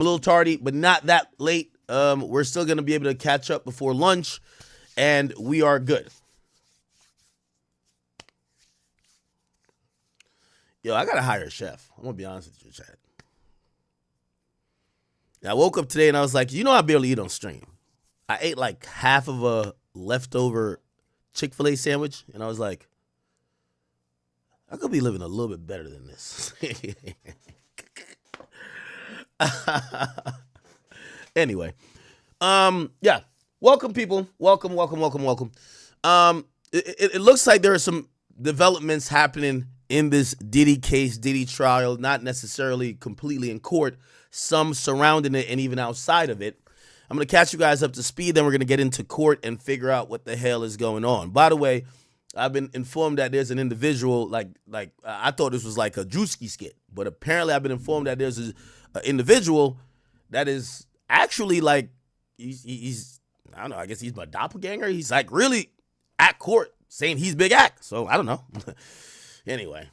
A little tardy, but not that late. We're still going to be able to catch up before lunch, and we are good. Yo, I got to hire a chef. I'm going to be honest with you, Chad. I woke up today and I was like, I barely eat on stream. I ate like half of a leftover Chick-fil-A sandwich, and I was like, I could be living a little bit better than this. Anyway, yeah. Welcome, people. Welcome. It looks like there are some developments happening in this Diddy case, Diddy trial, not necessarily completely in court, some surrounding it and even outside of it. I'm going to catch you guys up to speed, then we're going to get into court and figure out what the hell is going on. By the way, I've been informed that there's an individual, like I thought this was like a Drewski skit, but apparently I've been informed that there's an individual that is actually like, he's I don't know, I guess he's my doppelganger. He's like really at court saying he's Big Act. So I don't know. Anyway,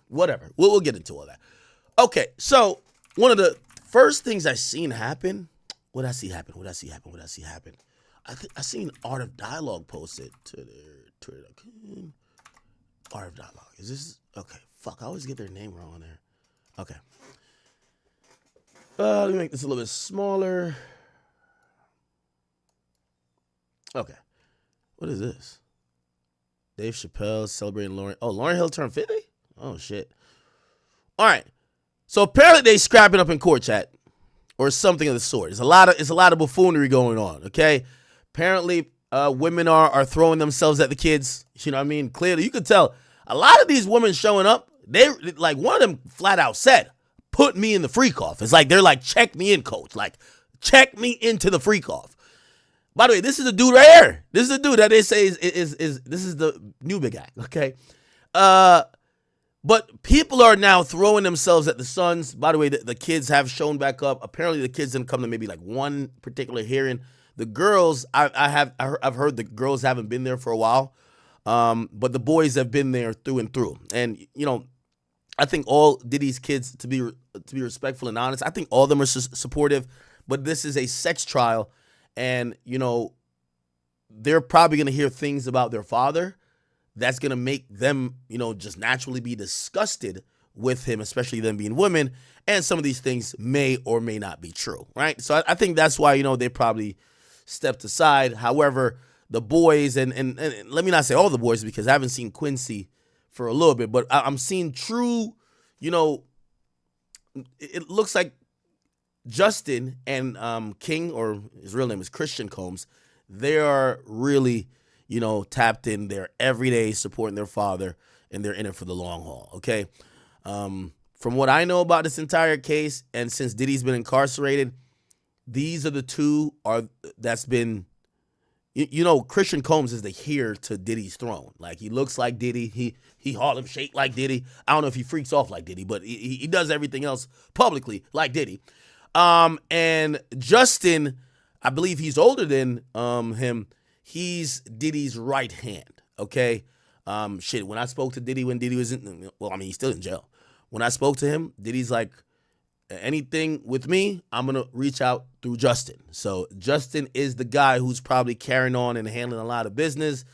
whatever. We'll get into all that. Okay, so one of the first things I seen happen, what I see happen? I seen Art of Dialogue posted to their Twitter. Art of Dialogue. Is this okay? Fuck, I always get their name wrong on there. Okay. Let me make this a little bit smaller. Okay. What is this? Dave Chappelle celebrating Lauryn. Oh, Lauryn Hill turned 50? Oh, shit. All right. So apparently they scrapping up in court, chat, or something of the sort. It's a lot of buffoonery going on, okay? Apparently women are throwing themselves at the kids. You know what I mean? Clearly, you could tell a lot of these women showing up, they like one of them flat out said, put me in the freak off. It's like they're like, check me in, coach. Like, check me into the freak off. By the way, this is a dude right here. This is a dude that they say is this is the new Big Act, okay? But people are now throwing themselves at the sons. By the way, the kids have shown back up. Apparently, the kids didn't come to maybe like one particular hearing. The girls, I've heard the girls haven't been there for a while, but the boys have been there through and through. And I think all Diddy's kids, to be respectful and honest, I think all of them are supportive. But this is a sex trial. And, they're probably going to hear things about their father that's going to make them, just naturally be disgusted with him, especially them being women. And some of these things may or may not be true, right? So I think that's why, they probably stepped aside. However, the boys, and let me not say all the boys because I haven't seen Quincy for a little bit, but I'm seeing true, it looks like Justin and King, or his real name is Christian Combs, they are really, tapped in. They're every day supporting their father, and they're in it for the long haul, okay? From what I know about this entire case, and since Diddy's been incarcerated, these are the two that's been, Christian Combs is the heir to Diddy's throne. Like, he looks like Diddy. He Harlem shake like Diddy. I don't know if he freaks off like Diddy, but he does everything else publicly like Diddy. And Justin, I believe he's older than him. He's Diddy's right hand, okay? When I spoke to Diddy when Diddy was he's still in jail. When I spoke to him, Diddy's like, anything with me, I'm going to reach out through Justin. So Justin is the guy who's probably carrying on and handling a lot of business.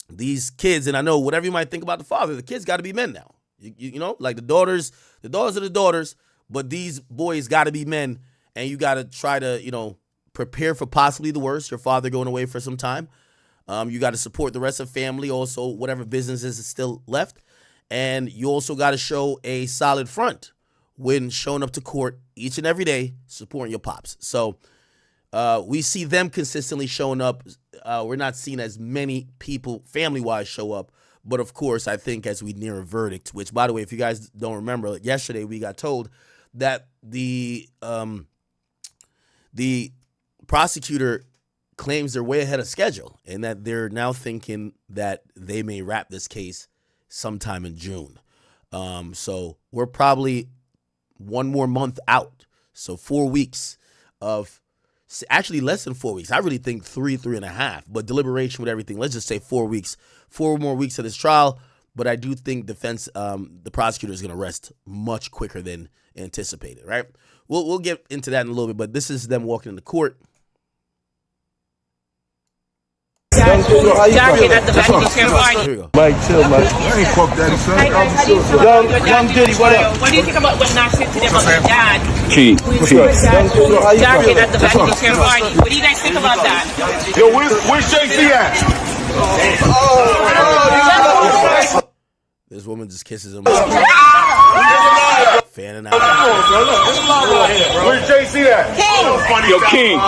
These kids, and I know whatever you might think about the father, the kids got to be men now. Like the daughters are the daughters. But these boys got to be men, and you got to try to, prepare for possibly the worst, your father going away for some time. You got to support the rest of the family, also whatever businesses is still left. And you also got to show a solid front when showing up to court each and every day, supporting your pops. So we see them consistently showing up. We're not seeing as many people family-wise show up. But, of course, I think as we near a verdict, which, by the way, if you guys don't remember, yesterday we got told that the prosecutor claims they're way ahead of schedule and that they're now thinking that they may wrap this case sometime in June. So we're probably one more month out. So 4 weeks of actually less than 4 weeks. I really think 3.5, but deliberation with everything. Let's just say 4 weeks, 4 more weeks of this trial. But I do think the prosecutor is going to rest much quicker than anticipated, right? We'll get into that in a little bit, but this is them walking into court. Here we go. Mike, chill, Mike. I ain't fuck daddy, son. Young Diddy, what up? What do you think about what Nash said today about my dad? King. What's up? Jackie, that's the Vatican Square Garden. What do you guys think about that? Yo, where's Jay-Z at? This woman just kisses him. Fanning out. Where's Jay-Z at? Yo, King.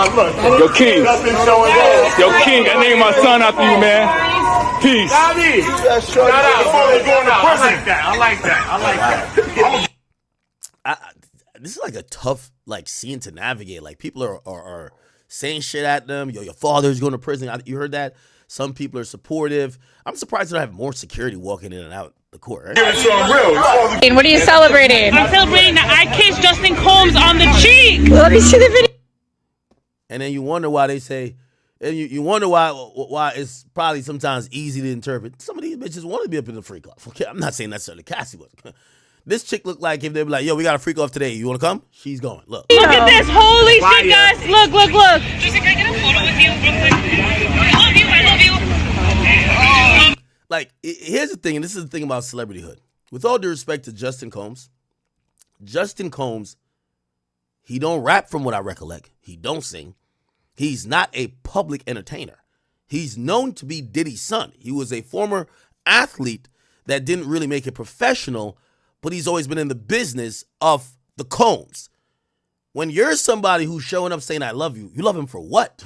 Yo, King. Yo, King, I named my son after you, man. Peace. Shout out. I like that. This is like a tough scene to navigate. Like, people are saying shit at them. Yo, your father's going to prison. You heard that? Some people are supportive. I'm surprised they don't have more security walking in and out the court, right? What are you celebrating? I'm celebrating that I kissed Justin Combs on the cheek. Let me see the video. And then you wonder why they say, and you wonder why it's probably sometimes easy to interpret. Some of these bitches want to be up in the freak off. Okay, I'm not saying necessarily Cassie was. This chick looked like if they be like, yo, we got a freak off today. You want to come? She's going. Look. Look at this. Holy shit, guys. Look. Just can I get a photo with you real quick? I love you. Like, here's the thing, and this is the thing about celebrityhood. With all due respect to Justin Combs, he don't rap from what I recollect. He don't sing. He's not a public entertainer. He's known to be Diddy's son. He was a former athlete that didn't really make it professional, but he's always been in the business of the Combs. When you're somebody who's showing up saying, I love you, you love him for what?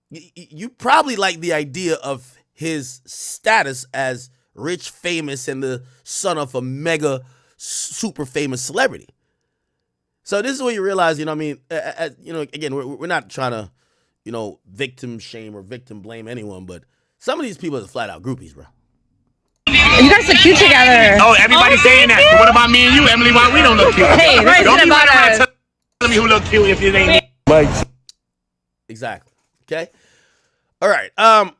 You probably like the idea of his status as rich, famous, and the son of a mega, super famous celebrity. So this is where you realize, you know what I mean? Again, we're not trying to, victim shame or victim blame anyone, but some of these people are flat out groupies, bro. You guys look cute together. Oh, everybody's saying that. But what about me and you, Emily? Why we don't look cute? Hey, this don't is be about running around us. telling me who look cute if it ain't me. Mike. Exactly. Okay. All right.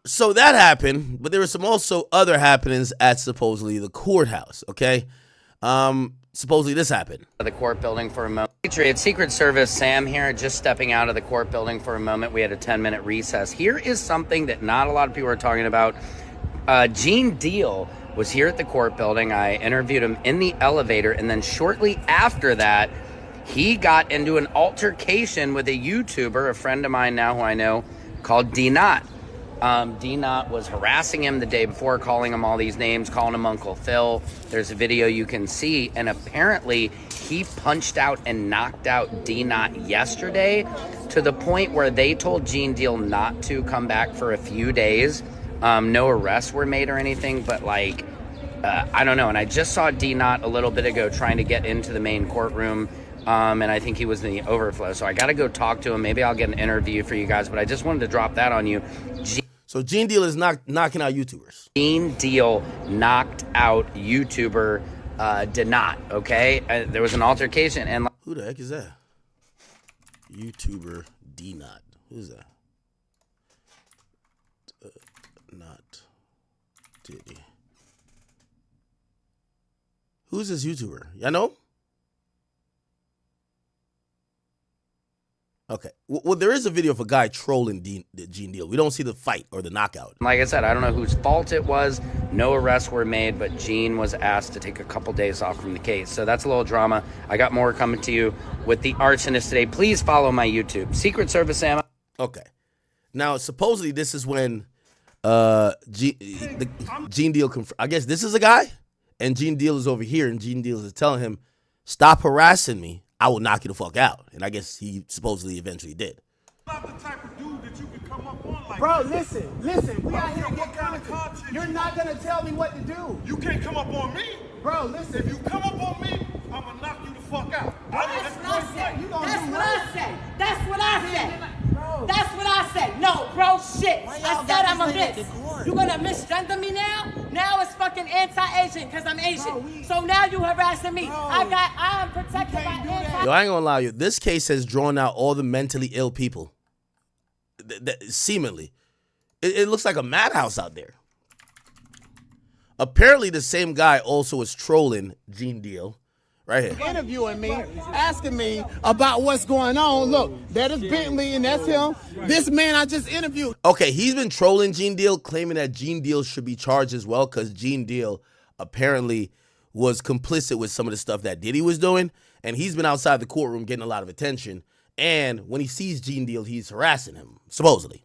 So that happened, but there were some also other happenings at supposedly the courthouse. Okay. Supposedly this happened. The court building for a moment. Patriots Secret Service Sam here, just stepping out of the court building for a moment. We had a 10-minute recess. Here is something that not a lot of people are talking about. Gene Deal was here at the court building. I interviewed him in the elevator, and then shortly after that, he got into an altercation with a YouTuber, a friend of mine now who I know, called D-Not. D-Not was harassing him the day before, calling him all these names, calling him Uncle Phil. There's a video you can see, and apparently he punched out and knocked out D-Not yesterday to the point where they told Gene Deal not to come back for a few days. No arrests were made or anything, but I don't know. And I just saw D-Not a little bit ago trying to get into the main courtroom. And I think he was in the overflow. So I got to go talk to him. Maybe I'll get an interview for you guys, but I just wanted to drop that on you. So Gene Deal is knocking out YouTubers. Gene Deal knocked out YouTuber D-Not, okay? There was an altercation. And who the heck is that? YouTuber D-Not. Who's that? Not Diddy. Who's this YouTuber? Y'all know? Okay. Well, there is a video of a guy trolling Gene Deal. We don't see the fight or the knockout. like I said, I don't know whose fault it was. No arrests were made, but Gene was asked to take a couple days off from the case. So that's a little drama. I got more coming to you with the arsonist today. Please follow my YouTube. Secret Service Sam. Okay. Now, supposedly this is when Gene Deal, I guess this is a guy, and Gene Deal is over here, and Gene Deal is telling him, stop harassing me. I will knock you the fuck out. And I guess he supposedly eventually did. Not the type of dude that you can come up on like Bro, that. listen. We out here What get kind of content. content You're you not gonna tell me what to do. You can't come up on me. Bro, listen. If you come up on me, I'm gonna knock you the fuck out. That's what I said. You gonna That's do what I say. That's what I say. Bro. That's what I say. No, bro, shit. Why I y'all said got I'm a this nigga bitch. at the court? You gonna misgender me now? Now it's fucking anti-Asian because I'm Asian. Bro, so now you harassing me. Bro, I am protected by can't do that. anti. Yo, I ain't gonna lie to you. This case has drawn out all the mentally ill people. Seemingly. It looks like a madhouse out there. Apparently, the same guy also was trolling Gene Deal, Right here. Interviewing me, asking me about what's going on. Look, that is Bentley and that's him. This man I just interviewed. Okay, he's been trolling Gene Deal, claiming that Gene Deal should be charged as well because Gene Deal apparently was complicit with some of the stuff that Diddy was doing, and he's been outside the courtroom getting a lot of attention. And when he sees Gene Deal, he's harassing him, supposedly.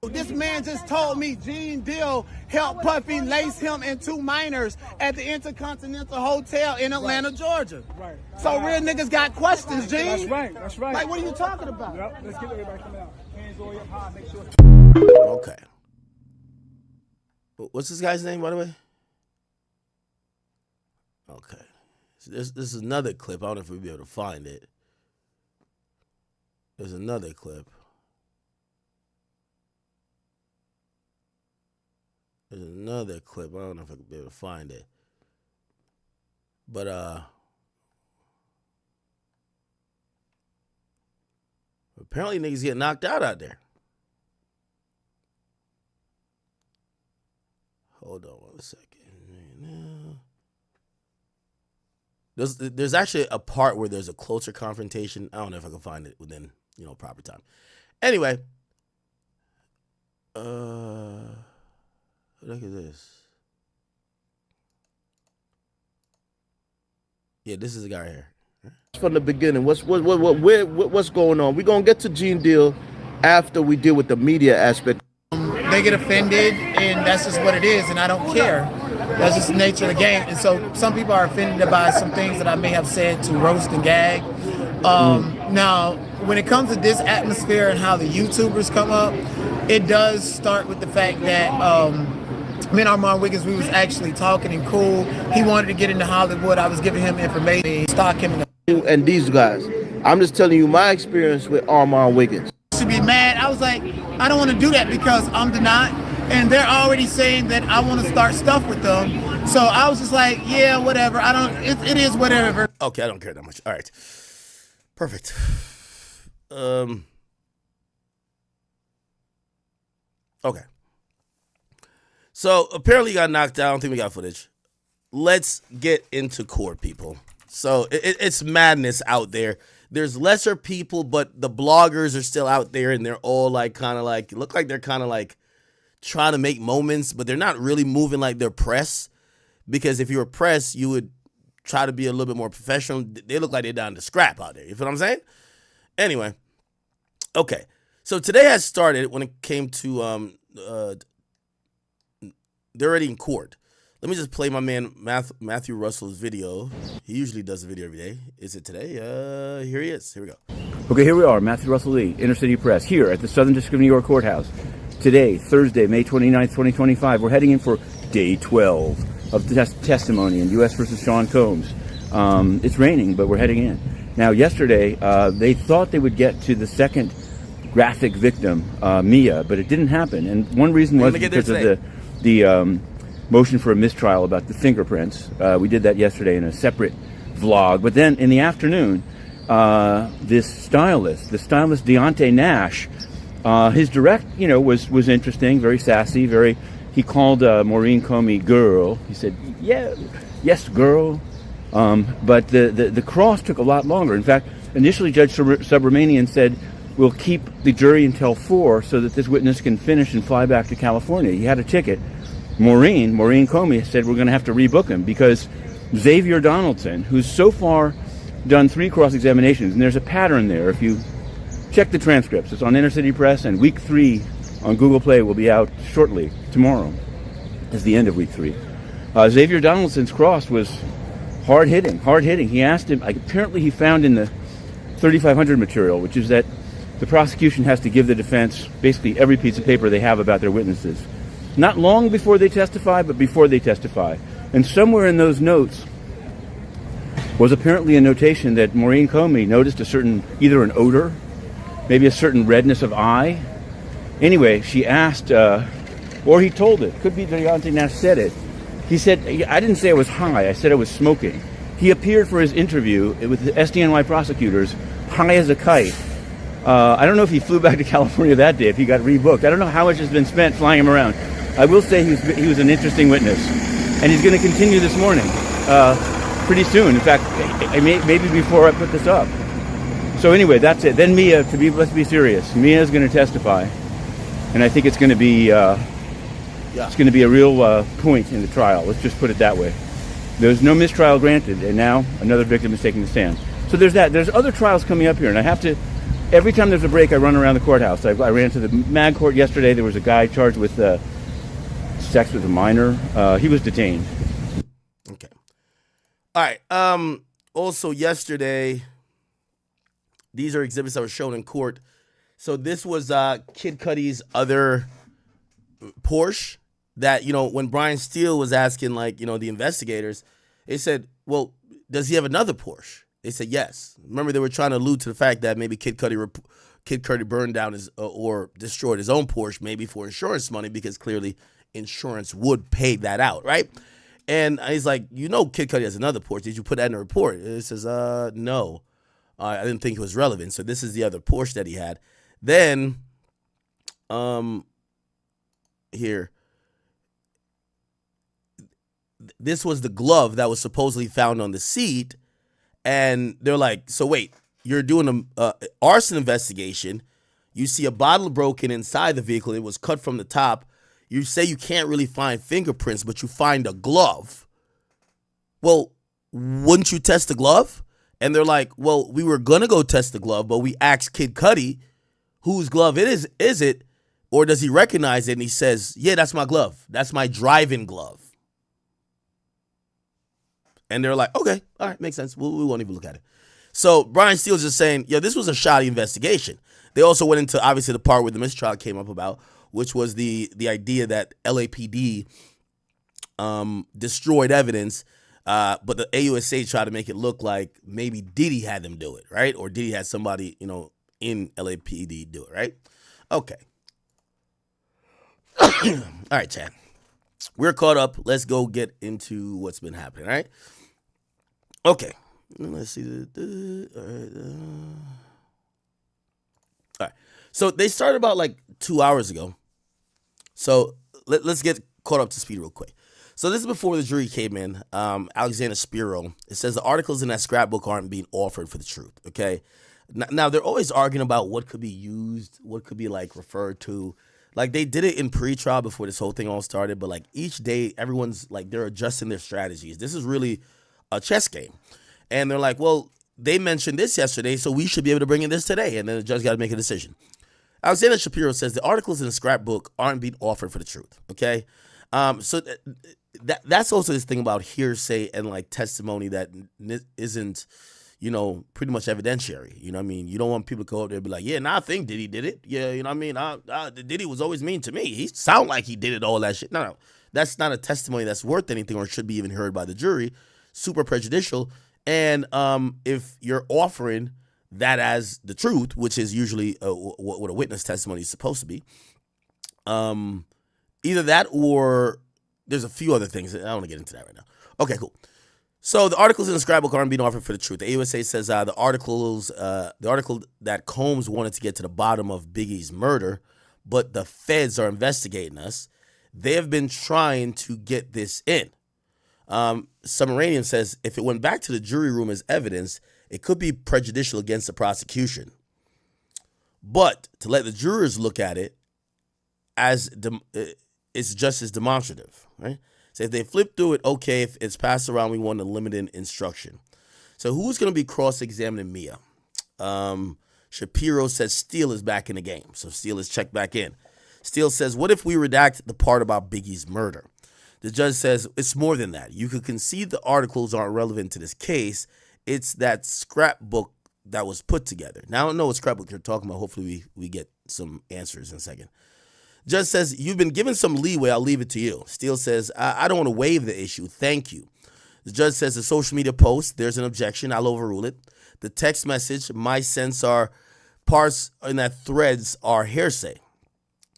This man just told me Gene Deal helped Puffy lace him and 2 minors at the Intercontinental Hotel in Atlanta, Georgia. Right. So real niggas got questions, Gene. That's right. That's right. Like, what are you talking about? Yep. Let's get everybody coming out. Hands all up high. Make sure. Okay. What's this guy's name, by the way? Okay. So this is another clip. I don't know if we'll be able to find it. There's another clip. There's another clip. I don't know if I could be able to find it. But apparently niggas get knocked out there. Hold on 1 second. There's actually a part where there's a closer confrontation. I don't know if I can find it within, proper time. Anyway, look at this. Yeah, this is the guy right here. From the beginning, what's going on? We're gonna get to Gene Deal after we deal with the media aspect. They get offended, and that's just what it is, and I don't care. That's just the nature of the game. And so some people are offended by some things that I may have said to roast and gag. Now, when it comes to this atmosphere and how the YouTubers come up, it does start with the fact that me and Armand Wiggins, we was actually talking and cool. He wanted to get into Hollywood. I was giving him information, stock him in the... And these guys, I'm just telling you my experience with Armand Wiggins. To be mad, I was like, I don't want to do that because I'm denied, and they're already saying that I want to start stuff with them. So I was just like, yeah, whatever. It is whatever. Okay, I don't care that much. All right, perfect. Okay. So apparently you got knocked out. I don't think we got footage. Let's get into court, people. So it's madness out there. There's lesser people, but the bloggers are still out there, and they're all look like they're kind of like trying to make moments, but they're not really moving like they're press. Because if you were press, you would try to be a little bit more professional. They look like they're down to scrap out there. You feel what I'm saying? Anyway, okay. So today has started when it came to they're already in court. Let me just play my man Matthew Russell's video. He usually does a video every day. Is it today? Here he is. Here we go. Okay, here we are, Matthew Russell Lee, Inner City Press, here at the Southern District of New York Courthouse. Today, Thursday, May 29th, 2025, we're heading in for day 12 of the testimony in U.S. versus Sean Combs. It's raining, but we're heading in. Now, yesterday, they thought they would get to the second graphic victim, Mia, but it didn't happen. And one reason was because of the motion for a mistrial about the fingerprints. We did that yesterday in a separate vlog. But then in the afternoon, the stylist Deontay Nash, his direct, was interesting, very sassy, he called Maureen Comey girl. He said, yeah, yes, girl. But the cross took a lot longer. In fact, initially Judge Subramanian said, we'll keep the jury until 4 so that this witness can finish and fly back to California. He had a ticket. Maureen Comey said we're going to have to rebook him because Xavier Donaldson, who's so far done 3 cross-examinations, and there's a pattern there. If you check the transcripts, it's on Inner City Press, and week 3 on Google Play will be out shortly. Tomorrow is the end of week 3. Xavier Donaldson's cross was hard-hitting. He asked him, apparently he found in the 3500 material, which is that the prosecution has to give the defense basically every piece of paper they have about their witnesses. Not long before they testify, but before they testify. And somewhere in those notes was apparently a notation that Maureen Comey noticed either an odor, maybe a certain redness of eye. Anyway, she asked, or he told it. Could be Deontay Nash said it. He said, I didn't say I was high, I said I was smoking. He appeared for his interview with the SDNY prosecutors, high as a kite. I don't know if he flew back to California that day, if he got rebooked. I don't know how much has been spent flying him around. I will say he was an interesting witness, and he's going to continue this morning. pretty soon. In fact, maybe before I put this up. So anyway, that's it. Then Mia, let's be serious. Mia is going to testify, and I think it's going to be it's going to be a real point in the trial. Let's just put it that way. There's no mistrial granted, and now another victim is taking the stand. So there's that. There's other trials coming up here, and I have to. Every time there's a break, I run around the courthouse. I ran to the mag court yesterday. There was a guy charged with sex with a minor. He was detained. Okay. All right. Also yesterday, these are exhibits that were shown in court. So this was Kid Cudi's other Porsche that, when Brian Steele was asking, the investigators, they said, well, does he have another Porsche? They said yes. Remember, they were trying to allude to the fact that maybe Kid Cudi burned down his or destroyed his own Porsche, maybe for insurance money, because clearly insurance would pay that out, right? And he's like, Kid Cudi has another Porsche. Did you put that in the report? It says, no. I didn't think it was relevant. So this is the other Porsche that he had. Then, here. This was the glove that was supposedly found on the seat. And they're like, so wait, you're doing an arson investigation. You see a bottle broken inside the vehicle. It was cut from the top. You say you can't really find fingerprints, but you find a glove. Well, wouldn't you test the glove? And they're like, well, we were going to go test the glove, but we asked Kid Cudi whose glove it is it, or does he recognize it? And he says, yeah, that's my glove. That's my driving glove. And they're like, okay, all right, makes sense. We won't even look at it. So Brian Steele's just saying, this was a shoddy investigation. They also went into, obviously, the part where the mistrial came up about, which was the idea that LAPD destroyed evidence, but the AUSA tried to make it look like maybe Diddy had them do it, right? Or Diddy had somebody, in LAPD do it, right? Okay. All right, Chad. We're caught up. Let's go get into what's been happening, all right? Okay. Let's see. All right. So they started about 2 hours ago. So let's get caught up to speed real quick. So this is before the jury came in. Alexander Spiro. It says the articles in that scrapbook aren't being offered for the truth, okay? Now, they're always arguing about what could be used, what could be, referred to. They did it in pre-trial before this whole thing all started, but, each day, everyone's, they're adjusting their strategies. This is really a chess game. And they're like, well, they mentioned this yesterday, so we should be able to bring in this today. And then the judge got to make a decision. Alexander Shapiro says the articles in the scrapbook aren't being offered for the truth, okay? So that's also this thing about hearsay and, testimony that isn't, pretty much evidentiary. You know what I mean? You don't want people to go up there and be like, yeah, I think Diddy did it. Yeah, you know what I mean? Diddy was always mean to me. He sound like he did it, all that shit. No. That's not a testimony that's worth anything or should be even heard by the jury. Super prejudicial. And if you're offering that as the truth, which is usually what a witness testimony is supposed to be, either that or there's a few other things. I don't want to get into that right now. Okay, cool. So the articles in the scrapbook aren't being offered for the truth. The AUSA says the article that Combs wanted to get to the bottom of Biggie's murder, but the feds are investigating us. They have been trying to get this in. Submarinian says if it went back to the jury room as evidence, it could be prejudicial against the prosecution. But to let the jurors look at it as it's just as demonstrative, right? So if they flip through it, okay, if it's passed around, we want a limited instruction. So who's going to be cross-examining Mia? Shapiro says Steele is back in the game. So Steele is checked back in. Steele says, what if we redact the part about Biggie's murder? The judge says, it's more than that. You could concede the articles aren't relevant to this case. It's that scrapbook that was put together. Now, I don't know what scrapbook you're talking about. Hopefully we get some answers in a second. Judge says, you've been given some leeway. I'll leave it to you. Steele says, I don't want to waive the issue. Thank you. The judge says the social media post, there's an objection. I'll overrule it. The text message, my sense are parts in that threads are hearsay.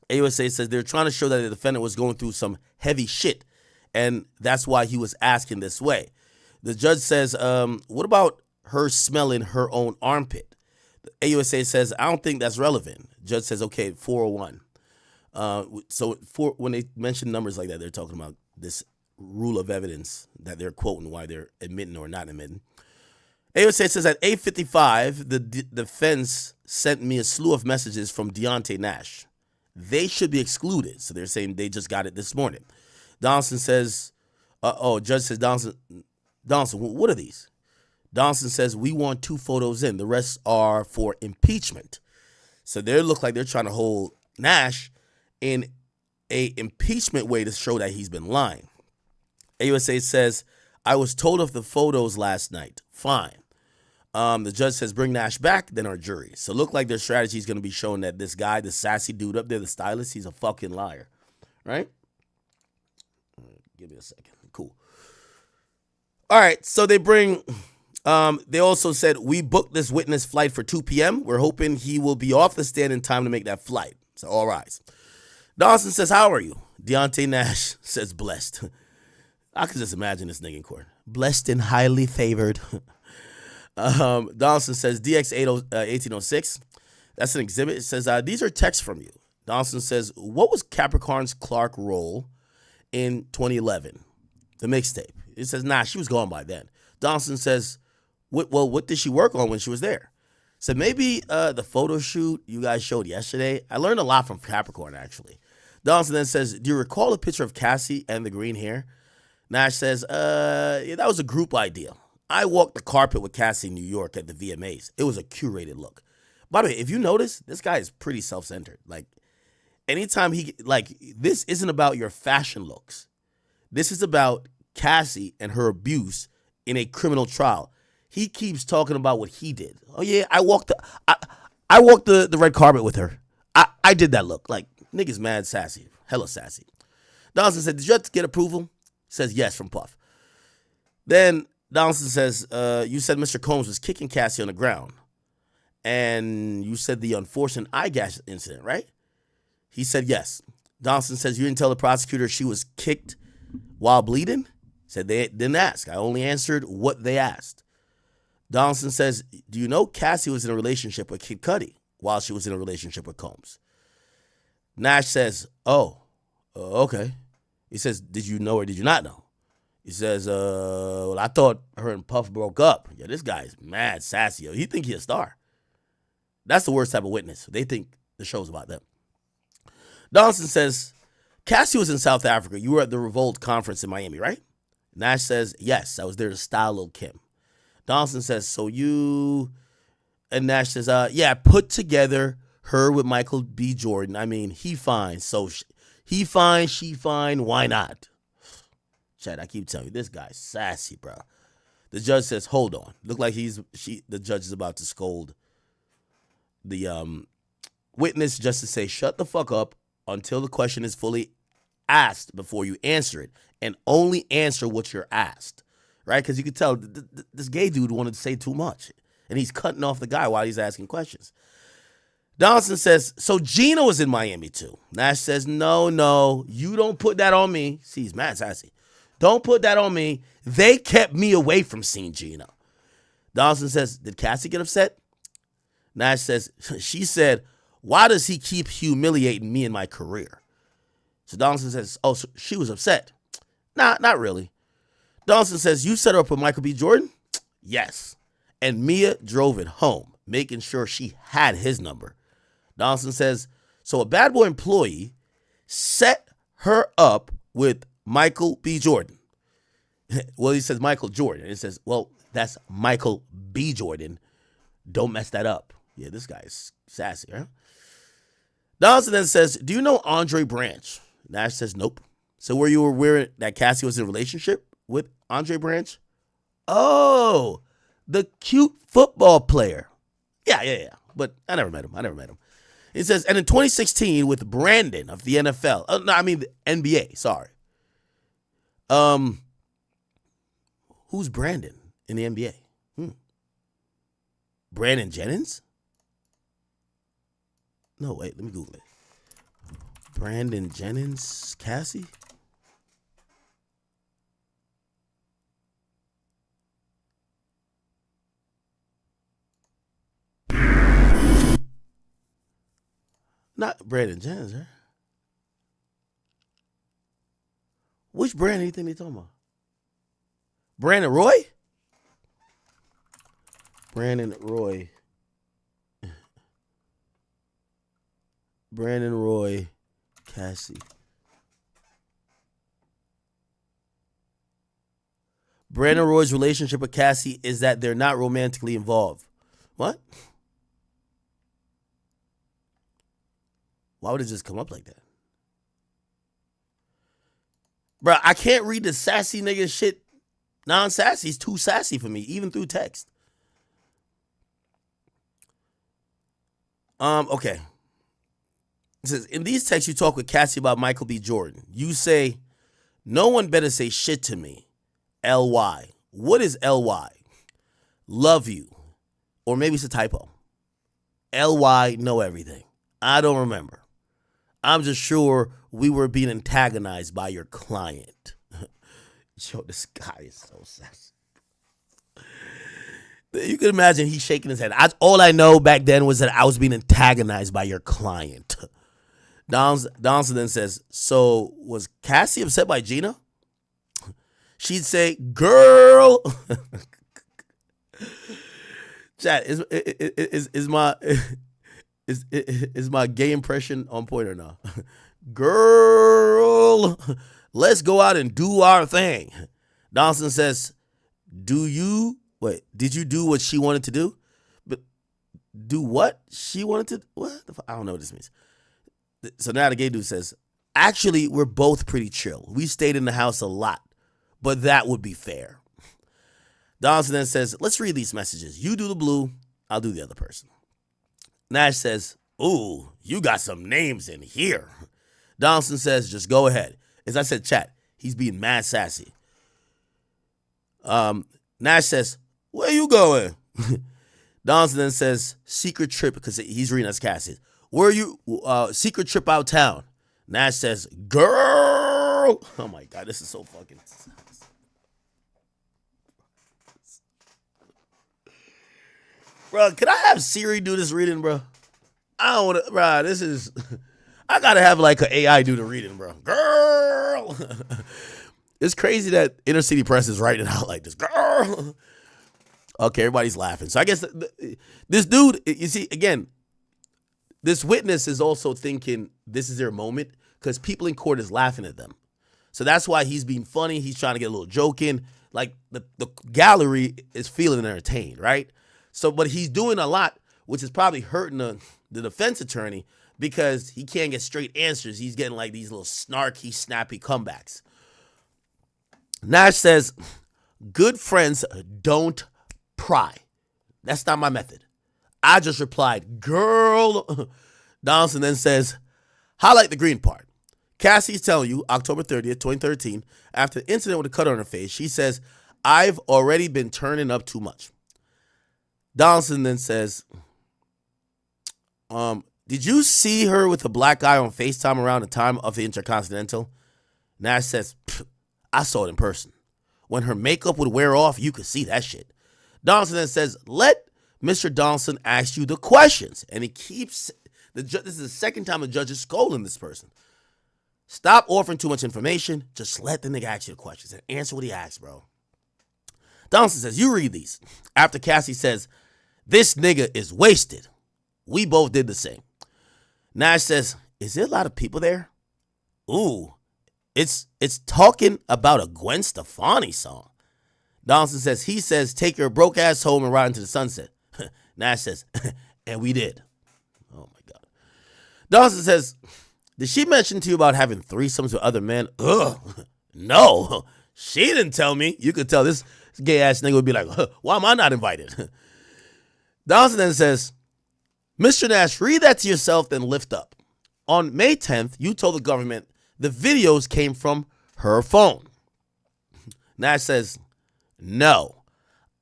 AUSA says they're trying to show that the defendant was going through some heavy shit, and that's why he was asking this way. The judge says, what about her smelling her own armpit? The AUSA says, I don't think that's relevant. The judge says, okay, 401. So when they mention numbers like that, they're talking about this rule of evidence that they're quoting, why they're admitting or not admitting. AOC says at 8:55, the defense sent me a slew of messages from Deontay Nash. They should be excluded. So they're saying they just got it this morning. Donaldson says, judge says, Donaldson, what are these? Donaldson says, we want 2 photos in. The rest are for impeachment. So they look like they're trying to hold Nash in a impeachment way to show that he's been lying. AUSA says, I was told of the photos last night. Fine. The judge says, bring Nash back, then our jury. So look like their strategy is going to be showing that this guy, the sassy dude up there, the stylist, he's a fucking liar. Right? Give me a second. Cool. All right. So they bring, they also said, we booked this witness flight for 2 p.m. We're hoping he will be off the stand in time to make that flight. So all rise. Dawson says, how are you? Deontay Nash says, blessed. I can just imagine this nigga in court. Blessed and highly favored. Dawson says, DX 1806. That's an exhibit. It says, these are texts from you. Dawson says, what was Capricorn's Clark role in 2011? The mixtape. It says, nah, she was gone by then. Dawson says, what did she work on when she was there? So maybe the photo shoot you guys showed yesterday. I learned a lot from Capricorn, actually. Dawson then says, do you recall a picture of Cassie and the green hair? Nash says, yeah, that was a group idea. I walked the carpet with Cassie in New York at the VMAs. It was a curated look. By the way, if you notice, this guy is pretty self-centered. Like, anytime this isn't about your fashion looks. This is about Cassie and her abuse in a criminal trial. He keeps talking about what he did. Oh, yeah, I walked the red carpet with her. I did that look. Like, niggas mad sassy. Hella sassy. Donaldson said, did you have to get approval? He says, yes, from Puff. Then Donaldson says, you said Mr. Combs was kicking Cassie on the ground. And you said the unfortunate eye gash incident, right? He said, yes. Donaldson says, you didn't tell the prosecutor she was kicked while bleeding? Said they didn't ask. I only answered what they asked. Donaldson says, do you know Cassie was in a relationship with Kid Cudi while she was in a relationship with Combs? Nash says, okay. He says, did you know or did you not know? He says, well, I thought her and Puff broke up. Yeah, this guy's mad sassy. Yo. He think he a star. That's the worst type of witness. They think the show's about them. Donaldson says, Cassie was in South Africa. You were at the Revolt conference in Miami, right? Nash says, yes, I was there to style Lil' Kim. Donaldson says, so you... And Nash says, yeah, I put together her with Michael B. Jordan. I mean, he fine. So he fine, she fine. Why not? Chad, I keep telling you, this guy's sassy, bro. The judge says, hold on. Look like the judge is about to scold the witness just to say, shut the fuck up until the question is fully asked before you answer it. And only answer what you're asked. Right? Because you could tell this gay dude wanted to say too much. And he's cutting off the guy while he's asking questions. Donaldson says, so Gina was in Miami too. Nash says, no, you don't put that on me. See, he's mad sassy. Don't put that on me. They kept me away from seeing Gina. Donaldson says, did Cassie get upset? Nash says, she said, why does he keep humiliating me in my career? So Donaldson says, oh, so she was upset. Nah, not really. Donaldson says, you set her up with Michael B. Jordan? Yes. And Mia drove it home, making sure she had his number. Donaldson says, so a bad boy employee set her up with Michael B. Jordan. Well, he says Michael Jordan. It says, well, that's Michael B. Jordan. Don't mess that up. Yeah, this guy's sassy, huh? Donaldson then says, do you know Andre Branch? Nash says, nope. So were you aware that Cassie was in a relationship with Andre Branch? Oh, the cute football player. Yeah. But I never met him. It says, and in 2016 with Brandon of the NFL. The NBA, sorry. Who's Brandon in the NBA? Brandon Jennings? No, wait, let me Google it. Brandon Jennings, Cassie? Not Brandon Jennings, huh? Which Brandon do you think they talking about? Brandon Roy? Brandon Roy. Brandon Roy, Cassie. Brandon Roy's relationship with Cassie is that they're not romantically involved. What? Why would it just come up like that? Bro, I can't read the sassy nigga shit non-sassy. He's too sassy for me, even through text. Okay. It says, in these texts you talk with Cassie about Michael B. Jordan. You say, no one better say shit to me. L-Y. What is L-Y? Love you. Or maybe it's a typo. L-Y, know everything. I don't remember. I'm just sure we were being antagonized by your client. Yo, this guy is so sassy. You can imagine he's shaking his head. All I know back then was that I was being antagonized by your client. Donaldson then says, so was Cassie upset by Gina? She'd say, girl. Chat, is my gay impression on point or not? Girl, let's go out and do our thing. Donaldson says, did you do what she wanted to do? But do what she wanted to? What? I don't know what this means. So now the gay dude says, actually, we're both pretty chill. We stayed in the house a lot, but that would be fair. Donaldson then says, let's read these messages. You do the blue, I'll do the other person. Nash says, ooh, you got some names in here. Donaldson says, just go ahead. As I said, chat, he's being mad sassy. Nash says, where you going? Donaldson then says, secret trip, because he's reading as Cassie. Where are you? Secret trip out town. Nash says, girl. Oh my God, this is so fucking. Bro, can I have Siri do this reading, bro? I don't want to, bro. This is, I gotta have like an AI do the reading, bro. Girl. It's crazy that Inner City Press is writing it out like this. Girl. Okay, everybody's laughing. So I guess this dude, you see, again, this witness is also thinking this is their moment because people in court is laughing at them. So that's why he's being funny. He's trying to get a little joke in. Like the gallery is feeling entertained, right? So, but he's doing a lot, which is probably hurting the defense attorney because he can't get straight answers. He's getting like these little snarky, snappy comebacks. Nash says, good friends don't pry. That's not my method. I just replied, girl. Donaldson then says, highlight the green part. Cassie's telling you, October 30th, 2013, after the incident with a cut on her face, she says, I've already been turning up too much. Donaldson then says, did you see her with a black guy on FaceTime around the time of the Intercontinental? Nash says, I saw it in person. When her makeup would wear off, you could see that shit. Donaldson then says, let Mr. Donaldson ask you the questions. And he keeps, this is the second time the judge is scolding this person. Stop offering too much information. Just let the nigga ask you the questions and answer what he asks, bro. Donaldson says, you read these. After Cassie says, this nigga is wasted. We both did the same. Nash says, is there a lot of people there? Ooh, it's talking about a Gwen Stefani song. Donaldson says, he says, take your broke ass home and ride into the sunset. Nash says, and we did. Oh my God. Donaldson says, did she mention to you about having threesomes with other men? Ugh, no, she didn't tell me. You could tell this gay ass nigga would be like, why am I not invited? Donaldson then says, Mr. Nash, read that to yourself, then lift up. On May 10th, you told the government the videos came from her phone. Nash says, no,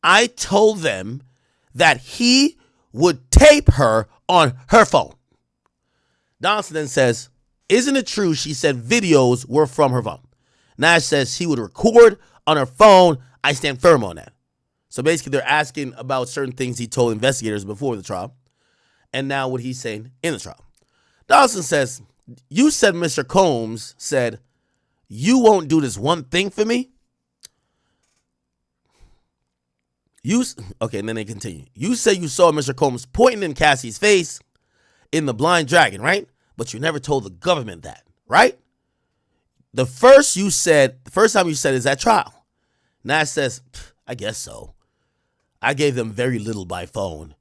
I told them that he would tape her on her phone. Donaldson then says, isn't it true she said videos were from her phone? Nash says he would record on her phone. I stand firm on that. So basically they're asking about certain things he told investigators before the trial and now what he's saying in the trial. Donaldson says, you said Mr. Combs said you won't do this one thing for me? Okay, and then they continue. You say you saw Mr. Combs pointing in Cassie's face in The Blind Dragon, right? But you never told the government that, right? The first time you said is at trial. Nash says, I guess so. I gave them very little by phone.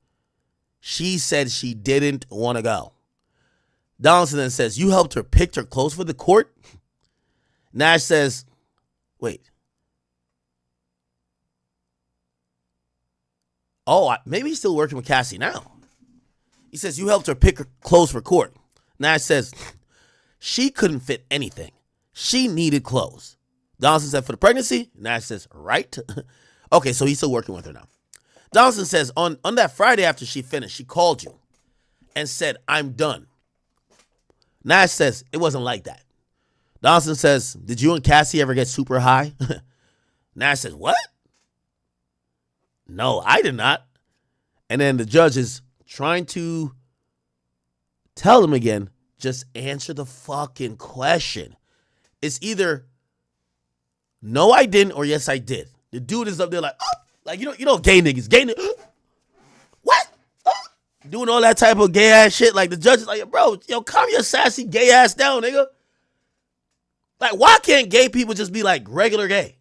She said she didn't want to go. Donaldson then says, you helped her pick her clothes for the court? Nash says, wait. Oh, maybe he's still working with Cassie now. He says, you helped her pick her clothes for court. Nash says, she couldn't fit anything. She needed clothes. Donaldson said, for the pregnancy? Nash says, right? Okay, so he's still working with her now. Donaldson says, on that Friday after she finished, she called you and said, I'm done. Nash says, it wasn't like that. Donaldson says, did you and Cassie ever get super high? Nash says, what? No, I did not. And then the judge is trying to tell him again, just answer the fucking question. It's either no, I didn't, or yes, I did. The dude is up there like, oh, like you know, gay niggas, what? Oh, doing all that type of gay ass shit. Like the judge is like, bro, calm your sassy gay ass down, nigga. Like, why can't gay people just be like regular gay?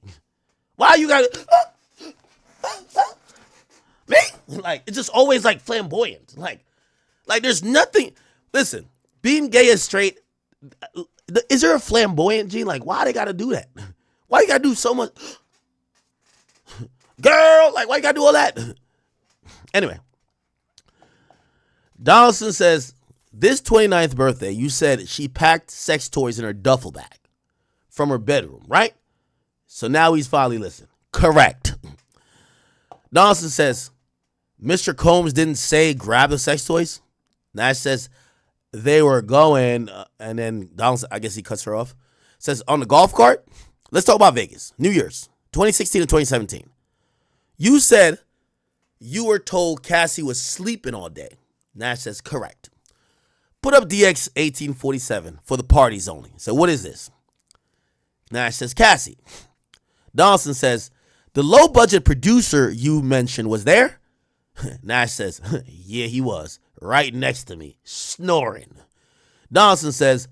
Why you got me? Like, it's just always like flamboyant. Like there's nothing. Listen, being gay is straight. Is there a flamboyant gene? Like, why they gotta do that? Why you gotta do so much? Girl, like, why you gotta do all that? Anyway, Donaldson says, this 29th birthday, you said she packed sex toys in her duffel bag from her bedroom, right? So now he's finally listening. Correct. Donaldson says, Mr. Combs didn't say grab the sex toys? Nash says, they were going, and then Donaldson, I guess he cuts her off, says, on the golf cart? Let's talk about Vegas. New Year's, 2016 and 2017. You said you were told Cassie was sleeping all day. Nash says, correct. Put up DX 1847 for the parties only. So what is this? Nash says, Cassie. Donaldson says, the low-budget producer you mentioned was there? Nash says, yeah, he was. Right next to me, snoring. Donaldson says,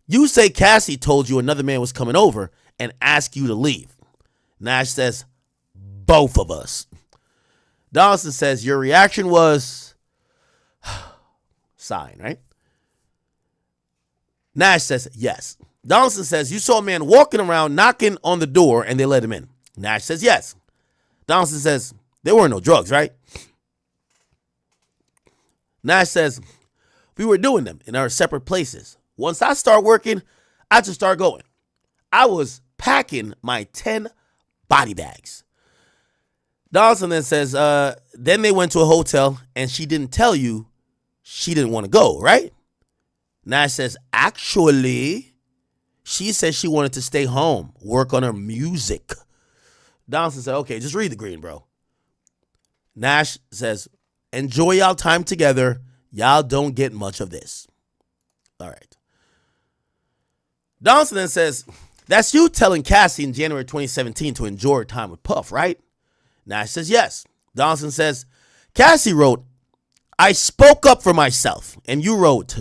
you say Cassie told you another man was coming over and asked you to leave. Nash says, both of us. Donaldson says, your reaction was sighing, right? Nash says, yes. Donaldson says, you saw a man walking around knocking on the door and they let him in. Nash says, yes. Donaldson says, there were no drugs, right? Nash says, we were doing them in our separate places. Once I start working, I just start going. I was packing my 10 body bags. Donaldson then says, then they went to a hotel and she didn't tell you she didn't want to go, right? Nash says, actually, she said she wanted to stay home, work on her music. Donaldson said, okay, just read the green, bro. Nash says, enjoy y'all time together. Y'all don't get much of this. All right. Donaldson then says, that's you telling Cassie in January 2017 to enjoy her time with Puff, right? Nash says, yes. Donaldson says, Cassie wrote, I spoke up for myself. And you wrote,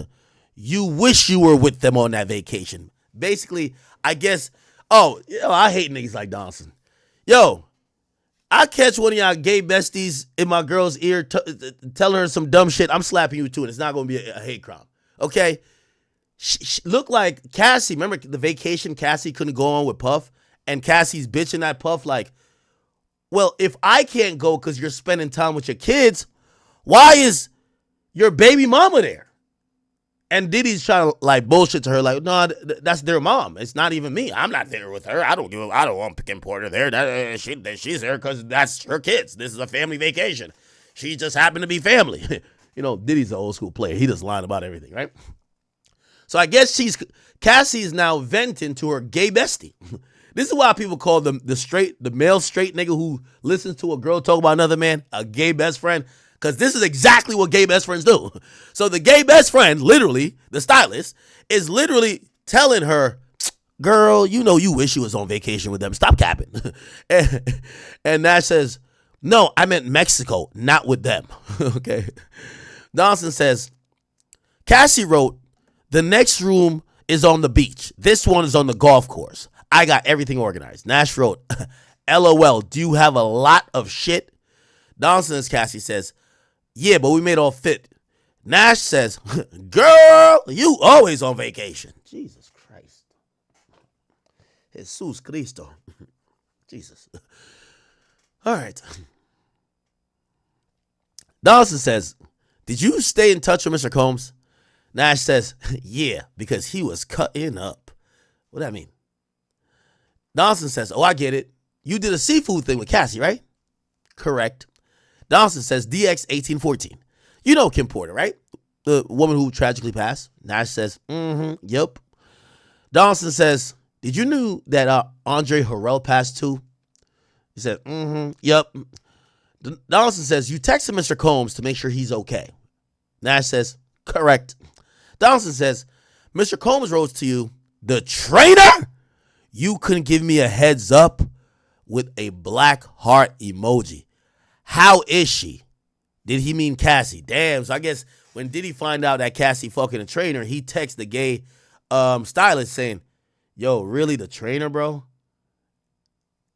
you wish you were with them on that vacation. Basically, I guess, I hate niggas like Donaldson. Yo, I catch one of y'all gay besties in my girl's ear telling her some dumb shit, I'm slapping you too, and it's not going to be a hate crime. Okay? She looked like Cassie. Remember the vacation Cassie couldn't go on with Puff? And Cassie's bitching at Puff like, well, if I can't go because you're spending time with your kids, why is your baby mama there? And Diddy's trying to like bullshit to her like, no, that's their mom. It's not even me. I'm not there with her. I don't want Pick and Porter there. She's there because that's her kids. This is a family vacation. She just happened to be family. Diddy's an old school player. He just lying about everything, right? So I guess Cassie's now venting to her gay bestie. This is why people call them the male straight nigga who listens to a girl talk about another man, a gay best friend. Because this is exactly what gay best friends do. So the gay best friend, literally, the stylist, is literally telling her, girl, you know you wish you was on vacation with them. Stop capping. and Nash says, no, I meant Mexico, not with them. Okay. Donaldson says, Cassie wrote, the next room is on the beach. This one is on the golf course. I got everything organized. Nash wrote, LOL, do you have a lot of shit? Donaldson, as Cassie says, yeah, but we made all fit. Nash says, girl, you always on vacation. Jesus Christ. Jesus Cristo. Jesus. All right. Donaldson says, did you stay in touch with Mr. Combs? Nash says, yeah, because he was cutting up. What that mean? Donaldson says, oh, I get it. You did a seafood thing with Cassie, right? Correct. Donaldson says, DX1814. You know Kim Porter, right? The woman who tragically passed. Nash says, yep. Donaldson says, did you know that Andre Harrell passed too? He said, yep. Donaldson says, you texted Mr. Combs to make sure he's okay. Nash says, correct. Donaldson says, Mr. Combs wrote to you, the traitor? You couldn't give me a heads up with a black heart emoji. How is she? Did he mean Cassie? Damn, so I guess when Diddy find out that Cassie fucking a trainer, he texts the gay stylist saying, yo, really the trainer, bro?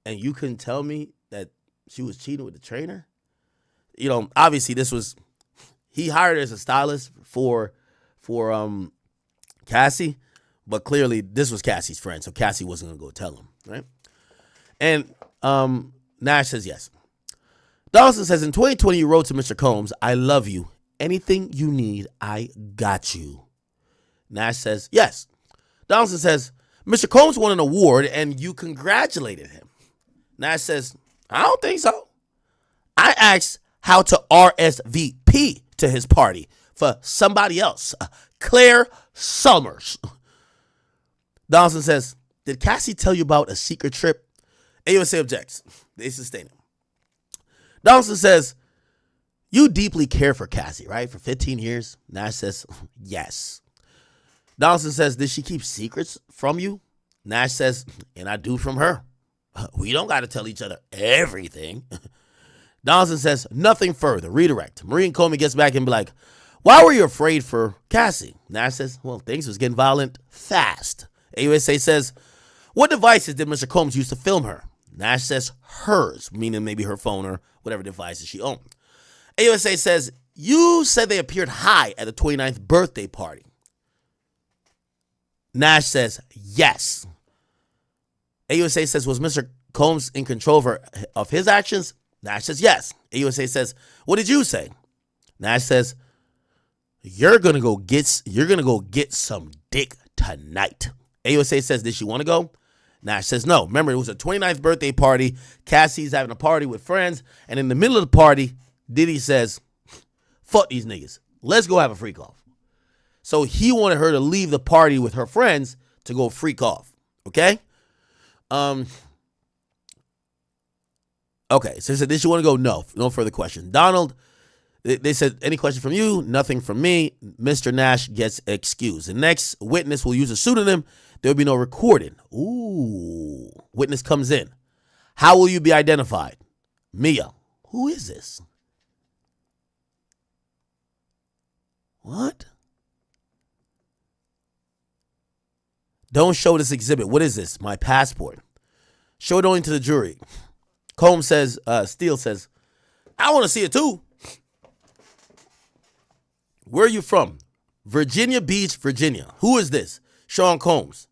And you couldn't tell me that she was cheating with the trainer? You know, obviously this was, he hired her as a stylist for Cassie, but clearly this was Cassie's friend, so Cassie wasn't going to go tell him, right? And Nash says yes. Donaldson says, in 2020, you wrote to Mr. Combs, I love you. Anything you need, I got you. Nash says, yes. Donaldson says, Mr. Combs won an award and you congratulated him. Nash says, I don't think so. I asked how to RSVP to his party for somebody else, Claire Summers. Donaldson says, did Cassie tell you about a secret trip? AUSA objects. They sustain it. Donaldson says, you deeply care for Cassie, right? For 15 years? Nash says, yes. Donaldson says, did she keep secrets from you? Nash says, and I do from her. We don't got to tell each other everything. Donaldson says, nothing further. Redirect. Marie and Comey gets back and be like, why were you afraid for Cassie? Nash says, well, things was getting violent fast. AUSA says, what devices did Mr. Combs use to film her? Nash says hers, meaning maybe her phone or whatever devices she owned. AUSA says, you said they appeared high at the 29th birthday party. Nash says, yes. AUSA says, was Mr. Combs in control of his actions? Nash says, yes. AUSA says, what did you say? Nash says, you're gonna go get some dick tonight. AUSA says, did she want to go? Nash says, no. Remember, it was a 29th birthday party. Cassie's having a party with friends. And in the middle of the party, Diddy says, fuck these niggas. Let's go have a freak off. So he wanted her to leave the party with her friends to go freak off. Okay? Okay, so he said, did she want to go? No. No further question. Donald, they said, any question from you? Nothing from me. Mr. Nash gets excused. The next witness will use a pseudonym. There will be no recording. Ooh. Witness comes in. How will you be identified? Mia. Who is this? What? Don't show this exhibit. What is this? My passport. Show it only to the jury. Combs says, Steele says, I want to see it too. Where are you from? Virginia Beach, Virginia. Who is this? Sean Combs.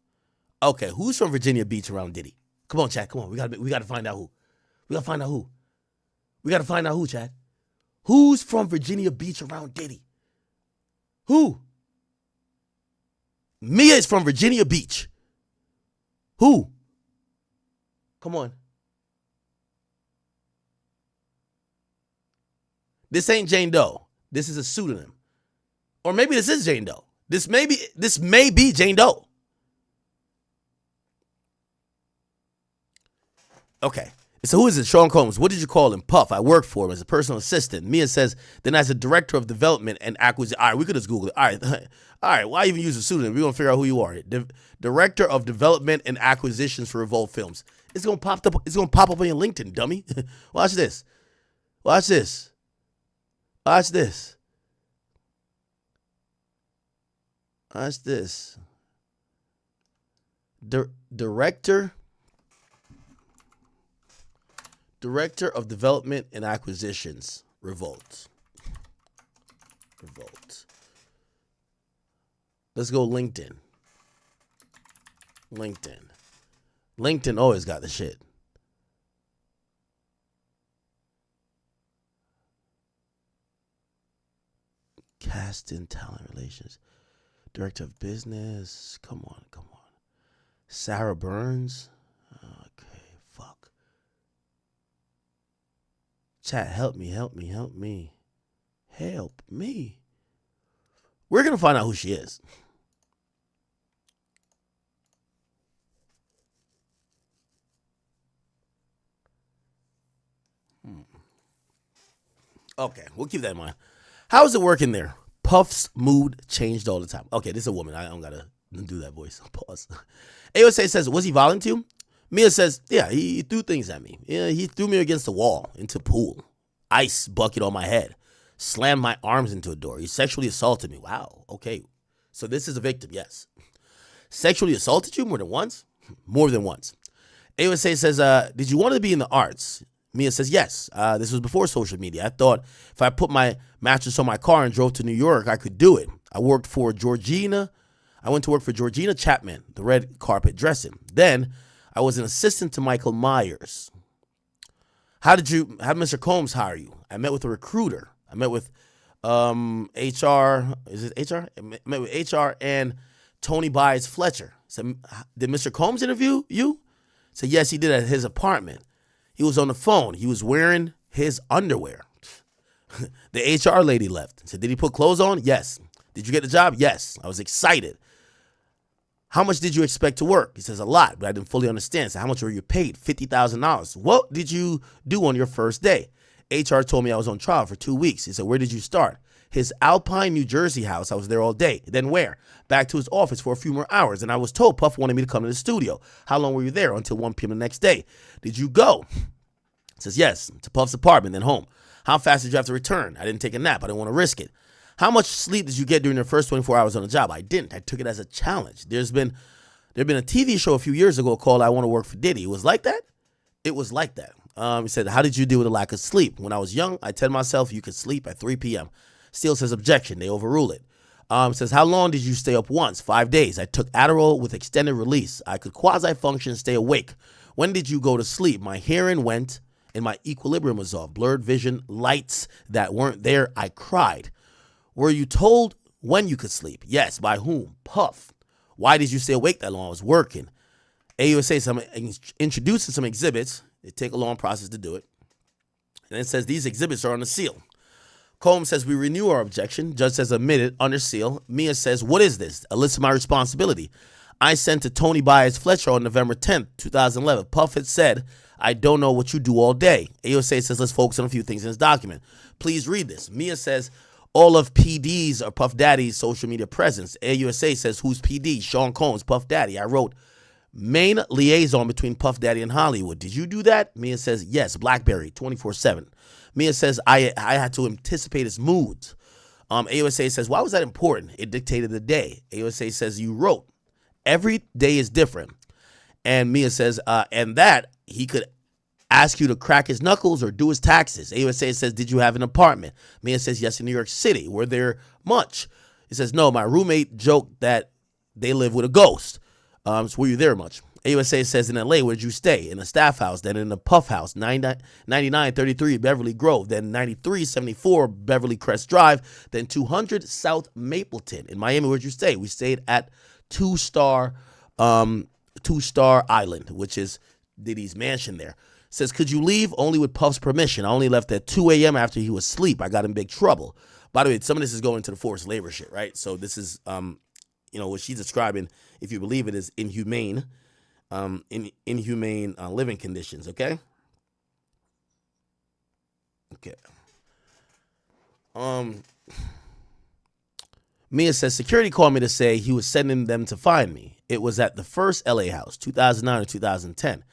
Okay, who's from Virginia Beach around Diddy? Come on, Chad. Come on. We gotta find out who. We gotta find out who, Chad. Who's from Virginia Beach around Diddy? Who? Mia is from Virginia Beach. Who? Come on. This ain't Jane Doe. This is a pseudonym. Or maybe this is Jane Doe. This may be Jane Doe. Okay. So who is it? Sean Combs. What did you call him? Puff. I worked for him as a personal assistant. Mia says, then as a director of development and acquisition. All right, we could just Google it. All right. All right, why even use a pseudonym? We're going to figure out who you are. Director of development and acquisitions for Revolt Films. It's going to pop up. It's going to pop up on your LinkedIn, dummy. Watch this. Watch this. Watch this. Watch this. Director of Development and Acquisitions, Revolt. Let's go LinkedIn. LinkedIn always got the shit. Casting, talent relations. Director of business. Come on. Sarah Burns. Okay, fuck. Chat, help me. Help me. We're going to find out who she is. Okay, we'll keep that in mind. How is it working there? Puff's mood changed all the time. Okay, this is a woman. I don't got to do that voice. Pause. AOSA says, was he violent to you? Mia says, yeah, he threw things at me. Yeah, he threw me against the wall, into pool. Ice bucket on my head. Slammed my arms into a door. He sexually assaulted me. Wow. Okay. So this is a victim, yes. Sexually assaulted you more than once? More than once. AOSA says, did you want to be in the arts? Mia says, yes. This was before social media. I thought if I put my mattress on my car and drove to New York, I could do it. I went to work for Georgina Chapman, the red carpet dressing. Then I was an assistant to Michael Myers. How did Mr. Combs hire you? I met with a recruiter. I met with HR. Is it HR? I met with HR and Tony Byes Fletcher. So, did Mr. Combs interview you? So yes, he did at his apartment. He was on the phone. He was wearing his underwear. The HR lady left. So did he put clothes on? Yes. Did you get the job? Yes. I was excited. How much did you expect to work? He says, a lot, but I didn't fully understand. So how much were you paid? $50,000. What did you do on your first day? HR told me I was on trial for 2 weeks. He said, where did you start? His Alpine, New Jersey house. I was there all day. Then where? Back to his office for a few more hours. And I was told Puff wanted me to come to the studio. How long were you there? Until 1 p.m. the next day. Did you go? He says, yes, to Puff's apartment, then home. How fast did you have to return? I didn't take a nap. I didn't want to risk it. How much sleep did you get during your first 24 hours on the job? I didn't. I took it as a challenge. There'd been a TV show a few years ago called I Want to Work for Diddy. It was like that? It was like that. He said, how did you deal with the lack of sleep? When I was young, I told myself you could sleep at 3 p.m. Steele says, objection. They overrule it. Says, how long did you stay up once? 5 days. I took Adderall with extended release. I could quasi-function, stay awake. When did you go to sleep? My hearing went and my equilibrium was off. Blurred vision, lights that weren't there. I cried. Were you told when you could sleep? Yes. By whom? Puff. Why did you stay awake that long? I was working. AUSA introducing some exhibits. It take a long process to do it. And it says these exhibits are on the seal. Combs says we renew our objection. Judge says admitted under seal. Mia says, what is this? A list of my responsibility. I sent to Tony Byes Fletcher on November 10th, 2011. Puff had said, I don't know what you do all day. AUSA says let's focus on a few things in this document. Please read this. Mia says all of PD's or Puff Daddy's social media presence. AUSA says who's PD? Sean Combs, Puff Daddy. I wrote main liaison between Puff Daddy and Hollywood. Did you do that? Mia says yes. BlackBerry 24/7. Mia says I had to anticipate his moods. AUSA says why was that important? It dictated the day. AUSA says you wrote every day is different. And Mia says and that he could ask you to crack his knuckles or do his taxes. AUSA says, did you have an apartment? Mia says, yes, in New York City. Were there much? He says, no, my roommate joked that they live with a ghost. So were you there much? AUSA says, in LA, where did you stay? In a staff house, then in a Puff house, 9933 Beverly Grove, then 9374 Beverly Crest Drive, then 200 South Mapleton. In Miami, where'd you stay? We stayed at Two Star Island, which is Diddy's mansion there. Says, could you leave? Only with Puff's permission. I only left at 2 a.m. after he was asleep. I got in big trouble. By the way, some of this is going to the forced labor shit, right? So this is, what she's describing, if you believe it, is inhumane living conditions, okay? Okay. Mia says, security called me to say he was sending them to find me. It was at the first LA house, 2009 or 2010.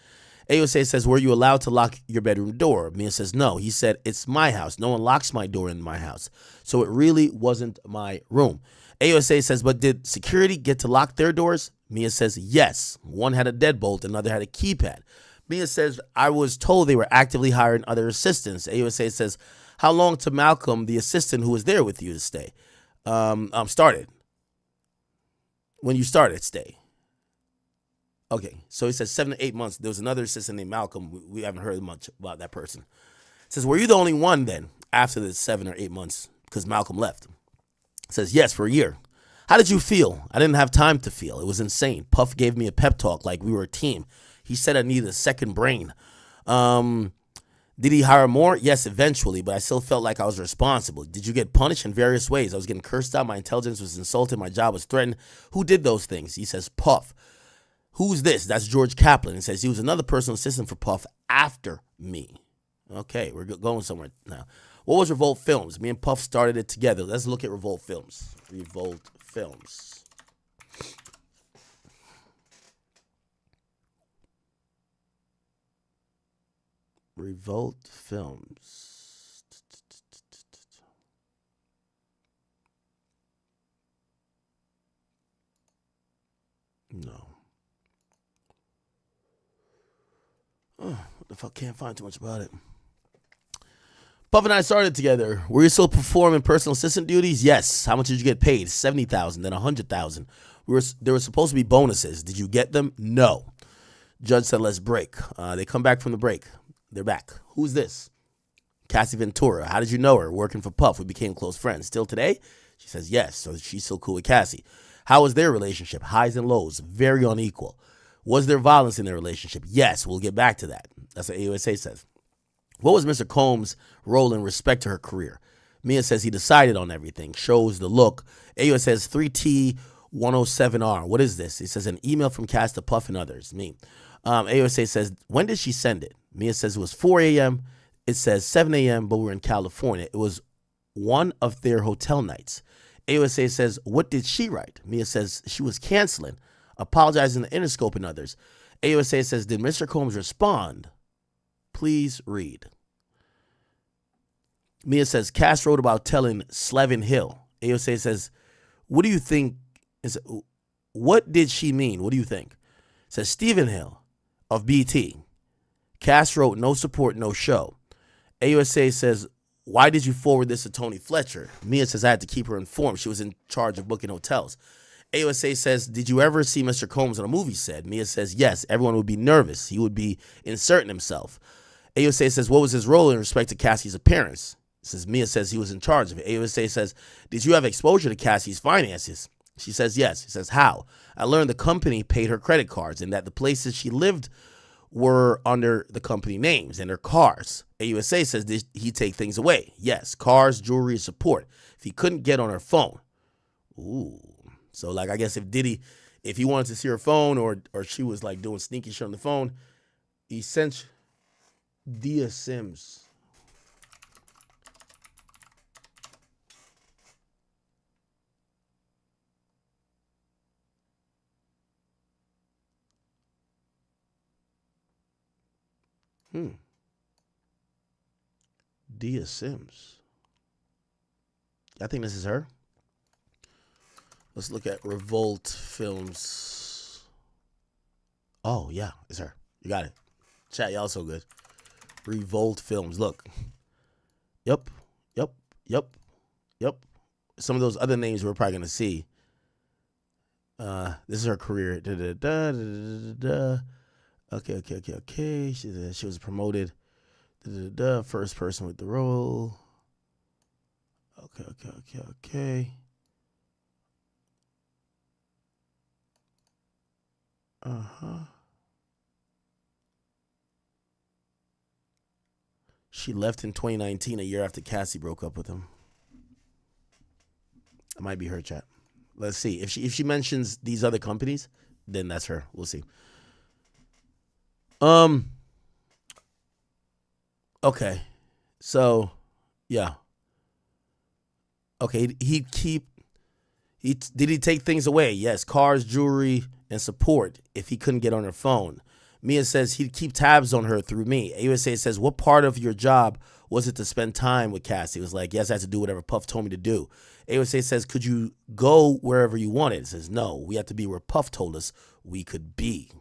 AUSA says, were you allowed to lock your bedroom door? Mia says, no. He said, it's my house. No one locks my door in my house. So it really wasn't my room. AUSA says, but did security get to lock their doors? Mia says, yes. One had a deadbolt, another had a keypad. Mia says, I was told they were actively hiring other assistants. AUSA says, how long to Malcolm, the assistant who was there with you, to stay? Started. When you started, stay. Okay, so he says 7 to 8 months. There was another assistant named Malcolm. We haven't heard much about that person. Says, were you the only one then after the 7 or 8 months? Because Malcolm left. Says, yes, for a year. How did you feel? I didn't have time to feel. It was insane. Puff gave me a pep talk like we were a team. He said I needed a second brain. Did he hire more? Yes, eventually, but I still felt like I was responsible. Did you get punished in various ways? I was getting cursed out. My intelligence was insulted. My job was threatened. Who did those things? He says, Puff. Who's this? That's George Kaplan. He says he was another personal assistant for Puff after me. Okay, we're going somewhere now. What was Revolt Films? Me and Puff started it together. Let's look at Revolt Films. Revolt Films. Revolt Films. No. Oh, what the fuck? Can't find too much about it. Puff and I started together. Were you still performing personal assistant duties? Yes. How much did you get paid? $70,000, then $100,000. There were supposed to be bonuses. Did you get them? No. Judge said, let's break. They come back from the break. They're back. Who's this? Cassie Ventura. How did you know her? Working for Puff. We became close friends. Still today? She says, yes. So she's still cool with Cassie. How was their relationship? Highs and lows. Very unequal. Was there violence in their relationship? Yes. We'll get back to that. That's what AUSA says. What was Mr. Combs' role in respect to her career? Mia says he decided on everything. Shows the look. AUSA says 3T107R. What is this? He says an email from Cass to Puff and others. Me. AUSA says, when did she send it? Mia says it was 4 a.m. It says 7 a.m., but we're in California. It was one of their hotel nights. AUSA says, what did she write? Mia says she was canceling, apologizing to Interscope and others. AUSA says, did Mr. Combs respond? Please read. Mia says, Cass wrote about telling Slevin Hill. AUSA says, what do you think? What did she mean? What do you think? Says Stephen Hill of BT. Cass wrote, no support, no show. AUSA says, why did you forward this to Tony Fletcher? Mia says, I had to keep her informed. She was in charge of booking hotels. AUSA says, did you ever see Mr. Combs on a movie set? Mia says, yes. Everyone would be nervous. He would be inserting himself. AUSA says, what was his role in respect to Cassie's appearance? Mia says he was in charge of it. AUSA says, did you have exposure to Cassie's finances? She says, yes. He says, how? I learned the company paid her credit cards and that the places she lived were under the company names and her cars. AUSA says, did he take things away? Yes. Cars, jewelry, support. If he couldn't get on her phone. Ooh. So, like, I guess if Diddy, if he wanted to see her phone or she was, like, doing sneaky shit on the phone, he sent Dia Sims. Dia Sims. I think this is her. Let's look at Revolt Films. Oh, yeah, it's her. You got it. Chat, y'all so good. Revolt Films. Look. Yep. Some of those other names we're probably going to see. This is her career. Okay. She was promoted. First person with the role. Okay. She left in 2019, a year after Cassie broke up with him. It might be her, chat. Let's see. If she mentions these other companies, then that's her. We'll see. Okay. So, yeah. Okay, did he take things away? Yes, cars, jewelry, and support if he couldn't get on her phone. Mia says he'd keep tabs on her through me. AUSA says, what part of your job was it to spend time with Cassie? It was like, yes, I had to do whatever Puff told me to do. AUSA says, could you go wherever you wanted? It says, no, we had to be where Puff told us we could be.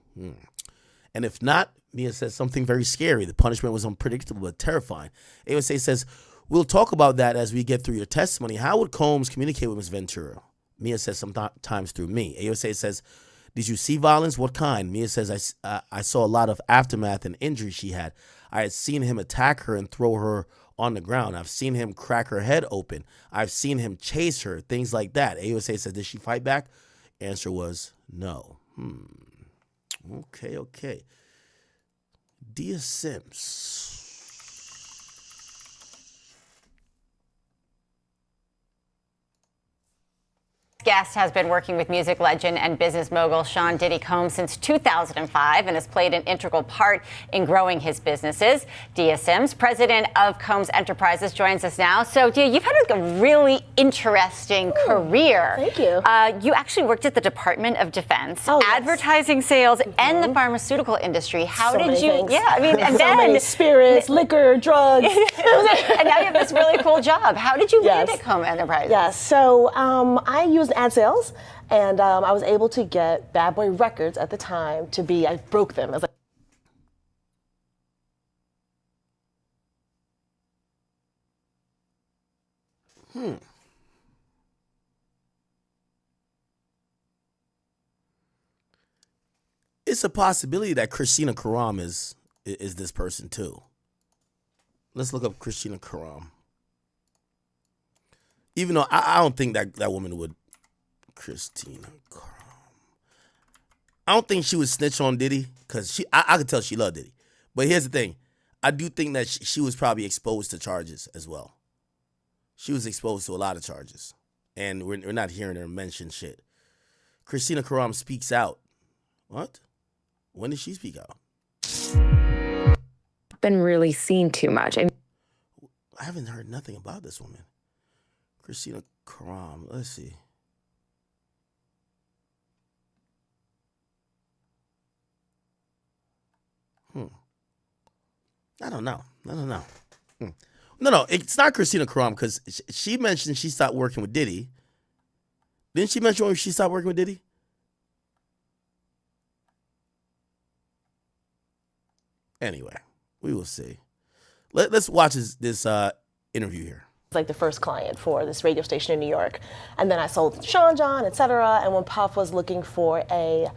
And if not, Mia says something very scary. The punishment was unpredictable but terrifying. AUSA says, we'll talk about that as we get through your testimony. How would Combs communicate with Ms. Ventura? Mia says sometimes through me. AUSA says, did you see violence? What kind? Mia says, I saw a lot of aftermath and injury she had. I had seen him attack her and throw her on the ground. I've seen him crack her head open. I've seen him chase her, things like that. AUSA says, did she fight back? Answer was no. Okay. Dia Sims. Guest has been working with music legend and business mogul Sean Diddy Combs since 2005 and has played an integral part in growing his businesses. Dia Sims, president of Combs Enterprises, joins us now. So, Dia, you've had a really interesting career. Thank you. You actually worked at the Department of Defense, advertising, sales, and the pharmaceutical industry. How So did many you? things. Yeah, I mean, and so then many spirits, liquor, drugs, and now you have this really cool job. How did you land at Combs Enterprises? Yes. So I used ad sales, and I was able to get Bad Boy Records at the time to be. I broke them. I was like. It's a possibility that Christina Karam is this person too. Let's look up Christina Karam. Even though I don't think that woman would. Christina Karam. I don't think she would snitch on Diddy because I could tell she loved Diddy. But here's the thing. I do think that she was probably exposed to charges as well. She was exposed to a lot of charges. And we're not hearing her mention shit. Christina Karam speaks out. What? When did she speak out? Been really seen too much. I haven't heard nothing about this woman. Christina Karam. Let's see. I don't know. No, it's not Christina Karam because she mentioned she stopped working with Diddy. Didn't she mention when she stopped working with Diddy? Anyway, we will see. Let's watch this interview here. Like the first client for this radio station in New York, and then I sold Sean John, etc. And when Puff was looking for a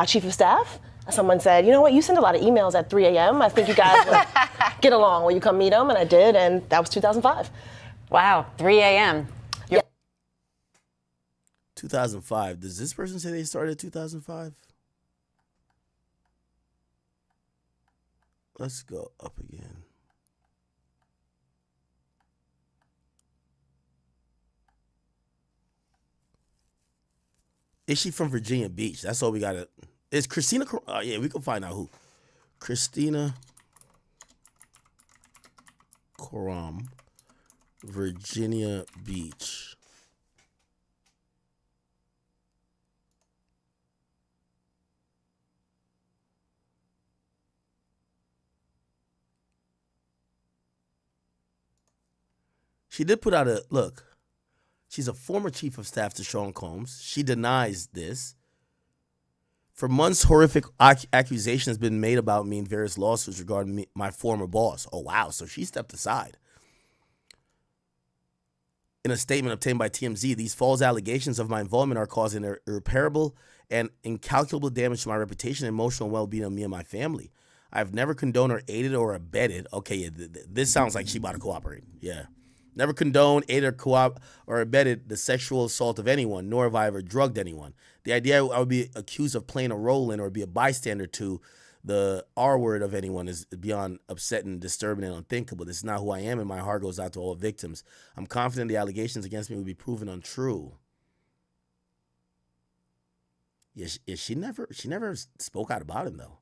chief of staff, someone said, you know what, you send a lot of emails at 3 a.m. I think you guys would get along. Will you come meet him? And I did, and that was 2005. Wow, 3 a.m. Yeah. 2005. Does this person say they started in 2005? Let's go up again. Is she from Virginia Beach? That's all we got to... Is Christina... yeah, we can find out who. Christina Karam, Virginia Beach. She did put out a... Look, she's a former chief of staff to Sean Combs. She denies this. For months, horrific accusation has been made about me in various lawsuits regarding my former boss. Oh, wow. So she stepped aside. In a statement obtained by TMZ, these false allegations of my involvement are causing irreparable and incalculable damage to my reputation and emotional well-being of me and my family. I've never condoned or aided or abetted. Okay, yeah, this sounds like she about to cooperate. Yeah. Never condoned, aided, or abetted the sexual assault of anyone, nor have I ever drugged anyone. The idea I would be accused of playing a role in or be a bystander to the R word of anyone is beyond upsetting, disturbing, and unthinkable. This is not who I am, and my heart goes out to all victims. I'm confident the allegations against me will be proven untrue. Yeah, she never spoke out about him, though.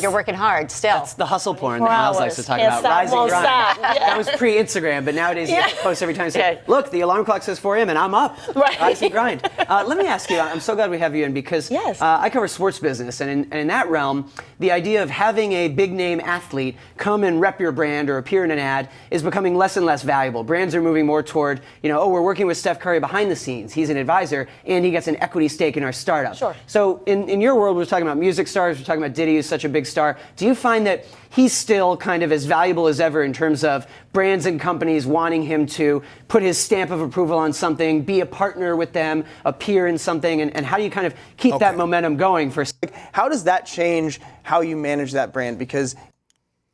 You're working hard still. That's the hustle porn 4 that Miles hours. likes to talk Can't about. stop, Rising won't grind. stop. Yeah. That was pre-Instagram, but nowadays you post every time and say, look, the alarm clock says 4 a.m. and I'm up. Right. Rising grind. Let me ask you, I'm so glad we have you in because I cover sports business, and in that realm, the idea of having a big name athlete come and rep your brand or appear in an ad is becoming less and less valuable. Brands are moving more toward, we're working with Steph Curry behind the scenes. He's an advisor and he gets an equity stake in our startup. Sure. So in your world, we're talking about music stars, we're talking about Diddy, who's such a big star. Do you find that he's still kind of as valuable as ever in terms of brands and companies wanting him to put his stamp of approval on something, be a partner with them, appear in something, and how do you kind of keep that momentum going for? How does that change how you manage that brand? Because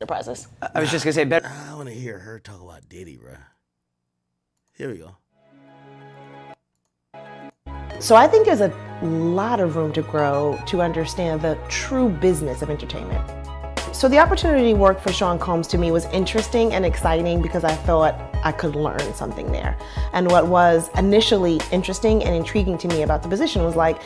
enterprises. I was just gonna say, better. I want to hear her talk about Diddy, bro. Here we go. So I think there's a lot of room to grow to understand the true business of entertainment. So the opportunity to work for Sean Combs to me was interesting and exciting because I thought I could learn something there. And what was initially interesting and intriguing to me about the position was like,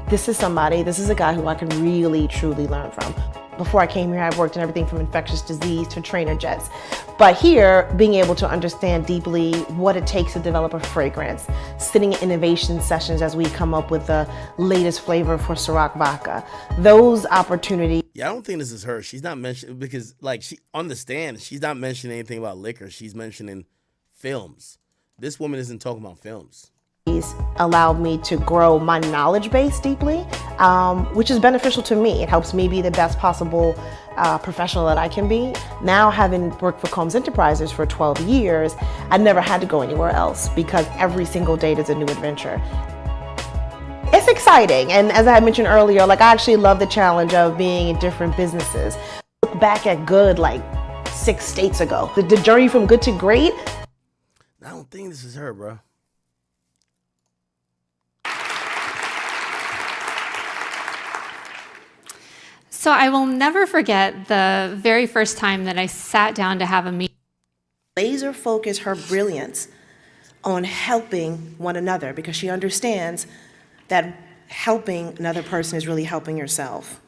this is a guy who I can really, truly learn from. Before I came here, I worked in everything from infectious disease to trainer jets. But here, being able to understand deeply what it takes to develop a fragrance, sitting in innovation sessions as we come up with the latest flavor for Ciroc vodka, those opportunities. Yeah, I don't think this is her. She's not mentioning, because she on the stand, she's not mentioning anything about liquor. She's mentioning films. This woman isn't talking about films. Allowed me to grow my knowledge base deeply, which is beneficial to me. It helps me be the best possible professional that I can be. Now, having worked for Combs Enterprises for 12 years, I never had to go anywhere else because every single day there's a new adventure. It's exciting, and as I had mentioned earlier, I actually love the challenge of being in different businesses. Look back at good 6 states ago. The journey from good to great. I don't think this is her, bro. So I will never forget the very first time that I sat down to have a meeting. Laser focus her brilliance on helping one another because she understands that helping another person is really helping yourself.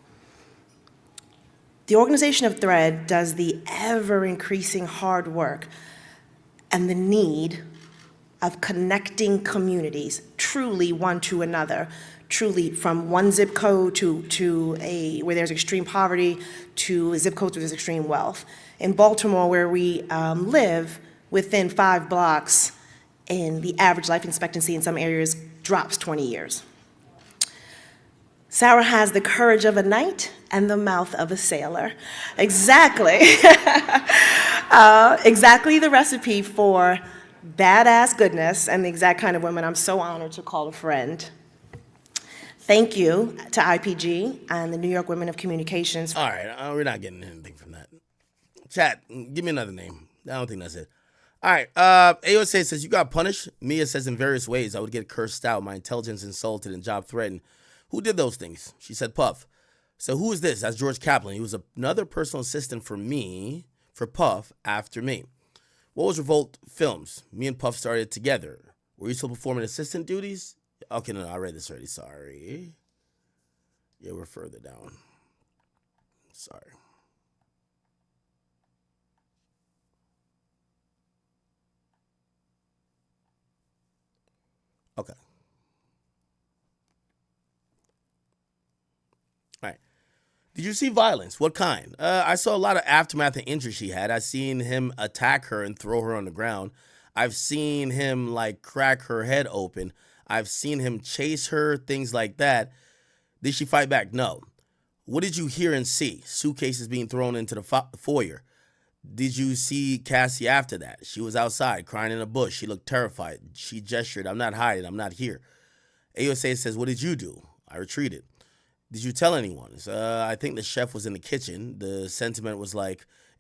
The organization of Thread does the ever-increasing hard work and the need of connecting communities truly one to another, truly from one zip code to where there's extreme poverty to a zip code where there's extreme wealth. In Baltimore, where we live, within 5 blocks, and the average life expectancy in some areas drops 20 years. Sarah has the courage of a knight and the mouth of a sailor. Exactly. Exactly the recipe for badass goodness and the exact kind of woman I'm so honored to call a friend. Thank you to IPG and the New York Women of Communications. All right, we're not getting anything from that. Chat, give me another name. I don't think that's it. All right, AOSA says, you got punished. Mia says, in various ways, I would get cursed out, my intelligence insulted, and job threatened. Who did those things? She said, Puff. So who is this? That's George Kaplan. He was another personal assistant for Puff after me. What was Revolt Films? Me and Puff started together. Were you still performing assistant duties? Okay, no, I read this already. Sorry. Yeah, we're further down. Sorry. Okay. All right. Did you see violence? What kind? I saw a lot of aftermath and injury she had. I seen him attack her and throw her on the ground. I've seen him crack her head open. I've seen him chase her, things like that. Did she fight back? No. What did you hear and see? Suitcases being thrown into the foyer. Did you see Cassie after that? She was outside crying in a bush. She looked terrified. She gestured, I'm not hiding. I'm not here. AOSA says, what did you do? I retreated. Did you tell anyone? I think the chef was in the kitchen. The sentiment was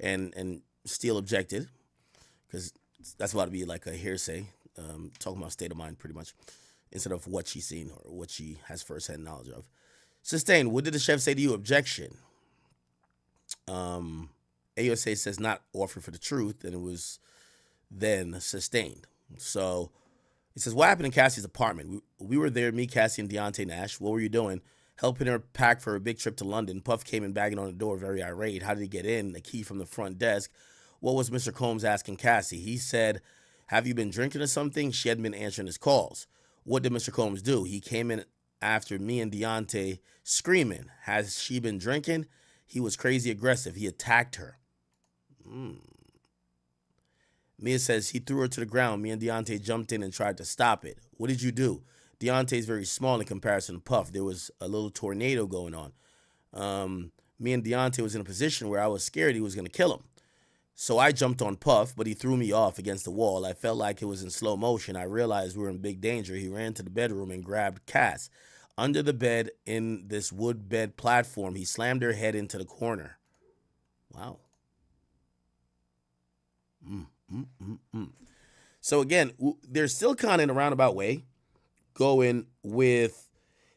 and Steele objected because that's about to be like a hearsay, talking about state of mind pretty much, instead of what she's seen or what she has firsthand knowledge of. Sustained. What did the chef say to you? Objection. AOSA says not offered for the truth, and it was then sustained. So it says, what happened in Cassie's apartment? We were there, me, Cassie, and Deontay Nash. What were you doing? helping her pack for a big trip to London. Puff came in banging on the door, very irate. How did he get in? A key from the front desk. What was Mr. Combs asking Cassie? He said, have you been drinking or something? She hadn't been answering his calls. What did Mr. Combs do? He came in after me and Deontay screaming. Has she been drinking? He was crazy aggressive. He attacked her. Mia says he threw her to the ground. Me and Deontay jumped in and tried to stop it. What did you do? Deontay's very small in comparison to Puff. There was a little tornado going on. Me and Deontay was in a position where I was scared he was going to kill him. So I jumped on Puff, but he threw me off against the wall. I felt like it was in slow motion. I realized we were in big danger. He ran to the bedroom and grabbed Cass. Under the bed in this wood bed platform, he slammed her head into the corner. Wow. So again, they're still kind of in a roundabout way going with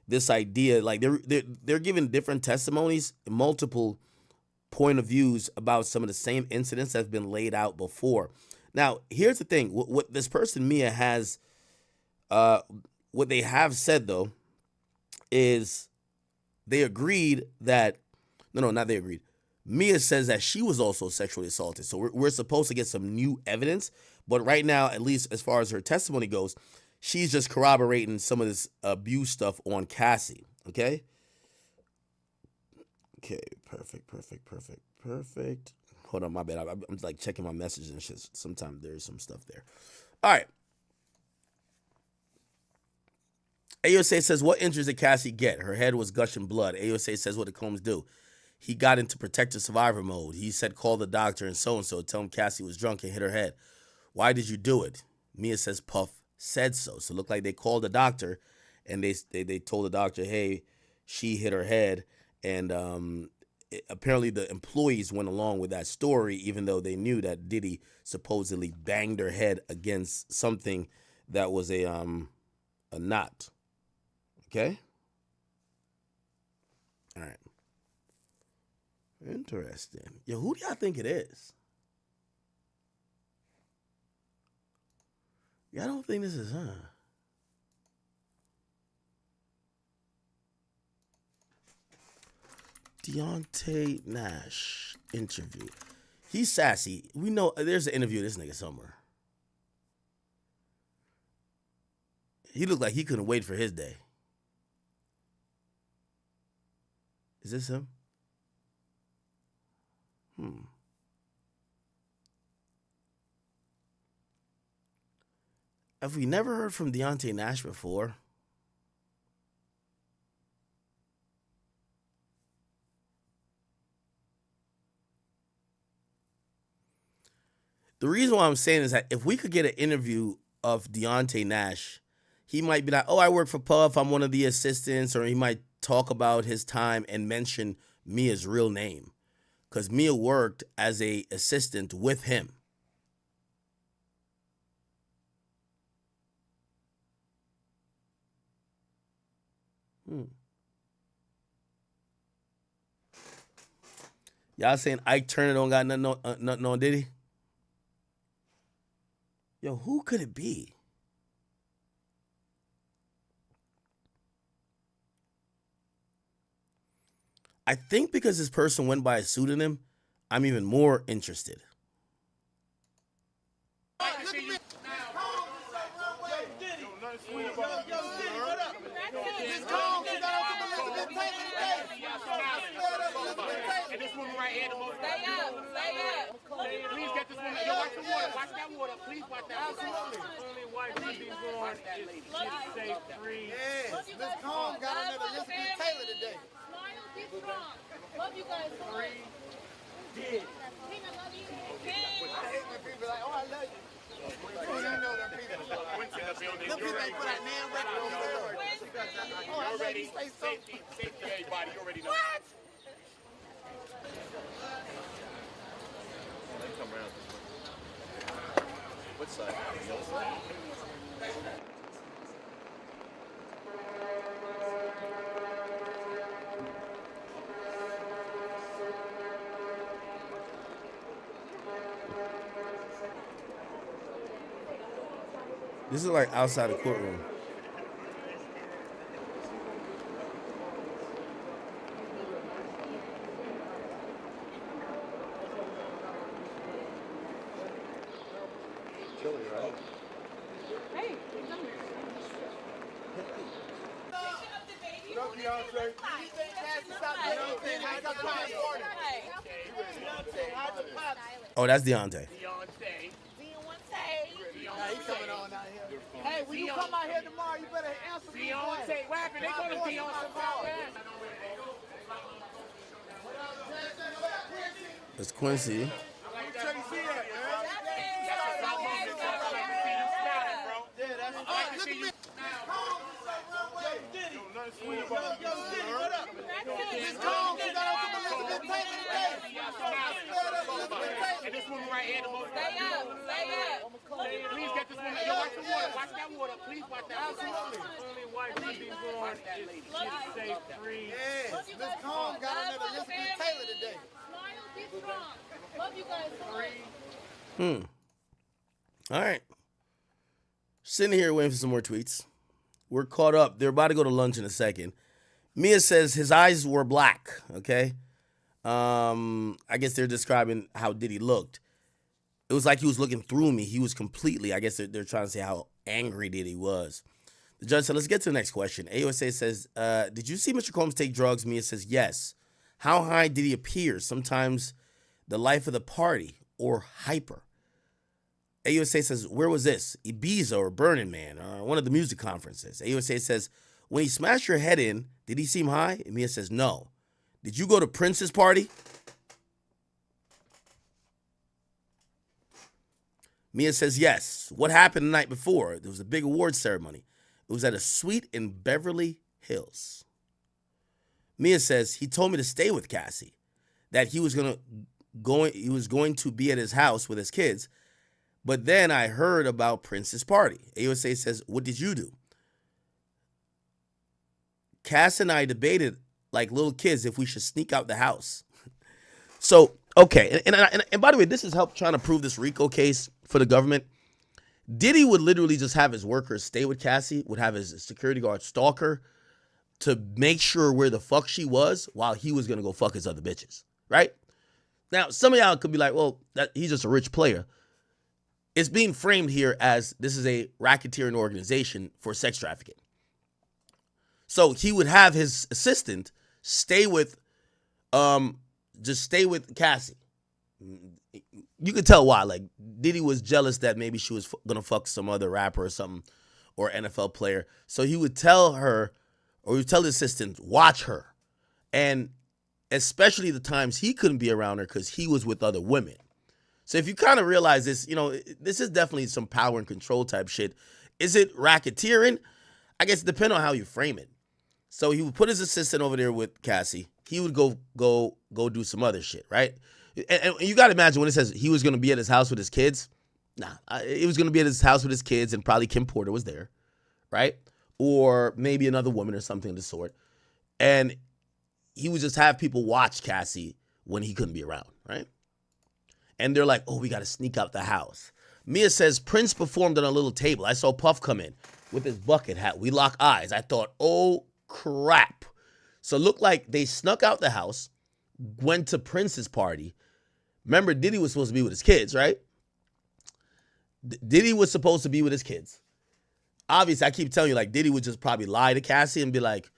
this idea. Like they're giving different testimonies, multiple point of views about some of the same incidents that have been laid out before. Now, here's the thing. What this person, Mia, has, what they have said, though, is they agreed that, no, not they agreed. Mia says that she was also sexually assaulted. So we're supposed to get some new evidence. But right now, at least as far as her testimony goes, she's just corroborating some of this abuse stuff on Cassie. Okay? Okay, perfect. Hold on, my bad. I'm like checking my messages and shit. Sometimes there's some stuff there. All right. AOSA says, what injuries did Cassie get? Her head was gushing blood. AOSA says, what did Combs do? He got into protective survivor mode. He said, call the doctor and so-and-so. Tell him Cassie was drunk and hit her head. Why did you do it? Mia says Puff said so. So it looked like they called the doctor and they told the doctor, hey, she hit her head. And apparently the employees went along with that story, even though they knew that Diddy supposedly banged her head against something that was a knot. Okay? All right. Interesting. Yo, who do y'all think it is? Y'all don't think this is her? Deontay Nash interview. He's sassy. We know there's an interview of this nigga somewhere. He looked like he couldn't wait for his day. Is this him? Have we never heard from Deontay Nash before? The reason why I'm saying is that if we could get an interview of Deontay Nash, he might be like, oh, I work for Puff, I'm one of the assistants, or he might talk about his time and mention Mia's real name. Because Mia worked as a assistant with him. Y'all saying Ike Turner don't got nothing on Diddy? Yo, who could it be? I think because this person went by a pseudonym, I'm even more interested. And this woman right here, the most. Stay up. Please get this woman. Yo, watch the water. Watch that water. Please watch that water. Only white people born is safe, free. Yes, Miss Combs got another Elizabeth Taylor today. Smile, be strong. Love you guys so much. King, I love you. King. I hate when people are like, oh, I love you. You know them people. Them people ain't put out damn record on the word. Oh, I love you. Say safety to everybody. You already know. What? Come around this way. What side? The other side? This is like outside the courtroom. chili, right? Hey, What up, Beyonce? Oh, that's Deontay. Hey, when you come out here tomorrow, you better answer me. Beyonce, what happened? They call him Beyonce. It's Quincy. And this woman right here, the most. Stay up. Please get this woman. Yo, watch the water. Watch that water. Please watch that water. Only white people born is safe free. Yes, Miss Combs got another Elizabeth Taylor today. Smile, be strong. Love you guys so much. All right. Sitting here waiting for some more tweets. We're caught up. They're about to go to lunch in a second. Mia says his eyes were black, okay? I guess they're describing how Diddy looked. It was like he was looking through me. He was completely, I guess they're trying to say how angry Diddy was. The judge said, let's get to the next question. AUSA says, did you see Mr. Combs take drugs? Mia says, yes. How high did he appear? Sometimes the life of the party or hyper. AUSA says, where was this? Ibiza or Burning Man, one of the music conferences. AUSA says, when he smashed your head in, did he seem high? And Mia says, no. Did you go to Prince's party? Mia says, yes. What happened the night before? There was a big award ceremony. It was at a suite in Beverly Hills. Mia says, he told me to stay with Cassie, that he was going to be at his house with his kids. But then I heard about Prince's party. AUSA says, what did you do? Cass and I debated like little kids if we should sneak out the house. So, okay. And by the way, this has helped trying to prove this RICO case for the government. Diddy would literally just have his workers stay with Cassie, would have his security guard stalk her to make sure where the fuck she was while he was going to go fuck his other bitches, right? Now, some of y'all could be like, well, he's just a rich player. It's being framed here as this is a racketeering organization for sex trafficking. So he would have his assistant stay with Cassie. You could tell why. Like, Diddy was jealous that maybe she was going to fuck some other rapper or something, or NFL player. So he would tell her, or he would tell the assistant, watch her. And especially the times he couldn't be around her because he was with other women. So if you kind of realize this, this is definitely some power and control type shit. Is it racketeering? I guess it depends on how you frame it. So he would put his assistant over there with Cassie. He would go do some other shit, right? And you got to imagine when it says he was going to be at his house with his kids. He was going to be at his house with his kids, and probably Kim Porter was there, right? Or maybe another woman or something of the sort. And he would just have people watch Cassie when he couldn't be around, right? And they're like, oh, we got to sneak out the house. Mia says, Prince performed on a little table. I saw Puff come in with his bucket hat. We lock eyes. I thought, oh, crap. So it looked like they snuck out the house, went to Prince's party. Remember, Diddy was supposed to be with his kids, right? Diddy was supposed to be with his kids. Obviously, I keep telling you, like, Diddy would just probably lie to Cassie and be like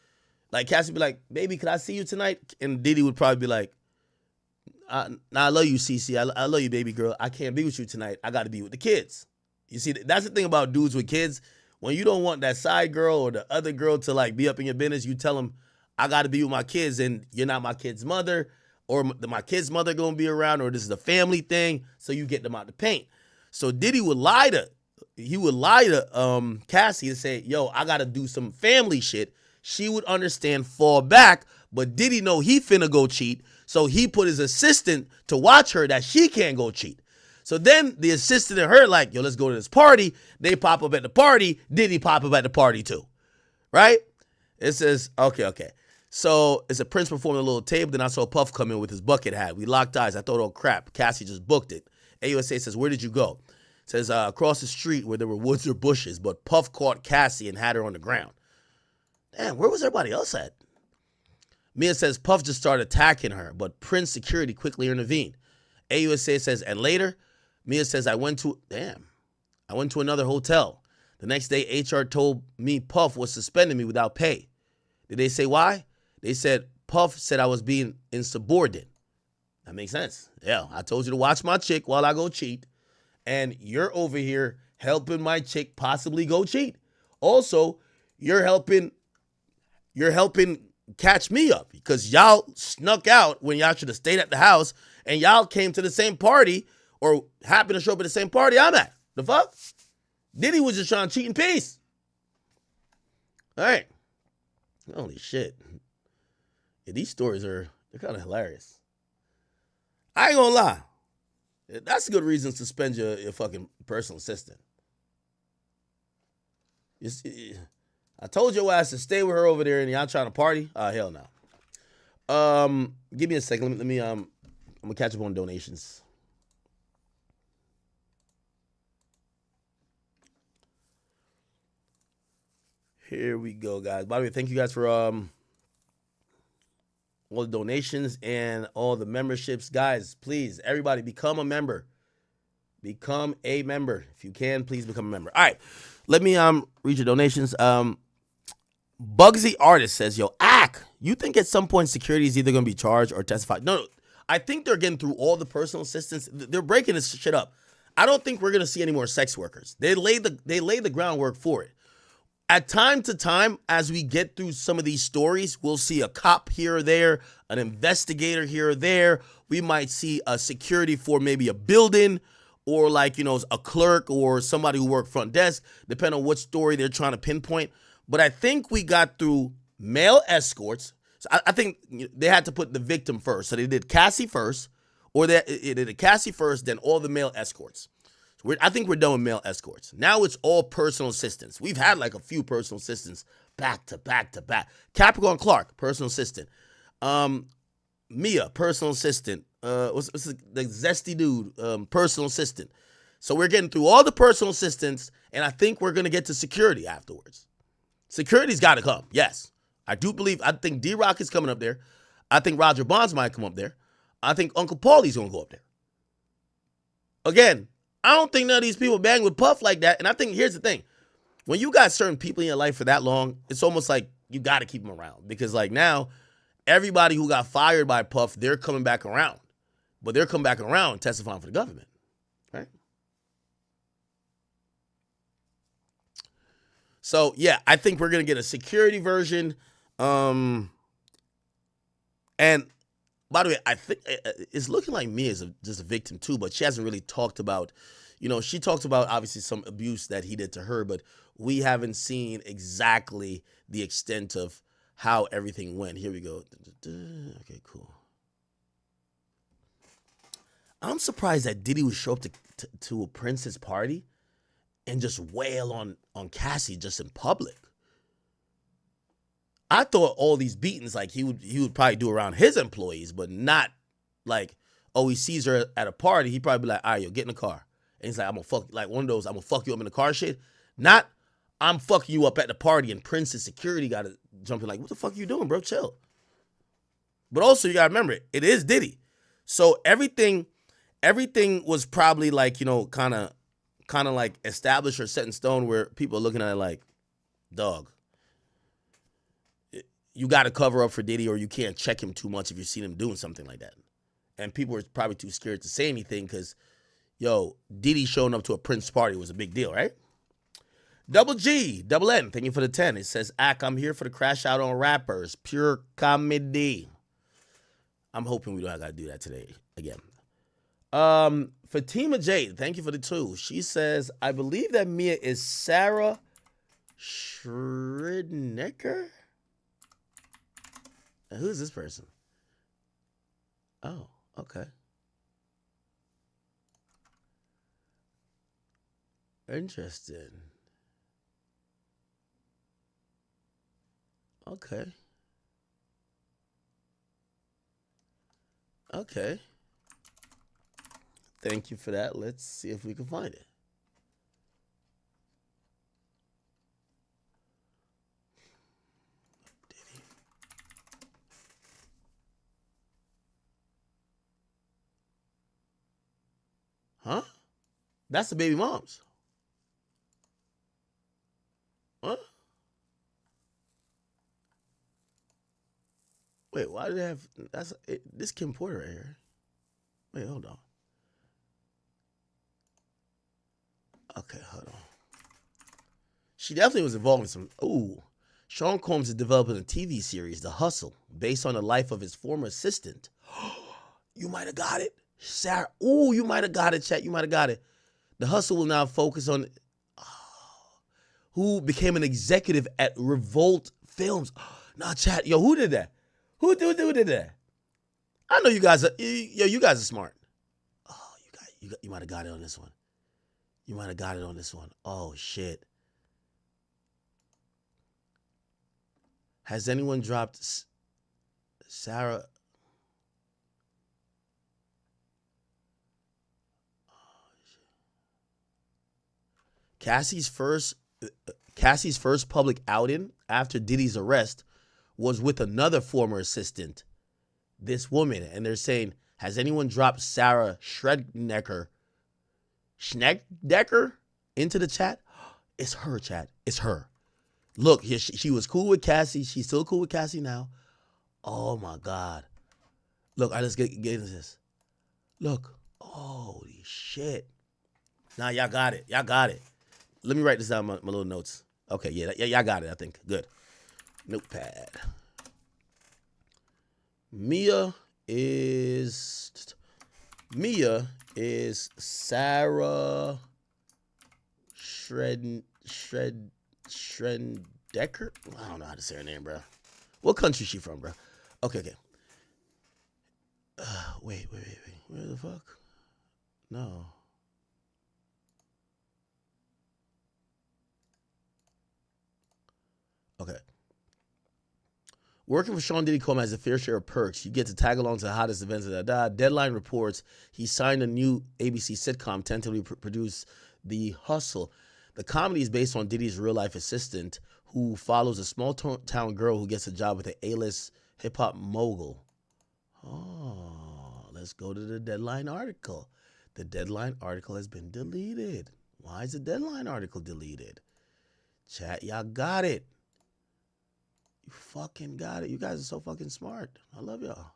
Cassie would be like, baby, could I see you tonight? And Diddy would probably be like, I love you, Cece. I love you, baby girl. I can't be with you tonight. I got to be with the kids. You see, that's the thing about dudes with kids. When you don't want that side girl or the other girl to like be up in your business, you tell them, I got to be with my kids, and you're not my kid's mother, or my kid's mother going to be around, or this is a family thing, so you get them out the paint. So Diddy would lie to Cassie to say, yo, I got to do some family shit. She would understand, fall back, but Diddy know he finna go cheat, so he put his assistant to watch her that she can't go cheat. So then the assistant and her like, yo, let's go to this party. They pop up at the party. Diddy pop up at the party too, right? It says, okay. So it's a Prince performing a little table. Then I saw Puff come in with his bucket hat. We locked eyes. I thought, oh, crap. Cassie just booked it. AUSA says, where did you go? It says, across the street where there were woods or bushes, but Puff caught Cassie and had her on the ground. Damn, where was everybody else at? Mia says, Puff just started attacking her, but Prince security quickly intervened. AUSA says, and later, Mia says, I went to I went to another hotel. The next day, HR told me Puff was suspending me without pay. Did they say why? They said Puff said I was being insubordinate. That makes sense. Yeah, I told you to watch my chick while I go cheat, and you're over here helping my chick possibly go cheat. Also, you're helping catch me up because y'all snuck out when y'all should have stayed at the house, and y'all came to the same party or happened to show up at the same party I'm at. The fuck? Diddy was just trying to cheat in peace. All right. Holy shit. Yeah, these stories they're kind of hilarious. I ain't gonna lie. That's a good reason to suspend your fucking personal assistant. I told your ass to stay with her over there and y'all trying to party? Hell no. Give me a second. Let me I'm gonna catch up on donations. Here we go, guys. By the way, thank you guys for all the donations and all the memberships. Guys, please, everybody, become a member. Become a member. If you can, please become a member. All right. Let me read your donations. Bugsy Artist says, yo, you think at some point security is either going to be charged or testified? No, I think they're getting through all the personal assistance. They're breaking this shit up. I don't think we're going to see any more sex workers. They laid the groundwork for it. At time to time, as we get through some of these stories, we'll see a cop here or there, an investigator here or there. We might see a security for maybe a building or a clerk or somebody who worked front desk, depending on what story they're trying to pinpoint. But I think we got through male escorts. So I think they had to put the victim first. So they did Cassie first, or they did Cassie first, then all the male escorts. I think we're done with male escorts. Now it's all personal assistants. We've had a few personal assistants back to back to back. Capricorn Clark, personal assistant. Mia, personal assistant. What's the zesty dude, personal assistant. So we're getting through all the personal assistants, and I think we're going to get to security afterwards. Security's got to come, yes. I think D-Rock is coming up there. I think Roger Bonds might come up there. I think Uncle Paulie's going to go up there. Again, I don't think none of these people bang with Puff like that. And I think here's the thing. When you got certain people in your life for that long, it's almost like you got to keep them around. Because now, everybody who got fired by Puff, they're coming back around. But they're coming back around testifying for the government. Right? So, yeah, I think we're going to get a security version. And by the way, I think it's looking like Mia is just a victim too, but she hasn't really talked about, she talks about obviously some abuse that he did to her, but we haven't seen exactly the extent of how everything went. Here we go. Okay, cool. I'm surprised that Diddy would show up to a Prince's party and just wail on Cassie just in public. I thought all these beatings he would probably do around his employees, but not he sees her at a party, he'd probably be like, all right, yo, get in the car. And he's like, I'm gonna fuck, one of those, I'm gonna fuck you up in the car shit. Not, I'm fucking you up at the party and Prince's security gotta jump in what the fuck you doing, bro? Chill. But also, you gotta remember, it is Diddy. So everything was probably kind of established or set in stone where people are looking at it dog. You got to cover up for Diddy or you can't check him too much if you've seen him doing something like that. And people are probably too scared to say anything because, Diddy showing up to a Prince party was a big deal, right? Double G, Double N, thank you for the 10. It says, I'm here for the crash out on rappers. Pure comedy. I'm hoping we don't have to do that today again. Fatima Jade, thank you for the 2. She says, I believe that Mia is Sarah Schridnecker. Who's this person? Oh, okay. Interesting. Okay. Okay. Thank you for that. Let's see if we can find it. Huh? That's the baby moms. Huh? Wait, why do they have this Kim Porter right here? Wait, hold on. Okay, hold on. She definitely was involved in some. Ooh, Sean Combs is developing a TV series, The Hustle, based on the life of his former assistant. You might have got it, Sarah. Ooh, you might have got it, chat. You might have got it. The Hustle will now focus on who became an executive at Revolt Films. Nah, chat. Yo, who did that? Who did that? I know you guys are. You guys are smart. Oh, you might have got it on this one. You might have got it on this one. Oh shit. Has anyone dropped Sarah? Cassie's first public outing after Diddy's arrest was with another former assistant, this woman, and they're saying, has anyone dropped Sarah Schnedeker into the chat? It's her, chat. It's her. Look, she was cool with Cassie. She's still cool with Cassie now. Oh my God. Look, let's get into this. Look. Holy shit. Nah, y'all got it. Y'all got it. Let me write this down, my little notes. Okay, yeah, y'all got it, I think. Good. Notepad. Mia is Sarah Schredecker? I don't know how to say her name, bro. What country is she from, bro? Okay. Wait. Where the fuck? No. Okay. Working for Sean Diddy Combs has a fair share of perks. You get to tag along to the hottest events. Deadline reports he signed a new ABC sitcom tentatively produced, The Hustle. The comedy is based on Diddy's real-life assistant who follows a small-town girl who gets a job with an A-list hip-hop mogul. Oh, let's go to the Deadline article. The Deadline article has been deleted. Why is the Deadline article deleted? Chat, y'all got it. You fucking got it. You guys are so fucking smart. I love y'all.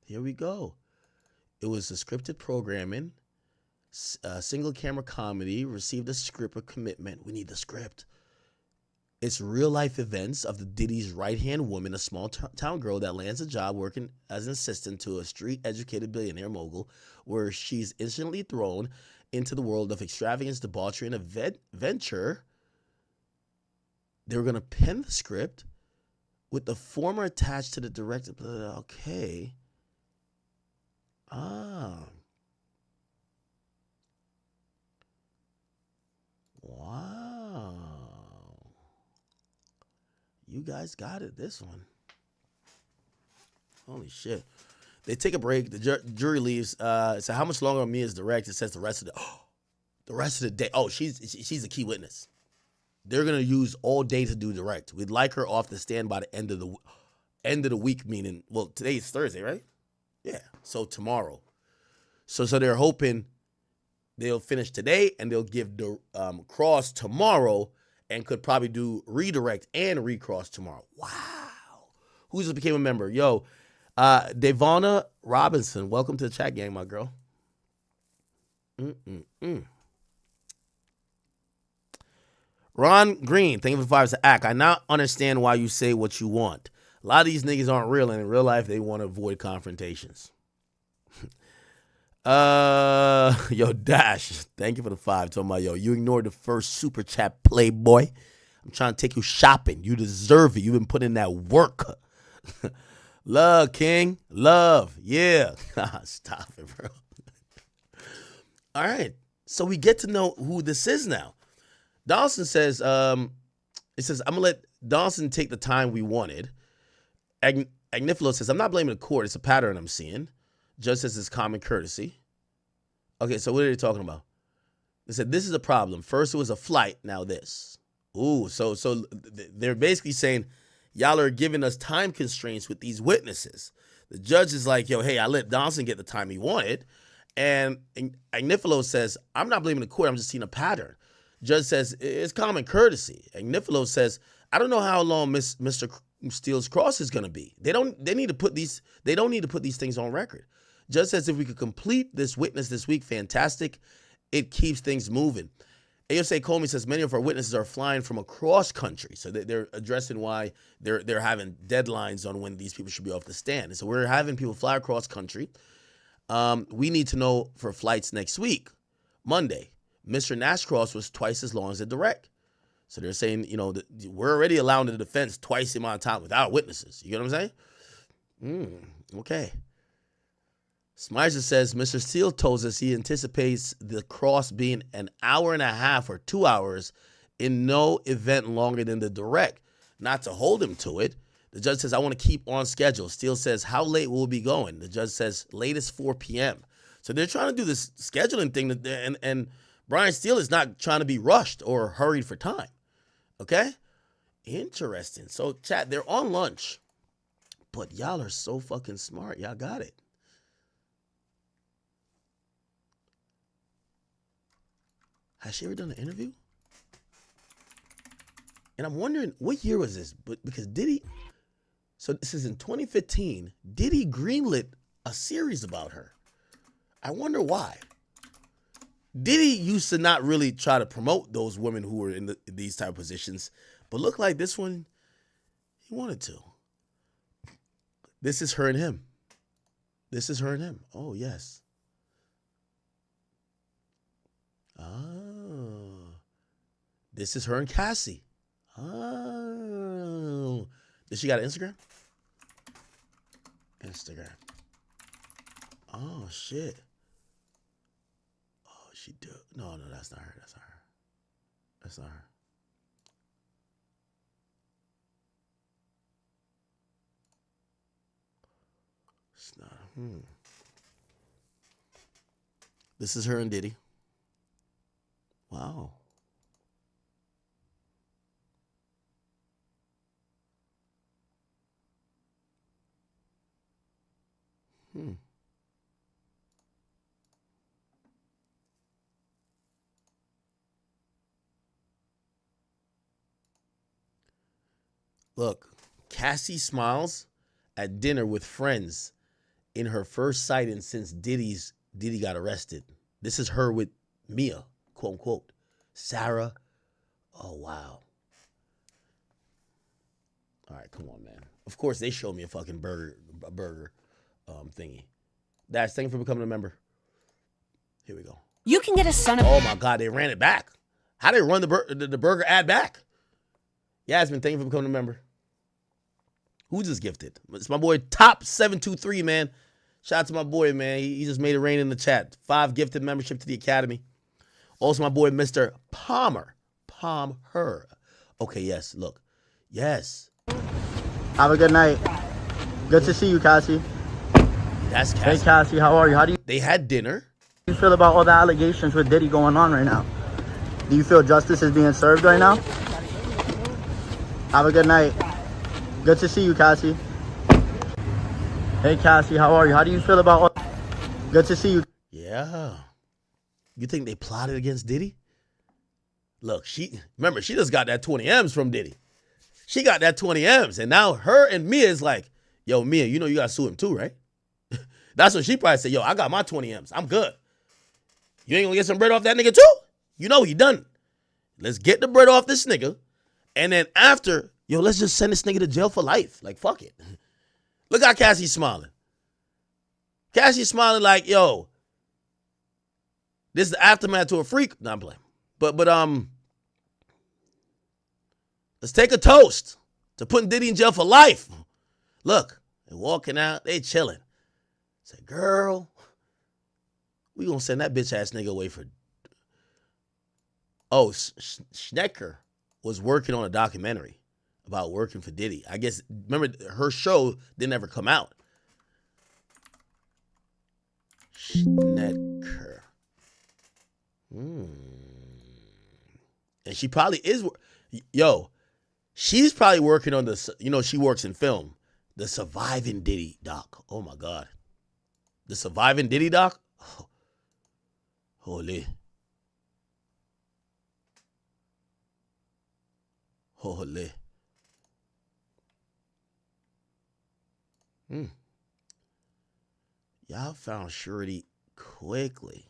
Here we go. It was a scripted programming, single camera comedy, received a script of commitment. We need the script. It's real life events of the Diddy's right-hand woman, a small town girl that lands a job working as an assistant to a street-educated billionaire mogul, where she's instantly thrown into the world of extravagance, debauchery, and adventure. They were going to pen the script with the former attached to the director. Okay. Wow. You guys got it, this one. Holy shit. They take a break. The jury leaves. So how much longer Mia's direct? It says the rest of the day. Oh, she's a key witness. They're gonna use all day to do direct. We'd like her off the stand by the end of the week. Meaning, well, today is Thursday, right? Yeah. So tomorrow. So they're hoping they'll finish today and they'll give the cross tomorrow and could probably do redirect and recross tomorrow. Wow. Who just became a member? Yo, Devonna Robinson, welcome to the chat gang, my girl. Ron Green, thank you for the 5 to act. I now understand why you say what you want. A lot of these niggas aren't real, and in real life, they want to avoid confrontations. Yo, Dash, thank you for the 5. Talking about, yo, you ignored the first super chat, playboy. I'm trying to take you shopping. You deserve it. You've been putting in that work. Love, King. Love. Yeah. Stop it, bro. All right. So we get to know who this is now. Dawson says, I'm going to let Dawson take the time we wanted. Agnifilo says, I'm not blaming the court. It's a pattern I'm seeing. Just as is common courtesy. Okay, so what are they talking about? They said, this is a problem. First it was a flight, now this. Ooh, so they're basically saying, y'all are giving us time constraints with these witnesses. The judge is like, yo, hey, I let Dawson get the time he wanted. And Agnifilo says, I'm not blaming the court. I'm just seeing a pattern. Judge says it's common courtesy. And Nifilo says, I don't know how long Mr. Steele's cross is going to be. They don't need to put these things on record. Judge says if we could complete this witness this week, fantastic. It keeps things moving. ASA Comey says many of our witnesses are flying from across country. So they're addressing why they're having deadlines on when these people should be off the stand. And so we're having people fly across country. We need to know for flights next week, Monday. Mr. Nash cross was twice as long as the direct. So they're saying, we're already allowing the defense twice the amount of time without witnesses. You get what I'm saying? Okay. Smizer says Mr. Steele tells us he anticipates the cross being an hour and a half or 2 hours in no event longer than the direct, not to hold him to it. The judge says, I want to keep on schedule. Steele says, how late will we be going? The judge says, latest 4 p.m. So they're trying to do this scheduling thing, and Brian Steele is not trying to be rushed or hurried for time. Okay? Interesting. So, chat, they're on lunch. But y'all are so fucking smart. Y'all got it. Has she ever done an interview? And I'm wondering, what year was this? But because Diddy, so this is in 2015, Diddy greenlit a series about her. I wonder why. Diddy used to not really try to promote those women who were in these type of positions, but look like this one, he wanted to. This is her and him. This is her and him. Oh, yes. Oh. This is her and Cassie. Oh. Does she got an Instagram? Instagram. Oh, shit. Oh, she do. No, that's not her. That's not her. That's not her. It's not. This is her and Diddy. Wow. Look, Cassie smiles at dinner with friends in her first sighting since Diddy got arrested. This is her with Mia, quote unquote. Sarah. Oh, wow. All right, come on, man. Of course, they showed me a fucking burger thingy. Dash, thank you for becoming a member. Here we go. You can get a son of... Oh, my God, they ran it back. How did they run the burger ad back? Yasmin, thank you for becoming a member. Who just gifted? It's my boy Top723, man. Shout out to my boy, man. He just made it rain in the chat. 5 gifted membership to the Academy. Also, my boy, Mr. Palmer. Palmer. Okay, yes, look. Yes. Have a good night. Good to see you, Cassie. That's Cassie. Hey, Cassie, how are you? They had dinner. How do you feel about all the allegations with Diddy going on right now? Do you feel justice is being served right now? Have a good night. Good to see you, Cassie. Hey, Cassie, how are you? How do you feel about all... Good to see you. Yeah. You think they plotted against Diddy? Look, remember, she just got that 20 M's from Diddy. She got that 20 M's, and now her and Mia is like, yo, Mia, you know you got to sue him too, right? That's what she probably said, yo, I got my 20 M's. I'm good. You ain't going to get some bread off that nigga too? You know he done. Let's get the bread off this nigga, and then after, yo, let's just send this nigga to jail for life. Like, fuck it. Look how Cassie's smiling. Cassie's smiling like, yo, this is the aftermath to a freak. No, I'm playing. But let's take a toast to putting Diddy in jail for life. Look, they're walking out, they chilling. Say, girl, we gonna send that bitch ass nigga away for... Oh, Schnecker was working on a documentary about working for Diddy. I guess, remember, her show didn't ever come out. Schnecker. And she probably is... Yo, she's probably working on the... You know, she works in film. The Surviving Diddy doc. Oh, my God. The Surviving Diddy doc? Oh, holy. Holy. Y'all found Surety quickly.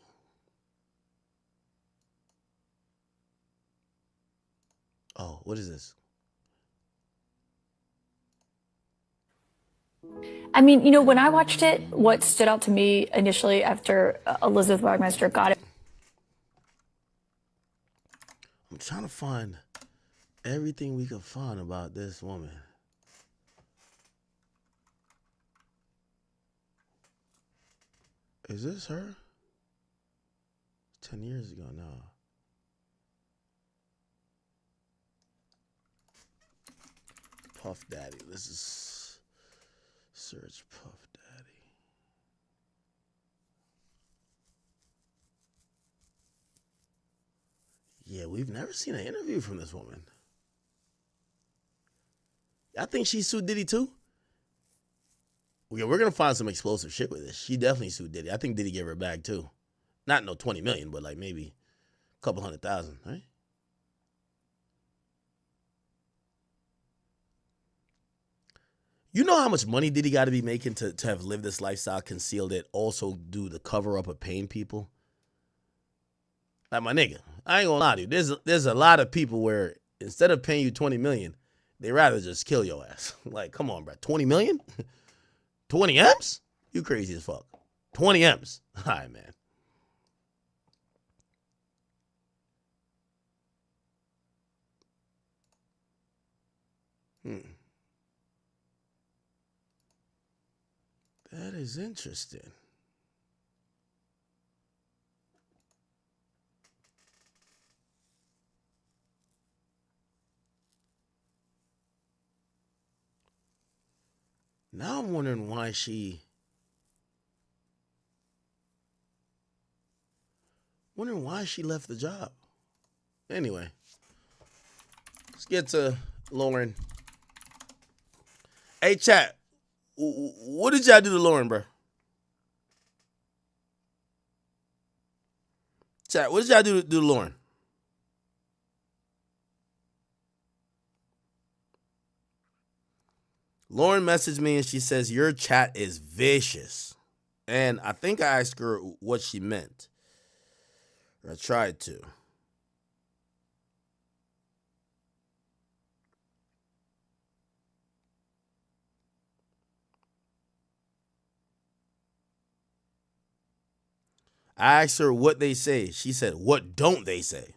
Oh, what is this? I mean, you know, when I watched it, what stood out to me initially after Elizabeth Wagmeister got it. I'm trying to find everything we could find about this woman. Is this her? 10 years ago now. Puff Daddy. This is search Puff Daddy. Yeah, we've never seen an interview from this woman. I think she sued Diddy too. Yeah, we're gonna find some explosive shit with this. She definitely sued Diddy. I think Diddy gave her a bag too. Not no 20 million, but like maybe a couple 100,000, right? You know how much money Diddy got to be making to have lived this lifestyle, concealed it, also do the cover up of paying people? Like, my nigga, I ain't gonna lie to you. There's a lot of people where instead of paying you 20 million, they rather just kill your ass. Like, come on, bro. 20 million? 20 M's? You crazy as fuck. 20 M's. All right, man. That is interesting. Now I'm wondering why she... left the job. Anyway, let's get to Lauren. Hey, chat. What did y'all do to Lauren, bro? Chat, what did y'all do to Lauren? Lauren messaged me and she says, your chat is vicious. And I think I asked her what she meant. Or I tried to. I asked her what they say. She said, what don't they say?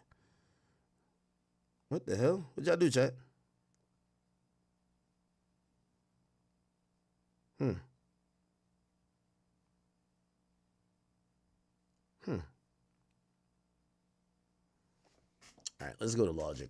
What the hell? What y'all do, chat? All right, let's go to logic.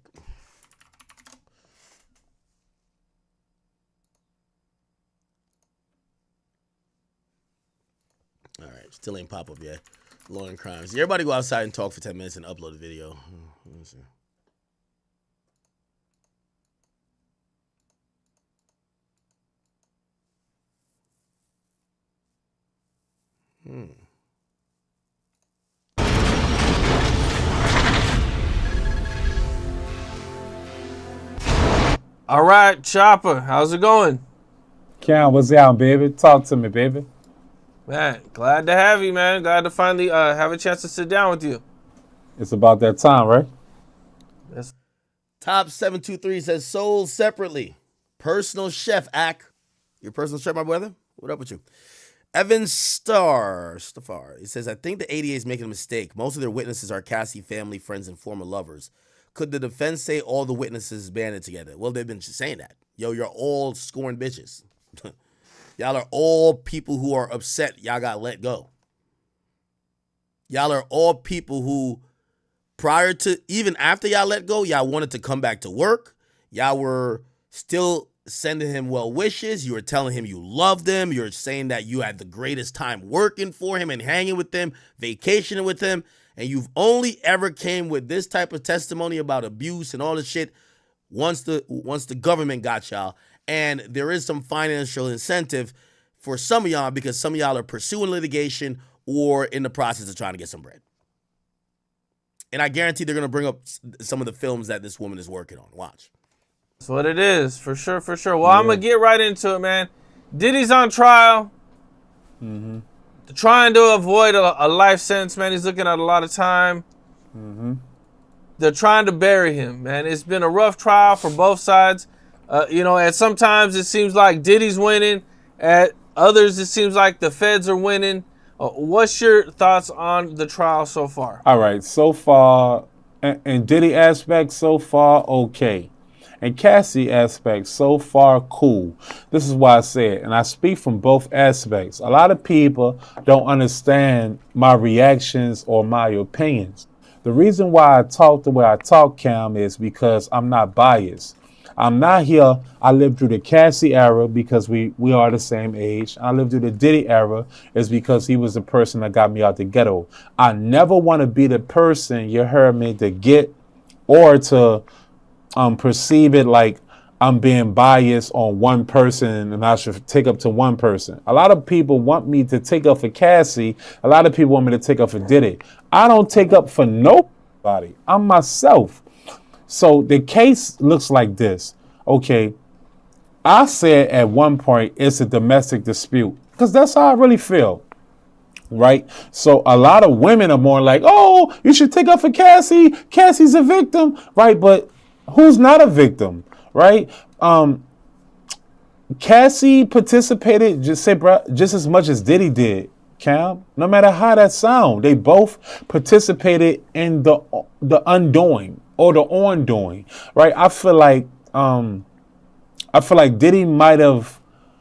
All right, still ain't pop up yet. Lauren crimes. Everybody go outside and talk for 10 minutes and upload a video. Let me see. All right, Chopper, how's it going? Cam, what's out, baby? Talk to me, baby. Man, glad to have you, man. Glad to finally have a chance to sit down with you. It's about that time, right? Yes. Top 723 says sold separately. Personal chef, Ack. Your personal chef, my brother? What up with you? Evan Stafar. He says, I think the ADA is making a mistake. Most of their witnesses are Cassie family, friends, and former lovers. Could the defense say all the witnesses banded together? Well, they've been saying that. Yo, you're all scorned bitches. Y'all are all people who are upset y'all got let go. Y'all are all people who, prior to, even after y'all let go, y'all wanted to come back to work. Y'all were still sending him well wishes. You were telling him you loved him. You're saying that you had the greatest time working for him and hanging with him, vacationing with him. And you've only ever came with this type of testimony about abuse and all this shit once the government got y'all. And there is some financial incentive for some of y'all because some of y'all are pursuing litigation or in the process of trying to get some bread. And I guarantee they're going to bring up some of the films that this woman is working on. Watch. That's what it is, for sure, for sure. Well, I'm going to get right into it, man. Diddy's on trial. Trying to avoid a life sentence, man. He's looking at a lot of time. They're trying to bury him, man. It's been a rough trial for both sides. You know, at sometimes it seems like Diddy's winning. At others, it seems like the feds are winning. What's your thoughts on the trial so far? All right, so far, in Diddy aspect, so far, okay. And Cassie aspect, so far, cool. This is why I say it, and I speak from both aspects. A lot of people don't understand my reactions or my opinions. The reason why I talk the way I talk, Cam, is because I'm not biased. I'm not here. I lived through the Cassie era because we are the same age. I lived through the Diddy era is because he was the person that got me out the ghetto. I never want to be the person, you heard me, to get or to perceive it like I'm being biased on one person and I should take up to one person. A lot of people want me to take up for Cassie. A lot of people want me to take up for Diddy. I don't take up for nobody. I'm myself. So the case looks like this. Okay, I said at one point it's a domestic dispute because that's how I really feel. Right? So a lot of women are more like, oh, you should take up for Cassie. Cassie's a victim. Right? But who's not a victim, right? Cassie participated just as much as Diddy did, Cam. No matter how that sound, they both participated in the undoing or the ondoing, right? I feel like Diddy might have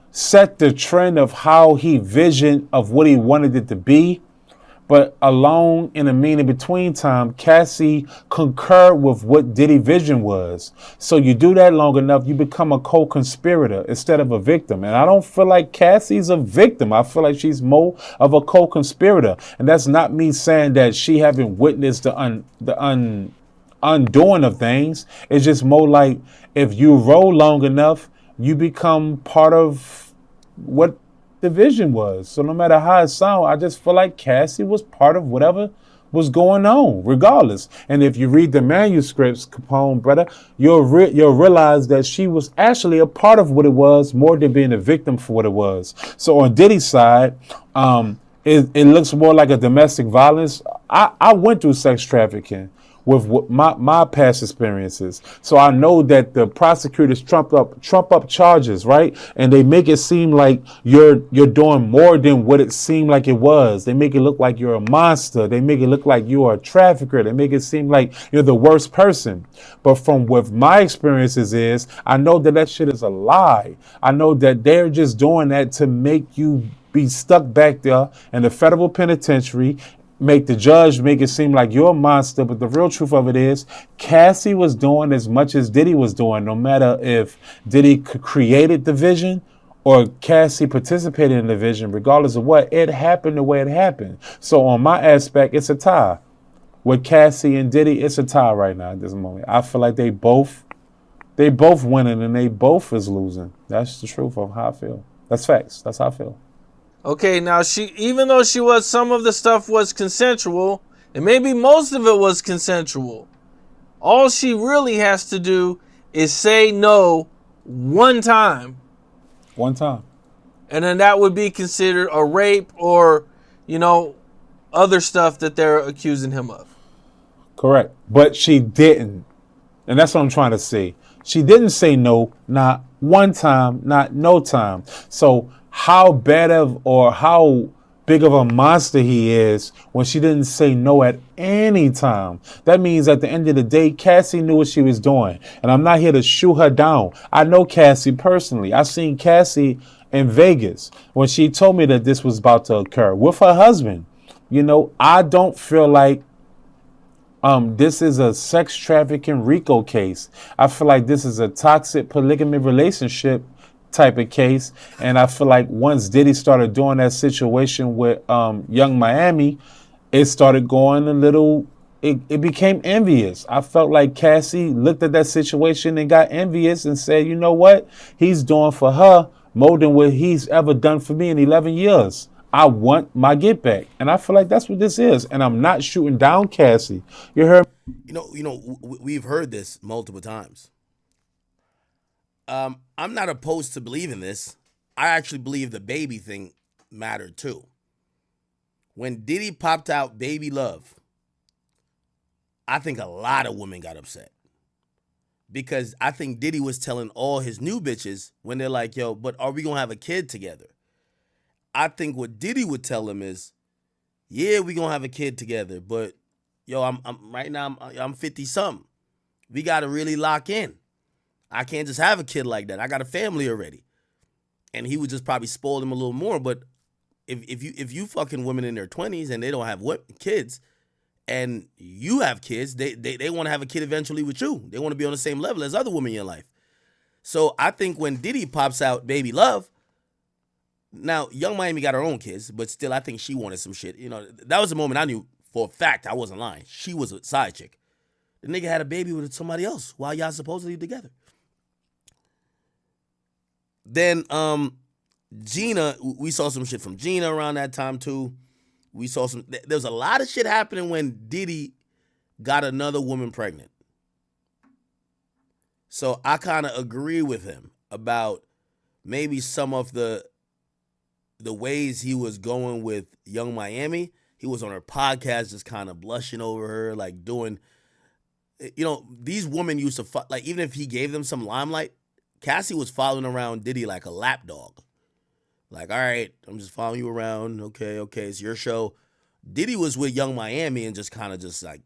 set the trend of how he visioned of what he wanted it to be. But along in the mean in between time, Cassie concurred with what Diddy vision was. So you do that long enough, you become a co-conspirator instead of a victim. And I don't feel like Cassie's a victim. I feel like she's more of a co-conspirator. And that's not me saying that she haven't witnessed the undoing of things. It's just more like if you roll long enough, you become part of what the vision was. So no matter how it sounds, I just feel like Cassie was part of whatever was going on, regardless. And if you read the manuscripts, Capone, brother, you'll realize that she was actually a part of what it was more than being a victim for what it was. So on Diddy's side, it looks more like a domestic violence. I went through sex trafficking with my past experiences. So I know that the prosecutors trump up charges, right? And they make it seem like you're doing more than what it seemed like it was. They make it look like you're a monster. They make it look like you are a trafficker. They make it seem like you're the worst person. But from what my experiences is, I know that shit is a lie. I know that they're just doing that to make you be stuck back there in the federal penitentiary, make the judge make it seem like you're a monster, but the real truth of it is Cassie was doing as much as Diddy was doing, no matter if Diddy created the vision or Cassie participated in the vision. Regardless of what, it happened the way it happened. So on my aspect, it's a tie. With Cassie and Diddy, it's a tie right now at this moment. I feel like they both winning and they both is losing. That's the truth of how I feel. That's facts. That's how I feel. Okay, now even though some of the stuff was consensual, and maybe most of it was consensual, all she really has to do is say no one time. One time. And then that would be considered a rape or, other stuff that they're accusing him of. Correct. But she didn't. And that's what I'm trying to say. She didn't say no, not one time, not no time. So how bad of or how big of a monster he is when she didn't say no at any time. That means at the end of the day, Cassie knew what she was doing. And I'm not here to shoot her down. I know Cassie personally. I seen Cassie in Vegas when she told me that this was about to occur with her husband. I don't feel like this is a sex trafficking RICO case. I feel like this is a toxic polygamy relationship type of case. And I feel like once Diddy started doing that situation with Young Miami, it started going a little, it became envious. I felt like Cassie looked at that situation and got envious and said, you know what? He's doing for her more than what he's ever done for me in 11 years. I want my get back. And I feel like that's what this is. And I'm not shooting down Cassie. You heard? We've heard this multiple times. I'm not opposed to believing this. I actually believe the baby thing mattered too. When Diddy popped out Baby Love, I think a lot of women got upset. Because I think Diddy was telling all his new bitches when they're like, yo, but are we going to have a kid together? I think what Diddy would tell them is, yeah, we going to have a kid together, but yo, I'm right now I'm 50 something. We got to really lock in. I can't just have a kid like that. I got a family already. And he would just probably spoil them a little more. But if you fucking women in their 20s and they don't have kids, and you have kids, they want to have a kid eventually with you. They want to be on the same level as other women in your life. So I think when Diddy pops out Baby Love, now Young Miami got her own kids, but still I think she wanted some shit. You know, that was the moment I knew for a fact I wasn't lying. She was a side chick. The nigga had a baby with somebody else while y'all supposedly together. Then Gina, we saw some shit from Gina around that time too. We saw there was a lot of shit happening when Diddy got another woman pregnant. So I kind of agree with him about maybe some of the ways he was going with Young Miami. He was on her podcast just kind of blushing over her, like doing, you know, these women used to, like, even if he gave them some limelight, Cassie was following around Diddy like a lap dog. Like, all right, I'm just following you around. Okay, it's your show. Diddy was with Young Miami and just kind of just like,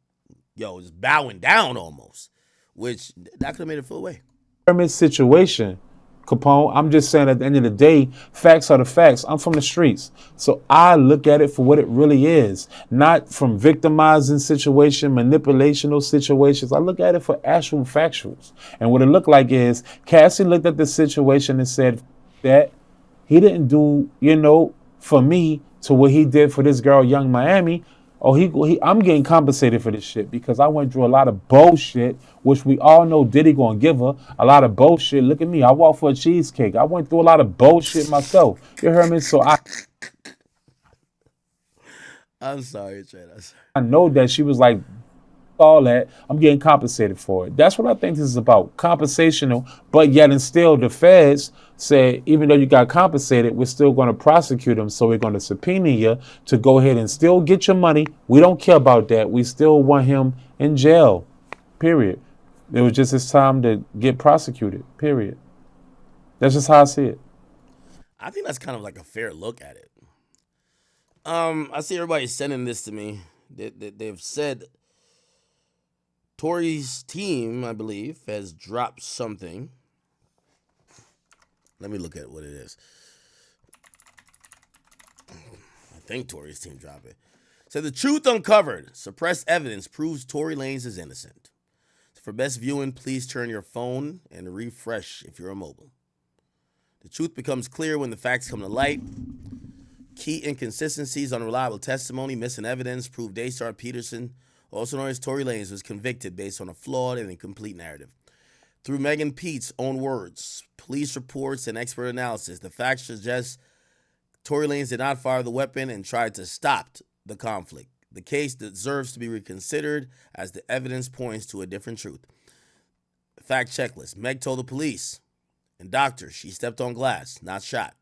yo, just bowing down almost, which that could have made it feel away. Situation, Capone. I'm just saying at the end of the day, facts are the facts. I'm from the streets. So I look at it for what it really is, not from victimizing situation, manipulational situations. I look at it for actual factuals. And what it looked like is Cassie looked at the situation and said that he didn't do, you know, for me to what he did for this girl, Young Miami. Oh, I'm getting compensated for this shit because I went through a lot of bullshit, which we all know Diddy gonna give her a lot of bullshit. Look at me, I walked for a cheesecake. I went through a lot of bullshit myself. You heard me? So I'm sorry, Trey. I know that she was like, all that, I'm getting compensated for it. That's what I think this is about, compensational, but yet and still the feds say, even though you got compensated, we're still going to prosecute him, so we're going to subpoena you to go ahead and still get your money. We don't care about that. We still want him in jail, period. It was just his time to get prosecuted, period. That's just how I see it. I think that's kind of like a fair look at it. I see everybody sending this to me. They've said Tory's team, I believe, has dropped something. Let me look at what it is. I think Tory's team dropped it. Said the truth uncovered. Suppressed evidence proves Tory Lanez is innocent. For best viewing, please turn your phone and refresh if you're a mobile. The truth becomes clear when the facts come to light. Key inconsistencies, unreliable testimony, missing evidence prove Daystar Peterson, also known as Tory Lanez, was convicted based on a flawed and incomplete narrative. Through Megan Pete's own words, police reports, and expert analysis, the facts suggest Tory Lanez did not fire the weapon and tried to stop the conflict. The case deserves to be reconsidered as the evidence points to a different truth. Fact checklist. Meg told the police and doctors she stepped on glass, not shot.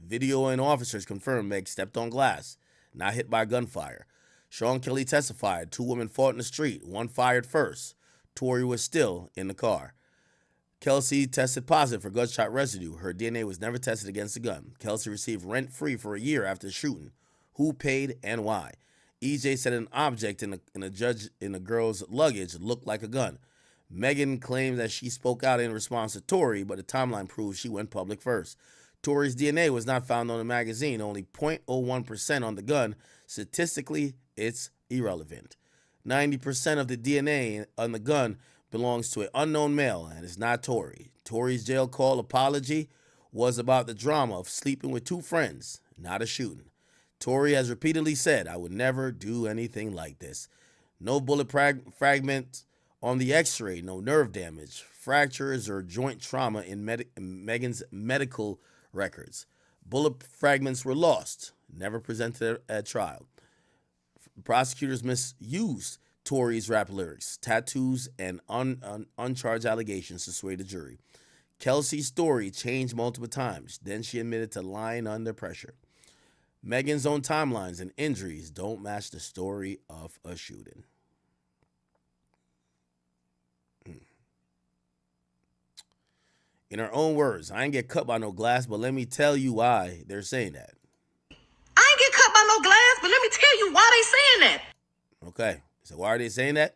Video and officers confirmed Meg stepped on glass, not hit by gunfire. Sean Kelly testified 2 women fought in the street. One fired first. Tory was still in the car. Kelsey tested positive for gunshot residue. Her DNA was never tested against the gun. Kelsey received rent-free for a year after the shooting. Who paid and why? EJ said an object in the girl's luggage looked like a gun. Megan claimed that she spoke out in response to Tory, but the timeline proves she went public first. Tory's DNA was not found on the magazine, only 0.01% on the gun. Statistically, it's irrelevant. 90% of the DNA on the gun belongs to an unknown male, and it's not Tory. Tory's jail call apology was about the drama of sleeping with 2 friends, not a shooting. Tory has repeatedly said, I would never do anything like this. No bullet fragments on the x-ray, no nerve damage, fractures, or joint trauma in Megan's medical records. Bullet fragments were lost, never presented at trial. Prosecutors misused Tory's rap lyrics, tattoos, and uncharged allegations to sway the jury. Kelsey's story changed multiple times. Then she admitted to lying under pressure. Megan's own timelines and injuries don't match the story of a shooting. In her own words, I ain't get cut by no glass, but let me tell you why they're saying that. I ain't get cut by no glass, but let me tell you why they saying that. Okay, so why are they saying that?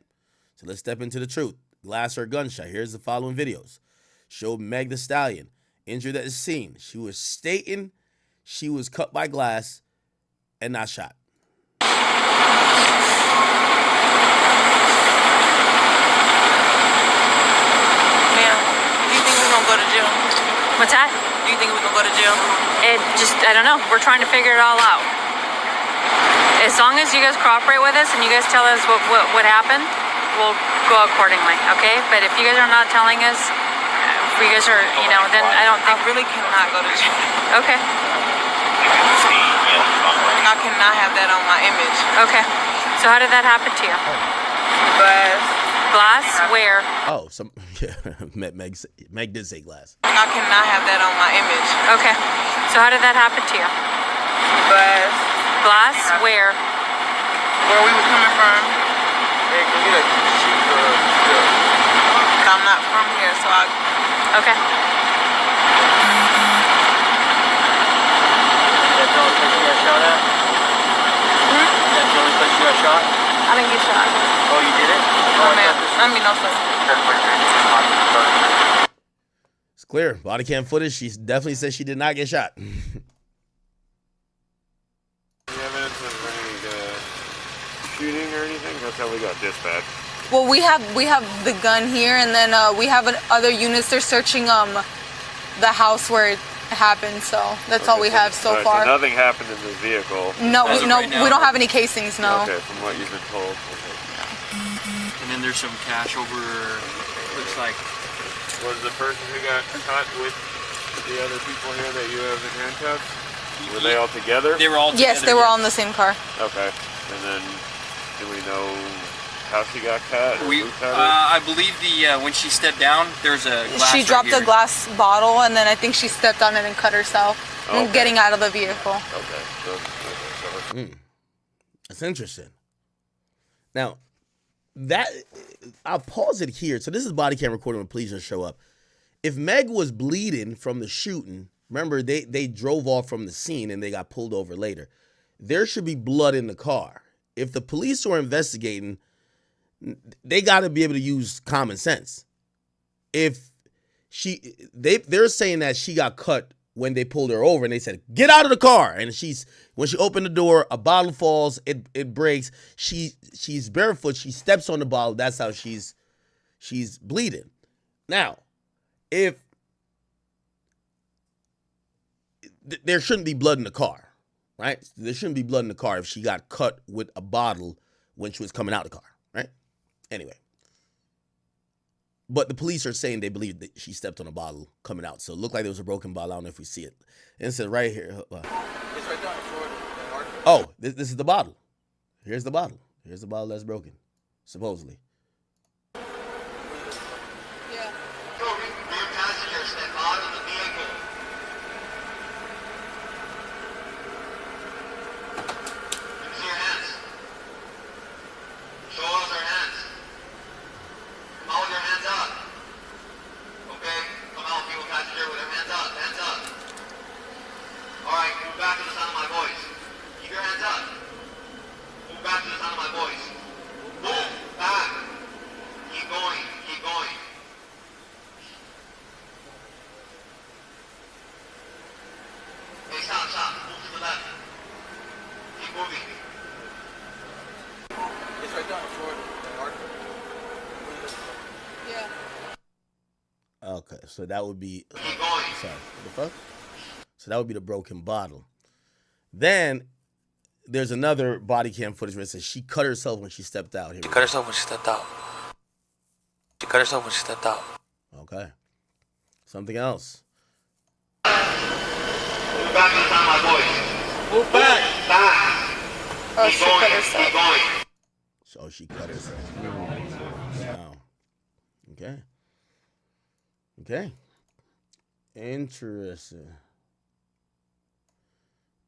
So let's step into the truth. Glass or gunshot. Here's the following videos. Showed Meg the Stallion injured at the scene. She was stating she was cut by glass and not shot. Go to jail. What's that? Do you think we're gonna go to jail? I don't know. We're trying to figure it all out. As long as you guys cooperate with us and you guys tell us what happened, we'll go accordingly, okay? But if you guys are not telling us, if you guys are, then I don't think... I really cannot go to jail. Okay. I cannot have that on my image. Okay. So how did that happen to you? Glass? Where? Oh, Meg did say glass. I cannot have that on my image. Okay. So how did that happen to you? Glass? Where? Where we were coming from. Hey, can you get a sheet for I'm not from here, so I... Okay. That's the only place you got shot at? That's the only place you got shot? I didn't get shot. Oh, you did it? No, sir. It's clear. Body cam footage. She definitely says she did not get shot. Evidence of any shooting or anything? That's how we got dispatched. Well, we have the gun here, and then we have other units. They're searching the house where it happened. So that's all we have so far. So nothing happened in this vehicle. No, we don't have any casings. No. Okay, from what you've been told. And then there's some cash over, looks like. Was the person who got caught with the other people here that you have in handcuffs? Were they all together? They were all together. Yes, they were all in the same car. Okay. And then, do we know how she got cut? I believe when she stepped down, there's a glass. She dropped a glass bottle, and then I think she stepped on it and cut herself, getting out of the vehicle. Okay. That's interesting. Now, I'll pause it here. So this is body cam recording when police show up. If Meg was bleeding from the shooting, remember they drove off from the scene and they got pulled over later. There should be blood in the car. If the police are investigating, they got to be able to use common sense. If they're saying that she got cut when they pulled her over and they said, get out of the car. And when she opened the door, a bottle falls, it breaks. She's barefoot. She steps on the bottle. That's how she's bleeding. Now, if there shouldn't be blood in the car, right? There shouldn't be blood in the car if she got cut with a bottle when she was coming out of the car, right? Anyway. But the police are saying they believe that she stepped on a bottle coming out. So it looked like there was a broken bottle. I don't know if we see it. And it says right here. It's right there. Oh, this is the bottle. Here's the bottle. Here's the bottle that's broken, supposedly. Okay, so that would be sorry, what the fuck? So that would be the broken bottle. Then there's another body cam footage where it says she cut herself when she stepped out. Here She cut herself when she stepped out. She cut herself when she stepped out. Okay. Something else. Move back to the sound of my voice. Move back. Back. Oh, she cut herself. So she cut herself. Wow. Okay. Okay. Interesting.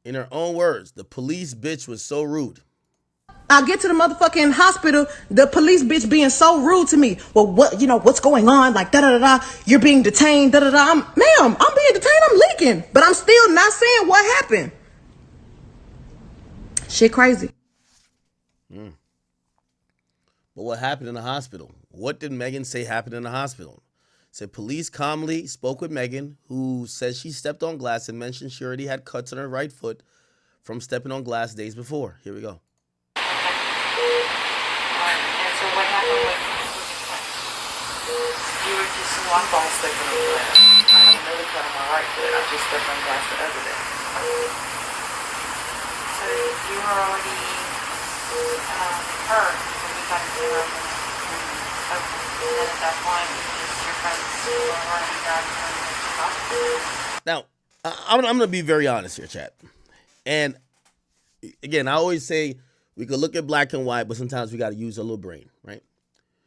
In her own words, the police bitch was so rude. I get to the motherfucking hospital, the police bitch being so rude to me. Well, what's going on? Like, da-da-da-da, you're being detained, da-da-da. Ma'am, I'm being detained, I'm leaking. But I'm still not saying what happened. Shit crazy. But what happened in the hospital? What did Megan say happened in the hospital? Said police calmly spoke with Megan, who says she stepped on glass and mentioned she already had cuts on her right foot from stepping on glass days before. Here we go. And so what happened with you were just walked on stepping on glass. I have another cut on my right foot. I just stepped on glass the other day. So you were already hurt when you got into the hospital. Okay. And then at that point, your friends were running down from the hospital. Now, I'm going to be very honest here, chat. And again, I always say we could look at black and white, but sometimes we got to use a little brain, right?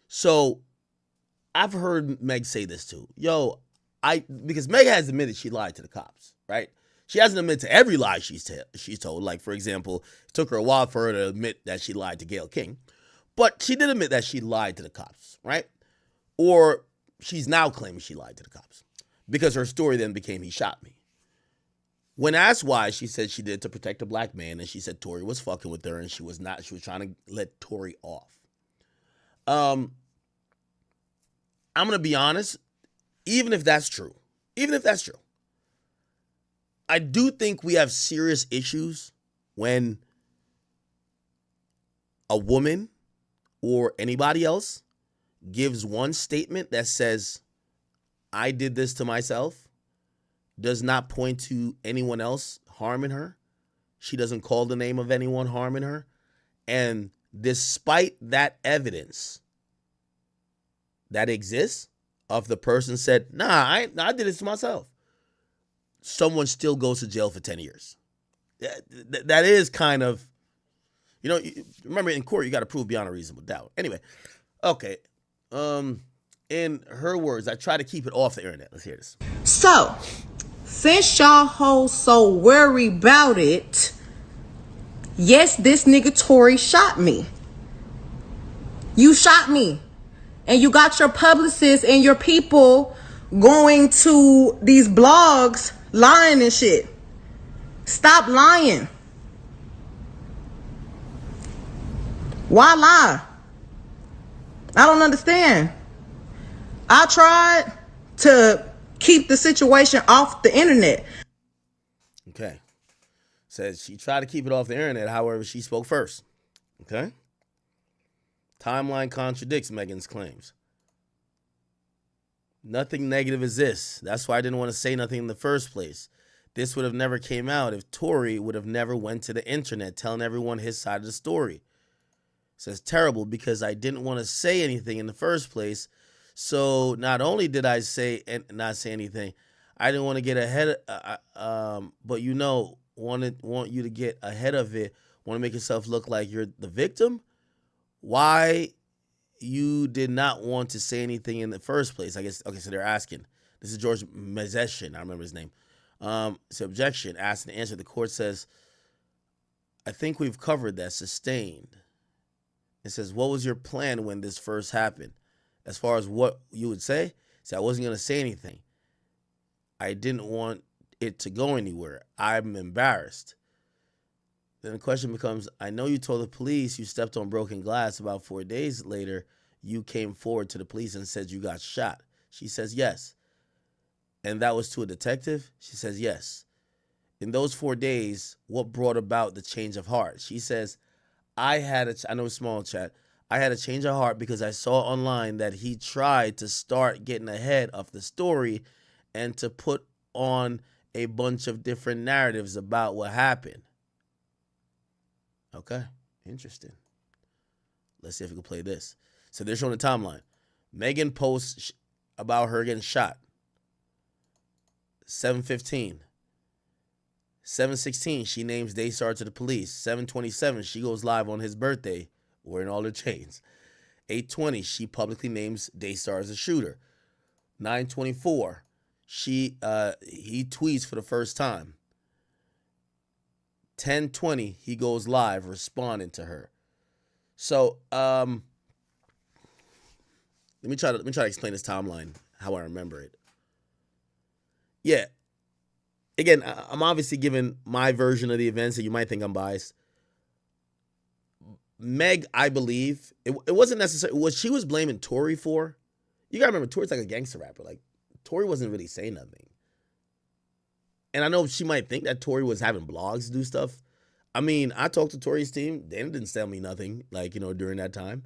So I've heard Meg say this too. Because Meg has admitted she lied to the cops, right? She hasn't admitted to every lie she's told. Like, for example, it took her a while for her to admit that she lied to Gayle King. But she did admit that she lied to the cops, right? Or she's now claiming she lied to the cops because her story then became, he shot me. When asked why, she said she did it to protect a black man, and she said Tory was fucking with her, and she was trying to let Tory off. I'm going to be honest, even if that's true, I do think we have serious issues when a woman or anybody else gives one statement that says, I did this to myself, does not point to anyone else harming her. She doesn't call the name of anyone harming her. And despite that evidence that exists of the person said, nah, I did this to myself, someone still goes to jail for 10 years. That is kind of, remember in court, you got to prove beyond a reasonable doubt. Anyway, okay. In her words, I try to keep it off the internet. Let's hear this. So, since y'all hoes so worried about it, yes, this nigga Tory shot me. You shot me. And you got your publicists and your people going to these blogs lying and shit. Stop lying. Why lie? I don't understand. I tried to keep the situation off the internet. Okay. Says she tried to keep it off the internet, however, she spoke first. Okay. Timeline contradicts Megan's claims. Nothing negative exists. That's why I didn't want to say nothing in the first place. This would have never came out if Tory would have never went to the internet telling everyone his side of the story. Says terrible because I didn't want to say anything in the first place. So not only did I say and not say anything, I didn't want to get ahead but want you to get ahead of it, want to make yourself look like you're the victim. Why you did not want to say anything in the first place? I guess, okay, so they're asking. This is George Mazeshin, I remember his name. So objection, asked and answered. The court says, I think we've covered that, sustained. It says, what was your plan when this first happened? As far as what you would say, I wasn't going to say anything. I didn't want it to go anywhere. I'm embarrassed. Then the question becomes, I know you told the police you stepped on broken glass. About 4 days later, you came forward to the police and said you got shot. She says, yes. And that was to a detective? She says, yes. In those 4 days, what brought about the change of heart? She says, I know it's small chat. I had a change of heart because I saw online that he tried to start getting ahead of the story and to put on a bunch of different narratives about what happened. Okay, interesting. Let's see if we can play this. So they're showing the timeline. Megan posts about her getting shot. 7:15. 7:16, she names Daystar to the police. 7:27, she goes live on his birthday, wearing all her chains. 8:20, she publicly names Daystar as a shooter. 9:24, he tweets for the first time. 10:20, he goes live responding to her. So let me try to explain this timeline how I remember it. Yeah. Again, I'm obviously giving my version of the events, and you might think I'm biased. Meg, I believe, it wasn't necessarily what she was blaming Tory for. You gotta remember, Tory's like a gangster rapper. Like, Tory wasn't really saying nothing. And I know she might think that Tory was having blogs do stuff. I mean, I talked to Tory's team. They didn't tell me nothing, like, during that time.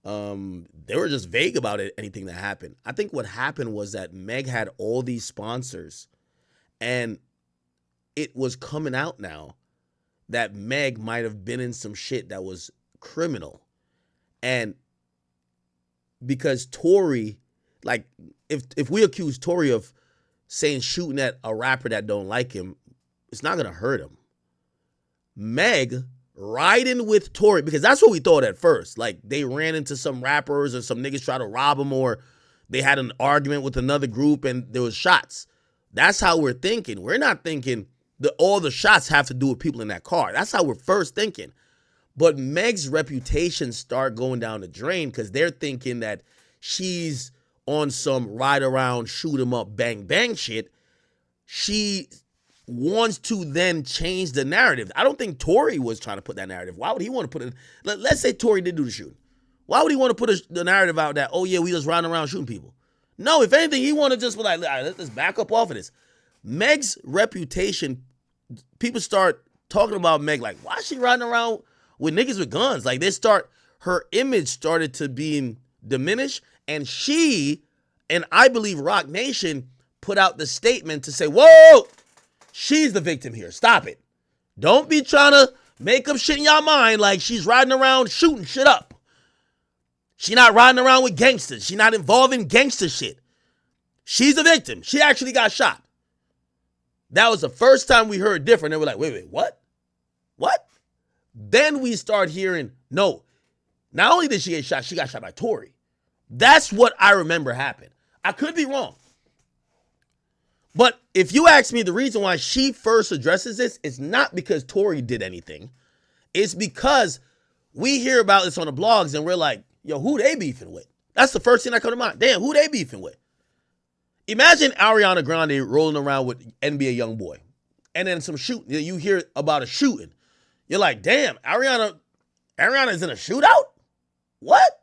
They were just vague about it, anything that happened. I think what happened was that Meg had all these sponsors, and it was coming out now that Meg might have been in some shit that was criminal. And because Tory, like, if we accuse Tory of saying shooting at a rapper that don't like him, it's not gonna hurt him. Meg riding with Tory, because that's what we thought at first. Like, they ran into some rappers or some niggas tried to rob him, or they had an argument with another group and there was shots. That's how we're thinking. We're not thinking that all the shots have to do with people in that car. That's how we're first thinking. But Meg's reputation start going down the drain because they're thinking that she's on some ride around, shoot 'em up, bang, bang shit. She wants to then change the narrative. I don't think Tory was trying to put that narrative. Why would he want to put it? Let's say Tory did do the shooting. Why would he want to put the narrative out that, oh yeah, we just riding around shooting people? No, if anything, he want to just be like, all right, let's back up off of this. Meg's reputation, people start talking about Meg like, why is she riding around with niggas with guns? Like, her image started to be diminished, and she, and I believe Rock Nation, put out the statement to say, whoa, she's the victim here. Stop it. Don't be trying to make up shit in your mind like she's riding around shooting shit up. She not riding around with gangsters. She not involved in gangster shit. She's the victim. She actually got shot. That was the first time we heard different. And we're like, wait, what? What? Then we start hearing, no, not only did she get shot, she got shot by Tory. That's what I remember happened. I could be wrong. But if you ask me, the reason why she first addresses this is not because Tory did anything. It's because we hear about this on the blogs and we're like, yo, who they beefing with? That's the first thing that comes to mind. Damn, who they beefing with? Imagine Ariana Grande rolling around with NBA YoungBoy, and then some shooting. You hear about a shooting. You're like, damn, Ariana's in a shootout? What?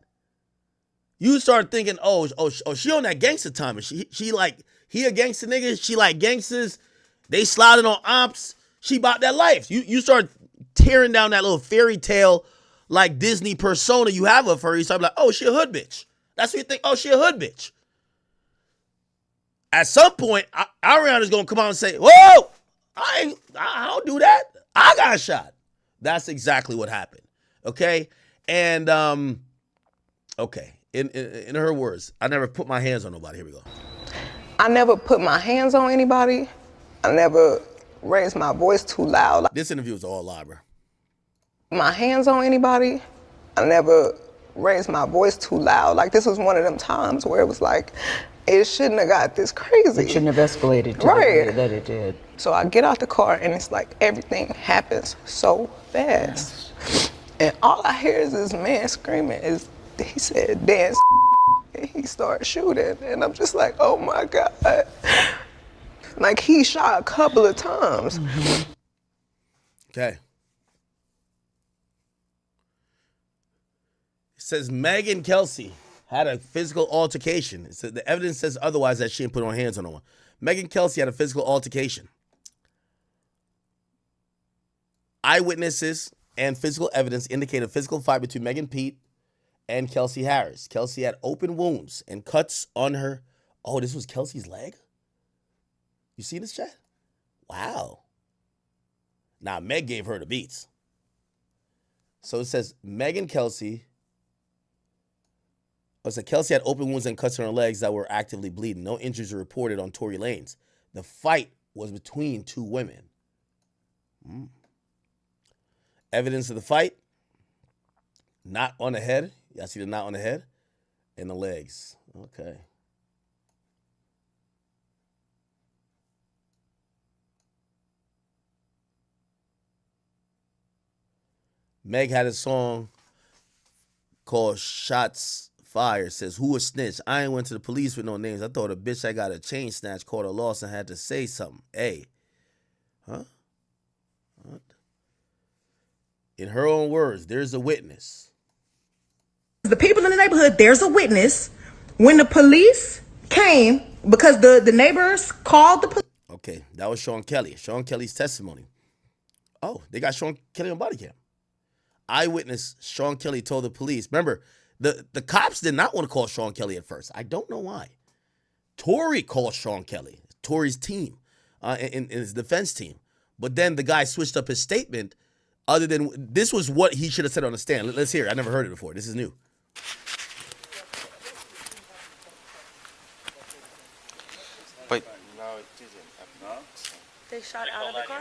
You start thinking, oh, she on that gangster time. And she like, he a gangster nigga. She like gangsters. They sliding on ops. She bought that life. You start tearing down that little fairy tale, like Disney persona you have of her. You start like, oh, she a hood bitch. That's what you think. Oh, she a hood bitch. At some point, Ariana's gonna come out and say, whoa, I don't do that. I got shot. That's exactly what happened. Okay? And okay. In her words, I never put my hands on nobody. Here we go. I never put my hands on anybody. I never raised my voice too loud. This interview is all live, bro. My hands on anybody. I never raised my voice too loud. Like, this was one of them times where it was like, it shouldn't have got this crazy. It shouldn't have escalated to the way that it did. So I get out the car and it's like everything happens so fast. Yes. And all I hear is this man screaming. He said, dance. And he started shooting. And I'm just like, oh my God. Like, he shot a couple of times. Mm-hmm. Okay. It says Megan Kelsey had a physical altercation. It said the evidence says otherwise, that she didn't put her hands on no one. Megan Kelsey had a physical altercation. Eyewitnesses and physical evidence indicate a physical fight between Megan Pete and Kelsey Harris. Kelsey had open wounds and cuts on her. Oh, this was Kelsey's leg? You see this, chat? Wow. Now, Meg gave her the beats. So it says Megan Kelsey. So Kelsey had open wounds and cuts on her legs that were actively bleeding. No injuries were reported on Tory Lanez. The fight was between two women. Evidence of the fight, knot on the head. Y'all see the knot on the head? And the legs. Okay. Meg had a song called Shots Fired. Says, who a snitch? I ain't went to the police with no names. I thought a bitch that got a chain snatch caught a loss and had to say something. Hey. Huh? What? In her own words, there's a witness. The people in the neighborhood, there's a witness. When the police came, because the neighbors called the police. Okay, that was Sean Kelly. Sean Kelly's testimony. Oh, they got Sean Kelly on body cam. Eyewitness Sean Kelly told the police. Remember, the cops did not want to call Sean Kelly at first. I don't know why. Tory called Sean Kelly, Tory's team, in his defense team. But then the guy switched up his statement. Other than this was what he should have said on the stand. Let's hear it. I never heard it before. This is new. But no, it didn't. No? They shot out of the car?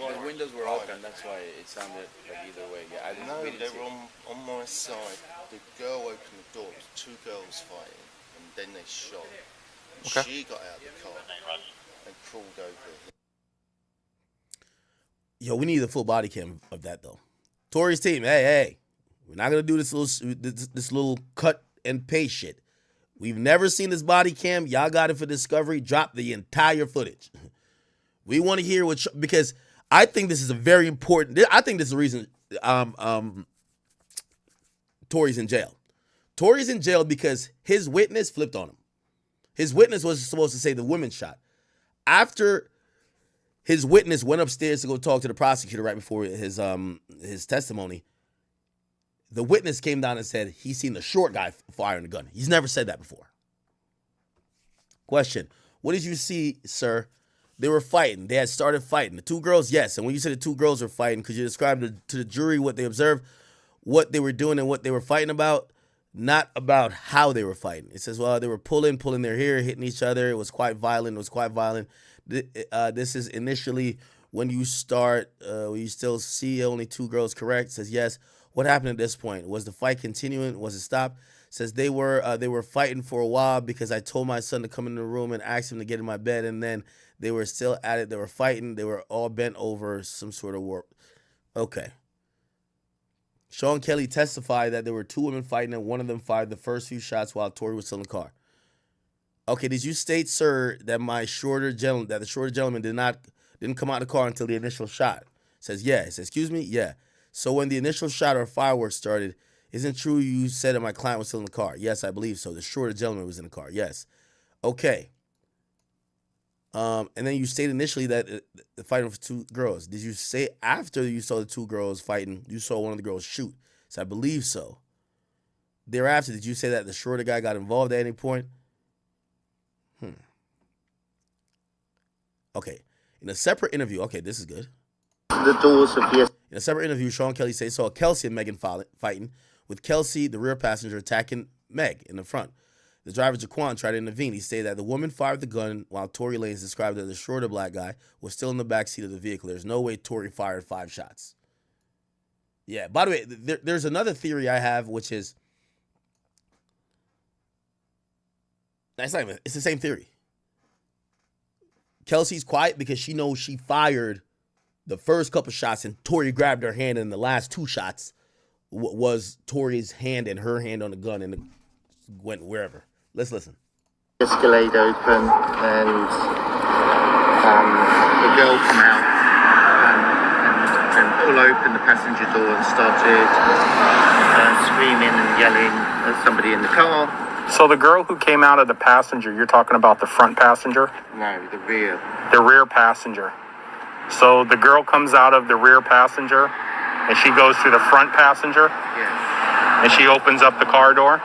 Well, the windows were open, that's why it sounded like either way. Yeah, I didn't. No, we didn't they see were it. on my side. The girl opened the door. It was two girls fighting, and then they shot. Okay. She got out of the car and crawled over. Yo, we need a full body cam of that though. Tory's team, hey, we're not gonna do this little cut and paste shit. We've never seen this body cam. Y'all got it for discovery. Drop the entire footage. We want to hear because I think this is a very important. I think this is the reason Tory's in jail. Tory's in jail because his witness flipped on him. His witness was supposed to say the woman shot. After his witness went upstairs to go talk to the prosecutor right before his testimony, the witness came down and said he's seen the short guy firing the gun. He's never said that before. Question: what did you see, sir? They were fighting. They had started fighting. The two girls, yes. And when you said the two girls were fighting, could you describe to the jury what they observed, what they were doing, and what they were fighting about? Not about how they were fighting. It says, well, they were pulling their hair, hitting each other. It was quite violent. This is initially when you start, you still see only two girls, correct? It says, yes. What happened at this point? Was the fight continuing? Was it stopped? It says they were fighting for a while because I told my son to come in the room and ask him to get in my bed, and then they were still at it. They were fighting. They were all bent over some sort of warp. Okay. Sean Kelly testified that there were two women fighting and one of them fired the first few shots while Tory was still in the car. Okay, did you state, sir, that the shorter gentleman didn't come out of the car until the initial shot? It says, yeah. It says, excuse me? Yeah. So when the initial shot or fireworks started, isn't it true you said that my client was still in the car? Yes, I believe so. The shorter gentleman was in the car. Yes. Okay. And then you stated initially that the fighting was two girls. Did you say after you saw the two girls fighting, you saw one of the girls shoot? So I believe so. Thereafter, did you say that the shorter guy got involved at any point? Okay. In a separate interview, okay, this is good. The doors of the... In a separate interview, Sean Kelly said he saw Kelsey and Megan fighting, with Kelsey, the rear passenger, attacking Meg in the front. The driver, Jaquan, tried to intervene. He stated that the woman fired the gun while Tory Lanez described that the shorter black guy was still in the backseat of the vehicle. There's no way Tory fired 5 shots. Yeah, by the way, there's another theory I have, which is... It's the same theory. Kelsey's quiet because she knows she fired the first couple shots and Tory grabbed her hand, and the last 2 shots was Tory's hand and her hand on the gun, and it went wherever. Let's listen. Escalade open, and the girl come out and pull open the passenger door and started screaming and yelling at somebody in the car. So the girl who came out of the passenger, you're talking about the front passenger? No, the rear. The rear passenger. So the girl comes out of the rear passenger and she goes to the front passenger? Yes. And she opens up the car door?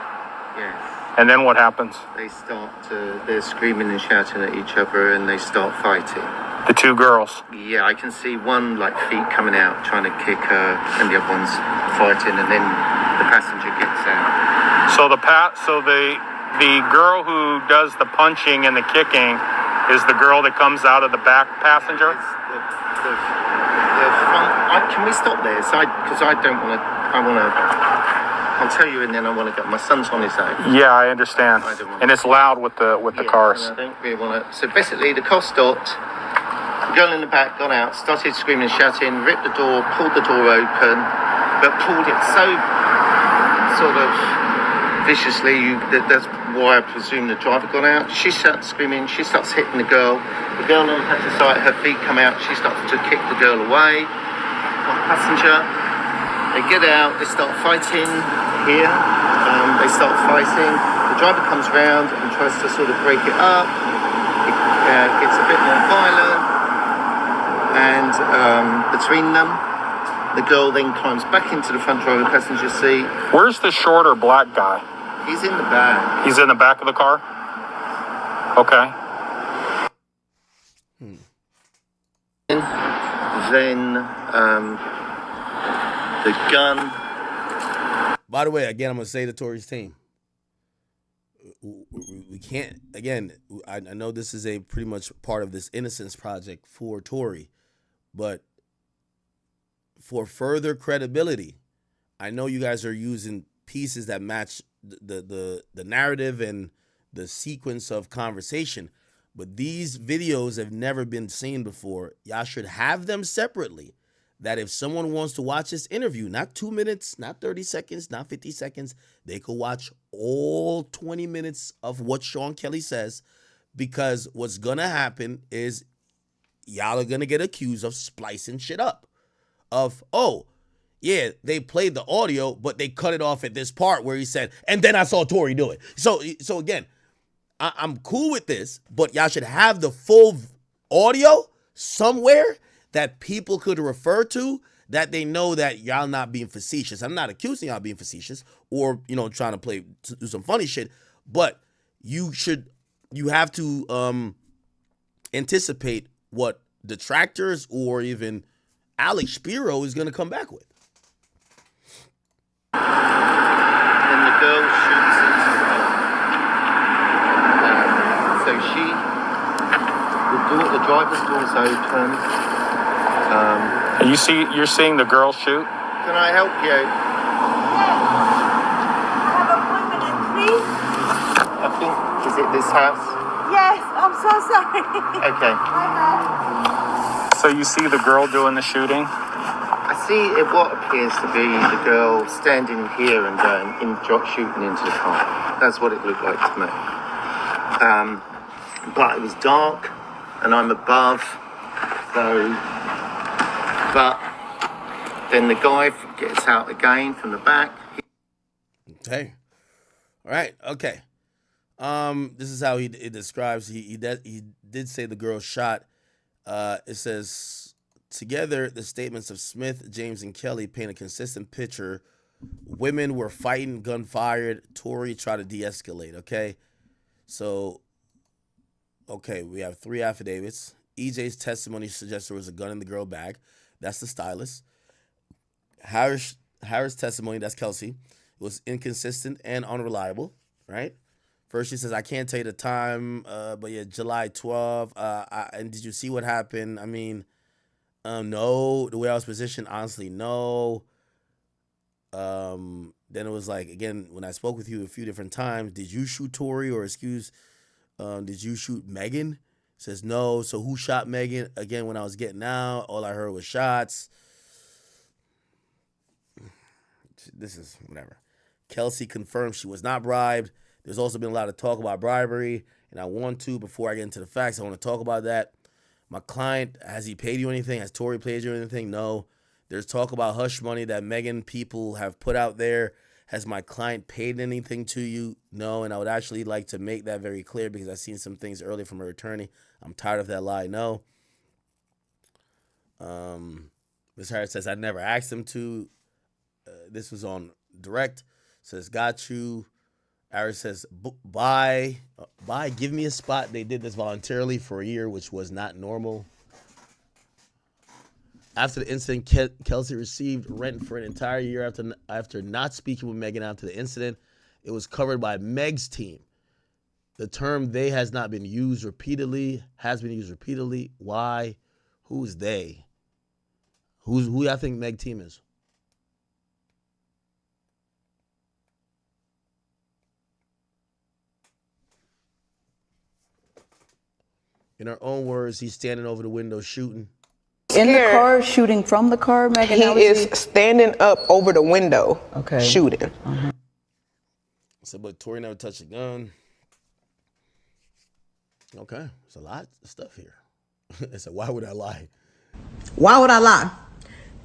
Yes. And then what happens? They're screaming and shouting at each other, and they start fighting. The 2 girls? Yeah, I can see one feet coming out trying to kick her, and the other one's fighting, and then the passenger gets out. So the girl who does the punching and the kicking is the girl that comes out of the back passenger? The front. Can we stop there? Because I don't want to. I'll tell you, and then I want to go. My son's on his own. Yeah, I understand. And it's loud with the cars. I don't really want to. So basically, the car stopped. The girl in the back got out, started screaming and shouting, ripped the door, pulled the door open, but pulled it so sort of viciously, that's why I presume the driver got out. She starts screaming, she starts hitting the girl. The girl on the passenger side, her feet come out, she starts to kick the girl away from the passenger. They get out, they start fighting here. They start fighting. The driver comes round and tries to sort of break it up. It gets a bit more violent. And between them, the girl then climbs back into the front driver passenger seat. Where's the shorter black guy? He's in the back. He's in the back of the car? Okay. Then the gun. By the way, again, I'm going to say to Tory's team, we can't, again, I know this is a pretty much part of this Innocence Project for Tory, but for further credibility, I know you guys are using pieces that match the narrative and the sequence of conversation, but these videos have never been seen before. Y'all should have them separately, that if someone wants to watch this interview, not 2 minutes, not 30 seconds, not 50 seconds, they could watch all 20 minutes of what Sean Kelly says, because what's going to happen is y'all are going to get accused of splicing shit up. Of, oh, yeah, they played the audio, but they cut it off at this part where he said, and then I saw Tory do it. So again, I'm cool with this, but y'all should have the full audio somewhere that people could refer to, that they know that y'all not being facetious. I'm not accusing y'all being facetious or, trying to do some funny shit, but you have to anticipate what detractors or even Alex Spiro is going to come back with. And the girl shoots into her. So the driver's door's open. You're seeing the girl shoot? Can I help you? Yes. I have an appointment, please. I think, is it this house? Yes, I'm so sorry. Okay. So you see the girl doing the shooting? I see what appears to be the girl standing here and shooting into the car. That's what it looked like to me. But it was dark, and I'm above, so. But then the guy gets out again from the back. Okay. All right. Okay. This is how it describes. He did say the girl shot. It says, together, the statements of Smith, James, and Kelly paint a consistent picture. Women were fighting, gun fired. Tory tried to de-escalate. Okay. So, okay, we have 3 affidavits. EJ's testimony suggests there was a gun in the girl bag. That's the stylist. Harris' testimony, that's Kelsey, was inconsistent and unreliable, right? First, she says, I can't tell you the time, but yeah, July 12th. And did you see what happened? I mean, no. The way I was positioned, honestly, no. Then it was like, again, when I spoke with you a few different times, did you shoot Tory or did you shoot Megan? Says no. So who shot Megan? Again, when I was getting out, all I heard was shots. This is whatever. Kelsey confirmed she was not bribed. There's also been a lot of talk about bribery, and I want to, before I get into the facts, I want to talk about that. My client, has he paid you anything? Has Tory paid you anything? No. There's talk about hush money that Megan people have put out there. Has my client paid anything to you? No, and I would actually like to make that very clear because I've seen some things earlier from her attorney. I'm tired of that lie. No. Ms. Harris says, I never asked him to. This was on direct. Says, got you. Harris says, bye. Bye, give me a spot. They did this voluntarily for a year, which was not normal. After the incident, Kelsey received rent for an entire year after not speaking with Megan after the incident. It was covered by Meg's team. The term they has been used repeatedly. Why? Who's they? Who I think Meg team is? In her own words, he's standing over the window shooting. In the car, shooting from the car, Megan? He is standing up over the window, shooting. So, but Tory never touched a gun. Okay, it's a lot of stuff here. I said, why would I lie? Why would I lie?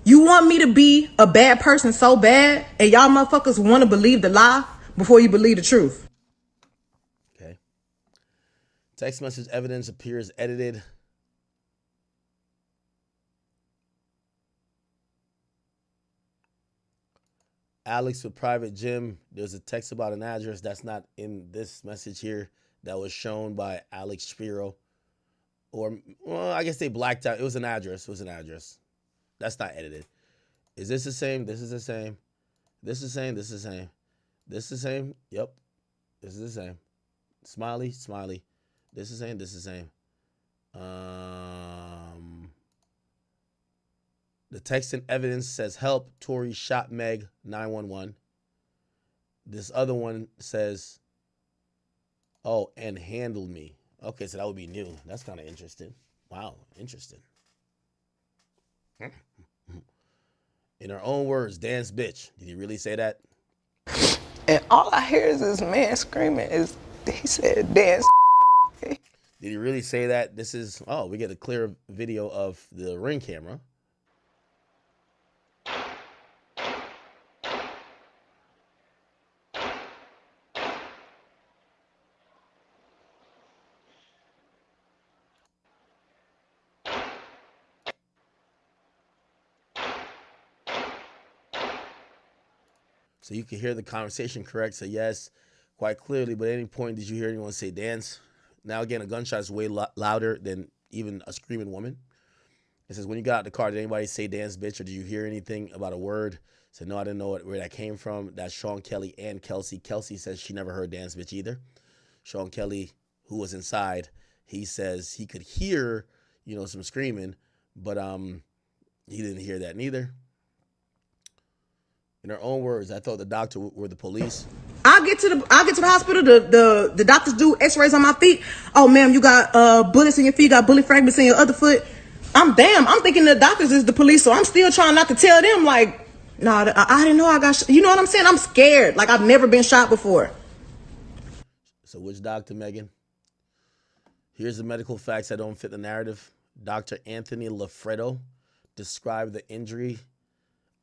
You want me to be a bad person so bad, and y'all motherfuckers want to believe the lie before you believe the truth. Okay. Text message evidence appears edited. Alex with private gym. There's a text about an address that's not in this message here that was shown by Alex Spiro. Or, well, I guess they blacked out. It was an address. It was an address. That's not edited. Is this the same? This is the same. This is the same. This is the same. This is the same. Yep. This is the same. Smiley, smiley. This is the same. This is the same. The text and evidence says, help, Tory shot Meg, 911. This other one says, oh, and handled me. Okay, so that would be new. That's kind of interesting. Wow, interesting. In her own words, dance bitch. Did he really say that? And all I hear is this man screaming. He said, dance. Did he really say that? This is, oh, we get a clear video of the Ring camera. So you can hear the conversation, correct? So yes, quite clearly, but at any point did you hear anyone say dance? Now again, a gunshot is way louder than even a screaming woman. It says, when you got out of the car, did anybody say dance bitch, or did you hear anything about a word? Said, no, I didn't know where that came from. That's Sean Kelly and Kelsey. Kelsey says she never heard dance bitch either. Sean Kelly, who was inside, he says he could hear, some screaming, but he didn't hear that neither. In her own words, I thought the doctor were the police. I'll get to the hospital. The doctors do x-rays on my feet. Oh, ma'am, you got bullets in your feet, you got bullet fragments in your other foot. I'm thinking the doctors is the police, so I'm still trying not to tell them, like, no, I didn't know I got shot. You know what I'm saying? I'm scared. Like, I've never been shot before. So which doctor, Megan? Here's the medical facts that don't fit the narrative. Dr. Anthony Lafredo described the injury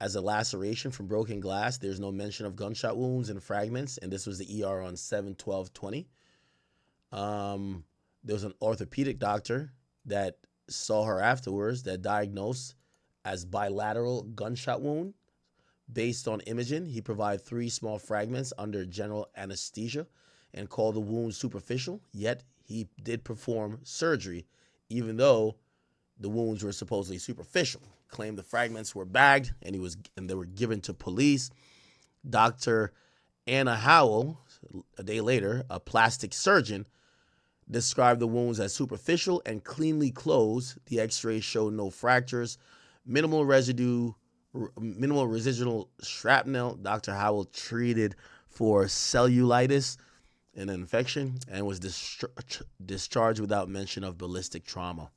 as a laceration from broken glass. There's no mention of gunshot wounds and fragments, and this was the ER on 7/12/20. There was an orthopedic doctor that saw her afterwards that diagnosed as bilateral gunshot wound. Based on imaging, he provided 3 small fragments under general anesthesia and called the wound superficial, yet he did perform surgery, even though the wounds were supposedly superficial. Claimed the fragments were bagged and they were given to police. Dr. Anna Howell, a day later, a plastic surgeon, described the wounds as superficial and cleanly closed. The x-rays showed no fractures, minimal residual shrapnel. Dr. Howell treated for cellulitis, an infection, and was discharged without mention of ballistic trauma.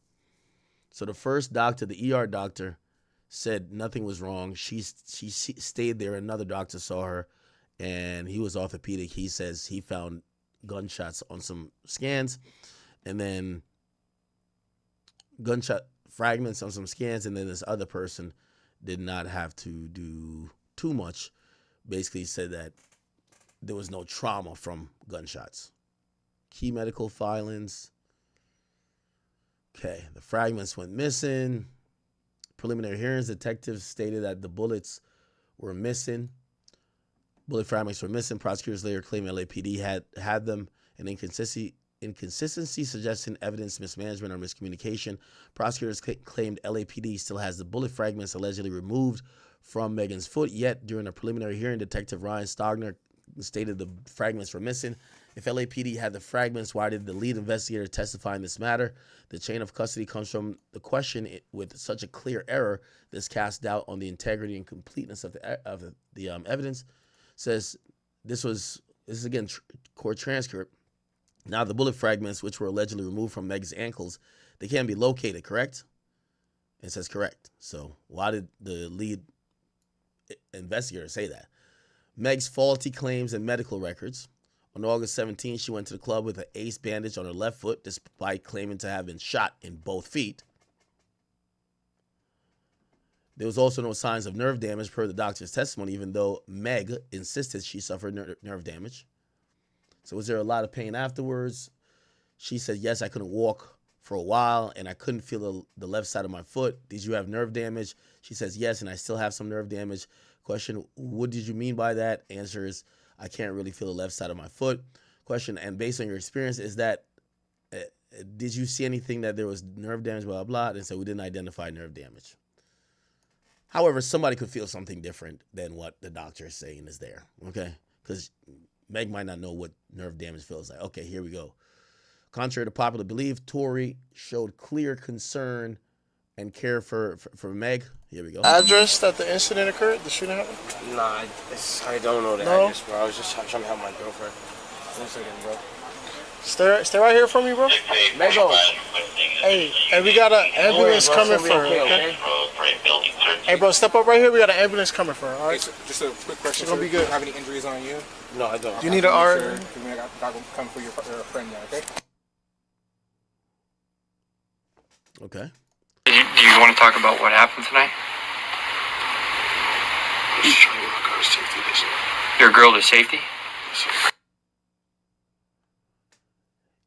So the first doctor, the ER doctor, said nothing was wrong. She stayed there. Another doctor saw her, and he was orthopedic. He says he found gunshots on some scans, and then gunshot fragments on some scans, and then this other person did not have to do too much. Basically said that there was no trauma from gunshots. Key medical filings. Okay, the fragments went missing. Preliminary hearings, detectives stated that the bullets were missing. Bullet fragments were missing. Prosecutors later claimed LAPD had them. An inconsistency suggesting evidence mismanagement or miscommunication. Prosecutors claimed LAPD still has the bullet fragments allegedly removed from Megan's foot, yet during a preliminary hearing, Detective Ryan Stogner stated the fragments were missing. If LAPD had the fragments, why did the lead investigator testify in this matter? The chain of custody comes from the question with such a clear error. This casts doubt on the integrity and completeness of the evidence. Says this is again court transcript. Now, the bullet fragments, which were allegedly removed from Meg's ankles, they can be located, correct? It says correct. So why did the lead investigator say that? Meg's faulty claims and medical records. On August 17, she went to the club with an ace bandage on her left foot, despite claiming to have been shot in both feet. There was also no signs of nerve damage per the doctor's testimony, even though Meg insisted she suffered nerve damage. So was there a lot of pain afterwards? She said, yes, I couldn't walk for a while, and I couldn't feel the left side of my foot. Did you have nerve damage? She says, yes, and I still have some nerve damage. Question, what did you mean by that? Answer is, I can't really feel the left side of my foot. Question, and based on your experience, is that, did you see anything that there was nerve damage, blah, blah, blah? And so we didn't identify nerve damage. However, somebody could feel something different than what the doctor is saying is there, okay? Because Meg might not know what nerve damage feels like. Okay, here we go. Contrary to popular belief, Tory showed clear concern and care for Meg. Here we go. Address that the incident occurred, the shooting happened? Nah, I don't know the address, bro. I was just trying to help my girlfriend. 1 second, bro. Stay right here for me, bro. Mego. Hey, we got an ambulance coming for her. Okay? Hey, bro, step up right here. We got an ambulance coming for her. All right. Just a quick question. It's gonna be good. Do you have any injuries on you? No, I don't. Do you need an R? Sure, I got to come for your friend now, okay? Okay. Do you want to talk about what happened tonight? Your girl to safety?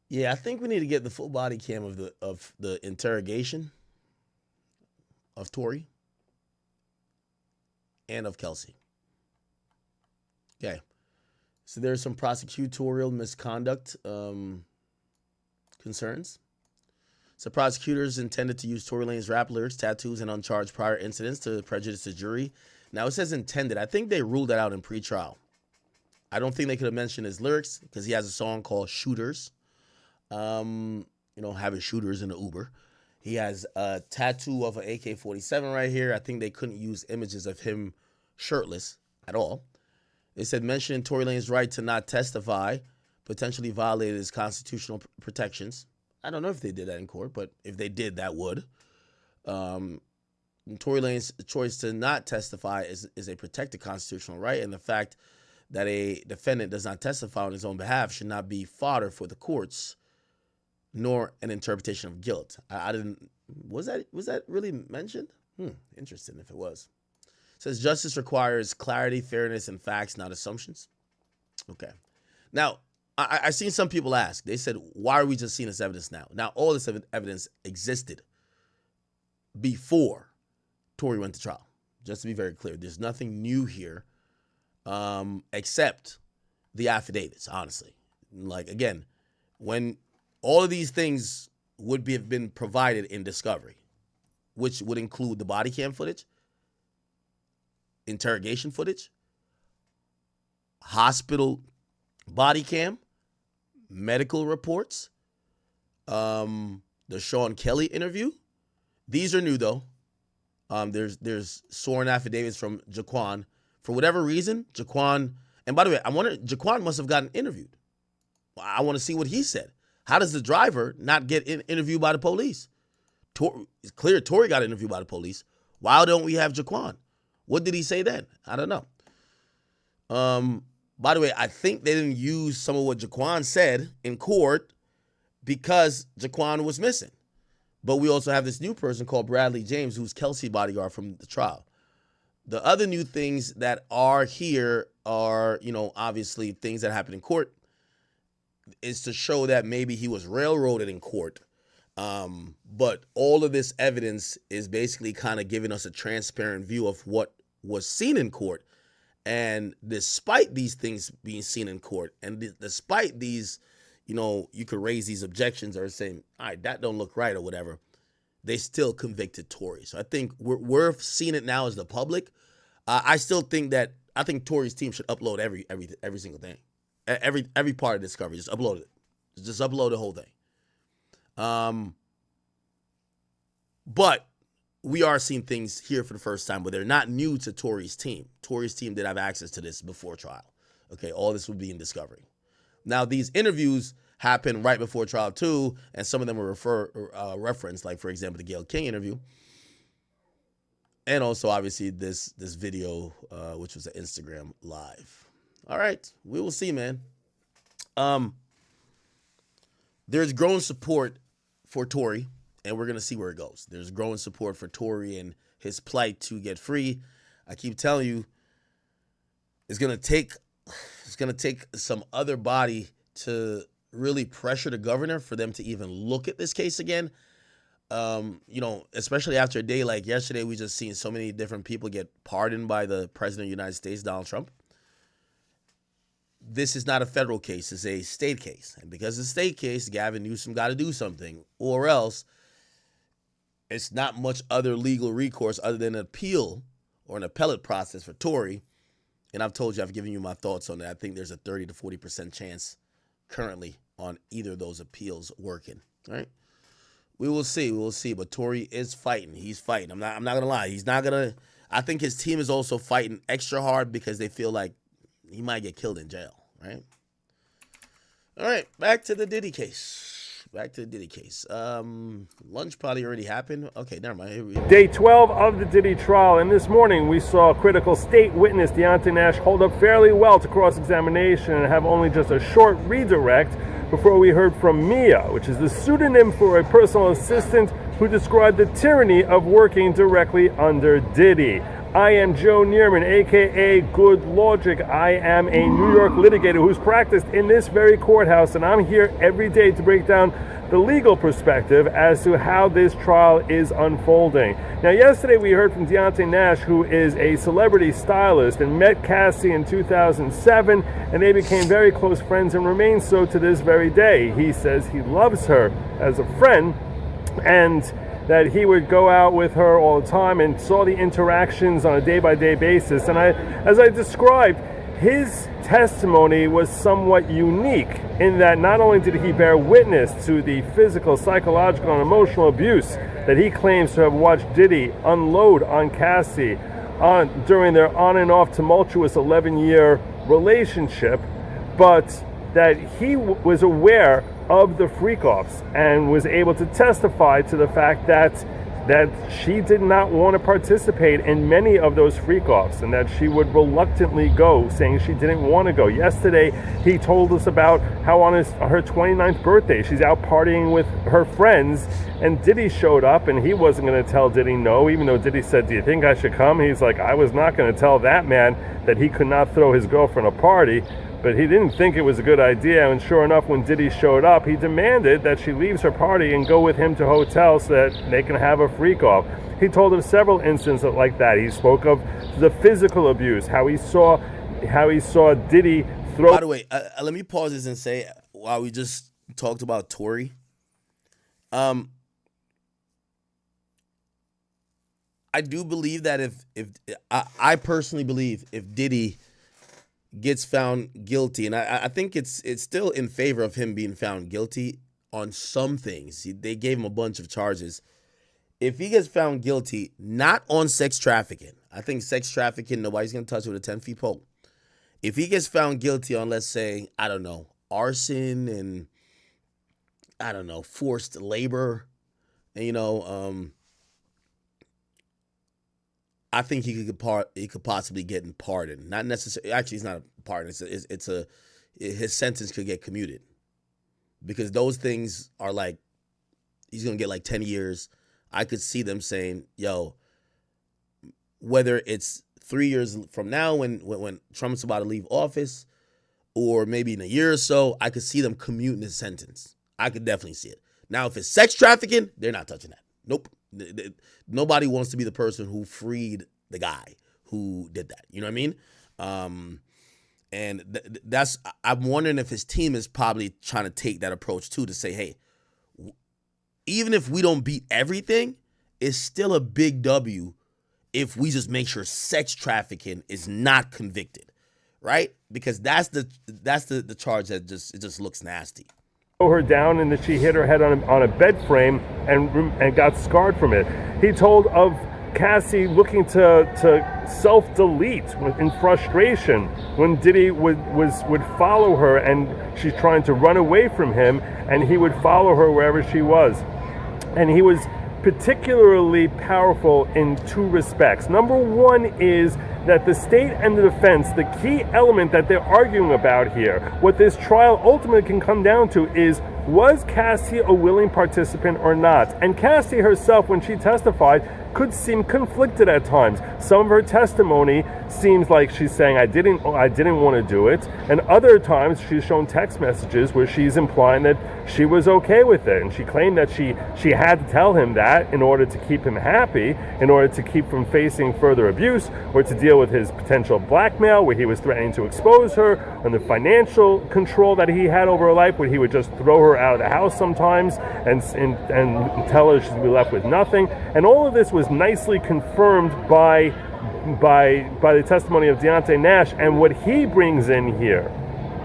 Yeah, I think we need to get the full body cam of the interrogation of Tory and of Kelsey. Okay. So there's some prosecutorial misconduct concerns. So prosecutors intended to use Tory Lanez rap lyrics, tattoos, and uncharged prior incidents to prejudice the jury. Now it says intended. I think they ruled that out in pretrial. I don't think they could have mentioned his lyrics because he has a song called Shooters. Having shooters in the Uber. He has a tattoo of an AK-47 right here. I think they couldn't use images of him shirtless at all. They said mentioning Tory Lanez's right to not testify potentially violated his constitutional protections. I don't know if they did that in court, but if they did, that would. Tory Lanez's choice to not testify is a protected constitutional right, and the fact that a defendant does not testify on his own behalf should not be fodder for the courts, nor an interpretation of guilt. I didn't. Was that really mentioned? Interesting if it was. It says justice requires clarity, fairness, and facts, not assumptions. Okay. Now, I seen some people ask. They said, why are we just seeing this evidence now? Now, all this evidence existed before Tory went to trial. Just to be very clear, there's nothing new here except the affidavits, honestly. Like, again, when all of these things would have been provided in discovery, which would include the body cam footage, interrogation footage, hospital body cam, medical reports, the Sean Kelly interview. These are new though. There's sworn affidavits from Jaquan. For whatever reason, Jaquan, and by the way, I wonder, Jaquan must have gotten interviewed. I want to see what he said. How does the driver not get interviewed by the police? It's clear Tory got interviewed by the police. Why don't we have Jaquan? What did he say then? I don't know. By the way, I think they didn't use some of what Jaquan said in court because Jaquan was missing. But we also have this new person called Bradley James, who's Kelsey bodyguard from the trial. The other new things that are here are, obviously things that happen in court, is to show that maybe he was railroaded in court. But all of this evidence is basically kind of giving us a transparent view of what was seen in court. And despite these things being seen in court, and despite these, you could raise these objections or saying, all right, that don't look right or whatever, they still convicted Tory. So I think we're seeing it now as the public. I think Tory's team should upload every single thing. Every part of Discovery, just upload it. Just upload the whole thing. But we are seeing things here for the first time, but they're not new to Tory's team. Tory's team did have access to this before trial. Okay, all this would be in Discovery. Now, these interviews happened right before trial too, and some of them were referenced, like for example the Gayle King interview, and also obviously this video, which was an Instagram live. All right, we will see, man. There's growing support for Tory, and we're gonna see where it goes. There's growing support for Tory and his plight to get free. I keep telling you, it's gonna take some other body to really pressure the governor for them to even look at this case again. Especially after a day like yesterday, we just seen so many different people get pardoned by the president of the United States, Donald Trump. This is not a federal case, it's a state case. And because it's a state case, Gavin Newsom got to do something, or else it's not much other legal recourse other than an appeal or an appellate process for Tory. And I've told you, I've given you my thoughts on that. I think there's a 30 to 40% chance currently on either of those appeals working. All right. We will see. We will see. But Tory is fighting. He's fighting. I'm not gonna lie. He's not gonna. I think his team is also fighting extra hard because they feel like he might get killed in jail. Right. All right. Back to the Diddy case. Lunch probably already happened. Okay, never mind. Here we go. Day 12 of the Diddy trial, and this morning we saw critical state witness Deontay Nash hold up fairly well to cross-examination and have only just a short redirect before we heard from Mia, which is the pseudonym for a personal assistant who described the tyranny of working directly under Diddy. I am Joe Neerman, aka Good Logic. I am a New York litigator who's practiced in this very courthouse, and I'm here every day to break down the legal perspective as to how this trial is unfolding. Now, yesterday we heard from Deontay Nash, who is a celebrity stylist and met Cassie in 2007, and they became very close friends and remain so to this very day. He says he loves her as a friend, and that he would go out with her all the time and saw the interactions on a day-by-day basis. And as I described, his testimony was somewhat unique in that not only did he bear witness to the physical, psychological, and emotional abuse that he claims to have watched Diddy unload on Cassie during their on and off tumultuous 11-year relationship, but that he was aware of the freak-offs and was able to testify to the fact that she did not want to participate in many of those freak-offs and that she would reluctantly go, saying she didn't want to go. Yesterday, he told us about how on her 29th birthday, she's out partying with her friends, and Diddy showed up, and he wasn't going to tell Diddy no, even though Diddy said, "Do you think I should come?" He's like, "I was not going to tell that man that he could not throw his girlfriend a party." But he didn't think it was a good idea, and sure enough, when Diddy showed up, he demanded that she leaves her party and go with him to a hotel so that they can have a freak-off. He told of several instances like that. He spoke of the physical abuse, how he saw Diddy throw... By the way, let me pause this and say, while we just talked about Tory, I do believe that if I personally believe if Diddy gets found guilty, and I think it's still in favor of him being found guilty on some things. They gave him a bunch of charges. If he gets found guilty, not on sex trafficking, I think sex trafficking, nobody's going to touch it with a 10-foot pole. If he gets found guilty on, let's say, I don't know, arson and, I don't know, forced labor, and, I think he could possibly get pardoned. Not necessarily. Actually, it's not a pardon. His sentence could get commuted, because those things are like, he's gonna get like 10 years. I could see them saying, "Yo, whether it's 3 years from now when Trump's about to leave office, or maybe in a year or so, I could see them commuting his sentence. I could definitely see it. Now, if it's sex trafficking, they're not touching that. Nope." Nobody wants to be the person who freed the guy who did that. You know what I mean? And that's, I'm wondering if his team is probably trying to take that approach too, to say, hey, even if we don't beat everything, it's still a big W if we just make sure sex trafficking is not convicted, right? Because that's the charge that just looks nasty. Her down, and that she hit her head on a bed frame and got scarred from it. He told of Cassie looking to self-delete in frustration when Diddy would follow her, and she's trying to run away from him, and he would follow her wherever she was. And he was particularly powerful in two respects. Number one is that the state and the defense, the key element that they're arguing about here, what this trial ultimately can come down to is, was Cassie a willing participant or not? And Cassie herself, when she testified, could seem conflicted at times. Some of her testimony seems like she's saying, I didn't want to do it. And other times she's shown text messages where she's implying that she was okay with it. And she claimed that she had to tell him that in order to keep him happy, in order to keep from facing further abuse, or to deal with his potential blackmail, where he was threatening to expose her, and the financial control that he had over her life, where he would just throw her out of the house sometimes and tell her she'd be left with nothing. And all of this was nicely confirmed by the testimony of Deontay Nash. And what he brings in here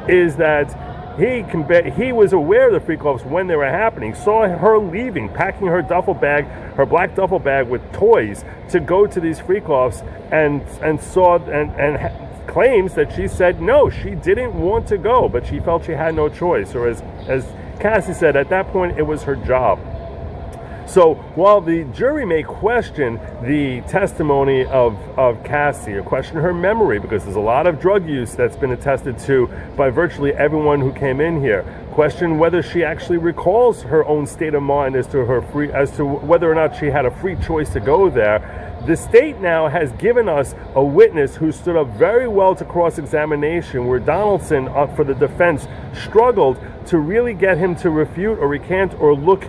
is that he was aware of the freak offs when they were happening, saw her leaving, packing her duffel bag, her black duffel bag with toys to go to these freak offs, and claims that she said no, she didn't want to go, but she felt she had no choice, or as Cassie said, at that point it was her job. So while the jury may question the testimony of Cassie, or question her memory, because there's a lot of drug use that's been attested to by virtually everyone who came in here, question whether she actually recalls her own state of mind as to whether or not she had a free choice to go there, the state now has given us a witness who stood up very well to cross-examination, where Donaldson, for the defense, struggled to really get him to refute or recant or look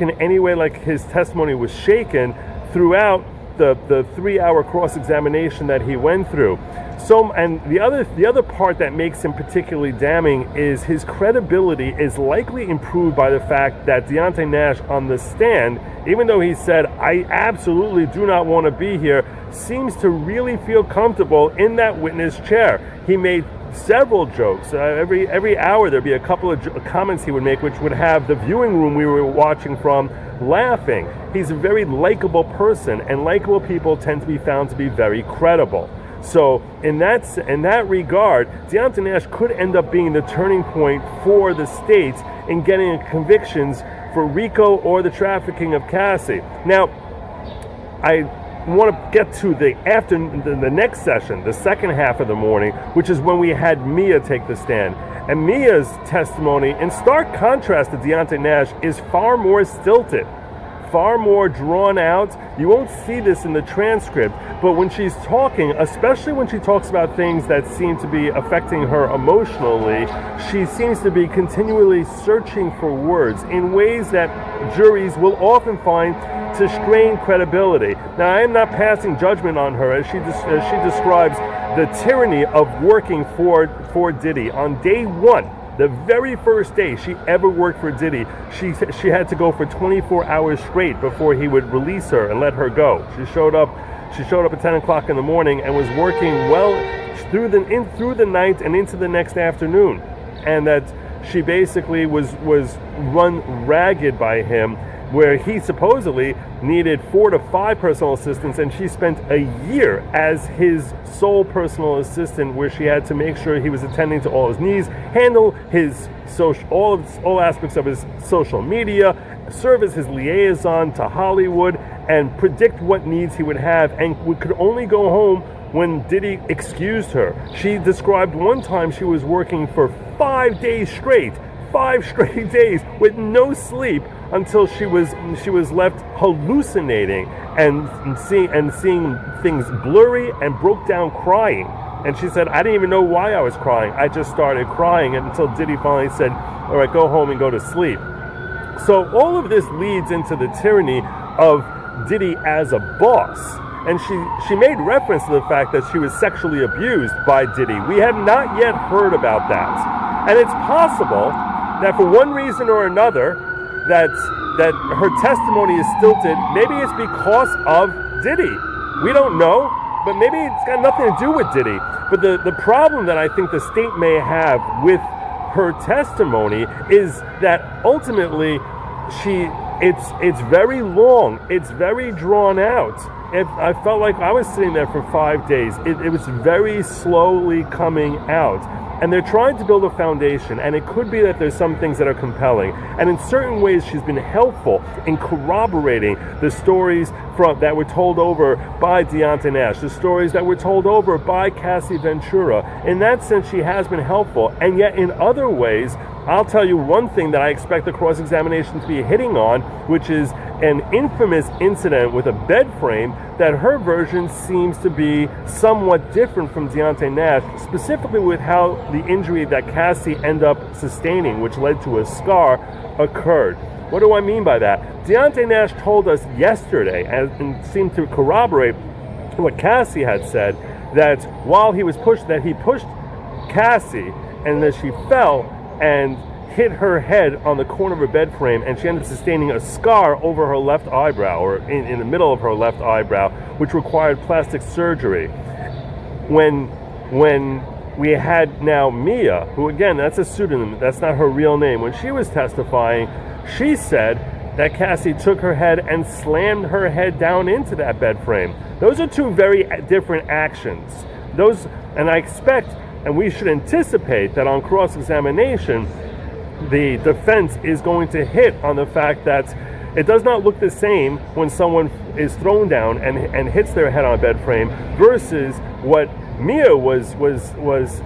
in any way like his testimony was shaken throughout the 3-hour cross-examination that he went through. So, and the other part that makes him particularly damning is his credibility is likely improved by the fact that Deontay Nash on the stand, even though he said, I absolutely do not want to be here, seems to really feel comfortable in that witness chair. He made several jokes. Every hour there'd be a couple of comments he would make, which would have the viewing room we were watching from laughing. He's a very likable person, and likable people tend to be found to be very credible. So in that regard, Deontay Nash could end up being the turning point for the state in getting convictions for RICO or the trafficking of Cassie. Now, I want to get to the next session, the second half of the morning, which is when we had Mia take the stand. And Mia's testimony, in stark contrast to Deontay Nash, is far more stilted, far more drawn out. You won't see this in the transcript, but when she's talking, especially when she talks about things that seem to be affecting her emotionally, she seems to be continually searching for words in ways that juries will often find to strain credibility. Now, I am not passing judgment on her as she describes the tyranny of working for Diddy. On day one, the very first day she ever worked for Diddy, she had to go for 24 hours straight before he would release her and let her go. She showed up at 10 o'clock in the morning and was working well through the night and into the next afternoon. And that she basically was run ragged by him, where he supposedly needed 4 to 5 personal assistants, and she spent a year as his sole personal assistant, where she had to make sure he was attending to all his needs, handle his all aspects of his social media, serve as his liaison to Hollywood, and predict what needs he would have, and could only go home when Diddy excused her. She described one time she was working for 5 days straight, 5 straight days with no sleep, until she was left hallucinating and seeing things blurry, and broke down crying. And she said, I didn't even know why I was crying. I just started crying until Diddy finally said, all right, go home and go to sleep. So all of this leads into the tyranny of Diddy as a boss. And she made reference to the fact that she was sexually abused by Diddy. We have not yet heard about that. And it's possible that for one reason or another, that her testimony is stilted. Maybe it's because of Diddy. We don't know, but maybe it's got nothing to do with Diddy. But the problem that I think the state may have with her testimony is that ultimately it's very long, it's very drawn out, I felt like I was sitting there for 5 days. It was very slowly coming out. And they're trying to build a foundation, and it could be that there's some things that are compelling. And in certain ways, she's been helpful in corroborating the stories that were told over by Deontay Nash, the stories that were told over by Cassie Ventura. In that sense, she has been helpful. And yet in other ways, I'll tell you one thing that I expect the cross-examination to be hitting on, which is an infamous incident with a bed frame that her version seems to be somewhat different from Deontay Nash, specifically with how the injury that Cassie ended up sustaining, which led to a scar, occurred. What do I mean by that? Deontay Nash told us yesterday, and seemed to corroborate what Cassie had said, that while he was pushed, that he pushed Cassie and that she fell and hit her head on the corner of her bed frame, and she ended up sustaining a scar over her left eyebrow, or in the middle of her left eyebrow, which required plastic surgery. When we had now Mia, who again, that's a pseudonym, that's not her real name, when she was testifying, she said that Cassie took her head and slammed her head down into that bed frame. Those are two very different actions. And I expect, and we should anticipate, that on cross-examination, the defense is going to hit on the fact that it does not look the same when someone is thrown down and hits their head on a bed frame versus what Mia was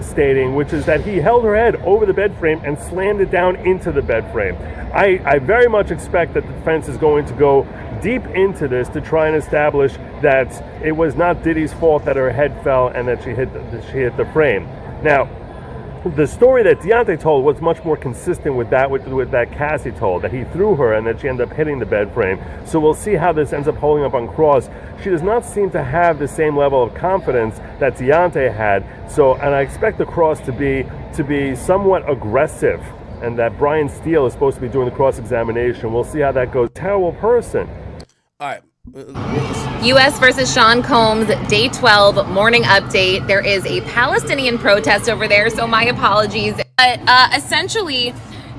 stating, which is that he held her head over the bed frame and slammed it down into the bed frame. I very much expect that the defense is going to go deep into this to try and establish that it was not Diddy's fault that her head fell and that she hit the frame. Now, the story that Deontay told was much more consistent with that Cassie told, that he threw her and that she ended up hitting the bed frame. So we'll see how this ends up holding up on cross. She does not seem to have the same level of confidence that Deontay had. And I expect the cross to be somewhat aggressive, and that Brian Steele is supposed to be doing the cross-examination. We'll see how that goes. Terrible person. All right. U.S. versus Sean Combs, day 12, morning update. There is a Palestinian protest over there, so my apologies. But essentially,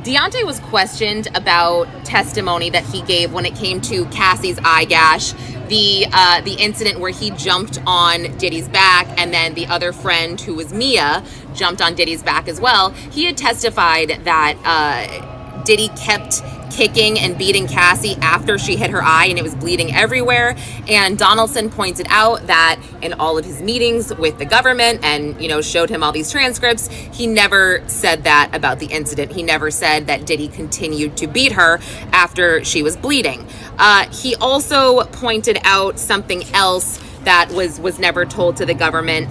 Deontay was questioned about testimony that he gave when it came to Cassie's eye gash, the incident where he jumped on Diddy's back, and then the other friend, who was Mia, jumped on Diddy's back as well. He had testified that Diddy kept kicking and beating Cassie after she hit her eye and it was bleeding everywhere. And Donaldson pointed out that in all of his meetings with the government and, showed him all these transcripts, he never said that about the incident. He never said that Diddy continued to beat her after she was bleeding. He also pointed out something else that was never told to the government.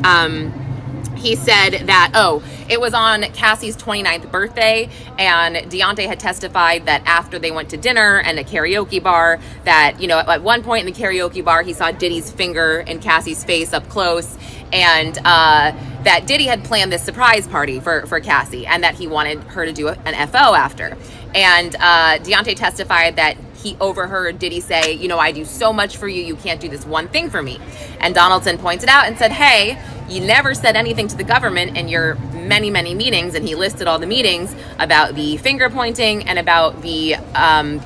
He said that, it was on Cassie's 29th birthday, and Deontay had testified that after they went to dinner and a karaoke bar, that, at one point in the karaoke bar, he saw Diddy's finger in Cassie's face up close, and that Diddy had planned this surprise party for Cassie, and that he wanted her to do an FO after. And Deontay testified that he overheard Diddy say, I do so much for you, you can't do this one thing for me. And Donaldson pointed out and said, hey, you never said anything to the government in your many, many meetings. And he listed all the meetings about the finger pointing and about the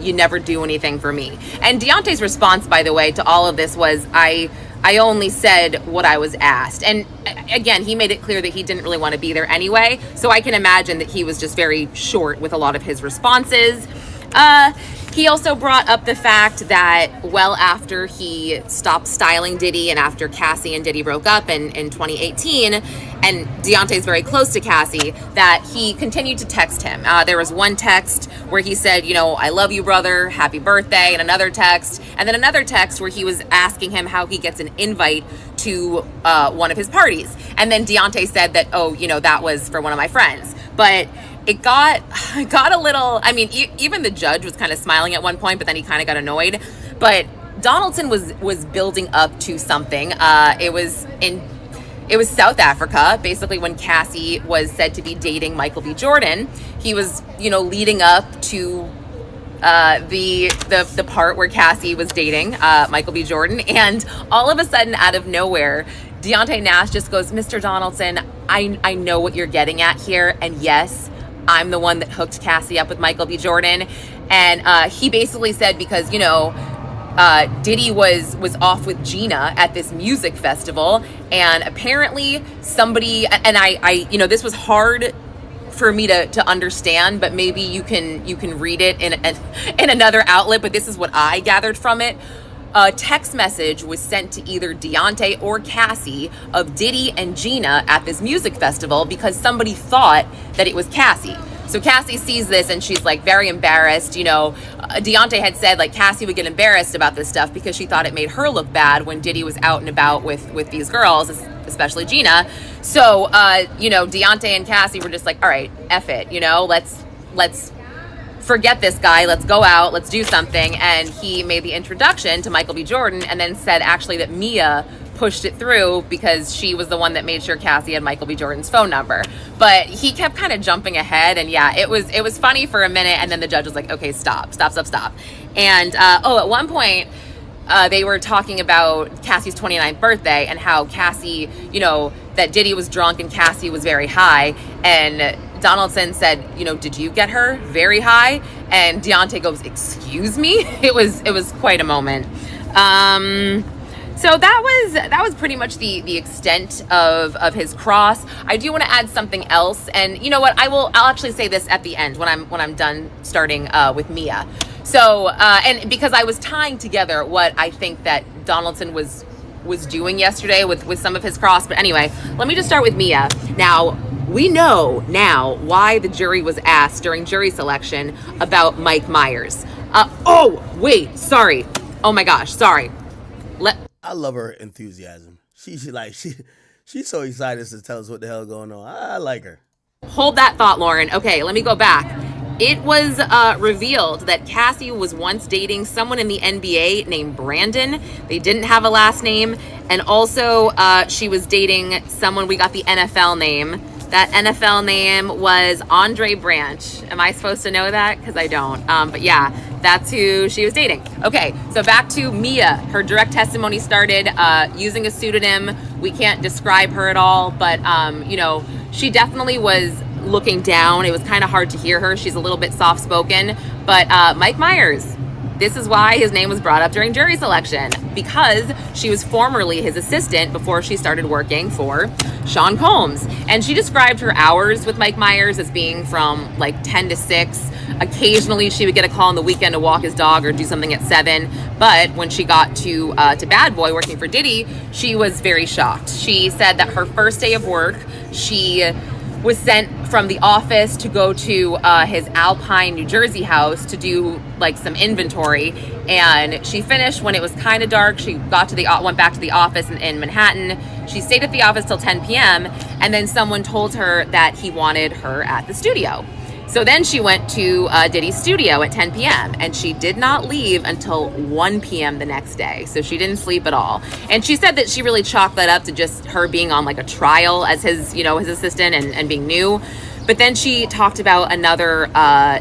you never do anything for me. And Deontay's response, by the way, to all of this was, I only said what I was asked. And again, he made it clear that he didn't really want to be there anyway. So I can imagine that he was just very short with a lot of his responses. He also brought up the fact that well after he stopped styling Diddy and after Cassie and Diddy broke up in 2018, and Deontay's very close to Cassie, that he continued to text him. There was one text where he said, I love you, brother, happy birthday, and another text where he was asking him how he gets an invite to one of his parties. And then Deontay said that, that was for one of my friends. But it got a little, even the judge was kind of smiling at one point, but then he kind of got annoyed. But Donaldson was building up to something. It was South Africa, basically when Cassie was said to be dating Michael B. Jordan. He was, leading up to the part where Cassie was dating Michael B. Jordan. And all of a sudden, out of nowhere, Deontay Nash just goes, Mr. Donaldson, I know what you're getting at here. And yes, I'm the one that hooked Cassie up with Michael B. Jordan. And he basically said, because, Diddy was off with Gina at this music festival, and apparently somebody, and I this was hard for me to understand, but maybe you can read it in another outlet, but this is what I gathered from it. A text message was sent to either Deontay or Cassie of Diddy and Gina at this music festival because somebody thought that it was Cassie. So Cassie sees this and she's like very embarrassed. Deontay had said like Cassie would get embarrassed about this stuff because she thought it made her look bad when Diddy was out and about with these girls, especially Gina. So, Deontay and Cassie were just like, all right, F it, let's forget this guy, let's go out, let's do something. And he made the introduction to Michael B. Jordan and then said actually that Mia pushed it through because she was the one that made sure Cassie had Michael B. Jordan's phone number. But he kept kind of jumping ahead, and yeah, it was funny for a minute, and then the judge was like, okay, stop. And at one point, they were talking about Cassie's 29th birthday and how Cassie, that Diddy was drunk and Cassie was very high. And Donaldson said, did you get her very high? And Deontay goes, excuse me? It was quite a moment. So that was pretty much the extent of his cross. I do want to add something else, and you know what? I'll actually say this at the end when I'm done starting with Mia. So and because I was tying together what I think that Donaldson was doing yesterday with some of his cross. But anyway, let me just start with Mia. Now, we know now why the jury was asked during jury selection about Mike Myers. Sorry. Oh my gosh, sorry. I love her enthusiasm. She's so excited to tell us what the hell is going on. I like her. Hold that thought, Lauren. Okay, let me go back. It was revealed that Cassie was once dating someone in the NBA named Brandon. They didn't have a last name. And also, she was dating someone, we got the NFL name. That NFL name was Andre Branch. Am I supposed to know that? Because I don't. But yeah, that's who she was dating. Okay, so back to Mia. Her direct testimony started using a pseudonym. We can't describe her at all, but, she definitely was looking down. It was kind of hard to hear her. She's a little bit soft-spoken. But Mike Myers, this is why his name was brought up during jury selection, because she was formerly his assistant before she started working for Sean Combs. And she described her hours with Mike Myers as being from like 10 to 6. Occasionally she would get a call on the weekend to walk his dog or do something at 7. But when she got to Bad Boy working for Diddy, she was very shocked. She said that her first day of work, she was sent from the office to go to his Alpine, New Jersey house to do like some inventory, and she finished when it was kind of dark. She went back to the office in Manhattan. She stayed at the office till 10 p.m. and then someone told her that he wanted her at the studio. So then she went to Diddy's studio at 10 p.m. and she did not leave until 1 p.m. the next day. So she didn't sleep at all. And she said that she really chalked that up to just her being on like a trial as his assistant and being new. But then she talked about another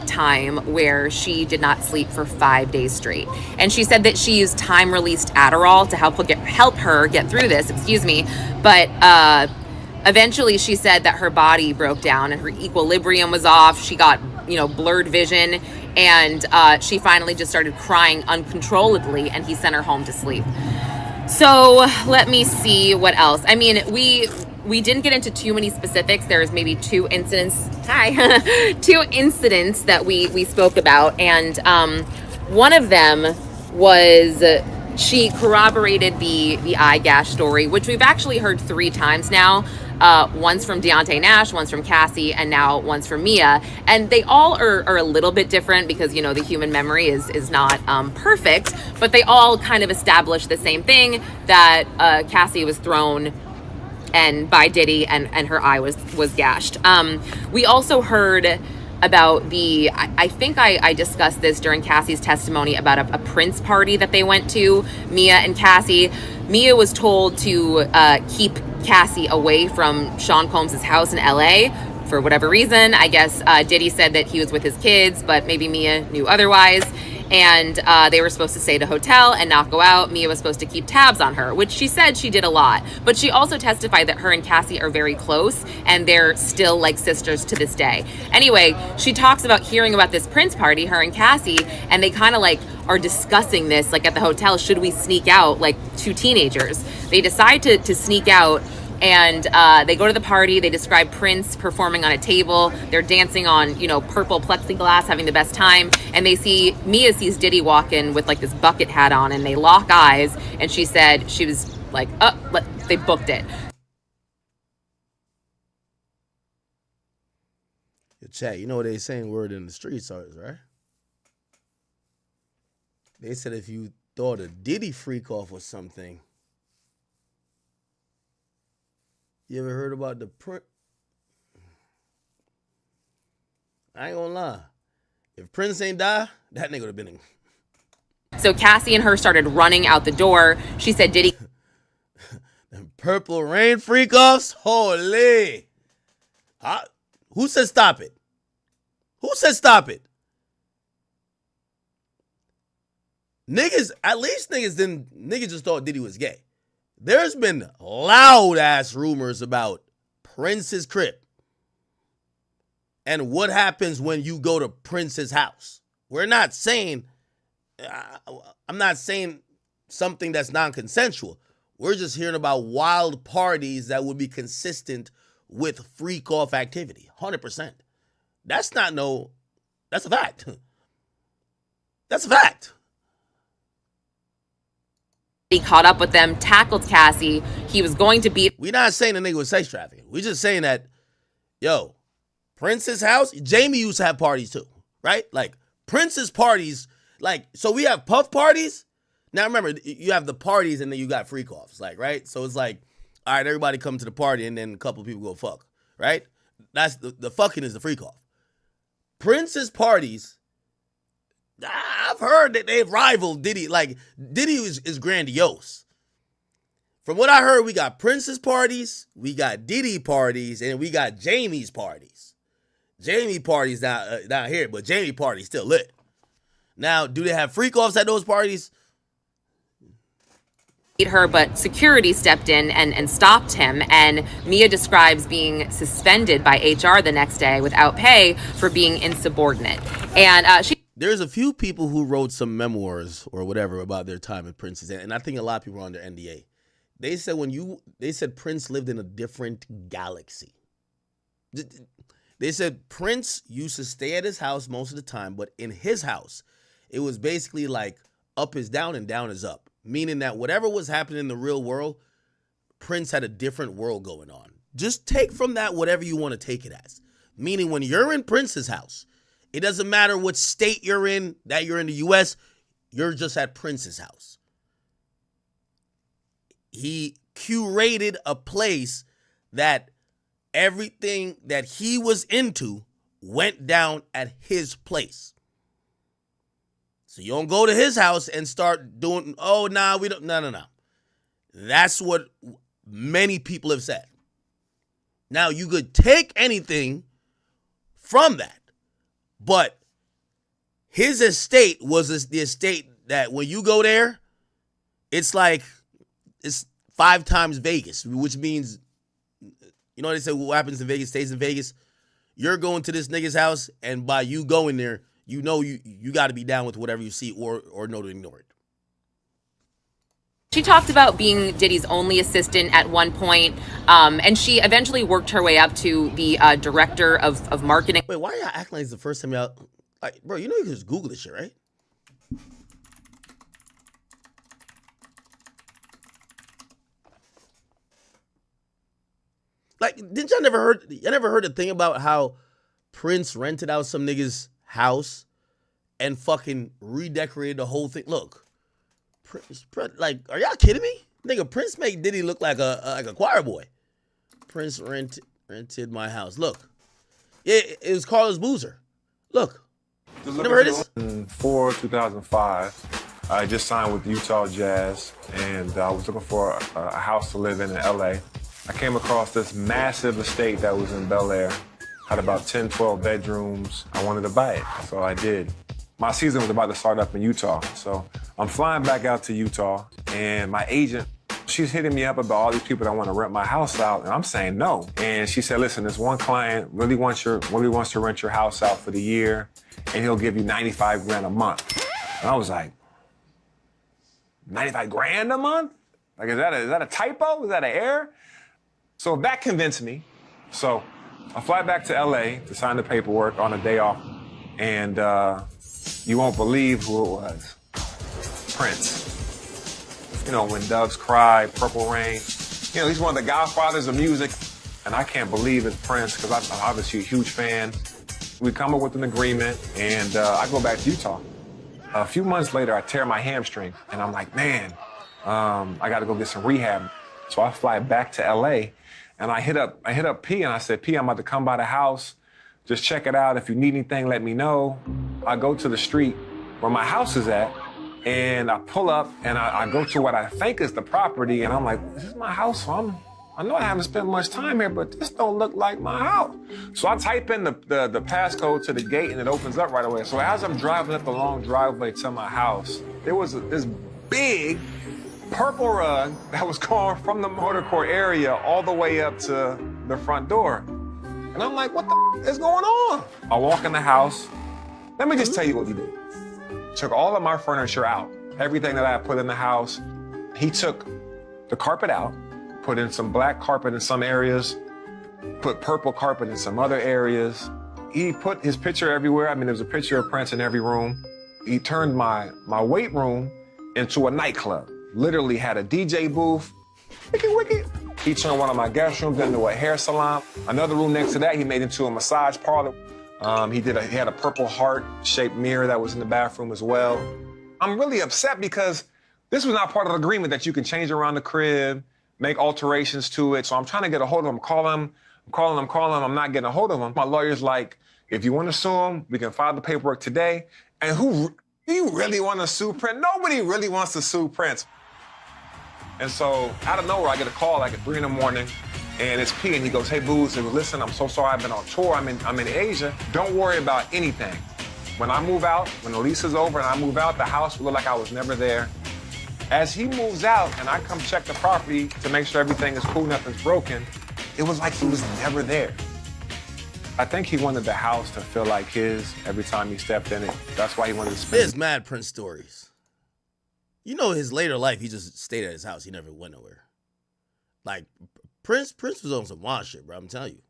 time where she did not sleep for 5 days straight. And she said that she used time-released Adderall to help her get through this, But eventually she said that her body broke down and her equilibrium was off. She got, blurred vision, and she finally just started crying uncontrollably, and he sent her home to sleep. So let me see what else. I mean, we didn't get into too many specifics. There's maybe two incidents that we spoke about, and one of them was she corroborated the eye gash story, which we've actually heard 3 times now. Once from Deontay Nash, once from Cassie, and now once from Mia. And they all are a little bit different because, the human memory is not perfect, but they all kind of establish the same thing, that Cassie was thrown and by Diddy and her eye was gashed. We also heard about I think I discussed this during Cassie's testimony about a Prince party that they went to, Mia and Cassie. Mia was told to keep Cassie away from Sean Combs' house in LA for whatever reason. I guess Diddy said that he was with his kids, but maybe Mia knew otherwise. And they were supposed to stay at a hotel and not go out. Mia was supposed to keep tabs on her, which she said she did a lot. But she also testified that her and Cassie are very close, and they're still like sisters to this day. Anyway, she talks about hearing about this Prince party, her and Cassie, and they kind of like are discussing this, like at the hotel. Should we sneak out, like two teenagers? They decide to sneak out, and they go to the party. They describe Prince performing on a table. They're dancing on, you know, purple plexiglass, having the best time. And Mia sees Diddy walk in with like this bucket hat on, and they lock eyes. And she said, she was like, they booked it. Chat, you know what they saying word in the streets, right? They said if you thought a Diddy freak off or something, you ever heard about the Prince? I ain't gonna lie. If Prince ain't die, that nigga would have been in. So Cassie and her started running out the door. She said Diddy. Them purple rain freak offs? Holy. Who said stop it? Who said stop it? Niggas, at least niggas just thought Diddy was gay. There's been loud ass rumors about Prince's crib and what happens when you go to Prince's house. We're not saying, I'm not saying something that's non-consensual. We're just hearing about wild parties that would be consistent with freak off activity. 100%. That's a fact. That's a fact. He caught up with them, tackled Cassie. He was going to beat. We're not saying the nigga was sex trafficking. We're just saying that, yo, Prince's house, Jamie used to have parties too, right? Like, Prince's parties, like, so we have puff parties. Now, remember, you have the parties and then you got freak offs, like, right? So it's like, all right, everybody come to the party and then a couple of people go fuck, right? That's the fucking is the freak off. Prince's parties, I've heard that they've rivaled Diddy. Like, Diddy is grandiose. From what I heard, we got Prince's parties, we got Diddy parties, and we got Jamie's parties. Jamie parties down here, but Jamie parties still lit. Now, do they have freak offs at those parties? Her, but security stepped in and stopped him. And Mia describes being suspended by HR the next day without pay for being insubordinate. And there's a few people who wrote some memoirs or whatever about their time at Prince's, and I think a lot of people are under NDA. They said Prince lived in a different galaxy. They said Prince used to stay at his house most of the time, but in his house, it was basically like up is down and down is up. Meaning that whatever was happening in the real world, Prince had a different world going on. Just take from that whatever you want to take it as. Meaning when you're in Prince's house, it doesn't matter what state you're in, that you're in the U.S., you're just at Prince's house. He curated a place that everything that he was into went down at his place. So you don't go to his house and start doing, we don't. No. That's what many people have said. Now, you could take anything from that, but his estate was the estate that when you go there, it's 5 times Vegas, which means, you know what they say, what happens in Vegas stays in Vegas. You're going to this nigga's house, and by you going there, you know you got to be down with whatever you see or know to ignore it. She talked about being Diddy's only assistant at one point, and she eventually worked her way up to the director of marketing. Wait, why are y'all acting like it's the first time y'all... Like, bro, you know you can just Google this shit, right? Like, didn't y'all never heard the thing about how Prince rented out some nigga's house and fucking redecorated the whole thing? Look, Prince, like, are y'all kidding me? Nigga, Prince made Diddy look like a choir boy. Prince rented my house. Look, it was Carlos Boozer. Look, you never heard this? In 2005, I just signed with Utah Jazz, and I was looking for a house to live in LA. I came across this massive estate that was in Bel Air, had about 10, 12 bedrooms. I wanted to buy it, so I did. My season was about to start up in Utah, so I'm flying back out to Utah, and my agent, she's hitting me up about all these people that want to rent my house out, and I'm saying no. And she said, listen, this one client really wants to rent your house out for the year, and he'll give you $95 grand a month. And I was like, 95 grand a month? Like, is that a typo? Is that an error? So that convinced me. So I fly back to LA to sign the paperwork on a day off. And you won't believe who it was. Prince. You know, When Doves Cry, Purple Rain. You know, he's one of the godfathers of music. And I can't believe it's Prince, because I'm obviously a huge fan. We come up with an agreement, and I go back to Utah. A few months later, I tear my hamstring, and I'm like, man, I got to go get some rehab. So I fly back to LA, and I hit up P, and I said, P, I'm about to come by the house. Just check it out. If you need anything, let me know. I go to the street where my house is at, and I pull up, and I go to what I think is the property, and I'm like, this is my house, so I know I haven't spent much time here, but this don't look like my house. So I type in the passcode to the gate, and it opens up right away. So as I'm driving up the long driveway to my house, there was this big purple rug that was going from the motor court area all the way up to the front door. And I'm like, what the is going on? I walk in the house. Let me just tell you what he did. Took all of my furniture out, everything that I put in the house. He took the carpet out, put in some black carpet in some areas, put purple carpet in some other areas. He put his picture everywhere. I mean, there's a picture of Prince in every room. He turned my weight room into a nightclub. Literally had a DJ booth. Wicked. He turned one of my guest rooms into a hair salon. Another room next to that, he made into a massage parlor. He had a purple heart-shaped mirror that was in the bathroom as well. I'm really upset because this was not part of the agreement that you can change around the crib, make alterations to it. So I'm trying to get a hold of him, I'm calling him. I'm not getting a hold of him. My lawyer's like, if you want to sue him, we can file the paperwork today. And do you really want to sue Prince? Nobody really wants to sue Prince. And so out of nowhere, I get a call like at 3 in the morning, and it's P, and he goes, hey, Booz, listen, I'm so sorry, I've been on tour, I'm in Asia. Don't worry about anything. When I move out, when the lease is over and I move out, the house will look like I was never there. As he moves out and I come check the property to make sure everything is cool, nothing's broken, it was like he was never there. I think he wanted the house to feel like his every time he stepped in it. That's why he wanted to spend. There's mad Prince stories. You know, his later life, he just stayed at his house. He never went nowhere. Like, Prince was on some wild shit, bro. I'm telling you.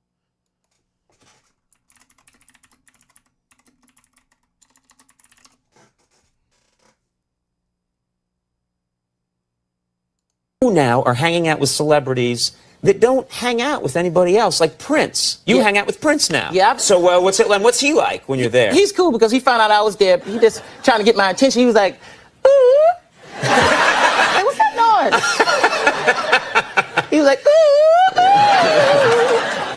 Now are hanging out with celebrities that don't hang out with anybody else, like Prince. You hang out with Prince now. Yeah. So what's he like when you're there? He's cool because he found out I was there. He just trying to get my attention. He was like, ooh. Hey, what's that noise? He was like, ooh.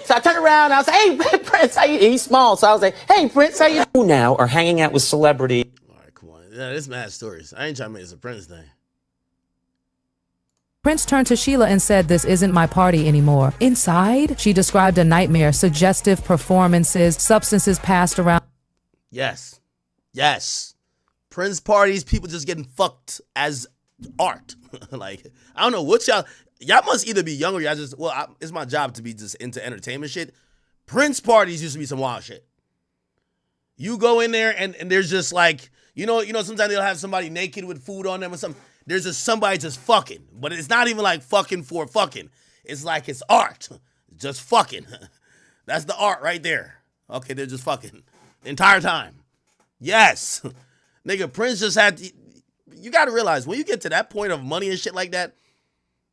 So I turned around and I was like, hey, Prince, how you? He's small, so I was like, hey, Prince, how you? Now are hanging out with celebrities. All right, come on. Yeah, this mad stories. I ain't trying to make this a Prince thing. Prince turned to Sheila and said, this isn't my party anymore. Inside, she described a nightmare, suggestive performances, substances passed around. Yes. Prince parties, people just getting fucked as art. Like, I don't know what y'all must either be young or y'all just, it's my job to be just into entertainment shit. Prince parties used to be some wild shit. You go in there and there's just like, you know, sometimes they'll have somebody naked with food on them or something. There's just somebody just fucking, but it's not even like fucking for fucking. It's like it's art, just fucking. That's the art right there. Okay, they're just fucking the entire time. Yes, nigga, Prince just had to, you got to realize when you get to that point of money and shit like that,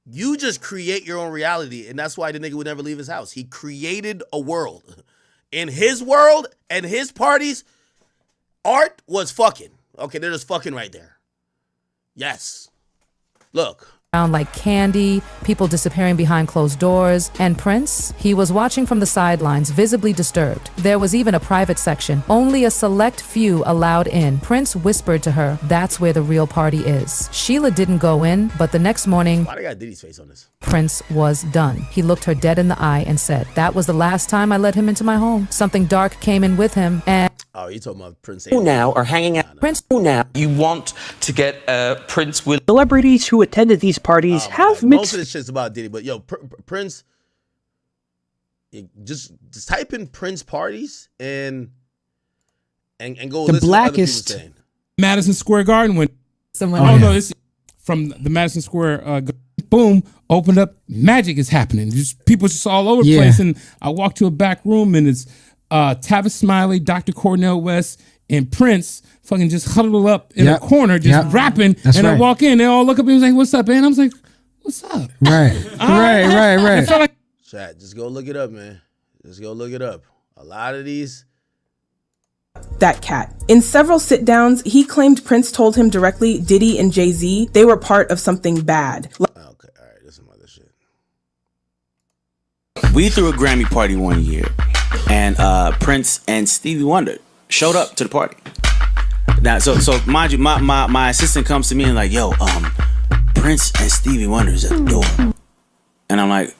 you just create your own reality, and that's why the nigga would never leave his house. He created a world. In his world and his parties, art was fucking. Okay, they're just fucking right there. Yes. Look. Like candy, people disappearing behind closed doors, and Prince, he was watching from the sidelines, visibly disturbed. There was even a private section, only a select few allowed in. Prince whispered to her, that's where the real party is. Sheila didn't go in, but the next morning, why they got Diddy's face on this? Prince was done. He looked her dead in the eye and said, that was the last time I let him into my home. Something dark came in with him, and oh, you talking about Prince? Who now are hanging out? Prince. Who now? You want to get Prince with celebrities who attended these parties have mixed. Most of this shit's about Diddy, but yo, Prince. Just type in Prince parties and go. The listen blackest to what other people saying. Madison Square Garden when no, this from the Madison Square boom opened up. Magic is happening. Just people just all over the place. And I walked to a back room and it's Tavis Smiley, Dr. Cornel West, and Prince fucking just huddled up in a corner, just rapping. That's and right. I walk in, they all look up and was like, "What's up, man?" I was like, "What's up?" Right, right. It felt like Chat, just go look it up, man. Just go look it up. A lot of these. That cat. In several sit-downs, he claimed Prince told him directly Diddy and Jay-Z, they were part of something bad. Okay, all right, this is some other shit. We threw a Grammy party one year, and Prince and Stevie Wonder showed up to the party. Now, so mind you, my assistant comes to me and like, "Yo, Prince and Stevie Wonder's at the door," and I'm like,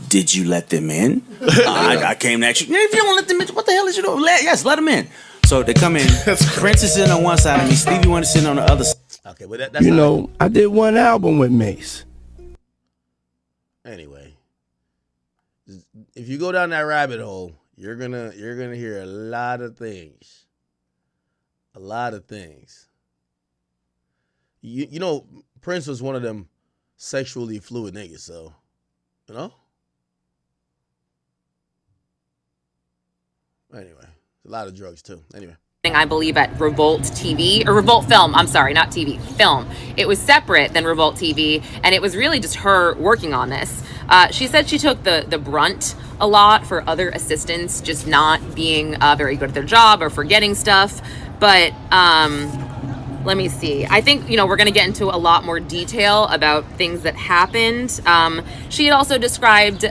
"Did you let them in?" I came to ask you. If you don't let them in, what the hell is you doing? Yes, let them in. So they come in. Prince is sitting on one side of me. Stevie Wonder sitting on the other side. Okay, but that's you know, I did one album with Mace. Anyway, if you go down that rabbit hole, you're gonna hear a lot of things. A lot of things. You know, Prince was one of them sexually fluid niggas, so you know. Anyway, a lot of drugs too. Anyway. I believe at Revolt TV or Revolt Film. I'm sorry, not TV, film. It was separate than Revolt TV, and it was really just her working on this. She said she took the brunt a lot for other assistants just not being very good at their job or forgetting stuff. But let me see. I think, we're going to get into a lot more detail about things that happened. She had also described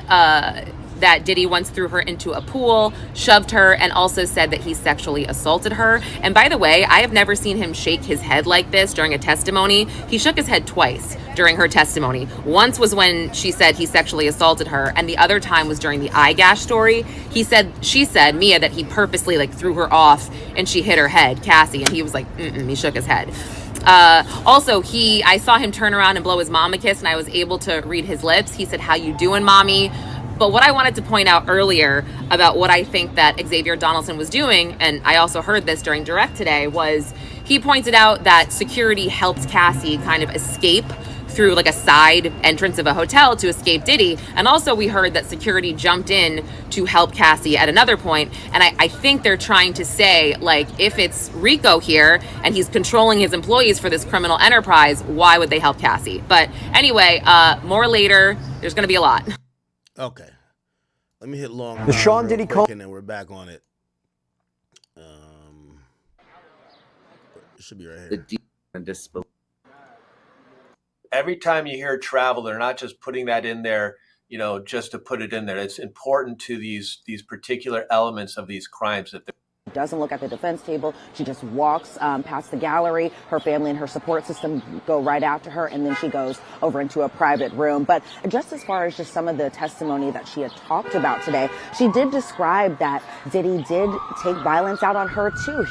that Diddy once threw her into a pool, shoved her, and also said that he sexually assaulted her. And by the way, I have never seen him shake his head like this during a testimony. He shook his head twice during her testimony. Once was when she said he sexually assaulted her, and the other time was during the eye gash story. She said, Mia, that he purposely threw her off and she hit her head, Cassie, and he was like, he shook his head. Also, I saw him turn around and blow his mom a kiss, and I was able to read his lips. He said, "How you doing, mommy?" But what I wanted to point out earlier about what I think that Xavier Donaldson was doing, and I also heard this during Direct today, was he pointed out that security helped Cassie kind of escape through a side entrance of a hotel to escape Diddy. And also we heard that security jumped in to help Cassie at another point. And I think they're trying to say, if it's Rico here and he's controlling his employees for this criminal enterprise, why would they help Cassie? But anyway, more later. There's going to be a lot. Okay. Let me hit long. The Sean Diddy and then we're back on it. It should be right here. The deep and disbelief. Every time you hear travel, they're not just putting that in there, just to put it in there. It's important to these particular elements of these crimes that they're doesn't look at the defense table. She just walks past the gallery. Her family and her support system go right after her, and then she goes over into a private room. But just as far as just some of the testimony that she had talked about today, she did describe that Diddy did take violence out on her too.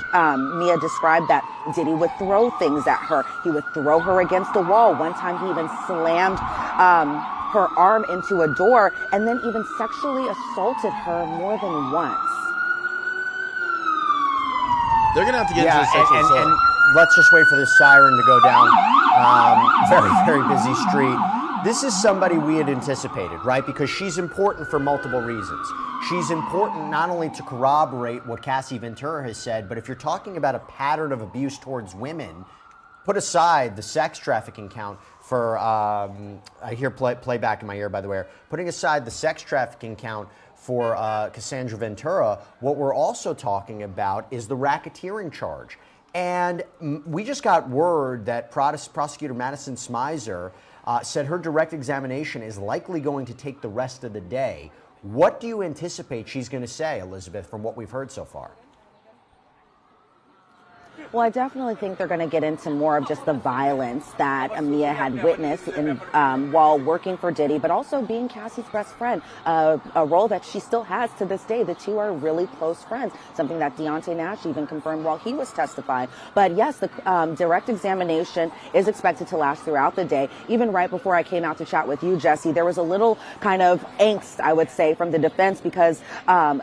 Mia described that Diddy would throw things at her. He would throw her against a wall. One time he even slammed her arm into a door and then even sexually assaulted her more than once. They're going to have to get into the sexual assault. And let's just wait for this siren to go down. Very, very busy street. This is somebody we had anticipated, right? Because she's important for multiple reasons. She's important not only to corroborate what Cassie Ventura has said, but if you're talking about a pattern of abuse towards women, put aside the sex trafficking count for, I hear playback in my ear, by the way, putting aside the sex trafficking count for Cassandra Ventura, what we're also talking about is the racketeering charge. And we just got word that Prosecutor Madison Smizer said her direct examination is likely going to take the rest of the day. What do you anticipate she's going to say, Elizabeth, from what we've heard so far? Well, I definitely think they're going to get into more of just the violence that Mia had witnessed while working for Diddy, but also being Cassie's best friend, a role that she still has to this day. The two are really close friends, something that Deontay Nash even confirmed while he was testifying. But yes, the direct examination is expected to last throughout the day. Even right before I came out to chat with you, Jesse, there was a little kind of angst, I would say, from the defense because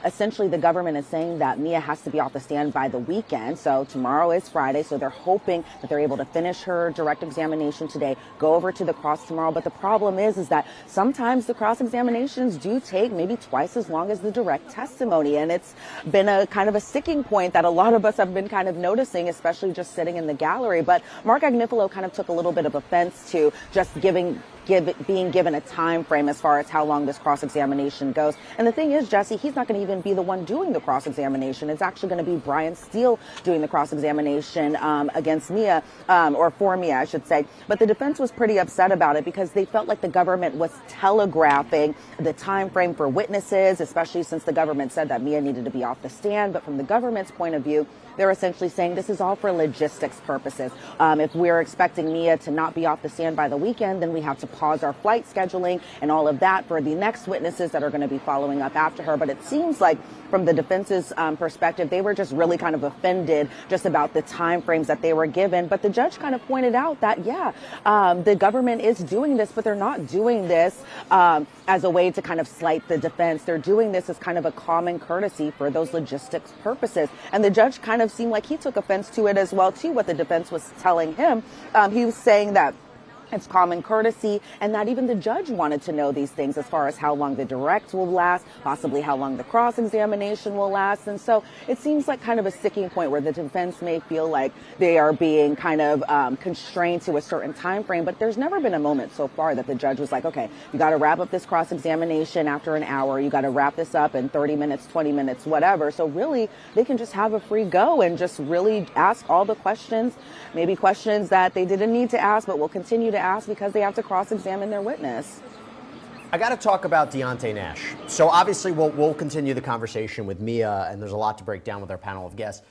essentially the government is saying that Mia has to be off the stand by the weekend. So tomorrow is Friday, so they're hoping that they're able to finish her direct examination today, go over to the cross tomorrow. But the problem is that sometimes the cross examinations do take maybe twice as long as the direct testimony. And it's been a kind of a sticking point that a lot of us have been kind of noticing, especially just sitting in the gallery. But Mark Agnifilo kind of took a little bit of offense to just being given a time frame as far as how long this cross-examination goes. And the thing is, Jesse, he's not going to even be the one doing the cross-examination. It's actually going to be Brian Steele doing the cross-examination against Mia, or for Mia, I should say. But the defense was pretty upset about it because they felt like the government was telegraphing the time frame for witnesses, especially since the government said that Mia needed to be off the stand. But from the government's point of view, they're essentially saying this is all for logistics purposes. If we're expecting Mia to not be off the stand by the weekend, then we have to pause our flight scheduling and all of that for the next witnesses that are going to be following up after her. But it seems like from the defense's perspective, they were just really kind of offended just about the time frames that they were given. But the judge kind of pointed out that, the government is doing this, but they're not doing this as a way to kind of slight the defense. They're doing this as kind of a common courtesy for those logistics purposes. And the judge kind of seemed like he took offense to it as well, too, what the defense was telling him. He was saying that it's common courtesy, and that even the judge wanted to know these things as far as how long the direct will last, possibly how long the cross-examination will last. And so it seems like kind of a sticking point where the defense may feel like they are being kind of constrained to a certain time frame. But there's never been a moment so far that the judge was like, okay, you got to wrap up this cross-examination after an hour. You got to wrap this up in 30 minutes, 20 minutes, whatever. So really, they can just have a free go and just really ask all the questions, maybe questions that they didn't need to ask but will continue to ask because they have to cross-examine their witness. I got to talk about Deontay Nash. So obviously we'll continue the conversation with Mia, and there's a lot to break down with our panel of guests.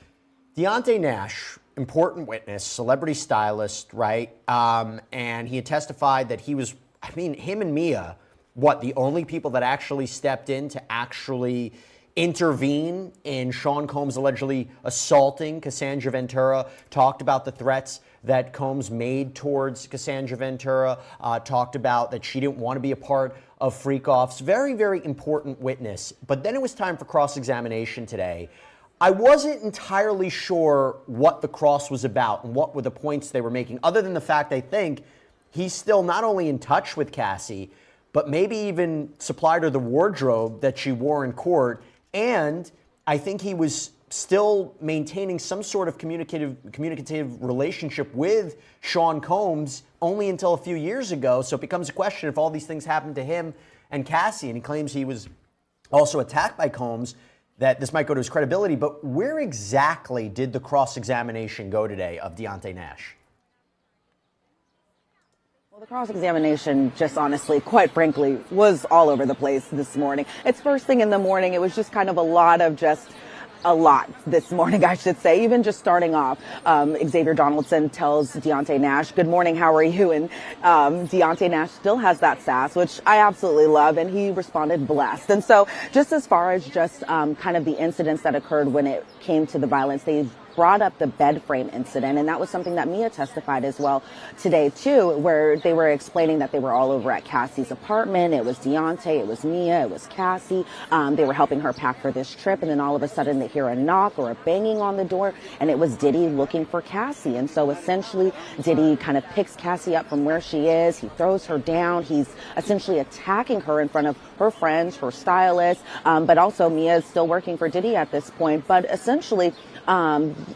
Deontay Nash, important witness, celebrity stylist, right? And he had testified that he was, him and Mia, the only people that actually stepped in to actually intervene in Sean Combs allegedly assaulting Cassandra Ventura, talked about the threats that Combs made towards Cassandra Ventura, talked about that she didn't want to be a part of freak-offs. Very, very important witness. But then it was time for cross-examination today. I wasn't entirely sure what the cross was about and what were the points they were making, other than the fact I think he's still not only in touch with Cassie, but maybe even supplied her the wardrobe that she wore in court. And I think he was still maintaining some sort of communicative relationship with Sean Combs only until a few years ago. So it becomes a question if all these things happened to him and Cassie, and he claims he was also attacked by Combs, that this might go to his credibility. But where exactly did the cross-examination go today of Deontay Nash? Well, the cross-examination, just honestly, quite frankly, was all over the place this morning. It's first thing in the morning. It was just kind of a lot this morning, I should say. Even just starting off, Xavier Donaldson tells Deontay Nash, "Good morning, how are you?" And Deontay Nash still has that sass, which I absolutely love, and he responded, "Blessed." And so just as far as just kind of the incidents that occurred when it came to the violence, they brought up the bed frame incident, and that was something that Mia testified as well today too, where they were explaining that they were all over at Cassie's apartment. It was Deontay, it was Mia, it was Cassie. They were helping her pack for this trip, and then all of a sudden they hear a knock or a banging on the door, and it was Diddy looking for Cassie. And so essentially Diddy kind of picks Cassie up from where she is. He throws her down. He's essentially attacking her in front of her friends, her stylist, but also Mia is still working for Diddy at this point. But essentially,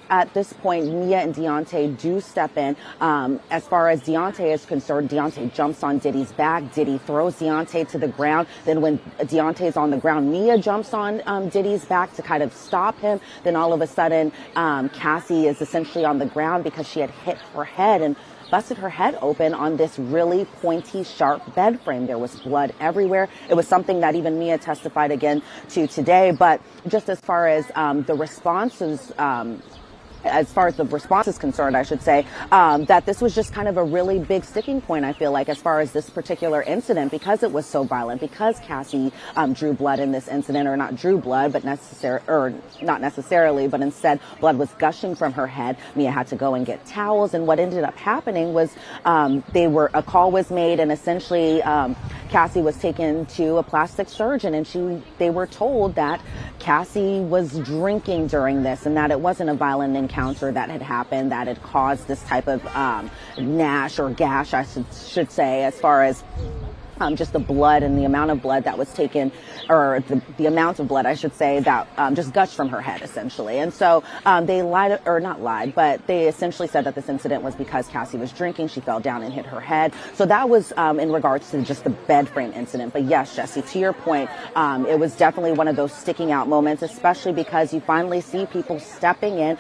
at this point, Mia and Deontay do step in. As far as Deontay is concerned, Deontay jumps on Diddy's back. Diddy throws Deontay to the ground. Then when Deontay's on the ground, Mia jumps on Diddy's back to kind of stop him. Then all of a sudden, Cassie is essentially on the ground because she had hit her head and busted her head open on this really pointy, sharp bed frame. There was blood everywhere. It was something that even Mia testified again to today. But just as far as the responses, as far as the response is concerned, I should say, that this was just kind of a really big sticking point, I feel like, as far as this particular incident, because it was so violent, because Cassie drew blood in this incident, or not drew blood, but not necessarily, but instead blood was gushing from her head. Mia had to go and get towels, and what ended up happening was a call was made, and essentially Cassie was taken to a plastic surgeon, and they were told that Cassie was drinking during this, and that it wasn't a violent encounter that had happened that had caused this type of Nash or gash, I should say, as far as just the blood and the amount of blood that was taken, or the amount of blood, I should say, that just gushed from her head, essentially. And so they lied, or not lied, but they essentially said that this incident was because Cassie was drinking. She fell down and hit her head. So that was in regards to just the bed frame incident. But yes, Jesse, to your point, it was definitely one of those sticking out moments, especially because you finally see people stepping in,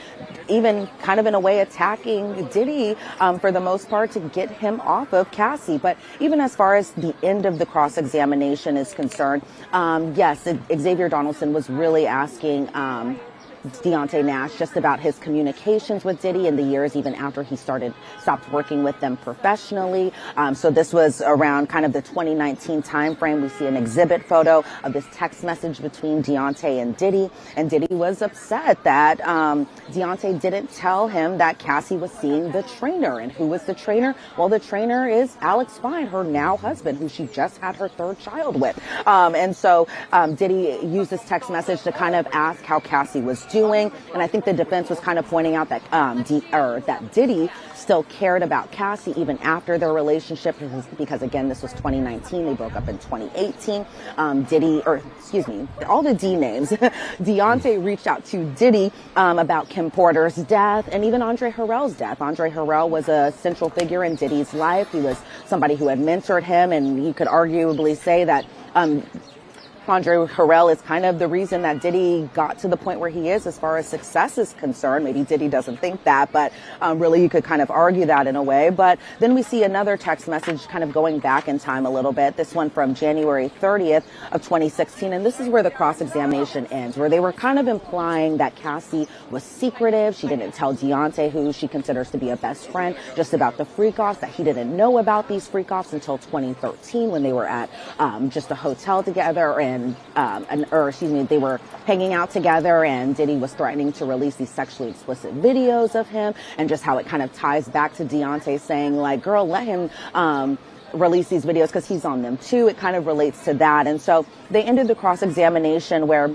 even kind of in a way attacking Diddy for the most part to get him off of Cassie. But even as far as the end of the cross-examination is concerned, yes, Xavier Donaldson was really asking Deontay Nash just about his communications with Diddy in the years even after he stopped working with them professionally. So this was around kind of the 2019 timeframe. We see an exhibit photo of this text message between Deontay and Diddy was upset that Deontay didn't tell him that Cassie was seeing the trainer. And who was the trainer? Well, the trainer is Alex Fine, her now husband, who she just had her third child with. And so Diddy used this text message to kind of ask how Cassie was doing, and I think the defense was kind of pointing out that that Diddy still cared about Cassie even after their relationship, because again, this was 2019. They broke up in 2018. All the D names. Deontay reached out to Diddy about Kim Porter's death and even Andre Harrell's death. Andre Harrell was a central figure in Diddy's life. He was somebody who had mentored him, and you could arguably say that Andre Harrell is kind of the reason that Diddy got to the point where he is as far as success is concerned. Maybe Diddy doesn't think that, but really you could kind of argue that in a way. But then we see another text message kind of going back in time a little bit, this one from January 30th of 2016. And this is where the cross-examination ends, where they were kind of implying that Cassie was secretive. She didn't tell Deontay, who she considers to be a best friend, just about the freak-offs, that he didn't know about these freak-offs until 2013 when they were at just a hotel together, they were hanging out together, and Diddy was threatening to release these sexually explicit videos of him, and just how it kind of ties back to Deontay saying, like, girl, let him release these videos because he's on them too. It kind of relates to that. And so they ended the cross-examination where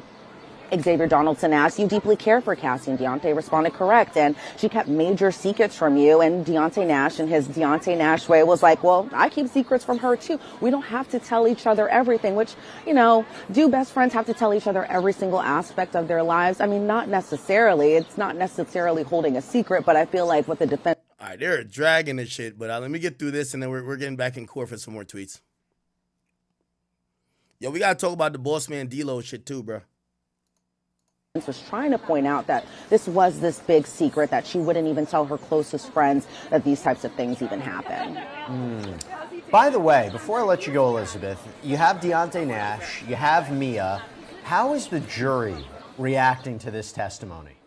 Xavier Donaldson asked, "You deeply care for Cassie?" And Deontay responded, "Correct. And she kept major secrets from you." And Deontay Nash, in his Deontay Nash way, was like, "Well, I keep secrets from her too. We don't have to tell each other everything." Which, do best friends have to tell each other every single aspect of their lives? I mean, not necessarily. It's not necessarily holding a secret, but I feel like what the defense... All right, they're dragging this shit, but let me get through this, and then we're getting back in court for some more tweets. Yo, we got to talk about the boss man D-Lo shit too, bro. Was trying to point out that this was this big secret, that she wouldn't even tell her closest friends that these types of things even happen. By the way, before I let you go, Elizabeth, you have Deontay Nash, you have Mia. How is the jury reacting to this testimony?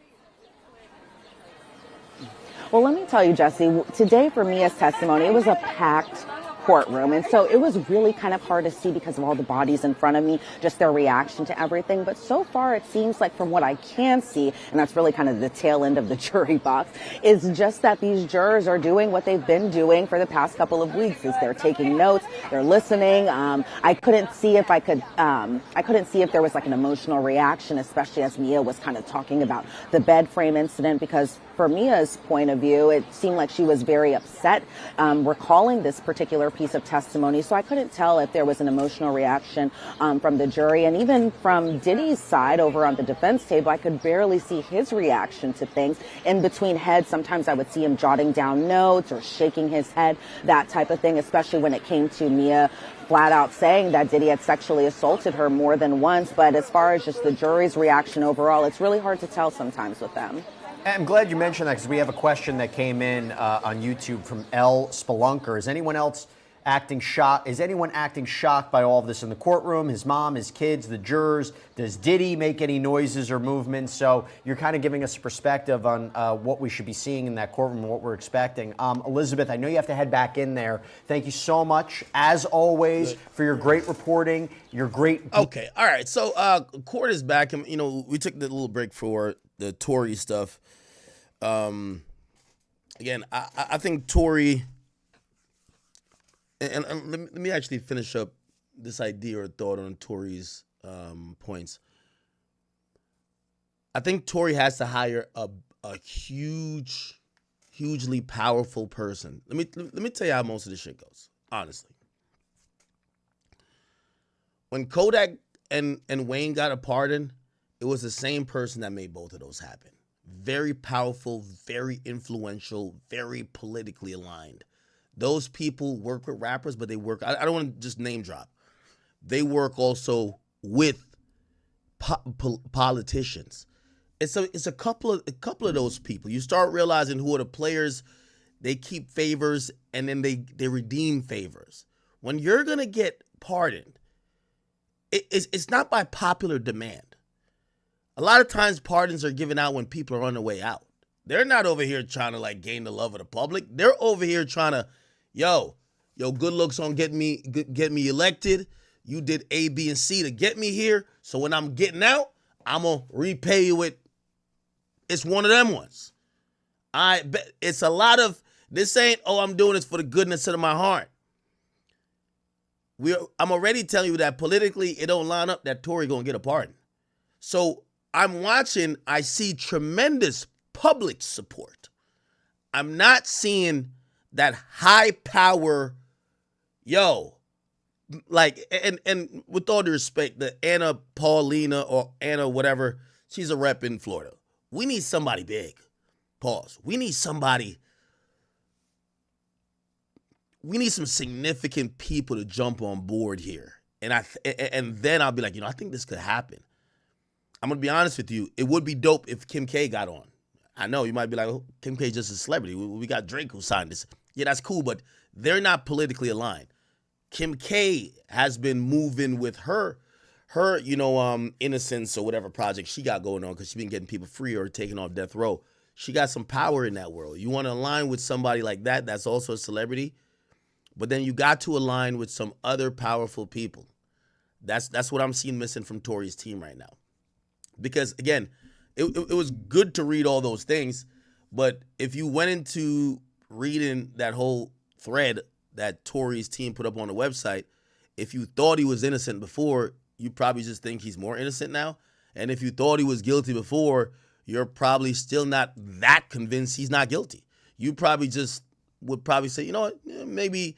Well, let me tell you, Jesse, today for Mia's testimony, it was a packed courtroom. And so it was really kind of hard to see because of all the bodies in front of me, just their reaction to everything. But so far, it seems like from what I can see, and that's really kind of the tail end of the jury box, is just that these jurors are doing what they've been doing for the past couple of weeks. Is they're taking notes, they're listening. I couldn't see if there was like an emotional reaction, especially as Mia was kind of talking about the bed frame incident, because for Mia's point of view, it seemed like she was very upset recalling this particular piece of testimony. So I couldn't tell if there was an emotional reaction from the jury. And even from Diddy's side over on the defense table, I could barely see his reaction to things. In between heads, sometimes I would see him jotting down notes or shaking his head, that type of thing, especially when it came to Mia flat out saying that Diddy had sexually assaulted her more than once. But as far as just the jury's reaction overall, it's really hard to tell sometimes with them. I'm glad you mentioned that, because we have a question that came in on YouTube from L. Spelunker. Is anyone acting shocked by all of this in the courtroom? His mom, his kids, the jurors? Does Diddy make any noises or movements? So you're kind of giving us a perspective on what we should be seeing in that courtroom and what we're expecting. Elizabeth, I know you have to head back in there. Thank you so much, as always, for your great reporting, your great... Okay, all right. So court is back. And, we took the little break for the Tory stuff. Again, I think Tory... And let me actually finish up this idea or thought on Tory's points. I think Tory has to hire a hugely powerful person. Let me tell you how most of this shit goes, honestly. When Kodak and Wayne got a pardon, it was the same person that made both of those happen. Very powerful, very influential, very politically aligned. Those people work with rappers, but they work, I don't want to just name drop. They work also with politicians. It's a couple of those people. You start realizing who are the players. They keep favors and then they redeem favors. When you're gonna get pardoned, it's not by popular demand. A lot of times pardons are given out when people are on their way out. They're not over here trying to like gain the love of the public. They're over here trying to, yo, good looks on get me elected. You did A, B, and C to get me here. So when I'm getting out, I'm gonna repay you with. It's one of them ones. I bet it's a lot of this ain't, oh, I'm doing this for the goodness of my heart. I'm already telling you that politically it don't line up that Tory gonna get a pardon. So I'm watching, I see tremendous public support. I'm not seeing that high power, like, and with all due respect, the Anna Paulina or Anna whatever, she's a rep in Florida. We need somebody big. Pause. We need some significant people to jump on board here. And then I'll be like, I think this could happen. I'm going to be honest with you. It would be dope if Kim K got on. I know you might be like, oh, Kim K just a celebrity. We got Drake who signed this. Yeah, that's cool, but they're not politically aligned. Kim K has been moving with her Innocence or whatever project she got going on because she's been getting people free or taking off death row. She got some power in that world. You want to align with somebody like that that's also a celebrity, but then you got to align with some other powerful people. That's what I'm seeing missing from Tory's team right now. Because, again, it was good to read all those things, but if you went into reading that whole thread that Tory's team put up on the website, if you thought he was innocent before, you probably just think he's more innocent now. And if you thought he was guilty before, you're probably still not that convinced he's not guilty. You probably just would probably say, you know what, maybe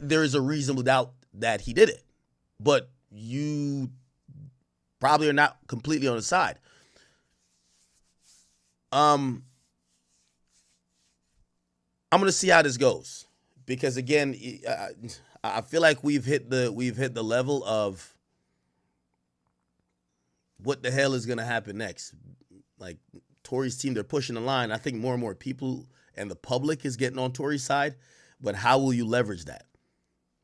there is a reasonable doubt that he did it. But you probably are not completely on the side. I'm going to see how this goes. Because again, I feel like we've hit the level of what the hell is going to happen next? Like Tory's team, they're pushing the line. I think more and more people and the public is getting on Tory's side, but how will you leverage that?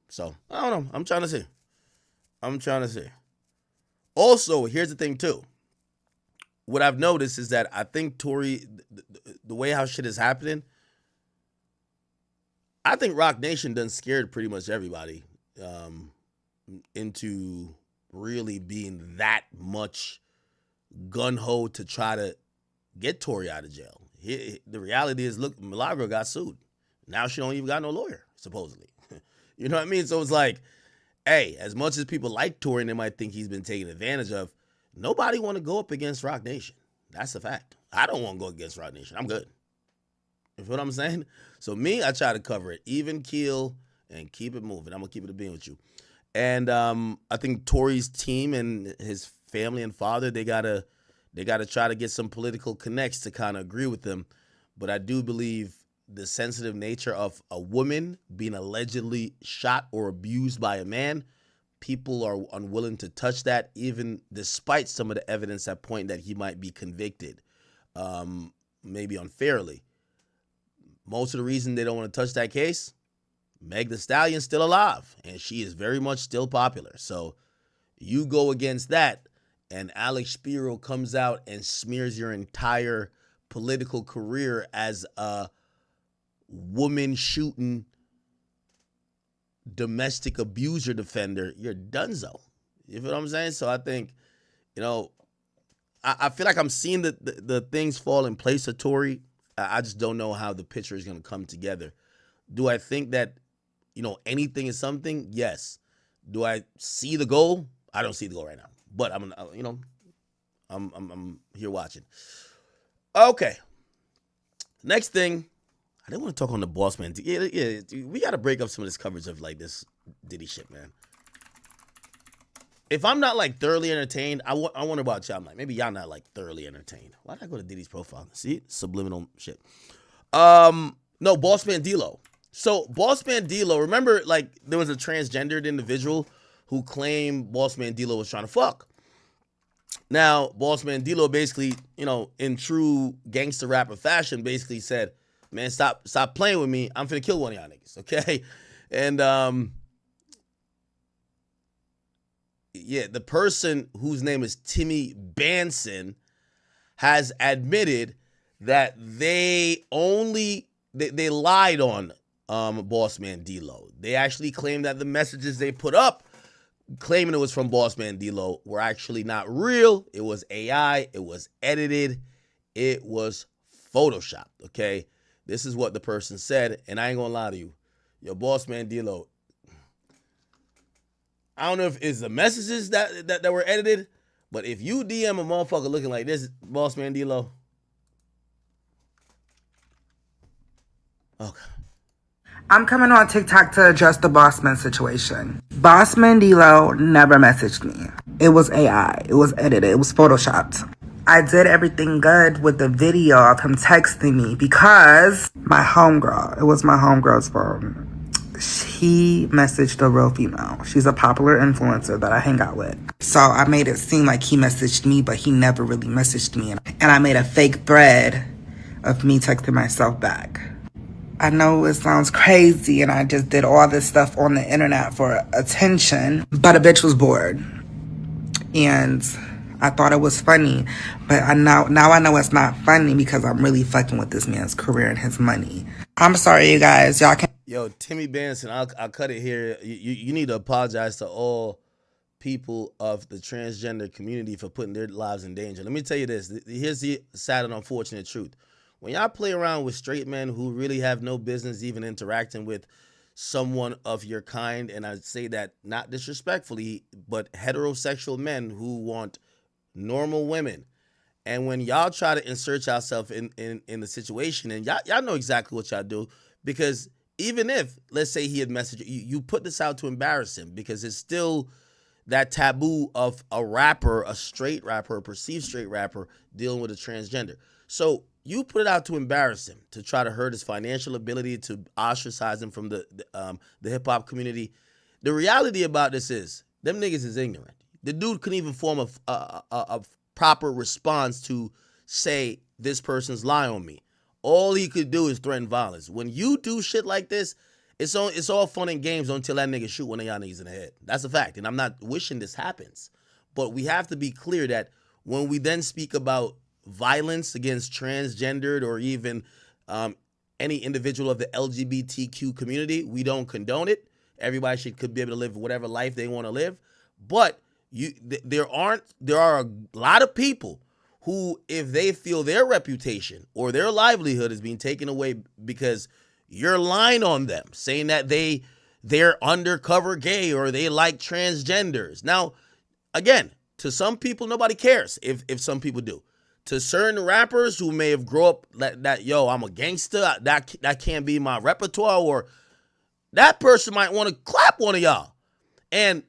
So, I don't know. I'm trying to see. Also, here's the thing too. What I've noticed is that I think Tory, the way how shit is happening, I think Rock Nation done scared pretty much everybody into really being that much gun-ho to try to get Tory out of jail. The reality is, look, Milagro got sued. Now she don't even got no lawyer, supposedly. You know what I mean? So it's like, hey, as much as people like Tory and they might think he's been taken advantage of, nobody want to go up against Rock Nation. That's a fact. I don't want to go against Rock Nation. I'm good. You feel what I'm saying? So me, I try to cover it even keel and keep it moving. I'm going to keep it a being with you. And I think Tory's team and his family and father, they gotta try to get some political connects to kind of agree with them. But I do believe the sensitive nature of a woman being allegedly shot or abused by a man, people are unwilling to touch that, even despite some of the evidence that point that he might be convicted, maybe unfairly. Most of the reason they don't want to touch that case, Meg Thee Stallion's still alive, and she is very much still popular. So you go against that, and Alex Spiro comes out and smears your entire political career as a woman-shooting domestic abuser defender, you're donezo. You feel what I'm saying? So I think, I feel like I'm seeing the things fall in place of Tory. I just don't know how the picture is going to come together. Do I think that, anything is something? Yes. Do I see the goal? I don't see the goal right now, but I'm here watching. Okay. Next thing, I didn't want to talk on the boss man. Yeah, we got to break up some of this coverage of like this Diddy shit, man. If I'm not like thoroughly entertained, I wonder about y'all. I'm like, maybe y'all not like thoroughly entertained. Why did I go to Diddy's profile? See, subliminal shit. No, Boss Man D-Lo. So Boss Man D-Lo, remember like there was a transgendered individual who claimed Boss Man D-Lo was trying to fuck. Now, Boss Man D-Lo basically, in true gangster rapper fashion, basically said, man, stop playing with me. I'm finna kill one of y'all niggas, okay? And yeah, the person whose name is Timmy Banson has admitted that they lied on Boss Man D-Lo. They actually claimed that the messages they put up claiming it was from Boss Man D-Lo were actually not real. It was AI. It was edited. It was Photoshopped, okay? This is what the person said, and I ain't gonna lie to you. Yo, Boss Man D-Lo, I don't know if it's the messages that were edited, but if you DM a motherfucker looking like this, Boss Man D-Lo, okay. I'm coming on TikTok to address the Bossman situation. Bossman D-Lo never messaged me. It was AI. It was edited. It was photoshopped. I did everything good with the video of him texting me because my homegirl, it was my homegirl's phone. He messaged a real female. She's a popular influencer that I hang out with. So I made it seem like he messaged me, but he never really messaged me. And I made a fake thread of me texting myself back. I know it sounds crazy and I just did all this stuff on the internet for attention, but a bitch was bored. And I thought it was funny, but now I know it's not funny because I'm really fucking with this man's career and his money. I'm sorry, you guys. Y'all can. Yo, Timmy Banson, I'll cut it here. You need to apologize to all people of the transgender community for putting their lives in danger. Let me tell you this. Here's the sad and unfortunate truth. When y'all play around with straight men who really have no business even interacting with someone of your kind, and I say that not disrespectfully, but heterosexual men who want normal women, and when y'all try to insert yourself in the situation, and y'all know exactly what y'all do, because even if, let's say he had messaged you put this out to embarrass him, because it's still that taboo of a rapper, a straight rapper, a perceived straight rapper dealing with a transgender. So you put it out to embarrass him, to try to hurt his financial ability, to ostracize him from the hip hop community. The reality about this is, them niggas is ignorant. The dude couldn't even form a proper response to say, this person's lying on me. All he could do is threaten violence. When you do shit like this, it's all fun and games until that nigga shoot one of y'all niggas in the head. That's a fact, and I'm not wishing this happens. But we have to be clear that when we then speak about violence against transgendered or even any individual of the LGBTQ community, we don't condone it. Everybody could be able to live whatever life they want to live. But there are a lot of people who, if they feel their reputation or their livelihood is being taken away because you're lying on them, saying that they're undercover gay or they like transgenders. Now, again, to some people, nobody cares if some people do. To certain rappers who may have grown up that yo, I'm a gangster, that can't be my repertoire, or that person might want to clap one of y'all. And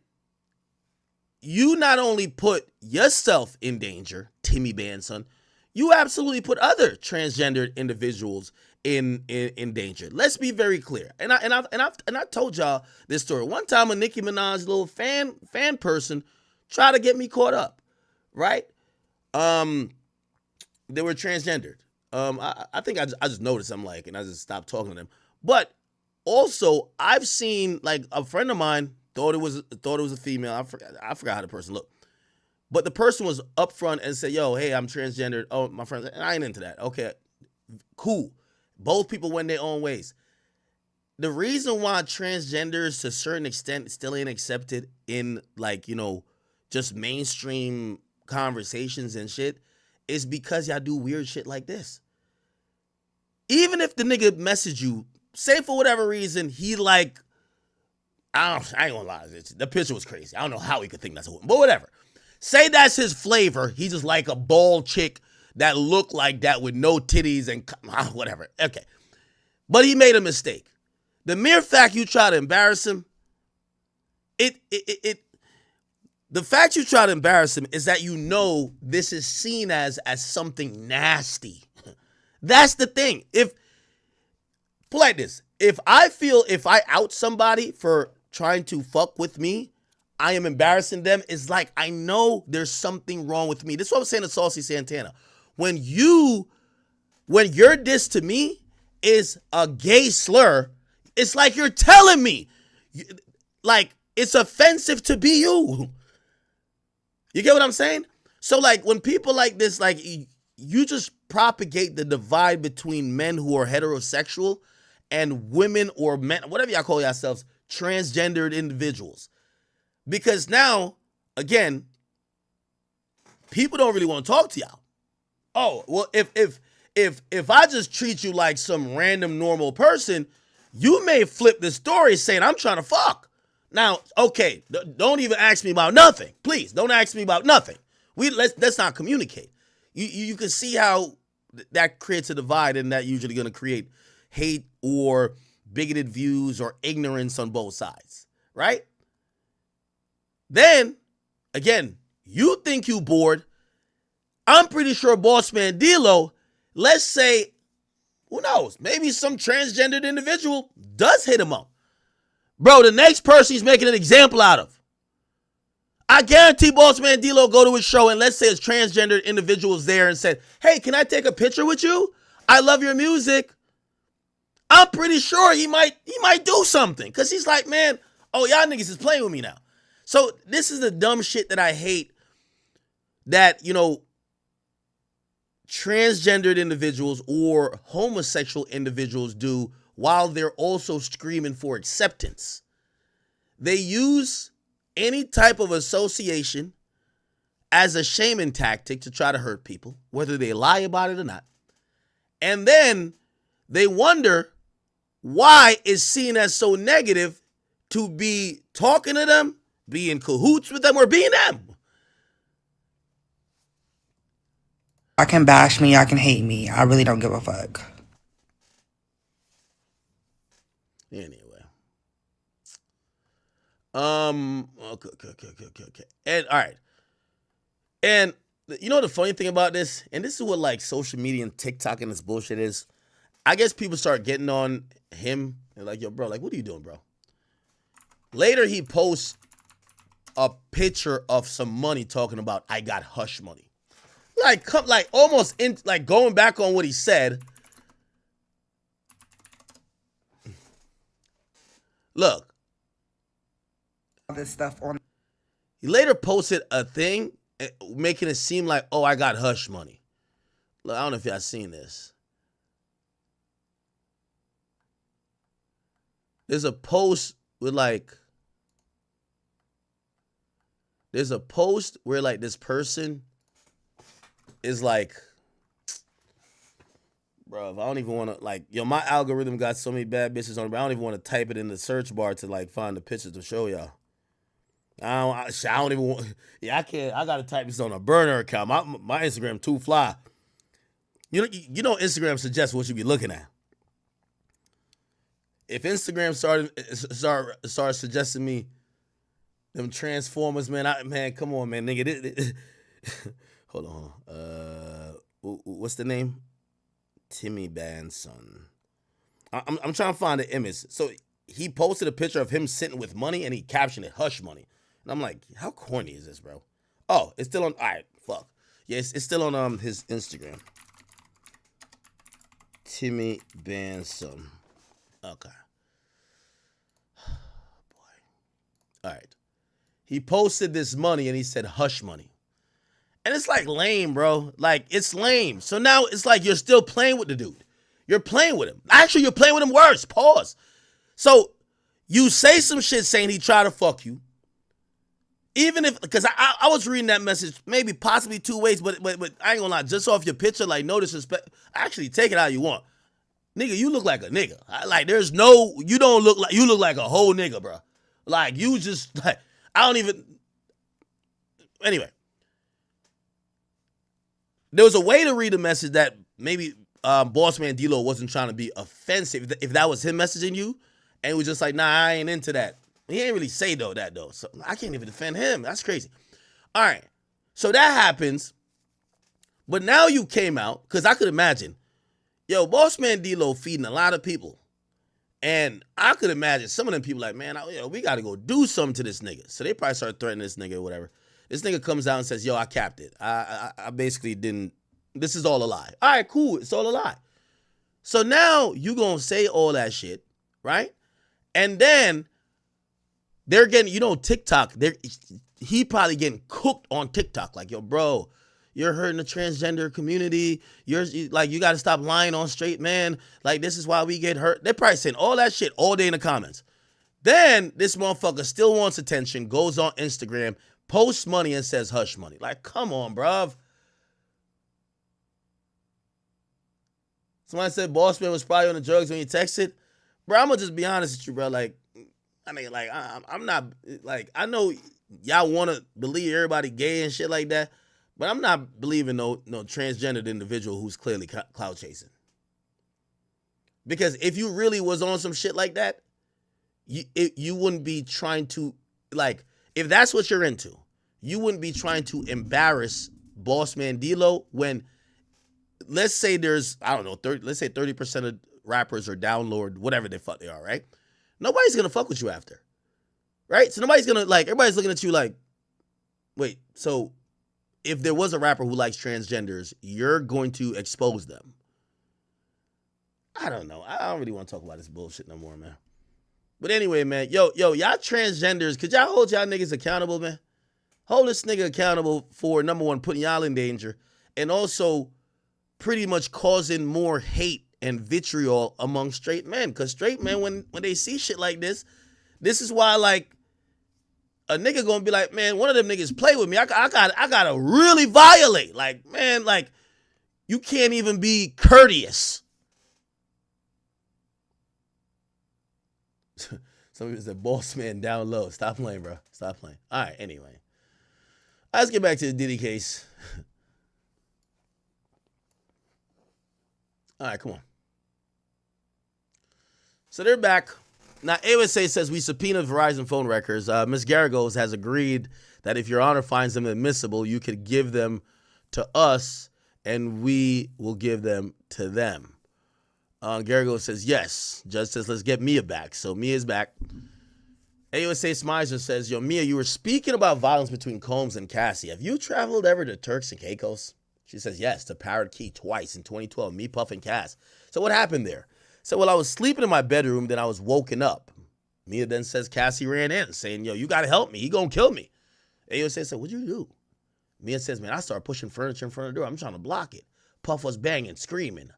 you not only put yourself in danger, Timmy Banson, you absolutely put other transgendered individuals in danger. Let's be very clear. And I told y'all this story. One time a Nicki Minaj little fan person tried to get me caught up, right? They were transgendered. I think I just noticed them, like, and I just stopped talking to them. But also, I've seen, like, a friend of mine thought it was a female. I forgot how the person looked. But the person was upfront and said, yo, hey, I'm transgendered. Oh, my friend, I ain't into that. Okay, cool. Both people went their own ways. The reason why transgenders to a certain extent still ain't accepted in, like, just mainstream conversations and shit is because y'all do weird shit like this. Even if the nigga message you, say for whatever reason, he like I ain't gonna lie. The picture was crazy. I don't know how he could think that's a woman, but whatever. Say that's his flavor. He just like a bald chick that looked like that with no titties and whatever. Okay. But he made a mistake. The mere fact you try to embarrass him, the fact you try to embarrass him is that you know this is seen as something nasty. That's the thing. Like this, if I out somebody for trying to fuck with me, I am embarrassing them. It's like I know there's something wrong with me. This is what I'm saying to Saucy Santana. When your diss to me is a gay slur, it's like you're telling me, like it's offensive to be you. You get what I'm saying? So like when people like this, like you just propagate the divide between men who are heterosexual and women or men, whatever y'all call yourselves, transgendered individuals. Because now, again, people don't really want to talk to y'all. Oh, well, if I just treat you like some random normal person, you may flip the story saying I'm trying to fuck. Now, okay, don't even ask me about nothing. Please, don't ask me about nothing. Let's not communicate. You can see how that creates a divide, and that usually going to create hate or bigoted views or ignorance on both sides, right? Then, again, you think you bored. I'm pretty sure Boss Man D-Lo, let's say, who knows, maybe some transgendered individual does hit him up. Bro, the next person he's making an example out of. I guarantee Boss Man D-Lo go to his show and let's say it's transgendered individuals there and said, hey, can I take a picture with you? I love your music. I'm pretty sure he might do something because he's like, man, oh, y'all niggas is playing with me now. So this is the dumb shit that I hate that, transgendered individuals or homosexual individuals do while they're also screaming for acceptance. They use any type of association as a shaming tactic to try to hurt people, whether they lie about it or not. And then they wonder why it's seen as so negative to be talking to them, be in cahoots with them, or being them. I can bash me, I can hate me. I really don't give a fuck. Anyway. Okay. And all right. And you know the funny thing about this, and this is what like social media and TikTok and this bullshit is. I guess people start getting on him and like, yo, bro, like, what are you doing, bro? Later, he posts a picture of some money talking about I got hush money. Like almost in like going back on what he said. Look. This stuff on. He later posted a thing making it seem like, oh, I got hush money. Look, I don't know if y'all seen this. There's a post with like, there's a post where like this person is like, bro, I don't even want to like, yo, my algorithm got so many bad bitches on it, but I don't even want to type it in the search bar to like find the pictures to show y'all. I don't even want, yeah, I can't, I got to type this on a burner account. My Instagram too fly. You know Instagram suggests what you be looking at. If Instagram started suggesting me them Transformers, man, come on, man, nigga. Hold on. What's the name? Timmy Banson. I'm trying to find the image. So he posted a picture of him sitting with money and he captioned it "hush money." And I'm like, how corny is this, bro? Oh, it's still on. All right, fuck. Yes, it's still on his Instagram. Timmy Banson. Okay. Boy. All right. He posted this money and he said hush money. And it's like lame, bro. Like, it's lame. So now it's like you're still playing with the dude. You're playing with him. Actually, you're playing with him worse. Pause. So you say some shit saying he tried to fuck you. Even if, because I was reading that message maybe possibly two ways, but I ain't gonna lie. Just off your picture, like, no disrespect. Actually, take it how you want. Nigga, you look like a nigga. Like, there's no, you don't look like, you look like a whole nigga, bro. Like, you just, like, I don't even. Anyway. There was a way to read a message that maybe Boss Man D-Lo wasn't trying to be offensive. If that was him messaging you, and he was just like, nah, I ain't into that. He ain't really say that though. So I can't even defend him. That's crazy. All right. So that happens. But now you came out, because I could imagine, yo, Boss Man D-Lo feeding a lot of people. And I could imagine some of them people like, man, we got to go do something to this nigga. So they probably start threatening this nigga or whatever. This nigga comes out and says, yo, I capped it. I basically didn't. This is all a lie. All right, cool. It's all a lie. So now you going to say all that shit, right? And then they're getting, TikTok, he probably getting cooked on TikTok. Like, yo, bro, you're hurting the transgender community. You got to stop lying on straight men. Like, this is why we get hurt. They're probably saying all that shit all day in the comments. Then this motherfucker still wants attention, goes on Instagram, posts money and says hush money. Like, come on, bruv. Somebody said Boss Man was probably on the drugs when he texted. Bro, I'm going to just be honest with you, bro. Like, I'm not, like, I know y'all want to believe everybody gay and shit like that, but I'm not believing no transgendered individual who's clearly clout chasing. Because if you really was on some shit like that, you wouldn't be trying to, like, if that's what you're into, you wouldn't be trying to embarrass Boss Man D-Lo when, let's say there's, I don't know, let's say 30% of rappers are download, whatever the fuck they are, right? Nobody's going to fuck with you after, right? So nobody's going to, like, everybody's looking at you like, wait, so if there was a rapper who likes transgenders, you're going to expose them. I don't know. I don't really want to talk about this bullshit no more, man. But anyway, man, yo, y'all transgenders, could y'all hold y'all niggas accountable, man? Hold this nigga accountable for, number one, putting y'all in danger, and also pretty much causing more hate and vitriol among straight men. Because straight men, when they see shit like this is why, like, a nigga gonna be like, man, one of them niggas play with me. I gotta really violate. Like, man, like, you can't even be courteous. Some people said, Boss Man down low. Stop playing, bro. Stop playing. All right, anyway. Let's get back to the Diddy case. All right, come on. So they're back. Now, AUSA says we subpoenaed Verizon phone records. Ms. Garagos has agreed that if Your Honor finds them admissible, you could give them to us, and we will give them to them. Garagos says, yes. Judge says, let's get Mia back. So Mia's back. AUSA Smizer says, yo, Mia, you were speaking about violence between Combs and Cassie. Have you traveled ever to Turks and Caicos? She says, yes, to Parrot Key twice in 2012, me, Puff, and Cass. So what happened there? So, well, I was sleeping in my bedroom, then I was woken up. Mia then says Cassie ran in saying, yo, you got to help me. He going to kill me. AUSA said, what'd you do? Mia says, man, I started pushing furniture in front of the door. I'm trying to block it. Puff was banging, screaming.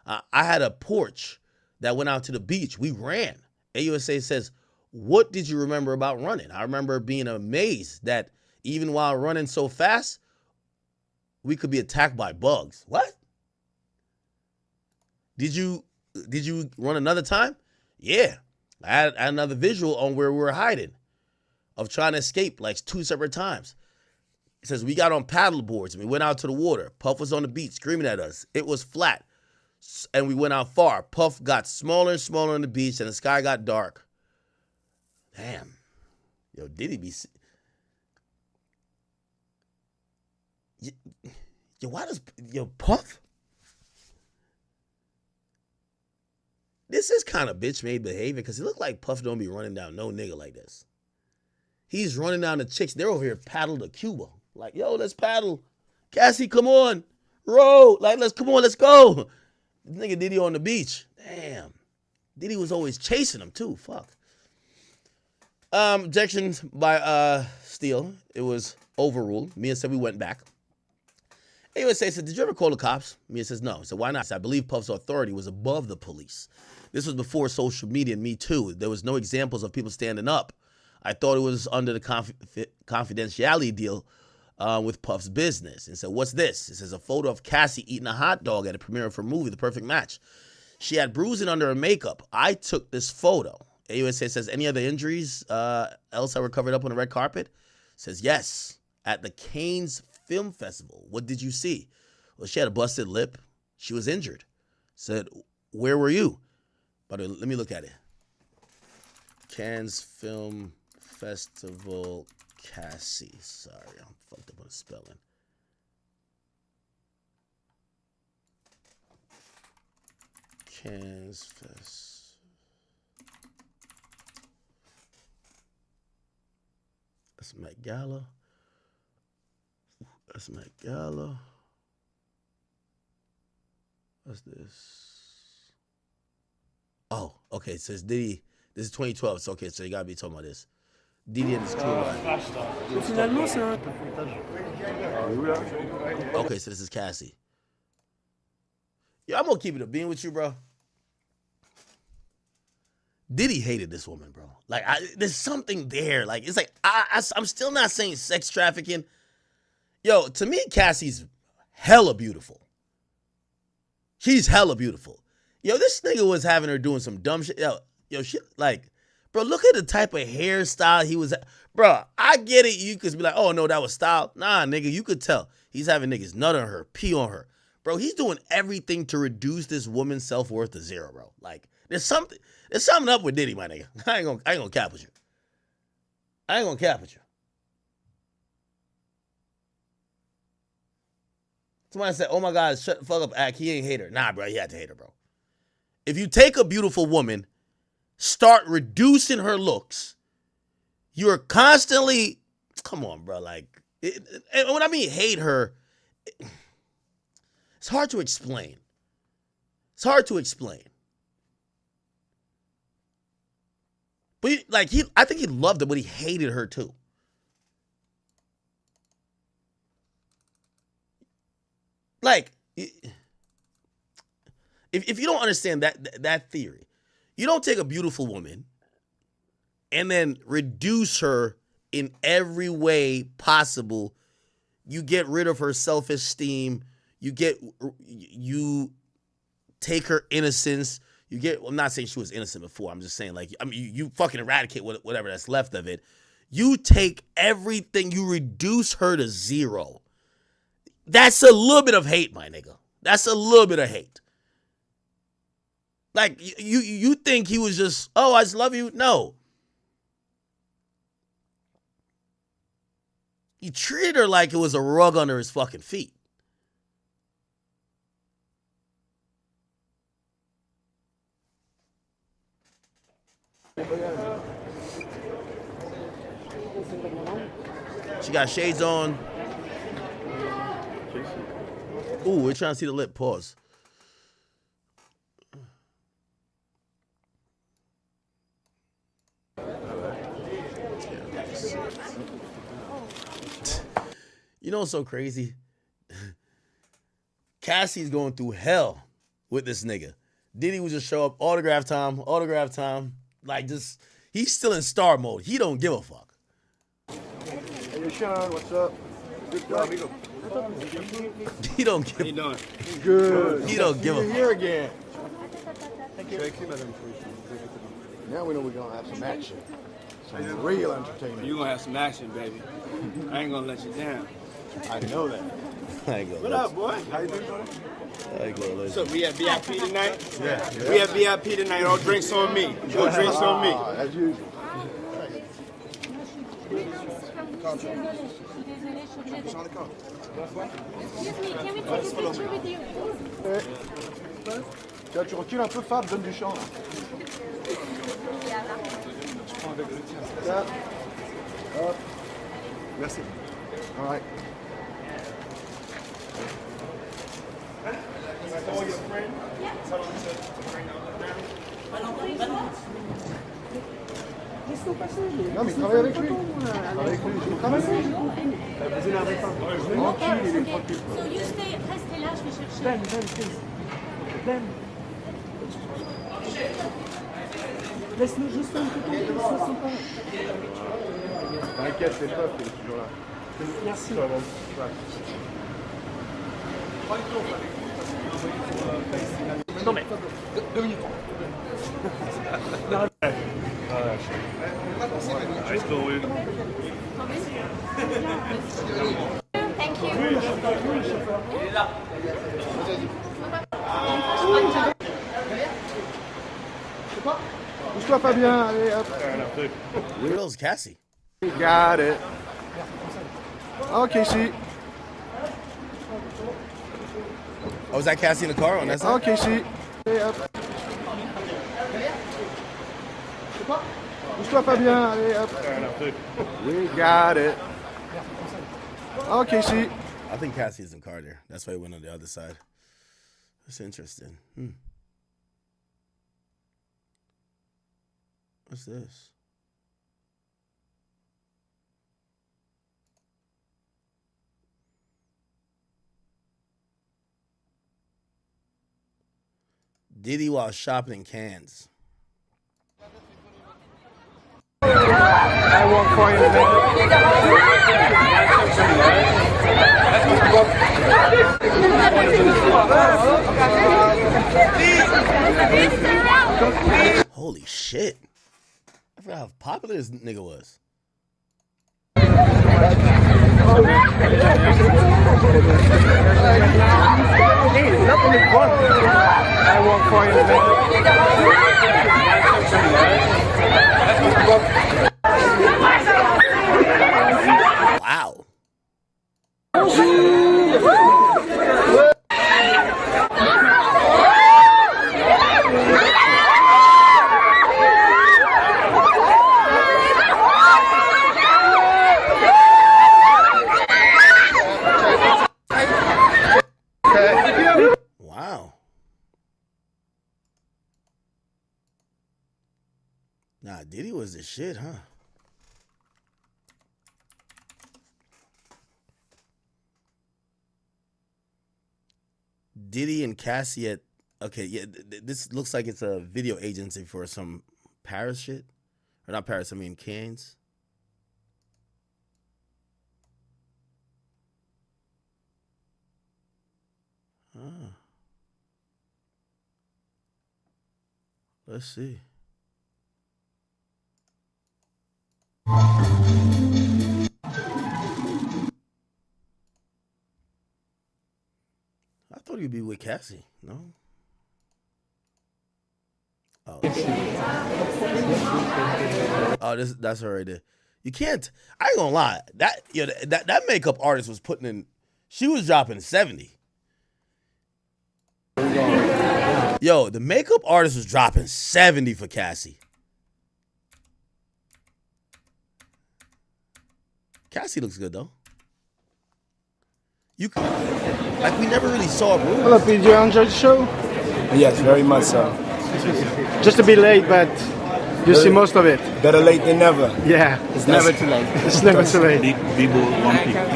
I had a porch that went out to the beach. We ran. AUSA says, what did you remember about running? I remember being amazed that even while running so fast, we could be attacked by bugs. What? Did you run another time? Yeah. I had another visual on where we were hiding of trying to escape like 2 separate times. It says we got on paddle boards and we went out to the water. Puff was on the beach screaming at us. It was flat. And we went out far. Puff got smaller and smaller on the beach and the sky got dark. Damn. Yo, Diddy be... Yo, why does... Yo, Puff? This is kind of bitch-made behavior because it looked like Puff don't be running down no nigga like this. He's running down the chicks. They're over here paddle to Cuba. Like, yo, let's paddle. Cassie, come on. Row. Like, come on, let's go. This nigga Diddy on the beach. Damn. Diddy was always chasing him, too. Fuck. Objections by Steele. It was overruled. Mia said we went back. AUSA said, did you ever call the cops? Mia says, no. So why not? I believe Puff's authority was above the police. This was before social media and Me Too. There was no examples of people standing up. I thought it was under the confidentiality deal with Puff's business. And so what's this? It says a photo of Cassie eating a hot dog at a premiere of her movie, The Perfect Match. She had bruising under her makeup. I took this photo. AUSA says, any other injuries else that were covered up on the red carpet? Says, yes, at the Cannes Film Festival. What did you see? Well, she had a busted lip. She was injured. Said, where were you? By the way, let me look at it. Cannes Film Festival, Cassie. Sorry, I'm fucked up on the spelling. Cannes Fest. That's Met Gala. That's Met Gala. What's this? Oh, okay. It says Diddy. This is 2012. So okay, so you gotta be talking about this. Diddy and his crew line. Okay, so this is Cassie. Yeah, I'm gonna keep it a being with you, bro. Diddy hated this woman, bro. Like, there's something there. Like, it's like I'm still not saying sex trafficking. Yo, to me, Cassie's hella beautiful. She's hella beautiful. Yo, this nigga was having her doing some dumb shit. Yo, she like, bro, look at the type of hairstyle he was. Bro, I get it. You could be like, oh no, that was style. Nah, nigga, you could tell he's having niggas nut on her, pee on her. Bro, he's doing everything to reduce this woman's self-worth to zero, bro. Like, there's something up with Diddy, my nigga. I ain't gonna cap with you. I ain't gonna cap with you. Somebody said, oh my God, shut the fuck up, Ack. He ain't hate her. Nah, bro, he had to hate her, bro. If you take a beautiful woman, start reducing her looks, you're constantly, come on, bro. Like, and when I mean hate her, it's hard to explain. It's hard to explain. But I think he loved her, but he hated her too. Like, if you don't understand that theory, you don't take a beautiful woman and then reduce her in every way possible. You get rid of her self-esteem. You take her innocence. I'm not saying she was innocent before. I'm just saying, like, I mean, you fucking eradicate whatever that's left of it. You take everything, you reduce her to zero. That's a little bit of hate, my nigga. That's a little bit of hate. Like, you think he was just, oh, I just love you? No. He treated her like it was a rug under his fucking feet. She got shades on. Ooh, we're trying to see the lip. Pause. You know what's so crazy? Cassie's going through hell with this nigga. Diddy would just show up, autograph time. Like, just, he's still in star mode. He don't give a fuck. Hey, Sean, what's up? Good job, amigo. He don't give. How you doing? Good. He don't give a fuck. Here again. Thank you. Now we know we're gonna have some action. Some real entertainment. You're gonna have some action, baby. I ain't gonna let you down. I know that. I ain't gonna what up, boy? How you doing? I ain't gonna let you. So we have VIP tonight? Yeah. We have VIP tonight. All drinks on me. All drinks on me. As usual. Tu recules un peu, Fab, donne du champ. Je prends avec le tien. Hop. Merci. All right. Call your friend. Tell him to bring out the ground. Non, mais travaille avec lui. Avec lui, je travaille avec lui. Vous énervez pas. Tranquille, il est tranquille. So you stay, restez là, je vais chercher. Ben, please. Ben. Laisse-nous juste un peu de temps. T'inquiète, c'est pas, il est toujours là. Merci. Non mais, 2 minutes. Nice going. Thank you. Bouge-toi, Fabien. Allez, hop. Where the hell's Cassie? Got it. Oh, Casey. Oh, is that Cassie in the car on that side? Oh, Casey. Allez, hop. Bouge-toi, Fabien. Allez, hop. We got it. Oh, Casey. I think Cassie's in the car there. That's why he went on the other side. That's interesting. What's this? Diddy while shopping in Cannes. I won't call you Holy shit. I forgot how popular this nigga was. I won't call you Wow. Wow. Nah, Diddy was the shit, huh? Diddy and Cassie at, okay, yeah, this looks like it's a video agency for some Paris shit. Or not Paris, I mean Cannes. Ah. Let's see. I thought you'd be with Cassie, no? Oh. Oh, that's her right there. You can't. I ain't gonna lie. That makeup artist was putting in. She was dropping 70. Yo, the makeup artist was dropping 70 for Cassie. Cassie looks good though. You like we never really saw her move. Hello, Pete. Did you enjoy the show? Yes, very much so. Just a bit late, but you see most of it. Better late than never. Yeah. It's never too late. It's never too late.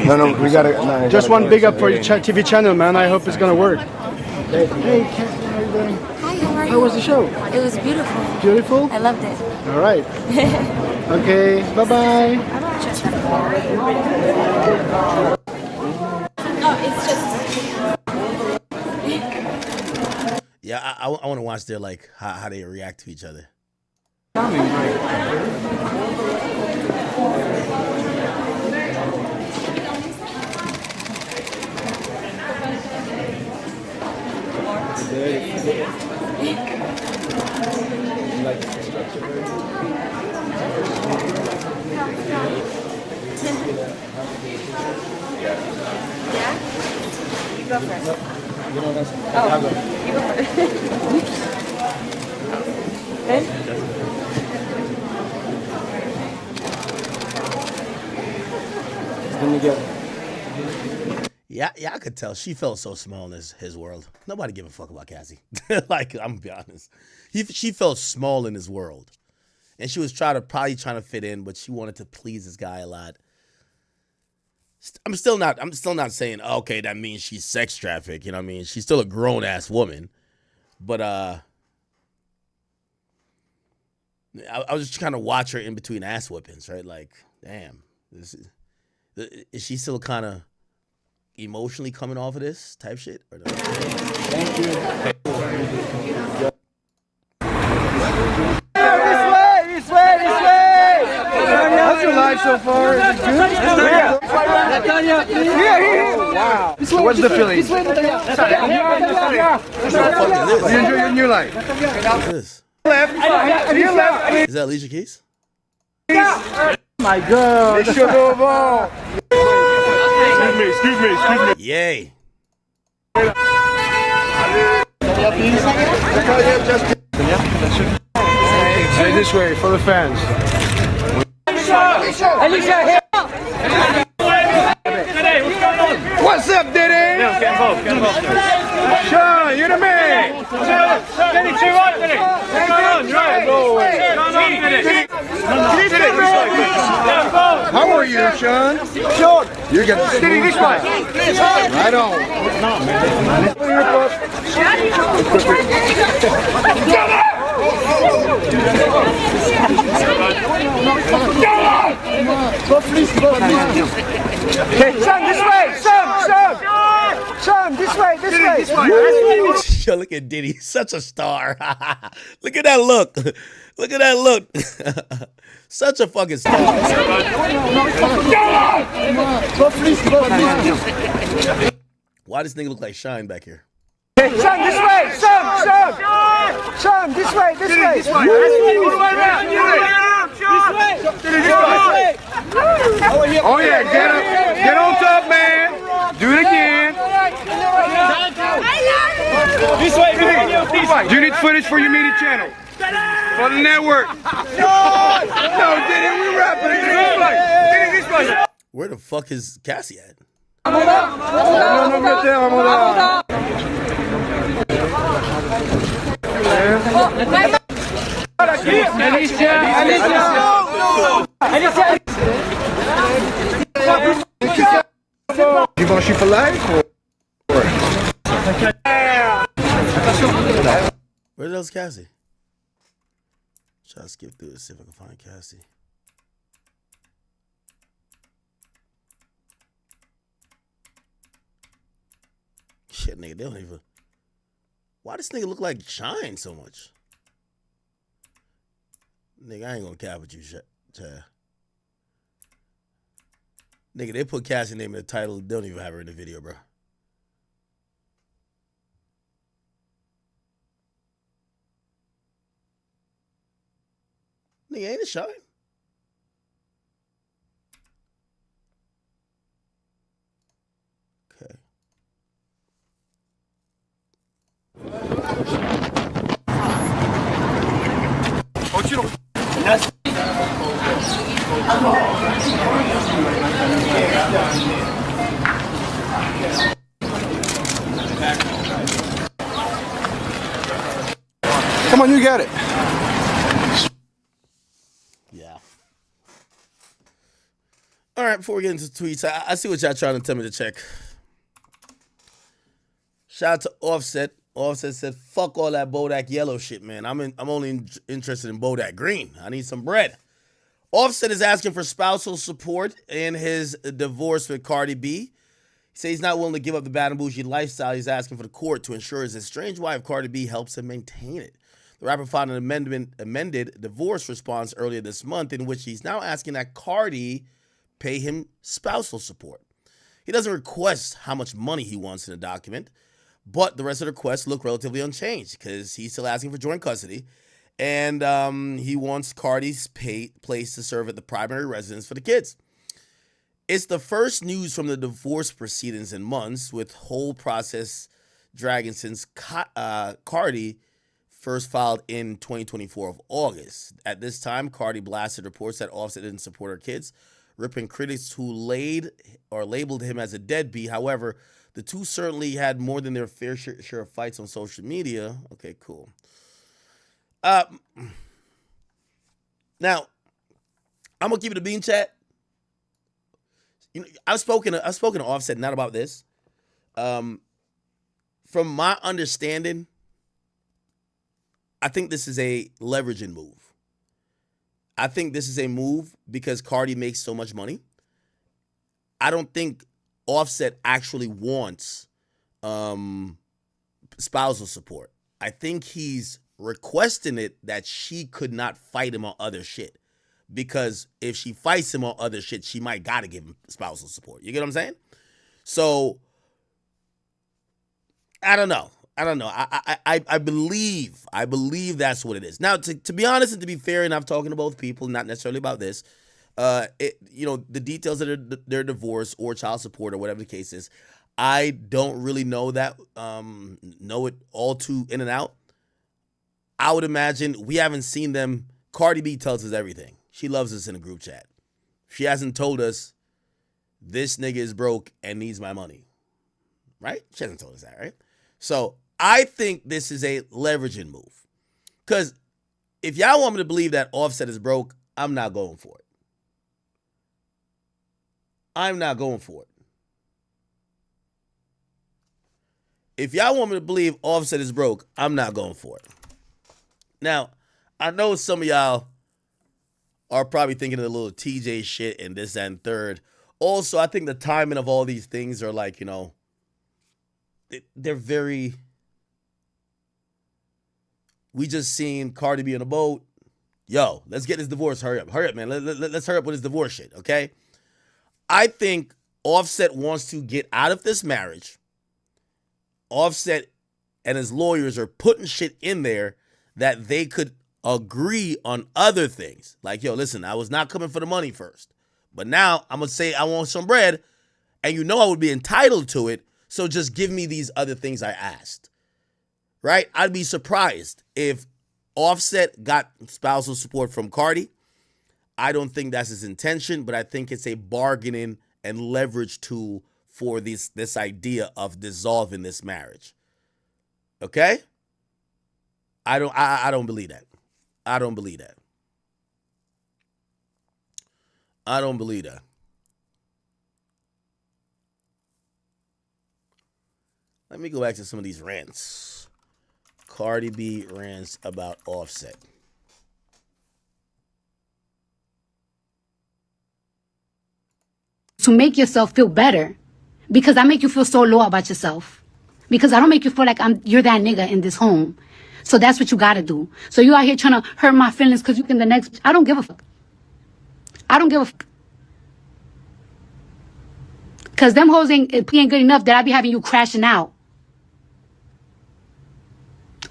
No, we gotta. No, Just one big up for your TV channel, man. I hope it's gonna work. Hey, Cassie, how you doing? Hi, how are you? How was the show? It was beautiful. Beautiful? I loved it. All right. Okay, bye-bye. No, it's just... Yeah, I want to watch their like how they react to each other. Yeah? You go first. You know that's. Oh, you go first. Good? Yeah, I could tell she felt so small in his world. Nobody give a fuck about Cassie. Like, I'm gonna be honest. She felt small in his world. And she was probably trying to fit in, but she wanted to please this guy a lot. I'm still not saying, okay, that means she's sex trafficked, you know what I mean? She's still a grown ass woman. But I was just trying to watch her in between ass whippings, right? Like, damn. Is she still kind of emotionally coming off of this type shit? Or no? Thank you. This way! ride so far? Is it good? Wow. So what's the feeling? You enjoy your new life? What's this? Left. You left. Is that Alicia Keys? My God. They should have all. Excuse me. Yay. Hey, this way for the fans. What's up, Diddy? Get involved. Sean, you're the man. Diddy, too right, Diddy. What's going on? You're right. How are you, Sean? Sean. You got the Diddy this way. Right on. No, man. Hey, Sean, this way! Sean, this way! Yo, look at Diddy. Such a star. Look at that look. Look at that look. Such a fucking star. Why does this nigga look like Shine back here? Hey, Sean, this way! Sean, this way! Oh yeah, get on top, man! Do it again! This way! Do you need footage for your media channel? For the network? No, Diddy, we rapping it this way! Where the fuck is Cassie at? You gonna shoot for life? Where the hell's Cassie? Try to skip through it, see if I can find Cassie. Shit, nigga, they don't even. Why does this nigga look like Shine so much? Nigga, I ain't gonna cap with you, Chad. Nigga, they put Cassie's name in the title. They don't even have her in the video, bro. Nigga, ain't it Shine? Okay. Oh, you don't. Come on, you got it. Yeah. All right, before we get into tweets, I see what y'all trying to tell me to check. Shout out to Offset. Offset said, fuck all that Bodak yellow shit, man. I'm only interested in Bodak green. I need some bread. Offset is asking for spousal support in his divorce with Cardi B. He says he's not willing to give up the bad and bougie lifestyle. He's asking for the court to ensure his estranged wife, Cardi B, helps him maintain it. The rapper filed an amended divorce response earlier this month in which he's now asking that Cardi pay him spousal support. He doesn't request how much money he wants in the document, but the rest of the requests look relatively unchanged because he's still asking for joint custody, and he wants Cardi's place to serve at the primary residence for the kids. It's the first news from the divorce proceedings in months, with whole process dragging since Cardi first filed in 2024 of August. At this time, Cardi blasted reports that Offset didn't support her kids, ripping critics who labeled him as a deadbeat. However, the two certainly had more than their fair share of fights on social media. Okay, cool. Now, I'm gonna keep it a bean, chat. You know, I've spoken to Offset not about this. From my understanding, I think this is a leveraging move. I think this is a move because Cardi makes so much money. I don't think Offset actually wants spousal support. I think he's requesting it that she could not fight him on other shit. because if she fights him on other shit, she might gotta give him spousal support. You get what I'm saying? So I don't know. I believe that's what it is. Now, to be honest and to be fair, and I'm talking to both people, not necessarily about this. The details of their divorce or child support or whatever the case is, I don't really know that, know it all too in and out. I would imagine we haven't seen them. Cardi B tells us everything. She loves us in a group chat. She hasn't told us this nigga is broke and needs my money. Right? She hasn't told us that, right? So I think this is a leveraging move. Because if y'all want me to believe that Offset is broke, I'm not going for it. I'm not going for it. If y'all want me to believe Offset is broke, I'm not going for it. Now, I know some of y'all are probably thinking of the little TJ shit and this, that, and third. Also, I think the timing of all these things are like, they're very... We just seen Cardi B in a boat. Yo, let's get this divorce. Hurry up, man. Let's hurry up with this divorce shit, okay? I think Offset wants to get out of this marriage. Offset and his lawyers are putting shit in there that they could agree on other things. Like, yo, listen, I was not coming for the money first. But now I'm going to say I want some bread, and I would be entitled to it, so just give me these other things I asked. Right? I'd be surprised if Offset got spousal support from Cardi. I don't think that's his intention, but I think it's a bargaining and leverage tool for this idea of dissolving this marriage. Okay? I don't believe that. I don't believe that. I don't believe that. Let me go back to some of these rants. Cardi B rants about Offset. To make yourself feel better, because I make you feel so low about yourself, because I don't make you feel like you're that nigga in this home. So that's what you gotta do. So you out here trying to hurt my feelings because you can the next. I don't give a fuck. I don't give a fuck. Because them hoes ain't good enough that I be having you crashing out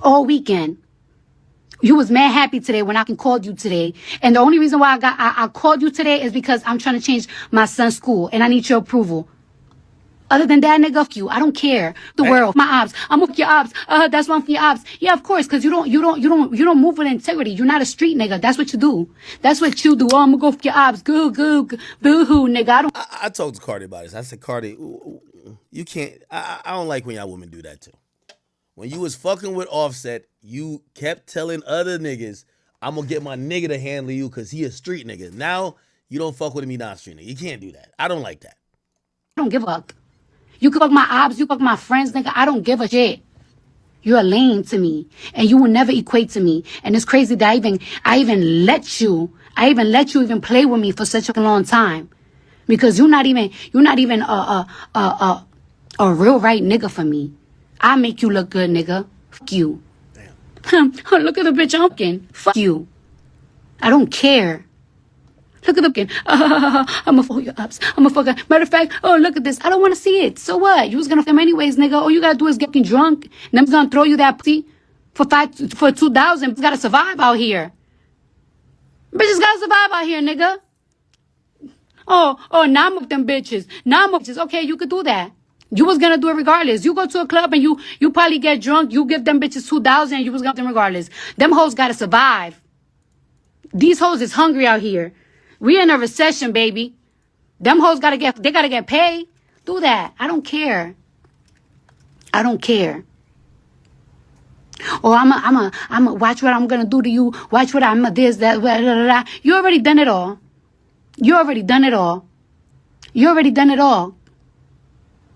all weekend. You was mad happy today when I called you today. And the only reason why I called you today is because I'm trying to change my son's school and I need your approval. Other than that, nigga, fuck you. I don't care. The world, my ops. I'm with your ops. That's one for your ops. Yeah, of course, because you don't move with integrity. You're not a street nigga. That's what you do. That's what you do. Oh, I'm gonna go for your ops. Boo hoo, nigga. I talked to Cardi about this. I said, Cardi, you can't. I don't like when y'all women do that too. When you was fucking with Offset, you kept telling other niggas, I'm gonna get my nigga to handle you because he a street nigga. Now you don't fuck with me, not street nigga. You can't do that. I don't like that. I don't give a fuck. You can fuck my ops, you fuck my friends, nigga. I don't give a shit. You're a lame to me, and you will never equate to me. And it's crazy that I even let you even play with me for such a long time, because you're not even a real right nigga for me. I make you look good, nigga. Fuck you. Damn. Look at the bitch I'm fucking. Fuck you. I don't care. Look at the fucking. I'm gonna fuck your ups. I'm gonna fuck. Matter of fact, oh, look at this. I don't want to see it. So what? You was gonna fuck him anyways, nigga. All you gotta do is get drunk, and them's gonna throw you that pussy for 2,000. You gotta survive out here. Bitches gotta survive out here, nigga. Oh, now I'm with them bitches. Now I'm with bitches. Okay, you could do that. You was gonna do it regardless. You go to a club and you probably get drunk. You give them bitches 2,000. You was gonna do them regardless. Them hoes gotta survive. These hoes is hungry out here. We in a recession, baby. Them hoes gotta get paid. Do that. I don't care. I don't care. Oh, I'm a watch what I'm gonna do to you. Watch what I'm a this, that, blah, blah, blah. You already done it all. You already done it all. You already done it all.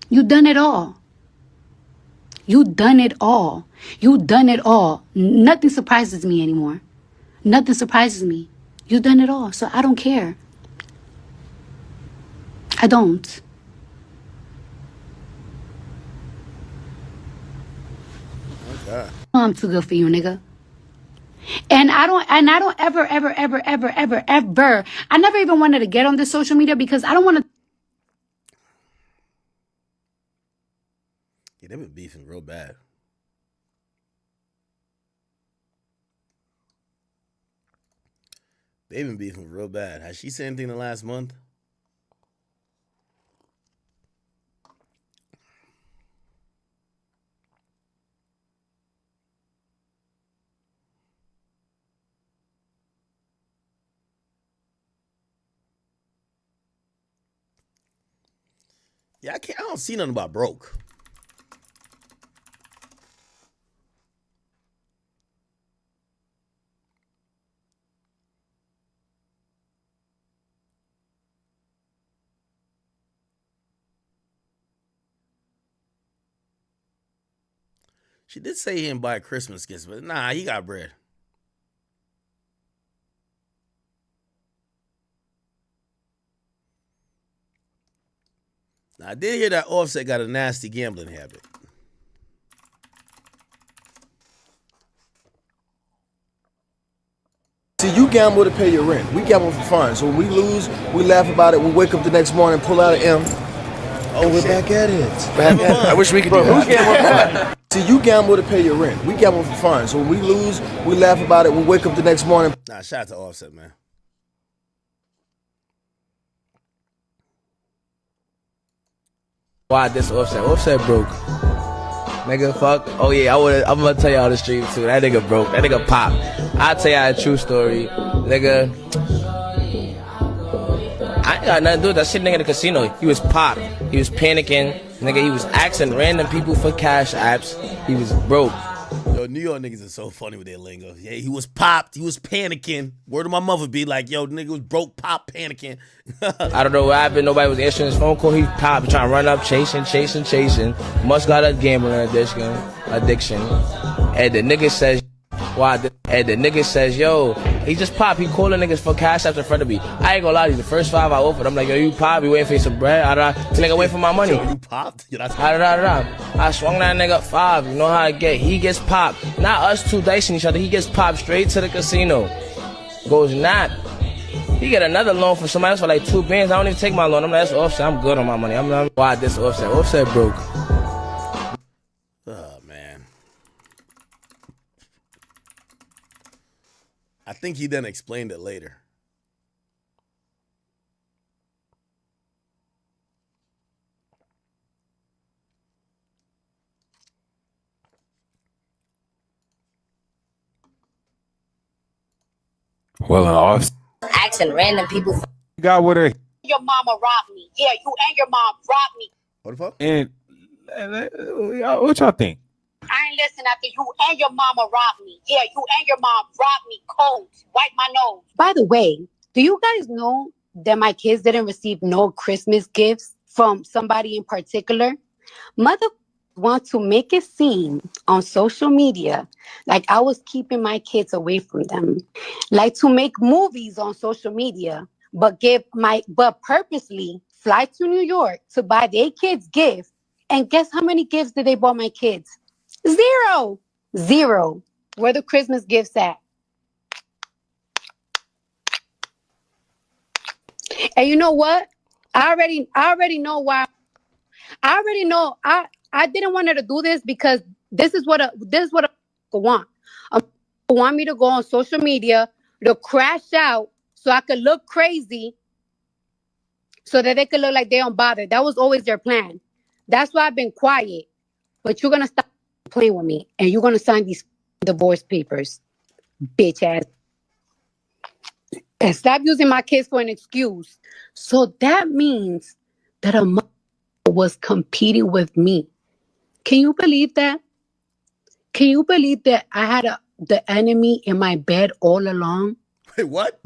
You done it all. You done it all. You done it all. Nothing surprises me anymore. Nothing surprises me. You done it all, so I don't care. I don't. Okay. I'm too good for you, nigga. And I don't ever, I never even wanted to get on this social media because I don't want to. Yeah, they've been beefing real bad. They've been beefing real bad. Has she said anything in the last month? Yeah, I don't see nothing about broke. She did say he didn't buy Christmas gifts, but nah, he got bread. Now, I did hear that Offset got a nasty gambling habit. See, you gamble to pay your rent. We gamble for fun. So when we lose, we laugh about it. We wake up the next morning, pull out an M. Oh, we're back at it. Back at it. I wish we could do that. See, you gamble to pay your rent. We gamble for fun. So when we lose, we laugh about it. We wake up the next morning. Nah, shout out to Offset, man. Why this Offset? Offset broke. Nigga, fuck. Oh yeah, I'm gonna tell y'all the stream too. That nigga broke. That nigga pop. I'll tell y'all a true story. Nigga, I ain't got nothing to do with that shit nigga in the casino. He was pop. He was panicking. Nigga, he was asking random people for cash apps. He was broke. Yo, New York niggas are so funny with their lingo. Yeah, he was popped. He was panicking. Word of my mother be like, yo, the nigga was broke, pop, panicking. I don't know what happened. Nobody was answering his phone call. He popped, trying to run up, chasing. Must got a gambling addiction. And the nigga says, and the nigga says, yo, he just popped. He calling niggas for cash apps in front of me. I ain't gonna lie to you. The first 5 I offered, I'm like, yo, you pop. You waiting for some bread? Nigga waiting for my money. Yo, you popped? I swung that nigga 5. You know how I get. He gets popped. Not us two dicing each other. He gets popped straight to the casino. Goes not. He get another loan from somebody else for like 2 bands. I don't even take my loan. I'm like, that's Offset. I'm good on my money. Why this Offset? Offset broke. Oh, man. I think he then explained it later. Well, Offset Asking random people. got with her. Your mama robbed me. Yeah, you and your mom robbed me. What the fuck? And what y'all think? I ain't listen after you and your mama robbed me. Yeah, you and your mom robbed me. Cold. Wipe my nose. By the way, do you guys know that my kids didn't receive no Christmas gifts from somebody in particular? Mother want to make it seem on social media like I was keeping my kids away from them, like to make movies on social media, but purposely fly to New York to buy their kids gifts. And guess how many gifts did they buy my kids? Zero. Where the Christmas gifts at? And you know what? I already know why. I already know. I didn't want her to do this because this is what I want. Want me to go on social media to crash out so I could look crazy, so that they could look like they don't bother. That was always their plan. That's why I've been quiet. But you're gonna stop playing with me, and you're gonna sign these divorce papers, bitch ass. And stop using my kids for an excuse. So that means that a mother was competing with me. Can you believe that? Can you believe that I had the enemy in my bed all along? Wait, what?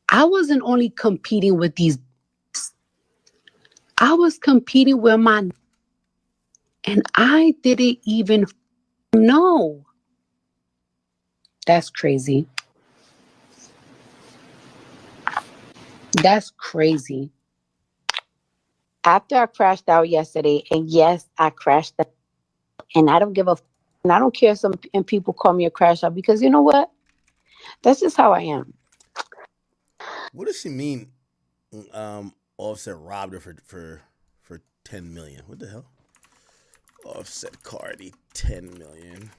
I wasn't only competing with these. I was competing with my. And I didn't even know. That's crazy. That's crazy. After I crashed out yesterday, and yes, I crashed out, and I don't give a and I don't care if some people call me a crash out, because you know what? That's just how I am. What does she mean? Offset robbed her for 10 million. What the hell? Offset Cardi 10 million.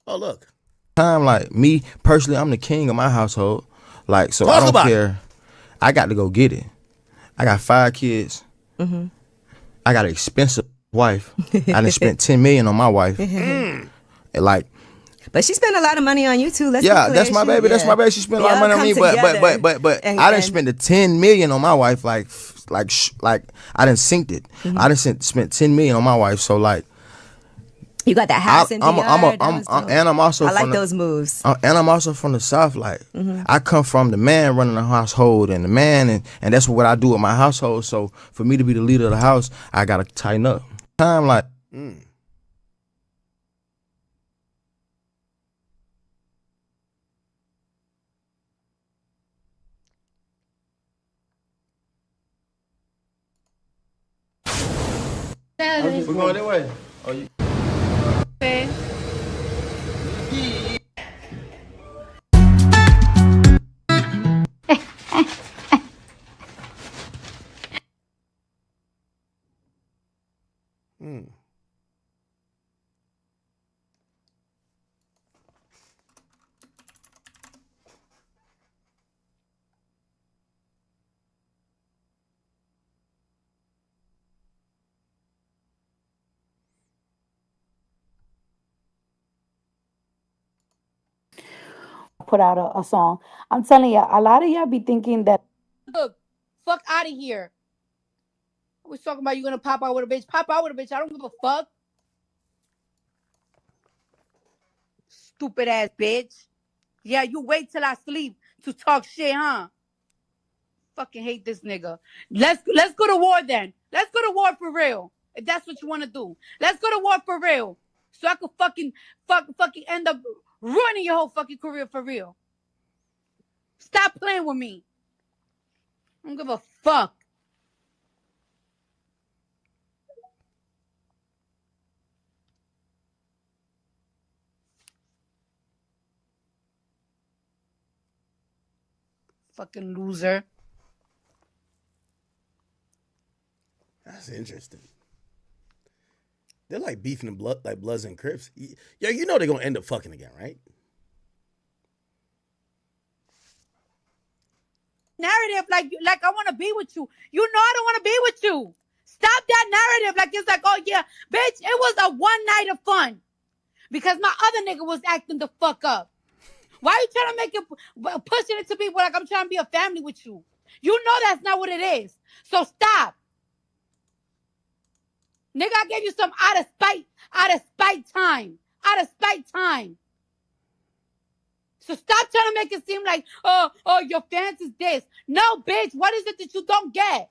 Oh look. Time like me personally, I'm the king of my household. Like so, I don't care. I got to go get it. I got 5 kids. Mm-hmm. I got an expensive wife. I done spent 10 million on my wife. And like. But she spent a lot of money on you too. Let's be yeah, clear. that's my baby. That's my baby. She spent a lot of money on me, but I done spent the 10 million on my wife. Like I done synced it. Mm-hmm. I done spent 10 million on my wife. So like, you got that house in DR. And I'm also. I like those moves. And I'm also from the South. Like Mm-hmm. I come from the man running the household, and the man, and that's what I do with my household. So for me to be the leader of the house, I gotta tighten up. Time like. We're going that way. Oh, you. Okay. Put out a song. I'm telling you, a lot of y'all be thinking that. Look, fuck out of here. I was talking about you gonna pop out with a bitch. Pop out with a bitch. I don't give a fuck. Stupid ass bitch. Yeah, you wait till I sleep to talk shit, huh? Fucking hate this nigga. Let's go to war then. Let's go to war for real. If that's what you want to do. Let's go to war for real. So I could fucking end up ruining your whole fucking career for real. Stop playing with me. I don't give a fuck. Fucking loser. That's interesting. They're like beefing and blood, like Bloods and Crips. Yeah, you know they're gonna end up fucking again, right? Narrative like I want to be with you. You know I don't want to be with you. Stop that narrative like it's like, oh yeah, bitch, it was a one night of fun because my other nigga was acting the fuck up. Why are you trying to make it, pushing it to people like I'm trying to be a family with you? You know that's not what it is. So stop. Nigga, I gave you some out of spite time. So stop trying to make it seem like, oh, your fans is this. No, bitch, what is it that you don't get?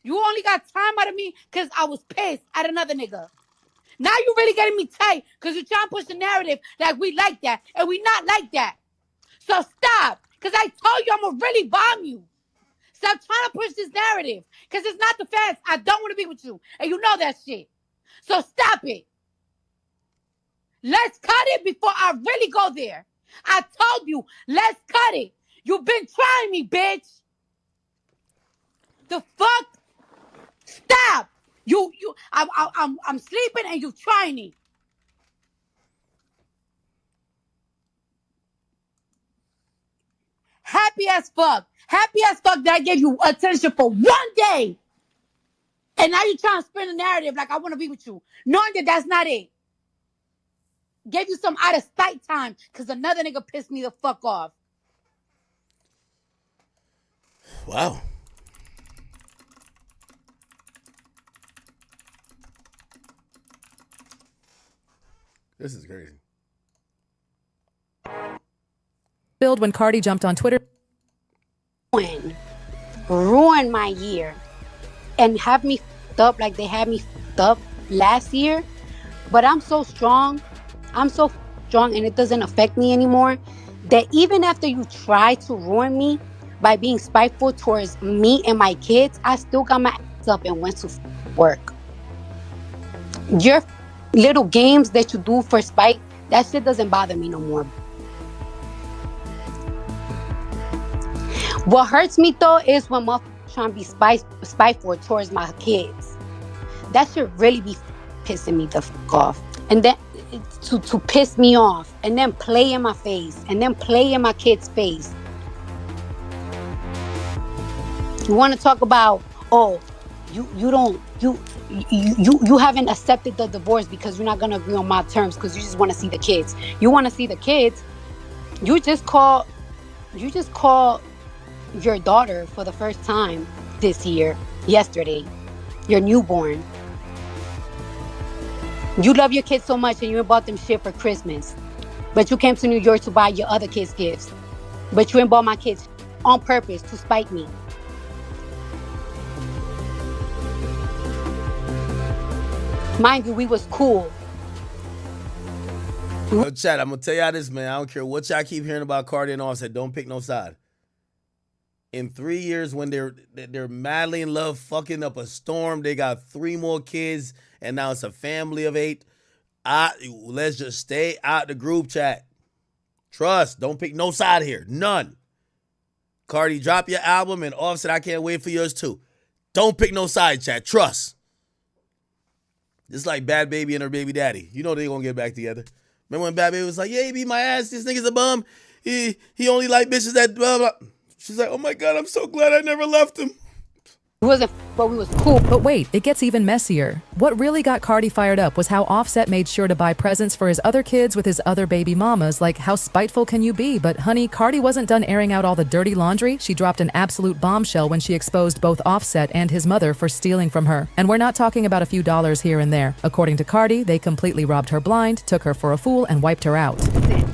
You only got time out of me because I was pissed at another nigga. Now you really getting me tight because you're trying to push the narrative like we like that, and we not like that. So stop, because I told you I'm going to really bomb you. Stop trying to push this narrative, because it's not the fans. I don't want to be with you, and you know that shit. So stop it. Let's cut it before I really go there. I told you, let's cut it. You've been trying me, bitch. The fuck? Stop. I'm sleeping and you trying me. Happy as fuck that I gave you attention for one day. And now you're trying to spin a narrative like I want to be with you. Knowing that that's not it. Gave you some out of spite time because another nigga pissed me the fuck off. Wow. This is crazy. Filled when Cardi jumped on Twitter. Ruin my year and have me f***ed up like they had me f***ed up last year. But I'm so strong. I'm so strong and it doesn't affect me anymore that even after you try to ruin me by being spiteful towards me and my kids, I still got my ass up and went to work. Your little games that you do for spite, that shit doesn't bother me no more. What hurts me though is when motherfuckers trying to be spiteful towards my kids. That should really be pissing me the fuck off. And then to piss me off, and then play in my face, and then play in my kid's face. You want to talk about, oh, you haven't accepted the divorce because you're not gonna agree on my terms because you just want to see the kids. You want to see the kids. You just call your daughter for the first time yesterday, your newborn. You love your kids so much and you bought them shit for Christmas. But you came to New York to buy your other kids gifts. But you ain't bought my kids on purpose to spite me. Mind you, we was cool. Yo, chat, I'm going to tell y'all this, man. I don't care what y'all keep hearing about Cardi and Offset. Don't pick no side. In 3 years, when they're madly in love, fucking up a storm, they got 3 more kids, and now it's a family of 8. Let's just stay out the group chat. Trust. Don't pick no side here. None. Cardi, drop your album, and Offset, I can't wait for yours too. Don't pick no side, chat. Trust. It's like Bad Baby and her baby daddy. You know they gonna get back together. Remember when Bad Baby was like, yeah, he beat my ass. This nigga's a bum. He only like bitches that blah, blah. She's like, oh my God, I'm so glad I never left him. It wasn't, but we was cool. But wait, it gets even messier. What really got Cardi fired up was how Offset made sure to buy presents for his other kids with his other baby mamas. Like, how spiteful can you be? But honey, Cardi wasn't done airing out all the dirty laundry. She dropped an absolute bombshell when she exposed both Offset and his mother for stealing from her. And we're not talking about a few dollars here and there. According to Cardi, they completely robbed her blind, took her for a fool, and wiped her out.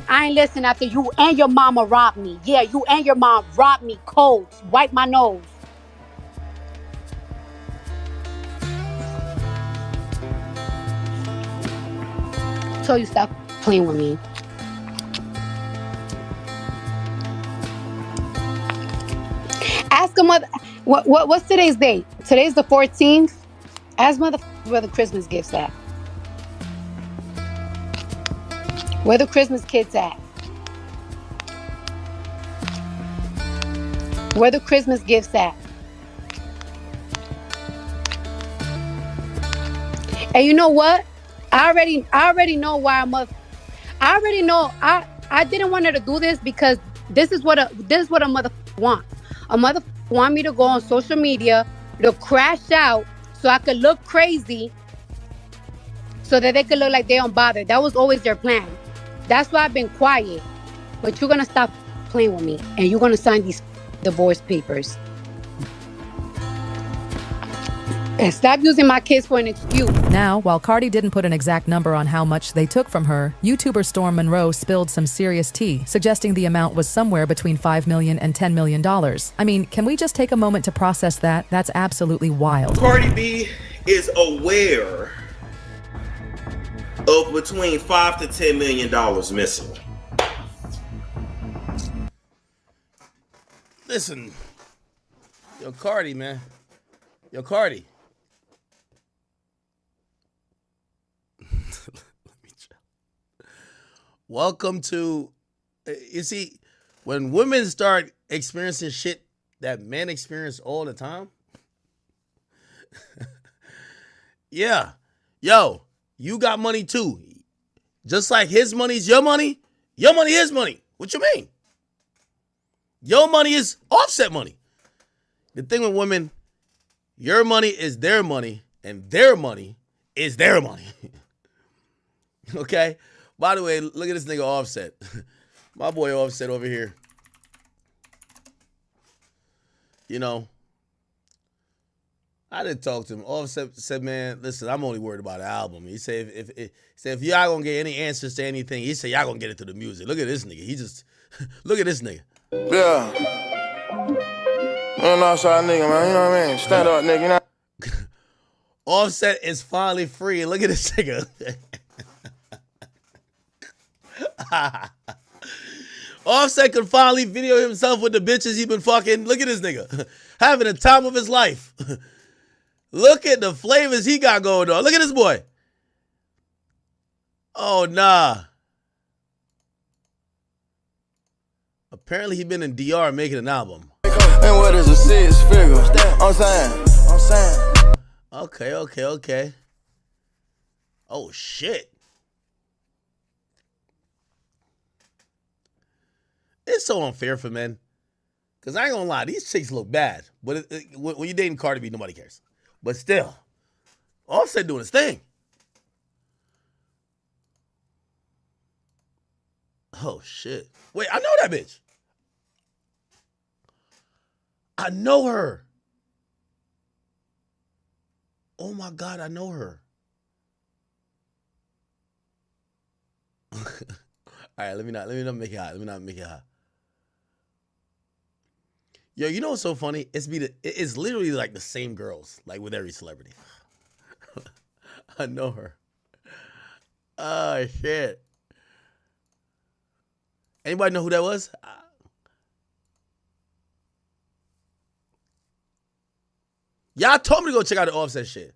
I ain't listening after you and your mama robbed me. Yeah, you and your mom robbed me cold. Wipe my nose. So you stop playing with me. Ask a mother. What's today's date? Today's the 14th. Ask mother where the Christmas gifts at. Where the Christmas kids at? Where the Christmas gifts at? And you know what? I already know why I already know I didn't want her to do this because this is what a mother want. A mother want me to go on social media to crash out so I could look crazy so that they could look like they don't bother. That was always their plan. That's why I've been quiet. But you're gonna stop playing with me and you're gonna sign these divorce papers. And stop using my kids for an excuse. Now, while Cardi didn't put an exact number on how much they took from her, YouTuber Storm Monroe spilled some serious tea, suggesting the amount was somewhere between $5 million and $10 million. I mean, can we just take a moment to process that? That's absolutely wild. Cardi B is aware of between $5 to $10 million missing. Listen, yo, Cardi, man. Yo, Cardi. Welcome to, you see, when women start experiencing shit that men experience all the time, yeah, yo, you got money too. Just like his money's your money his money. What you mean? Your money is Offset money. The thing with women, your money is their money, and their money is their money. Okay? By the way, look at this nigga Offset. My boy Offset over here. You know, I didn't talk to him. Offset said, man, listen, I'm only worried about the album. He said, if y'all gonna get any answers to anything, he said, y'all gonna get it through the music. Look at this nigga. He just, look at this nigga. Yeah. I'm an outside nigga, man. You know what I mean? Stand up, nigga. You know? Offset is finally free. Look at this nigga. Offset could finally video himself with the bitches he been fucking. Look at this nigga. Having the time of his life. Look at the flavors he got going on. Look at this boy. Oh, nah. Apparently he been in DR making an album. And what is a 6 figure? I'm saying. Okay. Oh, shit. It's so unfair for men. Because I ain't gonna lie, these chicks look bad. But when you're dating Cardi B, nobody cares. But still, Offset doing his thing. Oh, shit. Wait, I know that bitch. I know her. Oh, my God, I know her. All right, let me not make it hot. Yo, you know what's so funny? It's literally like the same girls, like with every celebrity. I know her. Oh, shit. Anybody know who that was? Y'all told me to go check out the Offset shit.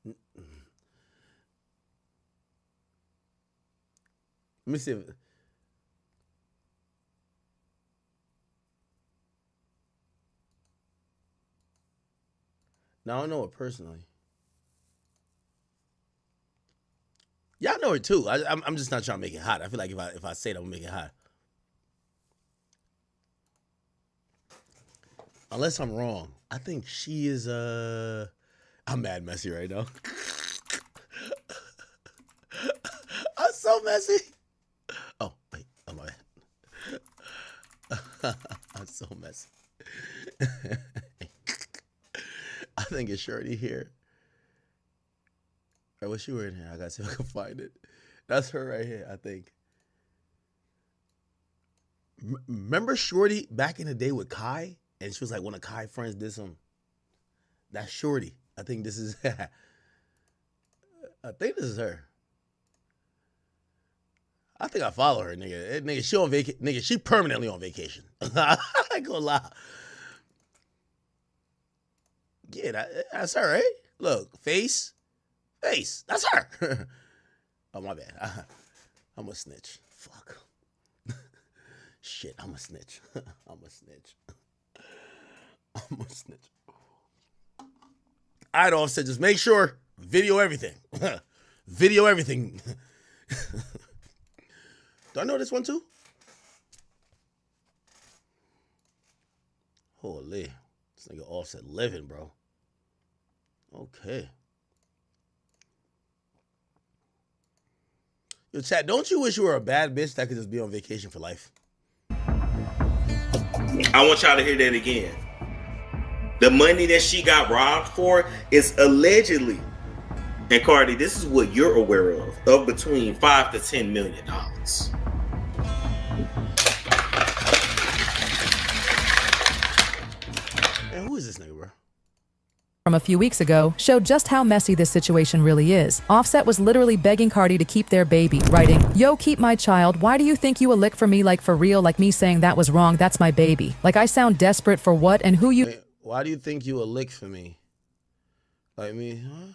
Let me see if... Now, I don't know her personally. Y'all know her too. I'm just not trying to make it hot. I feel like if I say it, I'm gonna make it hot. Unless I'm wrong. I think she is I'm mad messy right now. I'm so messy. Oh, wait. Oh, my bad. I'm so messy. I think it's Shorty here. All right, what's she wearing here? I gotta see if I can find it. That's her right here, I think. Remember Shorty back in the day with Kai? And she was like, one of Kai friends did some. That's Shorty. I think this is. I think this is her. I think I follow her, nigga. Nigga, she on vacation. Nigga, she permanently on vacation. I ain't gonna lie. Yeah, that's her, right? Look, face. That's her. Oh, my bad. I'm a snitch. Fuck. Shit, I'm a snitch. I'm a snitch. All right, Offset, just make sure, video everything. Video everything. Do I know this one too? Holy. This nigga Offset living, bro. Okay. Yo, chat, don't you wish you were a bad bitch that could just be on vacation for life? I want y'all to hear that again. The money that she got robbed for is allegedly, and Cardi, this is what you're aware of between $5 to $10 million. And who is this nigga, bro? From a few weeks ago showed just how messy this situation really is. Offset was literally begging Cardi to keep their baby, writing, "Yo, keep my child. Why do you think you a lick for me, like for real, like me saying that was wrong, that's my baby? Like I sound desperate for what and who you..." Wait, why do you think you a lick for me? Like me, huh?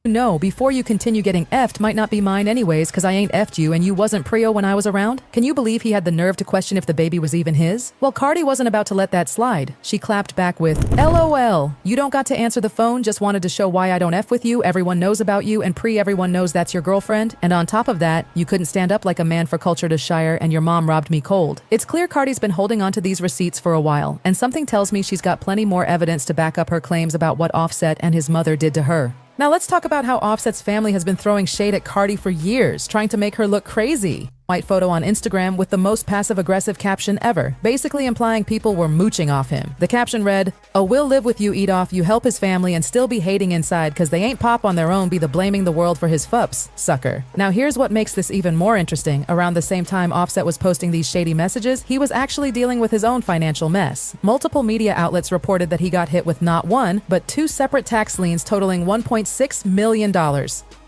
No, before you continue getting effed might not be mine anyways, because I ain't effed you and you wasn't prio when I was around? Can you believe he had the nerve to question if the baby was even his? Well, Cardi wasn't about to let that slide. She clapped back with, "LOL, you don't got to answer the phone, just wanted to show why I don't F with you, everyone knows about you, and everyone knows that's your girlfriend. And on top of that, you couldn't stand up like a man for culture to shire and your mom robbed me cold." It's clear Cardi's been holding on to these receipts for a while, and something tells me she's got plenty more evidence to back up her claims about what Offset and his mother did to her. Now let's talk about how Offset's family has been throwing shade at Cardi for years, trying to make her look crazy. White photo on Instagram with the most passive-aggressive caption ever, basically implying people were mooching off him. The caption read, "Oh, we'll live with you, eat off, you help his family and still be hating inside cause they ain't pop on their own, be the blaming the world for his fups, sucker." Now here's what makes this even more interesting. Around the same time Offset was posting these shady messages, he was actually dealing with his own financial mess. Multiple media outlets reported that he got hit with not one, but two separate tax liens totaling $1.6 million.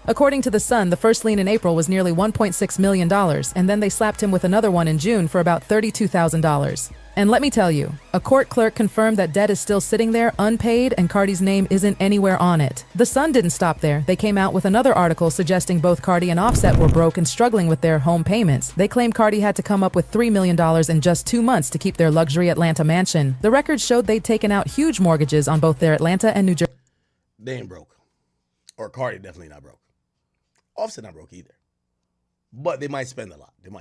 According to The Sun, the first lien in April was nearly $1.6 million, and then they slapped him with another one in June for about $32,000. And let me tell you, a court clerk confirmed that debt is still sitting there unpaid and Cardi's name isn't anywhere on it. The Sun didn't stop there. They came out with another article suggesting both Cardi and Offset were broke and struggling with their home payments. They claim Cardi had to come up with $3 million in just 2 months to keep their luxury Atlanta mansion. The records showed they'd taken out huge mortgages on both their Atlanta and New Jersey. They ain't broke. Or Cardi definitely not broke. Offset not broke either. But they might spend a lot. I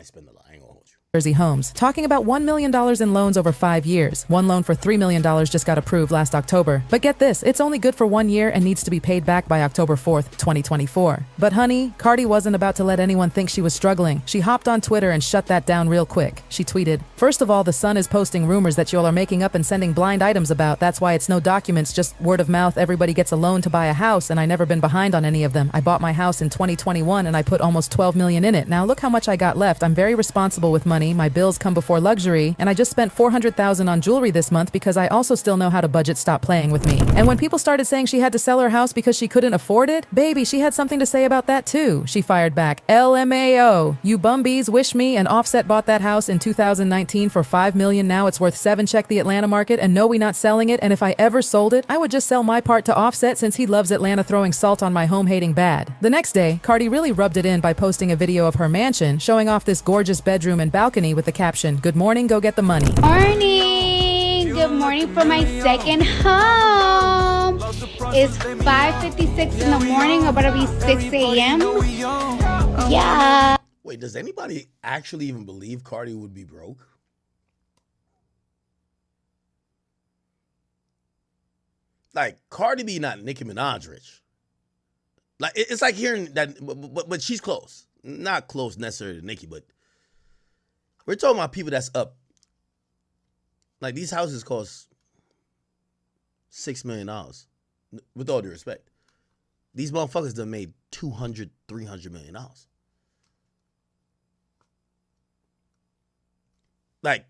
ain't gonna hold you. Jersey homes, talking about $1 million in loans over 5 years. One loan for $3 million just got approved last October. But get this, it's only good for 1 year and needs to be paid back by October 4th, 2024. But honey, Cardi wasn't about to let anyone think she was struggling. She hopped on Twitter and shut that down real quick. She tweeted, "First of all, the Sun is posting rumors that y'all are making up and sending blind items about. That's why it's no documents, just word of mouth. Everybody gets a loan to buy a house, and I never been behind on any of them. I bought my house in 2021 and I put almost $12 million in it. Now look how much I got left. I'm very responsible with money. My bills come before luxury, and I just spent $400,000 on jewelry this month because I also still know how to budget. Stop playing with me." And when people started saying she had to sell her house because she couldn't afford it, baby, she had something to say about that too. She fired back, "LMAO, you bumbies wish me and Offset bought that house in 2019 for $5 million. Now it's worth $7 million. Check the Atlanta market, and no, we not selling it. And if I ever sold it, I would just sell my part to Offset since he loves Atlanta, throwing salt on my home hating bad." The next day, Cardi really rubbed it in by posting a video of her mansion, showing off this gorgeous bedroom and balcony with the caption, "Good morning, go get the money." Morning. Good morning for my second home. It's 5:56 in the morning, about to be 6 a.m. Yeah. Wait, does anybody actually even believe Cardi would be broke? Like, Cardi B not Nicki Minaj rich. Like, it's like hearing that, but she's close. Not close necessarily to Nicki, but we're talking about people that's up. Like, these houses cost $6 million. With all due respect. These motherfuckers done made $200, $300 million. Like,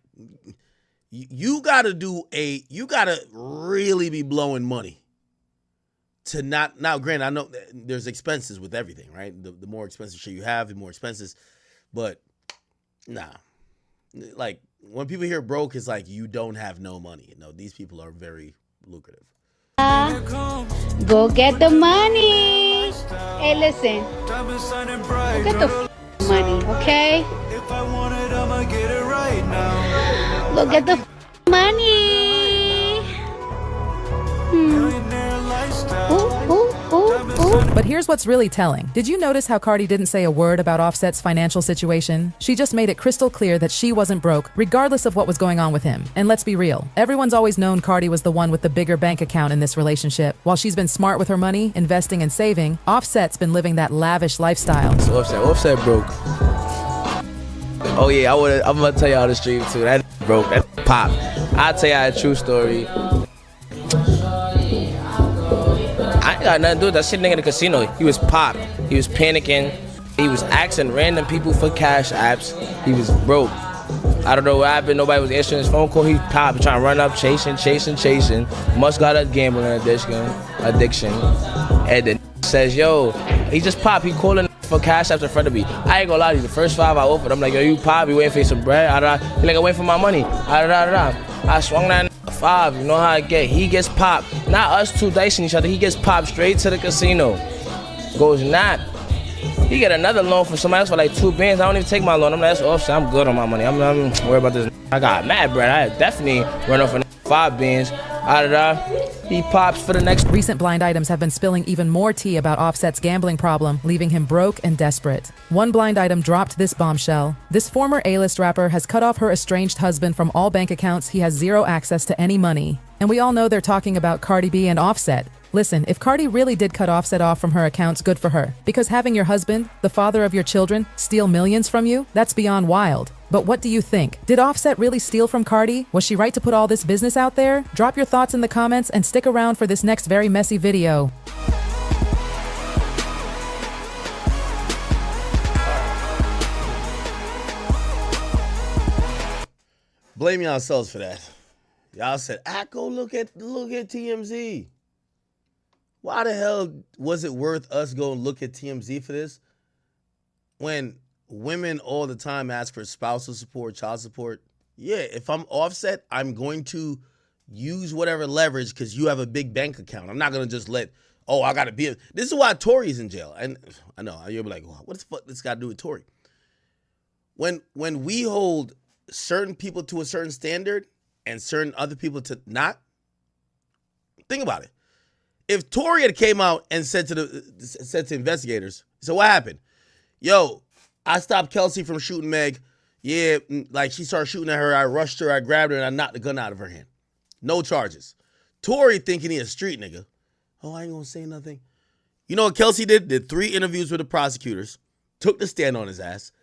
you gotta really be blowing money to not. Now, granted, I know there's expenses with everything, right? The more expensive shit you have, the more expenses. But nah, like when people hear broke, it's like you don't have no money. No, these people are very lucrative. Go get the money. Hey, listen. Go get the money, okay? If I want it, I'ma get it right now. Go get the money. But here's what's really telling. Did you notice how Cardi didn't say a word about Offset's financial situation? She just made it crystal clear that she wasn't broke, regardless of what was going on with him. And let's be real, everyone's always known Cardi was the one with the bigger bank account in this relationship. While she's been smart with her money, investing and saving, Offset's been living that lavish lifestyle. So Offset broke. Oh yeah, I'm gonna tell y'all the stream too. That broke, that pop. I'll tell y'all a true story. I ain't got nothing to do with that shit nigga in the casino. He was popped. He was panicking. He was asking random people for cash apps. He was broke. I don't know what happened. Nobody was answering his phone call. He popped, trying to run up, chasing. Must got a gambling addiction. And then says, yo, he just popped. He calling for cash apps in front of me. I ain't gonna lie to you. The first 5 I offered, I'm like, yo, you pop. You waiting for some bread? He like, I waiting for my money. I swung that 5. You know how I get. He gets popped. Not us two dicing each other. He gets popped straight to the casino. Goes not. He get another loan from somebody else for like 2 bands. I don't even take my loan. I'm like, that's Offset. I'm good on my money. I'm worried about this. I got mad bread. I definitely run off for 5 bands. He pops for the next. Recent blind items have been spilling even more tea about Offset's gambling problem, leaving him broke and desperate. One blind item dropped this bombshell. This former A-list rapper has cut off her estranged husband from all bank accounts. He has zero access to any money. And we all know they're talking about Cardi B and Offset. Listen, if Cardi really did cut Offset off from her accounts, good for her. Because having your husband, the father of your children, steal millions from you, that's beyond wild. But what do you think? Did Offset really steal from Cardi? Was she right to put all this business out there? Drop your thoughts in the comments and stick around for this next very messy video. Blame yourselves for that. Y'all said, go look at TMZ. Why the hell was it worth us going to look at TMZ for this? When women all the time ask for spousal support, child support, yeah, if I'm Offset, I'm going to use whatever leverage because you have a big bank account. I'm not going to just let, I got to be. This is why Tory's in jail. And I know, you'll be like, what the fuck this got to do with Tory? When we hold certain people to a certain standard and certain other people to not, think about it. If Tory had came out and said to investigators, so what happened? Yo, I stopped Kelsey from shooting Meg. Yeah, like she started shooting at her. I rushed her. I grabbed her and I knocked the gun out of her hand. No charges. Tory thinking he a street nigga. Oh, I ain't gonna say nothing. You know what Kelsey did? Did 3 interviews with the prosecutors. Took the stand on his ass,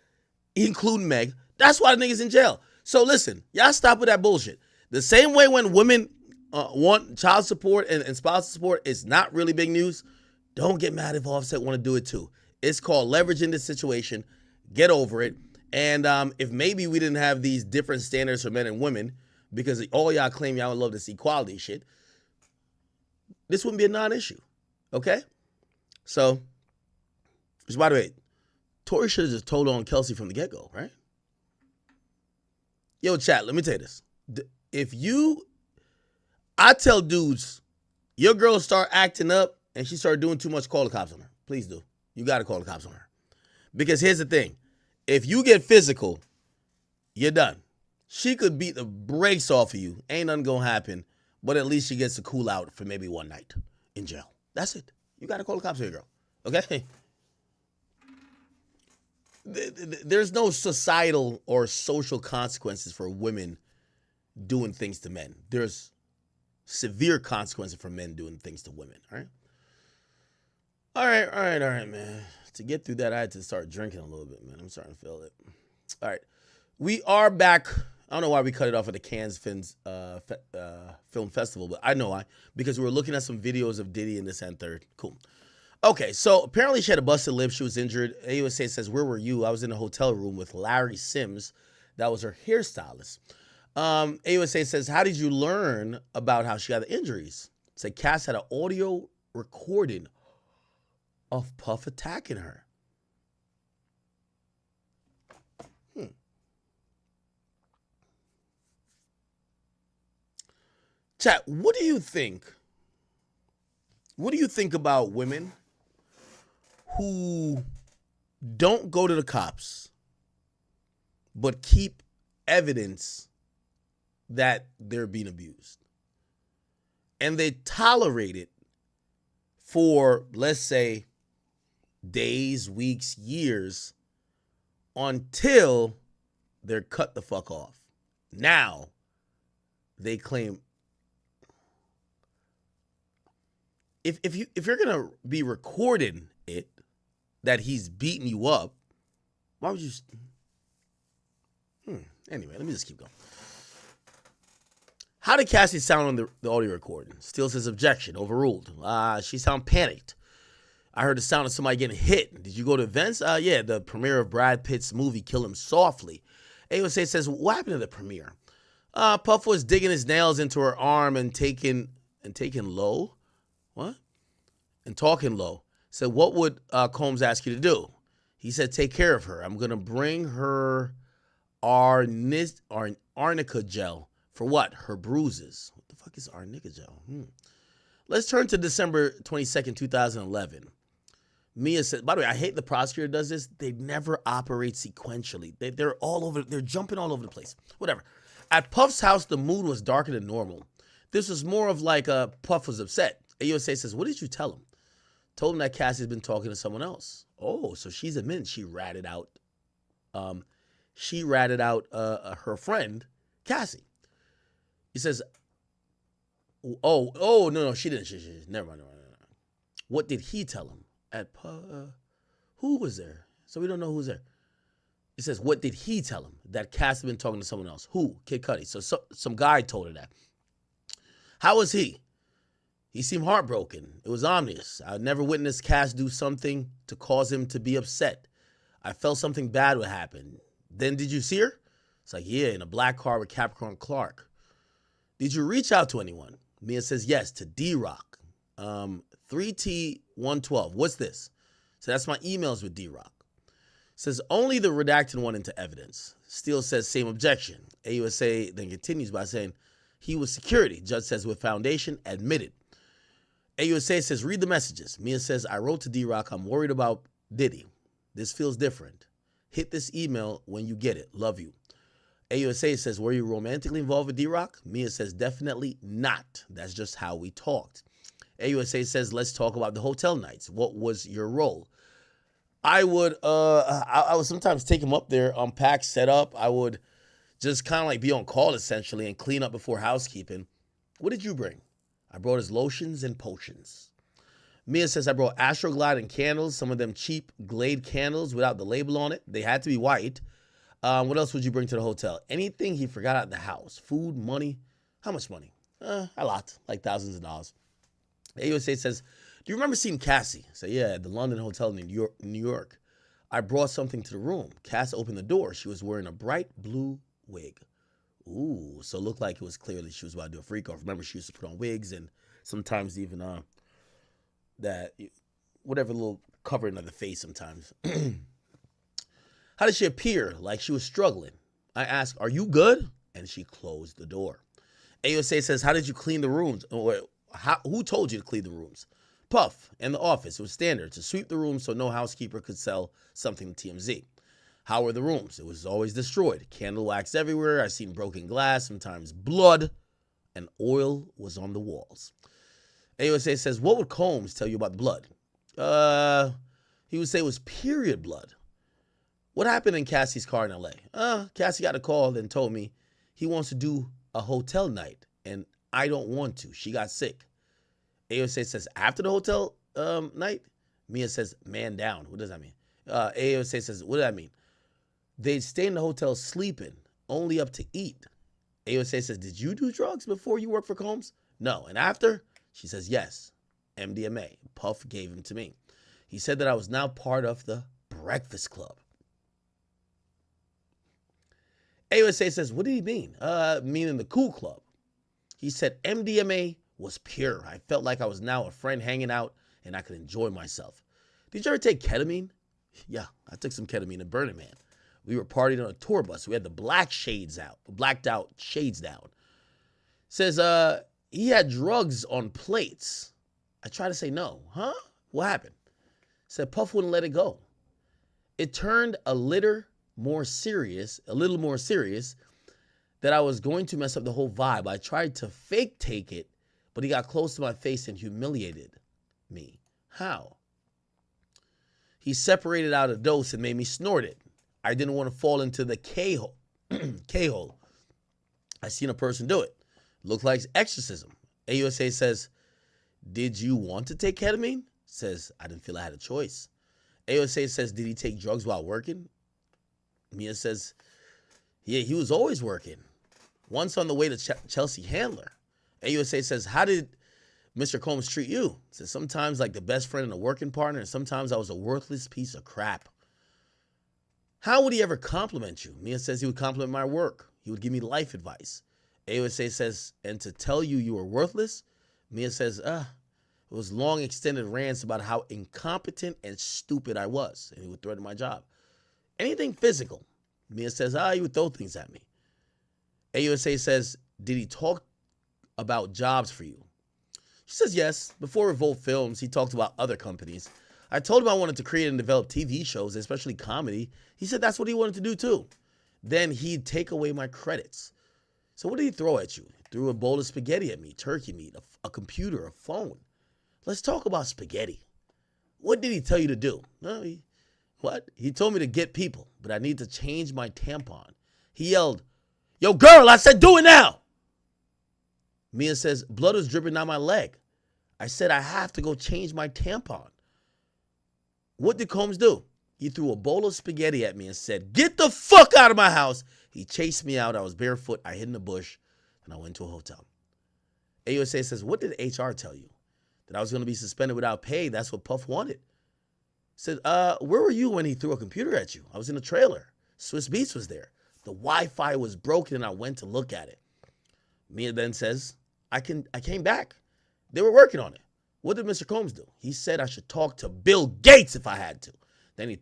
including Meg. That's why the nigga's in jail. So listen, y'all stop with that bullshit. The same way when women want child support and spousal support, it's not really big news. Don't get mad if Offset want to do it too. It's called leveraging the situation. Get over it. And if maybe we didn't have these different standards for men and women, because all y'all claim y'all love this equality shit, this wouldn't be a non-issue. Okay? So, which by the way, Tory should have just told on Kelsey from the get-go, right? Yo, chat, let me tell you this. I tell dudes, your girl start acting up and she started doing too much, call the cops on her. Please do. You got to call the cops on her. Because here's the thing. If you get physical, you're done. She could beat the brakes off of you. Ain't nothing going to happen. But at least she gets to cool out for maybe one night in jail. That's it. You got to call the cops on your girl. Okay? There's no societal or social consequences for women doing things to men. There's severe consequences for men doing things to women. All right, man. To get through that, I had to start drinking a little bit, man. I'm starting to feel it. All right. We are back. I don't know why we cut it off at the Cannes Film Festival, but I know why. Because we were looking at some videos of Diddy and this and third. Cool. Okay, so apparently she had a busted lip. She was injured. AUSA says, where were you? I was in a hotel room with Larry Sims. That was her hairstylist. AUSA says, how did you learn about how she got the injuries? Said Cass had an audio recording of Puff attacking her. Chat, what do you think? What do you think about women who don't go to the cops but keep evidence that they're being abused? And they tolerate it for, let's say, days, weeks, years, until they're cut the fuck off. Now, they claim, if you're gonna be recording it that he's beating you up, why would you? Anyway, let me just keep going. How did Cassie sound on the audio recording? Steele says objection, overruled. She sounded panicked. I heard the sound of somebody getting hit. Did you go to events? Yeah, the premiere of Brad Pitt's movie, Kill Him Softly. AOSA says, what happened to the premiere? Puff was digging his nails into her arm and taking low. What? And talking low. Said, what would Combs ask you to do? He said, take care of her. I'm going to bring her arnica gel. For what? Her bruises. What the fuck is arnica gel? Let's turn to December 22nd, 2011. Mia said, by the way, I hate the prosecutor does this. They never operate sequentially. They're all over. They're jumping all over the place. Whatever. At Puff's house, the mood was darker than normal. This was more of like Puff was upset. AUSA says, what did you tell him? Told him that Cassie's been talking to someone else. Oh, so she's admitting she ratted out. Her friend, Cassie. He says, no, she didn't. She never mind. What did he tell him? Who was there? So we don't know who's there. He says, what did he tell him? That Cass had been talking to someone else. Who? Kid Cudi. So some guy told her that. How was he? He seemed heartbroken. It was ominous. I never witnessed Cass do something to cause him to be upset. I felt something bad would happen. Then did you see her? It's like, yeah, in a black car with Capricorn Clark. Did you reach out to anyone? Mia says, yes, to D-Rock. 3T112. What's this? So that's my emails with D-Rock. Says only the redacted one into evidence. Steele says same objection. AUSA then continues by saying he was security. Judge says with foundation, admitted. AUSA says read the messages. Mia says I wrote to D-Rock, I'm worried about Diddy. This feels different. Hit this email when you get it. Love you. AUSA says, were you romantically involved with D-Rock? Mia says, definitely not. That's just how we talked. AUSA says, let's talk about the hotel nights. What was your role? I would sometimes take him up there, unpack, set up. I would just kind of like be on call essentially and clean up before housekeeping. What did you bring? I brought his lotions and potions. Mia says, I brought Astroglide and candles, some of them cheap Glade candles without the label on it. They had to be white. What else would you bring to the hotel? Anything he forgot at the house. Food, money. How much money? A lot, like thousands of dollars. AUSA says, do you remember seeing Cassie? I say, yeah, at the London Hotel in New York. I brought something to the room. Cass opened the door. She was wearing a bright blue wig. Ooh, so it looked like it was clearly she was about to do a freak off. Remember, she used to put on wigs and sometimes even that, whatever little covering of the face sometimes. How did she appear? Like she was struggling. I asked, are you good? And she closed the door. AUSA says, how did you clean the rooms? Who told you to clean the rooms? Puff, in the office. It was standard to sweep the room so no housekeeper could sell something to TMZ. How were the rooms? It was always destroyed. Candle wax everywhere. I seen broken glass, sometimes blood, and oil was on the walls. AUSA says, what would Combs tell you about the blood? He would say it was period blood. What happened in Cassie's car in LA? Cassie got a call and told me he wants to do a hotel night, and I don't want to. She got sick. AUSA says, after the hotel night? Mia says, man down. What does that mean? AUSA says, what does that mean? They'd stay in the hotel sleeping, only up to eat. AUSA says, did you do drugs before you worked for Combs? No. And after? She says, yes. MDMA. Puff gave him to me. He said that I was now part of the Breakfast Club. AUSA says, what did he mean? Meaning the cool club. He said MDMA was pure. I felt like I was now a friend hanging out and I could enjoy myself. Did you ever take ketamine? Yeah, I took some ketamine in Burning Man. We were partying on a tour bus. We had the blacked out shades down. Says, he had drugs on plates. I tried to say no. Huh? What happened? Said Puff wouldn't let it go. It turned a little more serious that I was going to mess up the whole vibe. I tried to fake take it, but he got close to my face and humiliated me. How? He separated out a dose and made me snort it. I didn't want to fall into the K-hole. K-hole. I seen a person do it. Looked like exorcism. AUSA says, did you want to take ketamine? Says, I didn't feel I had a choice. AUSA says, did he take drugs while working? Mia says, yeah, he was always working. Once on the way to Chelsea Handler. AUSA says, how did Mr. Combs treat you? Says, sometimes like the best friend and a working partner, and sometimes I was a worthless piece of crap. How would he ever compliment you? Mia says he would compliment my work. He would give me life advice. AUSA says, and to tell you were worthless? Mia says, it was long extended rants about how incompetent and stupid I was, and he would threaten my job. Anything physical? Mia says, he would throw things at me. AUSA says, did he talk about jobs for you? She says, yes. Before Revolt Films, he talked about other companies. I told him I wanted to create and develop TV shows, especially comedy. He said that's what he wanted to do too. Then he'd take away my credits. So what did he throw at you? He threw a bowl of spaghetti at me, turkey meat, a computer, a phone. Let's talk about spaghetti. What did he tell you to do? What? He told me to get people, but I need to change my tampon. He yelled, yo, girl, I said do it now. Mia says, blood was dripping down my leg. I said, I have to go change my tampon. What did Combs do? He threw a bowl of spaghetti at me and said, get the fuck out of my house. He chased me out. I was barefoot. I hid in the bush, and I went to a hotel. AUSA says, what did HR tell you? That I was going to be suspended without pay. That's what Puff wanted. Said, where were you when he threw a computer at you? I was in a trailer. Swiss Beats was there. The Wi-Fi was broken, and I went to look at it. Mia then says, I came back. They were working on it. What did Mr. Combs do? He said I should talk to Bill Gates if I had to. Then he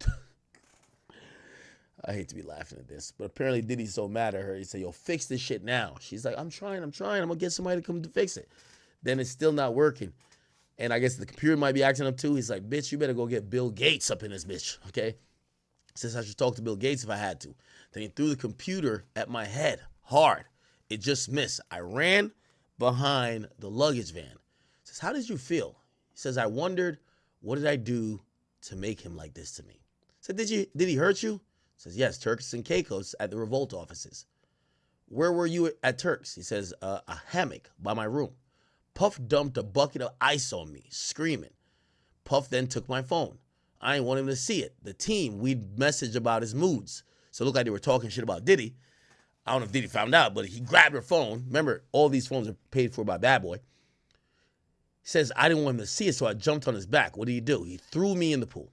I hate to be laughing at this, but apparently Diddy's so mad at her. He said, yo, fix this shit now. She's like, I'm trying. I'm going to get somebody to come to fix it. Then it's still not working. And I guess the computer might be acting up too. He's like, bitch, you better go get Bill Gates up in this bitch, okay? He says I should talk to Bill Gates if I had to. Then he threw the computer at my head hard. It just missed. I ran behind the luggage van. He says, how did you feel? He says, I wondered, what did I do to make him like this to me? I said, did he hurt you? He says, yes, Turks and Caicos at the Revolt offices. Where were you at Turks? He says, a hammock by my room. Puff dumped a bucket of ice on me, screaming. Puff then took my phone. I ain't want him to see it. The team, we'd message about his moods. So it looked like they were talking shit about Diddy. I don't know if Diddy found out, but he grabbed her phone. Remember, all these phones are paid for by Bad Boy. He says, I didn't want him to see it, so I jumped on his back. What did he do? He threw me in the pool.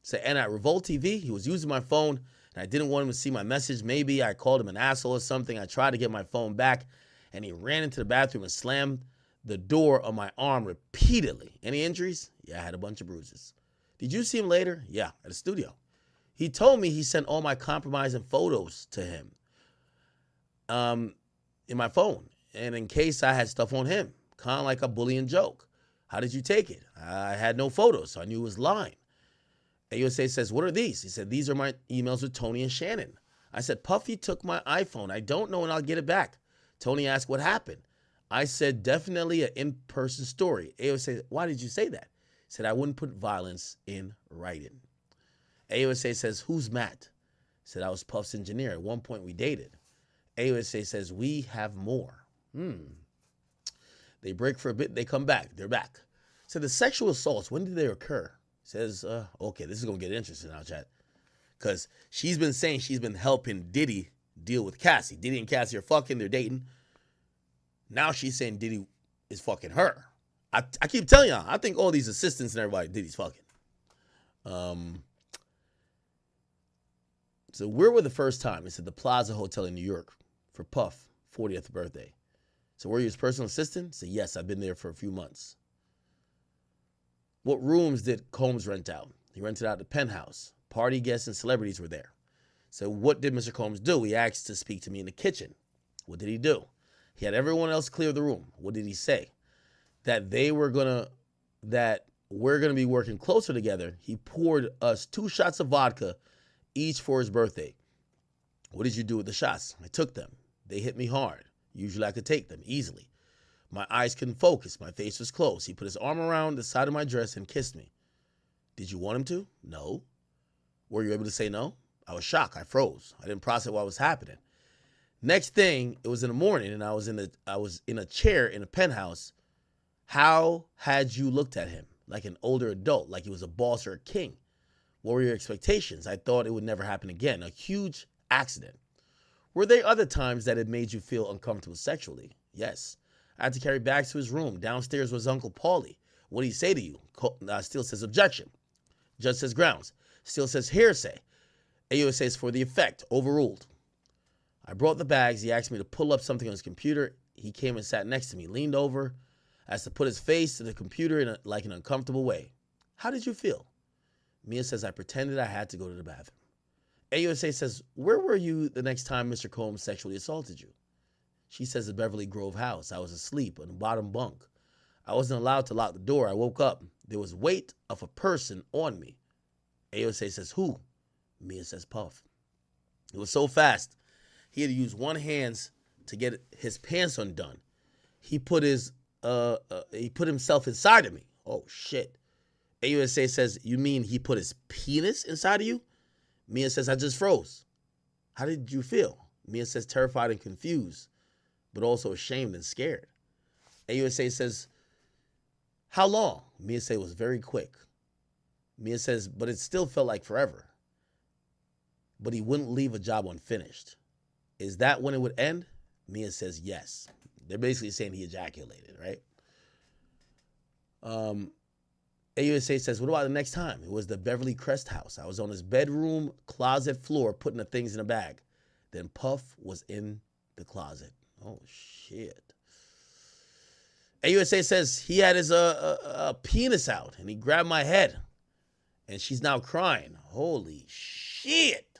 Said, and at Revolt TV, he was using my phone, and I didn't want him to see my message. Maybe I called him an asshole or something. I tried to get my phone back, and he ran into the bathroom and slammed the door on my arm repeatedly. Any injuries? Yeah, I had a bunch of bruises. Did you see him later? Yeah, at the studio. He told me he sent all my compromising photos to him in my phone, and in case I had stuff on him, kind of like a bullying joke. How did you take it? I had no photos, so I knew he was lying. AUSA says, what are these? He said, these are my emails with Tony and Shannon. I said, Puffy took my iPhone. I don't know, and I'll get it back. Tony asked what happened. I said, definitely an in-person story. AUSA, why did you say that? He said, I wouldn't put violence in writing. AUSA says, who's Matt? He said, I was Puff's engineer. At one point, we dated. AUSA says, we have more. They break for a bit. They come back. They're back. So the sexual assaults, when did they occur? Says, okay, this is going to get interesting now, chat. Because she's been saying she's been helping Diddy deal with Cassie. Diddy and Cassie are fucking. They're dating. Now she's saying Diddy is fucking her. I keep telling y'all, I think all these assistants and everybody, Diddy's fucking. So where were the first time? It's at the Plaza Hotel in New York for Puff, 40th birthday. So were you his personal assistant? So yes, I've been there for a few months. What rooms did Combs rent out? He rented out the penthouse. Party guests and celebrities were there. So what did Mr. Combs do? He asked to speak to me in the kitchen. What did he do? He had everyone else clear the room. What did he say? That we're gonna be working closer together. He poured us 2 shots of vodka, each for his birthday. What did you do with the shots? I took them. They hit me hard. Usually I could take them easily. My eyes couldn't focus. My face was closed. He put his arm around the side of my dress and kissed me. Did you want him to? No. Were you able to say no? I was shocked. I froze. I didn't process what was happening. Next thing, it was in the morning, and I was in a chair in a penthouse. How had you looked at him? Like an older adult, like he was a boss or a king. What were your expectations? I thought it would never happen again. A huge accident. Were there other times that it made you feel uncomfortable sexually? Yes. I had to carry bags to his room. Downstairs was Uncle Paulie. What did he say to you? Steele says objection. Judge says grounds. Steele says hearsay. AUSA says for the effect. Overruled. I brought the bags. He asked me to pull up something on his computer. He came and sat next to me, leaned over, asked to put his face to the computer in an uncomfortable way. How did you feel? Mia says I pretended I had to go to the bathroom. AUSA says, where were you the next time Mr. Combs sexually assaulted you? She says the Beverly Grove house. I was asleep on the bottom bunk. I wasn't allowed to lock the door. I woke up. There was weight of a person on me. AUSA says, who? Mia says, Puff. It was so fast. He had to use one hand to get his pants undone. He put himself inside of me. Oh, shit. AUSA says, you mean he put his penis inside of you? Mia says, I just froze. How did you feel? Mia says, terrified and confused, but also ashamed and scared. AUSA says, how long? Mia says, it was very quick. Mia says, but it still felt like forever. But he wouldn't leave a job unfinished. Is that when it would end? Mia says, yes. They're basically saying he ejaculated, right? AUSA says, what about the next time? It was the Beverly Crest house. I was on his bedroom closet floor putting the things in a bag. Then Puff was in the closet. Oh, shit. AUSA says he had his penis out, and he grabbed my head, and she's now crying. Holy shit.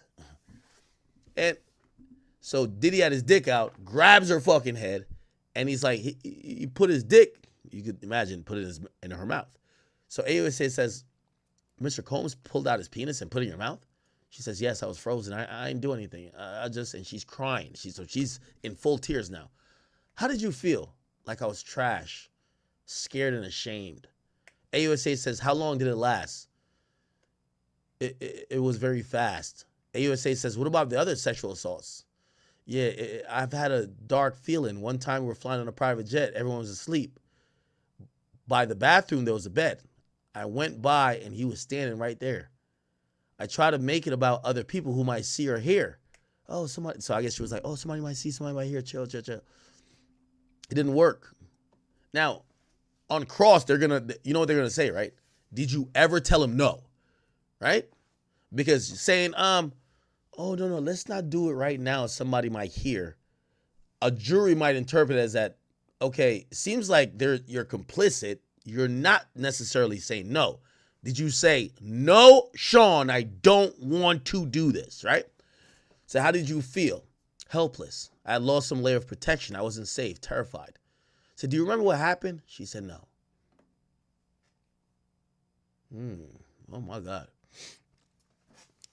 And so Diddy had his dick out, grabs her fucking head, and he's like, he put his dick, you could imagine, put it in her mouth. So AUSA says, Mr. Combs pulled out his penis and put it in your mouth? She says, yes, I was frozen. I didn't do anything. And she's crying. She's in full tears now. How did you feel? Like I was trash, scared and ashamed. AUSA says, how long did it last? It was very fast. AUSA says, what about the other sexual assaults? Yeah, I've had a dark feeling. One time we were flying on a private jet. Everyone was asleep. By the bathroom, there was a bed. I went by, and he was standing right there. I try to make it about other people who might see or hear. Oh, somebody. So I guess she was like, oh, somebody might see, somebody might hear. Chill, chill, chill. It didn't work. Now, on cross, you know what they're going to say, right? Did you ever tell him no? Right? Because saying, oh, no, let's not do it right now. Somebody might hear. A jury might interpret it as that, okay, seems like you're complicit. You're not necessarily saying no. Did you say, no, Sean, I don't want to do this, right? So how did you feel? Helpless. I had lost some layer of protection. I wasn't safe, terrified. So do you remember what happened? She said no. Oh, my God.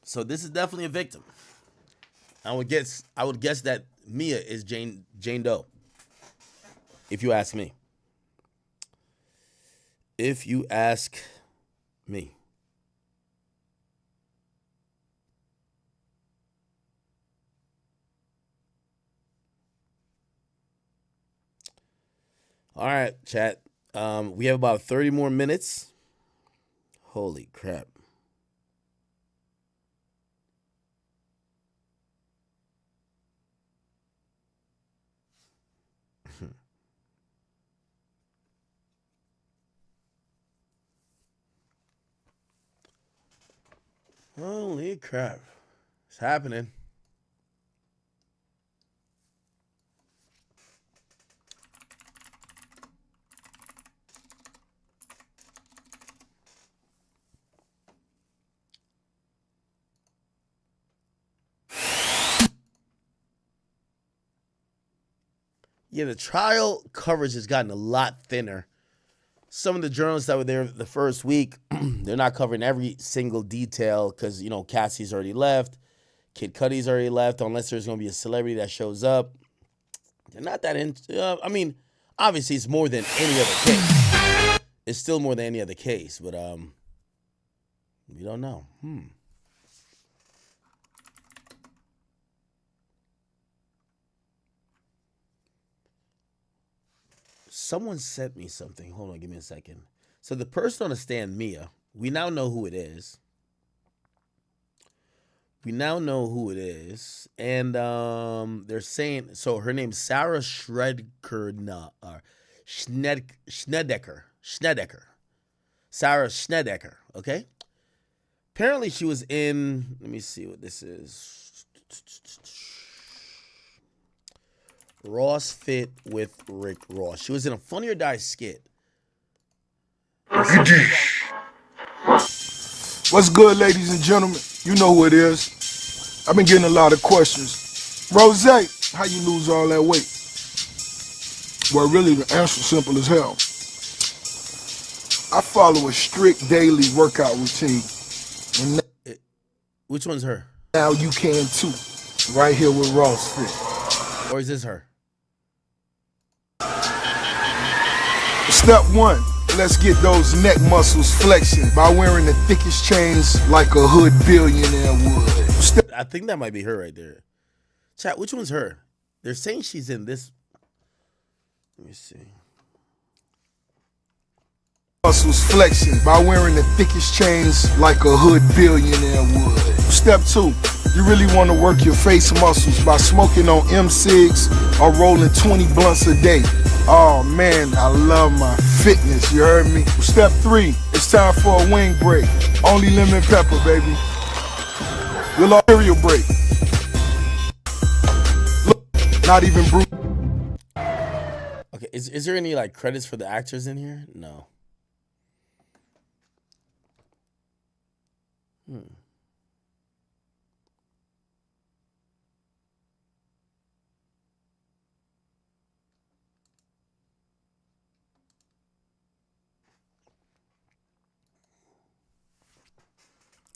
So this is definitely a victim. I would guess that Mia is Jane Doe, if you ask me. If you ask me. All right, chat. We have about 30 more minutes. Holy crap. Holy crap. It's happening. Yeah, the trial coverage has gotten a lot thinner. Some of the journalists that were there the first week, they're not covering every single detail because, Cassie's already left. Kid Cudi's already left, unless there's going to be a celebrity that shows up. They're not that obviously it's more than any other case. It's still more than any other case, but we don't know. Someone sent me something. Hold on, give me a second. So the person on the stand, Mia, we now know who it is. And they're saying, so her name's Sarah Schnedeker. Sarah Schnedeker, okay? Apparently she was in, let me see what this is. Ross Fit with Rick Ross. She was in a Funny or Die skit. What's good, ladies and gentlemen? You know who it is. I've been getting a lot of questions. Rose, how you lose all that weight? Well, really, the answer's simple as hell. I follow a strict daily workout routine. And which one's her? Now you can too. Right here with Ross Fit. Or is this her? Step 1, let's get those neck muscles flexing by wearing the thickest chains like a hood billionaire would. I think that might be her right there. Chat, which one's her? They're saying she's in this. Let me see. Muscles flexing by wearing the thickest chains like a hood billionaire would. Step 2, you really want to work your face muscles by smoking on M-Cigs or rolling 20 blunts a day. Oh man, I love my fitness, you heard me? Step 3, it's time for a wing break. Only lemon pepper, baby. Your cereal break. Look, not even brute. Okay, is there any credits for the actors in here? No.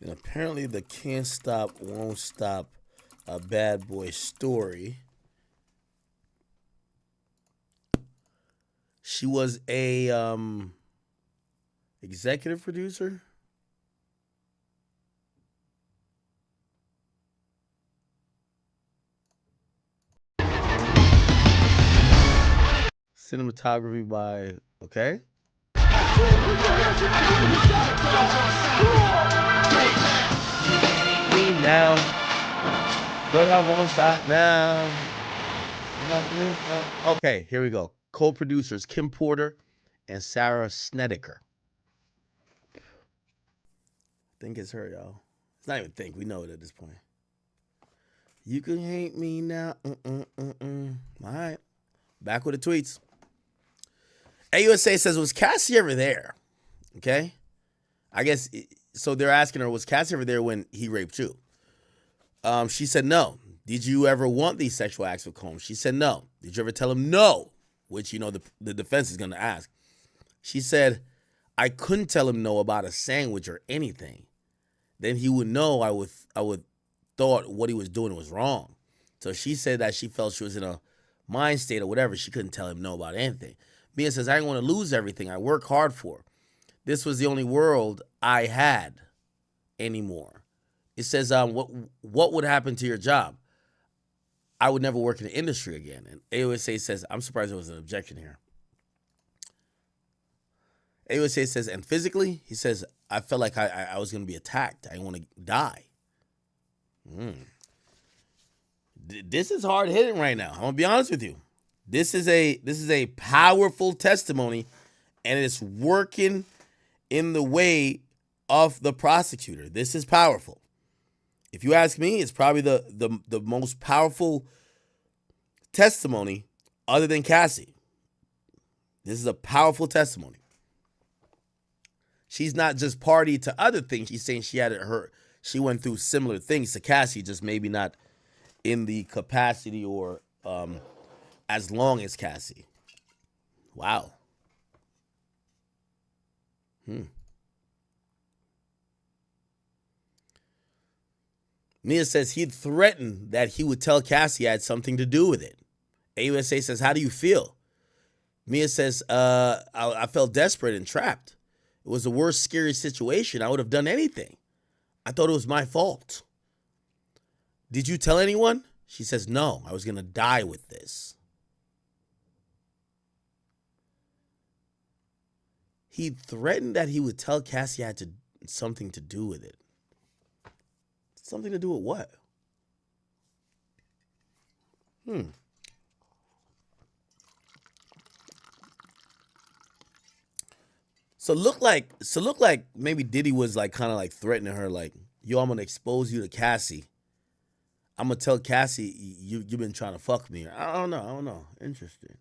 And apparently the Can't Stop, Won't Stop a Bad Boy story. She was a executive producer. Cinematography by, okay. Me now, but I won't stop now. Okay, here we go. Co-producers Kim Porter and Sarah Snedeker. I think it's her, y'all. It's not even think. We know it at this point. You can hate me now. All right. Back with the tweets. AUSA says, was Cassie ever there? Okay. I guess, so they're asking her, was Cassie ever there when he raped you? She said no. Did you ever want these sexual acts with Combs? She said no. Did you ever tell him no? Which, you know, the defense is going to ask. She said, I couldn't tell him no about a sandwich or anything. Then he would know I would thought what he was doing was wrong. So she said that she felt she was in a mind state or whatever. She couldn't tell him no about anything. Mia says, I didn't want to lose everything I work hard for. This was the only world I had anymore. It says, what would happen to your job? I would never work in the industry again. And AUSA says, I'm surprised there was an objection here. AUSA says, and physically, he says, I felt like I was going to be attacked. I didn't want to die. This is hard hitting right now. I'm going to be honest with you. This is a powerful testimony, and it's working in the way of the prosecutor. This is powerful. If you ask me, it's probably the most powerful testimony other than Cassie. This is a powerful testimony. She's not just party to other things. She's saying she went through similar things to Cassie, just maybe not in the capacity or as long as Cassie. Wow. Mia says he'd threatened that he would tell Cassie had something to do with it. AUSA says, how do you feel? Mia says, I felt desperate and trapped. It was the worst, scary situation. I would have done anything. I thought it was my fault. Did you tell anyone? She says, no, I was going to die with this. He threatened that he would tell Cassie had something to do with it. Something to do with what? So look like maybe Diddy was like kind of like threatening her, like, yo, I'm gonna expose you to Cassie. I'm gonna tell Cassie you've been trying to fuck me. I don't know. Interesting.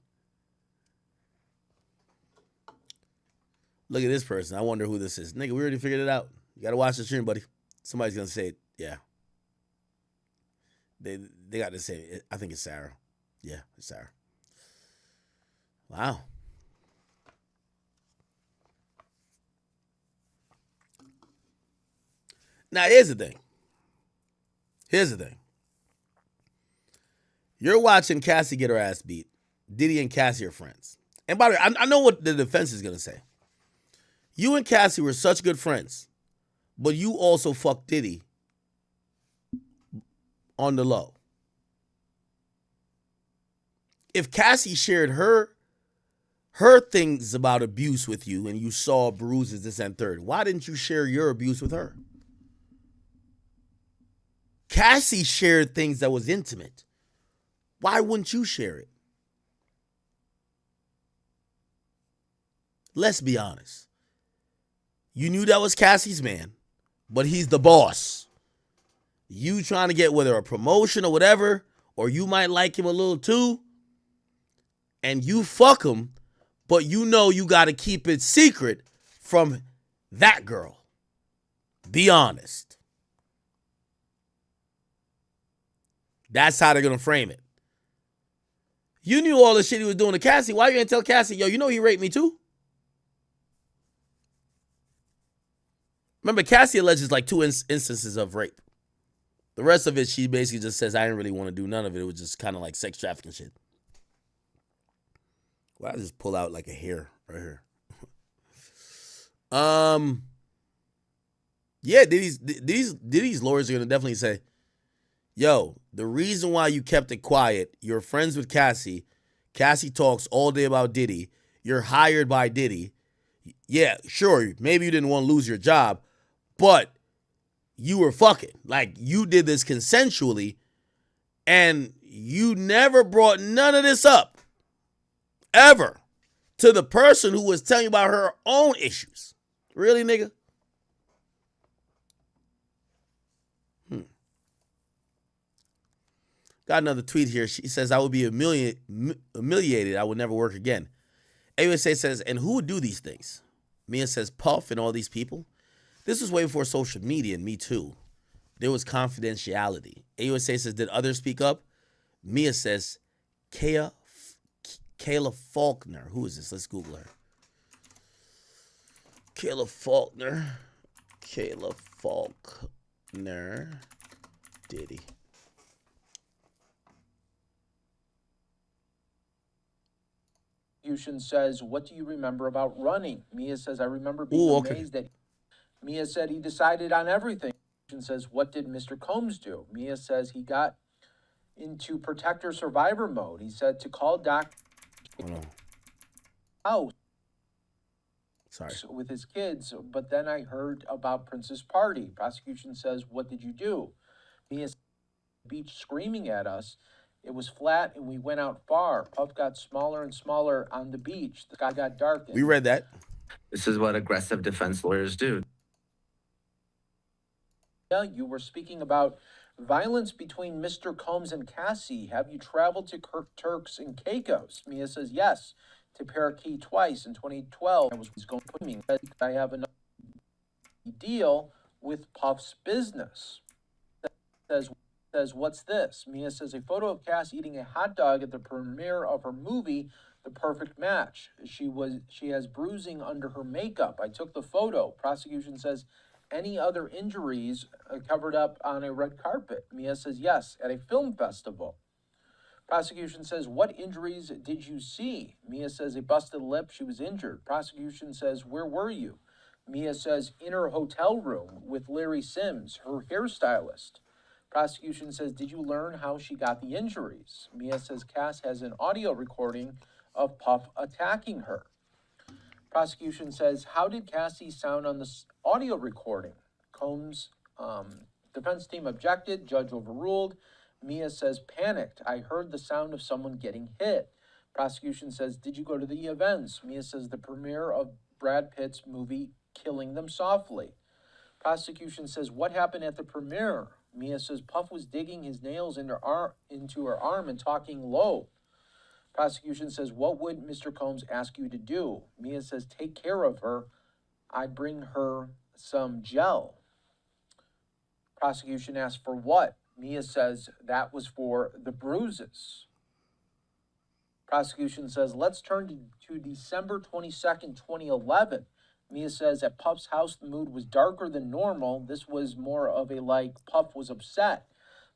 Look at this person. I wonder who this is. Nigga, we already figured it out. You gotta watch the stream, buddy. Somebody's gonna say it. Yeah. They got to say it. I think it's Sarah. Yeah, it's Sarah. Wow. Now, here's the thing. You're watching Cassie get her ass beat. Diddy and Cassie are friends. And by the way, I know what the defense is going to say. You and Cassie were such good friends, but you also fucked Diddy on the low. If Cassie shared her things about abuse with you and you saw bruises, this and third, why didn't you share your abuse with her? Cassie shared things that was intimate. Why wouldn't you share it? Let's be honest. You knew that was Cassie's man, but he's the boss. You trying to get whether a promotion or whatever, or you might like him a little too, and you fuck him, but you know you got to keep it secret from that girl. Be honest. That's how they're going to frame it. You knew all the shit he was doing to Cassie. Why you didn't tell Cassie, yo, you know he raped me too? Remember, Cassie alleges like 2 instances of rape. The rest of it, she basically just says, I didn't really want to do none of it. It was just kind of like sex trafficking shit. Well, I just pull out like a hair right here. Yeah, Diddy's lawyers are going to definitely say, yo, the reason why you kept it quiet, you're friends with Cassie. Cassie talks all day about Diddy. You're hired by Diddy. Yeah, sure, maybe you didn't want to lose your job, but you were fucking. Like, you did this consensually, and you never brought none of this up, ever, to the person who was telling you about her own issues. Really, nigga? Got another tweet here. She says, I would be humiliated. I would never work again. AUSA says, and who would do these things? Mia says, Puff and all these people. This was way before social media and Me Too. There was confidentiality. AUSA says, did others speak up? Mia says, Kayla Faulkner. Who is this? Let's Google her. Kayla Faulkner. Diddy. Says, what do you remember about running? Mia says, I remember being amazed that Mia said he decided on everything. Says, what did Mr. Combs do? Mia says he got into protector survivor mode. He said to call Dr. House with his kids, but then I heard about Princess Party. Prosecution says, what did you do? Mia said, beach screaming at us. It was flat and we went out far. Puff got smaller and smaller on the beach. The sky got dark. We read that. This is what aggressive defense lawyers do. Yeah, you were speaking about violence between Mr. Combs and Cassie. Have you traveled to Turks and Caicos? Mia says yes. To Parakeet twice in 2012. I was going to put me. I have another deal with Puff's business. Says, what's this? Mia says, a photo of Cass eating a hot dog at the premiere of her movie, The Perfect Match. She has bruising under her makeup. I took the photo. Prosecution says, any other injuries covered up on a red carpet? Mia says, yes, at a film festival. Prosecution says, what injuries did you see? Mia says, a busted lip. She was injured. Prosecution says, where were you? Mia says, in her hotel room with Larry Sims, her hairstylist. Prosecution says, did you learn how she got the injuries? Mia says, Cass has an audio recording of Puff attacking her. Prosecution says, how did Cassie sound on the audio recording? Combs' defense team objected. Judge overruled. Mia says, panicked. I heard the sound of someone getting hit. Prosecution says, did you go to the events? Mia says, the premiere of Brad Pitt's movie, Killing Them Softly. Prosecution says, what happened at the premiere? Mia says, Puff was digging his nails into her arm and talking low. Prosecution says, what would Mr. Combs ask you to do? Mia says, take care of her. I'd bring her some gel. Prosecution asks, for what? Mia says, that was for the bruises. Prosecution says, let's turn to December 22nd, 2011. Mia says, at Puff's house, the mood was darker than normal. This was more of a like, Puff was upset.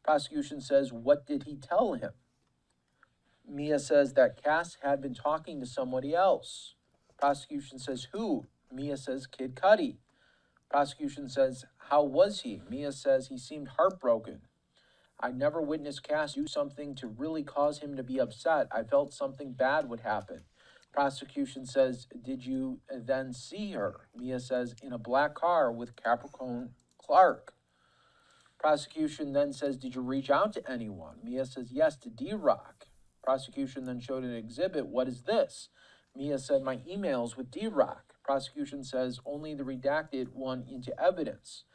Prosecution says, what did he tell him? Mia says that Cass had been talking to somebody else. Prosecution says, who? Mia says, Kid Cudi. Prosecution says, how was he? Mia says, he seemed heartbroken. I never witnessed Cass do something to really cause him to be upset. I felt something bad would happen. Prosecution says, did you then see her? Mia says, in a black car with Capricorn Clark. Prosecution then says, did you reach out to anyone? Mia says, yes, to D-Rock. Prosecution then showed an exhibit. What is this? Mia said, my emails with D-Rock. Prosecution says, only the redacted one into evidence.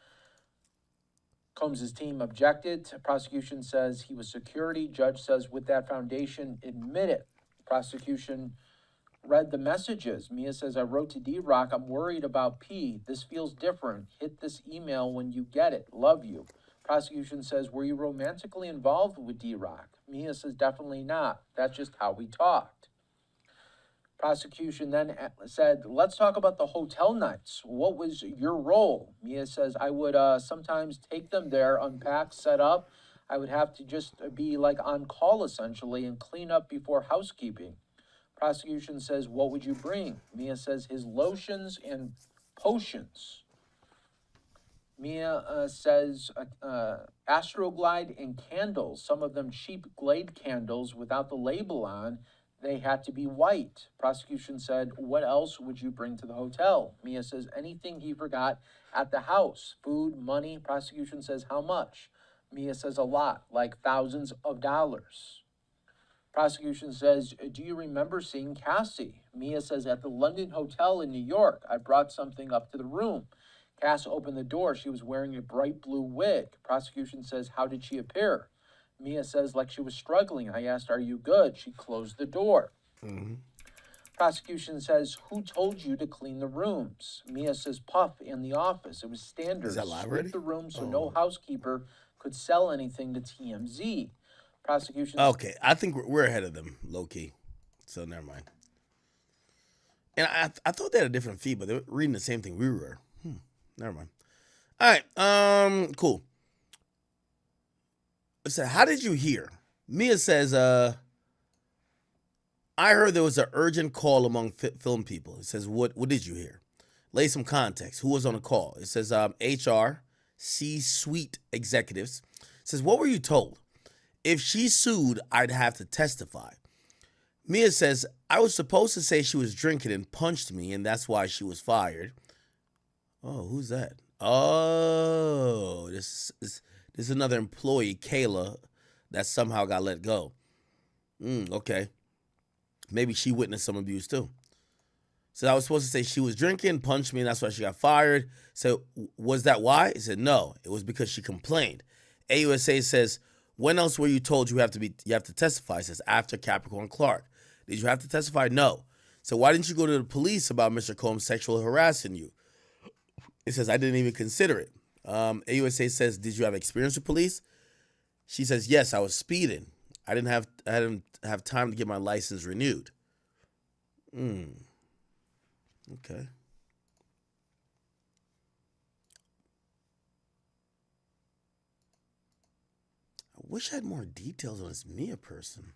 Combs' team objected. Prosecution says he was security. Judge says, with that foundation, admit it. Prosecution read the messages. Mia says, I wrote to D-Rock, I'm worried about P. This feels different. Hit this email when you get it. Love you. Prosecution says, were you romantically involved with D-Rock? Mia says, definitely not. That's just how we talked. Prosecution then said, let's talk about the hotel nights. What was your role? Mia says, I would sometimes take them there, unpack, set up. I would have to just be like on call essentially and clean up before housekeeping. Prosecution says, what would you bring? Mia says, his lotions and potions. Mia says Astroglide and candles, some of them cheap Glade candles without the label on. They had to be white. Prosecution said, what else would you bring to the hotel? Mia says, anything he forgot at the house. Food, money. Prosecution says, how much? Mia says, a lot, like thousands of dollars. Prosecution says, do you remember seeing Cassie? Mia says, at the London Hotel in New York. I brought something up to the room. Cass opened the door. She was wearing a bright blue wig. Prosecution says, how did she appear? Mia says, like she was struggling. I asked, are you good? She closed the door. Mm-hmm. Prosecution says, who told you to clean the rooms? Mia says, Puff in the office. It was standard. Is that live Sweep already? the room so no housekeeper could sell anything to TMZ. Prosecution. Okay, I think we're ahead of them, low key. So never mind. And I thought they had a different feed, but they were reading the same thing we were. Never mind. All right, cool. So how did you hear? Mia says, I heard there was an urgent call among film people. It says, what did you hear? Lay some context. Who was on the call? It says HR, C-suite executives. It says, what were you told? If she sued, I'd have to testify. Mia says, I was supposed to say she was drinking and punched me, and that's why she was fired. Oh, who's that? Oh, this is another employee, Kayla, that somehow got let go. Okay. Maybe she witnessed some abuse too. So I was supposed to say she was drinking, punched me, and that's why she got fired. So was that why? He said, no, it was because she complained. AUSA says, when else were you told you have to testify? It says, after Capricorn Clark. Did you have to testify? No. So why didn't you go to the police about Mr. Combs sexually harassing you? It says, I didn't even consider it. AUSA says, did you have experience with police? She says, yes, I was speeding. I didn't have time to get my license renewed. Okay. I wish I had more details on this Mia person.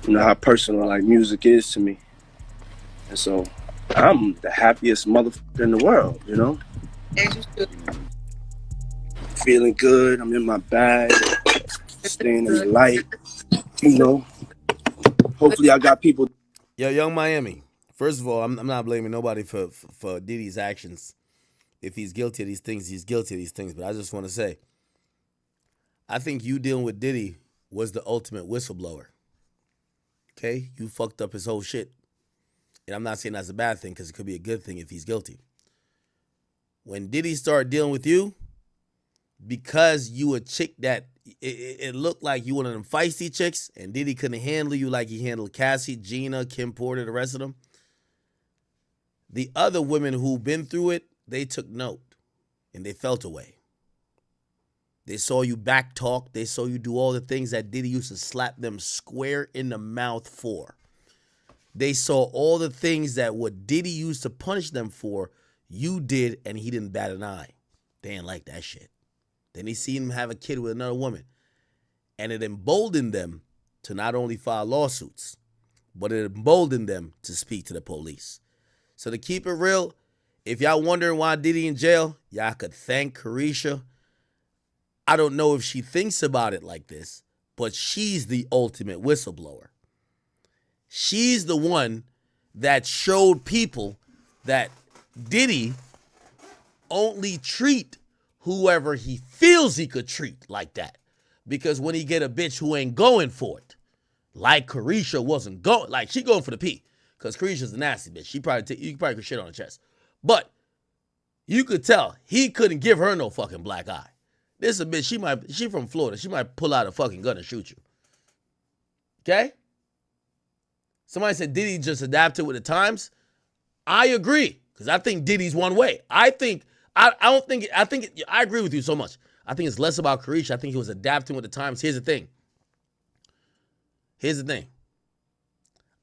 You know how personal like music is to me. And so I'm the happiest motherfucker in the world, you know? Feeling good, I'm in my bag, staying in the light, you know. Hopefully I got people. Yo, Young Miami. First of all, I'm not blaming nobody for Diddy's actions. If he's guilty of these things, he's guilty of these things. But I just want to say, I think you dealing with Diddy was the ultimate whistleblower. Okay? You fucked up his whole shit. And I'm not saying that's a bad thing because it could be a good thing if he's guilty. When Diddy started dealing with you, because you a chick that it looked like you one of them feisty chicks and Diddy couldn't handle you like he handled Cassie, Gina, Kim Porter, the rest of them, the other women who've been through it, they took note and they felt away. They saw you back talk. They saw you do all the things that Diddy used to slap them square in the mouth for. They saw all the things that what Diddy used to punish them for, you did, and he didn't bat an eye. They didn't like that shit. Then he seen him have a kid with another woman. And it emboldened them to not only file lawsuits, but it emboldened them to speak to the police. So to keep it real, if y'all wondering why Diddy in jail, y'all could thank Carisha. I don't know if she thinks about it like this, but she's the ultimate whistleblower. She's the one that showed people that Diddy only treat whoever he feels he could treat like that. Because when he get a bitch who ain't going for it, like Carisha wasn't going, like she going for the P. Because Carisha's a nasty bitch. You probably could shit on her chest. But you could tell he couldn't give her no fucking black eye. This is a bitch, she from Florida. She might pull out a fucking gun and shoot you. Okay? Somebody said Diddy just adapted with the times. I agree. Because I think Diddy's one way. I think I agree with you so much. I think it's less about Carisha. I think he was adapting with the times. Here's the thing.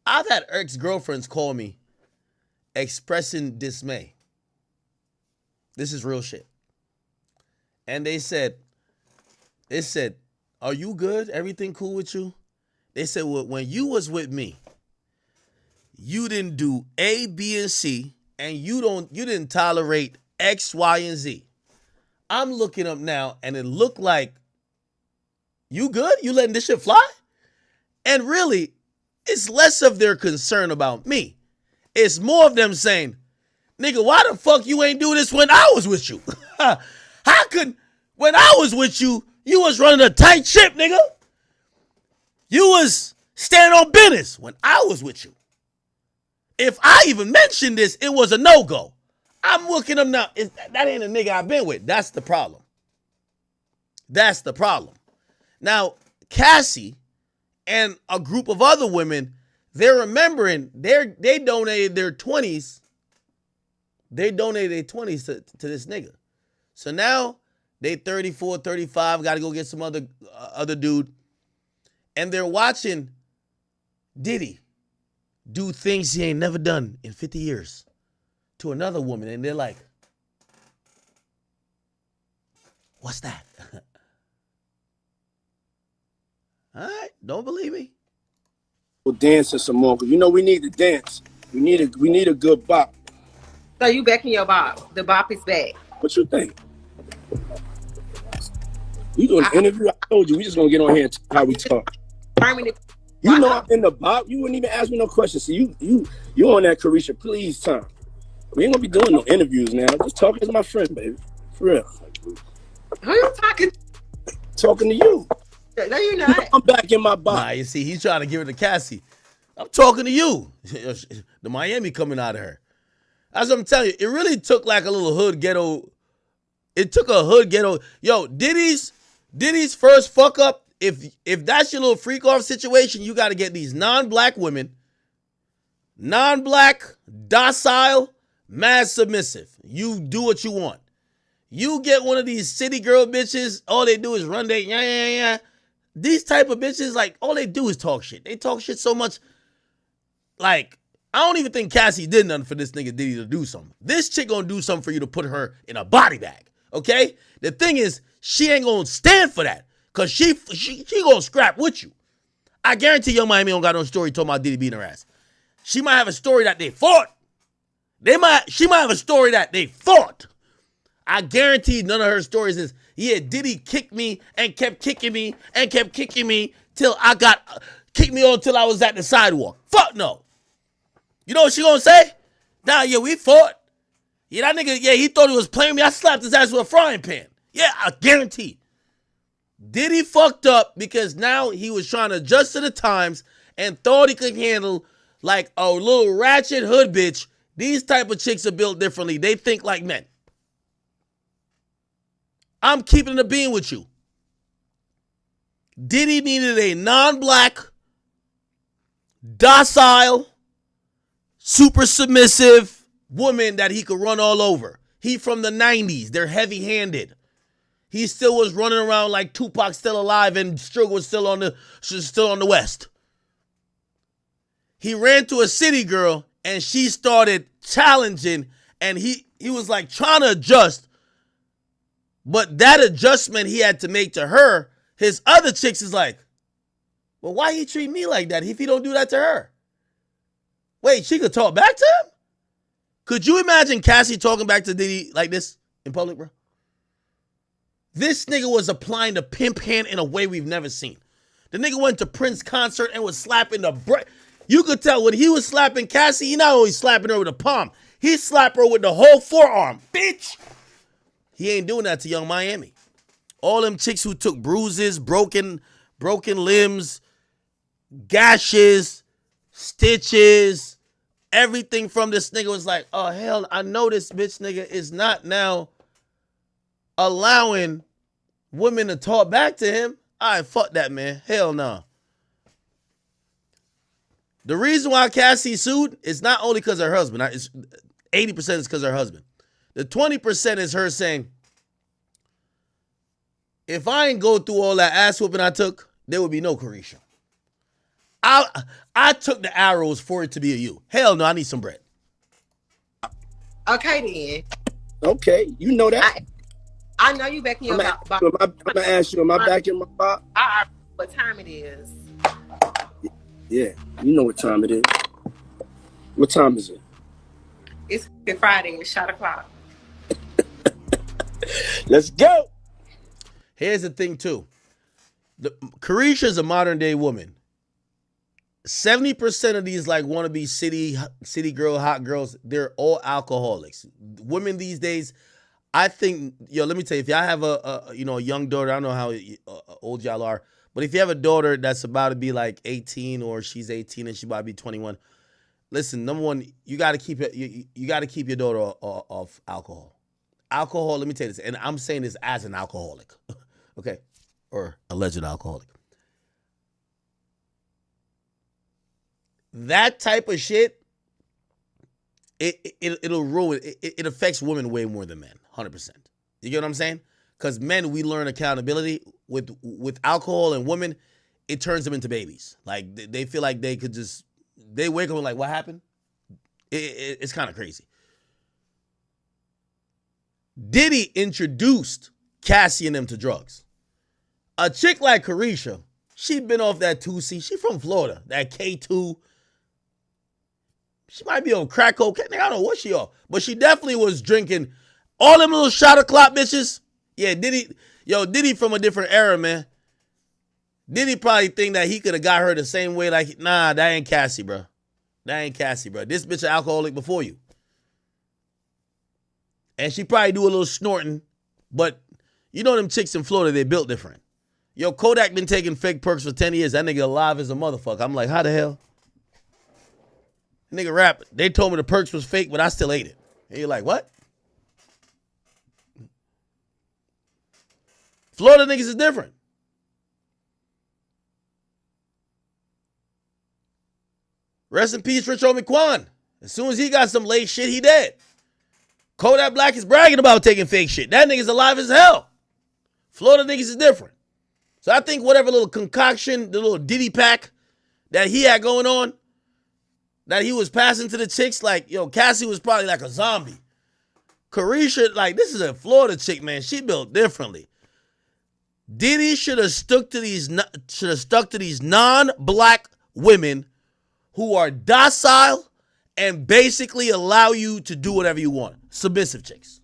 I've had ex-girlfriends call me expressing dismay. This is real shit. And they said, are you good? Everything cool with you? They said, well, when you was with me, you didn't do A, B, and C, and you didn't tolerate X, Y, and Z. I'm looking up now, and it looked like you good? You letting this shit fly? And really, it's less of their concern about me. It's more of them saying, nigga, why the fuck you ain't do this when I was with you? When I was with you, you was running a tight ship, nigga. You was standing on business when I was with you. If I even mentioned this, it was a no-go. I'm looking up now. That ain't a nigga I've been with. That's the problem. Now, Cassie and a group of other women, they're remembering they donated their 20s. They donated their 20s to this nigga. So now they 34, 35, got to go get some other dude. And they're watching Diddy do things he ain't never done in 50 years to another woman. And they're like, what's that? All right, don't believe me. We'll dance some more. You know we need to dance. We need a good bop. So you back in your bop. The bop is back. What you think? You doing an interview? I told you we just gonna get on here and talk how we talk. You know I'm in the bop. You wouldn't even ask me no questions. So you on that Carisha, please, time. We ain't gonna be doing no interviews now. Just talking as my friend, baby. For real. Who you talking? Talking to you. No, you're not. I'm back in my bop. Nah, you see, he's trying to give it to Cassie. I'm talking to you. The Miami coming out of her. As I'm telling you, it really took like a little hood ghetto. It took a hood ghetto. Yo, Diddy's first fuck up. If that's your little freak off situation, you got to get these non-black women, non-black, docile, mad submissive. You do what you want. You get one of these city girl bitches, all they do is run their yeah. These type of bitches, like, all they do is talk shit. They talk shit so much. Like, I don't even think Cassie did nothing for this nigga Diddy to do something. This chick gonna do something for you to put her in a body bag, okay? The thing is, she ain't gonna stand for that, because she gonna scrap with you. I guarantee Young Miami don't got no story talking about Diddy beating her ass. She might have a story that they fought. She might have a story that they fought. I guarantee none of her stories is, yeah, Diddy kicked me and kept kicking me and kept kicking me till I got, kicked me on till I was at the sidewalk. Fuck no. You know what she gonna say? Nah, yeah, we fought. Yeah, that nigga, yeah, he thought he was playing me. I slapped his ass with a frying pan. Yeah, I guarantee. Diddy fucked up because now he was trying to adjust to the times and thought he could handle like a little ratchet hood bitch. These type of chicks are built differently. They think like men. I'm keeping the bean with you. Diddy needed a non-black, docile, super submissive woman that he could run all over. He from the 90s. They're heavy-handed. He still was running around like Tupac still alive and Sugar was still on the West. He ran to a city girl and she started challenging and he was like trying to adjust. But that adjustment he had to make to her, his other chicks is like, well, why he treat me like that if he don't do that to her? Wait, she could talk back to him? Could you imagine Cassie talking back to Diddy like this in public, bro? This nigga was applying the pimp hand in a way we've never seen. The nigga went to Prince concert and was slapping the you could tell when he was slapping Cassie, he not only slapping her with the palm, he slapped her with the whole forearm, bitch. He ain't doing that to Young Miami. All them chicks who took bruises, broken limbs, gashes, stitches, everything from this nigga was like, oh, hell, I know this bitch nigga is not now allowing women to talk back to him. All right, fuck that, man. Hell no. The reason why Cassie sued is not only because of her husband. It's 80% is because of her husband. The 20% is her saying, if I ain't go through all that ass whooping I took, there would be no Carisha. I took the arrows for it to be a you. Hell no, I need some bread. Okay, then. Okay, you know that. I know you back in your box. I'm gonna ask you, am I back in my box? I already know what time it is. Yeah, you know what time it is. What time is it? It's Friday. It's shot o'clock. Let's go. Here's the thing, too. Carisha's a modern day woman. 70% of these like wannabe city girl, hot girls, they're all alcoholics. Women these days, I think, let me tell you, if y'all have a young daughter, I don't know how old y'all are, but if you have a daughter that's about to be like 18 or she's 18 and she about to be 21, listen, number one, you got to keep it. You got to keep your daughter off alcohol. Alcohol. Let me tell you this, and I'm saying this as an alcoholic, okay, or alleged alcoholic. That type of shit, it'll ruin. It affects women way more than men, 100%. You get what I'm saying? Because men, we learn accountability with alcohol, and women, it turns them into babies. Like they feel like they could just. They wake up and like, what happened? It's kind of crazy. Diddy introduced Cassie and them to drugs. A chick like Carisha, she been off that 2C. She from Florida, that K2. She might be on crack cocaine. I don't know what she on. But she definitely was drinking all them little shot o'clock bitches. Yeah, Diddy from a different era, man. Diddy probably think that he could have got her the same way. Like, nah, that ain't Cassie, bro. That ain't Cassie, bro. This bitch an alcoholic before you. And she probably do a little snorting. But you know them chicks in Florida, they built different. Yo, Kodak been taking fake perks for 10 years. That nigga alive as a motherfucker. I'm like, how the hell? Nigga rap, they told me the perks was fake, but I still ate it. And you're like, what? Florida niggas is different. Rest in peace, Rich Homie Quan. As soon as he got some late shit, he dead. Kodak Black is bragging about taking fake shit. That nigga's alive as hell. Florida niggas is different. So I think whatever little concoction, the little Diddy pack that he had going on, that he was passing to the chicks, like, yo, Cassie was probably like a zombie. Carisha, like, this is a Florida chick, man. She built differently. Diddy should have stuck to these non-black women who are docile and basically allow you to do whatever you want. Submissive chicks.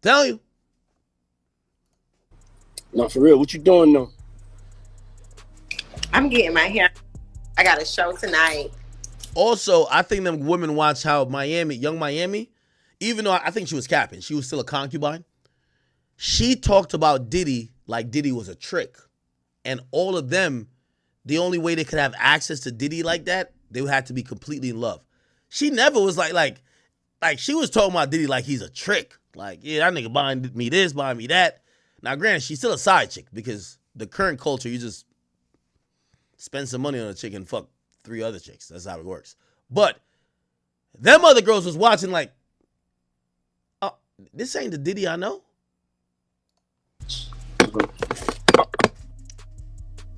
Tell you. Not for real. What you doing though? I'm getting my hair. I got a show tonight. Also, I think them women watch how Young Miami, even though I think she was capping, she was still a concubine. She talked about Diddy like Diddy was a trick. And all of them, the only way they could have access to Diddy like that, they would have to be completely in love. She never was like she was talking about Diddy like he's a trick. Like, yeah, that nigga buying me this, buying me that. Now, granted, she's still a side chick because the current culture, you just spend some money on a chick and fuck 3 other chicks. That's how it works. But them other girls was watching like, oh, this ain't the Diddy I know.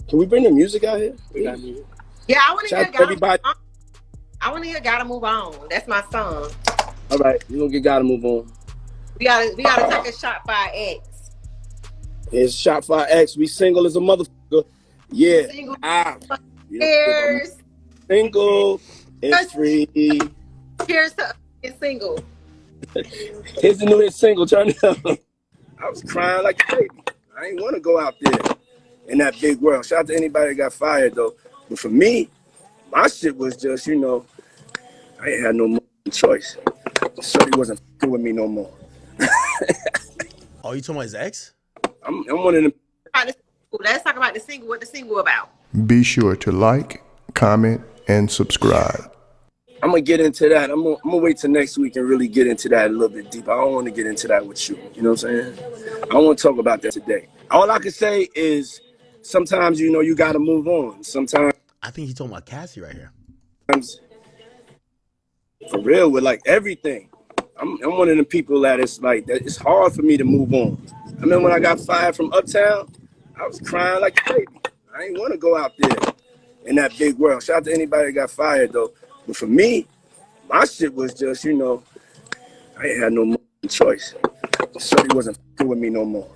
Can we bring the music out here? We got music. Yeah, I want to hear everybody. I want to hear "Gotta Move On." That's my song. All right, we gonna get "Gotta Move On." We gotta take a shot for our ex. It's shot for our ex. We single as a motherfucker. Yeah. Single. Cheers. Single. It's free. Cheers to being single. Here's the new hit single. Turn it up. I was crying like a baby. I ain't want to go out there in that big world. Shout out to anybody that got fired though. But for me, my shit was just, I ain't had no more choice. Shorty wasn't f***ing with me no more. Oh, you talking about his ex? I'm one of them. Let's talk about the single. What the single about? Be sure to like, comment, and subscribe. I'm gonna get into that. I'm gonna wait till next week and really get into that a little bit deeper. I don't want to get into that with you. You know what I'm saying? I want to talk about that today. All I can say is sometimes you gotta move on. Sometimes I think he's talking about Cassie right here. For real, with like everything. I'm one of the people that it's like that. It's hard for me to move on. I mean, when I got fired from Uptown, I was crying like a baby. I ain't want to go out there in that big world. Shout out to anybody that got fired though. But for me, my shit was just, you know, I ain't had no more choice. Shorty wasn't f***ing with me no more.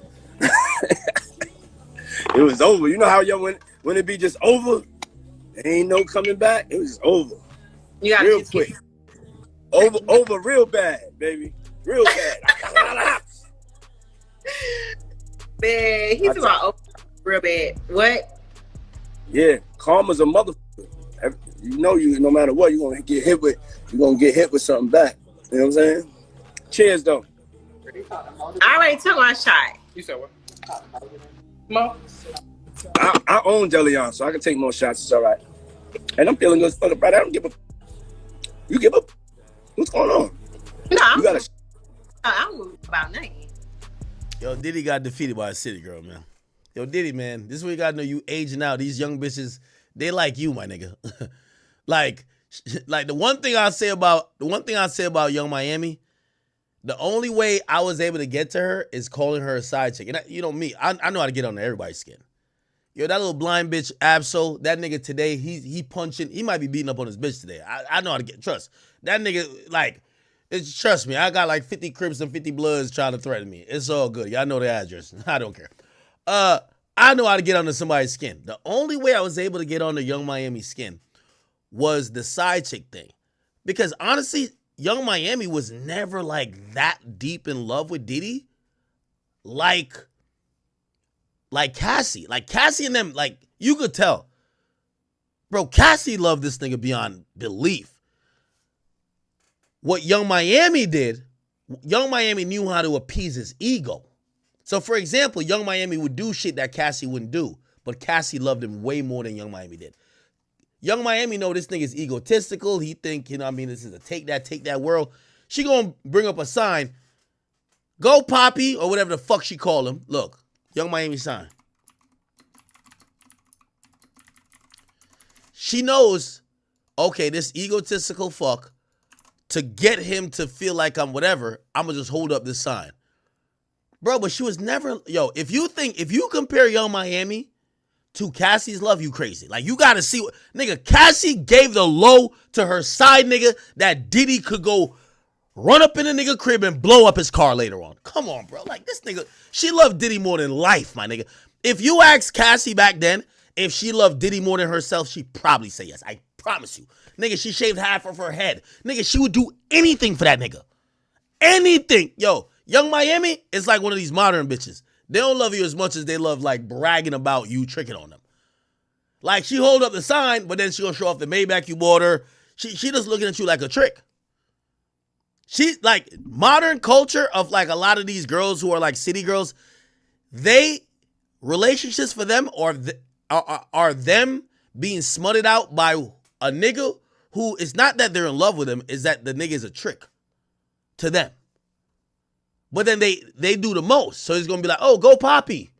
It was over. You know how young when it be just over, there ain't no coming back. It was just over. You got real quick. Over real bad, baby. Real bad. Man, he's about over real bad. What? Yeah, karma's a motherfucker. You know, no matter what, you're gonna get hit with something back. You know what I'm saying? Cheers though. I already took my shot. You said what? Mo? I own Deleon, so I can take more shots. It's all right. And I'm feeling good as fuck about it. I don't give a. You give up? What's going on? No, you gotta. I don't know about nothing. Yo, Diddy got defeated by a city girl, man. Yo, Diddy, man, this is what you gotta know. You aging out. These young bitches, they like you, my nigga. like the one thing I say about Young Miami, the only way I was able to get to her is calling her a side chick. And you know me, I know how to get under everybody's skin. Yo, that little blind bitch, Absol, that nigga today, he punching. He might be beating up on his bitch today. I know how to get, trust. That nigga, like, trust me, I got like 50 Crips and 50 Bloods trying to threaten me. It's all good. Y'all know the address. I don't care. I know how to get under somebody's skin. The only way I was able to get under Young Miami's skin was the side chick thing. Because honestly, Young Miami was never like that deep in love with Diddy. Like Cassie. Like Cassie and them, like, you could tell. Bro, Cassie loved this nigga beyond belief. What Young Miami did, Young Miami knew how to appease his ego. So, for example, Young Miami would do shit that Cassie wouldn't do, but Cassie loved him way more than Young Miami did. Young Miami know this nigga's egotistical. He think, you know what I mean, this is a take that world. She gonna bring up a sign. Go Poppy, or whatever the fuck she call him. Look, Young Miami sign. She knows, okay, this egotistical fuck, to get him to feel like I'm whatever, I'm gonna just hold up this sign. Bro, but she was never, yo, if you compare Young Miami to Cassie's love, you crazy. Like, you gotta see what, nigga, Cassie gave the low to her side nigga that Diddy could go run up in a nigga crib and blow up his car later on. Come on, bro. Like, this nigga, she loved Diddy more than life, my nigga. If you asked Cassie back then if she loved Diddy more than herself, she'd probably say yes. I promise you. Nigga, she shaved half of her head. Nigga, she would do anything for that nigga. Anything. Yo, Young Miami is like one of these modern bitches. They don't love you as much as they love, like, bragging about you tricking on them. Like, she hold up the sign, but then she gonna show off the Maybach you bought her. She just looking at you like a trick. She, like, modern culture of, like, a lot of these girls who are, like, city girls, relationships for them are them being smutted out by a nigga who, it's not that they're in love with him, is that the nigga is a trick to them. But then they do the most. So he's going to be like, oh, go Poppy.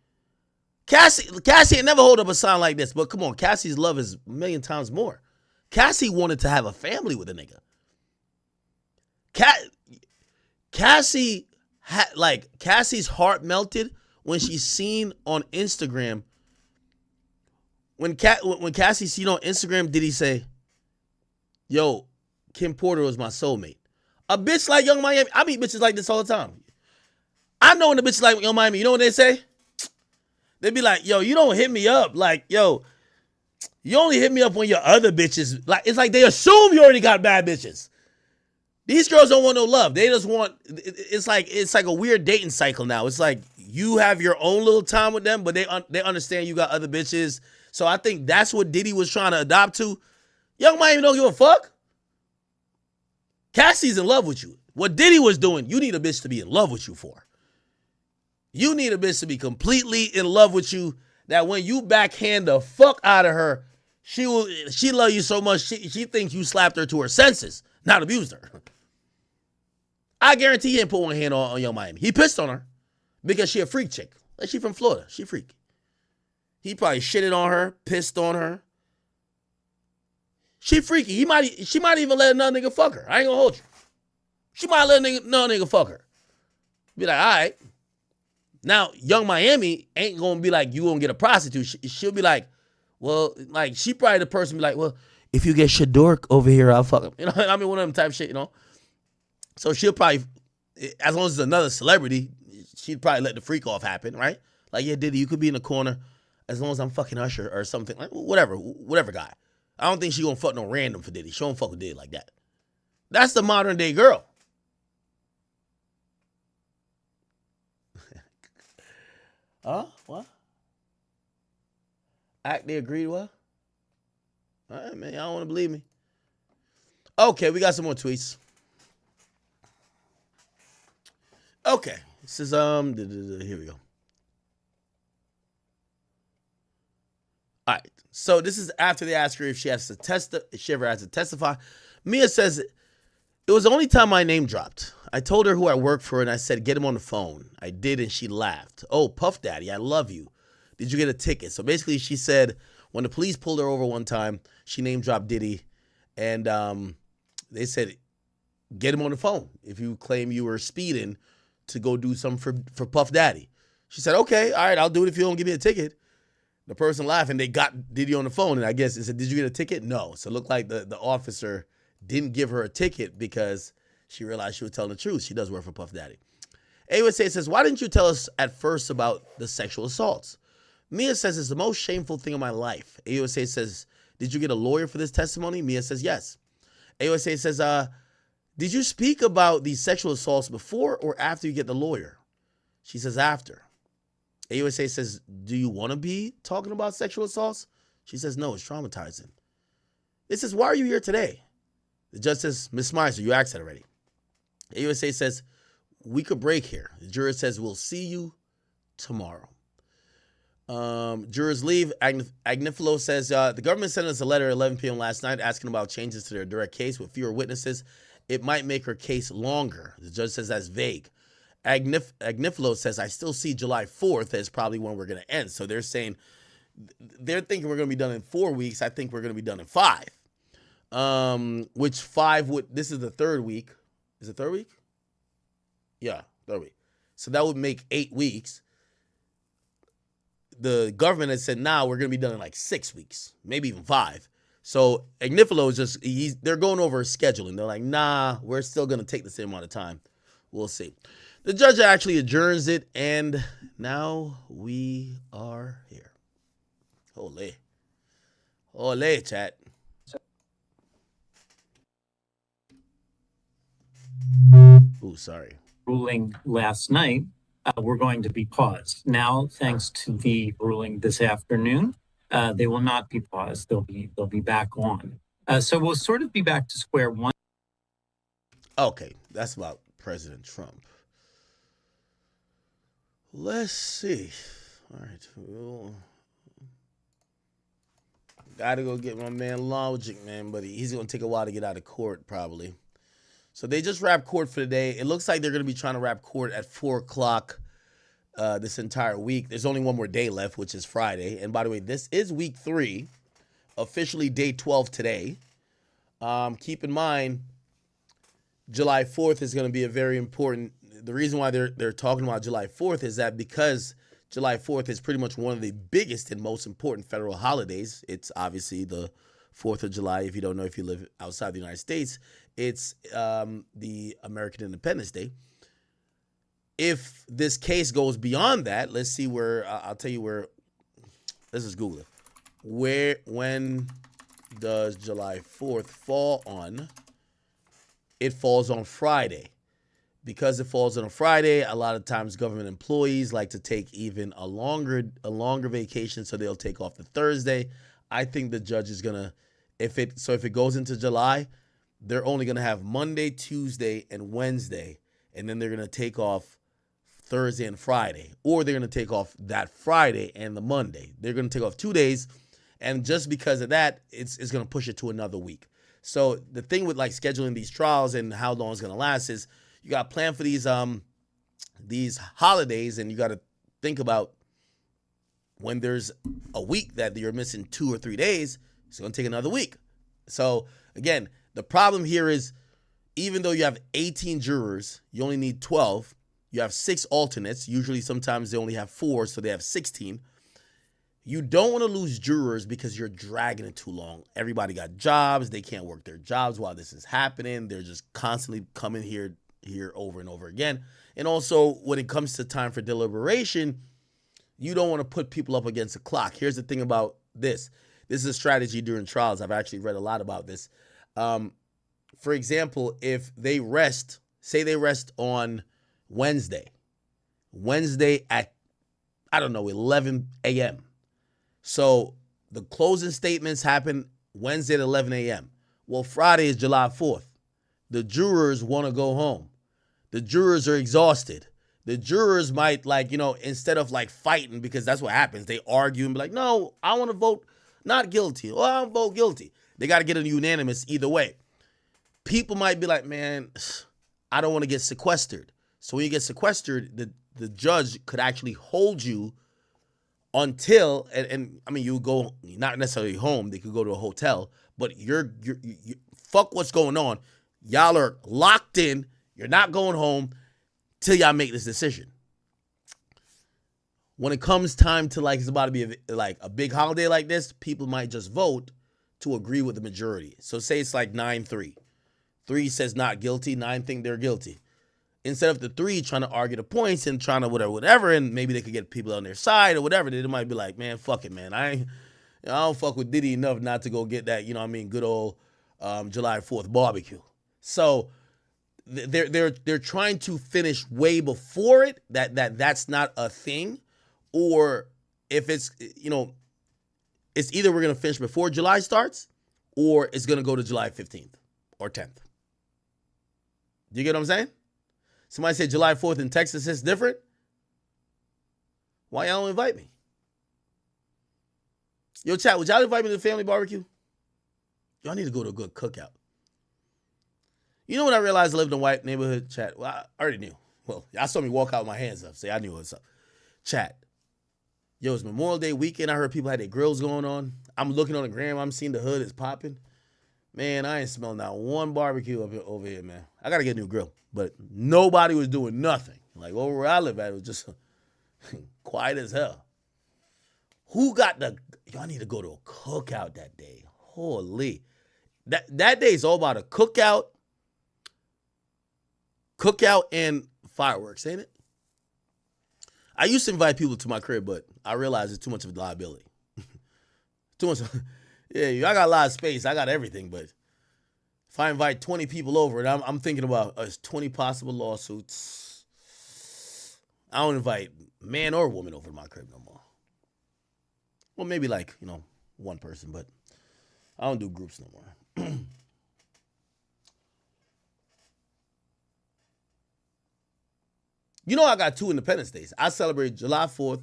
Cassie ain't never hold up a sign like this. But come on, Cassie's love is a million times more. Cassie wanted to have a family with a nigga. Cassie had, like, Cassie's heart melted when she seen on Instagram. When Cassie seen on Instagram, did he say, yo, Kim Porter was my soulmate. A bitch like Young Miami, I meet bitches like this all the time. I know when the bitches like Young Miami, you know what they say? They be like, yo, you don't hit me up. Like, yo, you only hit me up when your other bitches, like, it's like they assume you already got bad bitches. These girls don't want no love. They just want, it's like a weird dating cycle now. It's like you have your own little time with them, but they understand you got other bitches. So I think that's what Diddy was trying to adopt to. Young Miami don't give a fuck. Cassie's in love with you. What Diddy was doing, you need a bitch to be in love with you for. You need a bitch to be completely in love with you that when you backhand the fuck out of her, she love you so much, she thinks you slapped her to her senses, not abused her. I guarantee he didn't put one hand on Young Miami. He pissed on her because she a freak chick. Like, she from Florida. She freak. He probably shitted on her, pissed on her. She freaky. She might even let another nigga fuck her. I ain't gonna hold you. She might let another nigga fuck her. Be like, all right. Now, Young Miami ain't gonna be like, you gonna get a prostitute. She'll be like, well, like, she probably the person be like, well, if you get Shadork over here, I'll fuck him. You know, I mean, one of them type of shit, you know? So she'll probably, as long as it's another celebrity, she'd probably let the freak off happen, right? Like, yeah, Diddy, you could be in the corner as long as I'm fucking Usher or something. Like, whatever guy. I don't think she gonna fuck no random for Diddy. She don't fuck with Diddy like that. That's the modern day girl. What? They agreed what? All right, man. Y'all don't want to believe me. Okay, we got some more tweets. Okay. This is, here we go. All right. So this is after they ask her if she ever has to testify. Mia says, it was the only time my name dropped. I told her who I worked for and I said, get him on the phone. I did and she laughed. Oh, Puff Daddy, I love you. Did you get a ticket? So basically she said when the police pulled her over one time, she name dropped Diddy and they said, get him on the phone if you claim you were speeding to go do something for Puff Daddy. She said, okay, all right, I'll do it if you don't give me a ticket. The person laughing, they got Diddy on the phone and I guess it said, did you get a ticket? No. So it looked like the officer didn't give her a ticket because she realized she was telling the truth. She does work for Puff Daddy. AUSA says, why didn't you tell us at first about the sexual assaults? Mia says, it's the most shameful thing in my life. AUSA says, did you get a lawyer for this testimony? Mia says, yes. AUSA says, did you speak about these sexual assaults before or after you get the lawyer? She says, after. AUSA says, do you want to be talking about sexual assaults? She says, no, it's traumatizing. It says, why are you here today? The judge says, Ms. Meiser, you asked that already. AUSA says, we could break here. The juror says, we'll see you tomorrow. Jurors leave. Agnifilo says, the government sent us a letter at 11 p.m. last night asking about changes to their direct case with fewer witnesses. It might make her case longer. The judge says that's vague. Agnifilo says, I still see July 4th as probably when we're going to end. So they're saying, they're thinking we're going to be done in 4 weeks. I think we're going to be done in 5. Which 5 would, this is the third week. Is it third week? Yeah, third week. So that would make 8 weeks. The government has said, nah, we're going to be done in like 6 weeks, maybe even 5. So Agnifilo is just, they're going over scheduling. They're like, nah, we're still going to take the same amount of time. We'll see. The judge actually adjourns it, and now we are here. Ole. Ole, chat. Ooh, sorry. Ruling last night, we're going to be paused. Now, thanks to the ruling this afternoon, they will not be paused. They'll be back on. So we'll sort of be back to square one. Okay, that's about President Trump. Let's see. All right. Gotta go get my man Logic, man, but he's gonna take a while to get out of court, probably. So they just wrapped court for the day. It looks like they're gonna be trying to wrap court at 4 o'clock this entire week. There's only one more day left, which is Friday. And by the way, this is week 3, officially day 12 today. Keep in mind, July 4th is going to be a very important. The reason why they're talking about July 4th is that because July 4th is pretty much one of the biggest and most important federal holidays. It's obviously the 4th of July. If you don't know, if you live outside the United States, it's the American Independence Day. If this case goes beyond that, let's see where, I'll tell you where, let's just Google it. When does July 4th fall on? It falls on Friday. Because it falls on a Friday, a lot of times government employees like to take even a longer vacation, so they'll take off the Thursday. I think the judge is gonna, if it goes into July, they're only gonna have Monday, Tuesday, and Wednesday, and then they're gonna take off Thursday and Friday, or they're gonna take off that Friday and the Monday. They're gonna take off 2 days, and just because of that, it's gonna push it to another week. So the thing with like scheduling these trials and how long it's gonna last is you got to plan for these holidays, and you got to think about when there's a week that you're missing 2 or 3 days, it's going to take another week. So again, the problem here is even though you have 18 jurors, you only need 12. You have 6 alternates. Usually sometimes they only have 4, so they have 16. You don't want to lose jurors because you're dragging it too long. Everybody got jobs. They can't work their jobs while this is happening. They're just constantly coming here over and over again. And also, when it comes to time for deliberation, you don't want to put people up against a clock. Here's the thing about this. This is a strategy during trials. I've actually read a lot about this. For example, if they rest, say they rest on Wednesday at, I don't know, 11 a.m. So the closing statements happen Wednesday at 11 a.m. Well, Friday is July 4th. The jurors want to go home. The jurors are exhausted. The jurors might, like, you know, instead of like fighting, because that's what happens, they argue and be like, no, I want to vote not guilty. Or I'll vote guilty. They got to get a unanimous either way. People might be like, man, I don't want to get sequestered. So when you get sequestered, the judge could actually hold you until, and I mean, you go not necessarily home. They could go to a hotel, but you're fuck what's going on. Y'all are locked in. You're not going home till y'all make this decision. When it comes time to, like, it's about to be a big holiday like this, people might just vote to agree with the majority. So say it's like 9-3. 3 says not guilty, 9 think they're guilty. Instead of the 3 trying to argue the points and trying to whatever, and maybe they could get people on their side or whatever, they might be like, man, fuck it, man. I don't fuck with Diddy enough not to go get that, you know what I mean, good old July 4th barbecue. So they're trying to finish way before it, that's not a thing. Or if it's, you know, it's either we're going to finish before July starts or it's going to go to July 15th or 10th. You get what I'm saying? Somebody said July 4th in Texas is different. Why y'all don't invite me? Yo, chat, would y'all invite me to the family barbecue? Y'all need to go to a good cookout. You know what I realized I lived in a white neighborhood? Chat, well, I already knew. Well, y'all saw me walk out with my hands up. Say, I knew what's up. Chat. Yo, it's Memorial Day weekend. I heard people had their grills going on. I'm looking on the gram. I'm seeing the hood is popping. Man, I ain't smelling not one barbecue over here, man. I got to get a new grill. But nobody was doing nothing. Like, over where I live at, it was just quiet as hell. Who got y'all need to go to a cookout that day. Holy. That day is all about a cookout and fireworks, ain't it? I used to invite people to my crib, but I realized it's too much of a liability. Too much. Yeah, I got a lot of space. I got everything, but if I invite 20 people over, and I'm thinking about 20 possible lawsuits, I don't invite man or woman over to my crib no more. Well, maybe like, you know, one person, but I don't do groups no more. You know, I got 2 Independence Days. I celebrate July 4th,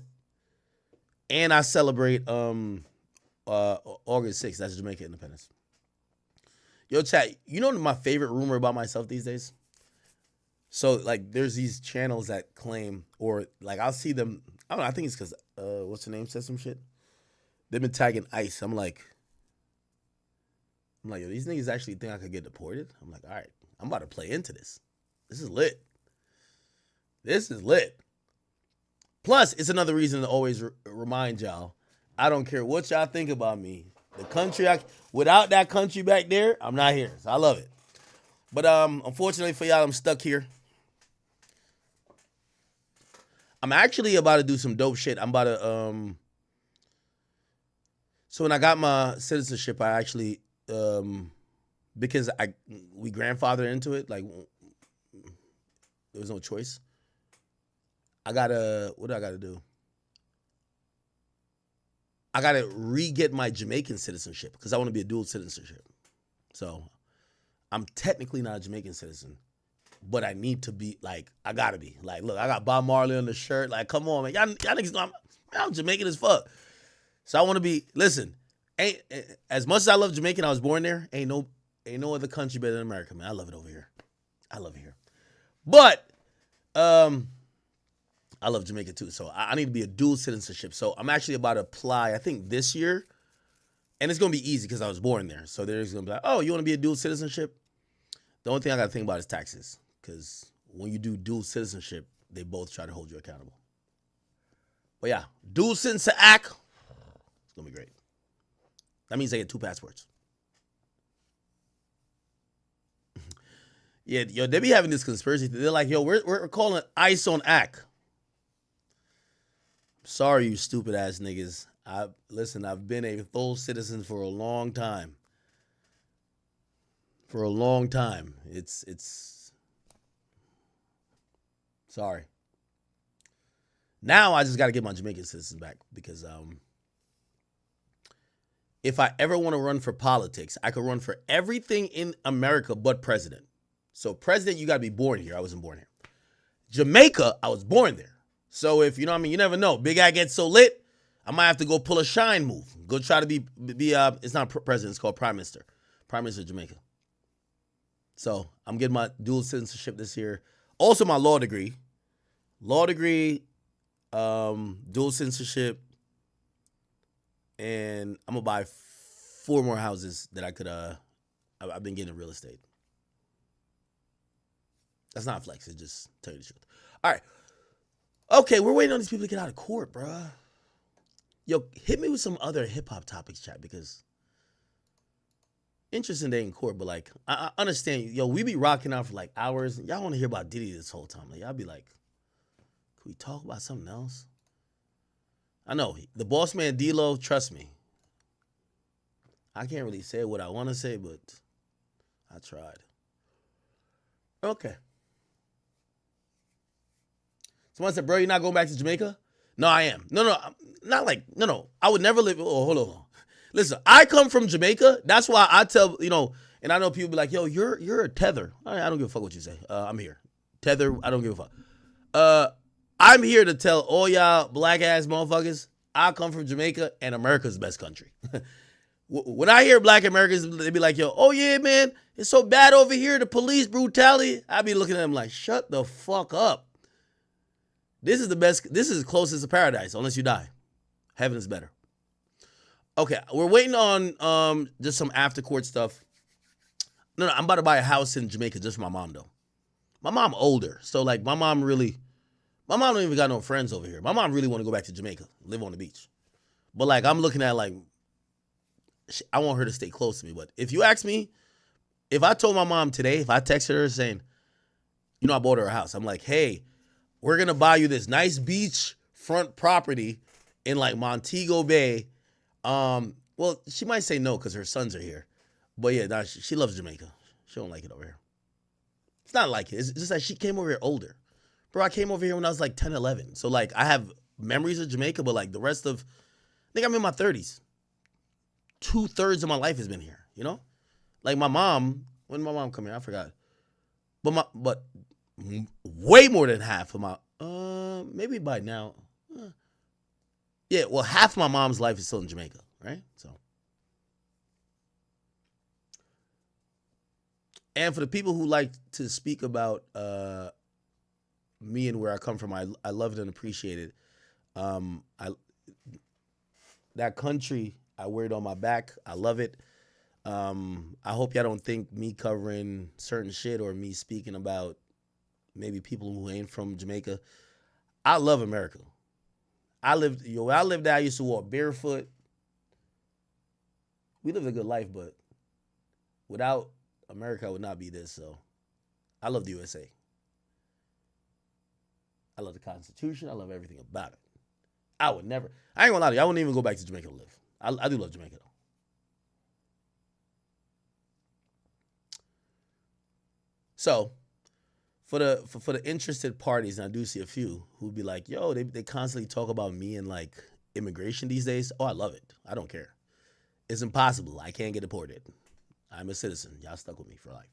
and I celebrate August 6th. That's Jamaica Independence. Yo, chat, you know my favorite rumor about myself these days? So, like, there's these channels that claim, or, like, I'll see them, I don't know, I think it's because, what's her name, says some shit? They've been tagging ICE. I'm like, yo, these niggas actually think I could get deported? I'm like, all right, I'm about to play into this. This is lit. This is lit. Plus, it's another reason to always remind y'all, I don't care what y'all think about me. The country, without that country back there, I'm not here. So I love it. But unfortunately for y'all, I'm stuck here. I'm actually about to do some dope shit. I'm about to, so when I got my citizenship, I actually, because we grandfathered into it, like, there was no choice. What do I gotta do? I gotta re-get my Jamaican citizenship because I want to be a dual citizenship. So I'm technically not a Jamaican citizen, but I need to be, like, I gotta be. Like, look, I got Bob Marley on the shirt. Like, come on, man. Y'all niggas know I'm Jamaican as fuck. So I want to be, listen, as much as I love Jamaica, I was born there, ain't no other country better than America, man. I love it over here. I love it here. But I love Jamaica too, so I need to be a dual citizenship. So I'm actually about to apply, I think this year, And it's going to be easy because I was born there. So they're just going to be like, oh, you want to be a dual citizenship? The only thing I got to think about is taxes. Because when you do dual citizenship, they both try to hold you accountable. But yeah, dual citizen act, it's going to be great. That means they get 2 passports. Yeah, yo, they be having this conspiracy. They're like, yo, we're calling ICE on act. Sorry, you stupid ass niggas. Listen, I've been a full citizen for a long time. For a long time. It's sorry. Now I just got to get my Jamaican citizen back because if I ever want to run for politics, I could run for everything in America but president. So president, you got to be born here. I wasn't born here. Jamaica, I was born there. So if, you know what I mean, you never know. Big guy gets so lit, I might have to go pull a shine move. Go try to be it's not president, it's called prime minister. Prime minister of Jamaica. So I'm getting my dual citizenship this year. Also my law degree. Law degree, dual citizenship, and I'm going to buy 4 more houses that I could, I've been getting in real estate. That's not flex, it's just tell you the truth. All right. Okay, we're waiting on these people to get out of court, bruh. Yo, hit me with some other hip-hop topics, chat, because interesting they in court, but, like, I understand. Yo, we be rocking out for, like, hours. Y'all want to hear about Diddy this whole time. Like, y'all be like, can we talk about something else? I know. The boss man, D-Lo, trust me. I can't really say what I want to say, but I tried. Okay. Someone said, bro, you're not going back to Jamaica? No, I am. No, not like, no. I would never live. Oh, hold on. Listen, I come from Jamaica. That's why I tell, and I know people be like, yo, you're a tether. I don't give a fuck what you say. I'm here. Tether, I don't give a fuck. I'm here to tell all y'all black ass motherfuckers, I come from Jamaica and America's the best country. When I hear black Americans, they be like, yo, oh yeah, man, it's so bad over here, the police brutality. I be looking at them like, shut the fuck up. This is the best. This is closest to paradise, unless you die. Heaven is better. Okay, we're waiting on just some after court stuff. No, I'm about to buy a house in Jamaica just for my mom, though. My mom older, so like my mom don't even got no friends over here. My mom really want to go back to Jamaica, live on the beach. But like I'm looking at like, I want her to stay close to me. But if you ask me, if I told my mom today, if I texted her saying, I bought her a house, I'm like, hey, we're going to buy you this nice beach front property in like Montego Bay. Well, she might say no because her sons are here. But yeah, she loves Jamaica. She don't like it over here. It's not like it. It's just like she came over here older. Bro, I came over here when I was like 10, 11. So like I have memories of Jamaica, but like the rest of, I think I'm in my 30s. 2/3 of my life has been here, Like my mom, when did my mom come here? I forgot. But way more than half of my, maybe by now. Yeah, well, half of my mom's life is still in Jamaica, right? So. And for the people who like to speak about me and where I come from, I love it and appreciate it. That country, I wear it on my back. I love it. I hope y'all don't think me covering certain shit or me speaking about maybe people who ain't from Jamaica. I love America. I lived there. I used to walk barefoot. We lived a good life, but without America, I would not be this. So I love the USA. I love the Constitution. I love everything about it. I ain't gonna lie to you, I wouldn't even go back to Jamaica to live. I do love Jamaica though. So for the interested parties, and I do see a few who'd be like, yo, they constantly talk about me and like immigration these days. Oh, I love it. I don't care. It's impossible. I can't get deported. I'm a citizen. Y'all stuck with me for life.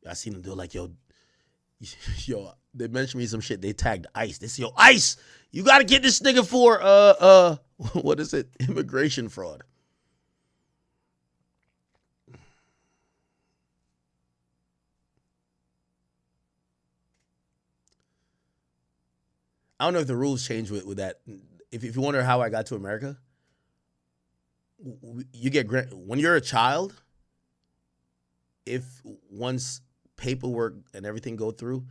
I seen them do like, yo, they mentioned me some shit. They tagged ICE. They say, yo, ICE, you got to get this nigga for, what is it? Immigration fraud. I don't know if the rules change with that. If you wonder how I got to America, you get when you're a child. If once paperwork and everything go through,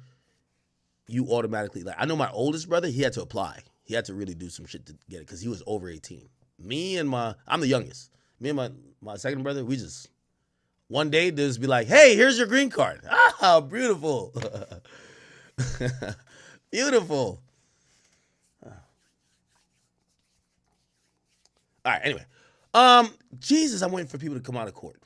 you automatically like. I know my oldest brother, he had to apply. He had to really do some shit to get it because he was over 18. I'm the youngest. Me and my second brother, we just one day just be like, hey, here's your green card. Ah, beautiful. Beautiful. All right, anyway. Jesus, I'm waiting for people to come out of court.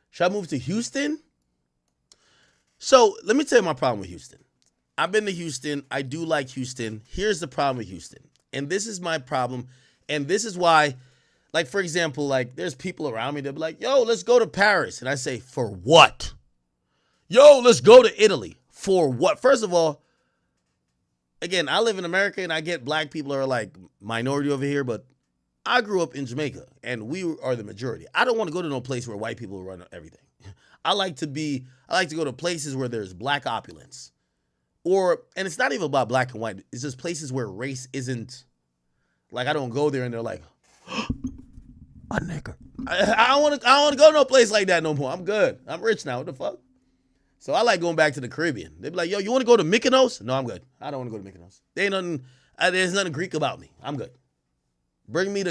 Should I move to Houston? So let me tell you my problem with Houston. I've been to Houston. I do like Houston. Here's the problem with Houston. And this is my problem. And this is why, like, for example, like, there's people around me that be like, yo, let's go to Paris. And I say, for what? Yo, let's go to Italy. For what? First of all, again, I live in America and I get black people are like minority over here, but I grew up in Jamaica and we are the majority. I don't want to go to no place where white people run everything. I like to go to places where there's black opulence. And it's not even about black and white. It's just places where race isn't, like, I don't go there and they're like, a nigga. I don't want to go to no place like that no more. I'm good. I'm rich now. What the fuck? So I like going back to the Caribbean. They be like, yo, you want to go to Mykonos? No, I'm good. I don't want to go to Mykonos. There's nothing Greek about me. I'm good. Bring me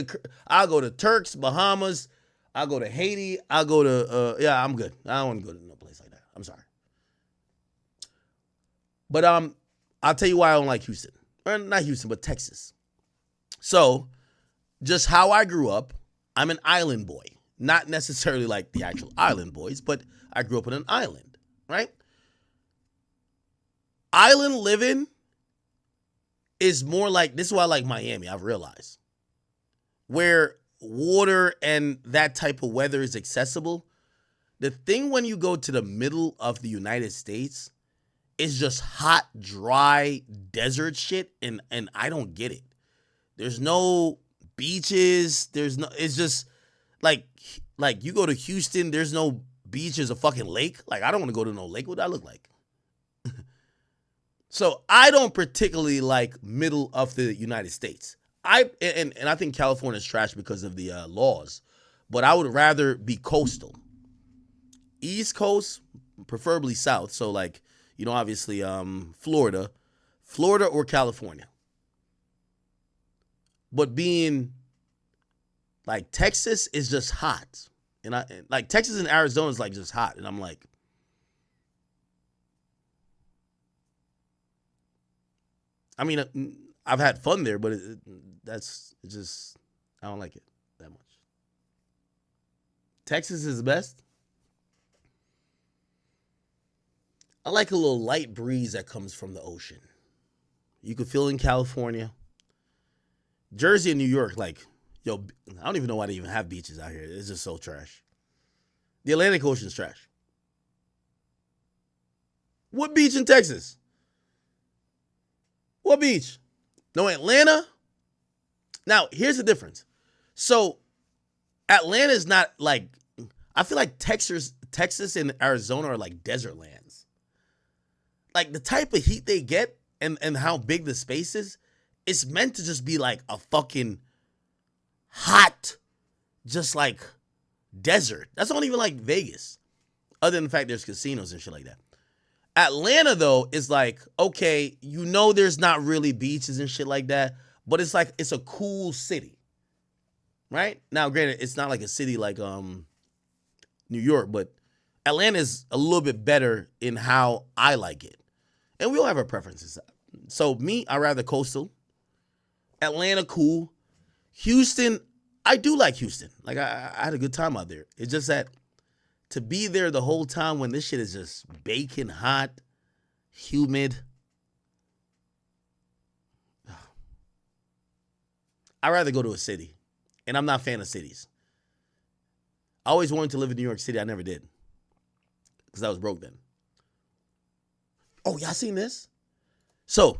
I'll go to Turks, Bahamas. I'll go to Haiti. I'll go to, I'm good. I don't want to go to no place like that. I'm sorry. But I'll tell you why I don't like Houston. Or not Houston, but Texas. So, just how I grew up, I'm an island boy. Not necessarily like the actual island boys, but I grew up on an island, right? Island living is more like, this is why I like Miami, I've realized. Where water and that type of weather is accessible. The thing when you go to the middle of the United States, it's just hot, dry, desert shit, and I don't get it. There's no beaches. It's just like you go to Houston, there's no beach, there's a fucking lake. Like, I don't want to go to no lake. What would that look like? So I don't particularly like middle of the United States. And I think California is trash because of the laws, but I would rather be coastal. East Coast, preferably south. So like, obviously Florida or California. But being like Texas is just hot. And like Texas and Arizona is like just hot. And I'm like, I mean, I've had fun there, but I don't like it that much. Texas is the best. I like a little light breeze that comes from the ocean. You could feel in California. Jersey and New York, like, yo, I don't even know why they even have beaches out here. It's just so trash. The Atlantic Ocean's trash. What beach in Texas? What beach? No Atlanta? Now, here's the difference. So, Atlanta is not like, I feel like Texas and Arizona are like desert lands. Like, the type of heat they get and how big the space is, it's meant to just be like a fucking hot, just like desert. That's not even like Vegas, other than the fact there's casinos and shit like that. Atlanta, though, is like, okay, there's not really beaches and shit like that, but it's like, it's a cool city, right? Now, granted, it's not like a city like New York, but Atlanta is a little bit better in how I like it. And we all have our preferences. So me, I rather coastal. Atlanta, cool. Houston, I do like Houston. Like, I had a good time out there. It's just that to be there the whole time when this shit is just baking hot, humid. I'd rather go to a city. And I'm not a fan of cities. I always wanted to live in New York City. I never did. Because I was broke then. Oh, y'all seen this? So,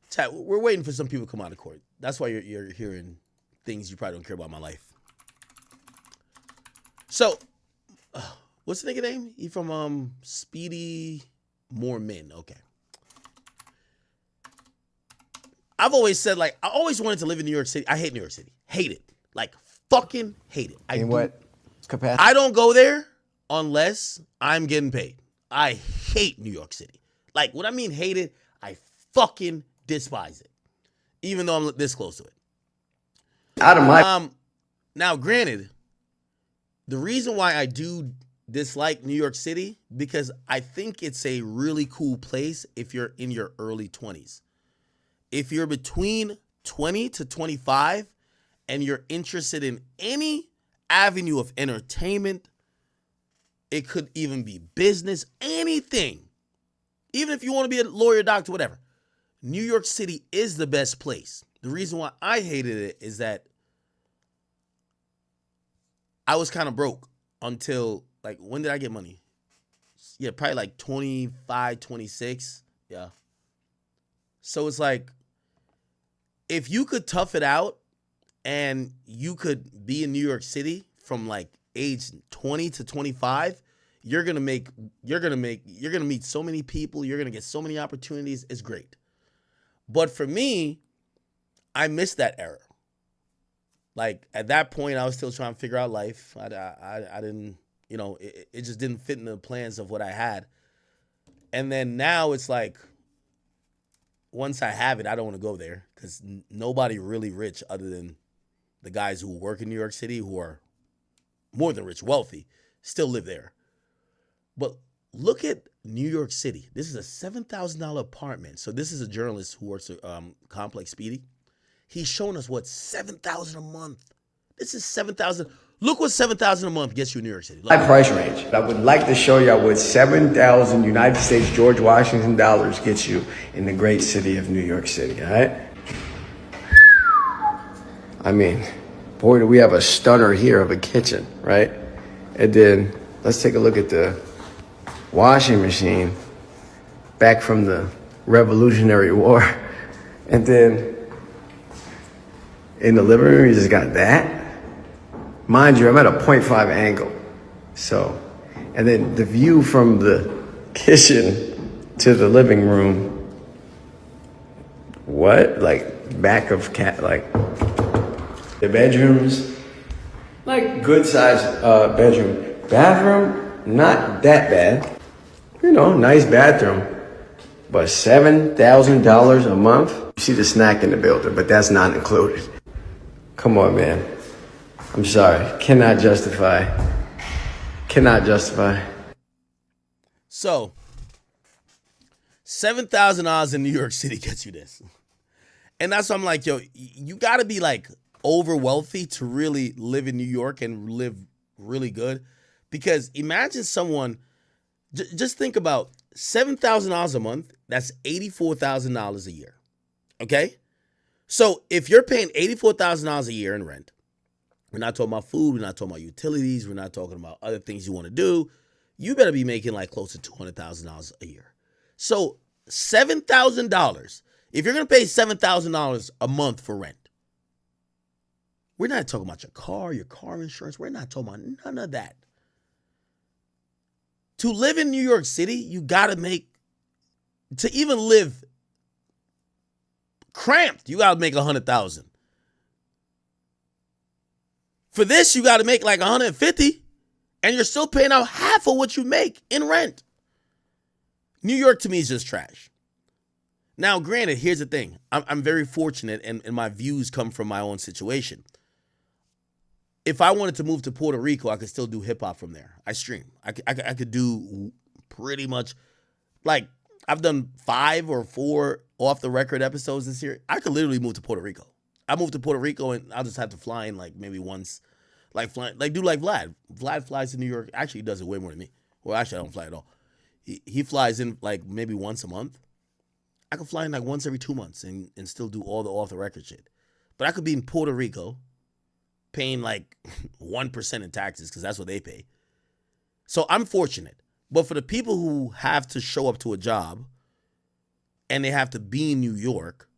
chat, we're waiting for some people to come out of court. That's why you're hearing things you probably don't care about my life. So, what's the nigga name? He from Speedy More Men. Okay. I've always said, like, I always wanted to live in New York City. I hate New York City. Hate it. Like, fucking hate it. In what capacity? I don't go there unless I'm getting paid. I hate New York City. Like, when I mean hate it, I fucking despise it. Even though I'm this close to it. Out of my... Now, granted, the reason why I do dislike New York City, because I think it's a really cool place if you're in your early 20s. If you're between 20 to 25 and you're interested in any avenue of entertainment, it could even be business, anything. Even if you want to be a lawyer, doctor, whatever. New York City is the best place. The reason why I hated it is that I was kind of broke until, like, when did I get money? Yeah, probably like 25, 26. Yeah. So it's like, if you could tough it out and you could be in New York City from like age 20 to 25, you're going to meet so many people. You're going to get so many opportunities. It's great. But for me, I missed that era. Like, at that point, I was still trying to figure out life. I didn't, you know, it just didn't fit in the plans of what I had. And then now it's like, once I have it, I don't want to go there because nobody really rich other than the guys who work in New York City, who are more than rich, wealthy, still live there. But look at New York City. This is a $7,000 apartment. So this is a journalist who works at Complex Speedy. He's showing us what, $7,000 a month. This is $7,000. Look what $7,000 a month gets you in New York City. Look. My price range. I would like to show y'all what 7,000 United States George Washington dollars gets you in the great city of New York City, all right? I mean, boy, do we have a stunner here of a kitchen, right? And then let's take a look at the washing machine back from the Revolutionary War. And then in the living room, you just got that. Mind you, I'm at a 0.5 angle. So, and then the view from the kitchen to the living room, what? Like back of cat, like the bedrooms, like good size bedroom. Bathroom, not that bad. You know, nice bathroom. But $7,000 a month? You see the snack in the building, but that's not included. Come on, man. I'm sorry. Cannot justify. So, $7,000 in New York City gets you this. And that's why I'm like, yo, you got to be like over wealthy to really live in New York and live really good. Because imagine someone, just think about $7,000 a month, that's $84,000 a year. Okay? So if you're paying $84,000 a year in rent, we're not talking about food, we're not talking about utilities, we're not talking about other things you want to do, you better be making like close to $200,000 a year. So $7,000, if you're going to pay $7,000 a month for rent, we're not talking about your car insurance, we're not talking about none of that. To live in New York City, you got to make, to even live cramped, you got to make $100,000. For this, you got to make like $150,000, and you're still paying out half of what you make in rent. New York to me is just trash. Now, granted, here's the thing. I'm very fortunate, and my views come from my own situation. If I wanted to move to Puerto Rico, I could still do hip hop from there. I stream. I could do pretty much, like, I've done 5 or 4 off the record episodes this year. I could literally move to Puerto Rico. I moved to Puerto Rico and I'll just have to fly in like maybe once, like do like Vlad. Vlad flies to New York. Actually, he does it way more than me. Well, actually, I don't fly at all. He flies in like maybe once a month. I could fly in like once every 2 months and still do all the off the record shit. But I could be in Puerto Rico paying like 1% in taxes because that's what they pay. So I'm fortunate. But for the people who have to show up to a job and they have to be in New York,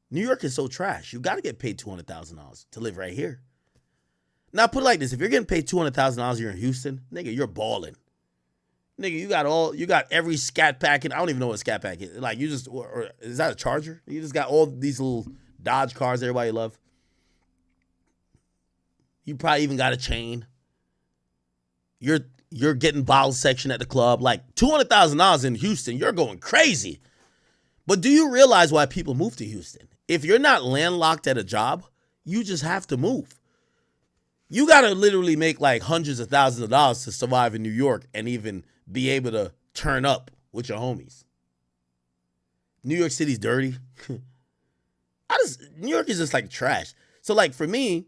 New York is so trash. You got to get paid $200,000 to live right here. Now, put it like this. If you're getting paid $200,000 here in Houston, nigga, you're balling. Nigga, you got every scat pack. I don't even know what a scat pack is. Like, you just, or is that a Charger? You just got all these little Dodge cars everybody love. You probably even got a chain. You're getting bottle section at the club. Like, $200,000 in Houston, you're going crazy. But do you realize why people move to Houston? If you're not landlocked at a job, you just have to move. You got to literally make like hundreds of thousands of dollars to survive in New York and even be able to turn up with your homies. New York City's dirty. New York is just like trash. So like for me,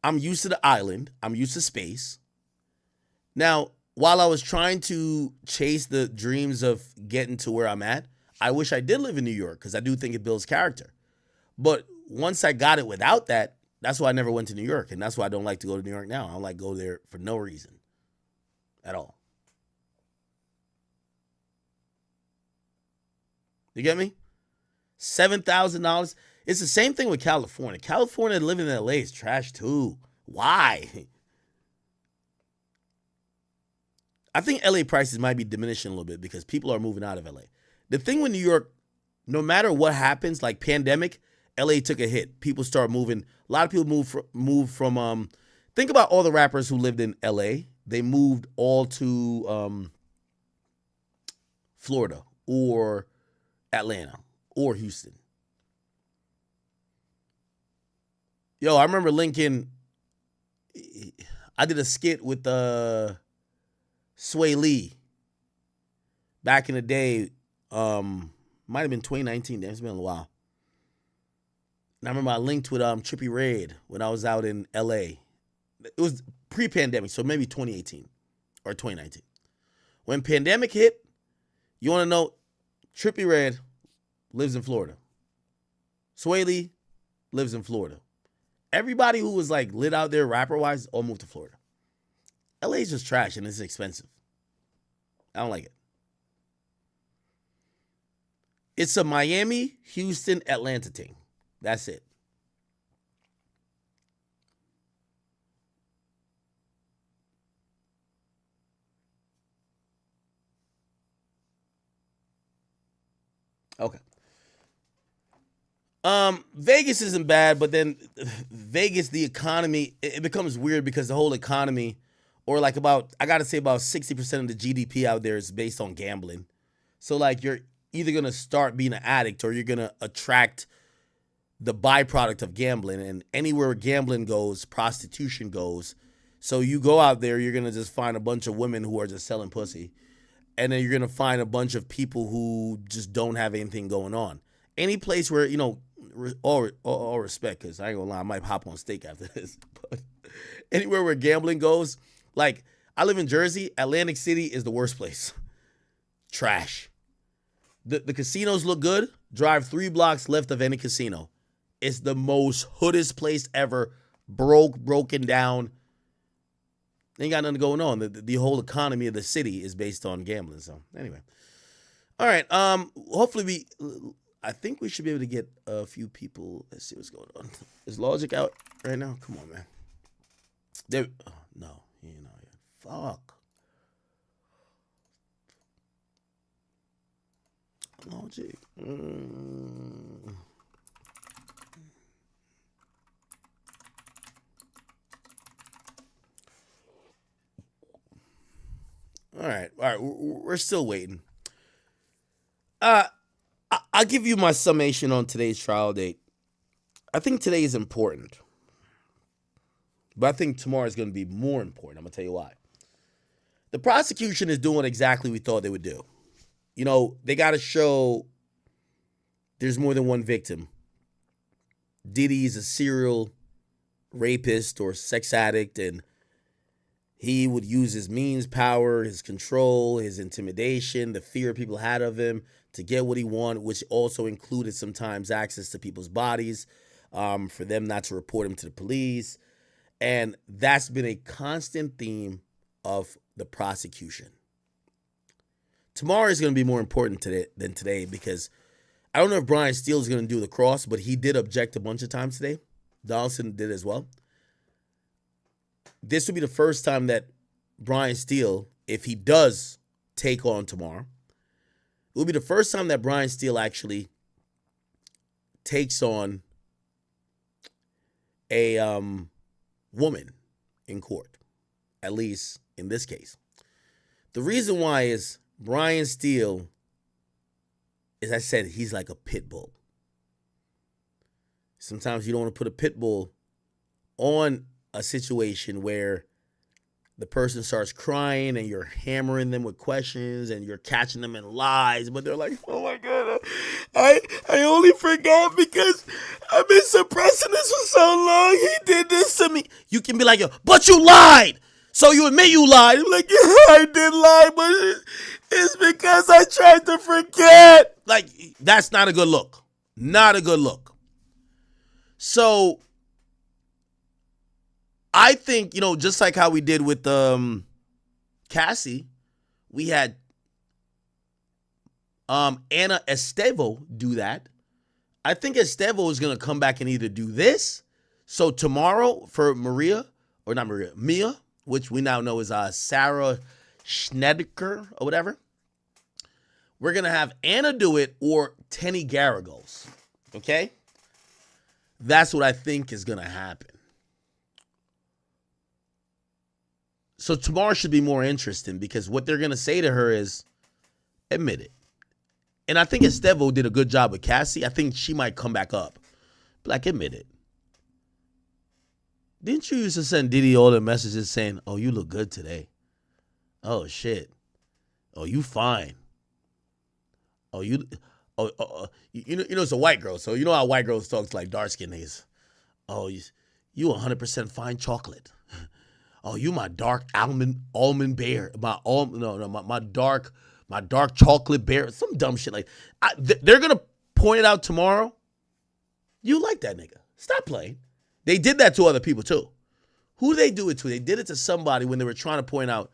I'm used to the island. I'm used to space. Now, while I was trying to chase the dreams of getting to where I'm at, I wish I did live in New York because I do think it builds character. But once I got it without that, that's why I never went to New York. And that's why I don't like to go to New York now. I don't like to go there for no reason at all. You get me? $7,000. It's the same thing with California. California living in LA is trash too. Why? I think LA prices might be diminishing a little bit because people are moving out of LA. The thing with New York, no matter what happens, like pandemic, LA took a hit. People start moving. A lot of people moved from think about all the rappers who lived in LA. They moved all to Florida or Atlanta or Houston. Yo, I remember Lincoln. I did a skit with Sway Lee back in the day. Might have been 2019. Damn, it's been a while. And I remember I linked with Trippie Redd when I was out in LA. It was pre-pandemic, so maybe 2018 or 2019. When pandemic hit, you want to know, Trippie Redd lives in Florida. Sway Lee lives in Florida. Everybody who was like lit out there rapper-wise all moved to Florida. LA is just trash and it's expensive. I don't like it. It's a Miami, Houston, Atlanta thing. That's it. Okay. Vegas isn't bad, but then Vegas, the economy, it becomes weird because the whole economy, or like I gotta say about 60% of the GDP out there is based on gambling. So like you're either gonna start being an addict or you're gonna attract the byproduct of gambling, and anywhere gambling goes, prostitution goes. So you go out there, you're gonna just find a bunch of women who are just selling pussy, and then you're gonna find a bunch of people who just don't have anything going on. Any place where, you know, all respect, because I ain't gonna lie, I might hop on steak after this. But anywhere where gambling goes, like I live in Jersey, Atlantic City is the worst place. Trash. The casinos look good. Drive 3 blocks left of any casino. It's the most hoodest place ever. Broken down. Ain't got nothing going on. The whole economy of the city is based on gambling. So anyway. All right. Hopefully I think we should be able to get a few people. Let's see what's going on. Is Logic out right now? Come on, man. No, he ain't out yet. Fuck. Logic. All right. We're still waiting. I'll give you my summation on today's trial date. I think today is important. But I think tomorrow is going to be more important. I'm going to tell you why. The prosecution is doing exactly what we thought they would do. You know, they got to show there's more than one victim. Diddy is a serial rapist or sex addict, and he would use his means, power, his control, his intimidation, the fear people had of him to get what he wanted, which also included sometimes access to people's bodies for them not to report him to the police. And that's been a constant theme of the prosecution. Tomorrow is going to be more important than today because I don't know if Brian Steele is going to do the cross, but he did object a bunch of times today. Donaldson did as well. This will be the first time that Brian Steele, if he does take on tomorrow, it will be the first time that Brian Steele actually takes on a woman in court, at least in this case. The reason why is Brian Steele, as I said, he's like a pit bull. Sometimes you don't want to put a pit bull on a situation where the person starts crying and you're hammering them with questions and you're catching them in lies, but they're like, oh my God, I only forgot because I've been suppressing this for so long. He did this to me. You can be like, but you lied. So you admit you lied. I'm like, yeah, I did lie, but it's because I tried to forget. Like, that's not a good look. Not a good look. So I think, just like how we did with Cassie, we had Ana Estevo do that. I think Estevo is going to come back and either do this. So tomorrow for Mia, which we now know is Sarah Schnedeker or whatever, we're going to have Anna do it or Tenny Garagos. Okay? That's what I think is going to happen. So tomorrow should be more interesting because what they're going to say to her is, admit it. And I think Estevo did a good job with Cassie. I think she might come back up. Like, admit it. Didn't you used to send Diddy all the messages saying, oh, you look good today? Oh, shit. Oh, you fine. Oh, it's a white girl. So you know how white girls talk like dark-skinned niggas. Oh, you 100% fine chocolate. Oh, you my dark almond bear. My dark chocolate bear. Some dumb shit like they're gonna point it out tomorrow. You like that nigga. Stop playing. They did that to other people too. Who did they do it to? They did it to somebody when they were trying to point out,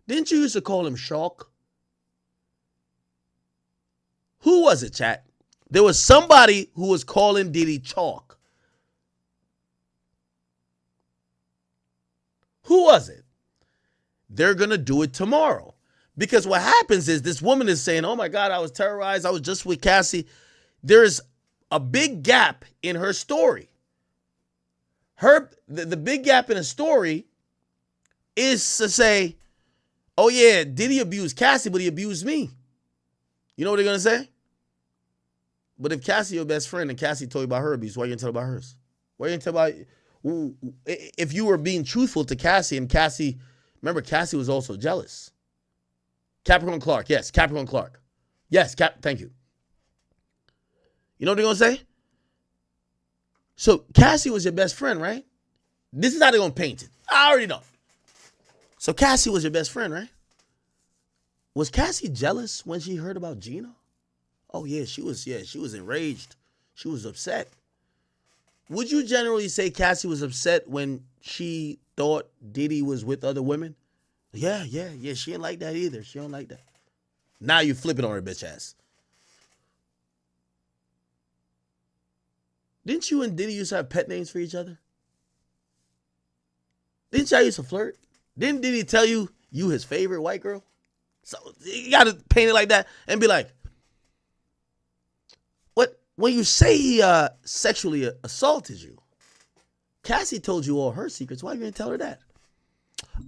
didn't you used to call him Shark? Who was it, chat? There was somebody who was calling Diddy Chalk. Who was it? They're going to do it tomorrow. Because what happens is this woman is saying, oh my God, I was terrorized. I was just with Cassie. There's a big gap in her story. The big gap in her story is to say, oh yeah, Diddy abused Cassie, but he abused me. You know what they're going to say? But if Cassie your best friend and Cassie told you about her abuse, why are you going to tell about hers? Why are you going to tell about... If you were being truthful to Cassie, and Cassie, remember, Cassie was also jealous. Capricorn Clark, yes, Capricorn Clark. Yes, thank you. You know what they're going to say? So Cassie was your best friend, right? This is how they're going to paint it. I already know. So Cassie was your best friend, right? Was Cassie jealous when she heard about Gina? Oh, yeah, she was enraged. She was upset. Would you generally say Cassie was upset when she thought Diddy was with other women? Yeah. She didn't like that either. She don't like that. Now you flip it on her bitch ass. Didn't you and Diddy used to have pet names for each other? Didn't y'all used to flirt? Didn't Diddy tell you his favorite white girl? So you got to paint it like that and be like, when you say he sexually assaulted you, Cassie told you all her secrets. Why you didn't tell her that?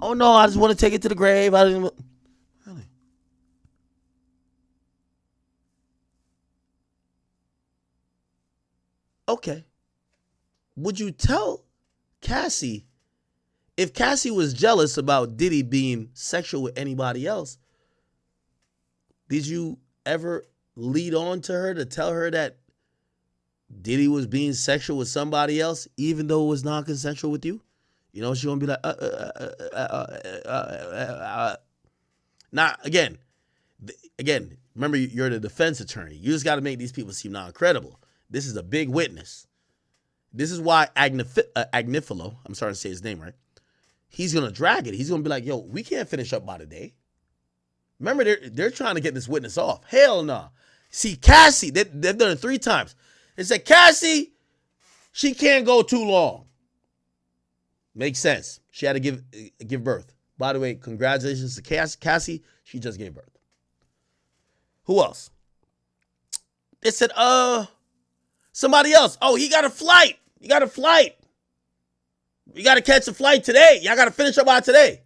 Oh, no, I just want to take it to the grave. I didn't. Really? Okay. Would you tell Cassie, if Cassie was jealous about Diddy being sexual with anybody else, did you ever lead on to her to tell her that Diddy was being sexual with somebody else, even though it was non-consensual with you? You know, she's going to be like, Now, again, remember, you're the defense attorney. You just got to make these people seem non-credible. This is a big witness. This is why Agnifilo, I'm sorry to say his name right, he's going to drag it. He's going to be like, yo, we can't finish up by today. Remember, they're trying to get this witness off. Hell no. See, Cassie, they've done it 3 times. They said, Cassie, she can't go too long. Makes sense. She had to give birth. By the way, congratulations to Cassie. She just gave birth. Who else? They said, somebody else. Oh, he got a flight. You got a flight. You got to catch a flight today. Y'all got to finish up by today.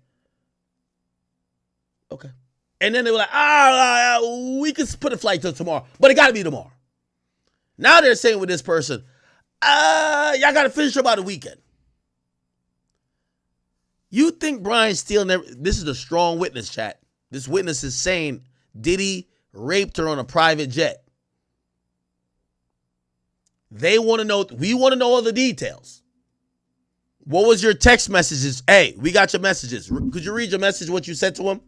Okay. And then they were like, we can put a flight till tomorrow, but it got to be tomorrow. Now they're saying with this person, y'all got to finish up by the weekend. You think Brian Steele never, this is a strong witness, chat. This witness is saying Diddy raped her on a private jet. They want to know, we want to know all the details. What was your text messages? Hey, we got your messages. Could you read your message, what you said to him?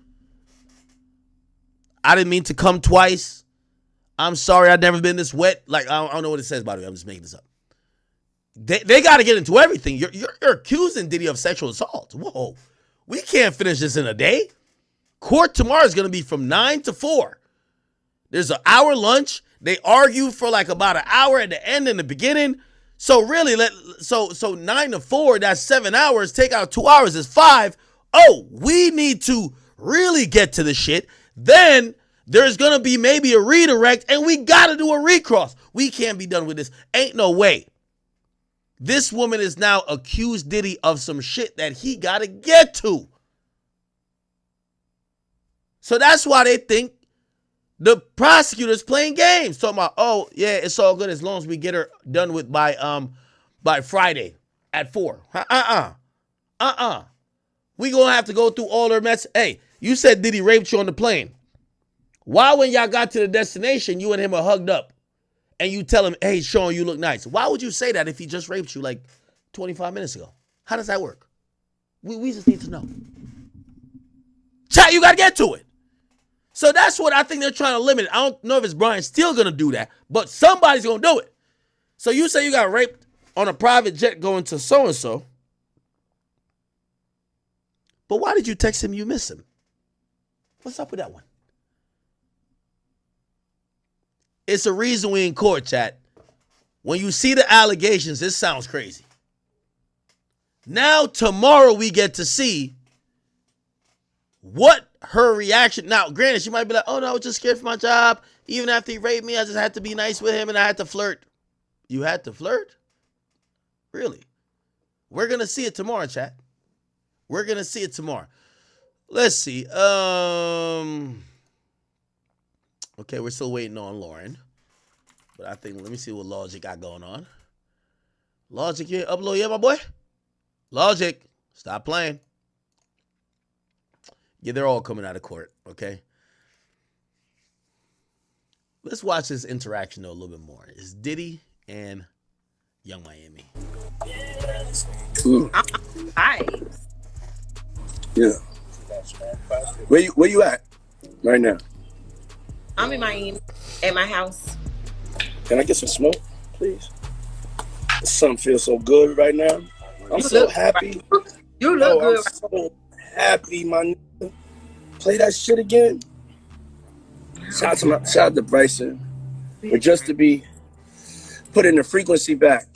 I didn't mean to come twice. I'm sorry, I've never been this wet. Like, I don't know what it says, by the way. I'm just making this up. They got to get into everything. You're accusing Diddy of sexual assault. Whoa. We can't finish this in a day. Court tomorrow is going to be from 9 to 4. There's an hour lunch. They argue for like about an hour at the end and the beginning. So really, so 9 to 4, that's 7 hours. Take out 2 hours is 5. Oh, we need to really get to the shit. Then there's going to be maybe a redirect, and we got to do a recross. We can't be done with this. Ain't no way. This woman is now accused Diddy of some shit that he got to get to. So that's why they think the prosecutor's playing games. Talking about, oh, yeah, it's all good as long as we get her done with by Friday at 4. We going to have to go through all her mess. Hey, you said Diddy raped you on the plane. Why when y'all got to the destination, you and him are hugged up and you tell him, hey, Sean, you look nice. Why would you say that if he just raped you like 25 minutes ago? How does that work? We just need to know. Chat, you got to get to it. So that's what I think they're trying to limit. I don't know if it's Brian Steele going to do that, but somebody's going to do it. So you say you got raped on a private jet going to so-and-so, but why did you text him you miss him? What's up with that one? It's a reason we in court, chat. When you see the allegations, this sounds crazy. Now, tomorrow we get to see what her reaction. Now, granted, she might be like, oh, no, I was just scared for my job. Even after he raped me, I just had to be nice with him and I had to flirt. You had to flirt? Really? We're going to see it tomorrow, chat. We're going to see it tomorrow. Let's see. Okay, we're still waiting on Lauren. But I think, let me see what Logic got going on. Logic, you upload yet, my boy? Logic, stop playing. Yeah, they're all coming out of court, okay? Let's watch this interaction, though, a little bit more. It's Diddy and Young Miami. Hi. Yeah. Where you at right now? I'm in Miami at my house. Can I get some smoke, please? The sun feels so good right now. I'm so happy. You look good. I'm so happy, my nigga. Play that shit again. Shout out to Bryson. But just to be putting the frequency back.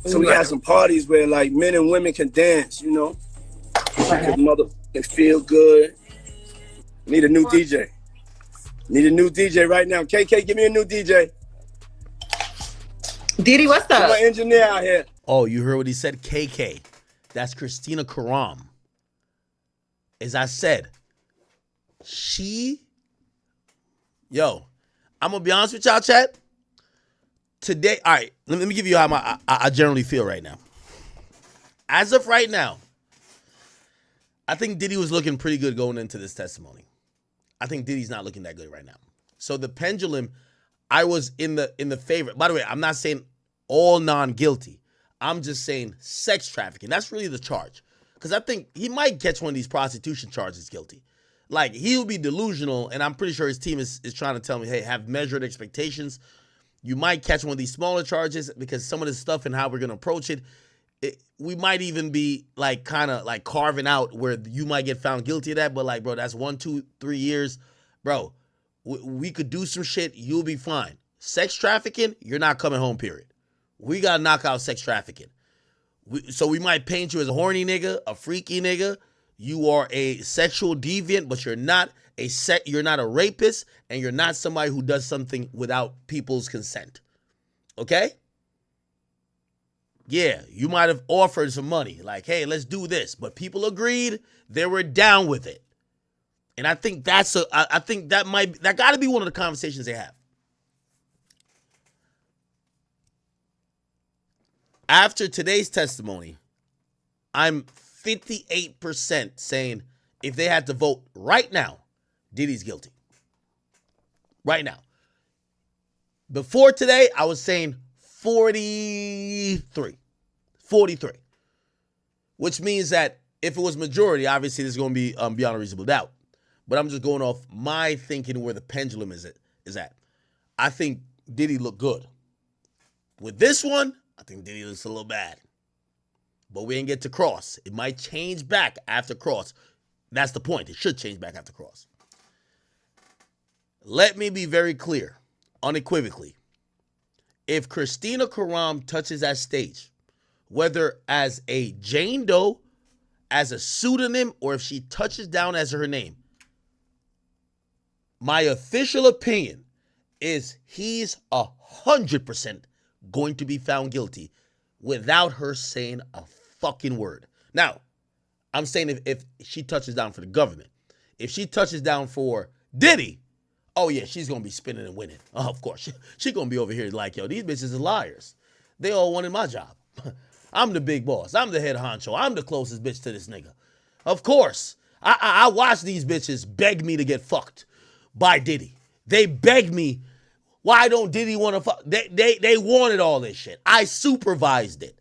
So we have some parties where like men and women can dance, you know? Mother can feel good. Need a new DJ. Need a new DJ right now. KK, give me a new DJ. Diddy, what's up? My engineer out here. Oh, you heard what he said? KK. That's Christina Karam. As I said, yo, I'm going to be honest with y'all, chat. Today, all right, let me give you how I generally feel right now. As of right now, I think Diddy was looking pretty good going into this testimony. I think Diddy's not looking that good right now. So the pendulum, I was in the favor. By the way, I'm not saying all non-guilty. I'm just saying sex trafficking. That's really the charge. Because I think he might catch one of these prostitution charges guilty. Like, he'll be delusional, and I'm pretty sure his team is trying to tell me, hey, have measured expectations. You might catch one of these smaller charges because some of this stuff and how we're going to approach it, we might even be like kind of like carving out where you might get found guilty of that. But like, bro, that's 1, 2, 3 years. Bro, We could do some shit. You'll be fine. Sex trafficking, you're not coming home, period. We got to knock out sex trafficking. So we might paint you as a horny nigga, a freaky nigga. You are a sexual deviant, but you're not a rapist, and you're not somebody who does something without people's consent. Okay? Yeah, you might have offered some money, like, hey, let's do this. But people agreed, they were down with it. And I think that got to be one of the conversations they have. After today's testimony, I'm 58% saying if they had to vote right now, Diddy's guilty. Right now. Before today, I was saying 43. Which means that if it was majority, obviously there's going to be beyond a reasonable doubt. But I'm just going off my thinking where the pendulum is at. I think Diddy looked good. With this one, I think Diddy looks a little bad. But we ain't get to cross. It might change back after cross. That's the point. It should change back after cross. Let me be very clear, unequivocally. If Christina Karam touches that stage, whether as a Jane Doe, as a pseudonym, or if she touches down as her name, my official opinion is he's 100% going to be found guilty without her saying a fucking word. Now, I'm saying if she touches down for the government. If she touches down for Diddy, oh yeah, she's going to be spinning and winning. Oh, of course. She going to be over here like, yo, these bitches are liars. They all wanted my job. I'm the big boss. I'm the head honcho. I'm the closest bitch to this nigga. Of course. I watch these bitches beg me to get fucked by Diddy. They beg me, why don't Diddy want to fuck? They wanted all this shit. I supervised it.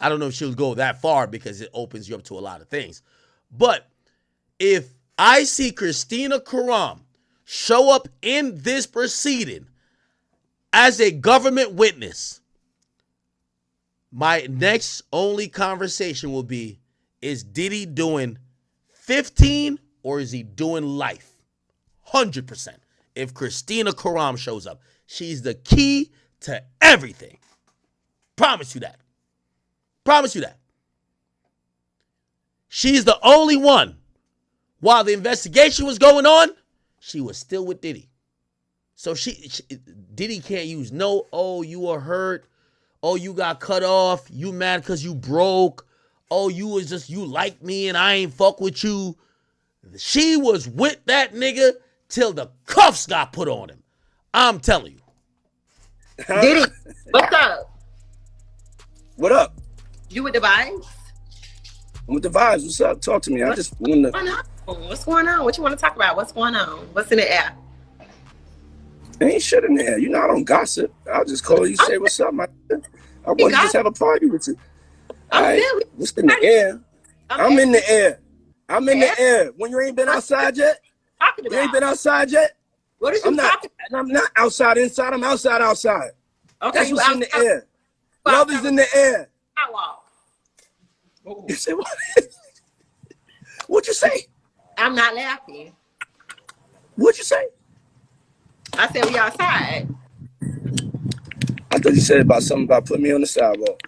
I don't know if she'll go that far because it opens you up to a lot of things. But if I see Christina Karam show up in this proceeding as a government witness, my next only conversation will be, is Diddy doing 15 or is he doing life? 100%. If Christina Karam shows up, she's the key to everything. Promise you that. Promise you that. She's the only one. While the investigation was going on, she was still with Diddy. So Diddy can't use no, oh, you were hurt. Oh, you got cut off. You mad because you broke. Oh, you like me and I ain't fuck with you. She was with that nigga till the cuffs got put on him. I'm telling you. Diddy, what's up? What up? You with the vibes? I'm with the vibes. What's up? Talk to me. I just want to. What's going on? What you want to talk about? What's going on? What's in the air? There ain't shit in there. You know I don't gossip. I'll just call you, say what's up. I want to just have a party with you. All right. What's in the air? I'm in the air. I'm in the air. When you ain't been outside yet? You ain't been outside yet? What is you talking about? I'm not outside inside. I'm outside outside. Okay, that's what's in the air. Love is in the air. You say what? What'd you say? I'm not laughing. What'd you say? I said we outside. I thought you said about something about putting me on the sidewalk.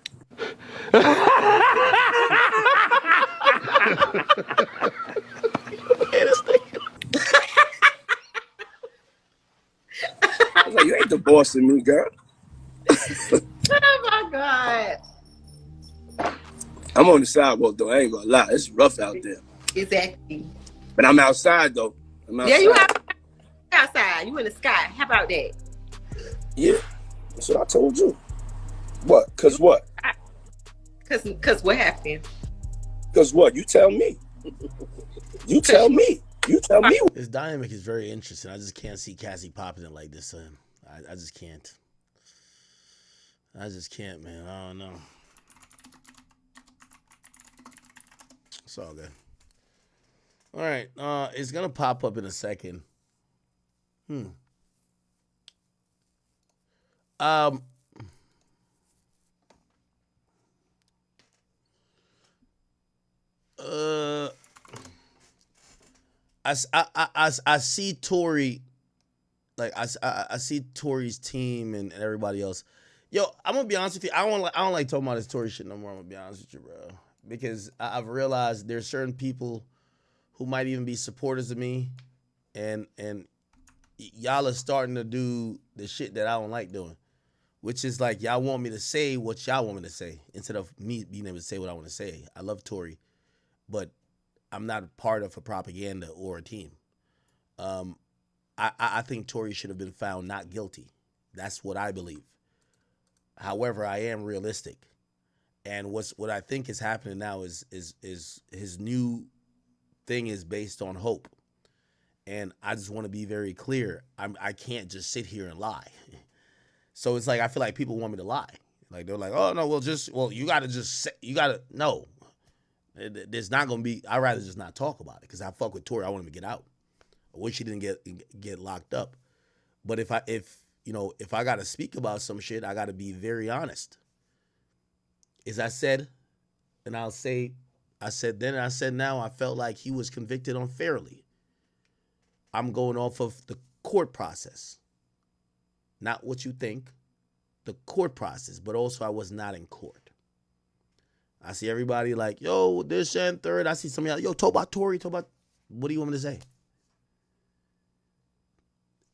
I was like, you ain't the boss of me, girl. Oh my God. I'm on the sidewalk though. I ain't gonna lie. It's rough out there. Exactly. But I'm outside though. Yeah, you outside. You in the sky. How about that? Yeah. That's what I told you. What? Cause what? Cause what happened? Cause what? You tell me. You tell me. You tell me. This dynamic is very interesting. I just can't see Cassie popping it like this. I just can't. I just can't, man. I don't know. It's all good. All right. It's gonna pop up in a second. I see Tory like I see Tory's team and everybody else. Yo, I'm gonna be honest with you. I don't like talking about this Tory shit no more. I'm gonna be honest with you, bro, because I've realized there's certain people who might even be supporters of me, and y'all are starting to do the shit that I don't like doing, which is like y'all want me to say what y'all want me to say instead of me being able to say what I want to say. I love Tory, but I'm not a part of a propaganda or a team. I think Tory should have been found not guilty. That's what I believe. However, I am realistic, and what I think is happening now is his new thing is based on hope, and I just want to be very clear. I can't just sit here and lie. So it's like I feel like people want me to lie. Like they're like, oh no, you gotta just say, no. There's not gonna be. I'd rather just not talk about it because I fuck with Tory. I want him to get out. I wish he didn't get locked up. But if I gotta speak about some shit, I gotta be very honest. As I said, and I'll say, I said then and I said now, I felt like he was convicted unfairly. I'm going off of the court process. Not what you think, the court process, but also I was not in court. I see everybody like, yo, this and third. I see some of y'all, yo, talk about Tory, talk about, what do you want me to say?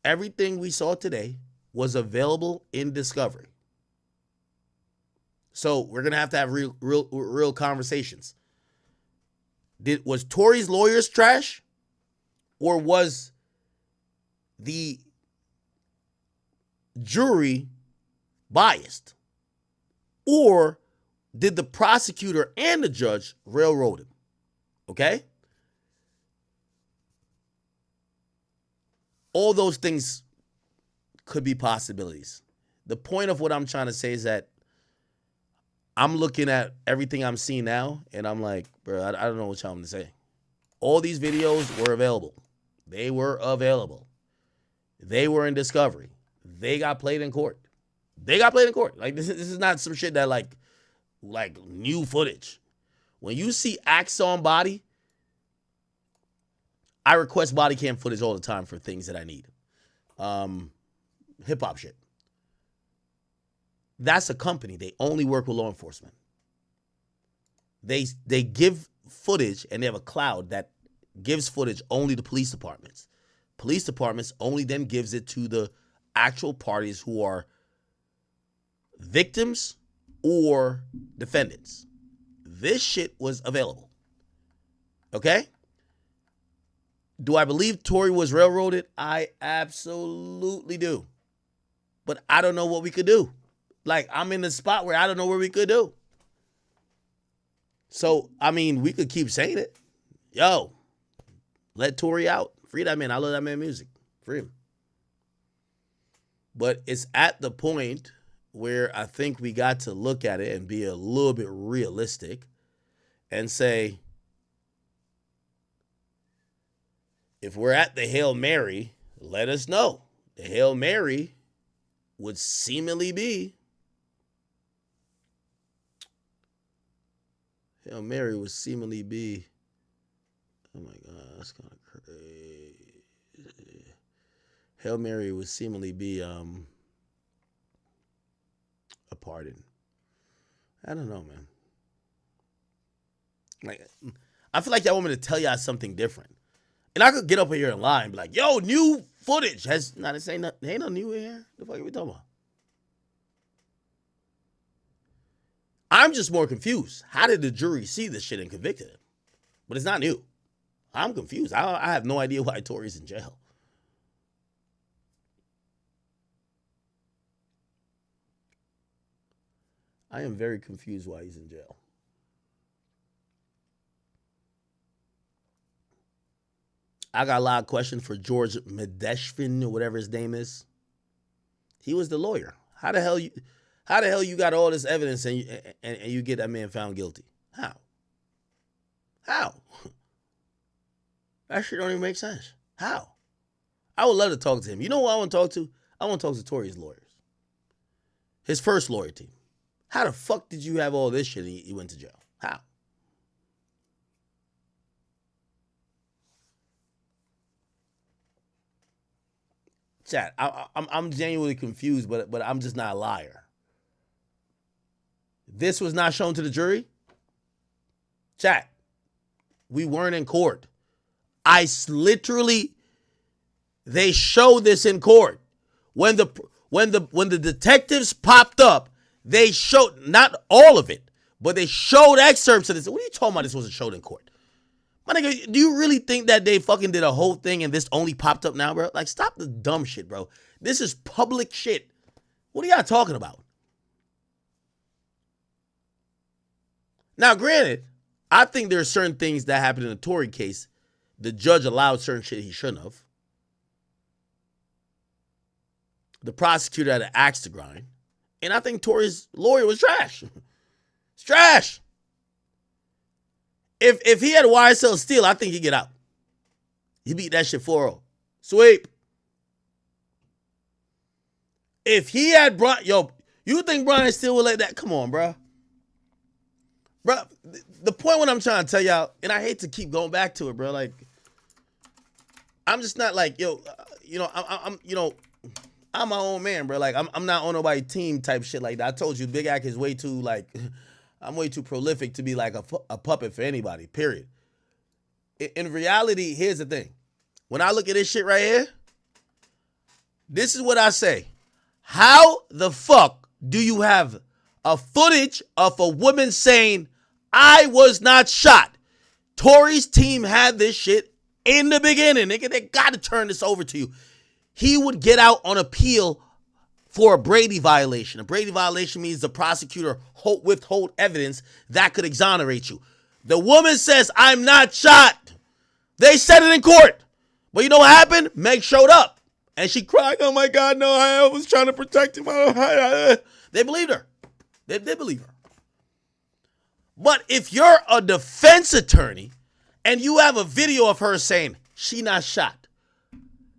Everything we saw today was available in discovery. So we're gonna have to have real conversations. Was Tory's lawyers trash, or was the jury biased, or did the prosecutor and the judge railroad him? Okay? All those things could be possibilities. The point of what I'm trying to say is that I'm looking at everything I'm seeing now, and I'm like, bro, I don't know what y'all want to say. All these videos were available. They were available. They were in discovery. They got played in court. Like, this is not some shit that like new footage. When you see Axon body, I request body cam footage all the time for things that I need. Hip hop shit. That's a company. They only work with law enforcement. They give footage, and they have a cloud that gives footage only to police departments. Police departments only then gives it to the actual parties who are victims or defendants. This shit was available. Okay? Do I believe Tory was railroaded? I absolutely do. But I don't know what we could do. Like, I'm in the spot where I don't know what we could do. So, I mean, we could keep saying it. Yo, let Tory out. Free that man. I love that man music. Free him. But it's at the point where I think we got to look at it and be a little bit realistic and say, if we're at the Hail Mary, let us know. The Hail Mary would seemingly be, oh my God, that's kind of crazy. Hail Mary would seemingly be a pardon. I don't know, man. Like, I feel like y'all want me to tell y'all something different. And I could get up here and lie and be like, yo, new footage has not to say nothing. There ain't no new in here. The fuck are we talking about? I'm just more confused. How did the jury see this shit and convicted him? But it's not new. I'm confused. I have no idea why Tory's in jail. I am very confused why he's in jail. I got a lot of questions for George Medeshvin or whatever his name is. He was the lawyer. How the hell you got all this evidence and you get that man found guilty? How? That shit don't even make sense. How? I would love to talk to him. You know who I want to talk to? I want to talk to Tory's lawyers. His first lawyer team. How the fuck did you have all this shit and you went to jail? How? Chat, I'm genuinely confused, but I'm just not a liar. This was not shown to the jury? Chat, we weren't in court. They showed this in court. When the detectives popped up, they showed, not all of it, but they showed excerpts of this. What are you talking about? This wasn't showed in court. My nigga, do you really think that they fucking did a whole thing and this only popped up now, bro? Like, stop the dumb shit, bro. This is public shit. What are y'all talking about? Now, granted, I think there are certain things that happened in the Tory case. The judge allowed certain shit he shouldn't have. The prosecutor had an axe to grind. And I think Tory's lawyer was trash. It's trash. If he had YSL Steel, I think he'd get out. He beat that shit 4-0. Sweep. If he had you think Brian Steele would let that? Come on, bro. Bro, the point what I'm trying to tell y'all, and I hate to keep going back to it, bro. Like, I'm just not like, I'm my own man, bro. Like, I'm not on nobody's team type shit like that. I told you, Big Ack is way too, like, I'm way too prolific to be like a puppet for anybody, period. In reality, here's the thing. When I look at this shit right here, this is what I say. How the fuck do you have a footage of a woman saying, I was not shot? Tory's team had this shit in the beginning. Nigga, they got to turn this over to you. He would get out on appeal for a Brady violation. A Brady violation means the prosecutor withhold evidence that could exonerate you. The woman says, I'm not shot. They said it in court. But you know what happened? Meg showed up. And she cried, oh my God, no, I was trying to protect him. They believed her. They believe her. But if you're a defense attorney and you have a video of her saying, she not shot.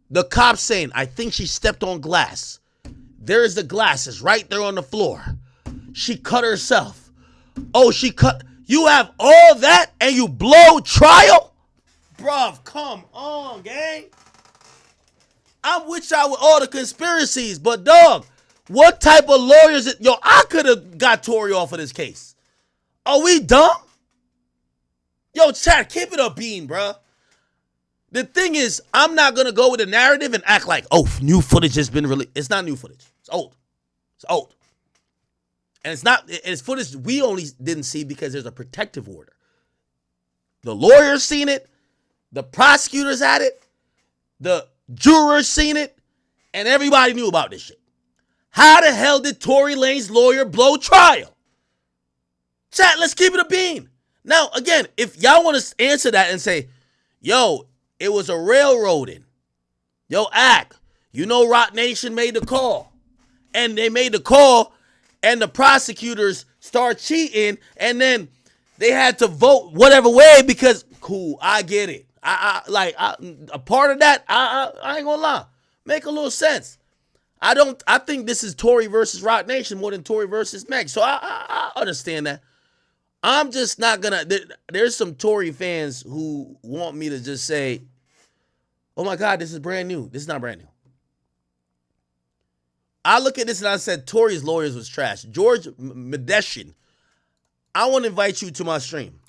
The cops saying, I think she stepped on glass. There's the glasses right there on the floor. She cut herself. Oh, she cut. You have all that and you blow trial? Bruv, come on, gang. I'm with y'all with all the conspiracies, but dog, what type of lawyers? I could have got Tory off of this case. Are we dumb? Yo, chat, keep it a bean, bruh. The thing is, I'm not going to go with the narrative and act like, oh, new footage has been released. It's not new footage. It's old. It's old. And it's footage we only didn't see because there's a protective order. The lawyers seen it. The prosecutors had it. The jurors seen it. And everybody knew about this shit. How the hell did Tory Lanez's lawyer blow trial? Chat, let's keep it a bean. Now, again, if y'all want to answer that and say, yo, it was a railroading. Yo, Ack, you know Rock Nation made the call. And they made the call, and the prosecutors start cheating, and then they had to vote whatever way because, cool, I get it. A part of that, I ain't gonna lie, make a little sense. I think this is Tory versus Rock Nation more than Tory versus Meg. So I understand that. I'm just not gonna, there's some Tory fans who want me to just say, oh my God, this is brand new. This is not brand new. I look at this and I said, Tory's lawyers was trash. George Medeshin, I want to invite you to my stream.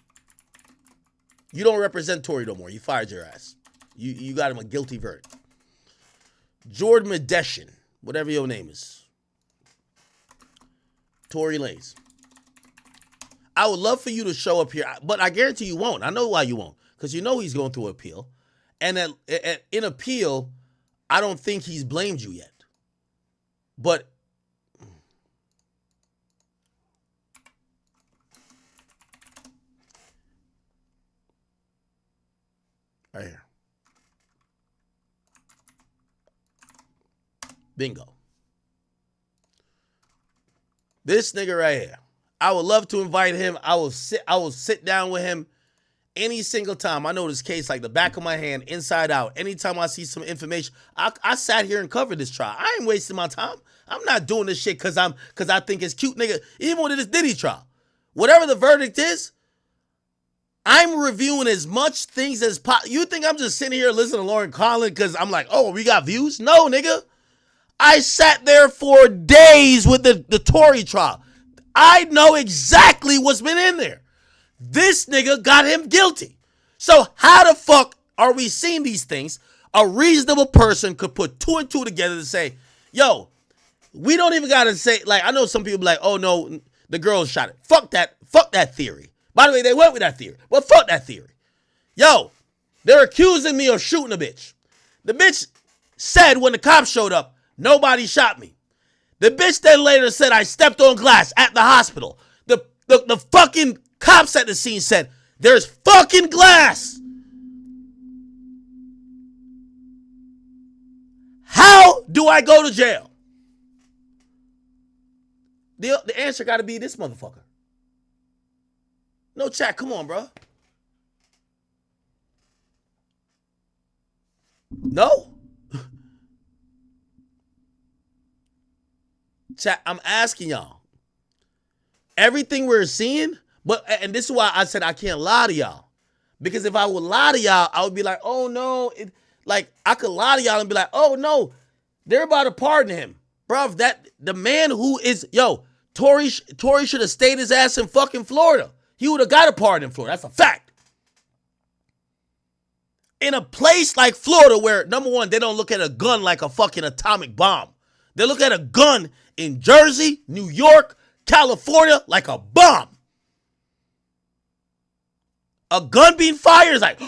You don't represent Tory no more. You fired your ass. You got him a guilty verdict. George Medeshin, whatever your name is. Tory Lanez. I would love for you to show up here, but I guarantee you won't. I know why you won't. Because you know he's going through appeal. And in appeal, I don't think he's blamed you yet. But right here. Bingo. This nigga right here. I would love to invite him. I will sit down with him any single time. I know this case like the back of my hand, inside out. Anytime I see some information, I sat here and covered this trial. I ain't wasting my time. I'm not doing this shit because I think it's cute, nigga. Even with this Diddy trial, whatever the verdict is, I'm reviewing as much things as possible. You think I'm just sitting here listening to Lauren Collin because I'm like, oh, we got views? No, nigga. I sat there for days with the Tory trial. I know exactly what's been in there. This nigga got him guilty. So how the fuck are we seeing these things? A reasonable person could put 2 and 2 together to say, yo, we don't even gotta say, like, I know some people be like, oh no, the girls shot it. Fuck that theory. By the way, they went with that theory. But fuck that theory. Yo, they're accusing me of shooting a bitch. The bitch said when the cops showed up, nobody shot me. The bitch then later said I stepped on glass at the hospital. The fucking cops at the scene said, there's fucking glass. How do I go to jail? The answer got to be this motherfucker. No chat, come on, bro. No? Chat, I'm asking y'all. Everything we're seeing, and this is why I said I can't lie to y'all. Because if I would lie to y'all, I would be like, oh no. I could lie to y'all and be like, oh no, they're about to pardon him. Bruv, the man who is, Tory should have stayed his ass in fucking Florida. He would have got a pardon in Florida. That's a fact. In a place like Florida where, number one, they don't look at a gun like a fucking atomic bomb. They look at a gun in Jersey, New York, California like a bomb. A gun being fired is like,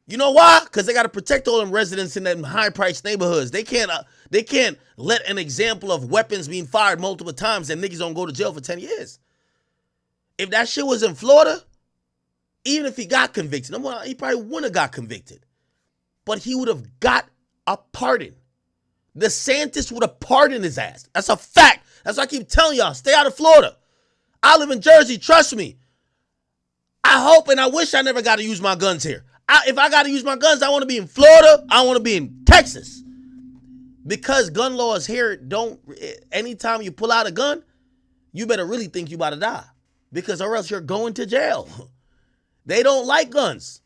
you know why? Because they got to protect all them residents in them high-priced neighborhoods. They can't let an example of weapons being fired multiple times and niggas don't go to jail for 10 years. If that shit was in Florida, even if he got convicted, he probably wouldn't have got convicted. But he would have got a pardon. DeSantis would have pardoned his ass. That's a fact. That's why I keep telling y'all, stay out of Florida. I live in Jersey, trust me. I hope and I wish I never got to use my guns here. If I got to use my guns, I want to be in Florida. I want to be in Texas. Because gun laws here anytime you pull out a gun, you better really think you about to die. Because or else you're going to jail. They don't like guns.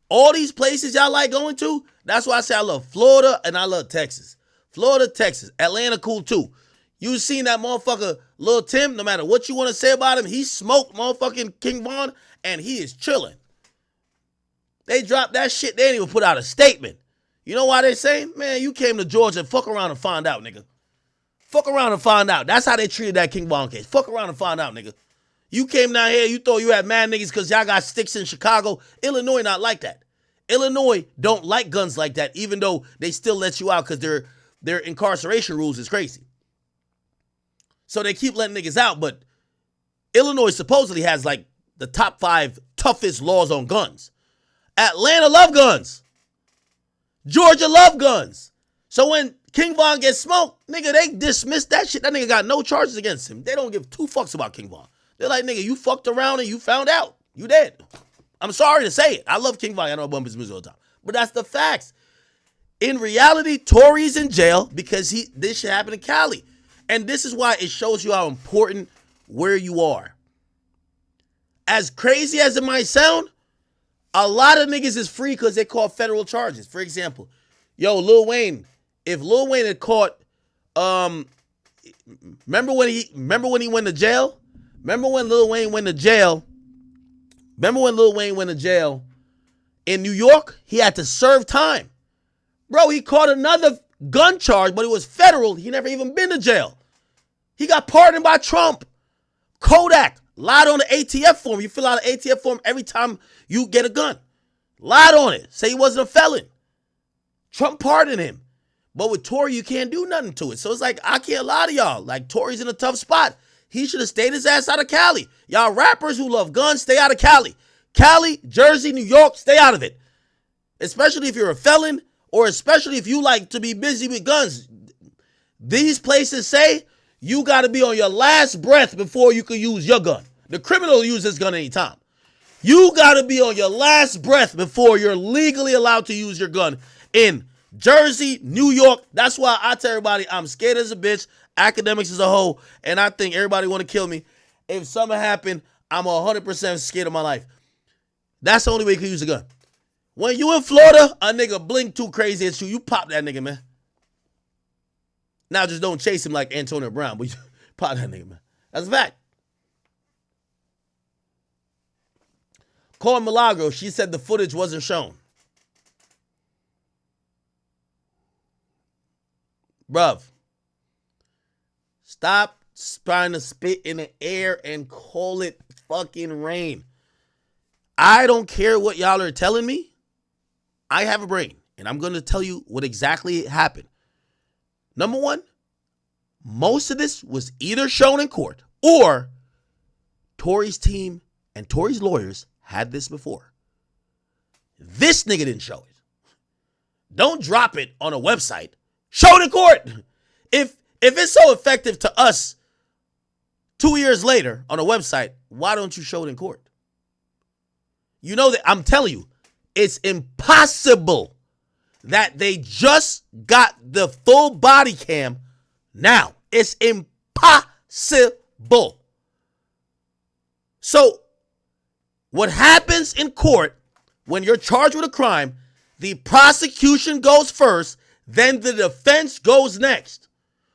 All these places y'all like going to, that's why I say I love Florida and I love Texas. Florida, Texas, Atlanta cool too. You seen that motherfucker, Lil Tim, no matter what you want to say about him, he smoked motherfucking King Von and he is chilling. They dropped that shit, they didn't even put out a statement. You know why they say? Man, you came to Georgia, fuck around and find out, nigga. Fuck around and find out. That's how they treated that King Von case. Fuck around and find out, nigga. You came down here, you thought you had mad niggas because y'all got sticks in Chicago. Illinois not like that. Illinois don't like guns like that, even though they still let you out because their incarceration rules is crazy. So they keep letting niggas out, but Illinois supposedly has like the top 5 toughest laws on guns. Atlanta love guns. Georgia love guns. So when King Von gets smoked, nigga, they dismiss that shit. That nigga got no charges against him. They don't give 2 fucks about King Von. They're like, nigga, you fucked around and you found out. You dead. I'm sorry to say it. I love King Von. I know I bump his music all the time. But that's the facts. In reality, Tory's in jail because this shit happened in Cali. And this is why it shows you how important where you are. As crazy as it might sound, a lot of niggas is free because they caught federal charges. For example, Lil Wayne. If Lil Wayne had caught, remember when he went to jail? Remember when Lil Wayne went to jail? In New York? He had to serve time. Bro, he caught another gun charge, but it was federal. He never even been to jail. He got pardoned by Trump. Kodak lied on the ATF form. You fill out an ATF form every time you get a gun. Lied on it. Say he wasn't a felon. Trump pardoned him. But with Tory, you can't do nothing to it. So it's like, I can't lie to y'all. Like, Tory's in a tough spot. He should have stayed his ass out of Cali. Y'all rappers who love guns, stay out of Cali. Cali, Jersey, New York, stay out of it. Especially if you're a felon or especially if you like to be busy with guns. These places say you got to be on your last breath before you can use your gun. The criminal uses his gun anytime. You got to be on your last breath before you're legally allowed to use your gun in Jersey, New York. That's why I tell everybody I'm scared as a bitch. Academics as a whole, and I think everybody want to kill me. If something happened, I'm 100% scared of my life. That's the only way you can use a gun. When you in Florida, a nigga blink too crazy at you, you pop that nigga, man. Now just don't chase him like Antonio Brown, but you pot that nigga, man. That's a fact. Call Milagro, she said the footage wasn't shown. Bruv, stop trying to spit in the air and call it fucking rain. I don't care what y'all are telling me. I have a brain, and I'm going to tell you what exactly happened. Number one, most of this was either shown in court or Tory's team and Tory's lawyers had this before. This nigga didn't show it. Don't drop it on a website. Show it in court. If it's so effective to us 2 years later on a website, why don't you show it in court? You know that I'm telling you, it's impossible that they just got the full body cam now. It's impossible. So what happens in court when you're charged with a crime, the prosecution goes first, then the defense goes next,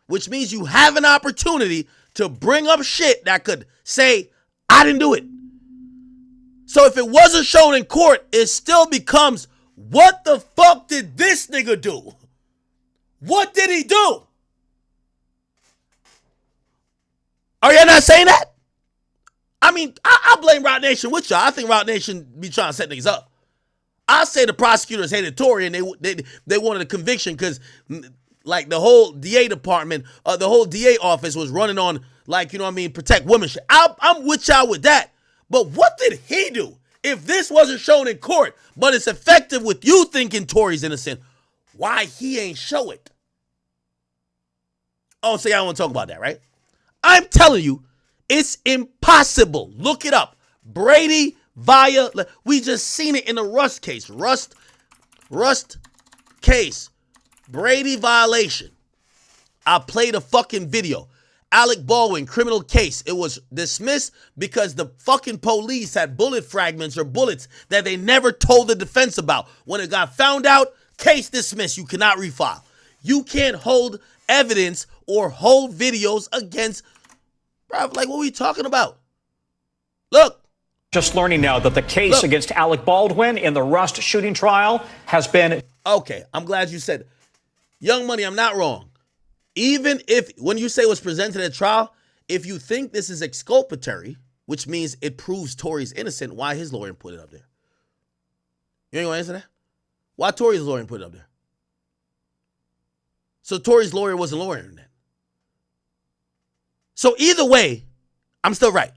which means you have an opportunity to bring up shit that could say, I didn't do it. So if it wasn't shown in court, it still becomes, what the fuck did this nigga do? What did he do? Are you not saying that? I mean, I blame Roc Nation with y'all. I think Roc Nation be trying to set niggas up. I say the prosecutors hated Tory and they wanted a conviction because like the whole DA department, the whole DA office was running on like, you know what I mean, protect women shit. I'm with y'all with that. But what did he do? If this wasn't shown in court, but it's effective with you thinking Tory's innocent, why he ain't show it? Oh, so y'all want to talk about that, right? I'm telling you, it's impossible. Look it up. Brady via, we just seen it in the Rust case. Rust case. Brady violation. I played a fucking video. Alec Baldwin, criminal case. It was dismissed because the fucking police had bullet fragments or bullets that they never told the defense about. When it got found out, case dismissed. You cannot refile. You can't hold evidence or hold videos against, bro, like what are we talking about? Look. Just learning now that the case against Alec Baldwin in the Rust shooting trial has been... Okay, I'm glad you said, Young Money, I'm not wrong. Even if, when you say it was presented at trial, if you think this is exculpatory, which means it proves Tory's innocent, why his lawyer put it up there? You ain't gonna answer that? Why Tory's lawyer put it up there? So Tory's lawyer wasn't lawyering then. So either way, I'm still right.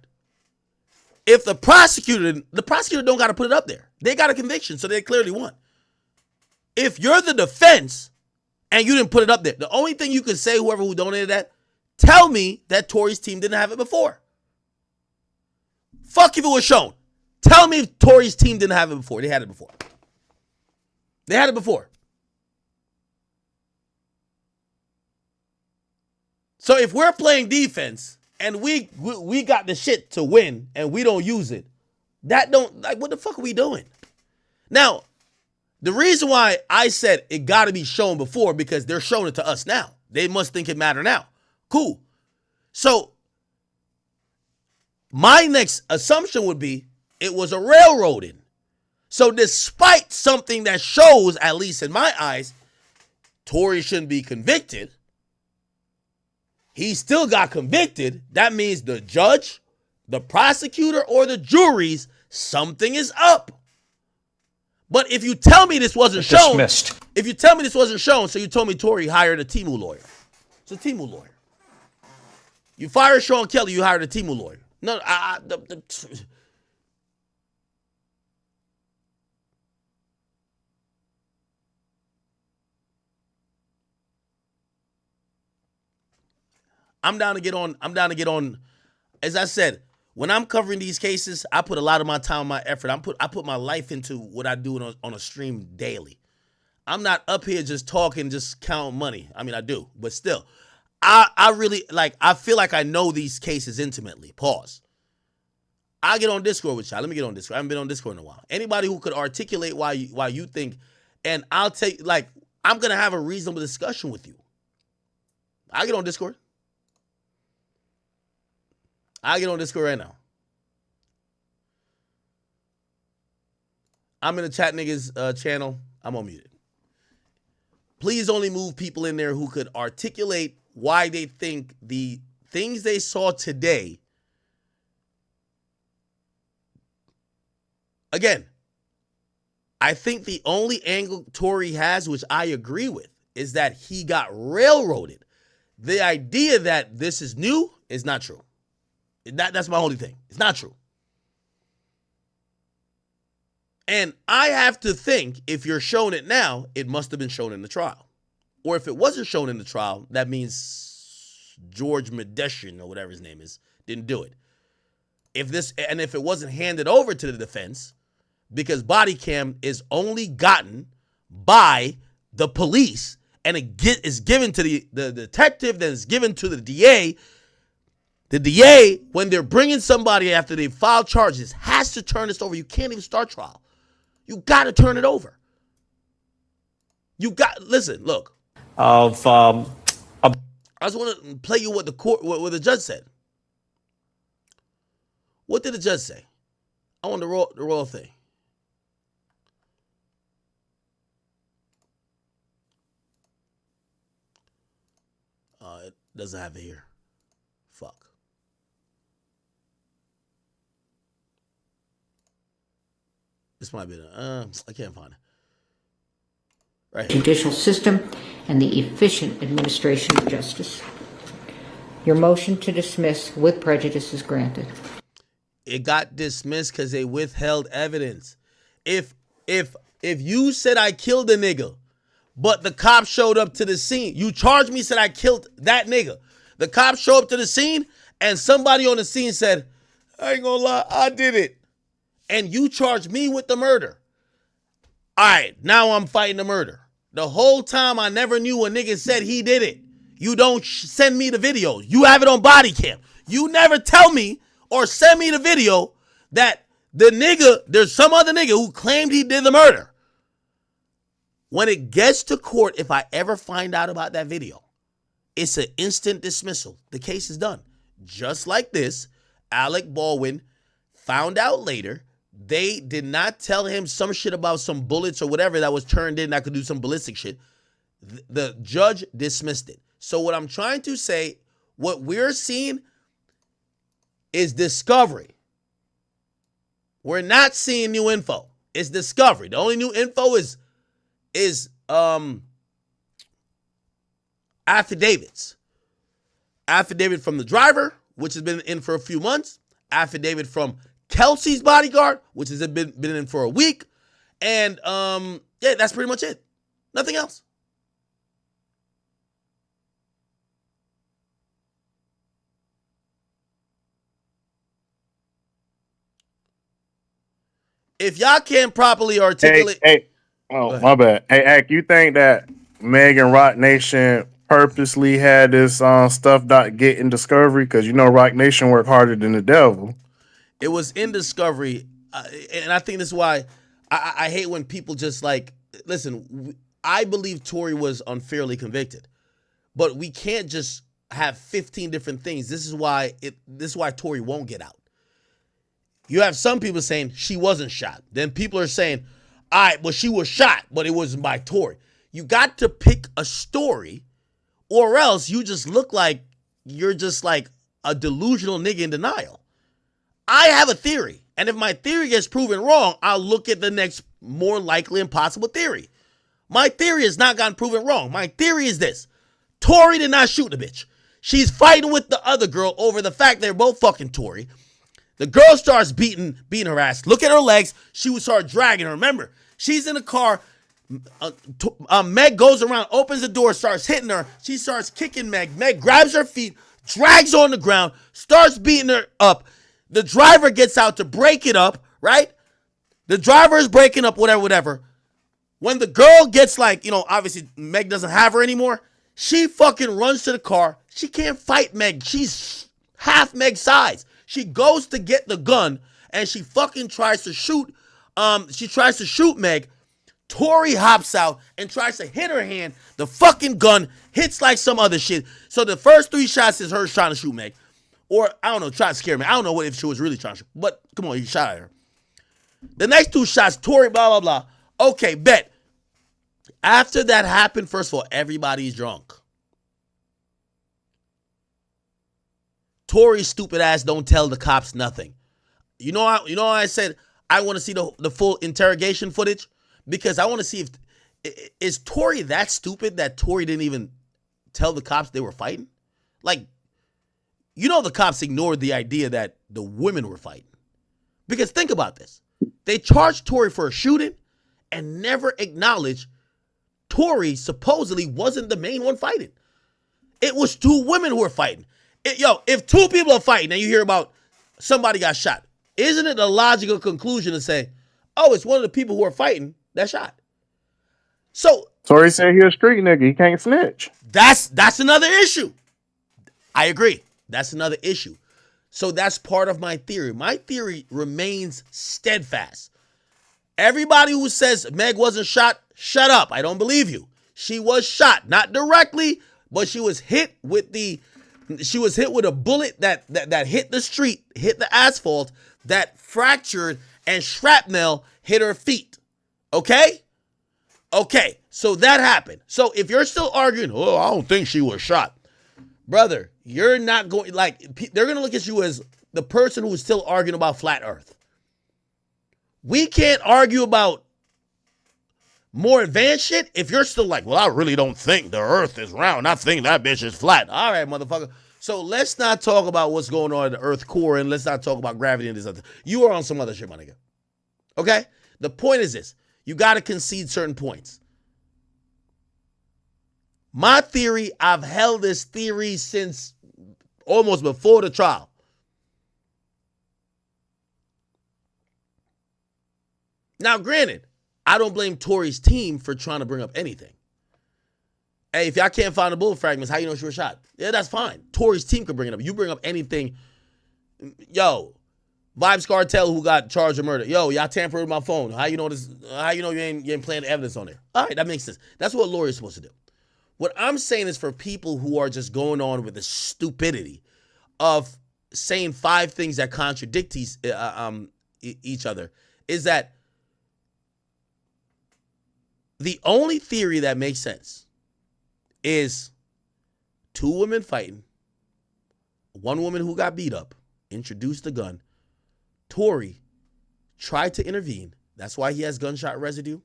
If the prosecutor don't got to put it up there. They got a conviction, so they clearly won. If you're the defense and you didn't put it up there, the only thing you can say, whoever who donated that, tell me that Tory's team didn't have it before. Fuck if it was shown. Tell me if Tory's team didn't have it before. They had it before. They had it before. So if we're playing defense and we got the shit to win and we don't use it, that don't, like, what the fuck are we doing? Now, the reason why I said it got to be shown before, because they're showing it to us now. They must think it matter now. Cool. So my next assumption would be it was a railroading. So despite something that shows, at least in my eyes, Tory shouldn't be convicted, he still got convicted. That means the judge, the prosecutor, or the juries, something is up. But if you tell me this wasn't shown, if you tell me this wasn't shown, so you told me Tory hired a Timu lawyer. It's a Timu lawyer. You fired Sean Kelly, you hired a Timu lawyer. No, I'm down to get on. As I said, when I'm covering these cases, I put a lot of my time, my effort. I put my life into what I do on a stream daily. I'm not up here just talking, just counting money. I mean, I do, but still, I really, like, I feel like I know these cases intimately. Pause. I get on Discord with y'all. Let me get on Discord. I haven't been on Discord in a while. Anybody who could articulate why you think, and I'll take, like, I'm going to have a reasonable discussion with you. I get on Discord. I get on Discord right now. I'm in the chat niggas channel. I'm unmuted. Please only move people in there who could articulate why they think the things they saw today. Again, I think the only angle Tory has, which I agree with, is that he got railroaded. The idea that this is new is not true. That's my only thing. It's not true. And I have to think if you're shown it now, it must have been shown in the trial. Or if it wasn't shown in the trial, that means George Medeshin or whatever his name is didn't do it. If it wasn't handed over to the defense, because body cam is only gotten by the police and is given to the detective, then it's given to the DA. The DA, when they're bringing somebody after they file charges, has to turn this over. You can't even start trial. You got to turn it over. Listen, look. I just want to play you what the judge said. What did the judge say? I want the royal thing. It doesn't have it here. Fuck. This might be I can't find it. Right. Judicial system and the efficient administration of justice. Your motion to dismiss with prejudice is granted. It got dismissed because they withheld evidence. If you said I killed a nigga, but the cop showed up to the scene, you charged me, said I killed that nigga. The cops show up to the scene, and somebody on the scene said, I ain't gonna lie, I did it. And you charged me with the murder. All right, now I'm fighting the murder. The whole time I never knew a nigga said he did it. You don't send me the video. You have it on body cam. You never tell me or send me the video that the nigga, there's some other nigga who claimed he did the murder. When it gets to court, if I ever find out about that video, it's an instant dismissal. The case is done. Just like this, Alec Baldwin found out later they did not tell him some shit about some bullets or whatever that was turned in that could do some ballistic shit. The judge dismissed it. So what I'm trying to say, what we're seeing is discovery. We're not seeing new info. It's discovery. The only new info is affidavits. Affidavit from the driver, which has been in for a few months. Affidavit from Kelsey's bodyguard, which has been in for a week. And yeah, that's pretty much it. Nothing else. If y'all can't properly articulate... Oh, my bad. Hey, Ak, you think that Meg and Rock Nation purposely had this stuff not get in discovery? Because you know Rock Nation work harder than the devil. It was in discovery, and I think this is why I hate when people just like, listen, I believe Tory was unfairly convicted, but we can't just have 15 different things. This is why Tory won't get out. You have some people saying she wasn't shot. Then people are saying, all right, well, she was shot, but it wasn't by Tory. You got to pick a story, or else you just look like you're just like a delusional nigga in denial. I have a theory, and if my theory gets proven wrong, I'll look at the next more likely and possible theory. My theory has not gotten proven wrong. My theory is this. Tory did not shoot the bitch. She's fighting with the other girl over the fact they're both fucking Tory. The girl starts beating her ass. Look at her legs. She would start dragging her. Remember, she's in the car. Meg goes around, opens the door, starts hitting her. She starts kicking Meg. Meg grabs her feet, drags her on the ground, starts beating her up. The driver gets out to break it up, right? The driver is breaking up, whatever. When the girl gets like, obviously Meg doesn't have her anymore, she fucking runs to the car. She can't fight Meg. She's half Meg's size. She goes to get the gun and she fucking tries to shoot. She tries to shoot Meg. Tory hops out and tries to hit her hand. The fucking gun hits like some other shit. So the first 3 shots is her trying to shoot Meg. Or, I don't know, trying to scare me. I don't know what if she was really trying to shoot. But, come on, he shot at her. The next 2 shots, Tory, blah, blah, blah. Okay, bet. After that happened, first of all, everybody's drunk. Tory's stupid ass don't tell the cops nothing. You know how I said I want to see the full interrogation footage? Because I want to see is Tory that stupid that Tory didn't even tell the cops they were fighting? Like, the cops ignored the idea that the women were fighting. Because think about this. They charged Tory for a shooting and never acknowledged Tory supposedly wasn't the main one fighting. It was 2 women who were fighting. If 2 people are fighting and you hear about somebody got shot, isn't it a logical conclusion to say, oh, it's one of the people who are fighting that shot? So Tory said he a street nigga. He can't snitch. That's another issue. I agree. That's another issue. So that's part of my theory. My theory remains steadfast. Everybody who says Meg wasn't shot, shut up. I don't believe you. She was shot, not directly, but she was hit with a bullet that hit the street, hit the asphalt, that fractured, and shrapnel hit her feet. Okay? Okay, so that happened. So if you're still arguing, oh, I don't think she was shot, brother, you're not going, they're going to look at you as the person who's still arguing about flat earth. We can't argue about more advanced shit if you're still like, well, I really don't think the earth is round. I think that bitch is flat. All right, motherfucker. So let's not talk about what's going on in the earth core, and let's not talk about gravity and this other. You are on some other shit, my nigga. Okay? The point is this. You got to concede certain points. My theory, I've held this theory since almost before the trial. Now, granted, I don't blame Tory's team for trying to bring up anything. Hey, if y'all can't find the bullet fragments, how you know she was shot? Yeah, that's fine. Tory's team could bring it up. You bring up anything. Yo, Vibes Cartel who got charged of murder. Yo, y'all tampered with my phone. How you know this? How you know you ain't planting evidence on there? All right, that makes sense. That's what a lawyer's supposed to do. What I'm saying is for people who are just going on with the stupidity of saying 5 things that contradict each other is that the only theory that makes sense is 2 women fighting, 1 woman who got beat up, introduced the gun. Tory tried to intervene. That's why he has gunshot residue.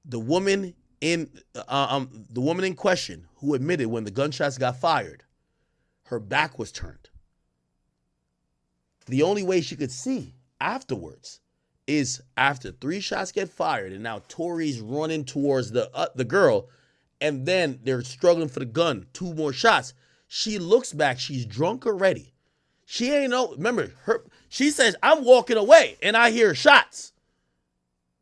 The woman in question who admitted when the gunshots got fired, her back was turned. The only way she could see afterwards is after 3 shots get fired, and now Tory's running towards the girl, and then they're struggling for the gun. 2 more shots. She looks back. She's drunk already. She ain't know. Remember, she says, I'm walking away, and I hear shots.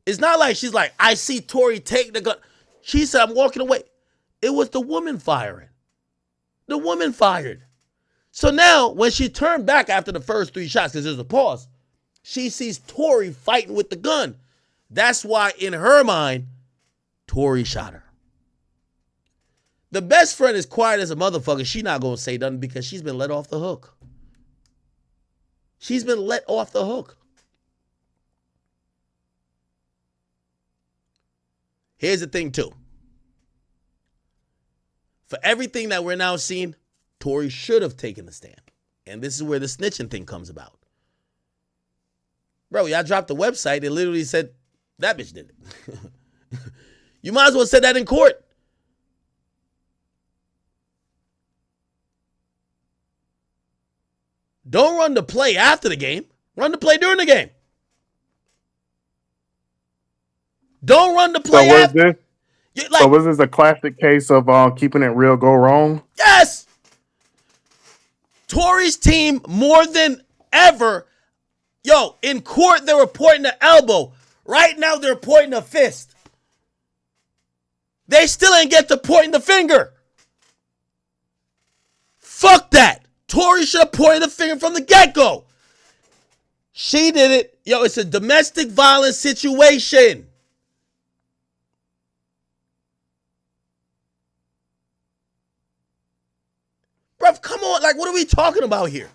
It's not like she's like, I see Tory take the gun. She said, I'm walking away. It was the woman firing. The woman fired. So now, when she turned back after the first 3 shots, because there's a pause, she sees Tory fighting with the gun. That's why, in her mind, Tory shot her. The best friend is quiet as a motherfucker. She not going to say nothing because she's been let off the hook. She's been let off the hook. Here's the thing, too. For everything that we're now seeing, Tory should have taken a stand. And this is where the snitching thing comes about. Bro, y'all dropped the website. It literally said, that bitch did it. You might as well have said that in court. Don't run the play after the game. Run the play during the game. Don't run the play after. So was this a classic case of keeping it real go wrong? Yes. Tory's team more than ever. Yo, in court, they were pointing the elbow. Right now, they're pointing the fist. They still ain't get to pointing the finger. Fuck that. Tory should have pointed the finger from the get-go. She did it. Yo, it's a domestic violence situation. Bruv, come on. Like, what are we talking about here?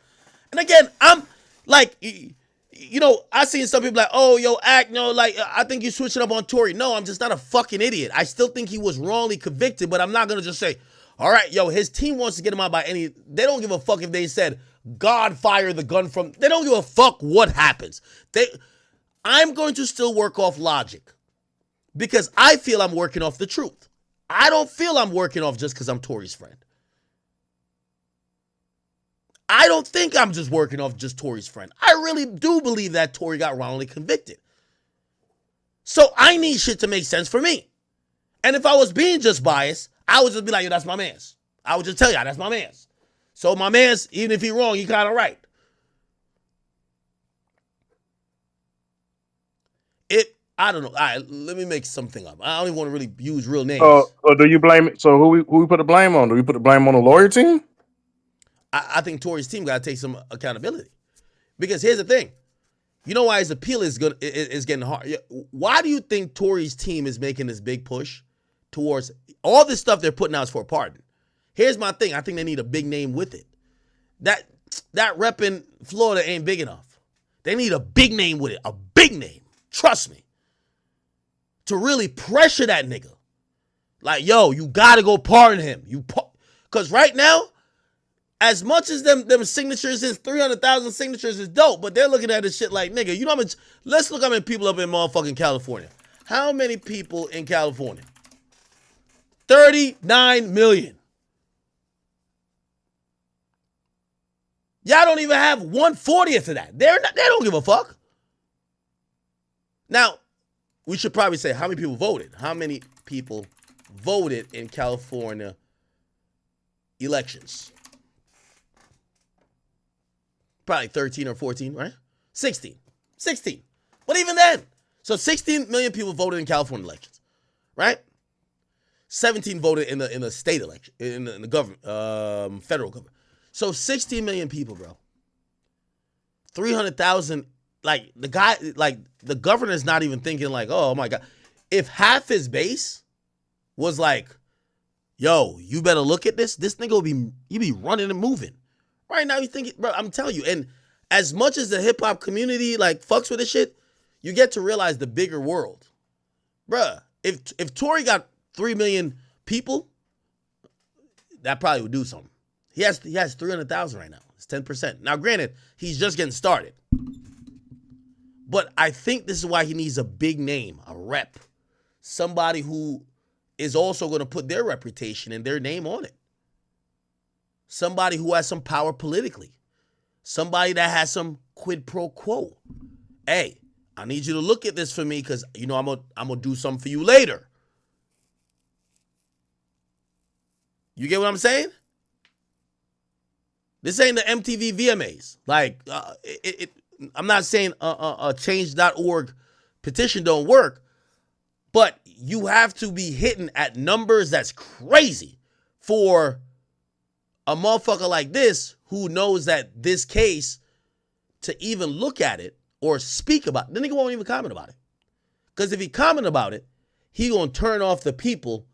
And again, I'm like, you know, I seen some people like, oh, yo, act, no, like, I think you're switching up on Tory. No, I'm just not a fucking idiot. I still think he was wrongly convicted, but I'm not going to just say, all right, yo, his team wants to get him out by any, they don't give a fuck if they said, God fired the gun from, they don't give a fuck what happens. I'm going to still work off logic because I feel I'm working off the truth. I don't feel I'm working off just because I'm Tory's friend. I don't think I'm just working off just Tory's friend. I really do believe that Tory got wrongly convicted. So I need shit to make sense for me. And if I was being just biased, I would just be like, yo, that's my man's. I would just tell y'all, that's my man's. So my man's, even if he wrong, he kind of right. I don't know. All right, let me make something up. I don't even want to really use real names. So do you blame it? So who we put the blame on? Do we put the blame on the lawyer team? I think Tory's team got to take some accountability. Because here's the thing. You know why his appeal is getting hard? Why do you think Tory's team is making this big push towards all this stuff they're putting out is for a pardon? Here's my thing. I think they need a big name with it. That rep in Florida ain't big enough. They need a big name with it. A big name. Trust me. To really pressure that nigga. Like, yo, you got to go pardon him. Because right now, as much as them signatures is 300,000 signatures is dope, but they're looking at this shit like, nigga, you know how much, let's look how many people up in motherfucking California. How many people in California? 39 million. Y'all don't even have 1/40th of that. They don't give a fuck. Now, we should probably say how many people voted. How many people voted in California elections? Probably 13 or 14, right? 16. But even then, so 16 million people voted in California elections, right? 17 voted in the state election, in the government, federal government. So 16 million people, bro. 300,000. Like the guy, like the governor's not even thinking like, oh my God. If half his base was like, yo, you better look at this nigga will be running and moving. Right now, you think, bro, I'm telling you, and as much as the hip hop community like fucks with this shit, you get to realize the bigger world. Bruh, if Tory got 3 million people, that probably would do something. He has 300,000 right now. It's 10%. Now, granted, he's just getting started. But I think this is why he needs a big name, a rep. Somebody who is also going to put their reputation and their name on it. Somebody who has some power politically. Somebody that has some quid pro quo. Hey, I need you to look at this for me because, you know, I'm gonna do something for you later. You get what I'm saying? This ain't the MTV VMAs. Like, I'm not saying a change.org petition don't work, but you have to be hitting at numbers that's crazy for a motherfucker like this who knows that this case, to even look at it or speak about it, the nigga won't even comment about it. Because if he comment about it, he gonna turn off the people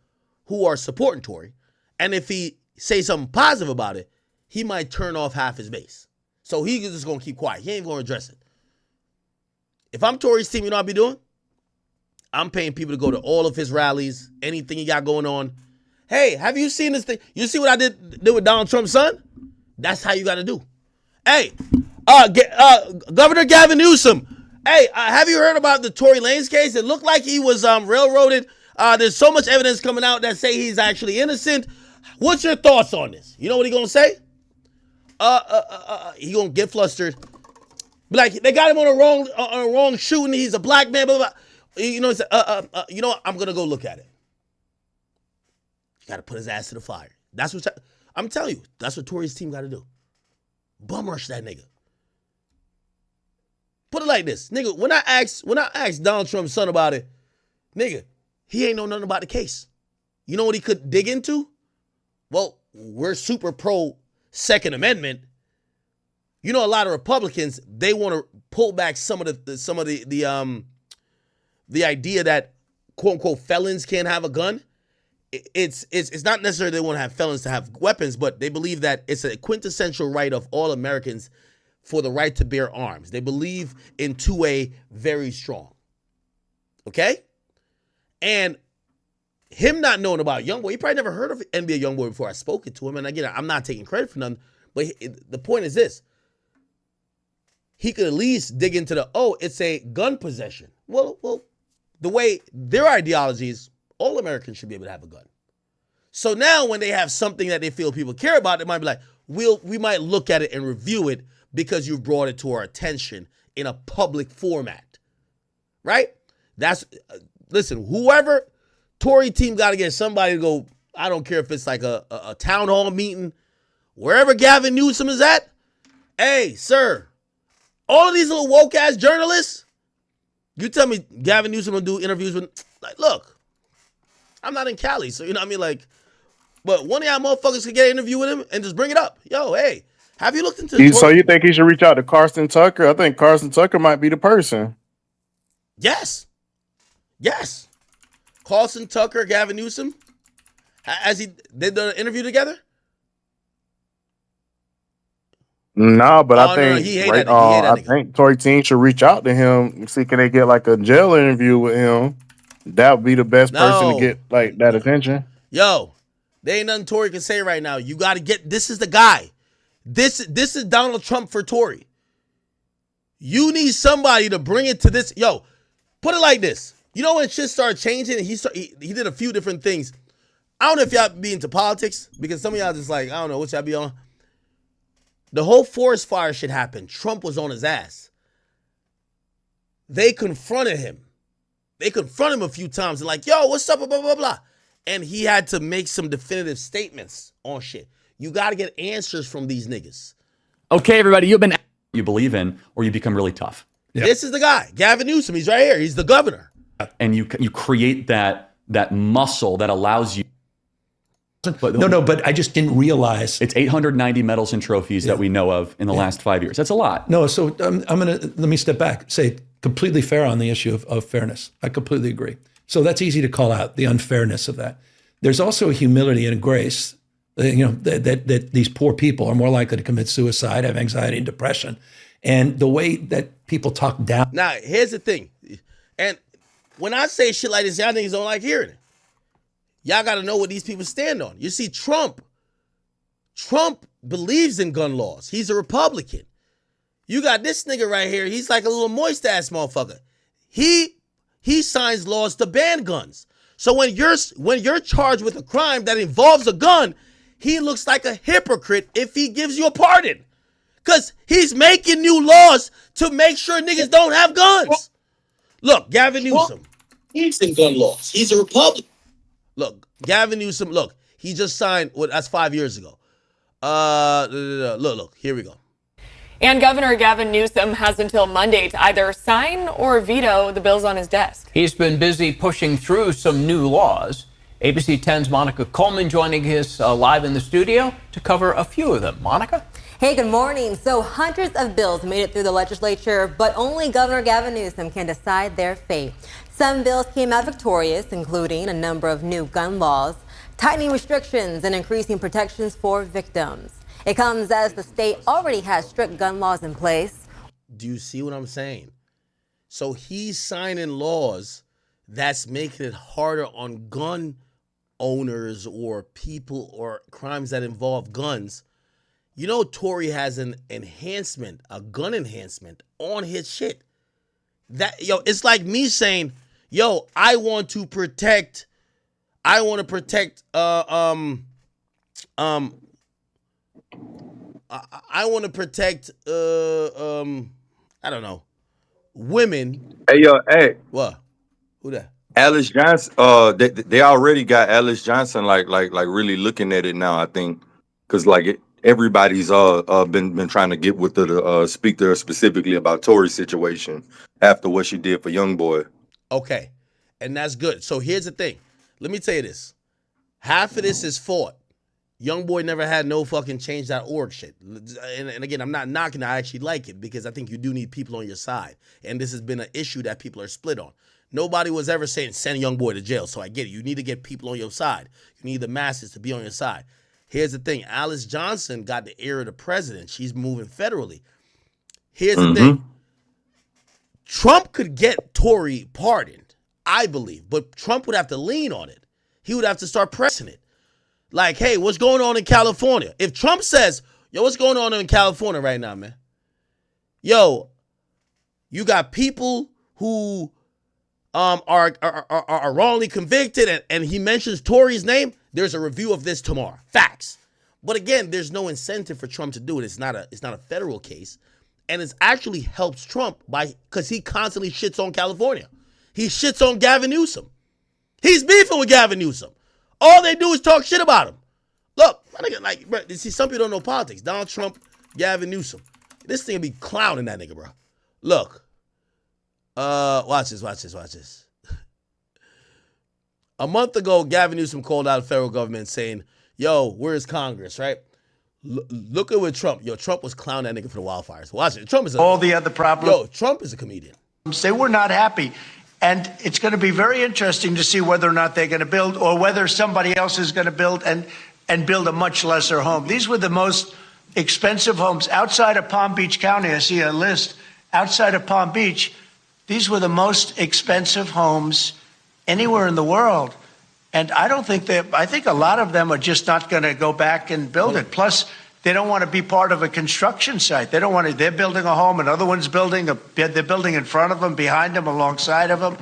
who are supporting Tory. And if he say something positive about it, he might turn off half his base. So he's just gonna keep quiet. He ain't gonna address it. If I'm Tory's team, you know what I'll be doing? I'm paying people to go to all of his rallies, anything he got going on. Hey, have you seen this thing? You see what I did with Donald Trump's son? That's how you got to do. Hey, Governor Gavin Newsom. Hey, have you heard about the Tory Lanez case? It looked like he was railroaded. There's so much evidence coming out that say he's actually innocent. What's your thoughts on this? You know what he gonna say? He gonna get flustered. Be like, they got him on a wrong shooting. He's a black man. Blah, blah, blah. You know, you know what? I'm gonna go look at it. You gotta put his ass to the fire. That's what I'm telling you. That's what Tory's team gotta do. Bum rush that nigga. Put it like this, nigga. When I asked Donald Trump's son about it, nigga, he ain't know nothing about the case. You know what he could dig into? Well, we're super pro Second Amendment. You know, a lot of Republicans, they want to pull back some of the idea that quote unquote felons can't have a gun. It's not necessarily they want to have felons to have weapons, but they believe that it's a quintessential right of all Americans for the right to bear arms. They believe in 2A very strong. Okay? And him not knowing about Youngboy, he probably never heard of NBA Youngboy before I spoke it to him. And again, I'm not taking credit for nothing, but the point is this. He could at least dig into it's a gun possession. Well, the way their ideology is, all Americans should be able to have a gun. So now when they have something that they feel people care about, they might be like, we might look at it and review it because you've brought it to our attention in a public format. Right? Listen, whoever Tory team got to get somebody to go, I don't care if it's like a town hall meeting, wherever Gavin Newsom is at. Hey, sir, all of these little woke ass journalists, you tell me Gavin Newsom will do interviews with, like, look, I'm not in Cali, so you know what I mean? Like, but one of y'all motherfuckers could get an interview with him and just bring it up. Yo, hey, have you looked into So you think he should reach out to Carson Tucker? I think Carson Tucker might be the person. Yes. Carson Tucker, Gavin Newsom. They done an interview together? No, but I think he hate that nigga. I think Tory team should reach out to him and see can they get like a jail interview with him. That would be the best person to get like that attention. Yo, there ain't nothing Tory can say right now. You got to get, this is the guy. This is Donald Trump for Tory. You need somebody to bring it to this. Yo, put it like this. You know when shit started changing and he did a few different things. I don't know if y'all be into politics because some of y'all just like, I don't know what y'all be on. The whole forest fire shit happened. Trump was on his ass. They confronted him. A few times and like, yo, what's up, blah, blah, blah, blah. And he had to make some definitive statements on shit. You got to get answers from these niggas. Okay, everybody, you believe in, or you become really tough. Yep. This is the guy, Gavin Newsom. He's right here. He's the governor. And you create that muscle that allows you. But I just didn't realize it's 890 medals and trophies that we know of in the last 5 years. That's a lot. No, so let me step back. Say completely fair on the issue of fairness. I completely agree. So that's easy to call out the unfairness of that. There's also a humility and a grace. That these poor people are more likely to commit suicide, have anxiety and depression, and the way that people talk down. Now, here's the thing, and when I say shit like this, y'all niggas don't like hearing it. Y'all got to know what these people stand on. You see, Trump believes in gun laws. He's a Republican. You got this nigga right here. He's like a little moist ass motherfucker. He signs laws to ban guns. So when you're charged with a crime that involves a gun, he looks like a hypocrite if he gives you a pardon. Because he's making new laws to make sure niggas don't have guns. Look, Gavin Newsom. He's in gun laws. He's a Republican. Look, Gavin Newsom, look, he just signed, that's 5 years ago. Look, here we go. And Governor Gavin Newsom has until Monday to either sign or veto the bills on his desk. He's been busy pushing through some new laws. ABC 10's Monica Coleman joining us live in the studio to cover a few of them. Monica? Hey, good morning. So hundreds of bills made it through the legislature, but only Governor Gavin Newsom can decide their fate. Some bills came out victorious, including a number of new gun laws, tightening restrictions and increasing protections for victims. It comes as the state already has strict gun laws in place. Do you see what I'm saying? So he's signing laws that's making it harder on gun owners or people or crimes that involve guns. You know, Tory has an enhancement, a gun enhancement on his shit. It's like me saying, yo, I want to protect I want to protect I don't know, women. Hey yo, hey. What? Who that? Alice Johnson. They already got Alice Johnson like really looking at it now. I think because everybody's been trying to get with the speak to her specifically about Tory's situation after what she did for Youngboy. Okay, and that's good. So here's the thing. Let me tell you this. Half of this is fought. YoungBoy never had no fucking change.org shit. And again, I'm not knocking it. I actually like it because I think you do need people on your side. And this has been an issue that people are split on. Nobody was ever saying send YoungBoy to jail. So I get it. You need to get people on your side. You need the masses to be on your side. Here's the thing. Alice Johnson got the ear of the president. She's moving federally. Here's the thing. Trump could get Tory pardoned, I believe, but Trump would have to lean on it. He would have to start pressing it. Like, hey, what's going on in California? If Trump says, yo, what's going on in California right now, man? Yo, you got people who are wrongly convicted, and he mentions Tory's name. There's a review of this tomorrow. Facts. But again, there's no incentive for Trump to do it. It's not a federal case. And it actually helps Trump because he constantly shits on California. He shits on Gavin Newsom. He's beefing with Gavin Newsom. All they do is talk shit about him. Look, like, bro, see, some people don't know politics. Donald Trump, Gavin Newsom. This thing be clowning that nigga, bro. Look. Watch this. A month ago, Gavin Newsom called out the federal government saying, yo, where's Congress, right? Look at what Trump. Yo, Trump was clowning that nigga for the wildfires. Watch it. Trump is all the other problems. Yo, Trump is a comedian. They were not happy. And it's going to be very interesting to see whether or not they're going to build or whether somebody else is going to build and build a much lesser home. These were the most expensive homes outside of Palm Beach County. I see a list outside of Palm Beach. These were the most expensive homes anywhere in the world. And I think a lot of them are just not going to go back and build it. Plus, they don't want to be part of a construction site. They don't want to. They're building a home, another one's building. They're building in front of them, behind them, alongside of them.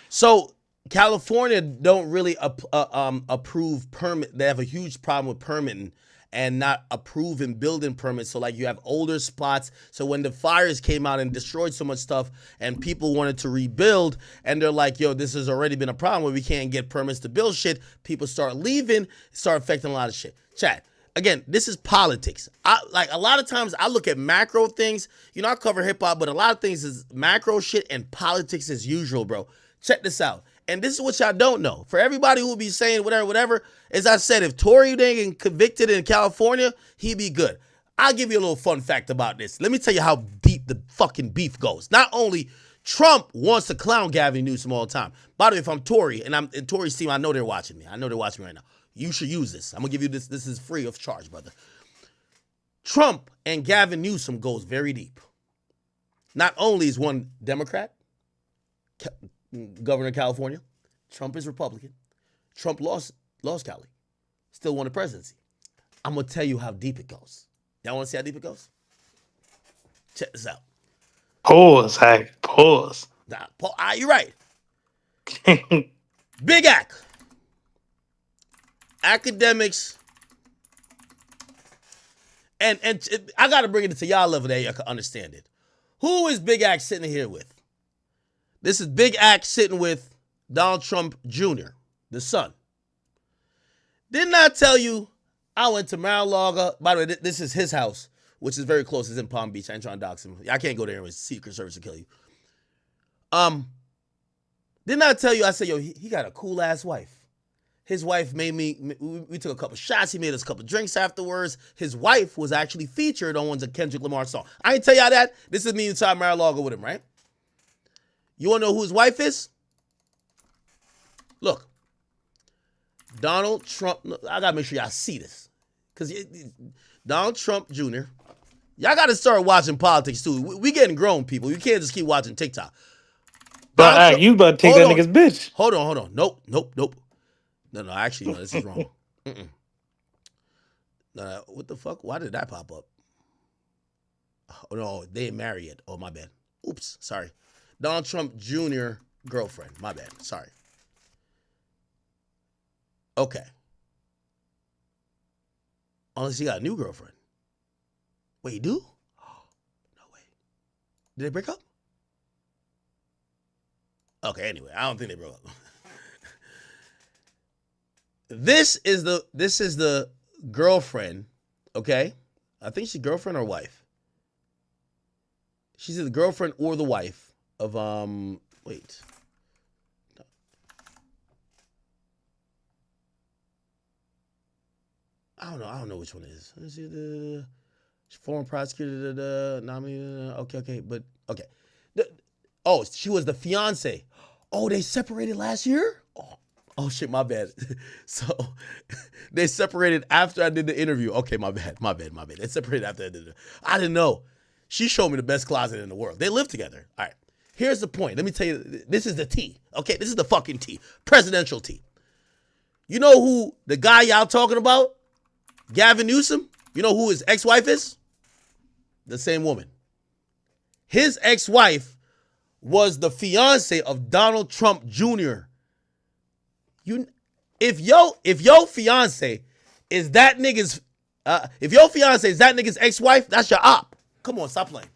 So California don't really approve permit. They have a huge problem with permitting and not approving building permits. So like you have older spots. So when the fires came out and destroyed so much stuff and people wanted to rebuild and they're like, yo, this has already been a problem where we can't get permits to build shit. People start leaving, start affecting a lot of shit. Chat. Again, this is politics. Like a lot of times I look at macro things. You know, I cover hip hop, but a lot of things is macro shit and politics as usual, bro. Check this out. And this is what y'all don't know. For everybody who will be saying whatever, as I said, if Tory didn't get convicted in California, he'd be good. I'll give you a little fun fact about this. Let me tell you how deep the fucking beef goes. Not only Trump wants to clown Gavin Newsom all the time. By the way, if I'm Tory and I'm in Tory's team, I know they're watching me. I know they're watching me right now. You should use this. I'm going to give you this. This is free of charge, brother. Trump and Gavin Newsom goes very deep. Not only is one Democrat, governor of California, Trump is Republican. Trump lost Cali. Still won the presidency. I'm going to tell you how deep it goes. Y'all want to see how deep it goes? Check this out. Pause, Hank. Pause. Nah, you're right. Big Act. Academics. And I got to bring it to y'all level there. Y'all can understand it. Who is Big Act sitting here with? This is Big Act sitting with Donald Trump Jr., the son. Didn't I tell you I went to Mar-a-Lago? By the way, this is his house, which is very close. It's in Palm Beach. I ain't trying to dox him. I can't go there. Secret Service will kill you. Didn't I tell you? I said, yo, he got a cool ass wife. His wife made me. We took a couple shots. He made us a couple drinks afterwards. His wife was actually featured on one of Kendrick Lamar's songs. I ain't tell y'all that. This is me inside Mar-a-Lago with him, right? You want to know who his wife is? Look, Donald Trump. I got to make sure y'all see this. Because Donald Trump Jr., y'all got to start watching politics too. We getting grown people. You can't just keep watching TikTok. But you about to take that nigga's bitch. Hold on. Nope. No, actually, no, this is wrong. No, what the fuck? Why did that pop up? Oh, no, they ain't married yet. Oh, my bad. Oops, sorry. Donald Trump Jr. girlfriend. My bad. Sorry. Okay. Unless he got a new girlfriend. Wait, he do? Oh, no way. Did they break up? Okay, anyway, I don't think they broke up. This is the girlfriend, okay? I think she's girlfriend or wife. She's the girlfriend or the wife of wait. I don't know which one it is. Is it the foreign prosecutor? Nominee? Okay, but okay. She was the fiance. Oh, they separated last year? Oh shit, my bad. So they separated after I did the interview. Okay, my bad. They separated after I did it. I didn't know. She showed me the best closet in the world. They live together. All right. Here's the point. Let me tell you, this is the tea. Okay, this is the fucking tea. Presidential tea. You know who the guy y'all talking about? Gavin Newsom? You know who his ex-wife is? The same woman. His ex-wife was the fiance of Donald Trump Jr. If your fiance is that nigga's ex-wife, that's your op. Come on, stop playing.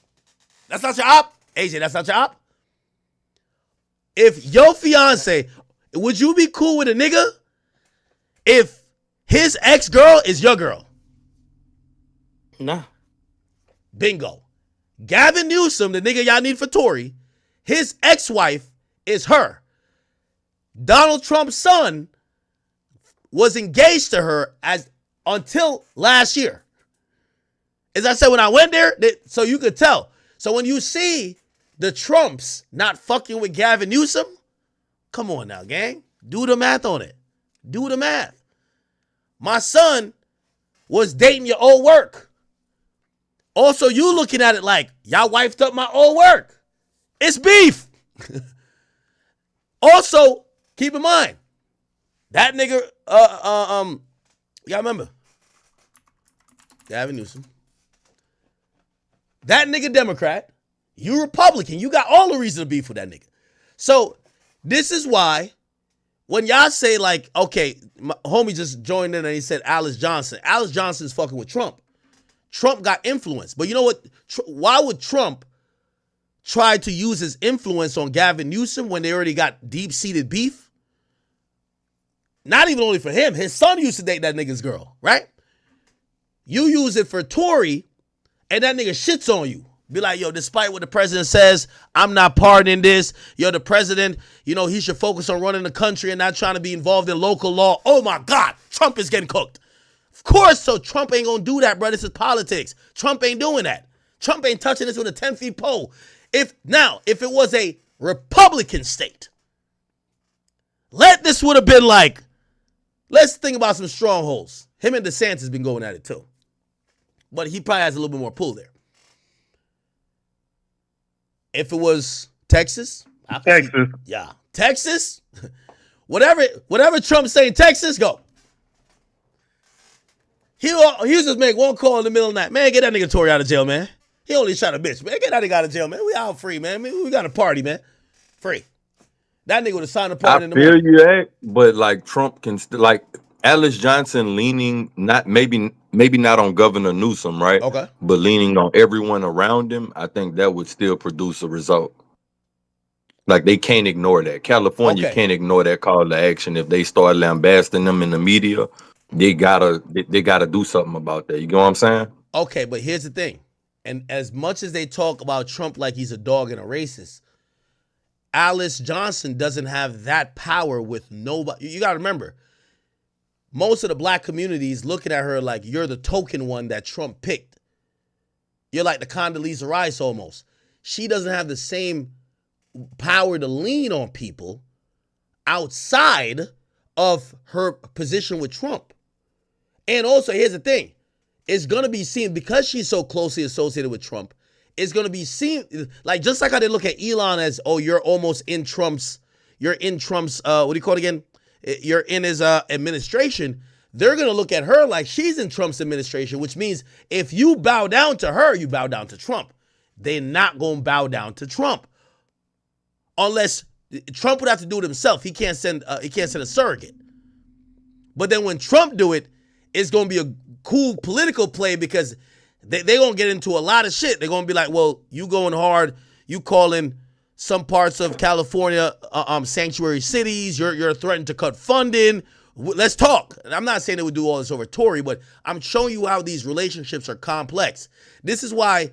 That's not your op? AJ, that's not your op? If your fiance, would you be cool with a nigga if his ex-girl is your girl? Nah. Bingo. Gavin Newsom, the nigga y'all need for Tory, his ex-wife is her. Donald Trump's son was engaged to her until last year. As I said, when I went there, so you could tell. So when you see the Trumps not fucking with Gavin Newsom, come on now, gang. Do the math on it. Do the math. My son was dating your old work. Also, you looking at it like, y'all wifed up my old work. It's beef. Also, keep in mind, that nigga, you gotta remember, Gavin Newsom, that nigga Democrat, you Republican, you got all the reason to beef with that nigga. So, this is why, when y'all say like, okay, my homie just joined in and he said Alice Johnson. Alice Johnson's fucking with Trump. Trump got influence. But you know what? Why would Trump try to use his influence on Gavin Newsom when they already got deep-seated beef? Not even only for him. His son used to date that nigga's girl, right? You use it for Tory, and that nigga shits on you. Be like, yo, despite what the president says, I'm not pardoning this. Yo, the president, he should focus on running the country and not trying to be involved in local law. Oh, my God, Trump is getting cooked. Of course, so Trump ain't gonna do that, bro. This is politics. Trump ain't doing that. Trump ain't touching this with a 10-foot pole. If it was a Republican state, this would have been like, let's think about some strongholds. Him and DeSantis been going at it too. But he probably has a little bit more pull there. If it was Texas. Texas. Whatever Trump say in Texas, go. He'll just make one call in the middle of the night. Man, get that nigga Tory out of jail, man. He only shot a bitch, man. Get that nigga out of jail, man. We out free, man. We got a party, man. Free. That nigga would have signed a pardon in the morning. I feel you, Ed, but like Trump can like Alice Johnson leaning maybe not on Governor Newsom, right? Okay. But leaning on everyone around him, I think that would still produce a result. Like they can't ignore that. California can't ignore that call to action. If they start lambasting them in the media, they gotta do something about that. You know what I'm saying? Okay, but here's the thing. And as much as they talk about Trump like he's a dog and a racist, Alice Johnson doesn't have that power with nobody. You got to remember, most of the black communities looking at her like you're the token one that Trump picked. You're like the Condoleezza Rice almost. She doesn't have the same power to lean on people outside of her position with Trump. And also, here's the thing. It's going to be seen, because she's so closely associated with Trump, it's going to be seen, like just like how they look at Elon as, oh, you're in Trump's, what do you call it again? You're in his administration. They're going to look at her like she's in Trump's administration, which means if you bow down to her, you bow down to Trump. They're not going to bow down to Trump. Unless Trump would have to do it himself. He can't send a surrogate. But then when Trump do it, it's going to be a cool political play because they're going to get into a lot of shit. They're going to be like, well, you going hard. You calling some parts of California sanctuary cities. You're threatening to cut funding. Let's talk. And I'm not saying they would do all this over Tory, but I'm showing you how these relationships are complex. This is why,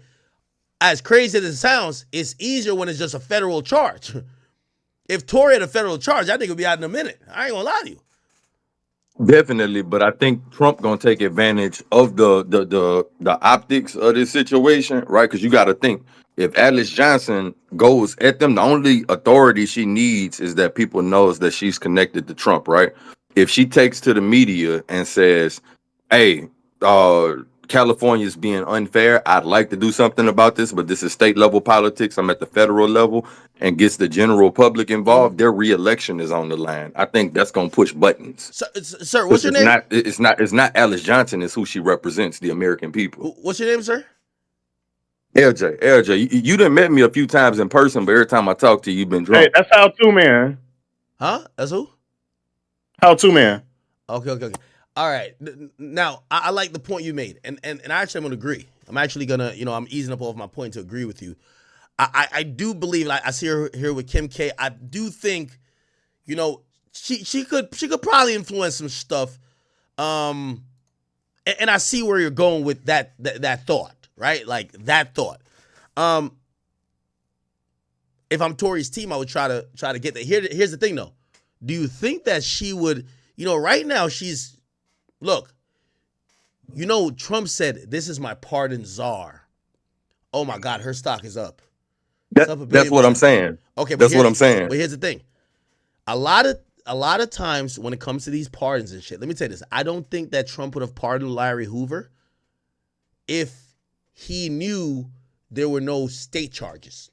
as crazy as it sounds, it's easier when it's just a federal charge. If Tory had a federal charge, I think it would be out in a minute. I ain't going to lie to you. Definitely, but I think Trump gonna take advantage of the optics of this situation, right? Because you got to think, if Alice Johnson goes at them, the only authority she needs is that people knows that she's connected to Trump, right? If she takes to the media and says, "Hey, California's being unfair. I'd like to do something about this, but this is state level politics. I'm at the federal level," and gets the general public involved, their reelection is on the line. I think that's gonna push buttons. Sir, what's your name? It's not Alice Johnson. It's who she represents, the American people. What's your name, sir? LJ, you done met me a few times in person, but every time I talk to you, you've been drunk. Hey, that's How To Man. Huh? That's who? How To Man. Okay. All right. Now, I like the point you made, and actually I'm gonna agree. I'm actually gonna, I'm easing up off my point to agree with you. I do believe, like I see her here with Kim K. I do think, she could probably influence some stuff. And I see where you're going with that thought, right? Like that thought. If I'm Tory's team, I would try to get that. Here's the thing though. Do you think that she would, right now look, Trump said, "This is my pardon czar." Oh my God, her stock is up. That's what I'm saying. Okay, that's what I'm saying. But here's the thing. A lot of times when it comes to these pardons and shit, let me tell you this. I don't think that Trump would have pardoned Larry Hoover if he knew there were no state charges.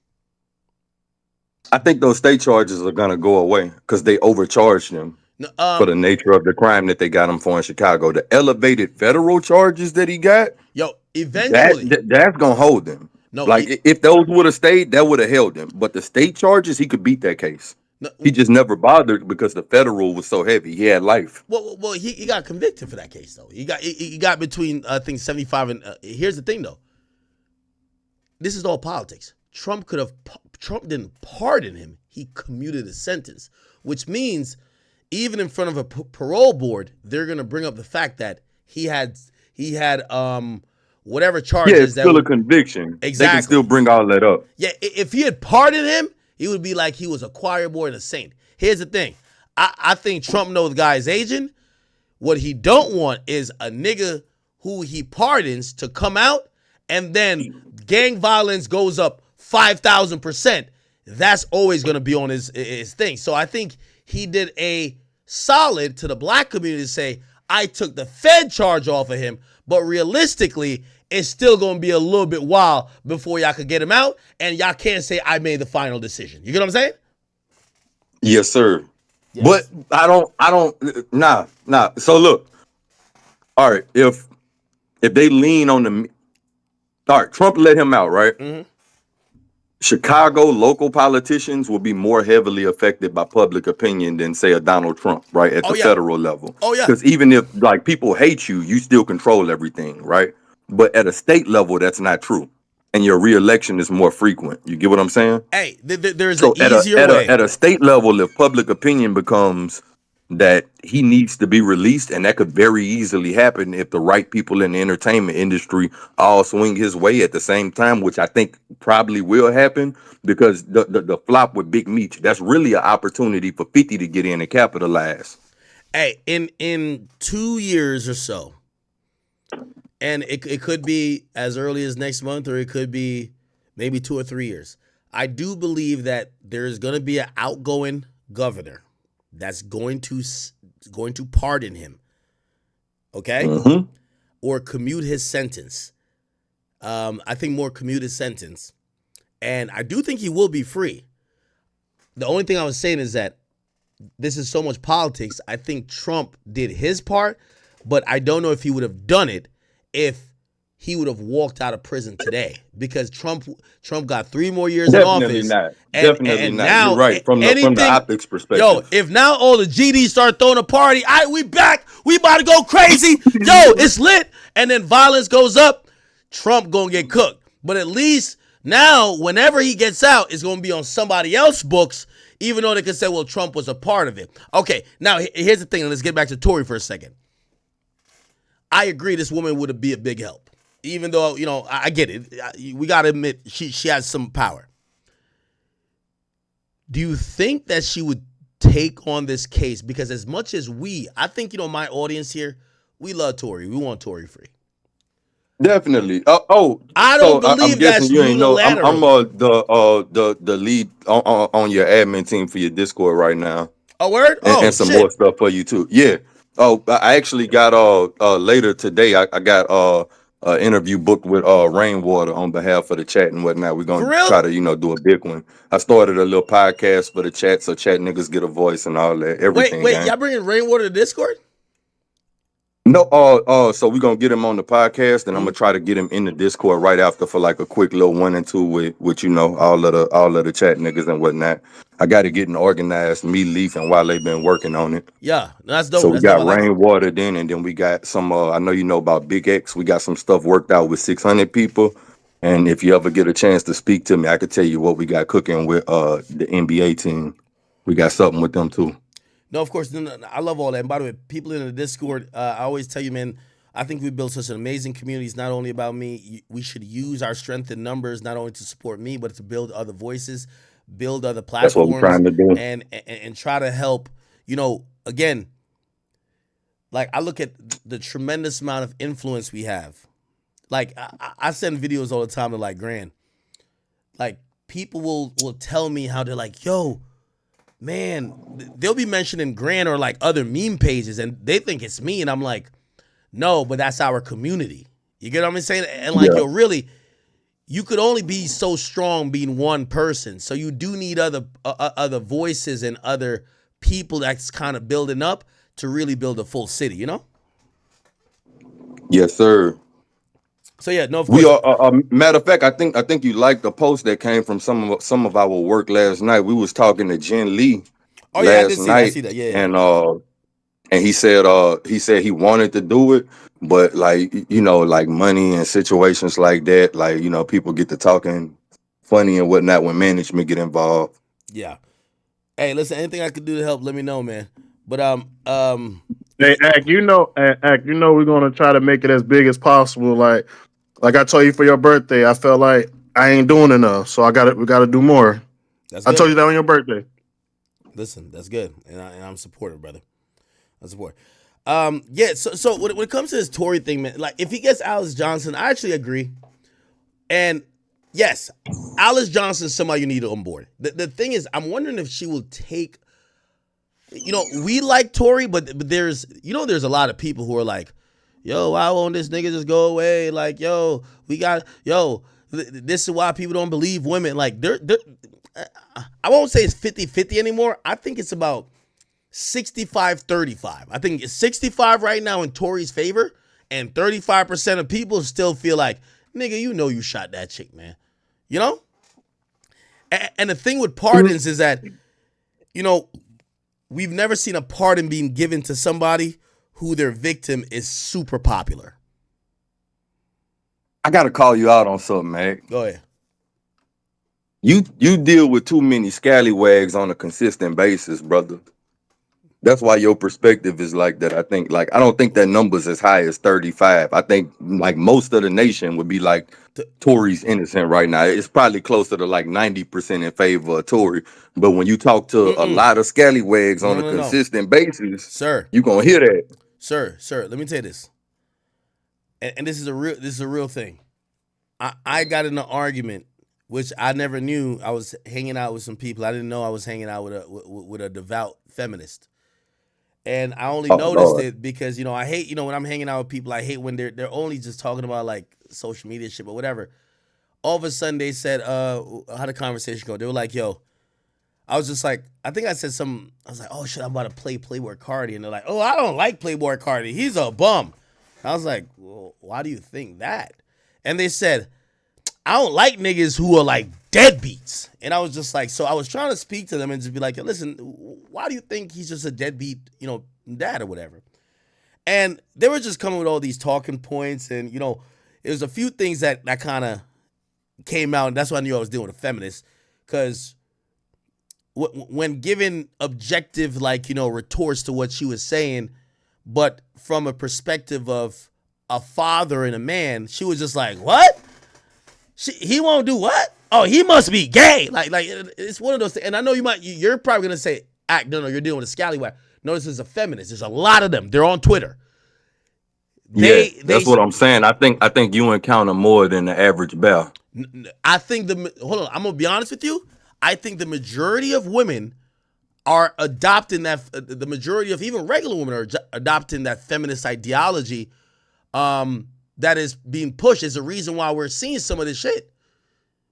I think those state charges are gonna go away because they overcharged him for the nature of the crime that they got him for in Chicago. The elevated federal charges that he got, eventually that's gonna hold him. No, if those would have stayed, that would have held him. But the state charges, he could beat that case. No, he just never bothered because the federal was so heavy. He had life. Well, he got convicted for that case though. He got between I think 75 and. Here's the thing though. This is all politics. Trump didn't pardon him. He commuted a sentence, which means even in front of a parole board, they're gonna bring up the fact that he had whatever charges. Yeah, it's still a conviction. Exactly. They can still bring all that up. Yeah, if he had pardoned him, he would be like he was a choir boy and a saint. Here's the thing. I think Trump knows the guy's agent. What he don't want is a nigga who he pardons to come out and then gang violence goes up 5,000%. That's always going to be on his thing. So I think he did a solid to the black community to say, I took the Fed charge off of him, but realistically, it's still going to be a little bit while before y'all could get him out, and y'all can't say I made the final decision. You get what I'm saying? Yes, sir. Yes. But nah. So look, all right, if they lean on all right, Trump let him out, right? Mm-hmm. Chicago local politicians will be more heavily affected by public opinion than, say, a Donald Trump, right, at the federal level. Oh, yeah. Because even if, people hate you, you still control everything, right? But at a state level, that's not true. And your reelection is more frequent. You get what I'm saying? Hey, there's an easier way. At a state level, if public opinion becomes that he needs to be released, and that could very easily happen if the right people in the entertainment industry all swing his way at the same time, which I think probably will happen, because the flop with Big Meech, that's really an opportunity for 50 to get in and capitalize. Hey, in 2 years or so, and it could be as early as next month, or it could be maybe 2 or 3 years, I do believe that there's going to be an outgoing governor that's going to pardon him, okay? Mm-hmm. Or commute his sentence. I think more commute his sentence. And I do think he will be free. The only thing I was saying is that this is so much politics. I think Trump did his part, but I don't know if he would have done it if he would have walked out of prison today, because Trump got 3 more years in office. Definitely not. Now, you're right. From the optics perspective. Yo, if now all the GDs start throwing a party, we back. We about to go crazy. Yo, it's lit. And then violence goes up. Trump gonna get cooked. But at least now, whenever he gets out, it's gonna be on somebody else's books, even though they could say, well, Trump was a part of it. Okay, now here's the thing. And let's get back to Tory for a second. I agree this woman would be a big help. Even though, I get it. We got to admit she has some power. Do you think that she would take on this case, because as much as I think, my audience here, we love Tory. We want Tory free. Definitely. I don't believe I'm guessing that's you ain't know. I'm unilateral. the lead on your admin team for your Discord right now. A word? And some more stuff for you too. Yeah. Oh, I actually got later today. I got interview booked with Rainwater on behalf of the chat and whatnot. We're gonna try to do a big one. I started a little podcast for the chat, so chat niggas get a voice and all that. Everything. Wait, gang. y'all bringing Rainwater to Discord? No, so we're gonna get him on the podcast, and I'm gonna try to get him in the Discord right after for like a quick little 1 and 2 with all of the chat niggas and whatnot. I got to get an organized. Me, Leaf, and Wale been working on it. Yeah, that's dope. So we That's got dope. I like it. Rainwater then, and then we got some. I know you know about Big X. We got some stuff worked out with 600 people. And if you ever get a chance to speak to me, I could tell you what we got cooking with the NBA team. We got something with them too. No, of course. No, I love all that. And by the way, people in the Discord, I always tell you, man, I think we built such an amazing community. It's not only about me. We should use our strength in numbers, not only to support me, but to build other voices, build other platforms. That's what we're trying to do. And try to help, again, like I look at the tremendous amount of influence we have. Like I send videos all the time to like Grand. Like people will tell me how they're like, yo, man, they'll be mentioning Grant or like other meme pages and they think it's me. And I'm like, no, but that's our community. You get what I'm saying? And like, yo, really, you could only be so strong being one person. So you do need other voices and other people that's kind of building up to really build a full city, Yes, sir. So yeah, no, of course. We are. Matter of fact, I think you liked the post that came from some of our work last night. We was talking to Jen Lee last night, I see that. Yeah. And he said he wanted to do it, but like like money and situations like that, like people get to talking funny and whatnot when management get involved. Yeah. Hey, listen, anything I could do to help, let me know, man. But Hey, Ak, we're gonna try to make it as big as possible. Like I told you for your birthday, I felt like I ain't doing enough, so we gotta do more. That's I good. told you that on your birthday. Listen, that's good, and I'm supportive, brother. I support. Yeah. So when it comes to this Tory thing, man, like if he gets Alice Johnson, I actually agree. And yes, Alice Johnson is somebody you need on board. The thing is, I'm wondering if she will take. We like Tory, but there's a lot of people who are like, yo, why won't this nigga just go away? Like, yo, this is why people don't believe women. Like, I won't say it's 50-50 anymore. I think it's about 65-35. I think it's 65 right now in Tory's favor, and 35% of people still feel like, nigga, you shot that chick, man. And the thing with pardons is that, we've never seen a pardon being given to somebody who their victim is super popular. I gotta call you out on something, man. Go ahead. You deal with too many scallywags on a consistent basis, brother. That's why your perspective is like that. I don't think that number's as high as 35. I think like most of the nation would be like Tory's innocent right now. It's probably closer to like 90% in favor of Tory. But when you talk to a lot of scallywags on a consistent basis, sir, you're gonna hear that. Sir, let me tell you this. And this is a real thing. I got in an argument, which I never knew. I was hanging out with some people. I didn't know I was hanging out with a devout feminist. And I only noticed it because, I hate, when I'm hanging out with people, I hate when they're only just talking about like social media shit or whatever. All of a sudden they said, how the conversation go? They were like, yo, I was just like, I think I said something. I was like, oh shit, I'm about to play Playboy Cardi. And they're like, oh, I don't like Playboy Cardi. He's a bum. I was like, well, why do you think that? And they said, I don't like niggas who are like deadbeats. And I was just like, so I was trying to speak to them and just be like, listen, why do you think he's just a deadbeat, dad or whatever? And they were just coming with all these talking points. And, it was a few things that kind of came out. And that's why I knew I was dealing with a feminist. Because when given objective, retorts to what she was saying, but from a perspective of a father and a man, she was just like, what? He won't do what? Oh, he must be gay. Like it's one of those things. And I know you're probably gonna say act. No, you're dealing with a scallywag. No, this is a feminist. There's a lot of them. They're on Twitter. That's what I'm saying. I think you encounter more than the average bear. I think hold on. I'm gonna be honest with you. I think the majority of women are adopting that. The majority of even regular women are adopting that feminist ideology. That is being pushed is the reason why we're seeing some of this shit.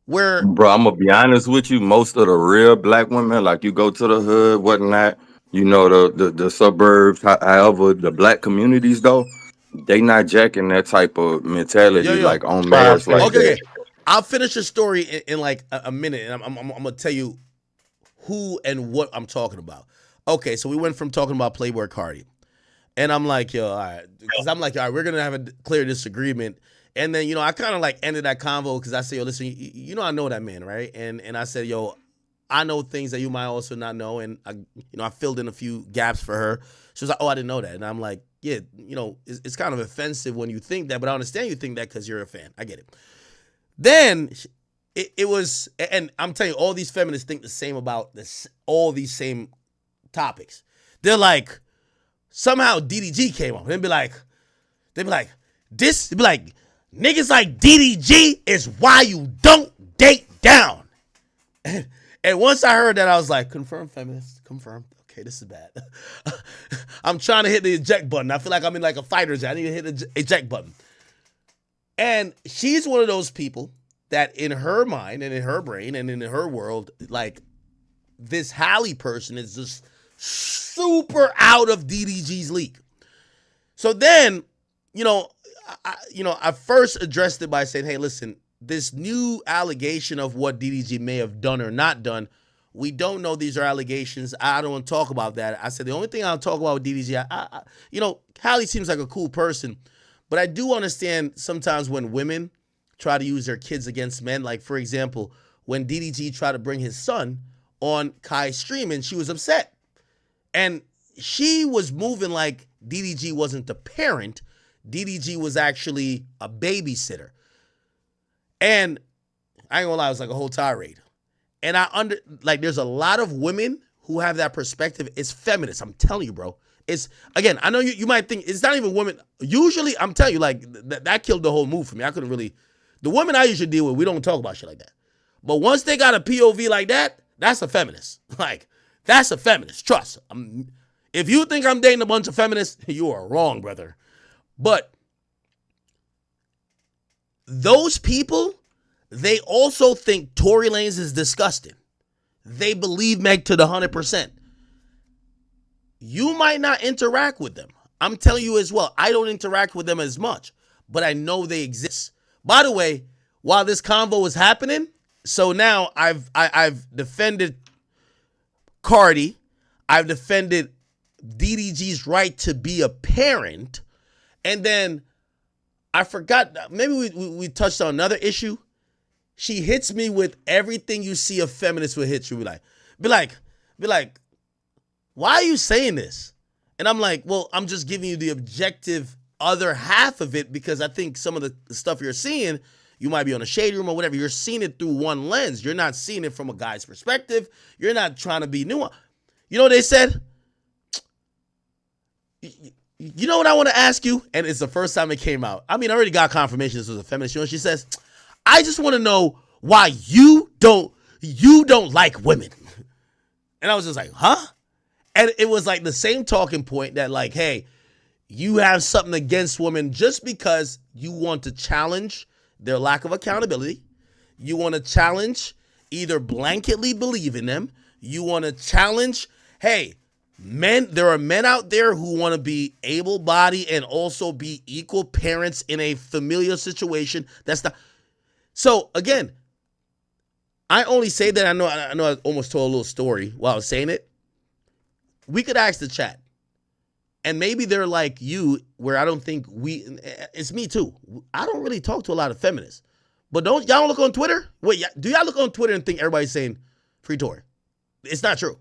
Where, bro, I'm gonna be honest with you. Most of the real black women, like you go to the hood, whatnot, you know, the suburbs, however, the black communities though, they not jacking that type of mentality like on mass like okay. I'll finish the story in like a minute, and I'm gonna tell you who and what I'm talking about. Okay, so we went from talking about Playboy Cardi, and I'm like, yo, all right, because I'm like, all right, we're gonna have a clear disagreement. And then, I kind of like ended that convo because I said, yo, listen, I know that man, right? And I said, yo, I know things that you might also not know. And I filled in a few gaps for her. She was like, oh, I didn't know that. And I'm like, yeah, it's kind of offensive when you think that, but I understand you think that because you're a fan. I get it. Then it was, and I'm telling you, all these feminists think the same about this, all these same topics. They're like, somehow DDG came up. They'd be like, niggas like DDG is why you don't date down. And once I heard that, I was like, confirm, feminist, confirm. Okay, this is bad. I'm trying to hit the eject button. I feel like I'm in like a fighter's. I need to hit the eject button. And she's one of those people that in her mind and in her brain and in her world, like this Halle person is just super out of DDG's league. So then, I first addressed it by saying, hey, listen, this new allegation of what DDG may have done or not done, we don't know. These are allegations. I don't want to talk about that. I said, the only thing I'll talk about with DDG, Halle seems like a cool person, but I do understand sometimes when women try to use their kids against men, like, for example, when DDG tried to bring his son on Kai's stream and she was upset. And she was moving like DDG wasn't the parent. DDG was actually a babysitter. And I ain't gonna lie, it was like a whole tirade. And there's a lot of women who have that perspective. It's feminist. I'm telling you, bro. It's, again, I know you might think it's not even women. Usually, I'm telling you, like, that killed the whole move for me. I couldn't really, the women I usually deal with, we don't talk about shit like that. But once they got a POV like that, that's a feminist. Like, that's a feminist. Trust. If you think I'm dating a bunch of feminists, you are wrong, brother. But those people, they also think Tory Lanez is disgusting. They believe Meg to the 100%. You might not interact with them. I'm telling you as well, I don't interact with them as much, but I know they exist. By the way, while this convo was happening, so now I've defended Cardi. I've defended DDG's right to be a parent. And then I forgot, maybe we touched on another issue. She hits me with everything you see a feminist would hit you. Be like, why are you saying this? And I'm like, well, I'm just giving you the objective other half of it because I think some of the stuff you're seeing, you might be on a shade room or whatever. You're seeing it through one lens. You're not seeing it from a guy's perspective. You're not trying to be nuanced. You know what they said? You know what I want to ask you? And it's the first time it came out. I mean, I already got confirmation this was a feminist. You know what she says? I just want to know why you don't like women. And I was just like, huh? And it was like the same talking point that like, hey, you have something against women just because you want to challenge their lack of accountability. You want to challenge either blanketly believe in them. You want to challenge, hey, men, there are men out there who want to be able-bodied and also be equal parents in a familial situation. That's not. So again, I only say that I know I almost told a little story while I was saying it. We could ask the chat. And maybe they're like you, where I don't think it's me too. I don't really talk to a lot of feminists. But y'all don't look on Twitter? Wait, do y'all look on Twitter and think everybody's saying free Tory? It's not true.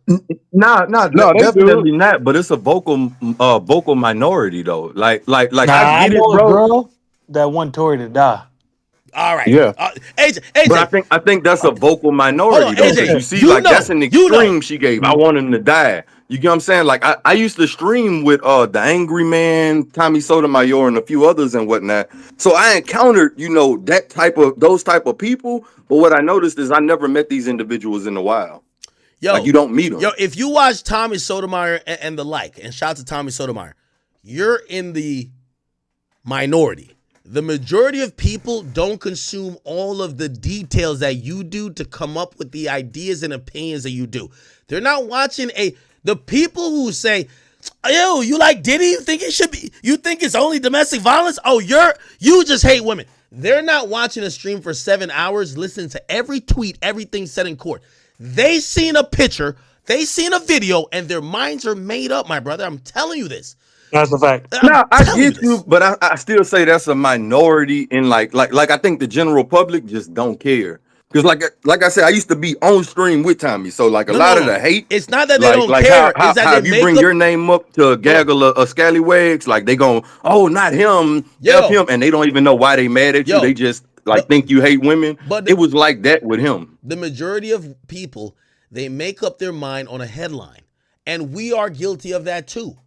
No, definitely not. But it's a vocal minority though. Like I get it, bro. That one Tory to die. All right. Yeah. AJ. But I think that's a vocal minority Hold on, though. AJ, 'Cause you see, you like know, that's an you know. extreme she gave. I want him to die. You get what I'm saying? Like I used to stream with the Angry Man, Tommy Sotomayor, and a few others and whatnot. So I encountered, those type of people. But what I noticed is I never met these individuals in the wild. Like you don't meet them. Yo, if you watch Tommy Sotomayor and the like, and shout out to Tommy Sotomayor, you're in the minority. The majority of people don't consume all of the details that you do to come up with the ideas and opinions that you do. They're not watching the people who say, "Yo, you like Diddy? You think it should be? You think it's only domestic violence? Oh, you just hate women." They're not watching a stream for 7 hours, listening to every tweet, everything said in court. They seen a picture, they seen a video, and their minds are made up, my brother. I'm telling you this. That's a fact. No, I get you, but I still say that's a minority in like I think the general public just don't care. Because like I said, I used to be on stream with Tommy. So like a lot of the hate. It's not that they don't like care. How, it's that how they you make bring up, your name up to a gaggle of scallywags, like they gon', oh, not him, F him, and they don't even know why they mad at you. They just think you hate women. But it was like that with him. The majority of people, they make up their mind on a headline. And we are guilty of that too.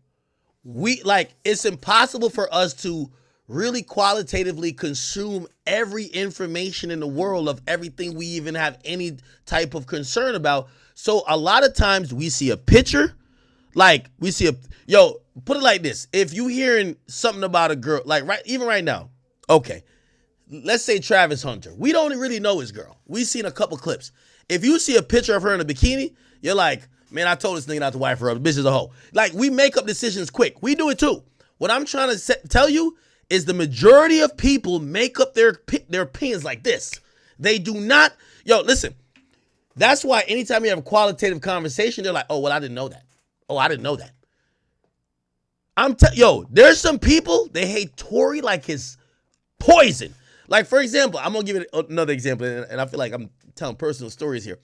It's impossible for us to really qualitatively consume every information in the world of everything we even have any type of concern about. So a lot of times we see a picture, put it like this. If you hearing something about a girl, even right now, okay, let's say Travis Hunter. We don't really know his girl. We've seen a couple clips. If you see a picture of her in a bikini, you're like, man, I told this nigga not to wife her up. Bitch is a hoe. Like, we make up decisions quick. We do it too. What I'm trying to tell you is the majority of people make up their opinions like this. They do not. Yo, listen. That's why anytime you have a qualitative conversation, they're like, oh, well, I didn't know that. Oh, I didn't know that. There's some people, they hate Tory like his poison. Like, for example, I'm going to give it another example, and I feel like I'm telling personal stories here.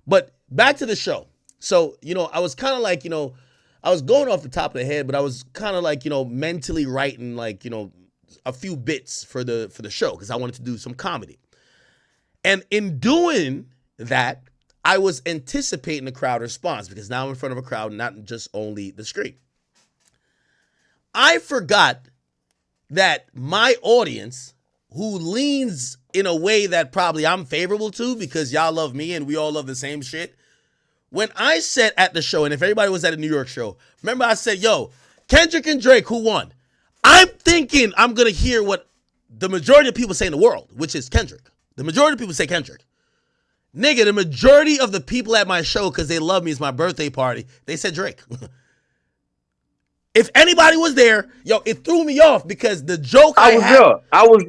But back to the show. So, I was kind of like, I was going off the top of the head, but I was kind of like, mentally writing a few bits for the show because I wanted to do some comedy. And in doing that, I was anticipating the crowd response because now I'm in front of a crowd, not just only the screen. I forgot that my audience, who leans in a way that probably I'm favorable to because y'all love me and we all love the same shit. When I said at the show, and if everybody was at a New York show, remember I said, yo, Kendrick and Drake, who won? I'm thinking I'm going to hear what the majority of people say in the world, which is Kendrick. The majority of people say Kendrick. Nigga, the majority of the people at my show, because they love me, it's my birthday party, they said Drake. If anybody was there, it threw me off because the joke I was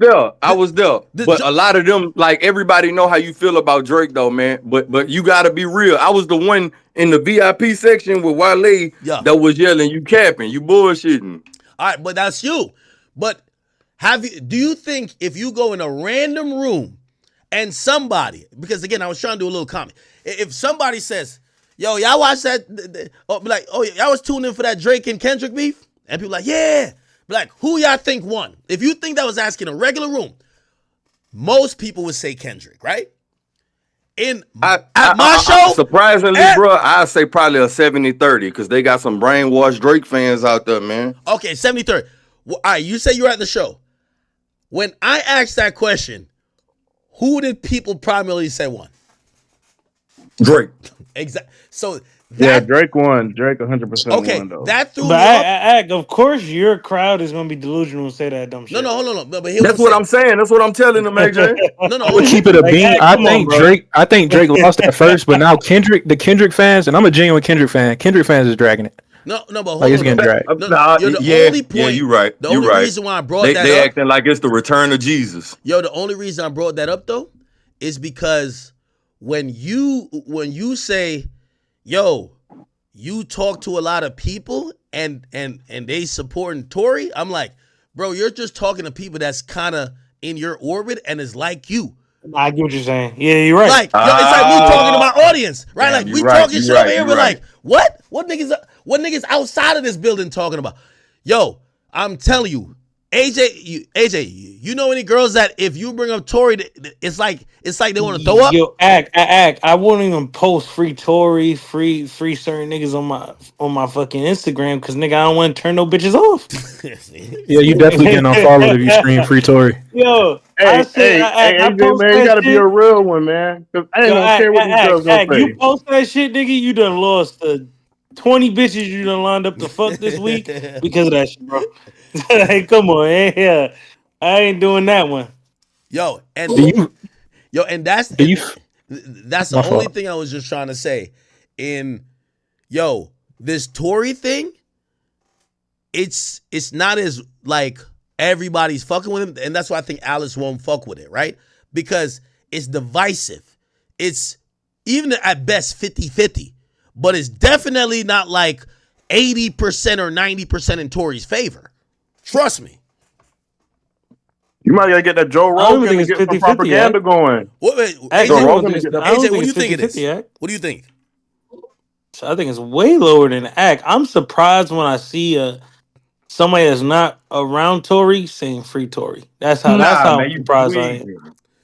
there. But a lot of them, like everybody know how you feel about Drake though, man. But you gotta be real. I was the one in the VIP section with Wale that was yelling, you capping, you bullshitting. All right, but that's you. But do you think if you go in a random room and somebody, because again, I was trying to do a little comment. If somebody says, yo, y'all watch that? Y'all was tuning in for that Drake and Kendrick beef? And people like, yeah. Be like, who y'all think won? If you think that was asking a regular room, most people would say Kendrick, right? At my show, surprisingly, bro, I'd say probably a 70-30 because they got some brainwashed Drake fans out there, man. Okay, 70-30. Well, all right, you say you're at the show. When I asked that question, who did people primarily say won? Drake. Exactly. So Drake won. Drake 100% won though. That threw me off. Of course, your crowd is gonna be delusional and say that dumb shit. No, hold on. But that's what I'm saying. That's what I'm telling them, AJ. No. I would keep it a bean. I think Drake lost at first, but now the Kendrick fans, and I'm a genuine Kendrick fan. Kendrick fans is dragging it. No, but hold it's getting dragged. Only point. Yeah, you're right. The only reason why I brought that up. They acting like it's the return of Jesus. Yo, the only reason I brought that up though is because when you say, yo, you talk to a lot of people and they supporting Tory, I'm like, bro, you're just talking to people that's kind of in your orbit and is like you. I get what you're saying. Yeah, you're right. Like, it's like me talking to my audience, right? Like, we talking shit over here. We're like, what? What niggas outside of this building talking about? Yo, I'm telling you, AJ, you know any girls that if you bring up Tory, it's like they want to throw up? Yo, act. I wouldn't even post free Tory, free certain niggas on my fucking Instagram because nigga, I don't want to turn no bitches off. Yeah, you definitely getting unfollowed if you scream free Tory. Yo, Hey, AJ, man, you gotta be a real one, man. 'Cause I ain't gonna care what these girls gonna say. You post that shit, nigga, you done lost 20 bitches you done lined up to fuck this week because of that shit, bro. Hey, come on, yeah. I ain't doing that one. Yo, and that's the My only fault. thing I was just trying to say. This Tory thing, it's not as like everybody's fucking with him, and that's why I think Alice won't fuck with it, right? Because it's divisive. It's even at best 50-50, but it's definitely not like 80% or 90% in Tory's favor. Trust me. You might gotta get that Joe Rogan and get some propaganda going. AJ, what do you think it is? What do you think? I think it's way lower than Act. I'm surprised when I see somebody that's not around Tory saying free Tory. That's how man, you surprised I am.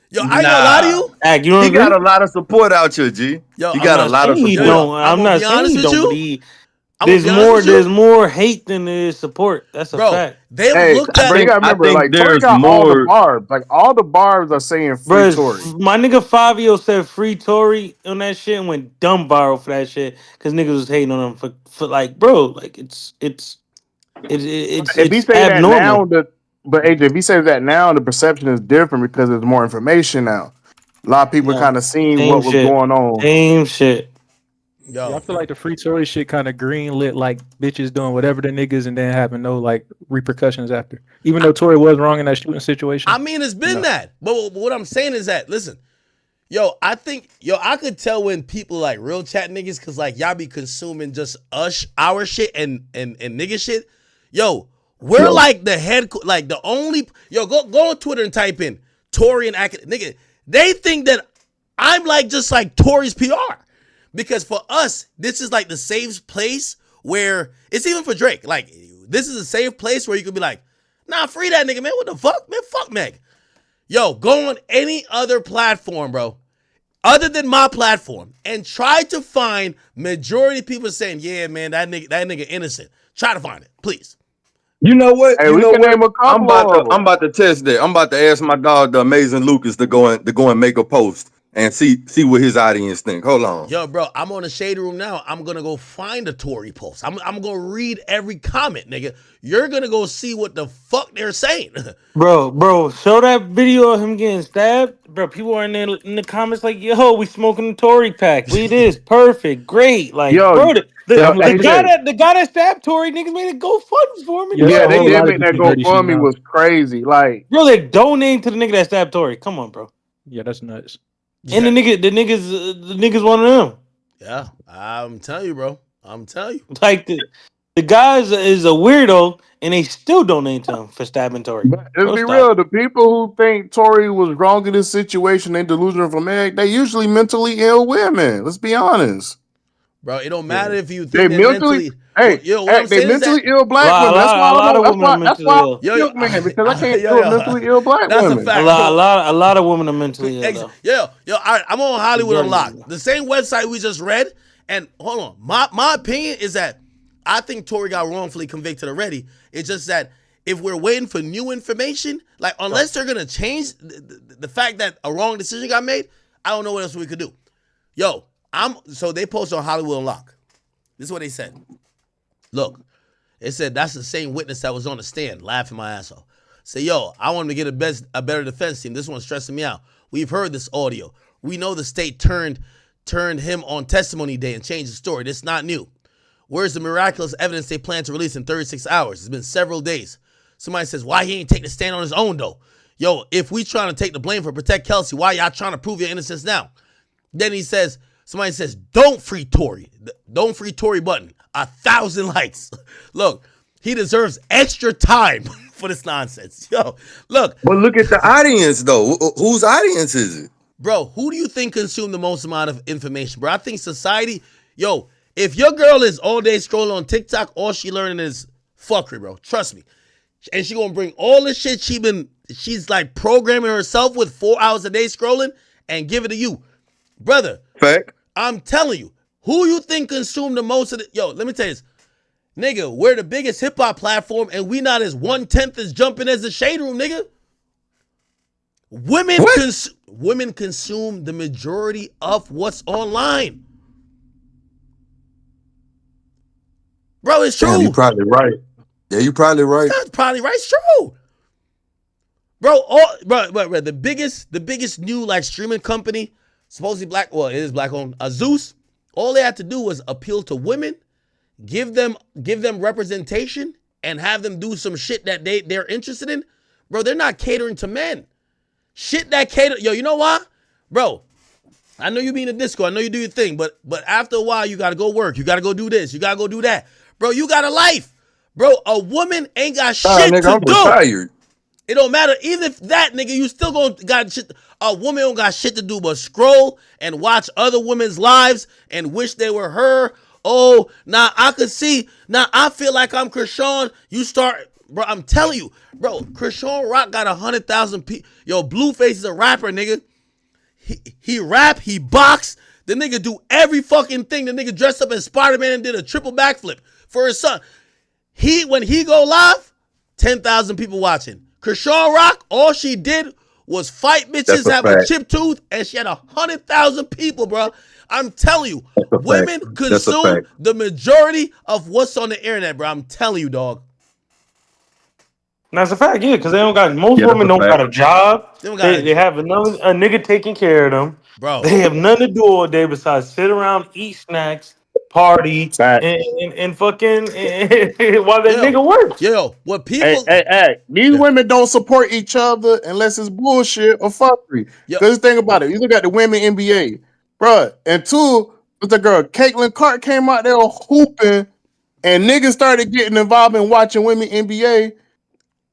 Yo, I ain't gonna lie to you. Act, you don't He agree? got a lot of support out here, G. Yo, he got a lot of support. I'm not saying he don't, but honest there's more hate than there is support. That's a fact. They looked at. Bro, you gotta remember, like Tory got all the barbs. Like all the barbs are saying free Tory. My nigga Fabio said free Tory on that shit and went dumb viral for that shit because niggas was hating on him for like, bro, like it's If he say abnormal. that now, but AJ, if he says that now, the perception is different because there's more information now. A lot of people kind of seen what was going on. Same shit. Yo, I feel like the free Tory shit kind of green lit like bitches doing whatever the niggas and then having no like repercussions after. Even though Tory was wrong in that shooting situation. I mean, it's been that. But what I'm saying is that, listen, I could tell when people like real chat niggas, cause like y'all be consuming just our shit and nigga shit. We're like the head, like the only, go on Twitter and type in Tory and nigga. They think that I'm like just like Tory's PR. Because for us, this is like the safe place where it's even for Drake. Like, this is a safe place where you could be like, nah, free that nigga, man. What the fuck? Man, fuck Meg. Go on any other platform, bro, other than my platform, and try to find majority of people saying, yeah, man, that nigga innocent. Try to find it, please. You know what? Hey, you we know can what? name a couple I'm about to test that. I'm about to ask my dog, the Amazing Lucas, to go and make a post and see what his audience think. Hold on. Yo, bro, I'm on the Shade Room now. I'm gonna go find a Tory post. I'm gonna read every comment, nigga. You're gonna go see what the fuck they're saying. Bro, show that video of him getting stabbed. Bro, people are in there in the comments like, yo, we smoking a Tory pack. Look at this. Perfect. Great. Like, bro, the guy that stabbed Tory, niggas made a GoFundMe for him. Yeah, they did make that GoFundMe was crazy. Like, bro, they donating to the nigga that stabbed Tory. Come on, bro. Yeah, that's nuts. And the niggas one of them. Yeah, I'm telling you, bro. I'm telling you. Like the guy is a weirdo, and they still donate to him for stabbing Tory. Let's be real. The people who think Tory was wrong in this situation and delusional from Meg, they usually mentally ill women. Let's be honest. Bro, it don't matter if you think they they're mentally. Hey, they mentally ill black women. That's why I'm man, because I can't do mentally ill black women. That's a fact. A lot of women are mentally ill. I'm on Hollywood Unlocked, the same website we just read. And hold on, my opinion is that I think Tory got wrongfully convicted already. It's just that if we're waiting for new information, like unless they're gonna change the fact that a wrong decision got made, I don't know what else we could do. So they posted on Hollywood Unlocked. This is what they said. Look, they said that's the same witness that was on the stand, laughing my ass off. Say, I want him to get a better defense team. This one's stressing me out. We've heard this audio. We know the state turned him on testimony day and changed the story. This is not new. Where's the miraculous evidence they plan to release in 36 hours? It's been several days. Somebody says, why he ain't take the stand on his own, though? If we trying to take the blame for Protect Kelsey, why y'all trying to prove your innocence now? Then somebody says, don't free Tory. Don't free Tory button. 1,000 likes. Look, he deserves extra time for this nonsense. Look. But look at the audience, though. Whose audience is it? Bro, who do you think consumed the most amount of information, bro? I think society, if your girl is all day scrolling on TikTok, all she learning is fuckery, bro. Trust me. and she gonna bring all the shit she's like programming herself with 4 hours a day scrolling and give it to you. Brother, fact. I'm telling you, who you think consumed the most of it? Yo, let me tell you this. Nigga, we're the biggest hip-hop platform and we not as 1/10 as jumping as the Shade Room, nigga. Women consume the majority of what's online. Bro, it's true. Damn, you probably right. Yeah, you probably right. That's probably right. It's true. Bro, the biggest new like streaming company, supposedly black, well, it is black owned, Zeus, all they had to do was appeal to women, give them representation, and have them do some shit that they're interested in. Bro, they're not catering to men. Shit that cater, yo, you know why? Bro, I know you be in the disco, I know you do your thing, but after a while, you gotta go work, you gotta go do this, you gotta go do that. Bro, you got a life. Bro, a woman ain't got shit nigga, to I'm do. retired. It don't matter. Even if that, nigga, you still got shit. A woman don't got shit to do but scroll and watch other women's lives and wish they were her. Oh, now I could see. Now I feel like I'm Krishan. You start, bro, I'm telling you. Bro, Krishan Rock got 100,000 people. Yo, Blueface is a rapper, nigga. He rap, he box. The nigga do every fucking thing. The nigga dressed up as Spider-Man and did a triple backflip for his son. When he go live, 10,000 people watching. Krishan Rock, all she did was fight bitches, have a chip tooth, and she had 100,000 people, bro. I'm telling you, women consume the majority of what's on the internet, bro. I'm telling you, dog. That's a fact, yeah, because they don't got, most women don't got a job. They have a nigga taking care of them. Bro. They have nothing to do all day besides sit around, eat snacks, party, and fucking while that nigga works. Yo, what people... Hey, these women don't support each other unless it's bullshit or fuckery. Because think about it. You look at the women NBA, bro, and two, with the girl, Caitlin Clark came out there hooping, and niggas started getting involved in watching women NBA.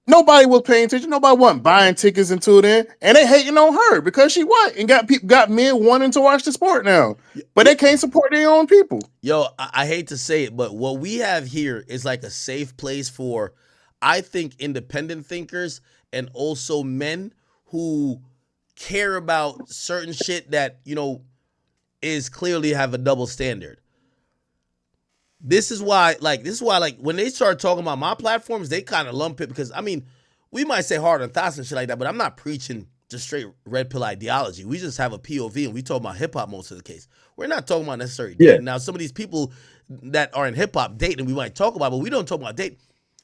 Nobody was paying attention. Nobody wasn't buying tickets until then, and they hating on her because she what and got men wanting to watch the sport now, but they can't support their own people. Yo, I hate to say it, but what we have here is like a safe place for, I think, independent thinkers and also men who care about certain shit that, you know, is clearly have a double standard. This is why, when they start talking about my platforms, they kind of lump it because, I mean, we might say hard on thoughts and shit like that, but I'm not preaching just straight red pill ideology. We just have a POV and we talk about hip hop most of the case. We're not talking about necessarily dating. Yeah. Now, some of these people that are in hip hop dating, we might talk about, but we don't talk about dating.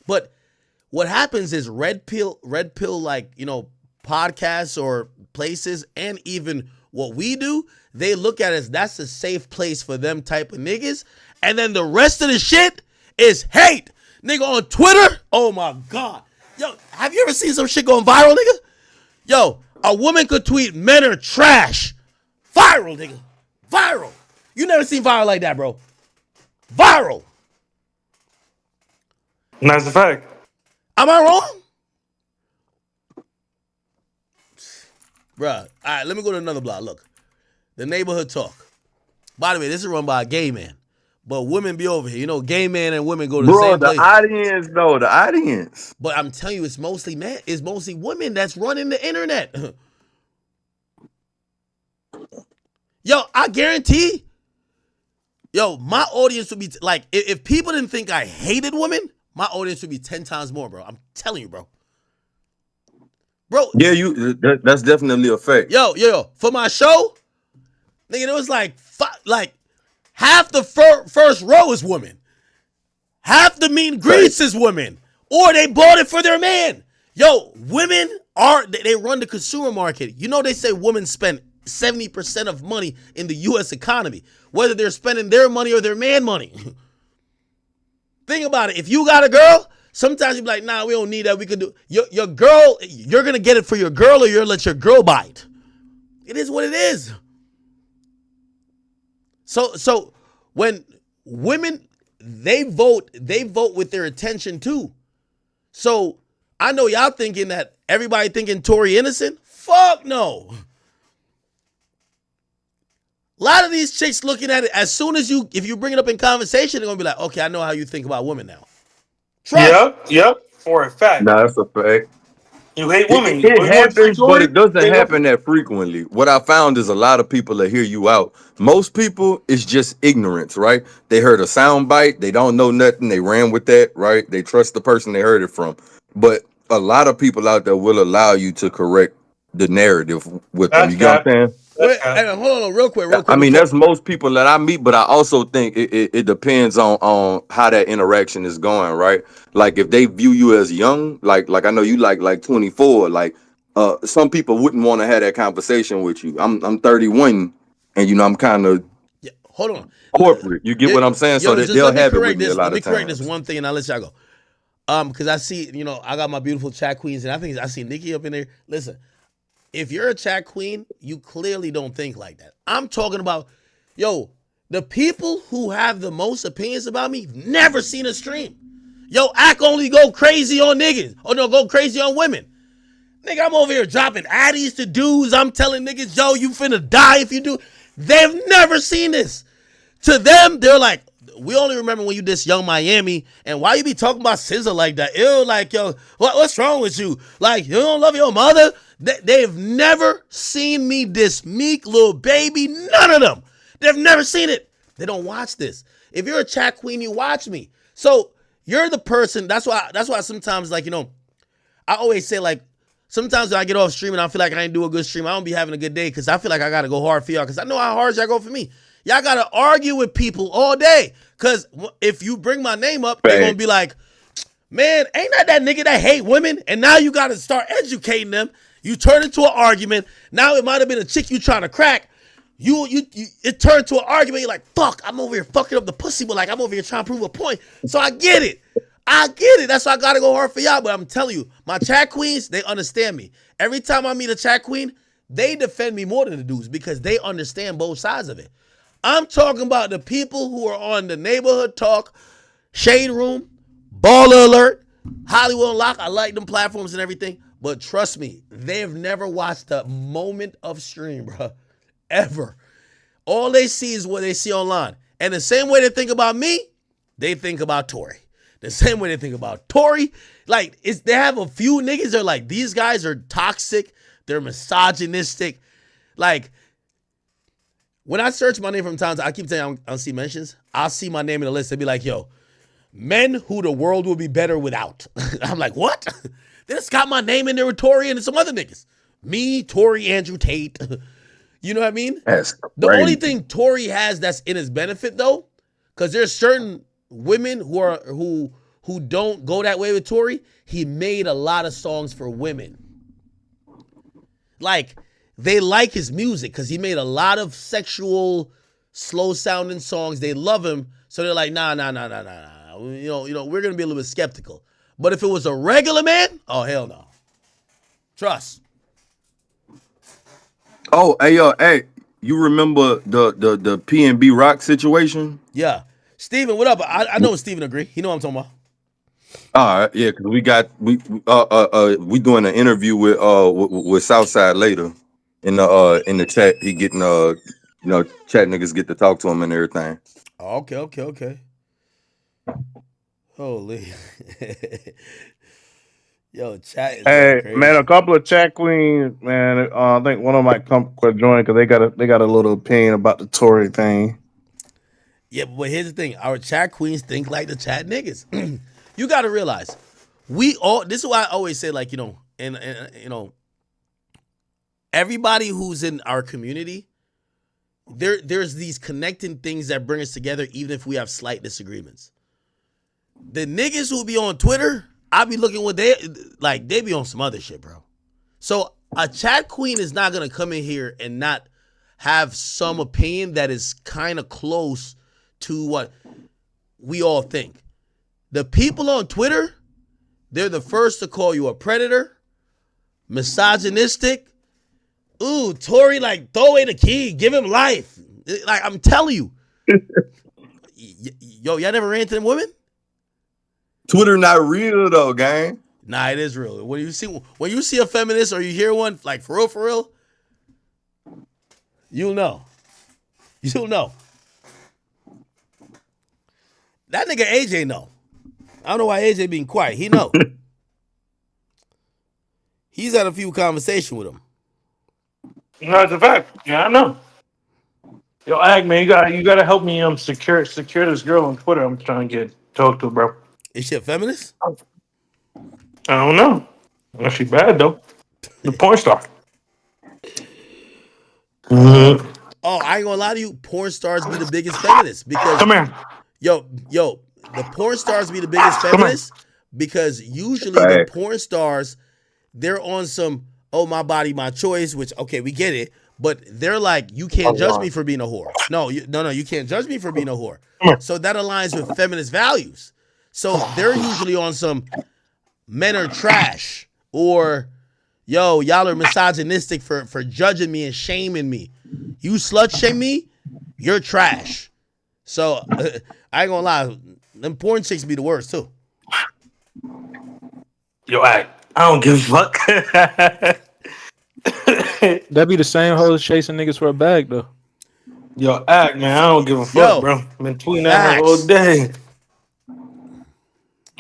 But what happens is red pill, like, you know, podcasts or places, and even what we do, they look at it as that's a safe place for them type of niggas. And then the rest of the shit is hate. Nigga, on Twitter, oh my God. Yo, have you ever seen some shit going viral, nigga? Yo, a woman could tweet, men are trash. Viral, nigga. Viral. You never seen viral like that, bro. Viral. That's a fact. Am I wrong? Bruh, all right, let me go to another blog. Look, the neighborhood talk. By the way, this is run by a gay man. But women be over here. You know, gay men and women go to the same place. The audience. But I'm telling you, it's mostly women that's running the internet. Yo, I guarantee, my audience would be, like, if people didn't think I hated women, my audience would be 10 times more, bro. I'm telling you, bro. Bro. Yeah, that's definitely a fact. Yo, for my show, nigga, it was like half the first row is women. Half the meet and greets is women. Or they bought it for their man. Yo, women they run the consumer market. You know, they say women spend 70% of money in the U.S. economy, whether they're spending their money or their man money. Think about it. If you got a girl, sometimes you be like, nah, we don't need that. We could do your girl. You're going to get it for your girl, or you're going to let your girl buy it. It is what it is. So when women, they vote with their attention too. So I know y'all thinking that everybody thinking Tory innocent. Fuck no. A lot of these chicks looking at it, as soon as if you bring it up in conversation, they're gonna be like, okay, I know how you think about women now. Trust. Yep. for a fact. Nah, that's a fact. You hate It, women. it, it You want to see happens, but Tory? it doesn't Hate happen women. that frequently. What I found is a lot of people that hear you out. Most people, it's just ignorance, right? They heard a sound bite, they don't know nothing, they ran with that, right? They trust the person they heard it from. But a lot of people out there will allow you to correct the narrative with them. That's You get what I'm cap. saying? Wait, hold on, real quick. I mean, Before, that's most people that I meet, but I also think it depends on how that interaction is going, right? Like if they view you as young, like I know you like 24, like some people wouldn't want to have that conversation with you. I'm 31, and I'm kind of hold on. corporate. You get what I'm saying? So Just they'll let me have it with correct me a this. lot Let me of correct this times. one thing, and I'll let y'all go. Because I see, I got my beautiful chat queens, and I see Nikki up in there. Listen, if you're a chat queen, you clearly don't think like that. I'm talking about, the people who have the most opinions about me never seen a stream. Act only go crazy on niggas. Or no, go crazy on women. Nigga, I'm over here dropping addies to dudes. I'm telling niggas, you finna die if you do. They've never seen this. To them, they're like, we only remember when you diss Young Miami, and why you be talking about SZA like that? Ew, like, what's wrong with you? Like, you don't love your mother? They've never seen me diss Meek, Lil Baby, none of them. They've never seen it. They don't watch this. If you're a chat queen, you watch me. So you're the person, that's why sometimes, like, I always say, like, sometimes when I get off stream and I feel like I ain't do a good stream, I don't be having a good day because I feel like I got to go hard for y'all because I know how hard y'all go for me. Y'all got to argue with people all day because if you bring my name up, they're going to be like, man, ain't that nigga that hate women? And now you got to start educating them. You turn into an argument. Now it might have been a chick you trying to crack. It turned to an argument. You're like, fuck, I'm over here fucking up the pussy, but like I'm over here trying to prove a point. So I get it. That's why I gotta go hard for y'all. But I'm telling you, my chat queens, they understand me. Every time I meet a chat queen, they defend me more than the dudes because they understand both sides of it. I'm talking about the people who are on the Neighborhood Talk, Shade Room, Baller Alert, Hollywood Unlocked. I like them platforms and everything. But trust me, they've never watched a moment of stream, bro. Ever. All they see is what they see online. And the same way they think about me, they think about Tory. The same way they think about Tory. Like, they have a few niggas that are like, these guys are toxic. They're misogynistic. Like, when I search my name from time to time, I keep saying I don't see mentions. I'll see my name in the list. They'll be like, men who the world will be better without. I'm like, what? They just got my name in there with Tory and some other niggas. Me, Tory, Andrew Tate. You know what I mean? That's the crazy. only thing Tory has that's in his benefit, though, because there's certain women who don't go that way with Tory. He made a lot of songs for women. Like, they like his music because he made a lot of sexual, slow-sounding songs. They love him, so they're like, nah. We're gonna be a little bit skeptical. But if it was a regular man, oh hell no. Trust. Oh, hey, you remember the PNB Rock situation? Yeah. Steven, what up? I know Steven agree. He know what I'm talking about. All right, yeah, because we doing an interview with Southside later in the chat. He getting chat niggas get to talk to him and everything. Oh, okay. Holy. Yo, chat is Hey crazy. man, a couple of chat queens, man. I think one of them might come join because they got a little opinion about the Tory thing. Yeah, but here's the thing: our chat queens think like the chat niggas. You got to realize, this is why I always say, like, everybody who's in our community, there's these connecting things that bring us together, even if we have slight disagreements. The niggas who be on Twitter, I be looking what they be on some other shit, bro. So a chat queen is not gonna come in here and not have some opinion that is kind of close to what we all think. The people on Twitter, they're the first to call you a predator, misogynistic. Ooh, Tory, like, throw away the key, give him life. Like, I'm telling you. Y'all never ran to them women? Twitter not real though, gang. Nah, it is real. When you see a feminist or you hear one, like, for real, you'll know. You'll know. That nigga AJ know. I don't know why AJ being quiet. He know. He's had a few conversations with him. No, it's a fact. Yeah, I know. Yo, Ag, man, you gotta help me secure this girl on Twitter. I'm trying to talk to, bro. Is she a feminist? I don't know. Well, she bad though. The porn star. Oh, I ain't gonna lie to you. Porn stars be the biggest feminists because come here. Yo, the porn stars be the biggest feminists because usually the porn stars, they're on some my body, my choice, which okay, we get it, but they're like, you can't judge me for being a whore. No, you can't judge me for being a whore. So that aligns with feminist values. So they're usually on some men are trash or y'all are misogynistic for judging me and shaming me. You slut shame me, you're trash. So I ain't gonna lie, them porn chicks be the worst too. Yo, I don't give a fuck. That be the same hoes chasing niggas for a bag though. Yo, Act, man, I don't give a fuck, bro. Been tweeting at her all day.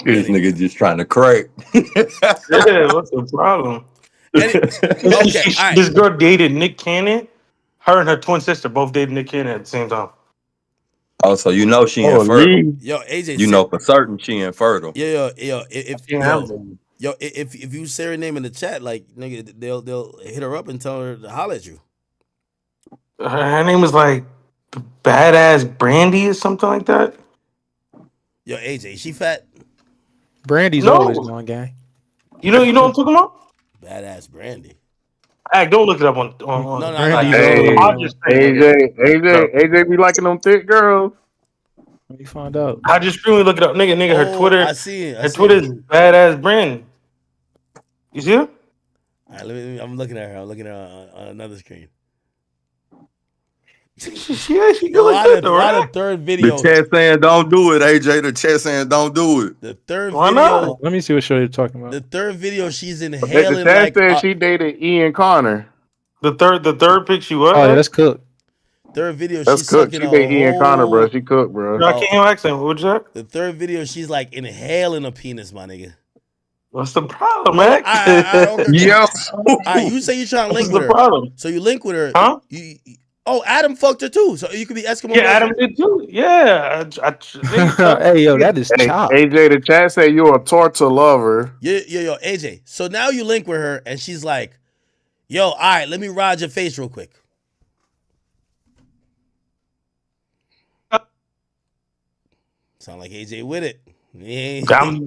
This nigga just trying to crack. Yeah, what's the problem? This girl dated Nick Cannon. Her and her twin sister both dated Nick Cannon at the same time. Oh, so you know she infertile. Yo, AJ, you know for certain she infertile. If you say her name in the chat, like nigga, they'll hit her up and tell her to holler at you. Her name was like Badass Brandy or something like that. Yo, AJ, she fat? Brandy's always going, gang. You know what I'm talking about? Badass Brandy. Act, don't look it up on no. AJ be liking them thick girls. Let me find out. I just really look it up, nigga. Her Twitter. I see it. Her Twitter is Badass Brandy. You see her? All right, I'm looking at her. I'm looking at her on another screen. She actually good like that, though, right? The third video. The chat saying don't do it, AJ. The chat saying don't do it. The third Why video. not? Let me see what show you're talking about. The third video, she's The inhaling chat said she dated Ian Connor. The third pic she was. Oh, yeah, that's cooked. Third video, That's she's cooked. sucking She dated Ian Connor, bro. She cooked, bro. I can't hear accent. What's that? The third video, she's like inhaling a penis, my nigga. What's the problem, man? Yo. You say you're trying to link What's with the her. problem? So you link with her. Huh? Adam fucked her too. So you could be Eskimo. Yeah, Adam did too. Yeah. Hey, yo, that is chop. AJ, the chat say you're a torta lover. Yo, AJ. So now you link with her, and she's like, "Yo, all right, let me ride your face real quick." Sound like AJ with it. Yeah.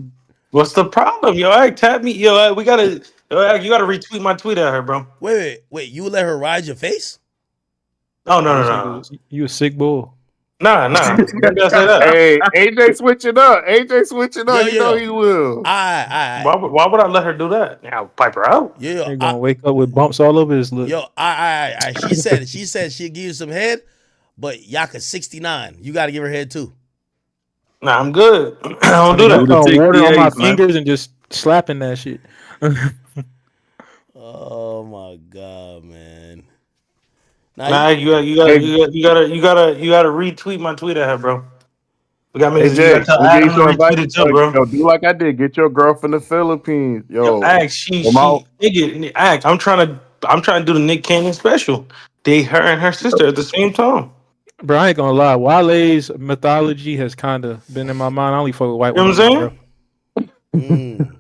What's the problem, yo? Act, tap me, yo. You gotta retweet my tweet at her, bro. Wait. You would let her ride your face? Oh no. You a sick bull. Nah. Hey, AJ switching up. You know he will. Why would I let her do that? Now pipe her out. Yeah, You're gonna wake up with bumps all over his lip. Yo, She said she'd give you some head, but Yaka 69. You got to give her head too. Nah, I'm good. I don't do that. Water on my fingers and just slapping that shit. Oh my god, man. Nah, you gotta retweet my tweet at her, bro. We got me. Jay, yo, do like I did. Get your girl from the Philippines, yo. Act, I'm trying to do the Nick Cannon special. Her and her sister at the same time. Bro, I ain't gonna lie. Wale's mythology has kind of been in my mind. I only fuck with white women. You know what I'm saying?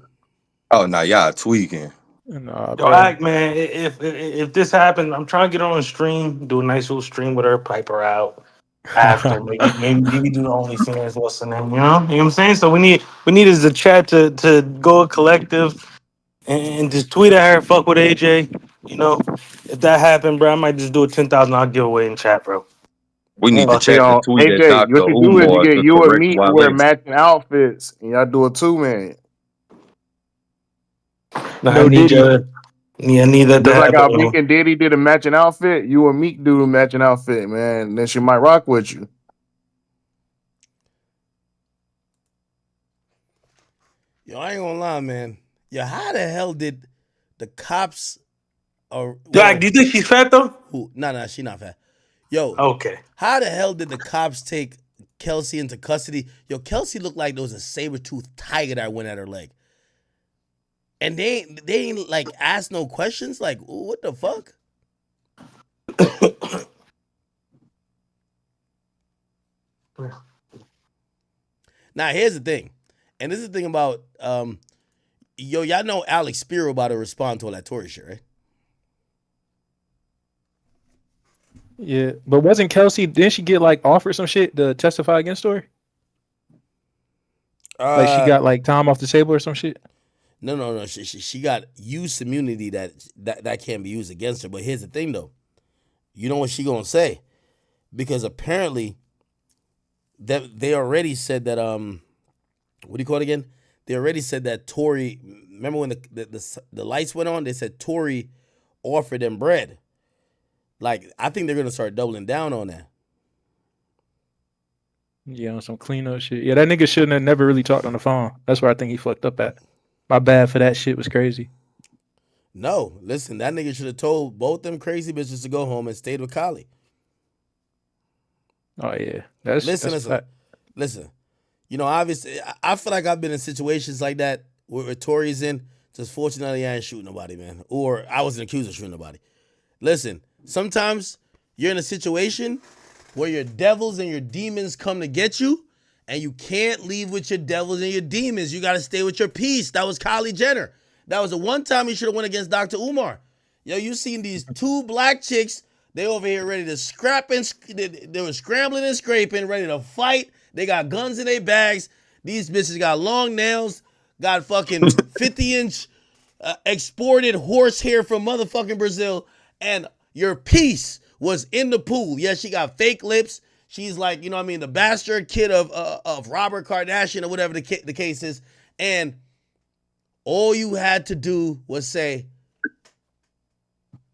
Oh, nah, y'all tweaking. Nah, yo, Act, man, if this happens, I'm trying to get on a stream, do a nice little stream with her, pipe her out. After maybe do the OnlyFans, what's the name? You know what I'm saying? So we need as a chat to go a collective and just tweet at her, fuck with AJ. You know, if that happened, bro, I might just do a $10,000 giveaway in chat, bro. We need to check the tweet AJ, that Dr. what you do is you get you and me Wale. wear matching outfits and y'all do a 2-man. I need that. Just like how Meek and Diddy did a matching outfit, you and Meek do a matching outfit, man. Then she might rock with you. Yo, I ain't gonna lie, man. Yo, how the hell did the cops? Do you think she's fat though? Nah, she not fat. Yo, okay. How the hell did the cops take Kelsey into custody? Yo, Kelsey looked like there was a saber-toothed tiger that went at her leg. And they ain't like ask no questions. Like, what the fuck? Now here's the thing, and this is the thing about y'all know Alex Spiro about to respond to all that Tory shit, right? Yeah, but wasn't Kelsey? Didn't she get like offered some shit to testify against Tory? Like she got like time off the table or some shit. No. She got use immunity that can't be used against her. But here's the thing, though. You know what she gonna say? Because apparently, that they already said that what do you call it again? They already said that Tory. Remember when the lights went on? They said Tory offered them bread. Like, I think they're gonna start doubling down on that. Yeah, on some cleanup shit. Yeah, that nigga shouldn't have never really talked on the phone. That's where I think he fucked up at. My bad for that shit was crazy. No, listen, that nigga should have told both them crazy bitches to go home and stayed with Kylie. Oh yeah, listen. You know, obviously, I feel like I've been in situations like that where Tory's in. Just fortunately, I ain't shooting nobody, man. Or I wasn't accused of shooting nobody. Listen, sometimes you're in a situation where your devils and your demons come to get you, and you can't leave with your devils and your demons. You got to stay with your peace. That was Kylie Jenner. That was the one time you should have went against Dr. Umar. Yo, you seen these two black chicks. They over here ready to scrap and they were scrambling and scraping, ready to fight. They got guns in their bags. These bitches got long nails, got fucking 50-inch exported horse hair from motherfucking Brazil, and your piece was in the pool. Yeah, she got fake lips. She's like, you know what I mean, the bastard kid of Robert Kardashian or whatever the case is. And all you had to do was say,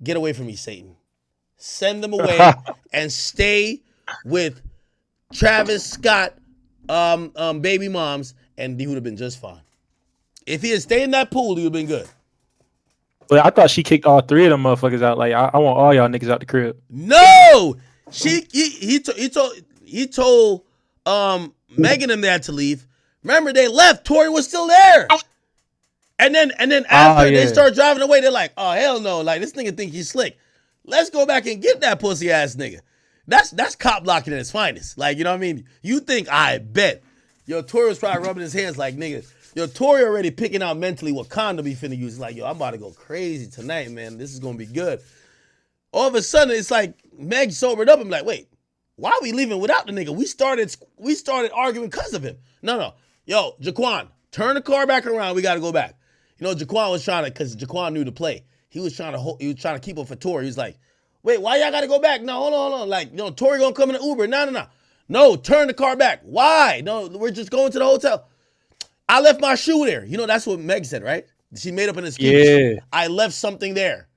get away from me, Satan. Send them away and stay with Travis Scott baby moms, and he would have been just fine. If he had stayed in that pool, he would have been good. But I thought she kicked all three of them motherfuckers out. Like I want all y'all niggas out the crib. No, he told Megan and they had to leave. Remember, they left. Tory was still there. And then after they start driving away, they're like, oh hell no, like this nigga think he's slick. Let's go back and get that pussy ass nigga. That's cop blocking at its finest. Like, you know what I mean? You think, I bet. Yo, Tory was probably rubbing his hands like, nigga. Yo, Tory already picking out mentally what condom he finna use. Like, yo, I'm about to go crazy tonight, man. This is gonna be good. All of a sudden, it's like Meg sobered up. I'm like, wait, why are we leaving without the nigga? We started arguing because of him. No. Yo, Jaquan, turn the car back around. We gotta go back. You know, Jaquan was trying to, because Jaquan knew the play. He was trying to keep up for Tory. He was like, wait, why y'all gotta go back? No, hold on. Like, Tory gonna come in an Uber. No. No, turn the car back. Why? No, we're just going to the hotel. I left my shoe there. You know, that's what Meg said, right? She made up an excuse. Yeah. I left something there.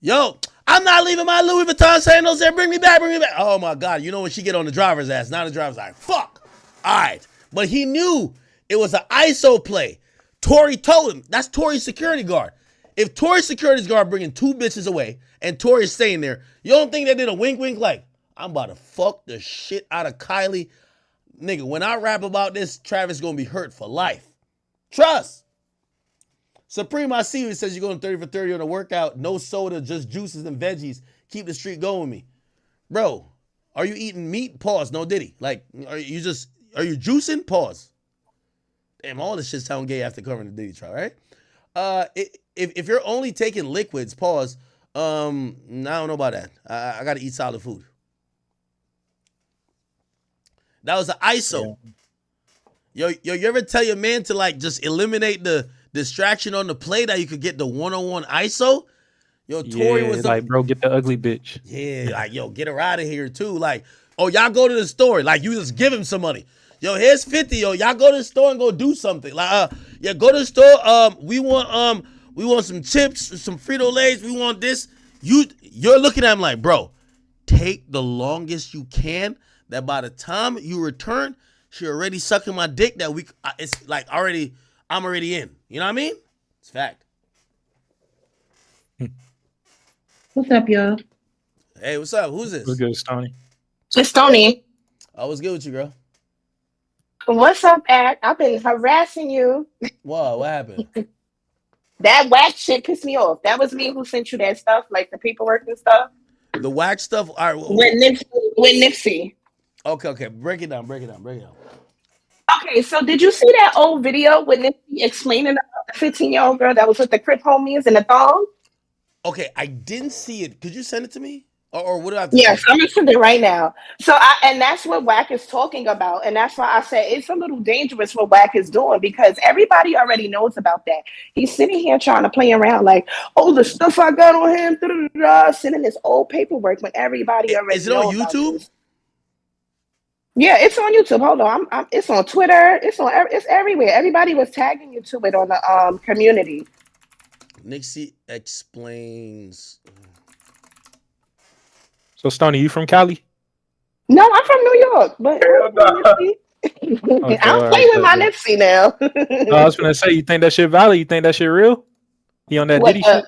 Yo, I'm not leaving my Louis Vuitton sandals there. Bring me back. Oh my God. You know when she get on the driver's ass. Now the driver's like, fuck. All right. But he knew it was an ISO play. Tory told him. That's Tory's security guard. If Tory's security guard bringing two bitches away and Tory's staying there, you don't think they did a wink like, I'm about to fuck the shit out of Kylie? Nigga, when I rap about this, Travis gonna be hurt for life. Trust. Supreme, I see you. Says you're going 30 for 30 on a workout. No soda, just juices and veggies. Keep the streak going with me. Bro, are you eating meat? Pause. No Diddy. Like, are you juicing? Pause. Damn, all this shit sound gay after covering the Diddy trial, right? If you're only taking liquids, pause. I don't know about that. I gotta eat solid food. That was an ISO. Yeah. Yo, you ever tell your man to like just eliminate the distraction on the play that you could get the one-on-one ISO? Yo, Tory was like, bro, get the ugly bitch. Yeah, like, yo, get her out of here too. Like, oh, y'all go to the store. Like, you just give him some money. Yo, here's 50. Yo, y'all go to the store and go do something. Like, yeah, go to the store. We want some chips, some Frito-Lays. We want this. You're looking at him like, bro, take the longest you can. That by the time you return, she already sucking my dick. That it's like I'm already in. You know what I mean? It's fact. What's up, y'all? Hey, what's up? Who's this? What's good, Stoney? It's Tony. I was good with you, girl. What's up, Ad? I've been harassing you. What happened? That wax shit pissed me off. That was me who sent you that stuff, like the paperwork and stuff. The wax stuff. All right. With Nipsey. Okay. Break it down. Okay, so did you see that old video with Nipsey explaining about the 15-year-old girl that was with the Crip homies in the thong? Okay, I didn't see it. Could you send it to me, or what do I have to? Yes, I'm gonna send it right now. And that's what Wack is talking about, and that's why I said it's a little dangerous what Wack is doing because everybody already knows about that. He's sitting here trying to play around like, oh, the stuff I got on him, sending this old paperwork when everybody already Is it on knows about YouTube? this. Yeah, it's on YouTube. Hold on, it's on Twitter. It's everywhere. Everybody was tagging you to it on the community. Nipsey explains. So, Stoney, you from Cali? No, I'm from New York, but I'm playing with my Nipsey now. I was gonna say, you think that shit valid? You think that shit real? He on that Diddy shit?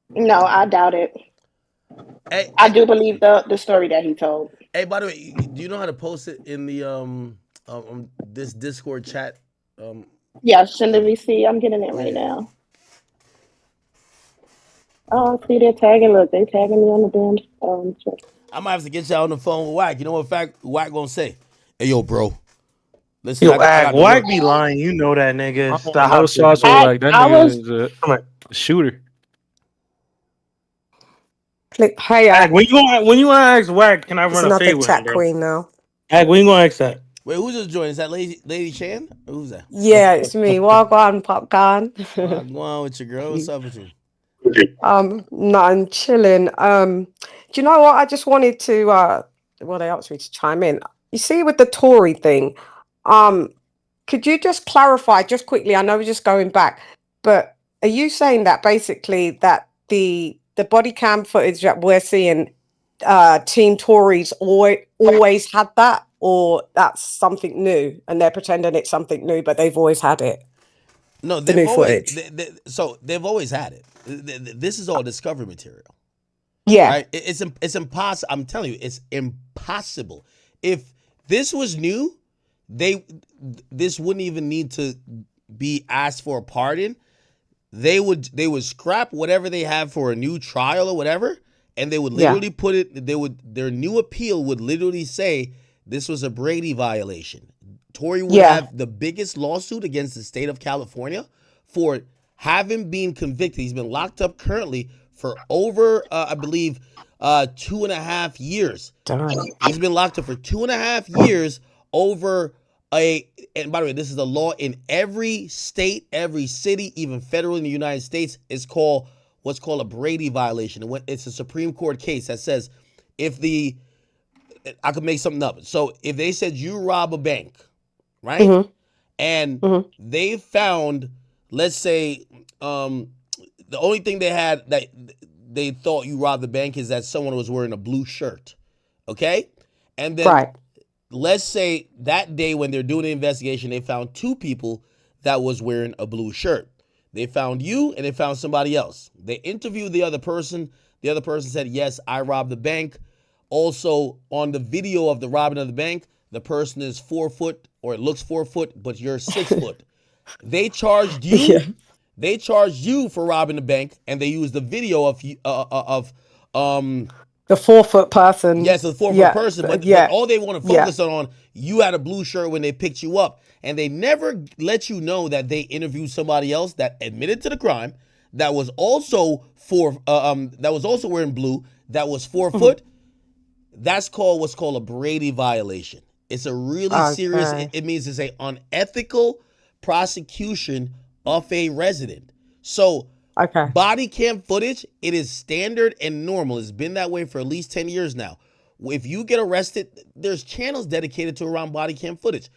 No, I doubt it. Hey, I do believe the story that he told. Hey, by the way, do you know how to post it in the this Discord chat? Yeah, send the VC. I'm getting it right now. Oh, see, they're tagging. Look, they tagging me on the damn. I might have to get y'all on the phone with Wack. You know what Wack gonna say? Hey, yo, bro. Listen, Yo, Wack be lying. You know that nigga. Stop. No sauce like that nigga is a shooter. Hey, Ag, when you ask Wack, can I run a fade with him, chat bro? queen now. Ag, when you gonna ask that? Wait, who's just joining? Is that Lady Shan? Or who's that? Yeah, it's me. Wagwan popcorn. Go on with your girl. What's up with you? No, I'm chilling. Do you know what? I just wanted to well, they asked me to chime in. You see, with the Tory thing, could you just clarify just quickly? I know we're just going back, but are you saying that basically that the body cam footage that we're seeing, Team Tories always had that, or that's something new and they're pretending it's something new, but they've always had it? No, the new footage. They've always had it. This is all discovery material. Yeah, right? It's impossible. I'm telling you, it's impossible. If this was new, this wouldn't even need to be asked for a pardon. They would scrap whatever they have for a new trial or whatever, and they would literally put it. Their new appeal would literally say this was a Brady violation. Tory would have the biggest lawsuit against the state of California for having been convicted. He's been locked up currently for over, I believe, 2.5 years. Darn. He's been locked up for 2.5 years over and by the way, this is the law in every state, every city, even federal in the United States. It's called what's called a Brady violation. It's a Supreme Court case that says I could make something up. So if they said you rob a bank, right? Mm-hmm. And they found, let's say, the only thing they had that they thought you robbed the bank is that someone was wearing a blue shirt. Okay? And then let's say that day when they're doing the investigation, they found 2 people that was wearing a blue shirt. They found you and they found somebody else. They interviewed the other person. The other person said, yes, I robbed the bank. Also, on the video of the robbing of the bank, the person is 4 foot, or it looks 4 foot, but you're 6 foot. They charged you. Yeah. They charged you for robbing the bank, and they used the video of the 4 foot person. Yes, the 4 foot person. But all they want to focus on, you had a blue shirt when they picked you up, and they never let you know that they interviewed somebody else that admitted to the crime, that was also wearing blue, that was 4 foot. That's what's called a Brady violation. It's a really serious. It means it's an unethical prosecution of a resident. So body cam footage, it is standard and normal. It's been that way for at least 10 years now. If you get arrested, there's channels dedicated to around body cam footage.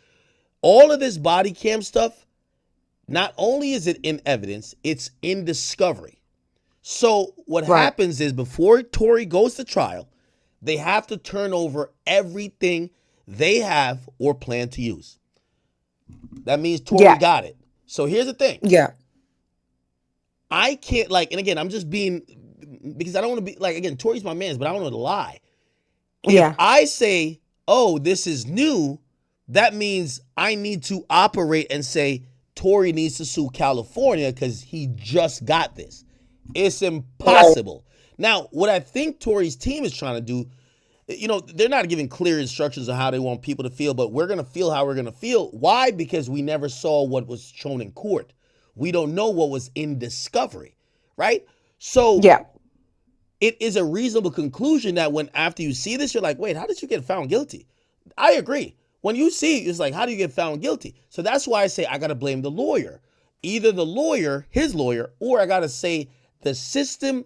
All of this body cam stuff, not only is it in evidence, it's in discovery. So what happens is before Tory goes to trial, they have to turn over everything they have or plan to use. That means Tory got it. So here's the thing. Yeah. I can't and again, I'm just being, because I don't want to be again, Tory's my man, but I don't want to lie. If I say, oh, this is new, that means I need to operate and say, Tory needs to sue California because he just got this. It's impossible. Now, what I think Tory's team is trying to do, they're not giving clear instructions on how they want people to feel, but we're going to feel how we're going to feel. Why? Because we never saw what was shown in court. We don't know what was in discovery, right? So it is a reasonable conclusion that after you see this, you're like, wait, how did you get found guilty? I agree. When you see it, it's like, how do you get found guilty? So that's why I say I got to blame the lawyer. Either the lawyer, his lawyer, or I got to say the system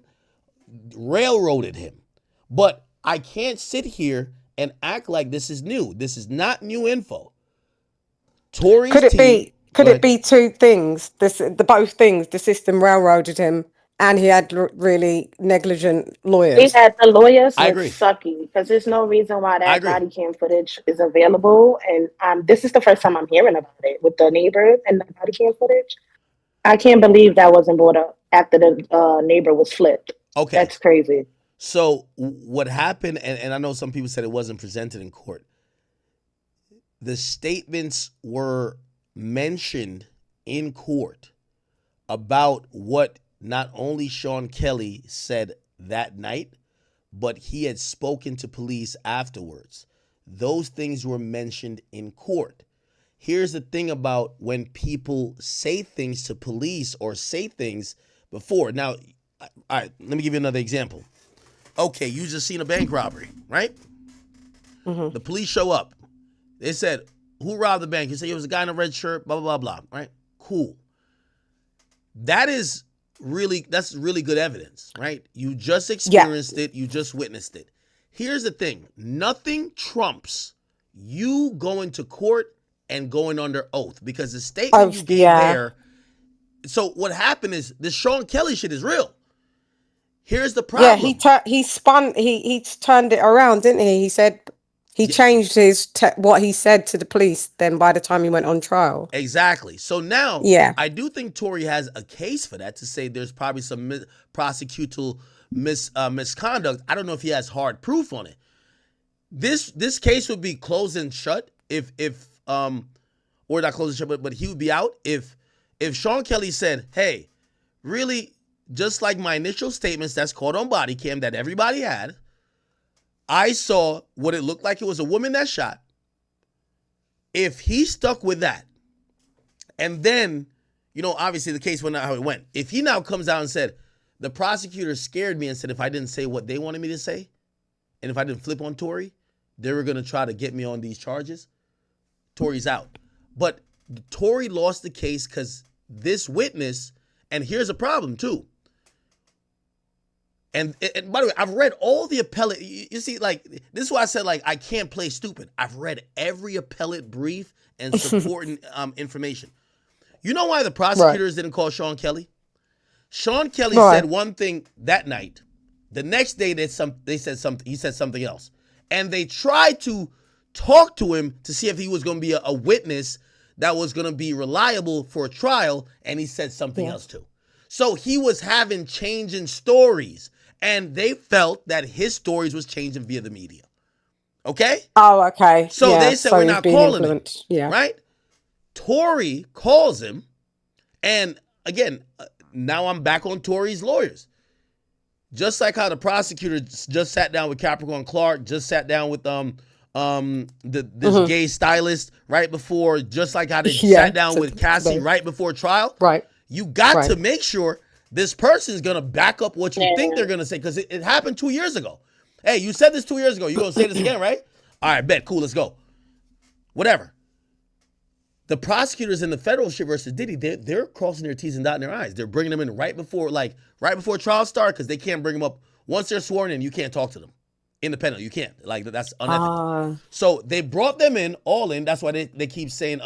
railroaded him. But I can't sit here and act like this is new. This is not new info. Tory's team. Could it be two things? Both things. The system railroaded him, and he had really negligent lawyers. He had the lawyers I look agree. sucky because there's no reason why that body cam footage is available. And this is the first time I'm hearing about it with the neighbor and the body cam footage. I can't believe that wasn't brought up after the neighbor was flipped. Okay. That's crazy. So what happened, and I know some people said it wasn't presented in court. The statements were mentioned in court about what not only Sean Kelly said that night, but he had spoken to police afterwards. Those things were mentioned in court. Here's the thing about when people say things to police or say things before. Now, all right, let me give you another example. Okay, you just seen a bank robbery, right? Mm-hmm. The police show up. They said, who robbed the bank? You say it was a guy in a red shirt, blah, blah, blah, blah, right? Cool. That's really good evidence, right? You just experienced it. You just witnessed it. Here's the thing. Nothing trumps you going to court and going under oath because the statement you gave there. So what happened is this Sean Kelly shit is real. Here's the problem. Yeah, he turned it around, didn't he? He said he changed what he said to the police then by the time he went on trial. Exactly. So now I do think Tory has a case for that to say there's probably some prosecutorial misconduct. I don't know if he has hard proof on it. This case would be closed and shut if or not closed and shut, but he would be out if Sean Kelly said, hey, really, just like my initial statements that's caught on body cam that everybody had, I saw what it looked like it was a woman that shot. If he stuck with that, and then, obviously the case went out how it went. If he now comes out and said, the prosecutor scared me and said if I didn't say what they wanted me to say, and if I didn't flip on Tory, they were going to try to get me on these charges, Tory's out. But Tory lost the case because this witness, and here's a problem too. And by the way, I've read all the appellate. You see, like, this is why I said, like, I can't play stupid. I've read every appellate brief and supporting information. You know why the prosecutors didn't call Sean Kelly? Sean Kelly said one thing that night. The next day, he said something else. And they tried to talk to him to see if he was going to be a witness that was going to be reliable for a trial, and he said something else too. So he was having changing stories. And they felt that his stories was changing via the media. Okay? Oh, okay. So they said, we're not calling him. Yeah. Right? Tory calls him. And again, now I'm back on Tory's lawyers. Just like how the prosecutor just sat down with Capricorn Clark, just sat down with this gay stylist right before, just like how they sat down with Cassie right before trial. Right. You got to make sure this person is going to back up what you think they're going to say, because it happened 2 years ago. Hey, you said this 2 years ago. You're going to say this again, right? All right, bet. Cool, let's go. Whatever. The prosecutors in the federal shit versus Diddy, they're crossing their T's and dotting their I's. They're bringing them in right before trial start, because they can't bring them up. Once they're sworn in, you can't talk to them. Independently, you can't. Like, that's unethical. So they brought them in, all in. That's why they keep saying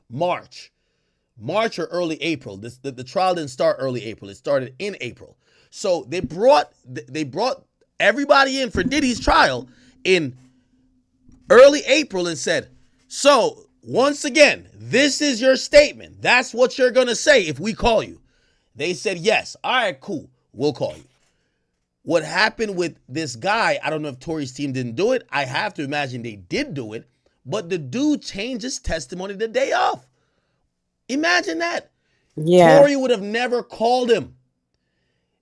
March or early April. The trial didn't start early April. It started in April. So they brought everybody in for Diddy's trial in early April and said, so once again, this is your statement. That's what you're going to say if we call you. They said, yes. All right, cool. We'll call you. What happened with this guy, I don't know if Tory's team didn't do it. I have to imagine they did do it. But the dude changed his testimony the day of. Imagine that. Yeah. Tory would have never called him.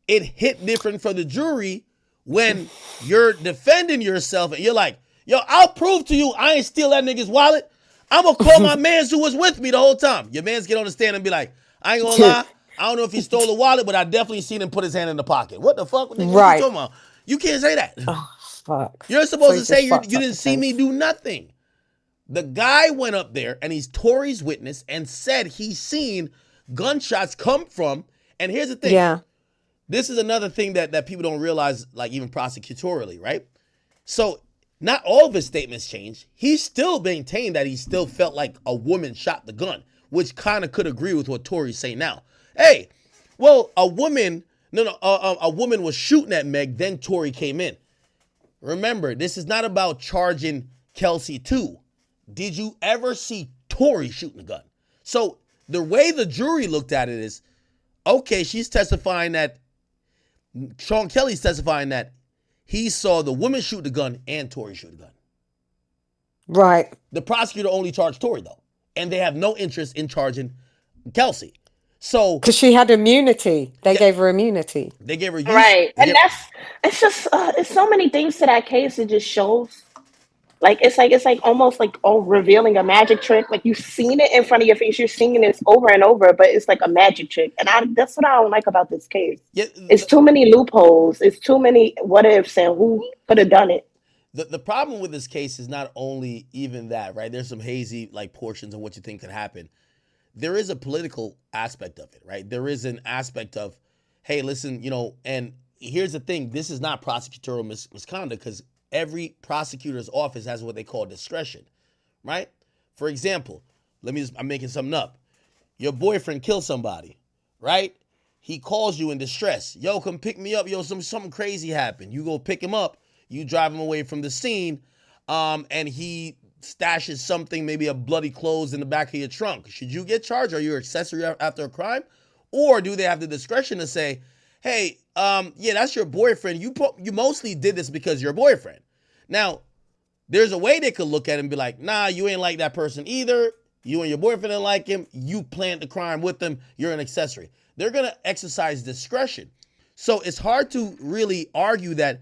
It hit different for the jury when you're defending yourself and you're like, yo, I'll prove to you I ain't steal that nigga's wallet. I'm going to call my mans who was with me the whole time. Your mans get on the stand and be like, I ain't going to lie. I don't know if he stole the wallet, but I definitely seen him put his hand in the pocket. What the fuck? What you talking about? You can't say that. Oh, fuck. You're supposed to say you fucked up didn't see me do nothing. The guy went up there and he's Tory's witness and said he's seen gunshots come from, and here's the thing. Yeah. This is another thing that people don't realize, like even prosecutorially, right? So not all of his statements changed. He still maintained that he still felt like a woman shot the gun, which kind of could agree with what Tory's saying now. Hey, well, a woman was shooting at Meg, then Tory came in. Remember, this is not about charging Kelsey too. Did you ever see Tory shooting a gun? So the way the jury looked at it is, okay, she's testifying that, Sean Kelly's testifying that he saw the woman shoot the gun and Tory shoot the gun. Right. The prosecutor only charged Tory though, and they have no interest in charging Kelsey. So because she had immunity, they gave her immunity. They gave her right, and it's just it's so many things to that case. It just shows, it's like almost like revealing a magic trick. Like you've seen it in front of your face, you're seeing this over and over, but it's like a magic trick. And that's what I don't like about this case. Yeah, it's too many loopholes. It's too many what ifs and who could have done it. The problem with this case is not only even that, right? There's some hazy like portions of what you think could happen. There is a political aspect of it, right? There is an aspect of, hey, listen, and here's the thing. This is not prosecutorial misconduct because every prosecutor's office has what they call discretion, right? For example, I'm making something up. Your boyfriend killed somebody, right? He calls you in distress. Yo, come pick me up. Yo, something crazy happened. You go pick him up. You drive him away from the scene, and he stashes something, maybe a bloody clothes in the back of your trunk. Should you get charged? Are you an accessory after a crime? Or do they have the discretion to say, hey, yeah, that's your boyfriend. You mostly did this because you're your boyfriend. Now, there's a way they could look at it and be like, nah, you ain't like that person either. You and your boyfriend didn't like him. You planned the crime with them. You're an accessory. They're going to exercise discretion. So it's hard to really argue that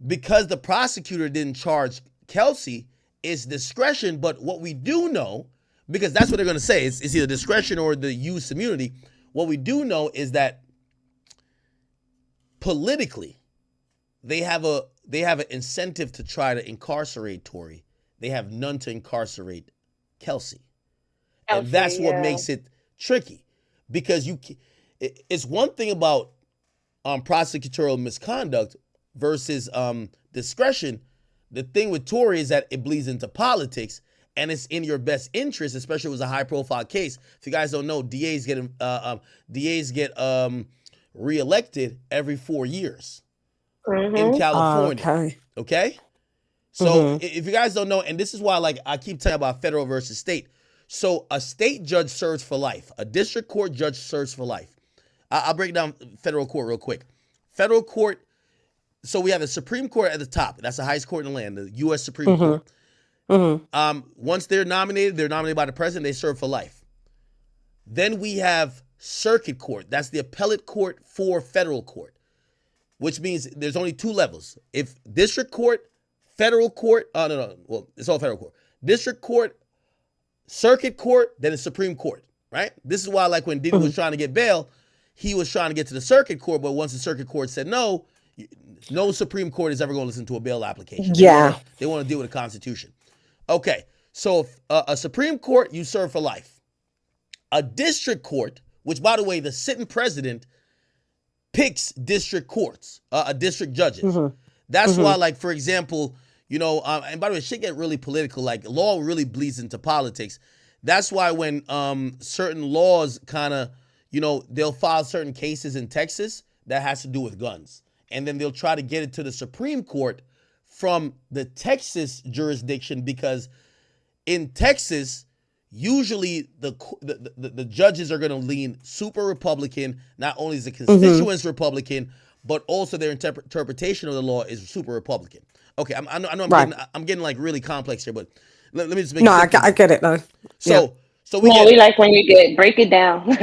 because the prosecutor didn't charge Kelsey, it's discretion. But what we do know, because that's what they're going to say, it's either discretion or the use immunity. What we do know is that politically, they have an incentive to try to incarcerate Tory. They have none to incarcerate Kelsey. And that's what makes it tricky, because it's one thing about prosecutorial misconduct versus discretion. The thing with Tory is that it bleeds into politics, and it's in your best interest, especially if it was a high-profile case. If you guys don't know, DAs get reelected every 4 years in California. Okay? So if you guys don't know, and this is why, like, I keep telling you about federal versus state. So a state judge serves for life. A district court judge serves for life. I'll break down federal court real quick. Federal court. So we have the Supreme Court at the top. That's the highest court in the land, the U.S. Supreme Court. Once they're nominated by the president. They serve for life. Then we have circuit court. That's the appellate court for federal court, which means there's only two levels. If district court, federal court, well, it's all federal court. District court, circuit court, then it's Supreme Court, right? This is why, like, when Diddy was trying to get bail, he was trying to get to the circuit court, but once the circuit court said no Supreme Court is ever going to listen to a bail application. Yeah. They want to deal with the Constitution. Okay, so a Supreme Court, you serve for life. A district court, which, by the way, the sitting president picks district courts, district judges. That's why, like, for example, and by the way, shit get really political. Like, law really bleeds into politics. That's why when certain laws kind of, they'll file certain cases in Texas that has to do with guns. And then they'll try to get it to the Supreme Court from the Texas jurisdiction, because in Texas, usually the judges are going to lean super Republican. Not only is the constituents Republican, but also their interpretation of the law is super Republican. Okay, I know I'm getting like really complex here, but let me just make I get it though. So So we like when you break it down.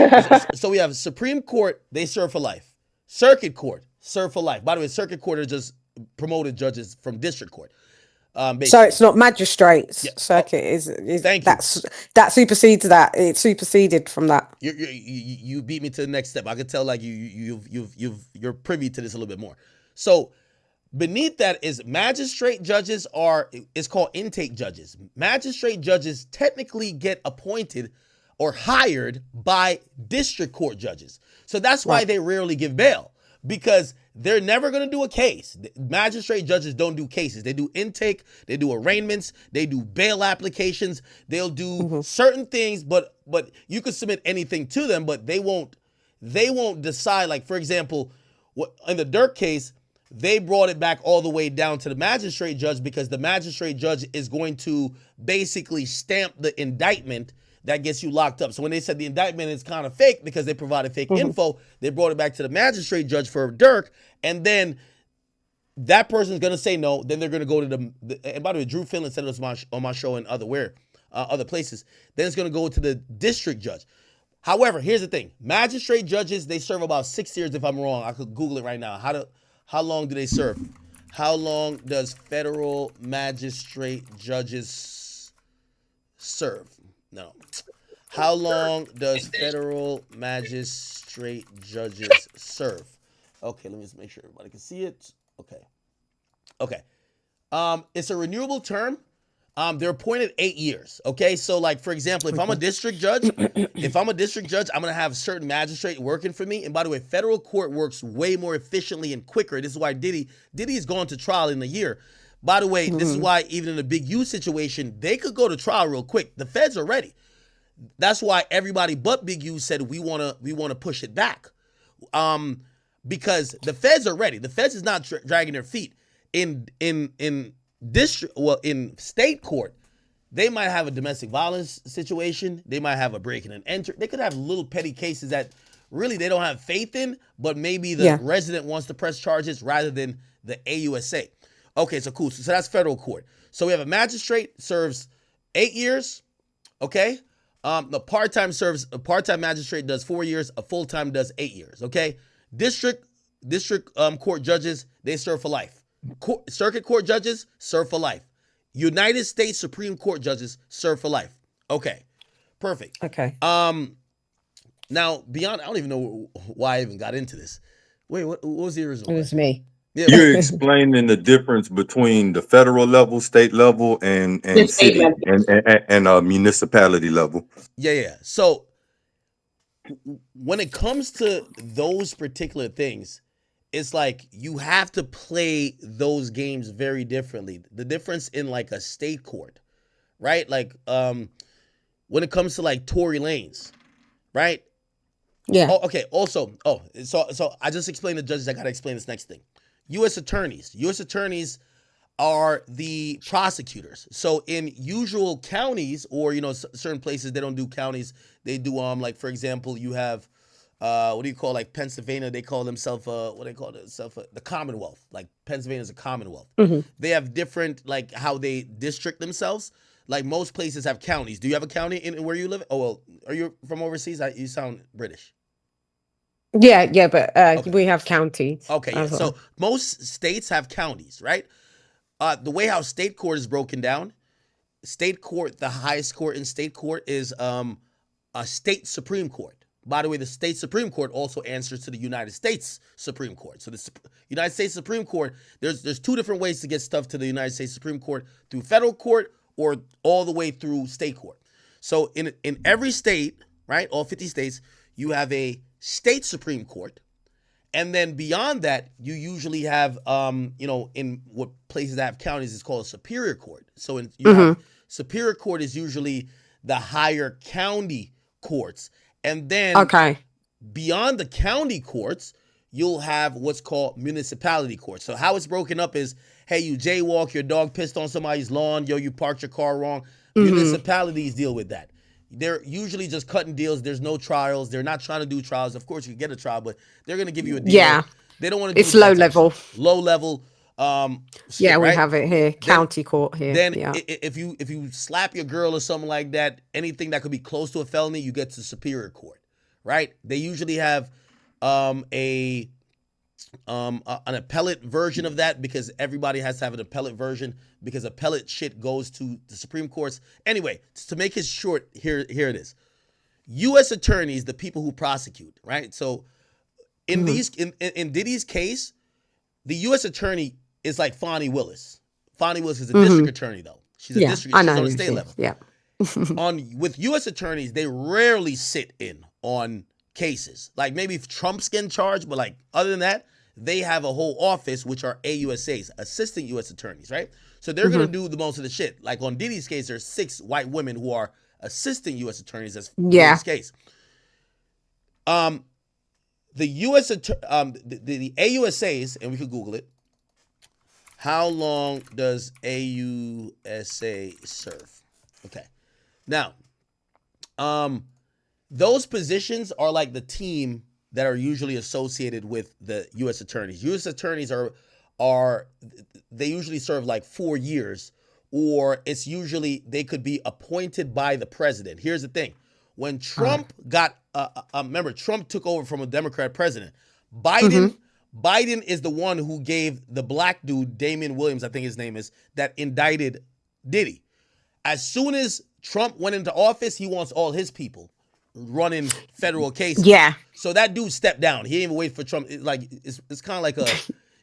so we have Supreme Court, they serve for life. Circuit Court, serve for life. By the way, Circuit Court are just promoted judges from District Court. So it's not magistrates circuit. Is that supersedes that? It superseded from that. You beat me to the next step. I could tell like you're privy to this a little bit more. So beneath that is magistrate judges it's called intake judges. Magistrate judges technically get appointed or hired by district court judges. So that's why they rarely give bail, because they're never going to do a case. Magistrate judges don't do cases. They do intake, they do arraignments, they do bail applications. They'll do certain things, but you can submit anything to them, but they won't decide. Like, for example, in the Dirk case, they brought it back all the way down to the magistrate judge, because the magistrate judge is going to basically stamp the indictment that gets you locked up. So when they said the indictment is kind of fake because they provided fake info, they brought it back to the magistrate judge for Dirk, and then that person's going to say no. Then they're going to go to and by the way, Drew Finland said this on my show and other places. Then it's going to go to the district judge. However, here's the thing. Magistrate judges, they serve about 6 years if I'm wrong. I could Google it right now. How long do they serve? How long does federal magistrate judges serve? No. How long does federal magistrate judges serve? Okay, let me just make sure everybody can see it. Okay. It's a renewable term. They're appointed 8 years. Okay, so like for example, if I'm a district judge, I'm gonna have certain magistrate working for me. And by the way, federal court works way more efficiently and quicker. This is why Diddy's gone to trial in a year. By the way, this is why even in a Big U situation, they could go to trial real quick. The feds are ready. That's why everybody but Big U said we wanna push it back, because the feds are ready. The feds is not dragging their feet. In state court, they might have a domestic violence situation. They might have a break-in and enter. They could have little petty cases that really they don't have faith in, but maybe the resident wants to press charges rather than the AUSA. Okay, so cool. So that's federal court. So we have a magistrate serves 8 years. Okay. The part-time magistrate does 4 years. A full-time does 8 years. Okay. District court judges, they serve for life. Circuit court judges serve for life. United States Supreme Court judges serve for life. Okay. Perfect. Okay. Now beyond, I don't even know why I even got into this. Wait, what was the original? It was me. Yeah. You're explaining the difference between the federal level, state level, and city and municipality level. Yeah. So when it comes to those particular things, it's like you have to play those games very differently. The difference in like a state court, right? Like when it comes to like Tory Lanez, right? Yeah. Oh, okay. Also, so I just explained to judges. I gotta explain this next thing. U.S. attorneys are the prosecutors. So in usual counties, or certain places they don't do counties, they do like for example, you have what do you call, like Pennsylvania? They call themselves the Commonwealth. Like Pennsylvania is a Commonwealth. They have different like how they district themselves. Like most places have counties. Do you have a county in where you live? Oh well, are you from overseas? You sound British. Yeah, but okay. We have counties. Okay, yeah. So most states have counties, right? The way how state court is broken down, state court, the highest court in state court is a state Supreme Court. By the way, the state Supreme Court also answers to the United States Supreme Court. So the United States Supreme Court, there's two different ways to get stuff to the United States Supreme Court: through federal court or all the way through state court. So in every state, right, all 50 states, you have a state Supreme Court. And then beyond that, you usually have, in what places that have counties, it's called a superior court. So superior court is usually the higher county courts. And then beyond the county courts, you'll have what's called municipality courts. So how it's broken up is, hey, you jaywalk, your dog pissed on somebody's lawn, you parked your car wrong. Municipalities deal with that. They're usually just cutting deals. There's no trials. They're not trying to do trials. Of course, you can get a trial, but they're going to give you a deal. Yeah. They don't want to do it's low level. Low level. Yeah, we right? have it here, county court here. Then Yeah. if you slap your girl or something like that, anything that could be close to a felony, you get to Superior Court, right? They usually have an appellate version of that because everybody has to have an appellate version because appellate shit goes to the Supreme Courts. Anyway, to make it short, here it is. U.S. attorneys, the people who prosecute, right? So in in Diddy's case, the U.S. attorney is like Fonnie Willis. Fonnie Willis is a district attorney, though. She's a district. She's on the state level. Yeah. With U.S. attorneys, they rarely sit in on cases. Like maybe if Trump's getting charged, but like other than that, they have a whole office which are AUSAs, assistant U.S. attorneys, right? So they're gonna do the most of the shit. Like on Diddy's case, there's 6 white women who are assistant U.S. attorneys. That's Diddy's case. The U.S. the AUSAs, and we could Google it. How long does AUSA serve? Okay. Now, those positions are like the team that are usually associated with the U.S. attorneys. U.S. attorneys they usually serve like 4 years, or it's usually they could be appointed by the president. Here's the thing. When Trump remember, Trump took over from a Democrat president. Biden is the one who gave the black dude, Damian Williams, I think his name is, that indicted Diddy. As soon as Trump went into office, he wants all his people running federal cases. Yeah. So that dude stepped down. He didn't even wait for Trump. It's kind of like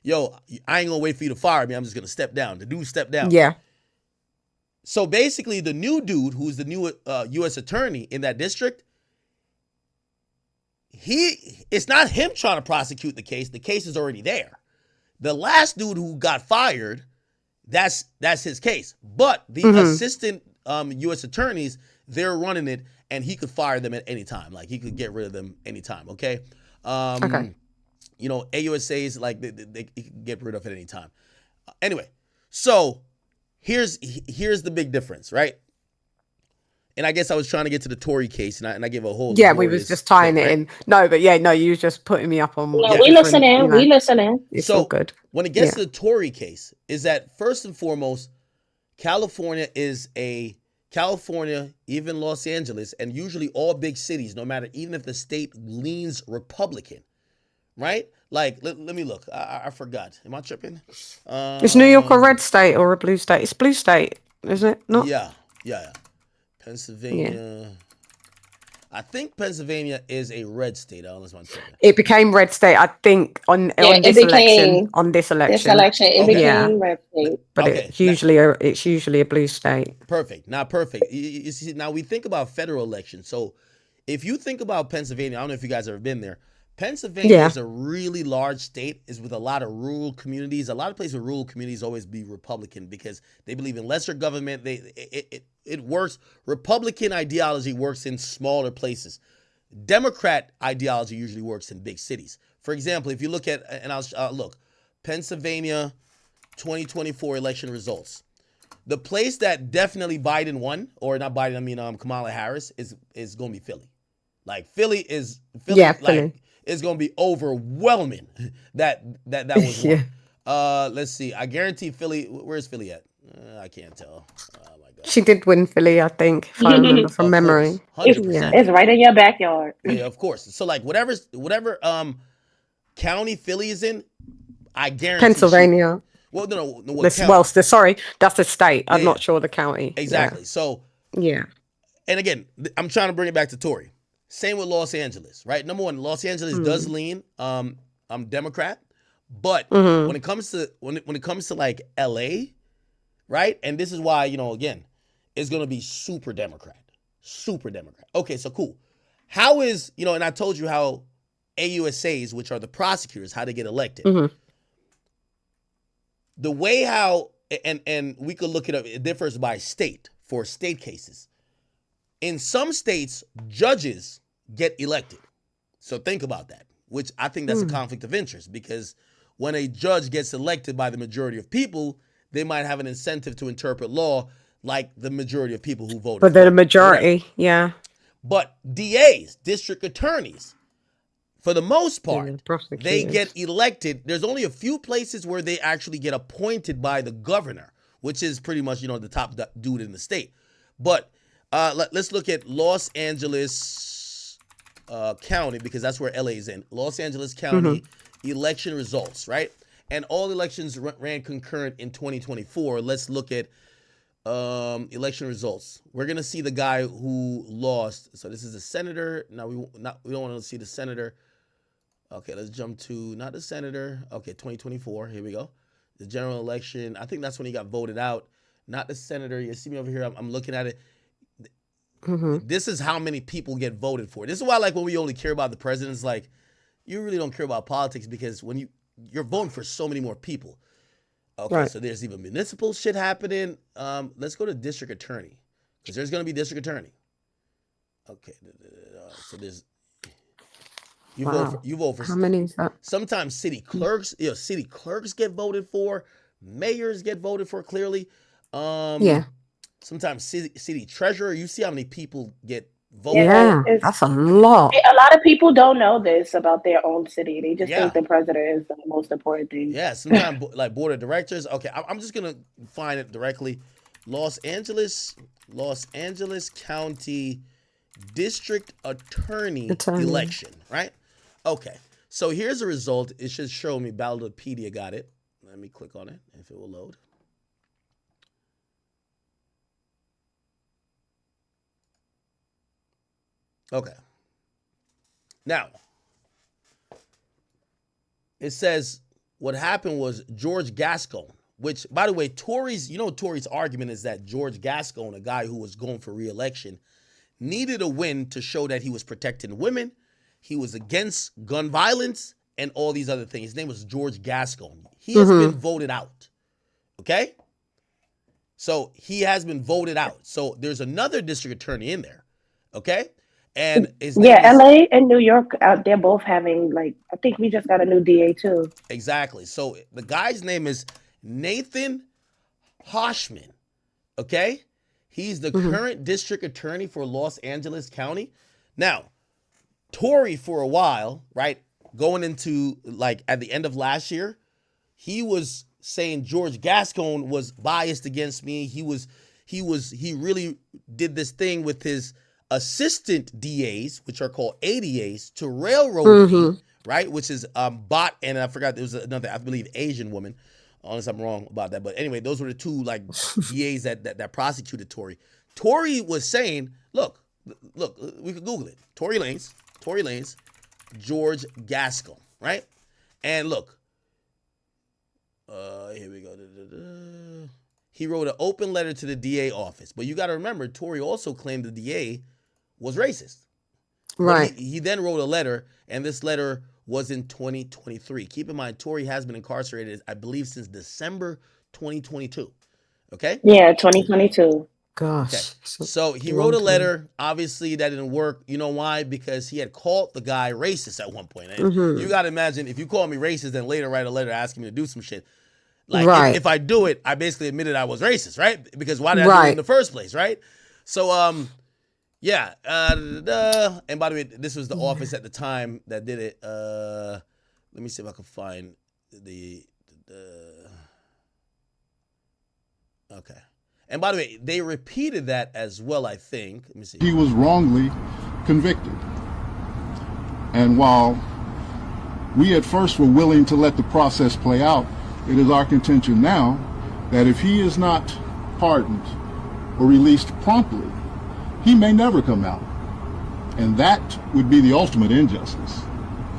yo, I ain't gonna wait for you to fire me. I'm just gonna step down. The dude stepped down. Yeah. So basically, the new dude, who's the new U.S. attorney in that district, it's not him trying to prosecute the case. The case is already there. The last dude who got fired, that's his case. But the assistant U.S. attorneys, they're running it, and he could fire them at any time. Like he could get rid of them anytime. Okay. You know, AUSAs like they can get rid of at any time. Anyway, so here's the big difference, right? And I guess I was trying to get to the Tory case, and I gave a whole we was just tying it in. No, but you was just putting me up on. No, we listening. We listening. It's all good. When it gets to the Tory case, is that first and foremost, California, even Los Angeles, and usually all big cities, no matter, even if the state leans Republican, right? Like, let me look. I forgot. Am I tripping? Is New York a red state or a blue state? It's blue state, isn't it? Not. Yeah. Pennsylvania. Yeah. I think Pennsylvania is a red state. It became red state, I think, on this election. On this election, it became red state. But it's usually a blue state. Perfect. Not perfect. You see, now we think about federal elections. So if you think about Pennsylvania, I don't know if you guys have ever been there. Pennsylvania is a really large state, is with a lot of rural communities. A lot of places with rural communities always be Republican because they believe in lesser government. It works. Republican ideology works in smaller places. Democrat ideology usually works in big cities. For example, if you look at, and I'll look, Pennsylvania 2024 election results. The place that definitely Biden won, or not Biden, I mean Kamala Harris, is going to be Philly. Like Philly. Philly. It's going to be overwhelming that was one. Let's see. I guarantee Philly. Where's Philly at? I can't tell. Oh my God. She did win Philly, I think, if I remember from memory. 100%. It's right in your backyard. Yeah, of course. So like whatever county Philly is in, I guarantee Pennsylvania. Sorry, that's the state. I'm not sure the county. Exactly. Yeah. So yeah. And again, I'm trying to bring it back to Tory. Same with Los Angeles, right? Number one, Los Angeles does lean Democrat, but when it comes to like LA, right? And this is why, again, it's gonna be super Democrat. Okay, so cool. How is, and I told you how AUSAs, which are the prosecutors, how they get elected. The way how, and we could look it up, it differs by state for state cases. In some states, judges get elected. So think about that, which I think that's a conflict of interest because when a judge gets elected by the majority of people, they might have an incentive to interpret law like the majority of people who voted. But they're the majority, yeah. But DAs, district attorneys, For the most part, the they prosecutors. get elected. There's only a few places where they actually get appointed by the governor, which is pretty much, the top dude in the state. But let's look at Los Angeles County, because that's where LA is in. Los Angeles County election results, right? And all elections ran concurrent in 2024. Let's look at election results. We're gonna see the guy who lost. So this is a senator. Now we don't want to see the senator. Okay, let's jump to not the senator. Okay, 2024. Here we go. The general election. I think that's when he got voted out. Not the senator. You see me over here. I'm looking at it. This is how many people get voted for. This is why, like, when we only care about the presidents, like, you really don't care about politics, because when you're voting for so many more people. Okay, Right. so there's even municipal shit happening. Let's go to district attorney, because there's going to be district attorney. Okay, so there's you vote for How many is that? sometimes city clerks. City clerks get voted for, mayors get voted for. Clearly, Yeah. sometimes city treasurer. You see how many people get voted. Yeah, it's- that's a lot. A lot of people don't know this about their own city. They just Yeah. think the president is the most important thing. Yeah, sometimes like board of directors. Okay, I'm just gonna find it directly. Los Angeles County District Attorney election, right? Okay, so here's the result. It should show me. Ballotpedia got it. Let me click on it if it will load. Okay. Now, it says what happened was George Gascon, which, by the way, Tory's argument is that George Gascon, a guy who was going for re-election, needed a win to show that he was protecting women, he was against gun violence, and all these other things. His name was George Gascon. He has been voted out. Okay? So he has been voted out. So there's another district attorney in there. Okay? And his name is, LA and New York, they're both having, like, I think we just got a new DA too. exactly. So the guy's name is Nathan Hoshman. Okay? He's the current district attorney for Los Angeles County. Now, Tory, for a while, right, going into like at the end of last year, he was saying George Gascon was biased against me. He really did this thing with his assistant DAs, which are called ADAs, to railroad me, right? Which is bot, and I forgot there was another, I believe, Asian woman. Unless I'm wrong about that, but anyway, those were the two like DAs that prosecuted Tory. Tory was saying, look, we could Google it. Tory Lanez, George Gascon, right? And look, here we go. He wrote an open letter to the DA office, but you got to remember, Tory also claimed the DA was racist. Right. He then wrote a letter, and this letter was in 2023. Keep in mind, Tory has been incarcerated, I believe, since December 2022. Okay? Yeah, 2022. Gosh. Okay. So he wrote a letter. Obviously, that didn't work. You know why? Because he had called the guy racist at one point. And you got to imagine, if you call me racist, then later write a letter asking me to do some shit. Like, if I do it, I basically admitted I was racist, right? Because why did I do it in the first place, right? So, yeah. And by the way, this was the office at the time that did it. Let me see if I can find the okay. And by the way, they repeated that as well, I think. Let me see. He was wrongly convicted. And while we at first were willing to let the process play out, it is our contention now that if he is not pardoned or released promptly, he may never come out. And that would be the ultimate injustice,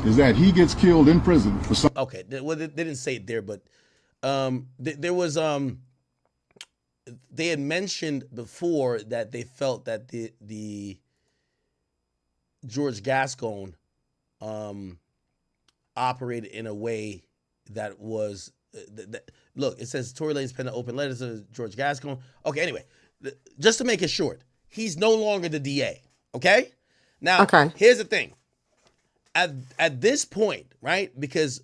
is that he gets killed in prison for some. Okay, well, they didn't say it there, but there was they had mentioned before that they felt that the George Gascon operated in a way that was look. It says Tory Lanez penned an open letter to George Gascon. Okay, anyway, just to make it short, he's no longer the DA. Okay, now here's the thing. At this point, right? Because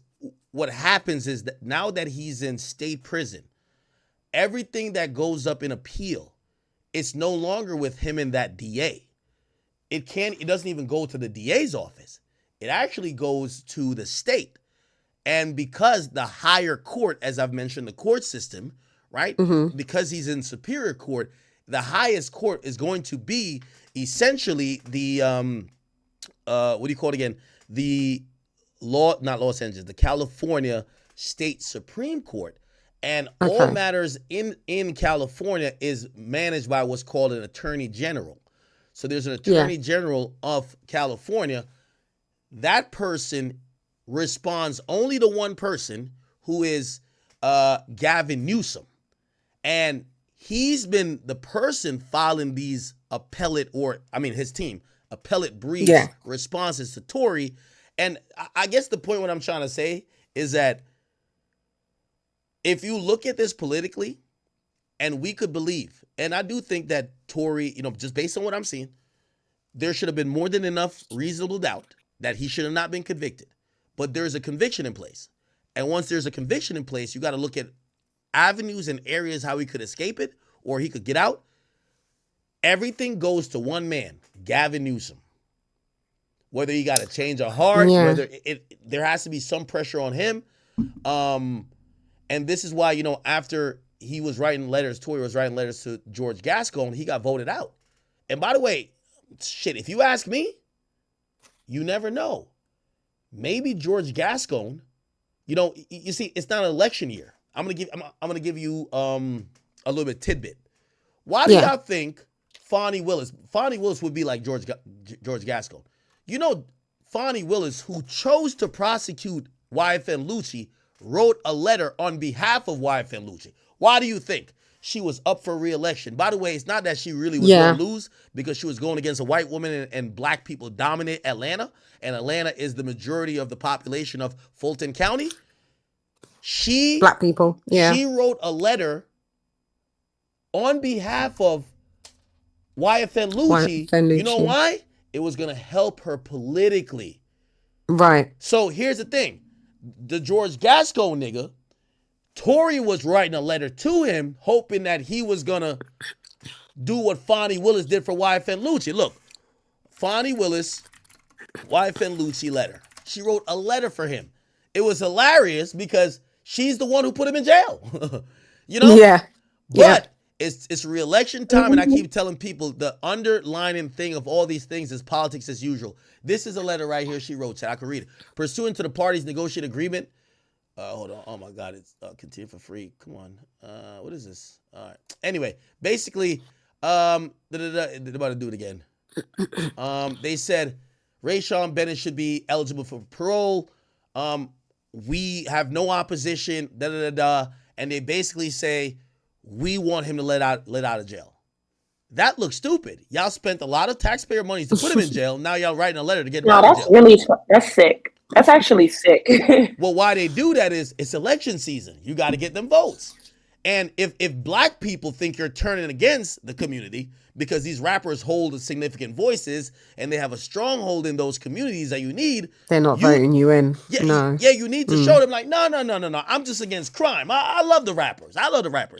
what happens is that now that he's in state prison, everything that goes up in appeal, it's no longer with him and that DA. It doesn't even go to the DA's office. It actually goes to the state. And because the higher court, as I've mentioned, the court system, right? Because he's in superior court, the highest court is going to be essentially the what do you call it again? The not Los Angeles, the California State Supreme Court. And all matters in California is managed by what's called an attorney general. So there's an attorney general of California. That person responds only to one person, who is Gavin Newsom. And he's been the person filing these his team, appellate briefs, responses to Tory. And I guess the point what I'm trying to say is that if you look at this politically, and we could believe, and I do think that Tory, just based on what I'm seeing, there should have been more than enough reasonable doubt that he should have not been convicted. But there's a conviction in place. And once there's a conviction in place, you got to look at avenues and areas how he could escape it or he could get out. Everything goes to one man, Gavin Newsom. Whether he got a change of heart, whether there has to be some pressure on him. And this is why, after he was writing letters, Tory was writing letters to George Gascon, he got voted out. And by the way, if you ask me, you never know. Maybe George Gascon, you see, it's not an election year. I'm gonna give you a little bit tidbit. Why do y'all think Fonnie Willis would be like George Gascon? Fonnie Willis, who chose to prosecute YFN Lucci, wrote a letter on behalf of YFN Lucci. Why do you think? She was up for re-election. By the way, it's not that she really was going to lose, because she was going against a white woman and black people dominate Atlanta, and Atlanta is the majority of the population of Fulton County. Black people, She wrote a letter on behalf of YFN Lucci. You know why? It was going to help her politically. Right. So here's the thing. The George Gascon nigga, Tory was writing a letter to him, hoping that he was going to do what Fonnie Willis did for YFN Lucci. Look, Fonnie Willis, YFN Lucci letter. She wrote a letter for him. It was hilarious because she's the one who put him in jail. But it's re-election time, and I keep telling people the underlining thing of all these things is politics as usual. This is a letter right here she wrote. I can read it. Pursuant to the parties' negotiated agreement. Hold on. Oh my God, it's continue for free. Come on. What is this? All right. Anyway, basically, they're about to do it again. They said Rayshawn Bennett should be eligible for parole. We have no opposition. And they basically say we want him to let out of jail. That looks stupid. Y'all spent a lot of taxpayer money to put him in jail. Now y'all writing a letter to get him out of jail. That's sick. That's actually sick. Well, why they do that is it's election season. You got to get them votes. And if black people think you're turning against the community because these rappers hold significant voices and they have a stronghold in those communities that you need, they're not voting you in. No. Yeah, you need to show them like, no. I'm just against crime. I love the rappers.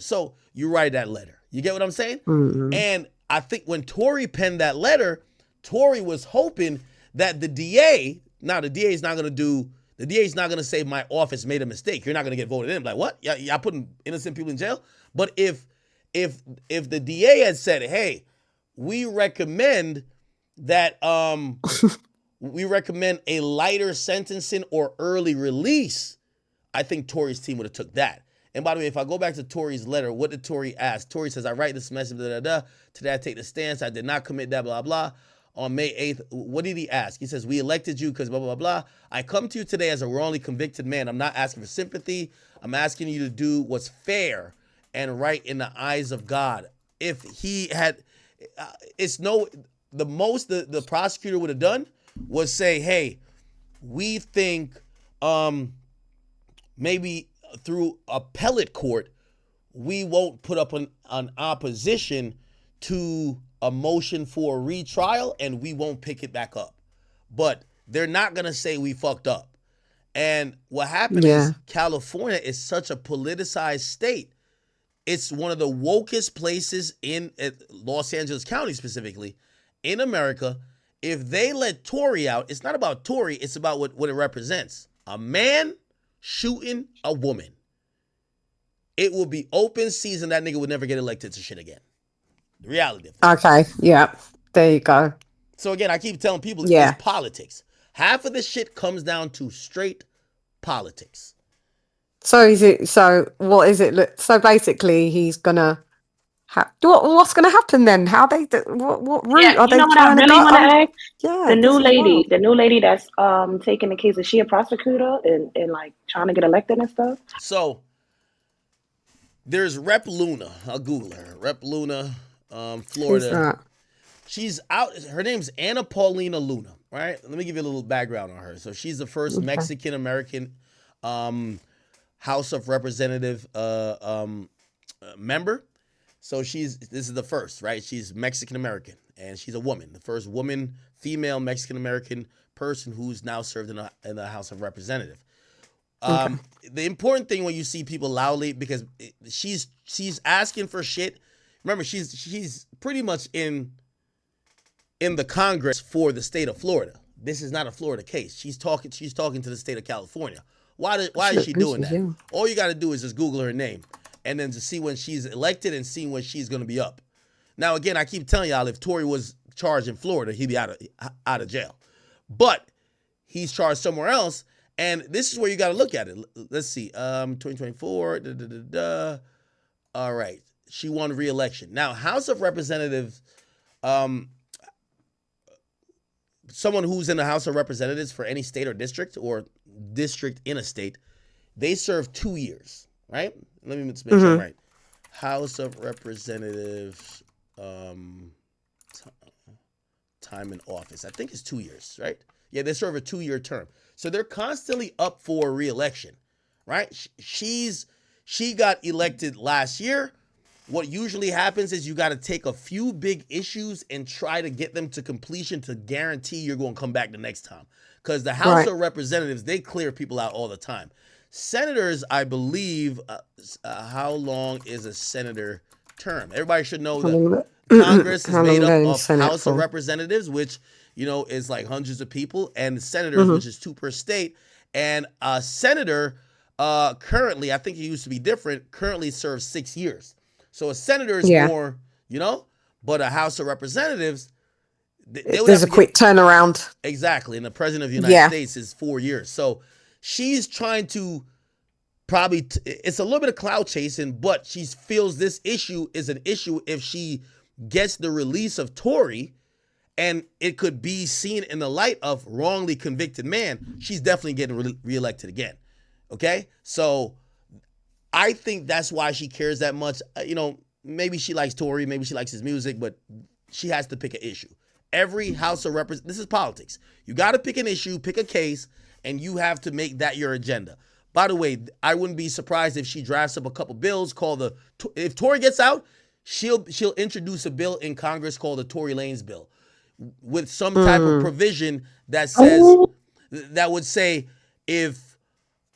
So you write that letter. You get what I'm saying? And I think when Tory penned that letter, Tory was hoping that the DA. Now, the DA is not going to say my office made a mistake. You're not going to get voted in. Like, what? Y'all putting innocent people in jail? But if the DA had said, hey, we recommend that we recommend a lighter sentencing or early release, I think Tory's team would have took that. And by the way, if I go back to Tory's letter, what did Tory ask? Tory says, I write this message, today I take the stance. I did not commit that, blah, blah. On May 8th, what did he ask? He says, we elected you because blah, blah, blah. I come to you today as a wrongly convicted man. I'm not asking for sympathy. I'm asking you to do what's fair and right in the eyes of God. If he had, the prosecutor would have done was say, hey, we think maybe through appellate court, we won't put up an opposition to a motion for a retrial, and we won't pick it back up. But they're not going to say we fucked up. And what happened is California is such a politicized state. It's one of the wokest places in Los Angeles County specifically in America. if they let Tory out, it's not about Tory, it's about what it represents. A man shooting a woman. It will be open season. That nigga would never get elected to shit again. The reality of it. Okay, yeah. There you go. So again, I keep telling people Yeah. it's politics. Half of this shit comes down to straight politics. So what is it? So basically he's gonna what's gonna happen then? How what route Yeah, are you they know what I trying to really go? want to ask? Yeah, The this is wild. the new lady that's taking the case, is she a prosecutor and like trying to get elected and stuff? So there's Rep Luna. I'll Google her. Rep Luna, Florida. Who's that? She's out. Her name's Ana Paulina Luna. Right. Let me give you a little background on her. So she's the first Okay. Mexican American House of Representative member. So this is the first, right? She's Mexican American and she's a woman, the first woman, female Mexican American person who's now served in the House of Representative. Okay. The important thing when you see people loudly, because she's asking for shit. Remember, she's pretty much in the Congress for the state of Florida. This is not a Florida case. She's talking to the state of California. Why is she doing that? Yeah. All you got to do is just Google her name and then to see when she's elected and see when she's going to be up. Now, again, I keep telling y'all, if Tory was charged in Florida, he'd be out of jail. But he's charged somewhere else, and this is where you got to look at it. Let's see, 2024. All right, she won re-election. Now, House of Representatives, someone who's in the House of Representatives for any state or district in a state, they serve 2 years, right? Let me just make sure I'm right. House of Representatives time in office. I think it's 2 years, right? Yeah, they serve a 2-year term. So they're constantly up for re-election, right? She got elected last year. What usually happens is you got to take a few big issues and try to get them to completion to guarantee you're going to come back the next time. Because the House of Representatives, they clear people out all the time. Senators, I believe, how long is a senator term? Everybody should know that Congress is made up of House of Representatives, which, is like hundreds of people, and senators, which is 2 per state. And a senator, currently, I think it used to be different, currently serves 6 years. So a senator is more, but a House of Representatives, there's a quick turnaround. Exactly. And the president of the United States is 4 years. So she's trying to probably, it's a little bit of clout chasing, but she feels this issue is an issue if she gets the release of Tory, and it could be seen in the light of wrongly convicted man. She's definitely getting reelected again. Okay? So I think that's why she cares that much. Maybe she likes Tory, maybe she likes his music, but she has to pick an issue. Every House of Representatives, this is politics. You got to pick an issue, pick a case, and you have to make that your agenda. By the way, I wouldn't be surprised if she drafts up a couple bills called if Tory gets out, she'll introduce a bill in Congress called the Tory Lanez bill with some type of provision that says, that would say if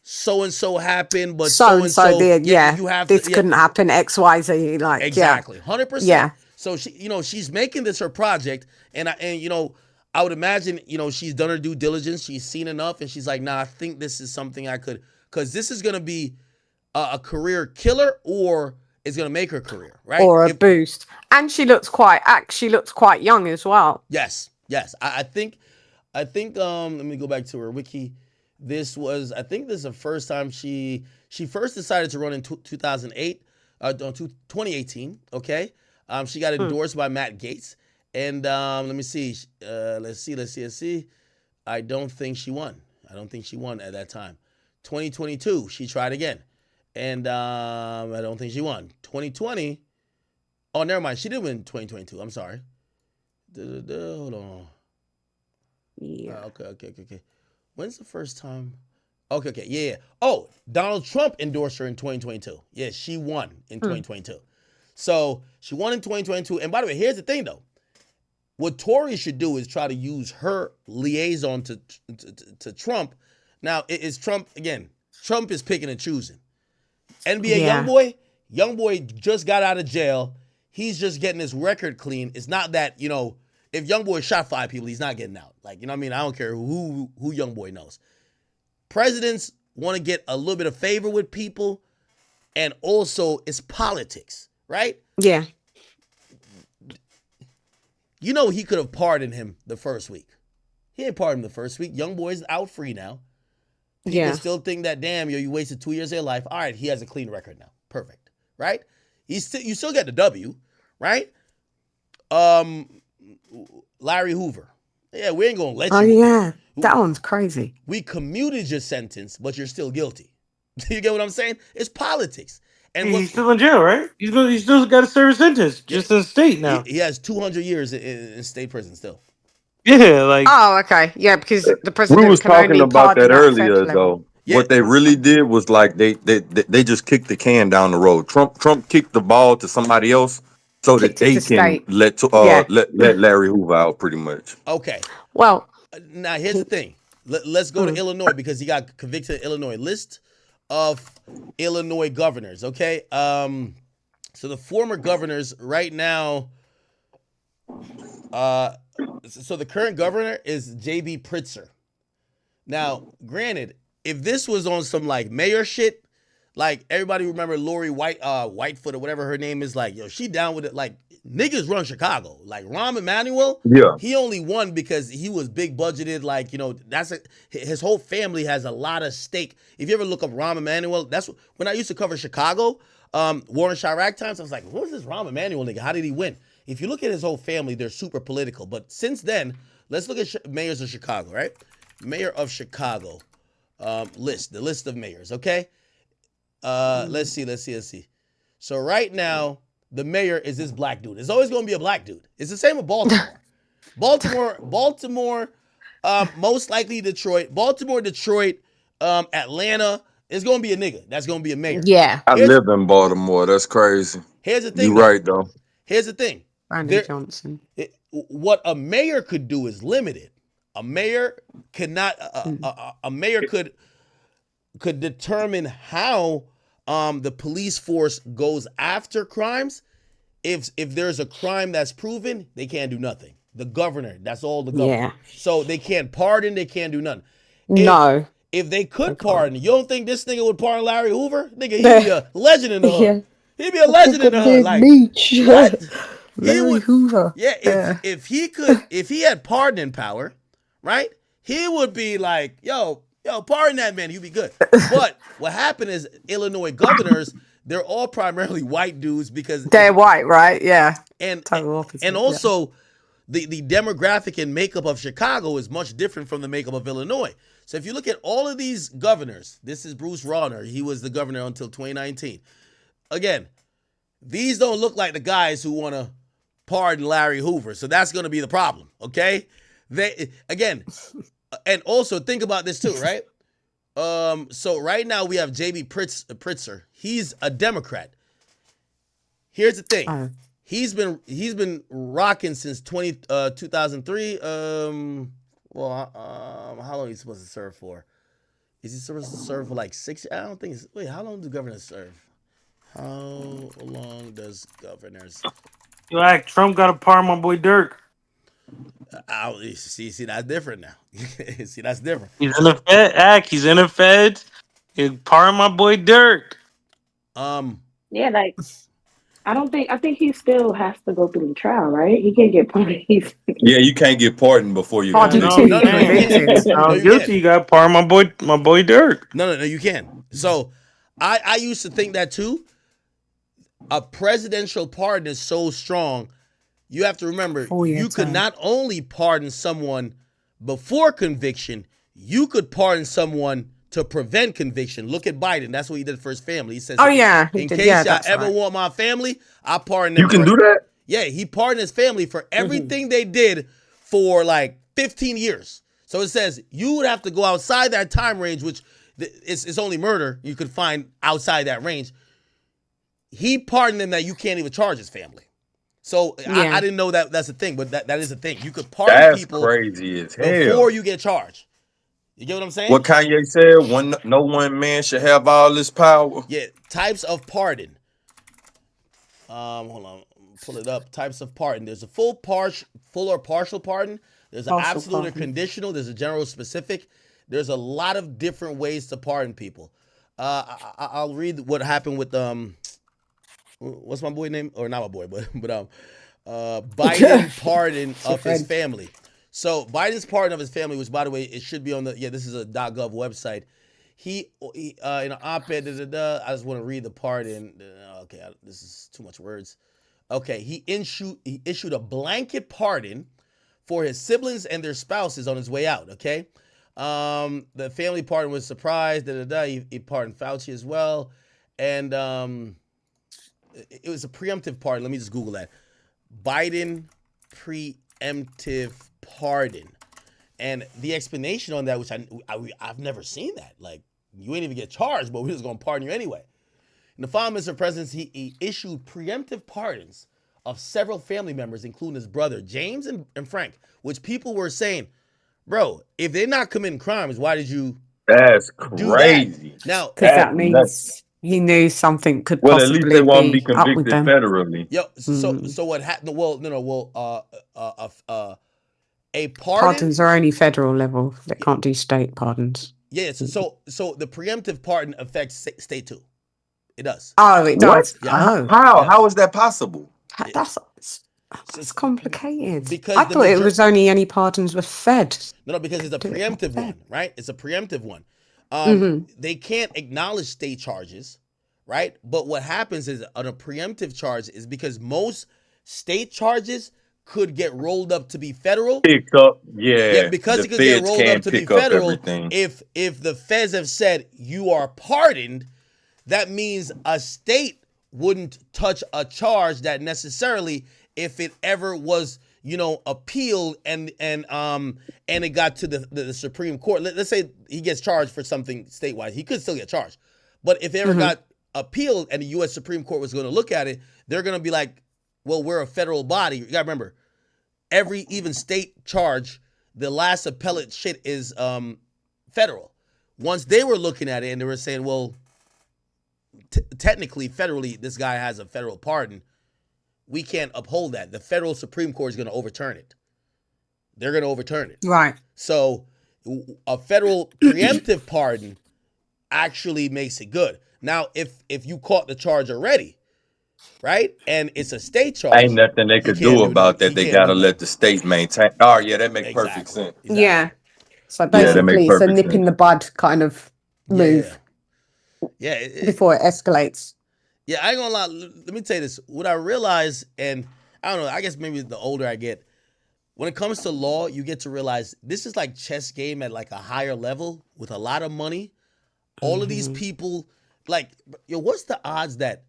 so-and-so happened, but so-and-so did, you have this to, couldn't happen, XYZ, like, exactly, 100%. Yeah. So she's making this her project, and I would imagine, she's done her due diligence, she's seen enough, and she's like, nah, I think this is something I could, because this is gonna be a career killer, or it's gonna make her career, right? Or a boost. And she looks quite young as well. Yes. I think. Let me go back to her wiki. This is the first time she first decided to run in 2018. Okay, she got endorsed by Matt Gaetz, and let me see. Let's see. I don't think she won. At that time. 2022, she tried again, and I don't think she won. 2020. Oh, never mind. She did win 2022. I'm sorry. Hold on. Yeah. Okay. When's the first time? Okay. Yeah. Oh, Donald Trump endorsed her in 2022. Yeah, she won in 2022. So she won in 2022. And by the way, here's the thing, though. What Tory should do is try to use her liaison to Trump. Now, it is Trump, again, Trump is picking and choosing. NBA Youngboy just got out of jail. He's just getting his record clean. It's not that, if YoungBoy shot 5 people, he's not getting out. Like, you know what I mean? I don't care who YoungBoy knows. Presidents want to get a little bit of favor with people, and also it's politics, right? Yeah. You know, he could have pardoned him the first week. He ain't pardoned him the first week. YoungBoy's out free now. People Yeah. still think that, damn, you wasted 2 years of your life. All right, he has a clean record now. Perfect, right? You still get the W, right? Larry Hoover. Yeah, we ain't gonna let you. Oh yeah, that one's crazy. We commuted your sentence, but you're still guilty. You get what I'm saying? It's politics. And he's still in jail, right? He's still got to serve a sentence, just in state now. He has 200 years in state prison still. Yeah, like. Oh, okay. Yeah, because the We president was can talking only about pardon that at earlier, federal level. though. What they really did was like they just kicked the can down the road. Trump kicked the ball to somebody else so that they can let Larry Hoover out, pretty much. Okay. Well, now here's the thing. Let's go to Illinois because he got convicted in Illinois. List of Illinois governors. Okay. So the former governors right now. So the current governor is J.B. Pritzker. Now, granted, if this was on some like mayor shit, like everybody remember Lori Whitefoot or whatever her name is, like, yo, she down with it. Like, niggas run Chicago. Like Rahm Emanuel, he only won because he was big budgeted. Like, you know, his whole family has a lot of stake. If you ever look up Rahm Emanuel, that's when I used to cover Chicago, Warren Chirac times. I was like, what is this Rahm Emanuel nigga? How did he win? If you look at his whole family, they're super political. But since then, let's look at mayors of Chicago, right? Mayor of Chicago the list of mayors, okay? Let's see. So right now, the mayor is this black dude. It's always going to be a black dude. It's the same with Baltimore. Baltimore, most likely Detroit. Baltimore, Detroit, Atlanta. It's going to be a nigga. That's going to be a mayor. Yeah. I live in Baltimore. That's crazy. Here's the thing. You're right, though. Here's the thing. Brandon Johnson. What a mayor could do is limited. A mayor could not. A mayor could determine how the police force goes after crimes. If there's a crime that's proven, they can't do nothing. The governor, that's all the governor. Yeah. So they can't pardon. They can't do nothing. If they could pardon, you don't think this nigga would pardon Larry Hoover? Nigga, he'd be a legend in the hood. Yeah. He'd be a legend in the hood. Like what? Larry Hoover. Yeah, if he had pardoning power, right? He would be like, yo, pardon that man, he'd be good. But what happened is Illinois governors, they're all primarily white dudes because they're white, right? Yeah. And also the demographic and makeup of Chicago is much different from the makeup of Illinois. So if you look at all of these governors, this is Bruce Rauner. He was the governor until 2019. Again, these don't look like the guys who want to pardon Larry Hoover. So that's going to be the problem, okay? And also think about this too, right? So right now we have J.B. Pritzker. He's a Democrat. Here's the thing. He's been rocking since 2003. How long is he supposed to serve for? Is he supposed to serve for like 6? I don't think. Wait, how long do governors serve? How long does governors? Yo, Trump got to pardon my boy Dirk. See, that's different now. See, that's different. He's in the Fed. He's in the Feds. Pardon my boy Dirk. Yeah, like I think he still has to go through the trial, right? He can't get pardoned. Yeah, you can't get pardoned before you. No, guilty. You got to pardon my boy Dirk. No, you can. So, I used to think that too. A presidential pardon is so strong. You have to remember, you could not only pardon someone before conviction, you could pardon someone to prevent conviction. Look at Biden. That's what he did for his family. He says, in case y'all ever want my family, I pardon them. You can do that? Yeah, he pardoned his family for everything they did for like 15 years. So it says you would have to go outside that time range, which it's only murder you could find outside that range. He pardoned them that you can't even charge his family. So I didn't know that's a thing, but that is a thing. You could pardon people crazy as hell before you get charged. You get what I'm saying? What Kanye said, no one man should have all this power. Yeah, types of pardon. Hold on. pull it up. Types of pardon. There's a full or partial pardon. There's an Partial absolute or pardon. conditional. There's a general specific. There's a lot of different ways to pardon people. I'll read what happened with what's my boy name? Or not my boy, but Biden pardon of his family. So Biden's pardon of his family, which by the way, it should be on this is a .gov website. He in an op-ed, I just want to read the pardon. Okay, this is too much words. Okay, he issued a blanket pardon for his siblings and their spouses on his way out. Okay, the family pardon was surprised. He pardoned Fauci as well, and it was a preemptive pardon. Let me just Google that. Biden preemptive pardon, and the explanation on that, which I've never seen that. Like, you ain't even get charged, but we're just gonna pardon you anyway. In the final Mr. President, he issued preemptive pardons of several family members, including his brother James and Frank, which people were saying, bro, if they're not committing crimes, why did you? That's do crazy. that? Now, Because that means he knew something could well, at possibly least they won't be be up with convicted them. federally. Yo, so what happened? Well, a pardon. Pardons are only federal level. They can't do state pardons. Yeah, so the preemptive pardon affects state too. It does. Oh, it does. Yeah. Oh, How is that possible? that's complicated. Because I the thought it was only any pardons were fed. No, because it's a preemptive one, right? It's a preemptive one. They can't acknowledge state charges, right? But what happens is on a preemptive charge is because most state charges could get rolled up to be federal. Picked up, yeah. Because the it could get feds rolled can't up to be pick up federal. everything. If the feds have said you are pardoned, that means a state wouldn't touch a charge that necessarily, if it ever was, appealed and it got to the Supreme Court. Let's say he gets charged for something statewide, he could still get charged. But if it ever got appealed and the U.S. Supreme Court was going to look at it, they're going to be like, well, we're a federal body. You got to remember, every even state charge, the last appellate shit is federal. Once they were looking at it and they were saying, well, technically, federally, this guy has a federal pardon, we can't uphold that. The federal Supreme Court is going to overturn it. They're going to overturn it. Right. So a federal preemptive pardon actually makes it good. Now, if you caught the charge already, right, and it's a state charge, Ain't nothing they could do about that. They gotta let the state maintain. Oh yeah, that makes perfect sense. Exactly. Yeah. So that basically, makes it's a perfect nip in sense. the bud kind of move. Yeah. Before it escalates. Yeah, I ain't gonna lie. Let me tell you this. What I realize, and I don't know, I guess maybe the older I get, when it comes to law, you get to realize this is like chess game at like a higher level with a lot of money. All of these people, like, what's the odds that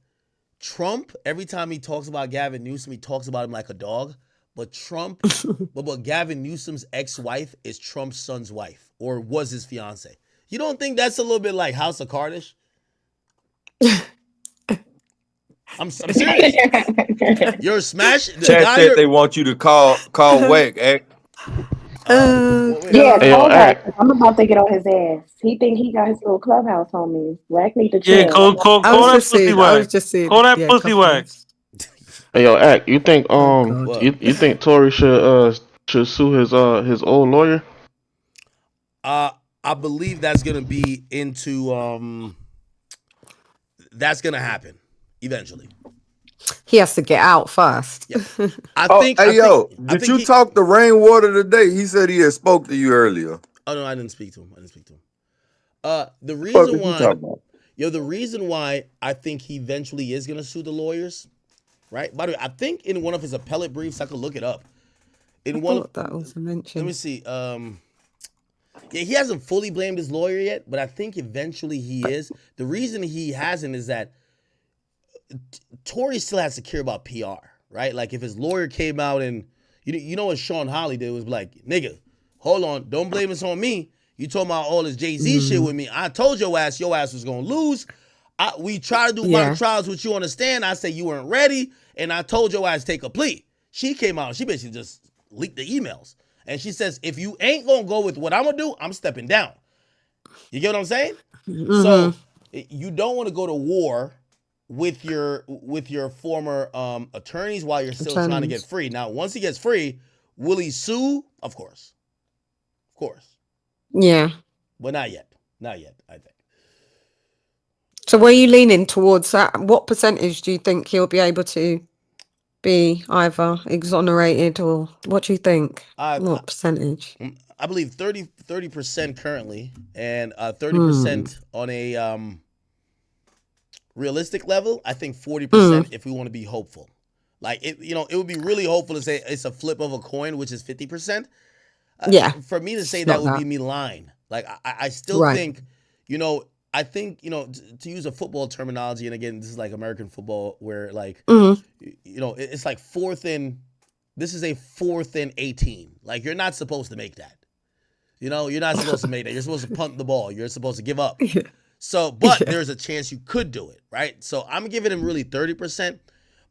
Trump, every time he talks about Gavin Newsom, he talks about him like a dog, but but Gavin Newsom's ex-wife is Trump's son's wife, or was his fiance. You don't think that's a little bit like House of Cardish? I'm serious. You're smashing. Chat said they want you to call Wack. Yeah, Hey, yo, call Eric. back. I'm about to get on his ass. He think he got his little clubhouse homies. Wack need to chill. Yeah, call that pussy whack. Call that pussy whack. Hey, yo, Ack, you think you think Tory should sue his old lawyer? I believe that's gonna be into that's gonna happen eventually. He has to get out first. Yeah. Did you talk to Rainwater today? He said he had spoke to you earlier. Oh no, I didn't speak to him. The reason why I think he eventually is gonna sue the lawyers, right? By the way, I think in one of his appellate briefs, I could look it up. That was mentioned. Let me see. Yeah, he hasn't fully blamed his lawyer yet, but I think eventually he is. The reason he hasn't is that Tory still has to care about PR, right? Like if his lawyer came out and you know what Sean Hawley did was like, nigga, hold on, don't blame this on me. You talking about all this Jay-Z shit with me. I told your ass was gonna lose. We tried to do mock trials with you on the stand. I said you weren't ready, and I told your ass take a plea. She came out, she basically just leaked the emails. And she says, if you ain't gonna go with what I'm gonna do, I'm stepping down. You get what I'm saying? So you don't want to go to war with your former attorneys while you're still trying to get free. Now, once he gets free, will he sue? Of course. Yeah. But not yet. I think. So where are you leaning towards that? What percentage do you think he'll be able to be either exonerated, or what do you think? What percentage? I believe 30% currently, and 30% on a realistic level. I think 40% if we want to be hopeful. Like it would be really hopeful to say it's a flip of a coin, which is 50%. Yeah. For me to say It's that not would that. be me lying. Like I still think, I think, to use a football terminology, and again, this is like American football where like, it's like this is a 4th and 18. Like you're not supposed to make that. You're not supposed to make that. You're supposed to punt the ball. You're supposed to give up. So, but there's a chance you could do it, right? So I'm giving him really 30%,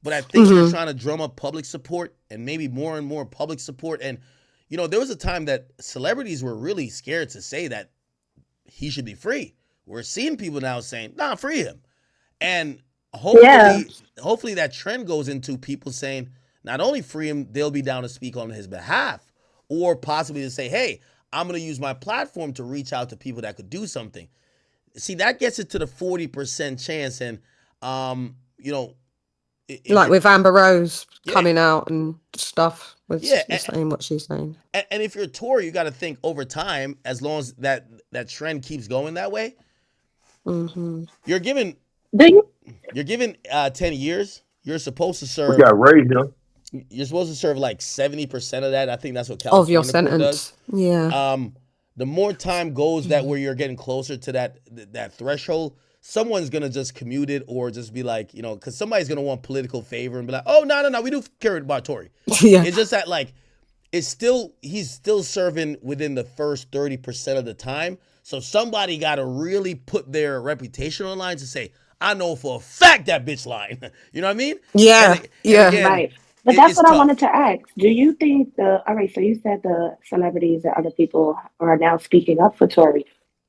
but I think you're trying to drum up public support and maybe more and more public support. And, there was a time that celebrities were really scared to say that he should be free. We're seeing people now saying, nah, free him. And hopefully that trend goes into people saying, not only free him, they'll be down to speak on his behalf, or possibly to say, hey, I'm going to use my platform to reach out to people that could do something. See, that gets it to the 40% chance. And, like with Amber Rose coming out and stuff, with saying what she's saying. And if you're Tory, you got to think over time, as long as that trend keeps going that way, you're given 10 years. You're supposed to serve. We got Ray here. You're supposed to serve like 70% of that. I think that's what California Of your court sentence. does. Yeah. The more time goes that where you're getting closer to that threshold, someone's gonna just commute it or just be like, because somebody's gonna want political favor and be like, oh no, we do care about Tory. Yeah. It's just that like he's still serving within the first 30% of the time. So somebody gotta really put their reputation on the line to say, I know for a fact that bitch lying. You know what I mean? Yeah. Again, right. But that's what tough. I wanted to ask. Do you think all right, so you said the celebrities and other people are now speaking up for Tory.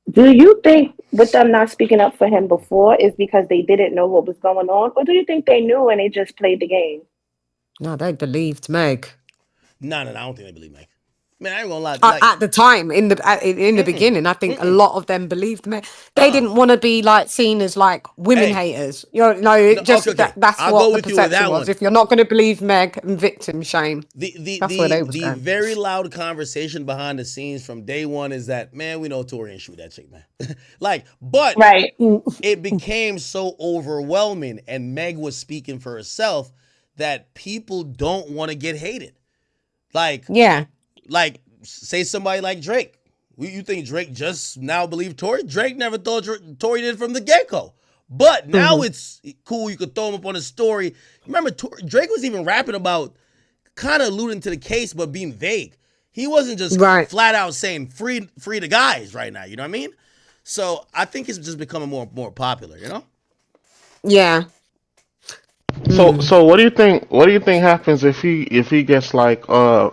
Do you think with them not speaking up for him before is because they didn't know what was going on? Or do you think they knew and they just played the game? No, they believed Meg. No, I don't think they believe Meg. Man, I ain't gonna lie. At the time, in the beginning, I think a lot of them believed Meg. They didn't want to be like seen as like women haters. That's I'll go what the with you with perception that was. one. If you're not going to believe Meg, and victim shame. That's where they was the going. very loud conversation behind the scenes from day one is that, man, we know Tory ain't shoot that chick, man. But it became so overwhelming, and Meg was speaking for herself that people don't want to get hated. Like say somebody like Drake. You think Drake just now believed Tory? Drake never thought Tory did from the get-go. But now it's cool. You could throw him up on a story. Remember, Drake was even rapping about kind of alluding to the case, but being vague. He wasn't just flat out saying free the guys right now. You know what I mean? So I think it's just becoming more popular. Yeah. So what do you think? What do you think happens if he gets like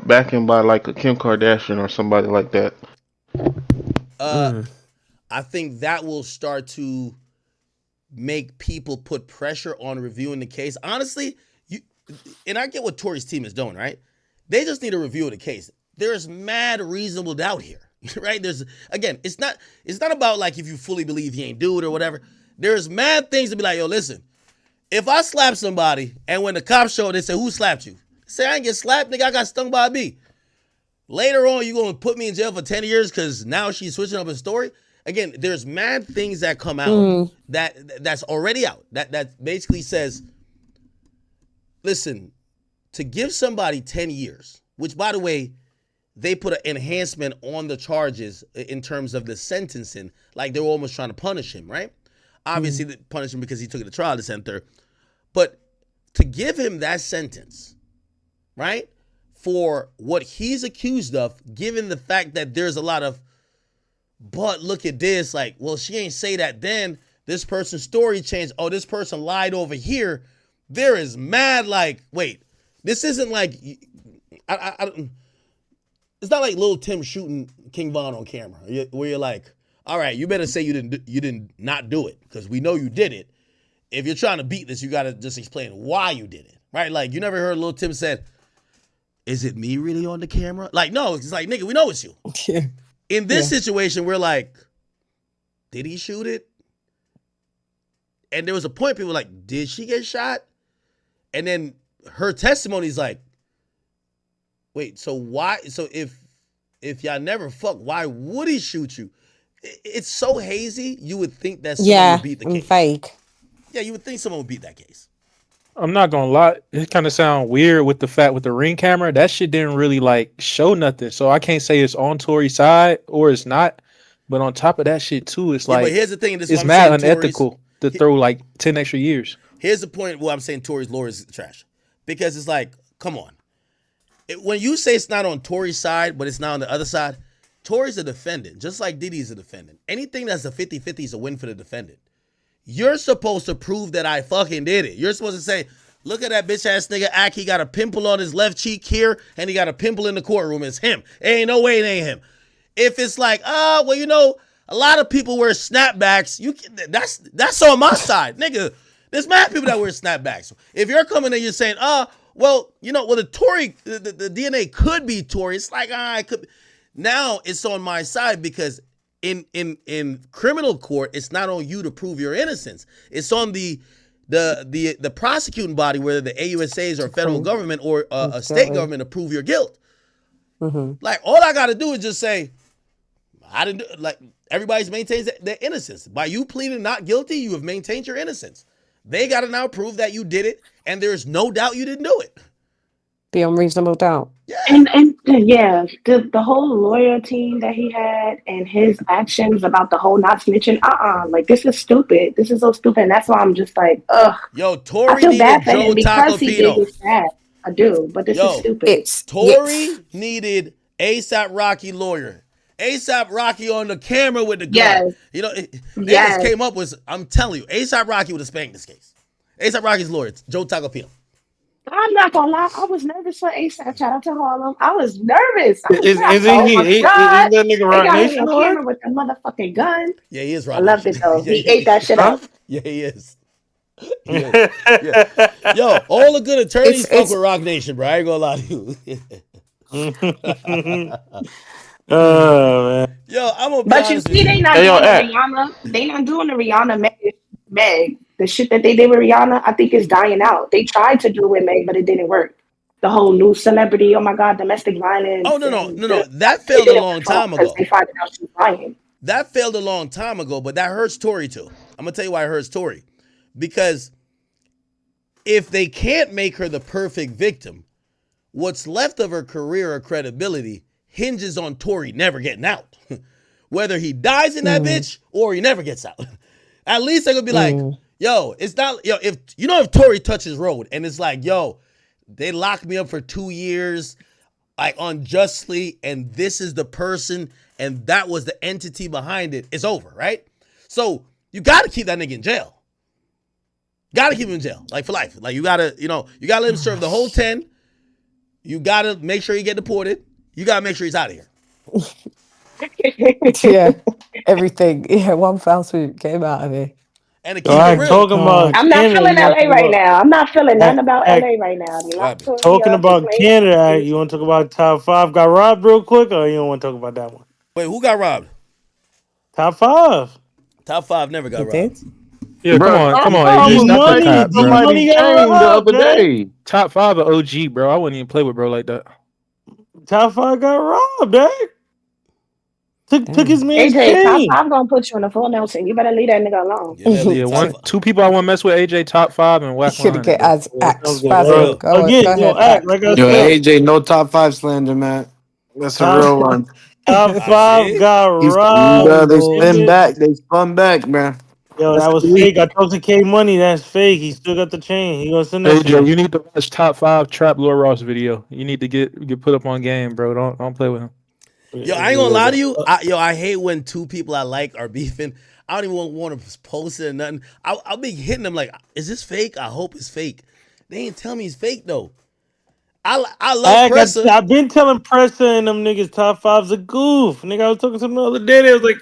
backing by like a Kim Kardashian or somebody like that? I think that will start to make people put pressure on reviewing the case. Honestly, and I get what Tory's team is doing, right? They just need a review of the case. There's mad reasonable doubt here, right? It's not about like if you fully believe he ain't do it or whatever. There's mad things to be like, yo, listen, if I slap somebody and when the cops show, they say, who slapped you? Say, I ain't get slapped, nigga, I got stung by a bee. Later on, you going to put me in jail for 10 years because now she's switching up her story? Again, there's mad things that come out that's already out. That basically says, listen, to give somebody 10 years, which, by the way, they put an enhancement on the charges in terms of the sentencing, like they were almost trying to punish him, right? Obviously, they punished him because he took it to trial, this and third. But to give him that sentence, right, for what he's accused of, given the fact that there's a lot of, but look at this, like, well, she ain't say that then. This person's story changed. Oh, this person lied over here. There is mad, like, wait, this isn't like, it's not like Lil Tim shooting King Von on camera, where you're like, all right, you better say you didn't not do it because we know you did it. if you're trying to beat this, you got to just explain why you did it, right? Like, you never heard Lil Tim said, is it me really on the camera? Like, no, it's like, nigga, we know it's you. In this situation, we're like, did he shoot it? And there was a point people were like, did she get shot? And then her testimony is like, wait, so why? So if y'all never fuck, why would he shoot you? It's so hazy, you would think that someone would beat the case. Fake. Yeah, you would think someone would beat that case. I'm not gonna lie, it kind of sound weird with the fact with the Ring camera. That shit didn't really like show nothing, so I can't say it's on Tory's side or it's not. But on top of that shit too, it's like, but here's the thing, and this is it's what I'm mad saying, unethical to throw like 10 extra years. Here's the point where I'm saying Tory's lawyer is trash, because it's like, come on, when you say it's not on Tory's side, but it's not on the other side, Tory's a defendant, just like Diddy's a defendant. Anything that's a 50-50 is a win for the defendant. You're supposed to prove that I fucking did it. You're supposed to say, look at that bitch ass nigga act. He got a pimple on his left cheek here, and he got a pimple in the courtroom. It's him. Ain't no way it ain't him. If it's like, well, you know, a lot of people wear snapbacks. That's on my side, nigga. There's mad people that wear snapbacks. If you're coming and you're saying, well, you know, well, the DNA could be Tory. It's like, it could be. Now it's on my side because in criminal court, it's not on you to prove your innocence. It's on the prosecuting body, whether the AUSAs or federal government or a state government, to prove your guilt. Like, all I got to do is just say, I didn't do, like, everybody's maintains their innocence. By you pleading not guilty, you have maintained your innocence. They got to now prove that you did it, and there's no doubt you didn't do it. Beyond reasonable doubt. And the whole lawyer team that he had and his actions about the whole not snitching, like, this is stupid. This is so stupid. And that's why I'm just like, ugh. Yo, Tory I feel needed bad for Joe him because he did Tacopino. his bad. I do, but this is stupid. Tory needed ASAP Rocky lawyer. ASAP Rocky on the camera with the gun. Yes. You know, they just came up with, I'm telling you, ASAP Rocky would have spanked this case. ASAP Rocky's lawyer, Joe Tacopino. I'm not gonna lie, I was nervous for ASAP. Shout out to Harlem. I was nervous. Isn't that nigga Rock Nation on camera with the motherfucking gun? Yeah, he is Rock I loved it though. He ate that shit up. Yeah, he is. Yeah. Yo, all the good attorneys fuck with Rock Nation, bro. I ain't gonna lie to you. Oh man. Yo, I'm gonna be But you honest see, with they you. not doing the Rihanna. They not doing the Rihanna Meg. The shit that they did with Rihanna, I think is dying out. They tried to do it with Meg, but it didn't work. The whole new celebrity, oh my God, domestic violence. Oh no. That failed a long time ago. They find out she's lying. That failed a long time ago, but that hurts Tory too. I'm gonna tell you why it hurts Tory. Because if they can't make her the perfect victim, what's left of her career or credibility hinges on Tory never getting out. Whether he dies in that bitch or he never gets out. At least they're gonna be like, yo, it's not, yo, if Tory touches road and it's like, yo, they locked me up for 2 years, like unjustly, and this is the person, and that was the entity behind it, it's over, right? So you gotta keep that nigga in jail. Gotta keep him in jail, like for life. Like you gotta let him serve the whole 10. You gotta make sure he get deported. You gotta make sure he's out of here. Yeah, everything. Yeah, one foul swoop came out of it. And to keep it real. I'm not feeling LA right now. I'm not feeling nothing about LA right now. Talking about Canada, you want to talk about top 5 got robbed real quick, or you don't want to talk about that one? Wait, who got robbed? Top 5. Top 5 never got robbed. Yeah, come on, AJ. Stop the cap, bro. Money got robbed, man. Top 5 of OG, bro. I wouldn't even play with bro like that. Top 5 got robbed, man. Took his man's AJ, chain. I'm gonna put you on the full Nelson. You better leave that nigga alone. Yeah, 2 people I want to mess with, AJ, top 5, and Whack Should 100. get as act Yo, spasm. Go ahead. Yo, AJ, no top 5 slander, man. That's a real one. Top 5 got robbed. They spun back, man. Yo, that was fake. I talked to K Money. That's fake. He still got the chain. He gonna send that AJ, you need to watch top 5 Trap Lil Ross video. You need to get put up on game, bro. Don't play with him. Yo, I ain't gonna lie to you. I hate when 2 people I like are beefing. I don't even want to post it or nothing. I'll be hitting them like, is this fake? I hope it's fake. They ain't tell me it's fake though. I love Pressa. I've been telling Pressa and them niggas top 5's a goof. Nigga, I was talking to them the other day. They was like,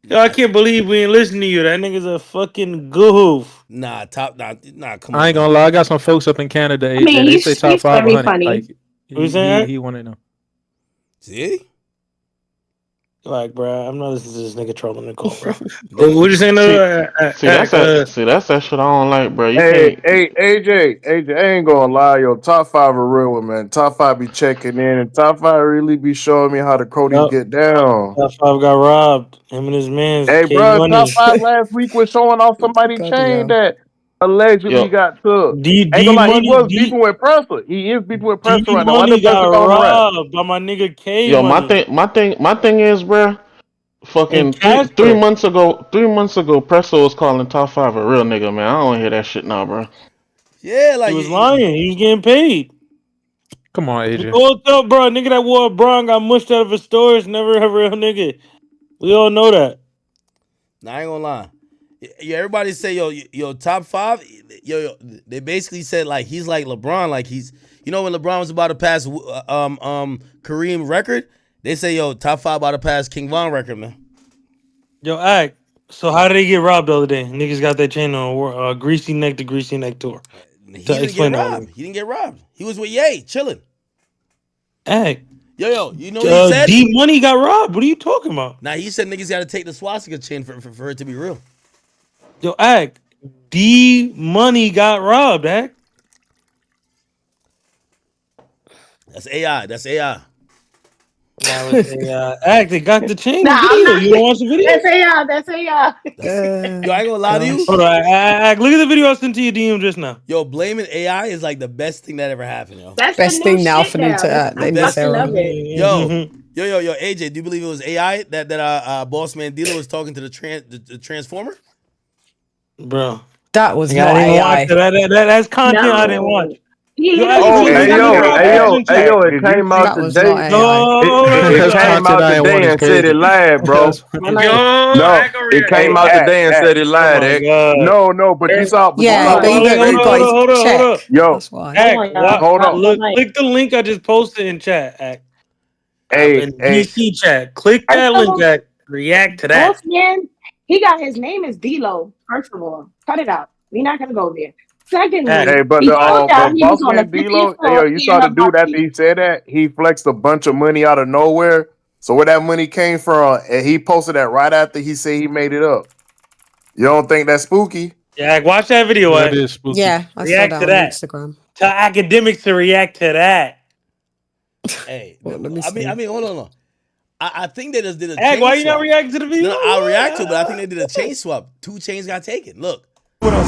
Yo, I can't believe we ain't listening to you. That nigga's a fucking goof. Nah, come I on. ain't Man. gonna lie. I got some folks up in Canada. I mean, They say top he's 500. funny. Like What you saying? he wanted them. See? Like, bro, I'm not listening to this nigga trolling the call, bro. What you saying? See, that's that shit I don't like, bro. You Hey, can't. AJ, I ain't gonna lie, yo. Top 5 are real one, man. Top 5 be checking in, and top 5 really be showing me how the Codys get down. Top 5 got robbed. Him and his man's Hey, K bro, Money. top 5 last week was showing off somebody's chain that allegedly got took. Ain't gonna lie, he was beefing with Presser. He is beefing with Presser right now. Why the Money got Presser on the rap? robbed by my nigga K Yo, Money. my thing is, bro. Fucking And three Casper. months ago, Presso was calling top 5 a real nigga, man. I don't wanna hear that shit now, bro. Yeah, like He was lying. He was getting paid. Come on, We AJ. all know, bro. Nigga that wore a bra and got mushed out of his stores. Never a real nigga. We all know that. Nah, I ain't gonna lie. Yeah, everybody say yo top 5. Yo, they basically said like he's like LeBron, like he's when LeBron was about to pass Kareem record, they say yo top 5 about to pass King Von record, man. Yo, Act. So how did he get robbed the other day? Niggas got that chain on Greasy Neck to Greasy Neck tour. He didn't get robbed. He didn't get robbed. He was with Ye chilling. Act. Yo, you know what he said? D Money got robbed. What are you talking about? Nah, he said niggas got to take the swastika chain for it to be real. Yo, Act. D Money got robbed, Act. That's AI. That's AI. Now it's AI. Act, they got the chain. Nah, The I'm video. not. You don't watch the video? That's AI. That's AI. Yo, I ain't gonna lie to you. Hold on, Act. Look at the video I sent to your DM just now. Yo, blaming AI is like the best thing that ever happened, yo. That's Best the new thing now shit for them to That's- they I miss fucking era. love it. Yo, AJ, do you believe it was AI that Boss Man Dealer was talking to the Transformer? Bro. That was I not didn't AI. watch that's content I didn't watch. He Yo, literally Hey yo, it came out That was not today. AI. It came out today and said it live, bro. No, It came out today and said it lied, X. No, but you saw, Yeah, but you got his check. Yo, That's why. hold on. Click the link I just posted in chat, Act. Hey, In DC chat. Click that link, Act. React to that. Boss man, he got his name is D-Lo. First of all, cut it out. We're not gonna go there. Secondly, Hey, but he found out but he was Boss on the Man 50th D-Lo, hey, floor. yo, you saw the dude after he said that he flexed a bunch of money out of nowhere. So where that money came from, and he posted that right after he said he made it up. You don't think that's spooky? Yeah, watch that video, That Act. is spooky. Yeah, I saw React that to on that. Instagram. Tell academics to react to that. Hey, Well, let me I see. mean, hold on. I think they just did a Act, chain why you not swap. reacting to the video? No, I'll react to it, but I think they did a chain swap. 2 chains got taken. Look. Hold on,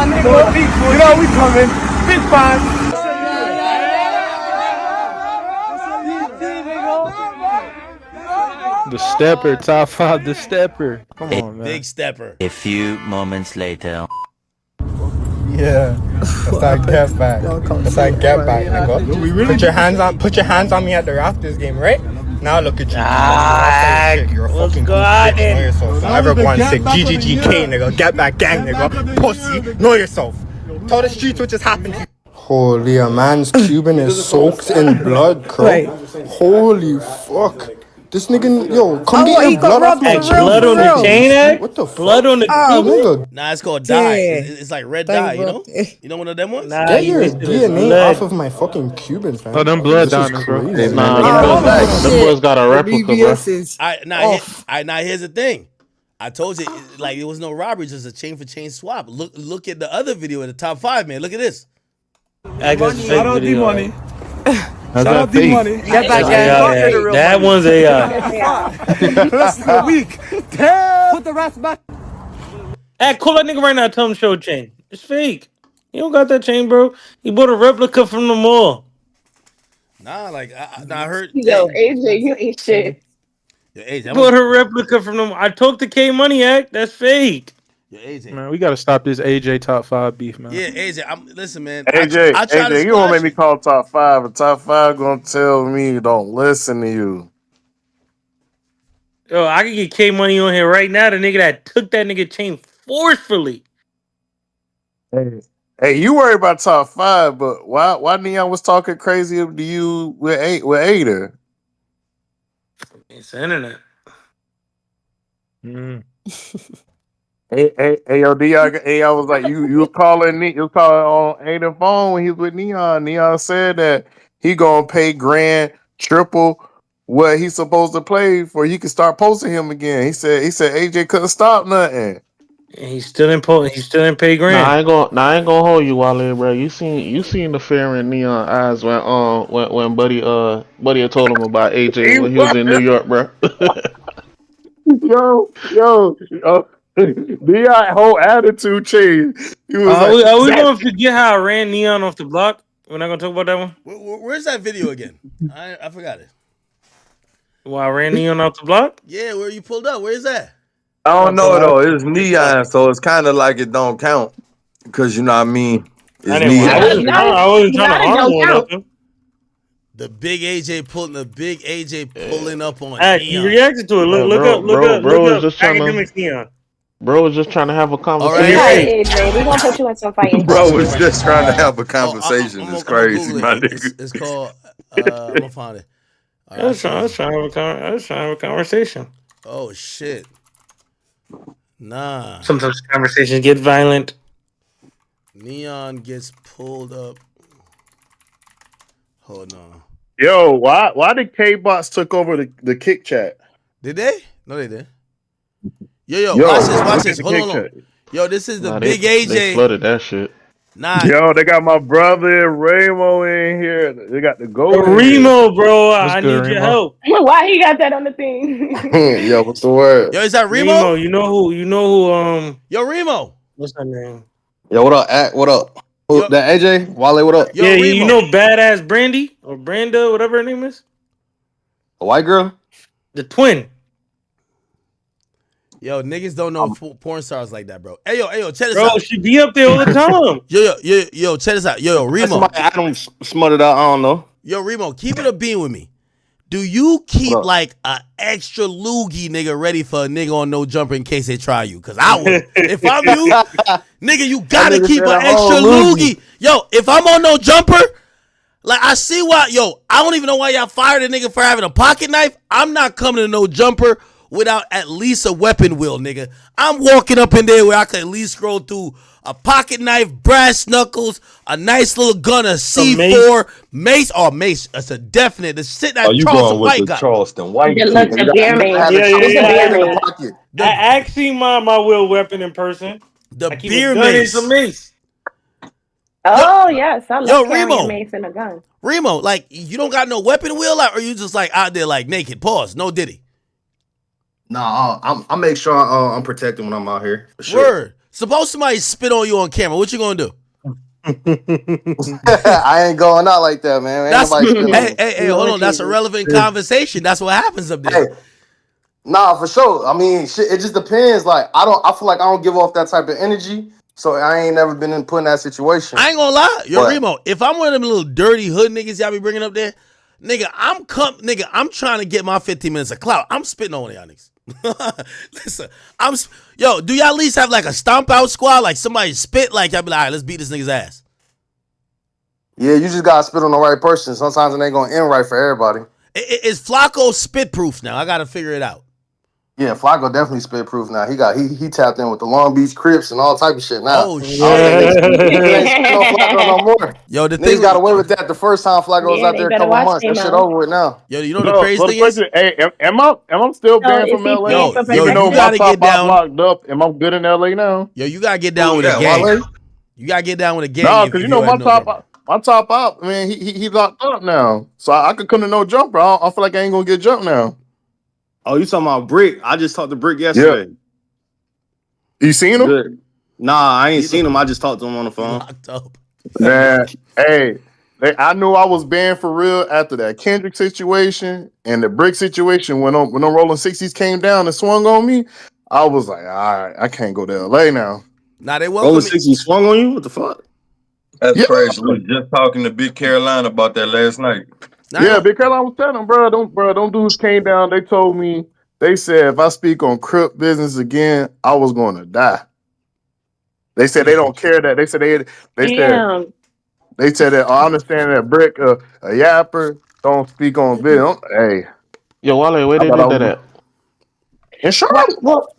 nigga. You know we coming. Big fine. The stepper, top 5, the stepper. Come on, man. Big stepper. A few moments later. Yeah, that's that get back. That's that get back, nigga. Put your hands on me at the Raptors game, right? Now look at you. You're a fucking goofy bitch. Know yourself. Everyone sick. GGGK, nigga. Get back, gang, nigga. Pussy. Know yourself. Tell the streets what just happened to you. Holy, a man's Cuban is soaked in blood, bro. Holy fuck. This nigga, yo, come get your blood off my chain. Blood on the chain, Act? What the fuck? Blood on the nigga. Nah, it's called dye. It's like red dye, you know? You know one of them ones? Get your DNA off of my fucking Cubans, man. Oh, them blood This is diamonds, bro. crazy. Nah, them boys got a replica, bro. Now here's the thing. I told you, like, it was no robbery, just a chain for chain swap. Look at the other video in the top 5, man. Look at this. Shout out D-Money. How's Shout that out D-Money. Get back, that one's AI. Less than a week. Damn. Put the rats back. Act, call that nigga right now. Tell him show chain. It's fake. He don't got that chain, bro. He bought a replica from the mall. Nah, like, I heard. Yo, AJ, you ain't shit. Yo, AJ, Bought a replica from the mall. I talked to K Money, Act. That's fake. Yo, AJ. Man, we gotta stop this AJ top 5 beef, man. Yeah, AJ, listen, man. AJ, I try to AJ, you gonna squash make me call top 5, and top 5 gonna tell me don't listen to you. Yo, I can get K Money on here right now. The nigga that took that nigga chain forcefully. Hey, you worry about top 5, but why Neon was talking crazy to you with Ada? It's the internet. Hey, yo, Dion. Hey, I was like, you was calling me. You was calling on Aiden phone when he was with Neon. Neon said that he gonna pay grand triple what he's supposed to play for. He can start posting him again. He said AJ couldn't stop nothing. He's still in pay Nah, grand. I ain't gonna hold you, Wale, bro. You seen the fear in Neon eyes when Buddy had told him about AJ when he was in New York, bro. yo, Dion whole attitude changed. He was Are like, we gonna forget how I ran Neon off the block? We're not gonna talk about that one. Where's that video again? I forgot it. Well, I ran Neon off the block. Yeah, where you pulled up? Where is that? I don't know though. It's Neon, so it's kind of like it don't count because you know what I mean. It's Neon. I wasn't trying to harm or nothing. The big AJ pulling up on He Neon. reacted to it. Look up. Academics Neon. Bro was just trying to have a conversation. Hey, AJ, we're gonna put you in some fighting. Bro was just trying to have a conversation. It's crazy, my nigga. It's called. I'm gonna find it. I was trying to have a conversation. Oh shit. Nah. Sometimes conversations get violent. Neon gets pulled up. Hold on. yo, why did K-Bots took over the kick chat? Did they? No, they didn't. Yo, watch this. Hold on. Yo, this is the big AJ. They flooded that shit. Nah. Yo, they got my brother Ramo in here. They got the gold. Remo, bro. I need your help. Why he got that on the thing? Yo, what's the word? Yo, is that Remo? Remo, you know who Yo, Remo. What's that name? Yo, what up? What up? Who, that AJ? Wale, what up? Yo, yeah, you know Badass Brandy or Branda, whatever her name is? A white girl? The twin. Yo, niggas don't know porn stars like that, bro. Hey, yo, check this out. Bro, she be up there all the time. yo, check this out. Yo, Remo. Somebody Adam smutted out, I don't know. Yo, Remo, keep it a bean with me. Do you keep like an extra loogie nigga ready for a nigga on no jumper in case they try you? Cause I would. If I'm you, nigga, you gotta keep an extra loogie. Yo, if I'm on no jumper, like I see why, I don't even know why y'all fired a nigga for having a pocket knife. I'm not coming to no jumper without at least a weapon wheel, nigga. I'm walking up in there where I could at least scroll through a pocket knife, brass knuckles, a nice little gun, a C4, mace. Oh, mace. That's a definite. The shit that Charleston White got. Charleston White. It looks a beer mace. I actually my wheel weapon in person. The I keep beer a gun mace. and some mace. Oh, yes. I love carrying Remo. a mace and a gun. Remo, like, you don't got no weapon wheel out, or you just like out there like naked? Pause. No Diddy. Nah, I make sure I'm protected when I'm out here. For sure. Word. Suppose somebody spit on you on camera. What you gonna do? I ain't going out like that, man. Hey, hold on. That's a relevant conversation. That's what happens up there. Hey, nah, for sure. I mean, shit, it just depends. Like, I feel like I don't give off that type of energy, so I ain't never been put in that situation. I ain't gonna lie, Remo. If I'm one of them little dirty hood niggas y'all be bringing up there, nigga, I'm trying to get my 15 minutes of clout. I'm spitting on y'all niggas. Listen, do y'all at least have like a stomp out squad? Like somebody spit, like y'all be like, all right, let's beat this nigga's ass. Yeah, you just gotta spit on the right person. Sometimes it ain't gonna end right for everybody. Is Flacco spit proof now? I gotta figure it out. Yeah, Flacco definitely spit proof now. He tapped in with the Long Beach Crips and all type of shit now. Oh shit! They ain't spitting on Flacco no more. Yo, the Niggas thing got away with that the first time Flacco was out there a couple months. That shit over with now. Yo, you know the crazy thing is? Hey, am I still banned from LA? Yo, even though my top op locked up, am I good in LA now? Yo, you gotta get down with a gang. You gotta get down with a gang. No, because you know my top op, man, he locked up now, so I could come to no jumper. I feel like I ain't gonna get jumped now. Oh, you talking about Brick? I just talked to Brick yesterday. Yeah. You seen him? Good. Nah, I ain't seen him. I just talked to him on the phone. Locked up. Man, hey, I knew I was banned for real after that Kendrick situation and the Brick situation. When them Rolling 60s came down and swung on me, I was like, all right, I can't go to LA now. Nah, they welcome Rolling 60s swung on you? What the fuck? That's crazy. I was just talking to Big Carolina about that last night. Yeah, Big Carolina was telling them, them dudes came down. They told me, they said if I speak on Crip business again, I was going to die. They said they don't care that. They said they said that. I understand that Brick, a yapper, don't speak on business. Hey, yo, Wale, where they did that at? In Charlotte. Well,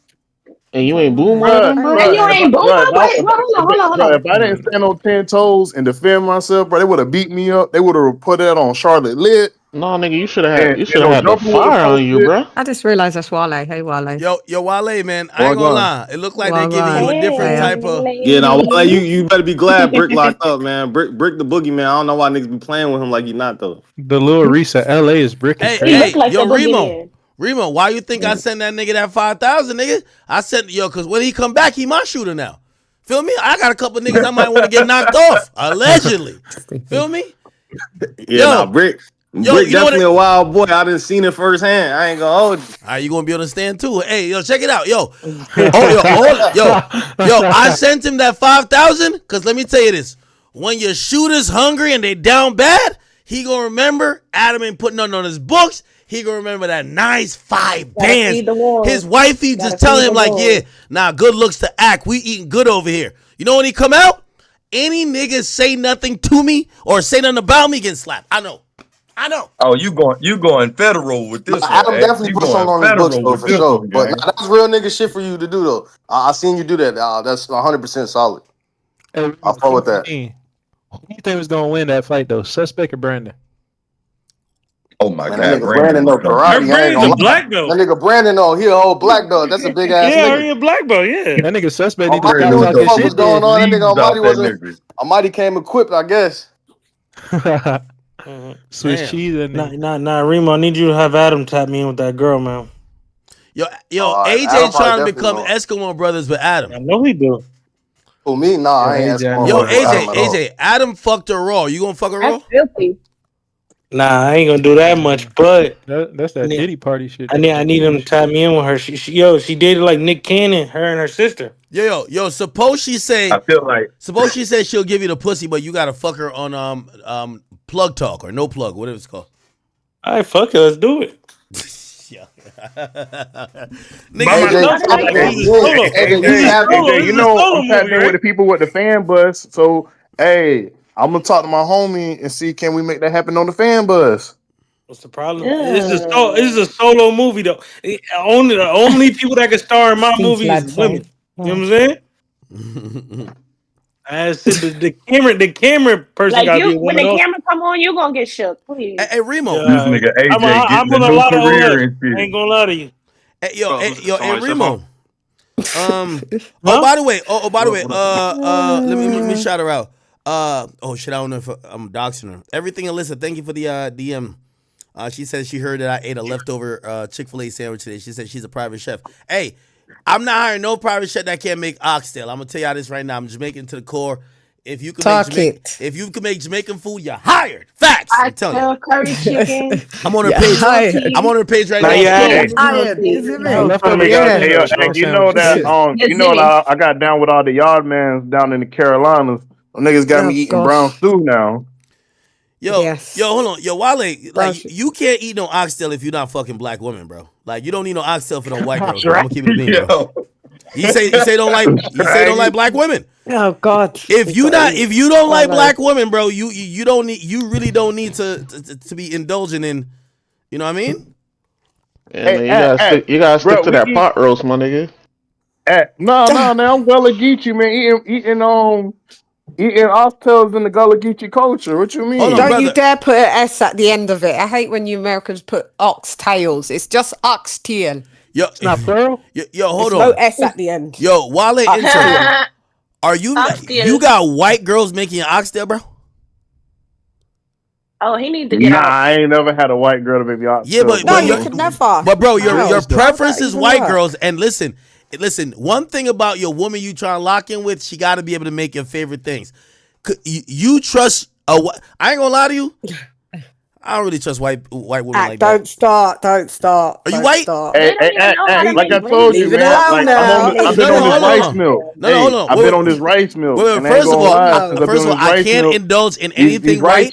And you ain't boom Bruh, them, bro. And you ain't boom bruh, up. Wait, hold on. if I didn't stand on 10 toes and defend myself, bro, they would have beat me up. They would have put that on Charlotte Lit. No, nigga, you should And have no had the jumper would have fire on you, posted. bro. I just realized that's Wale. Hey, Wale. Yo, Wale, man, I ain't Well gonna done. lie. It looked like they're Well giving you a done. different Yeah. type of. Yeah, now Wale, you better be glad Brick locked up, man. Brick the boogeyman. I don't know why niggas be playing with him like he not though. The little reset. LA is bricking Hey, crazy. hey, yo, Remo, why you think I sent that nigga that 5,000, nigga? I sent because when he come back, he my shooter now. Feel me? I got a couple niggas I might want to get knocked off allegedly. Feel me? Yeah, Brick definitely a wild boy. I done seen it firsthand. I ain't gonna hold you. All right, you gonna be able to stand too. Hey, yo, check it out, yo. I sent him that 5,000 because let me tell you this: when your shooter's hungry and they down bad, he gonna remember Adam ain't putting nothing on his books. He gonna remember that nice 5 bands. His wifey just telling him like, yeah, nah, good looks to act. We eating good over here. You know when he come out, any niggas say nothing to me or say nothing about me getting slapped. I know. Oh, you going federal with this one? Adam eh? definitely You put going something on his books federal though with for this sure. one, But gang. that's real nigga shit for you to do though. I seen you do that. That's 100% solid. Hey, I fuck with that. who do you think was gonna win that fight though? Suspect or Brandon? Oh my Man, God, that nigga Brandon know karate. I ain't Brandon's gonna a lie. black belt. That nigga Brandon know he a whole black belt. That's a big ass Yeah, he nigga. a black belt. Yeah. That nigga Suspect need to Almighty stop knew what the talking fuck was shit going then. on. That nigga Leaves Almighty out that wasn't. nigga. Almighty came equipped, I guess. Swiss Damn. cheese and Nah, Remo, I need you to have Adam tap me in with that girl, man. Yo, Adam AJ probably trying to definitely become know. Eskimo brothers with Adam. I know he do. Who me? Nah, I ain't AJ, asking I my know. Yo, brother Adam at all. AJ, Adam fucked her raw. You gonna fuck her raw? That's filthy. Nah, I ain't gonna do that much, but That's that Yeah. Diddy party shit. I need him to tap me in with her. She dated like Nick Cannon, her and her sister. Yo, suppose she say she'll give you the pussy, but you gotta fuck her on plug talk or no plug, whatever it's called. All right, fuck it, let's do it. Yeah. By myself, like, this is solo. AJ, you This is a know solo I'm tapped movie, in with right? the people with the fan bus. So hey, I'm gonna talk to my homie and see can we make that happen on the fan bus. What's the problem? This is a solo movie though. The only people that can star in my movie is women. You know what I'm saying? I said the camera person Like gotta be a when woman the also. camera come on, you gonna get shook. Please. Hey, Remo. This nigga AJ I'm getting a on a new lot of career OS. and I shit. ain't gonna lie to you. Hey, Remo. By the way, let me shout her out. Oh shit, I don't know if I'm doxing her. Everything Alyssa, thank you for the DM. She said she heard that I ate a leftover Chick-fil-A sandwich today. She said she's a private chef. Hey, I'm not hiring no private chef that can't make oxtail. I'm gonna tell y'all this right now. I'm Jamaican to the core. If you can make Jamaican food, you're hired. Facts. I'm telling you. Curry chicken. I'm on her page. I'm on her page right now. You know that you know that I got down with all the yard mans down in the Carolinas. Them niggas got me eating brown stew now. Yo, hold on. Yo, Wale, like you can't eat no oxtail if you're not fucking black women, bro. Like you don't need no oxtail for no white girls. Bro. I'm gonna keep it a bean, bro. You say don't like black women. Oh God! If you don't like black women, bro, you really don't need to be indulging in. You know what I mean? Yeah, man, you gotta stick to that pot roast, my nigga. No, I'm Gullah Geechee, man. Eating oxtails in the Gullah Geechee culture. What you mean? Don't you dare put an S at the end of it. I hate when you Americans put oxtails. It's just oxtail. Yo, it's not plural. Yo, hold There's on. no S at the end. Yo, Wale, are you you got white girls making an oxtail, bro? Oh, he need to get out. I ain't never had a white girl to make me oxtail. Yeah, but you could never. But bro, your preference is white girls, and listen. One thing about your woman you trying to lock in with, she got to be able to make your favorite things. You trust I ain't gonna lie to you. I don't really trust white women like that. Don't start. Are you white? Hey, like I told you, man. Like, I've been on this rice mill. Hold on. I've been on this rice mill. First of all, I can't indulge in anything white.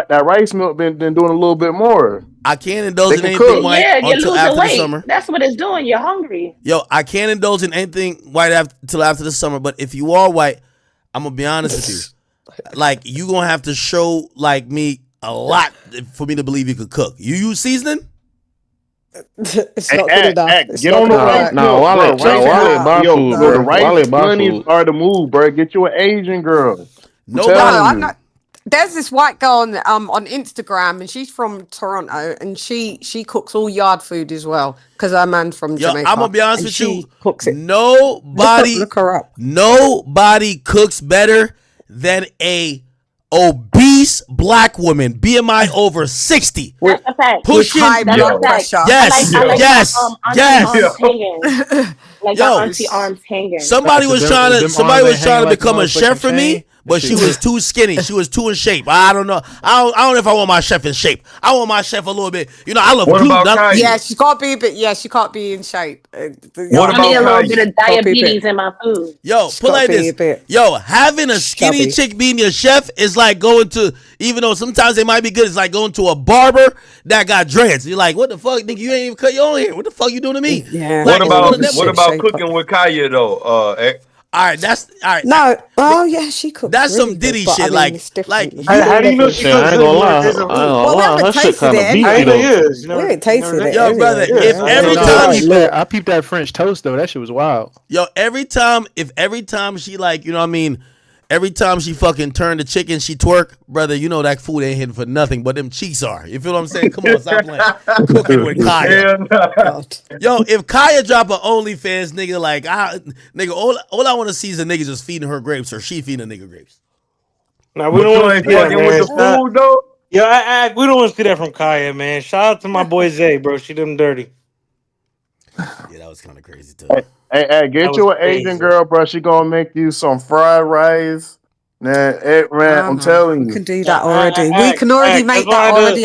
That rice milk been doing a little bit more. I can't indulge in anything white until after the summer. That's what it's doing. You're hungry. Yo, I can't indulge in anything white until after the summer. But if you are white, I'm gonna be honest with you. Like you gonna have to show like me a lot for me to believe you could cook. You use seasoning? It's not good enough. It's Get not on the gonna right work. tip, bro. Wale buy food, The bro. right Wale buy monies food. are the move, bro. Get you an Asian girl. I'm No, telling I you. know. There's this white girl on Instagram, and she's from Toronto, and she cooks all yard food as well because her man's from Yo, Jamaica. I'm gonna be honest and with she you. cooks it. Nobody, Look her up. nobody cooks better than a obese black woman, BMI over 60. That's a fact. Pushing high That's blood a fact. pressure. Yes, I like yes, my yes. auntie arms hanging. Like my Yo, auntie arms hanging. somebody was trying to become a chef for me, but she was too skinny. She was too in shape. I don't know. I don't know if I want my chef in shape. I want my chef a little bit. You know, I love What gluten. about Kanye? Yeah, she's got to be a bit. Yeah, she can't be in shape. What I need a about little Kanye? bit of diabetes in my food. Yo, put like this. Yo, having a skinny chick being your chef is like going to, even though sometimes they might be good, it's like going to a barber that got dreads. You're like, what the fuck, nigga? You ain't even cut your own hair. What the fuck you doing to me? Yeah. Like, What about cooking with Kanye though? All right, that's all right. No, oh yeah, she cooks. That's really some Diddy good, but, shit. I mean, it's different. How do you know she Shit, I cooks ain't good? gonna You lie. never I tasted ain't her food. gonna Well, we lie. haven't That shit tasted kind it of I beefy ain't know though. yours. We ain't tasted it. Yo, brother, Yeah, if yeah, every yeah. time I you peeped I peeped that French toast though. That shit was wild. Yo, every time she like, you know what I mean, every time she fucking turn the chicken, she twerk, brother, you know that food ain't hitting for nothing, but them cheeks are. You feel what I'm saying? Come on, stop playing. Cooking with Kaya. Yo, if Kaya drop an OnlyFans, nigga, like, nigga, all I want to see is a nigga just feeding her grapes or she feeding a nigga grapes. Nah, we But don't you want to ain't see that, fucking man. with the food though? Yeah, we don't want to see that from Kaya, man. Shout out to my boy Zay, bro. She done dirty. Yeah, that was kind of crazy too. Hey, That get was you an crazy. Asian girl, bro. She gonna make you some fried rice. Man, I'm telling We you. can do that already. We can already make that already.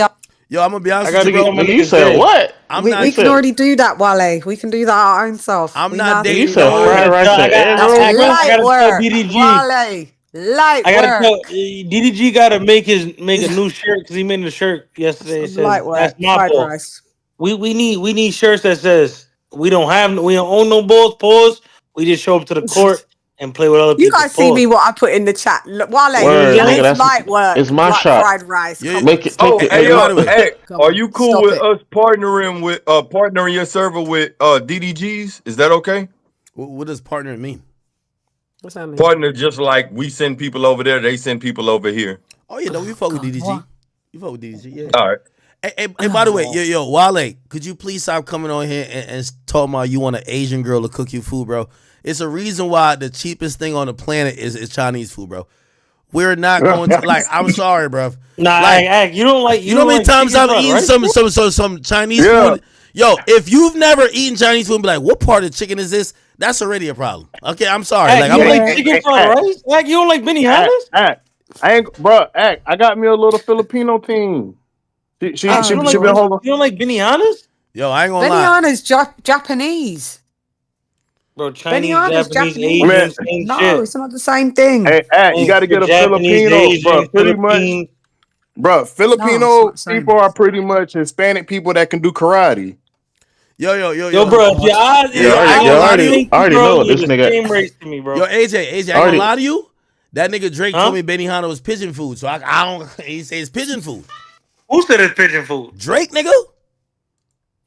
Yo, I'm gonna be honest I with you, gotta bro. get on my You nigga said Zay. what? We can already do that, Wale. We can do that our own self. I'm We not know. dating You said no. fried rice and egg That's rolls, bro? light gotta tell work, DDG. Wale. Light I gotta work. tell DDG gotta make a new shirt because he made a shirt yesterday. It Some says light work. that's my Fried fault. rice. We need shirts that says we don't own no balls. Pause. We just show up to the court and play with other You people's guys see pause. me what I put in the chat. Look, Wale, Word, Yeah. nigga, it's light work. it's my Like shot. fried rice. Yeah, Come Make on, it, stop make it, Hey, by yo, the way, hey, Come are on, you cool stop with it. us partnering your server with DDGs? Is that okay? what does partner mean? What's that mean? Partner, just like we send people over there, they send people over here. Oh yeah, no, we fuck with God, DDG. what? You fuck with DDG, yeah. All right. Hey, by the way, yo, Wale, could you please stop coming on here and talking about you want an Asian girl to cook you food, bro? It's a reason why the cheapest thing on the planet is Chinese food, bro. We're not going to like. I'm sorry, bro. Nah, Like, you don't like. you know how many like times chicken I've fried eaten rice? some Chinese Yeah. food? Yo, if you've never eaten Chinese food and be like, what part of chicken is this? That's already a problem. Okay, I'm sorry. Hey, Like, you I'm don't like, like chicken fried rice? Like you don't like Benihana's? I ain't, bro. I got me a little Filipino team. She You don't like been holding. you don't like Benihana's? yo, I ain't gonna lie. Benihana's Japanese. Bro, Chinese, Benihana's Japanese, Japanese. Asian, same No, shit. it's not the same thing. Hey, you got to get a Japanese, Filipino, Asian, bro. Pretty much, Philippine. bro. No, it's Filipino not the same. people are pretty much Hispanic people that can do karate. Yo, bro, if your eyes, Yeah, I ain't gonna lie to you. I already know you're this the nigga. same race to me, bro. Yo, AJ, I ain't Already- gonna lie to you. That nigga Drake Huh? told me Benihana was pigeon food, so I don't. He says pigeon food. Who said it's pigeon food? Drake, nigga.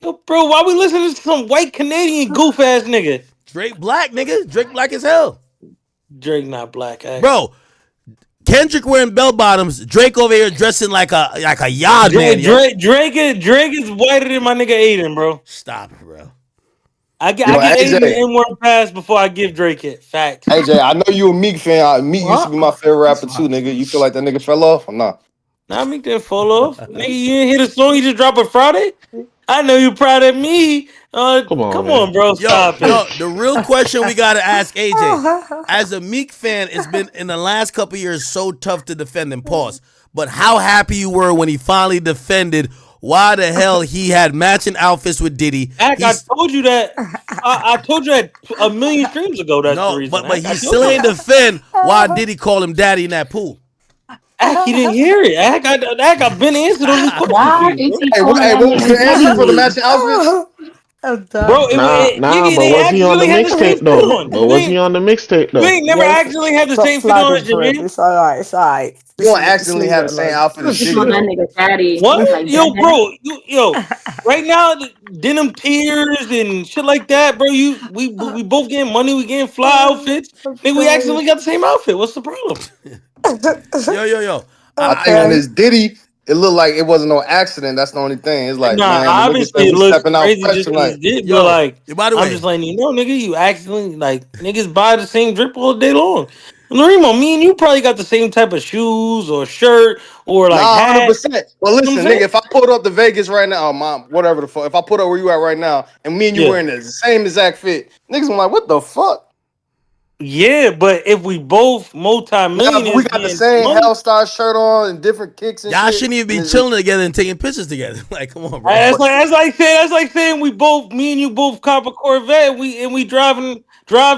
Yo, bro, why we listening to some white Canadian goof ass nigga? Drake black, nigga. Drake black as hell. Drake not black, actually. Bro, Kendrick wearing bell bottoms. Drake over here dressing like a yard man. Yo. Drake is whiter than my nigga Aiden, bro. Stop it, bro. I give AJ. Aiden the N-word pass before I give Drake it. Fact. AJ, I know you a Meek fan. Meek used to be my favorite rapper too, nigga. You feel like that nigga fell off or not? Nah, Meek didn't fall off. Nigga, you didn't hear the song he just dropped on Friday? I know you proud of me. Come on, bro. Yo, Stop no, it. the real question we gotta ask AJ. As a Meek fan, it's been in the last couple years so tough to defend him. Pause. But how happy you were when he finally defended why the hell he had matching outfits with Diddy. I told you that. I told you that a million streams ago. That's the reason. But he still ain't defend why Diddy called him daddy in that pool. He didn't hear it. I got been answered on this question. Why is he calling What was the answer for the matching outfits? Bro, nigga, But they was he on the actually had the same mixtape fit though? on. But was he on the mixtape You though? ain't never actually had the Stop same fit on flagging as your for him. man. It's alright. It's alright. You don't accidentally have the same outfit as Just Diddy want that though. nigga fatty. What? Like Yo, that. bro, right now, denim tears and shit like that, bro. We both getting money, we getting fly outfits. Nigga, we actually got the same outfit. What's the problem? Yo. I think when it's Diddy, it looked like it wasn't no accident. That's the only thing. It's like, Nah, man, the nigga said obviously it we looks stepping out crazy fresh just because tonight. it did, but Yo, like, by the I'm way, just letting you know, nigga, you accidentally, like, niggas buy the same drip all day long. Narimo, me and you probably got the same type of shoes or shirt or like Nah, hat. 100%. Well, You know what listen, I'm nigga, saying? if I pulled up to Vegas right now, mom, whatever the fuck, if I put up where you at right now, and me and you Yeah. wearing the same exact fit, niggas I'm like, what the fuck? Yeah, but if we both Nah, but we multi-millionaires got the getting same money, Hellstar shirt on and different kicks and y'all shit. shouldn't even be And chilling together and taking pictures together. Like, come on, bro. that's like saying me and you both cop a Corvette and we drive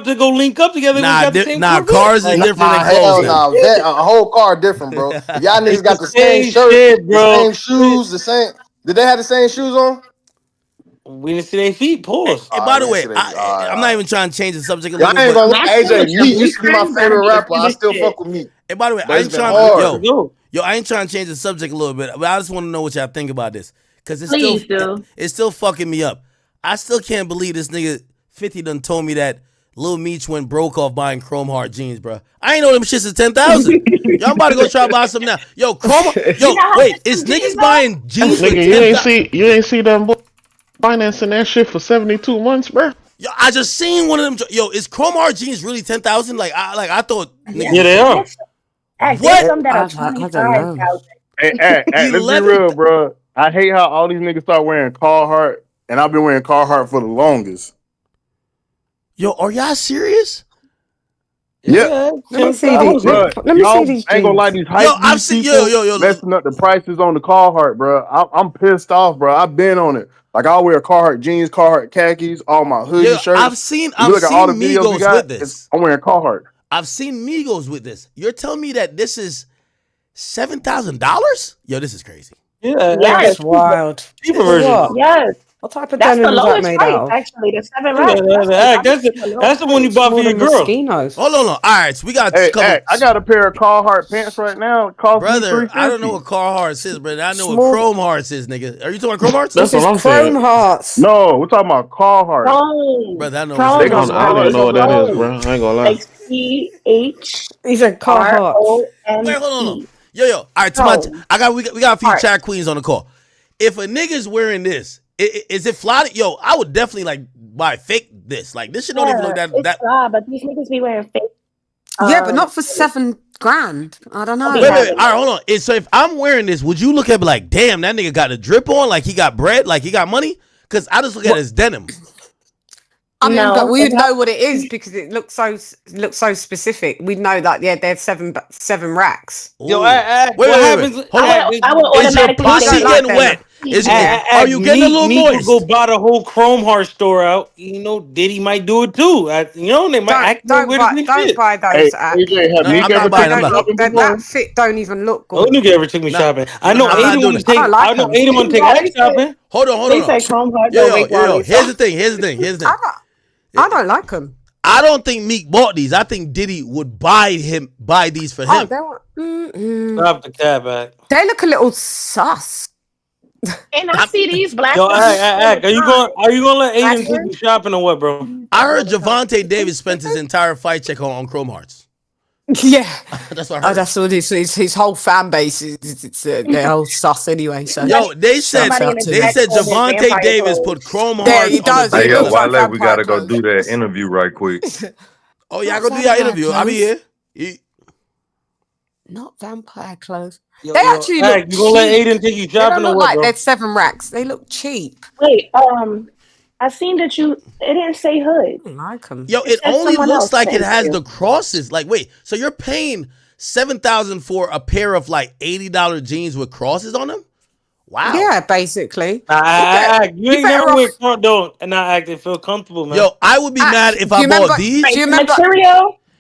to go link up together. We got the same Corvette. Cars is Like, different than nah, clothes hell then. nah. That a whole car different, bro. If y'all niggas it's got the the same same shirt, shit, the bro. same shoes, the same. Did they have the same shoes on? We didn't see their feet. Pause. Hey, by the way, I'm not even trying to change the subject a Y'all little bit, ain't but gonna lie, AJ, Meek used to be my favorite rapper. I still fuck with Meek. hey, by the way, But I it's ain't been trying hard. to I ain't trying to change the subject a little bit, but I just want to know what y'all think about this because Please do. it's still fucking me up. I still can't believe this nigga 50 done told me that Lil Meech went broke off buying Chrome Heart jeans, bro. I ain't know them shits is 10,000. Yo, I'm about to go try to buy some now. Yo, wait, is niggas buying jeans for Nigga, 10,000? you ain't see them boy financing that shit for 72 months, bro. Yo, I just seen one of them. Yo, is Chrome Heart jeans really 10,000? I thought niggas. Yeah, they are. There's some that are I don't 25,000. know. Hey, let's be real, bro. I hate how all these niggas start wearing Carhartt, and I've been wearing Carhartt for the longest. Yo, are y'all serious? Yep. Let me see these. Bro, Let me see y'all these ain't gonna like jeans. these hype people messing up the prices on the Carhartt, bro. I'm pissed off, bro. I've been on it. Like I'll wear Carhartt jeans, Carhartt khakis, all my hoodie shirts. I've seen If you look at all the videos we Migos got, with this. I'm wearing Carhartt. I've seen Migos with this. You're telling me that this is $7,000? Yo, this is crazy. Yeah, That's wild. cheaper For version. what? Yes. What type of That's the denim is that lowest made price, out of? actually. The 7 Yeah, racks. that's the one you bought for More your than girl. Moschino's. Hold on. All right, so we got Hey, a couple. I got a pair of Carhartt pants right now. It cost me Brother, I don't know $350. what Carhartt is, brother. I know what Small. Chrome Hearts is, nigga. Are you talking about Chrome Hearts? This is Chrome Hearts. No, we're talking about Carhartt. Chrome. Brother, I know Chrome. They what's got up. some I don't even Carhartt know stuff what now that is, too. bro. I ain't gonna lie. Like CHROME. These are Carhartt. Wait, hold on. Yo. All right, too much. We got a few chat queens on the call. If a nigga's wearing this, is it fly? Yo, I would definitely like buy fake this. Like this shit don't even look that. It's fly, but these niggas be wearing fake. Yeah, but not for $7,000. I don't know. Wait. All right, hold on. So if I'm wearing this, would you look at me like, damn, that nigga got a drip on, like he got bread, like he got money? Because I just look at it as denim. I mean, but we would know what it is because it looks so specific. We know that there's seven racks. Yo, what happens? I would Is your automatically pussy getting wet? Are you getting a little moist? Go buy the whole Chrome Heart store out. You know, Diddy might do it too. They might act Don't buy those. Hey, AJ, have Meek ever taken you shopping before? That fit don't even look good. No nigga ever took me shopping. I know I'm not Aiden doing want it. to take. I know Aiden want to take X shopping. Hold on. They say Chrome Heart Yo. don't make money. Here's the thing. I don't like them. I don't think Meek bought these. I think Diddy would buy these for him. Oh, they were. Drop the cat back. They look a little sus. And I see these black. Yo, are you gonna let Aiden take you shopping or what, bro? I heard Javante Davis spent his entire fight check on Chrome Hearts. Yeah, that's what I heard. That's what his whole fan base is. They're all sus anyway. So yo, they said Javante Davis put Chrome Hearts. Yeah, he does. Hey, yo, Wale, we gotta go do that interview right quick. Oh, y'all go do your interview. I'll be here. Not vampire clothes. They actually look. You gonna let Aiden take you shopping or what, bro? They're 7 racks. They look cheap. Wait, I seen that it didn't say hood. I like them. Yo, it only looks like it has the crosses. Like, wait, so you're paying $7,000 for a pair of like $80 jeans with crosses on them? Wow. Yeah, basically. You ain't never wear front door and not act and feel comfortable, man. Yo, I would be mad if I bought these. Do you remember? Material?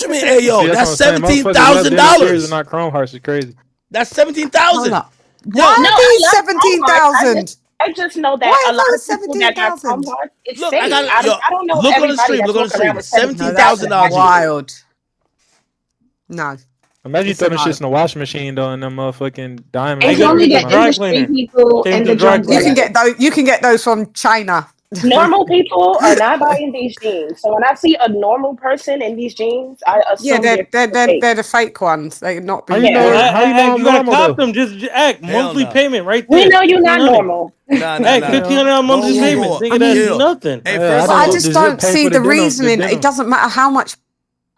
What you mean? Hey, yo, See, that's what I'm saying. Motherfuckers love Dennis Spears and $17,000. not Chrome Hearts is crazy. That's 17,000. Why are these 17,000? I just know that Why a lot is of people that got Chrome 17,000? hearts, it's Look, fake. I got I don't know look on the everybody stream. that's Look on the walking around stream. with No, that's $17,000 jeans. wild. No. Imagine you It's throw a them shits in no. the washing machine though, and them motherfucking diamonds. It's Take and them only to shit the come the out. dry industry cleaner. people Take them and to the the dry drug You can cleaner. dealers. get those. You can get those from China. Normal people are not buying these jeans. So when I see a normal person in these jeans, I Yeah, assume they're fake. they're the fake ones. They're not How you been Yeah. know? bought. How you know I'm You gotta normal cop though? them. Just act Hell monthly no. payment right We there. know you're not 1,500. normal. Nah. Act $1,500 monthly Whoa. payment. I Nigga, that's mean, nothing. Hey, I first but of I all, just the zip don't pay see for the the reasoning. denim. It doesn't matter how much.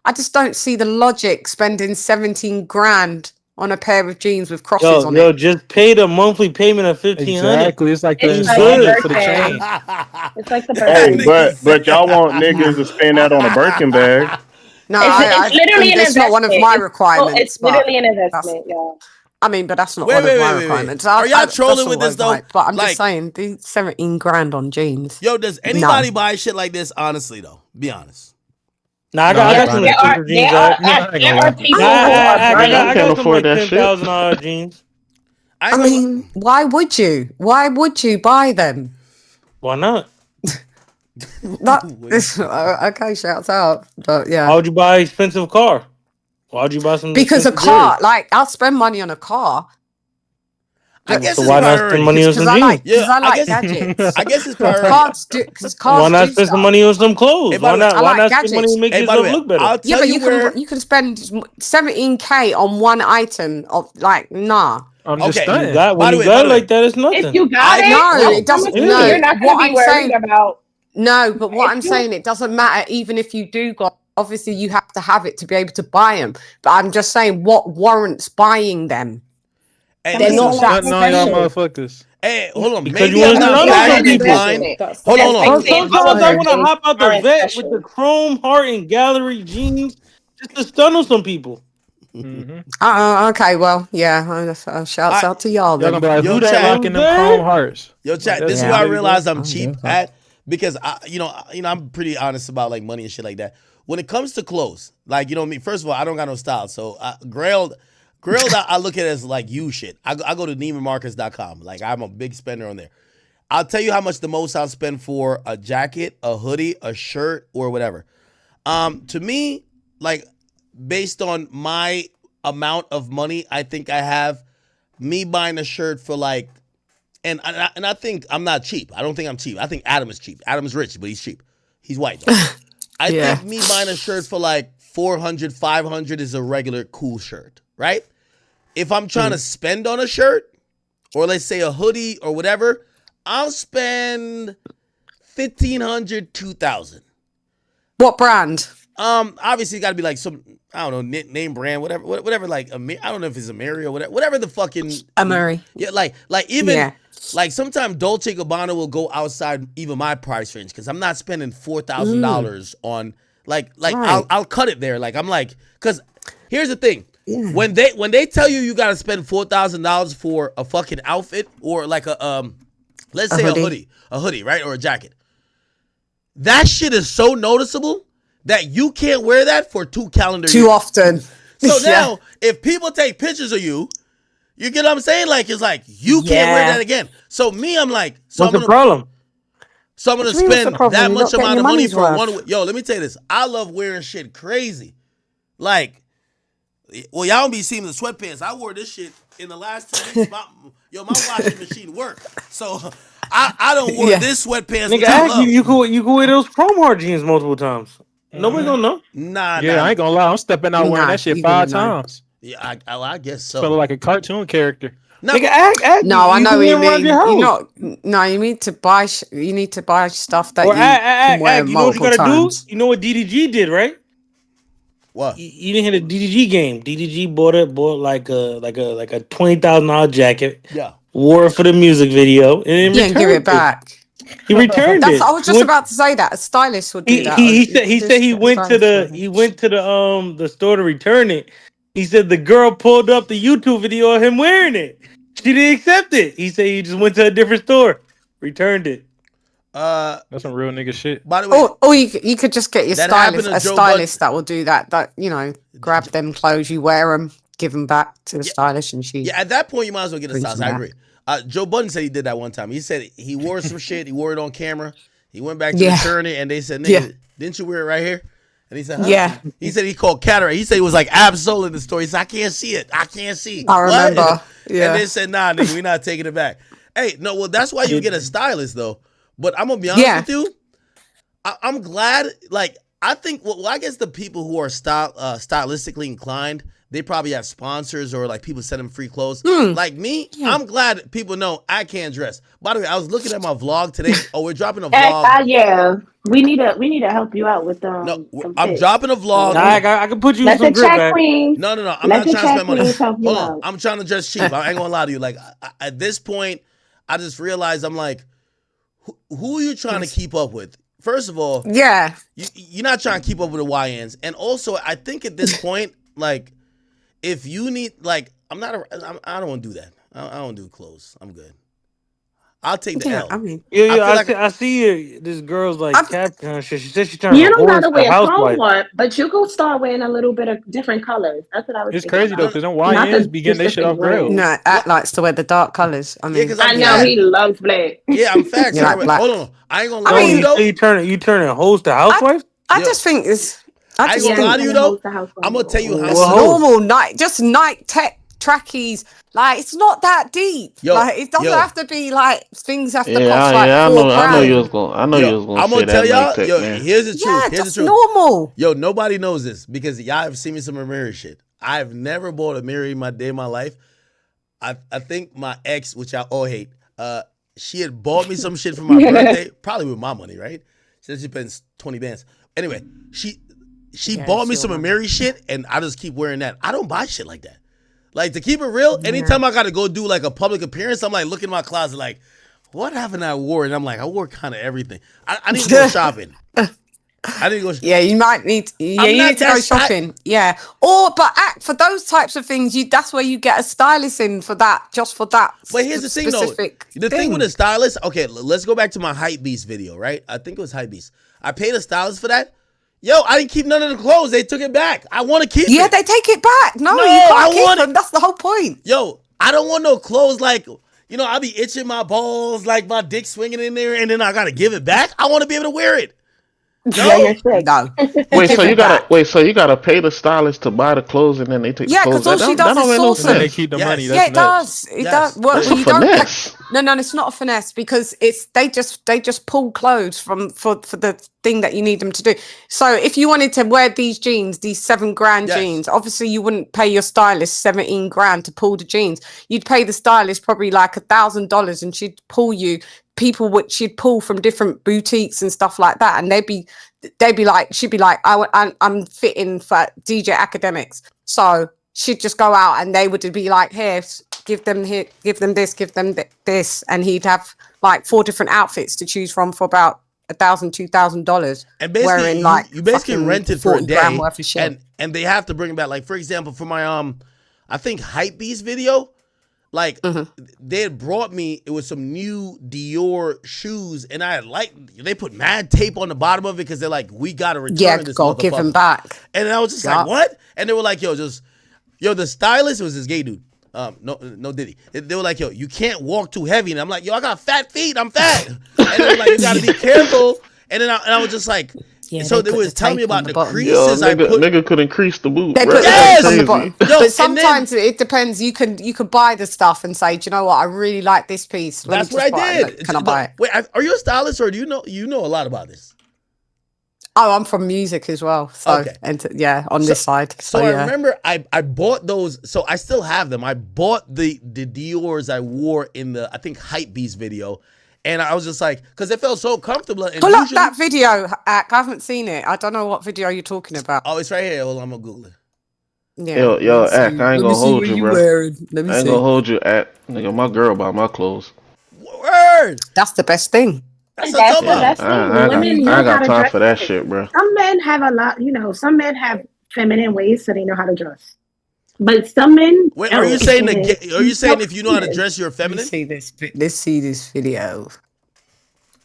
I just don't see the logic spending 17 grand on a pair of jeans with crosses on Yo, it. just pay the monthly payment of 1,500. Exactly. It's like the It's You like the installment good. for the Birkin. chain. It's like the Hey, Birkin. but y'all want niggas to spend that on a Birkin bag? No, It's literally an it's not one of investment. my It's requirements, but literally an that's. investment, y'all. I mean, but that's not wait. one of my requirements. Are y'all That's trolling all with this though? overhyped. But I'm just Like, saying, the 17 grand on jeans. yo, does No. anybody buy shit like this? Honestly, though, be honest. Nah, I No, got I I ain't got some buying that. expensive jeans. All right. I ain't There gonna are lie. people who are I buying. got some like that shit. $10,000 jeans. I mean, why would you? Why would you buy them? Why not? Okay, shouts out. But Why yeah. would you buy an expensive car? Why would you buy some Because a expensive car, jewelry? like, I'll spend money on a car. I guess So it's why not spend money priorities. on some I jeans? like, I guess gadgets. I guess it's Because priority. Why cars not do spend some stuff. money on some clothes? Hey, by Why the way, not? I Why like not spend money gadgets. and make hey, by the yourself way, look better? I'll Yeah, tell but you where. you can spend 17K on one item of like nah. I'm just Okay, stunting. by When the you way, got it by like that, it's If nothing. you got it, No, I it doesn't. promise you, No, you're not going what to be I'm worried saying. about. No, but what If I'm you, saying, it doesn't matter. Even if you do got, obviously you have to have it to be able to buy them. But I'm just saying, what warrants buying them? Hey, They're listen. not that Stunting on y'all special. motherfuckers. Hey, hold on. Because you Maybe want I'm to not stun on some buying people. blind. That's Hold on. Bro, investment. sometimes I want to Jeans hop out the aren't vet with the special. chrome heart and gallery jeans just to stun on some people. Mm-hmm. Okay, well, yeah. Shouts I, out to y'all Y'all gonna then. be like, yo, who that chat. rocking them chrome hearts? Yo, Like, chat. that's This is you, where I baby girl. realize I'm cheap at because I'm pretty honest about like money and shit like that. When it comes to clothes, like me. First of all, I don't got no style, so Grailed, I look at it as like you shit. I go to NeimanMarcus.com. Like I'm a big spender on there. I'll tell you how much the most I'll spend for a jacket, a hoodie, a shirt, or whatever. To me, like based on my amount of money, I think I have me buying a shirt for like, and I think I'm not cheap. I don't think I'm cheap. I think Adam is cheap. Adam's rich, but he's cheap. He's white though. I think me buying a shirt for like 400, 500 is a regular cool shirt, right? If I'm trying to spend on a shirt, or let's say a hoodie or whatever, I'll spend $1,500, $2,000. What brand? Obviously it got to be like some, I don't know, name brand, whatever. Like I don't know if it's Amiri or whatever the fucking Amiri. Yeah, like even like sometimes Dolce & Gabbana will go outside even my price range because I'm not spending $4,000 on like Right. I'll cut it there. Like I'm like, because here's the thing. When they tell you got to spend $4,000 for a fucking outfit or like a let's say a hoodie, right, or a jacket, that shit is so noticeable that you can't wear that for 2 calendar years. Too often. So now, if people take pictures of you, you get what I'm saying? Like it's like you can't wear that again. So me, I'm like, What's the problem? So I'm gonna What do you mean, what's the spend problem? that You're much not getting amount your of money money's for worth. one. Yo, let me tell you this. I love wearing shit crazy. Like, well, y'all don't be seeing the sweatpants. I wore this shit in the last 2 weeks. My washing machine worked. So I don't wear this sweatpants. Nigga, which I ask love. you could wear those chrome heart jeans multiple times. Nobody gonna know. Nah. Yeah, I ain't gonna lie. I'm stepping out wearing that shit you 5 gonna know. times. Yeah, I guess so. Feel like a cartoon character. Nigga, act. No, I know what you can wear 'em mean. around You your house. not. No, you need to buy. You need to buy stuff that Or you can wear you know what you multiple gotta times. do? You know what DDG did, right? What? You didn't hear the DDG game. DDG bought like a $20,000 jacket. Yeah. Wore it for the music video and then Yeah, and give it back. He returned That's. it. I was just about to say that a stylist would do that. He said he went to the store to return it. He said the girl pulled up the YouTube video of him wearing it. She didn't accept it. He said he just went to a different store, returned it. That's some real nigga shit. By the way, or you could just get your that happened stylist, to a Joe stylist that will do that. That grab them clothes, you wear them, give them back to the stylist, and she. Yeah, at that point you might as well get a brings stylist. them I back. agree. Joe Budden said he did that one time. He said he wore some shit. He wore it on camera. He went back to return it, and they said, "Nigga, didn't you wear it right here?" And he said, "Huh?" Yeah. He said he called cataract. He said he was like Absol in the story. He said, "I can't see it. I can't see." I remember. What? Yeah. And they said, "Nah, nigga, we're not taking it back." Hey, no, well, that's why you get a stylist, though. But I'm gonna be honest with you. I'm glad. Like, I think. Well, I guess the people who are stylistically inclined, they probably have sponsors or like people send them free clothes. Like me, I'm glad people know I can't dress. By the way, I was looking at my vlog today. Oh, we're dropping a vlog. Yeah, we need to help you out with some I'm tips. dropping a vlog. I can put you Let some the grip chat back. queens. No. I'm Let not the trying to chat spend money. queens help you Hold on. out. I'm trying to dress cheap. I ain't gonna lie to you. Like at this point, I just realized I'm like, who are you trying to keep up with? First of all, you're not trying to keep up with the YNs, and also I think at this point, like, if you need, like, I don't want to do that. I don't do clothes. I'm good. I'll take the L. I mean, I see this girl's like caption and shit. She said she turned You her don't horse gotta to wear housewife. somewhat, but you can start wearing a little bit of different colors. That's what I was It's thinking crazy though, about. because them Not the YNs be getting their shit off specific grill. brand. No, Act likes to wear the dark colors. I mean, because I know he loves black. Yeah, I'm facts. You like black. Hold on. I ain't gonna I lie to mean, you though. You turning hoes to housewife? I just think it's. I ain't gonna lie to you though. I'm gonna tell you how It's normal night, just night tech trackies. Like, it's not that deep. Like, it doesn't have to be like things have to cost like I $4 know grand. you was gonna. I know you was gonna I'm say gonna tell that. y'all. Nike Yo, Tech, man. here's the truth. Yeah, Here's the just truth. normal. Yo, nobody knows this because y'all have seen me some mirror shit. I've never bought a mirror in my day of my life. I think my ex, which I all hate, she had bought me some shit for my birthday, probably with my money, right? She said she spent 20 bands. Anyway, she bought me some Amiri shit, and I just keep wearing that. I don't buy shit like that. Like, to keep it real, anytime I gotta go do like a public appearance, I'm like looking in my closet like, what haven't I wore? And I'm like, I wore kind of everything. I need to go shopping. I need to go. Yeah, you might need. Yeah, you need to go shopping. Yeah, but for those types of things, that's where you get a stylist in for that, just for that. But here's the thing, though. The thing with a stylist. Okay, let's go back to my Hype Beast video, right? I think it was Hype Beast. I paid a stylist for that. Yo, I didn't keep none of the clothes. They took it back. I want to keep it. Yeah, they take it back. No, you can't keep them. That's the whole point. Yo, I don't want no clothes like, I be itching my balls, like my dick swinging in there, and then I got to give it back. I want to be able to wear it. No. No. So you gotta pay the stylist to buy the clothes and then they take the clothes. Because all she does is source them. They keep the money. Yeah, it does. It does. Well, That's a you don't. finesse. No, it's not a finesse because they just pull clothes for the thing that you need them to do. So if you wanted to wear these jeans, these $7 grand jeans, obviously you wouldn't pay your stylist 17 grand to pull the jeans. You'd pay the stylist probably like $1,000, and she'd pull you people which she'd pull from different boutiques and stuff like that, and she'd be like, I'm fitting for DJ Academics, so she'd just go out and they would be like, here, give them this, and he'd have like 4 different outfits to choose from for about $1,000-$2,000, and basically wearing like you basically rented for a day, worth of shit. and they have to bring it back. Like, for example, for my I think Hype Beast video. Like, they had brought me, it was some new Dior shoes, and they put mad tape on the bottom of it because they're like, we got to return this motherfucker. Give them back. And I was just like, what? And they were like, the stylist was this gay dude. No Diddy. They were like, yo, you can't walk too heavy. And I'm like, yo, I got fat feet. I'm fat. And they were like, you got to be careful. And then I was just like, so they was telling me about the creases I put. Nigga could increase the boot. They put the on the bottom. But sometimes it depends. You could buy the stuff and say, do you know what? I really like this piece. That's what I did. Can I buy it? Wait, are you a stylist or do you know a lot about this? Oh, I'm from music as well. So, okay. On this side. So I remember I bought those. So I still have them. I bought the Dior's I wore in the, I think, Hype Beast video. And I was just like, because it felt so comfortable. And pull up that video, Ak. I haven't seen it. I don't know what video you're talking about. Oh, it's right here. Hold on, I'm going to Google it. Yeah. Yo, Ak, I ain't gonna hold you, bro. I ain't gonna hold you, Ak. Nigga, my girl buy my clothes. Word! That's the best thing. That's the best thing. I ain't got time for that shit, bro. Some men have a lot, some men have feminine ways, so they know how to dress. But some men. Wait, are you saying if you know how to dress, you're feminine? Let's see this video.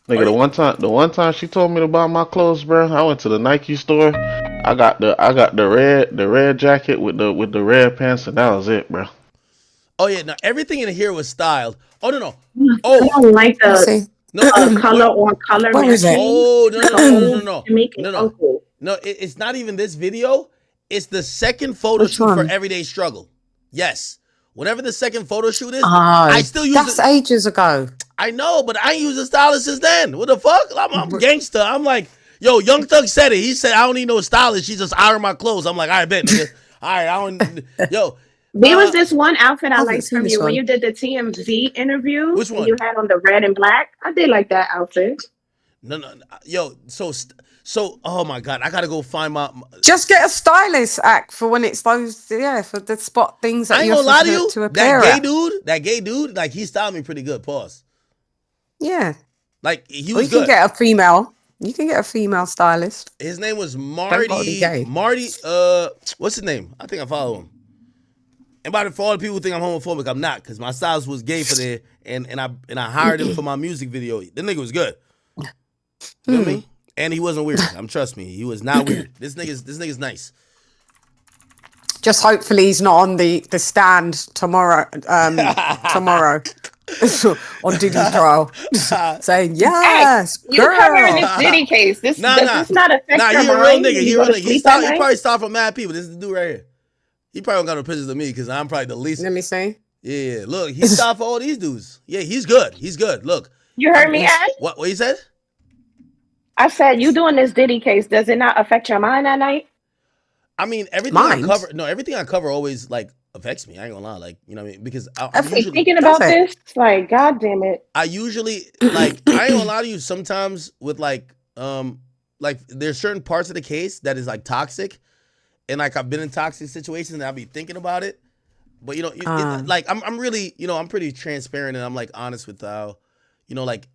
Nigga, the one time she told me to buy my clothes, bro, I went to the Nike store. I got the red jacket with the red pants, and that was it, bro. Oh yeah, no, everything in here was styled. Oh no. I Oh, don't like the no, color on color What was it? matching. Oh Like a old Jamaican uncle. No, it's not even this video. It's the second photo Which shoot for one? Everyday Struggle. Yes. Whatever the second photo shoot is, Oh, I still use that's it. ages ago. I know, but I ain't used a stylist since then. What the fuck? I'm gangster. I'm like, yo, Young Thug said it. He said, I don't need no stylist. She just iron my clothes. I'm like, all right, bet, nigga. All right, I don't, yo. There was this one outfit I haven't liked seen from this you when one. you did the TMZ interview. Which and one? You had on the red and black. I did like that outfit. No, yo, so, oh my God, I gotta go find my. Just get a stylist act for when it's those, for the spot things that I ain't you gonna have lie to you. to appear That gay dude, like he styled me pretty good. Pause. Yeah. Like he Or was you can good. get a female. You can get a female stylist. His name was Don't gotta be gay. Marty. What's his name? I think I follow him. And for all the people who think I'm homophobic, I'm not, because my stylist was gay for there, and I hired him for my music video. The nigga was good. You know what I mean? And he wasn't weird. Trust me, he was not weird. This nigga's nice. Just hopefully he's not on the stand tomorrow. Tomorrow on Diddy's trial, saying yes, You covering this Diddy case? Does this not affect your he a real mind? nigga. You He go real to nigga. He sleep at night? probably started from mad people. This is the dude right here. He probably don't got no pictures of me because I'm probably the least. Let me see. Yeah, look, he stopped for all these dudes. Yeah, he's good. He's good. Look. You heard me, Ed? What you said? I said, you doing this Diddy case, does it not affect your mind at night? I mean, everything I cover always like affects me. I ain't gonna lie, like, you know what I mean? Because I'm usually thinking about this, like, God damn it. I usually like I ain't gonna lie to you. Sometimes with like there's certain parts of the case that is like toxic, and like I've been in toxic situations and I'll be thinking about it. But like I'm really, I'm pretty transparent and I'm like honest with like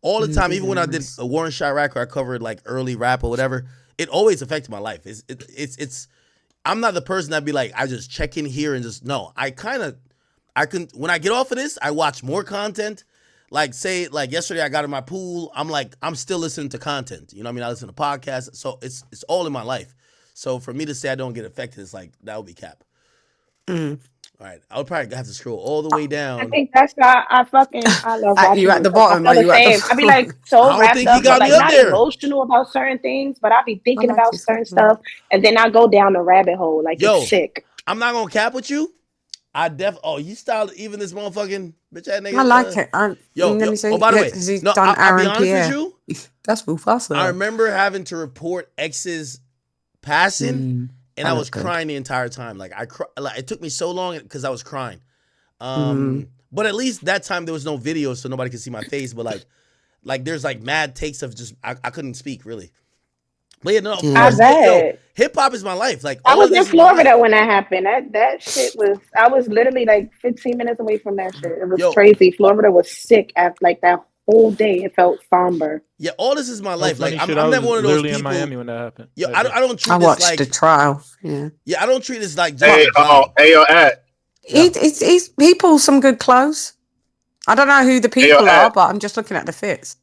all the time. Even when I did a Warren Chirac where I covered like early rap or whatever, it always affected my life. It's I'm not the person that'd be like, I just check in here and just no. When I get off of this, I watch more content. Like say like yesterday I got in my pool. I'm still listening to content. You know what I mean? I listen to podcasts. So it's all in my life. So for me to say I don't get affected, it's like that would be cap. All right, I would probably have to scroll all the way down. I think that's why I love watching you at the it. bottom. I feel the same. I be like so wrapped up, but like not emotional about certain things, but I be thinking about certain stuff, and then I go down the rabbit hole. Like it's sick. I'm not gonna cap with you. You styled even this motherfucking bitch ass nigga. I like it. Let me see. Oh, by the way, he's no, done I'll be Aaron honest Pierre. with you. That's Mufasa. I remember having to report ex's passing, and I was crying the entire time. Like it took me so long because I was crying. But at least that time there was no video, so nobody could see my face. But like there's like mad takes of just I couldn't speak really. But yeah, no, of course, hip hop is my life. Like I was in Florida when that happened. That shit was. I was literally like 15 minutes away from that shit. It was crazy. Florida was sick after like that whole day. It felt somber. Yeah, all this is my life. Like I'm I never one of those literally people. in Miami when that happened. Yeah, I don't treat I this watched like the trial. Yeah. Yeah, I don't treat this like. He pulls some good clothes. I don't know who the people are, but I'm just looking at the fits.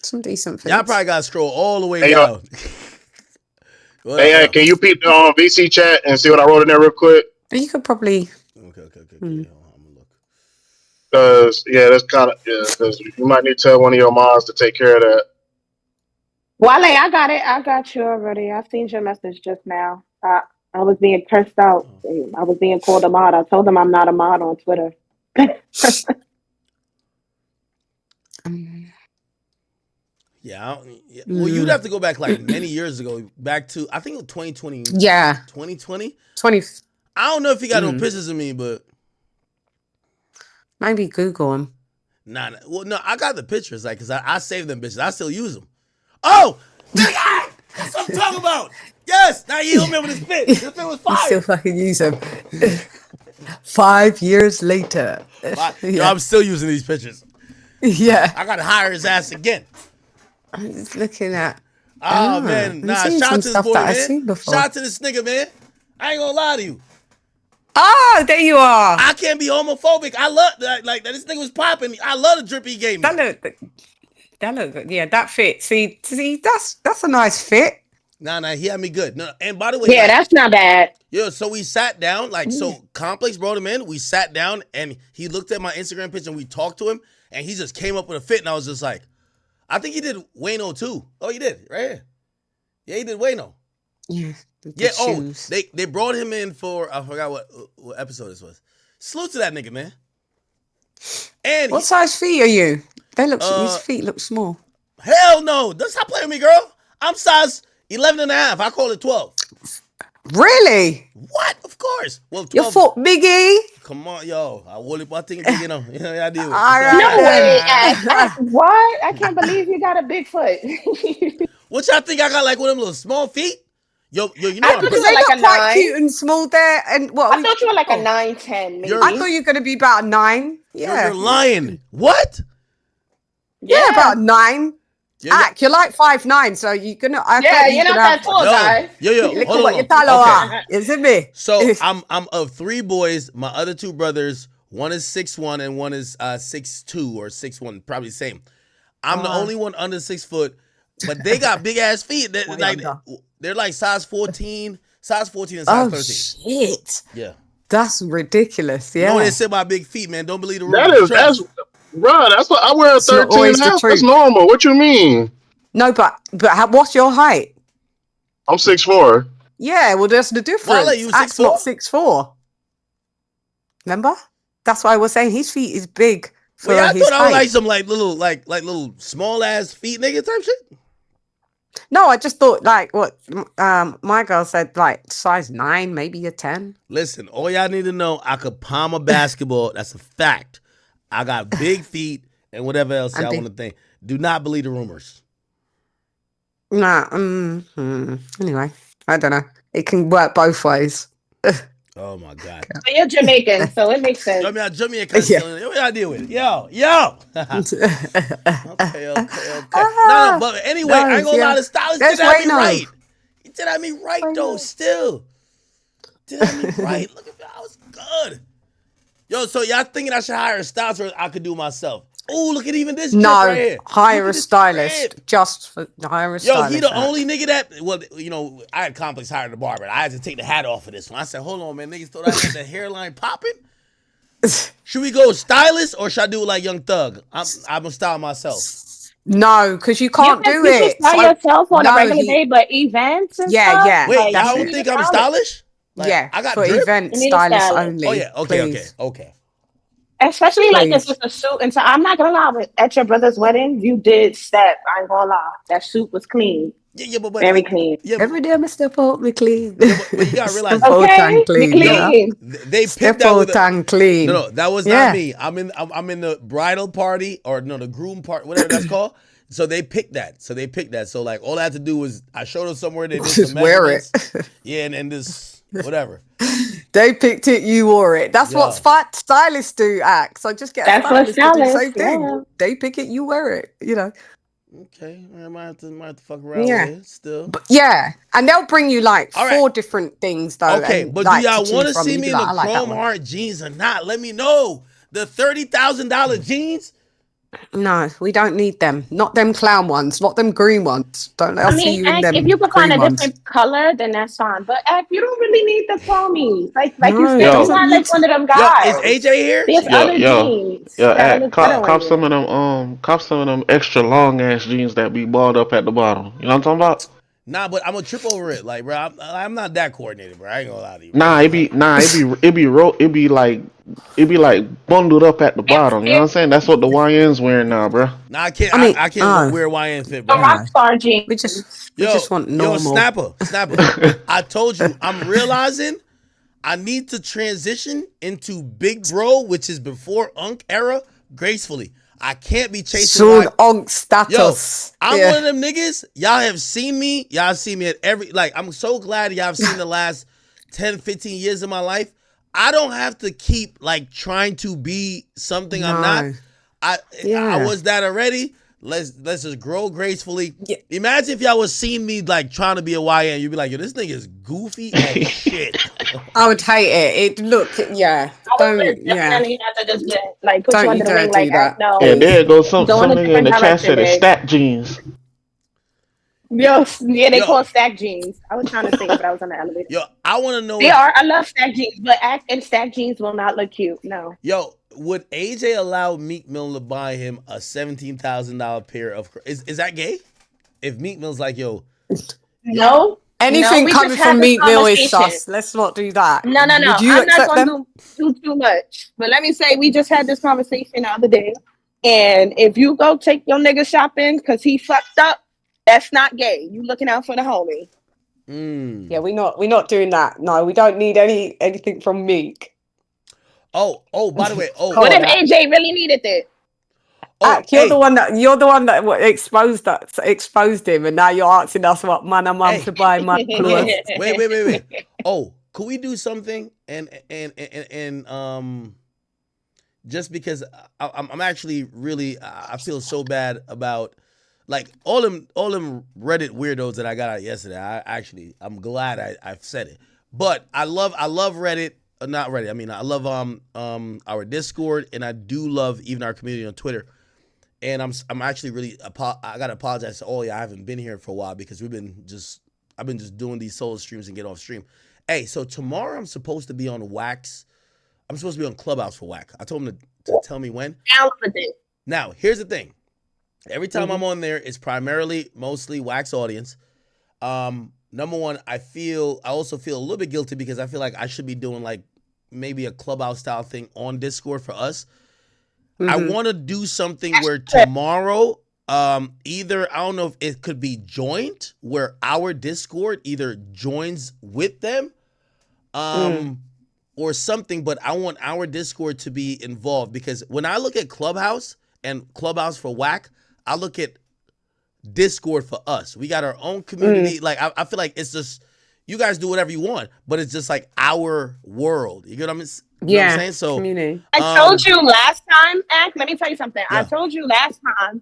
Some decent fits. Y'all probably gotta scroll all the way down. Can you peep on VC chat and see what I wrote in there real quick? You could probably. Okay. Because that's kind of because you might need to tell one of your moms to take care of that. Wale, I got it. I got you already. I seen your message just now. I was being cursed out. I was being called a mod. I told them I'm not a mod on Twitter. Well, you'd have to go back like many years ago, back to I think it was 2020. Yeah. 2020. I don't know if he got no pictures of me, but maybe Google him. Nah. Well, no, I got the pictures, like, cause I saved them bitches. I still use them. Oh, nigga, that's what I'm talking about. Yes. Now you remember this fit. This fit was fire. You still fucking use him. 5 years later. Yo, I'm still using these pictures. Yeah. I gotta hire his ass again. I'm just looking at. Oh man, nah. Shout out to this boy, man. Shout out to this nigga, man. I ain't gonna lie to you. Oh, there you are. I can't be homophobic. I love that. Like this nigga was popping. I love the drip he gave me. That look good. Yeah, that fit. See, that's a nice fit. Nah, he had me good. No, and by the way, Yeah, that's not bad. Yo, so we sat down, so Complex brought him in. We sat down, and he looked at my Instagram picture, and we talked to him, and he just came up with a fit, and I was just like, I think he did Wayno too. Oh, he did, right here. Yeah, he did Wayno. Yeah. They brought him in for, I forgot what episode this was. Salute to that nigga, man. And what size feet are you? His feet look small. Hell no. Don't stop playing with me, girl. I'm size 11 and a half. I call it 12. Really? What? Of course. Well, 12. Your foot biggie? Come on, yo. I think big, you know. I deal with it. No way. What? I can't believe you got a big foot. What y'all think I got like one of them little small feet? Yo, you know I thought you were They like look a quite 9. cute and small there. And what? I thought you were like a 9'10", maybe. I thought you were going to be about 9. Yeah. You're lying. What? Yeah, about 9. You're like 5'9", so you're gonna. You're not that tall, guy. Yo. Look Hold what on. you tell her. Is it me? So I'm of 3 boys. My other 2 brothers, one is 6'1" and one is 6'2" or 6'1", probably the same. I'm the only one under 6 foot, but they got big ass feet. They're like size 14 and size 13. Shit. Yeah. That's ridiculous. You Yeah. know what they say about big feet, man? Don't believe the rumors. That's bro. That's what I wear. It's not 13 always and a the half. truth. That's normal. What you mean? No, but what's your height? I'm 6'4". Yeah, well, there's the difference. Wale, you Act's 6'4"? not 6'4". Remember? That's why I was saying his feet is big for Well, I his thought I was height. like some little small ass feet nigga type shit. No, I just thought like what my girl said, like size 9, maybe a 10. Listen, all y'all need to know, I could palm a basketball. That's a fact. I got big feet and whatever else y'all want to think. Do not believe the rumors. Nah. Anyway, I don't know. It can work both ways. Oh my God. But you're Jamaican, so it makes sense. Jamaican. What y'all deal with it? Yo. Okay. No, but anyway, I ain't gonna lie, the stylist did have me right. He did have me right though, still. Did have me right. Look at that, I was good. Yo, so y'all thinking I should hire a stylist or I could do it myself? Oh, look at even this drip right here. Hire a stylist. Just for hire a stylist. Yo, he the only nigga that, well, you know, I had Complex hired a barber. I had to take the hat off for this one. I said, hold on, man. Niggas thought I had the hairline popping. Should we go stylist or should I do it like Young Thug? I'm gonna style myself. No, because you can't do You it. can style yourself on a regular day, but events and stuff. Yeah. Wait, y'all don't think I'm stylish? Like, Yeah, I got for drip? event stylists only. Oh yeah, okay. Especially like this with the suit. And so I'm not gonna lie, but at your brother's wedding, you did step. I ain't gonna lie. That suit was clean. Yeah, but very clean. Yeah, every day I step out, me clean. But you gotta realize, okay, clean. Clean. They picked Step that with out and clean. No, that was not me. I'm in the bridal party or no, the groom part, whatever that's called. So they picked that. So like all I had to do was I showed them somewhere they did Just some wear it. Yeah, and this whatever. They picked it, you wore it. That's what stylists do, Act. So just get a stylist to do the same thing. They pick it, you wear it, you know. Okay, I might have to fuck around with it still. But and they'll bring you like 4 different things though. Okay, and, but like, do y'all want to see me in the chrome one. heart jeans or not? Let me know. The $30,000 jeans? No, we don't need them. Not them clown ones. Not them green ones. Don't let us see you in them. If you could find a green different color, then that's fine. But you don't really need the chromies. Like No, you said, yo. you're not like one of them guys. Is AJ here? There's other jeans. Cop some of them extra long ass jeans that be balled up at the bottom. You know what I'm talking about? Nah, but I'm gonna trip over it. Like, bro, I'm not that coordinated, bro. I ain't gonna lie to you. Nah, it be like bundled up at the bottom. You know what I'm saying? That's what the YN's wearing now, bro. Nah, I can't wear YN fit, bro. The rockstar jeans. We just want normal. Snapper. I told you, I'm realizing I need to transition into big bro, which is before Unk era, gracefully. I can't be chasing soon Unk status. Yo, I'm one of them niggas. Y'all have seen me. Y'all see me at every, like, I'm so glad y'all have seen the last 10, 15 years of my life. I don't have to keep like trying to be something I'm not. I was that already. Let's just grow gracefully. Yeah. Imagine if y'all was seeing me like trying to be a YN. You'd be like, yo, this nigga is goofy as shit. I would hate it. Don't definitely have to just like put you under the ring like that. No. Yeah, there goes some nigga in the chat said it's stat jeans. Yo, yeah, they Yo. call stack jeans. I was trying to say it, but I was on the elevator. Yo, I want to know. They are. I love stack jeans, but stack jeans will not look cute. No. Yo, would AJ allow Meek Mill to buy him a $17,000 pair of? Is that gay? If Meek Mill's like, yo, No. Anything we coming just had from this Meek Mill is conversation. sus. Let's not do that. No. Would you I'm not accept going them? to do too much. But let me say, we just had this conversation the other day. And if you go take your nigga shopping because he fucked up, that's not gay. You looking out for the homie. Yeah, we're not doing that. No, we don't need anything from Meek. Oh, by the way, what if AJ really needed it? You're the one that exposed him, and now you're asking us what man a mum to buy man clothes. Wait. Oh, could we do something? And just because I'm actually really I feel so bad about like all them Reddit weirdos that I got out yesterday. I'm glad I've said it. But I love Reddit. Not Reddit. I mean, I love our Discord, and I do love even our community on Twitter. And I'm actually really I gotta apologize to all y'all. I haven't been here for a while because I've been just doing these solo streams and get off stream. Hey, so tomorrow I'm supposed to be on Wax. I'm supposed to be on Clubhouse for Wax. I told him to tell me when. Now, here's the thing. Every time I'm on there, it's mostly Wax audience. Number one, I also feel a little bit guilty because I feel like I should be doing like maybe a Clubhouse style thing on Discord for us. I want to do something where tomorrow, either, I don't know if it could be joint, where our Discord either joins with them, or something, but I want our Discord to be involved because when I look at Clubhouse and Clubhouse for Whack, I look at Discord for us. We got our own community. Like, I feel like it's just, you guys do whatever you want, but it's just like our world. You get what I'm saying? You know what I'm saying? So community. I told you last time, let me tell you something. Yeah. I told you last time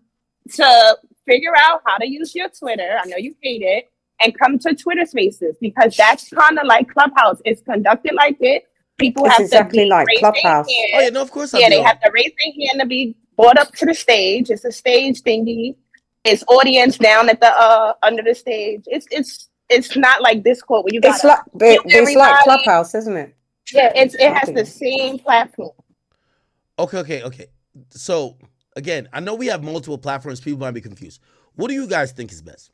to figure out how to use your Twitter. I know you hate it. And come to Twitter Spaces because that's kind of like Clubhouse. It's conducted like it. People It's have exactly to like raise Clubhouse. their hand. Oh yeah, no, of course. Yeah, they have to raise their hand to be brought up to the stage. It's a stage thingy. It's audience down at the under the stage. It's not like Discord where you got. It's like Clubhouse, isn't it? Yeah, it has the same platform. Okay. So again, I know we have multiple platforms. People might be confused. What do you guys think is best?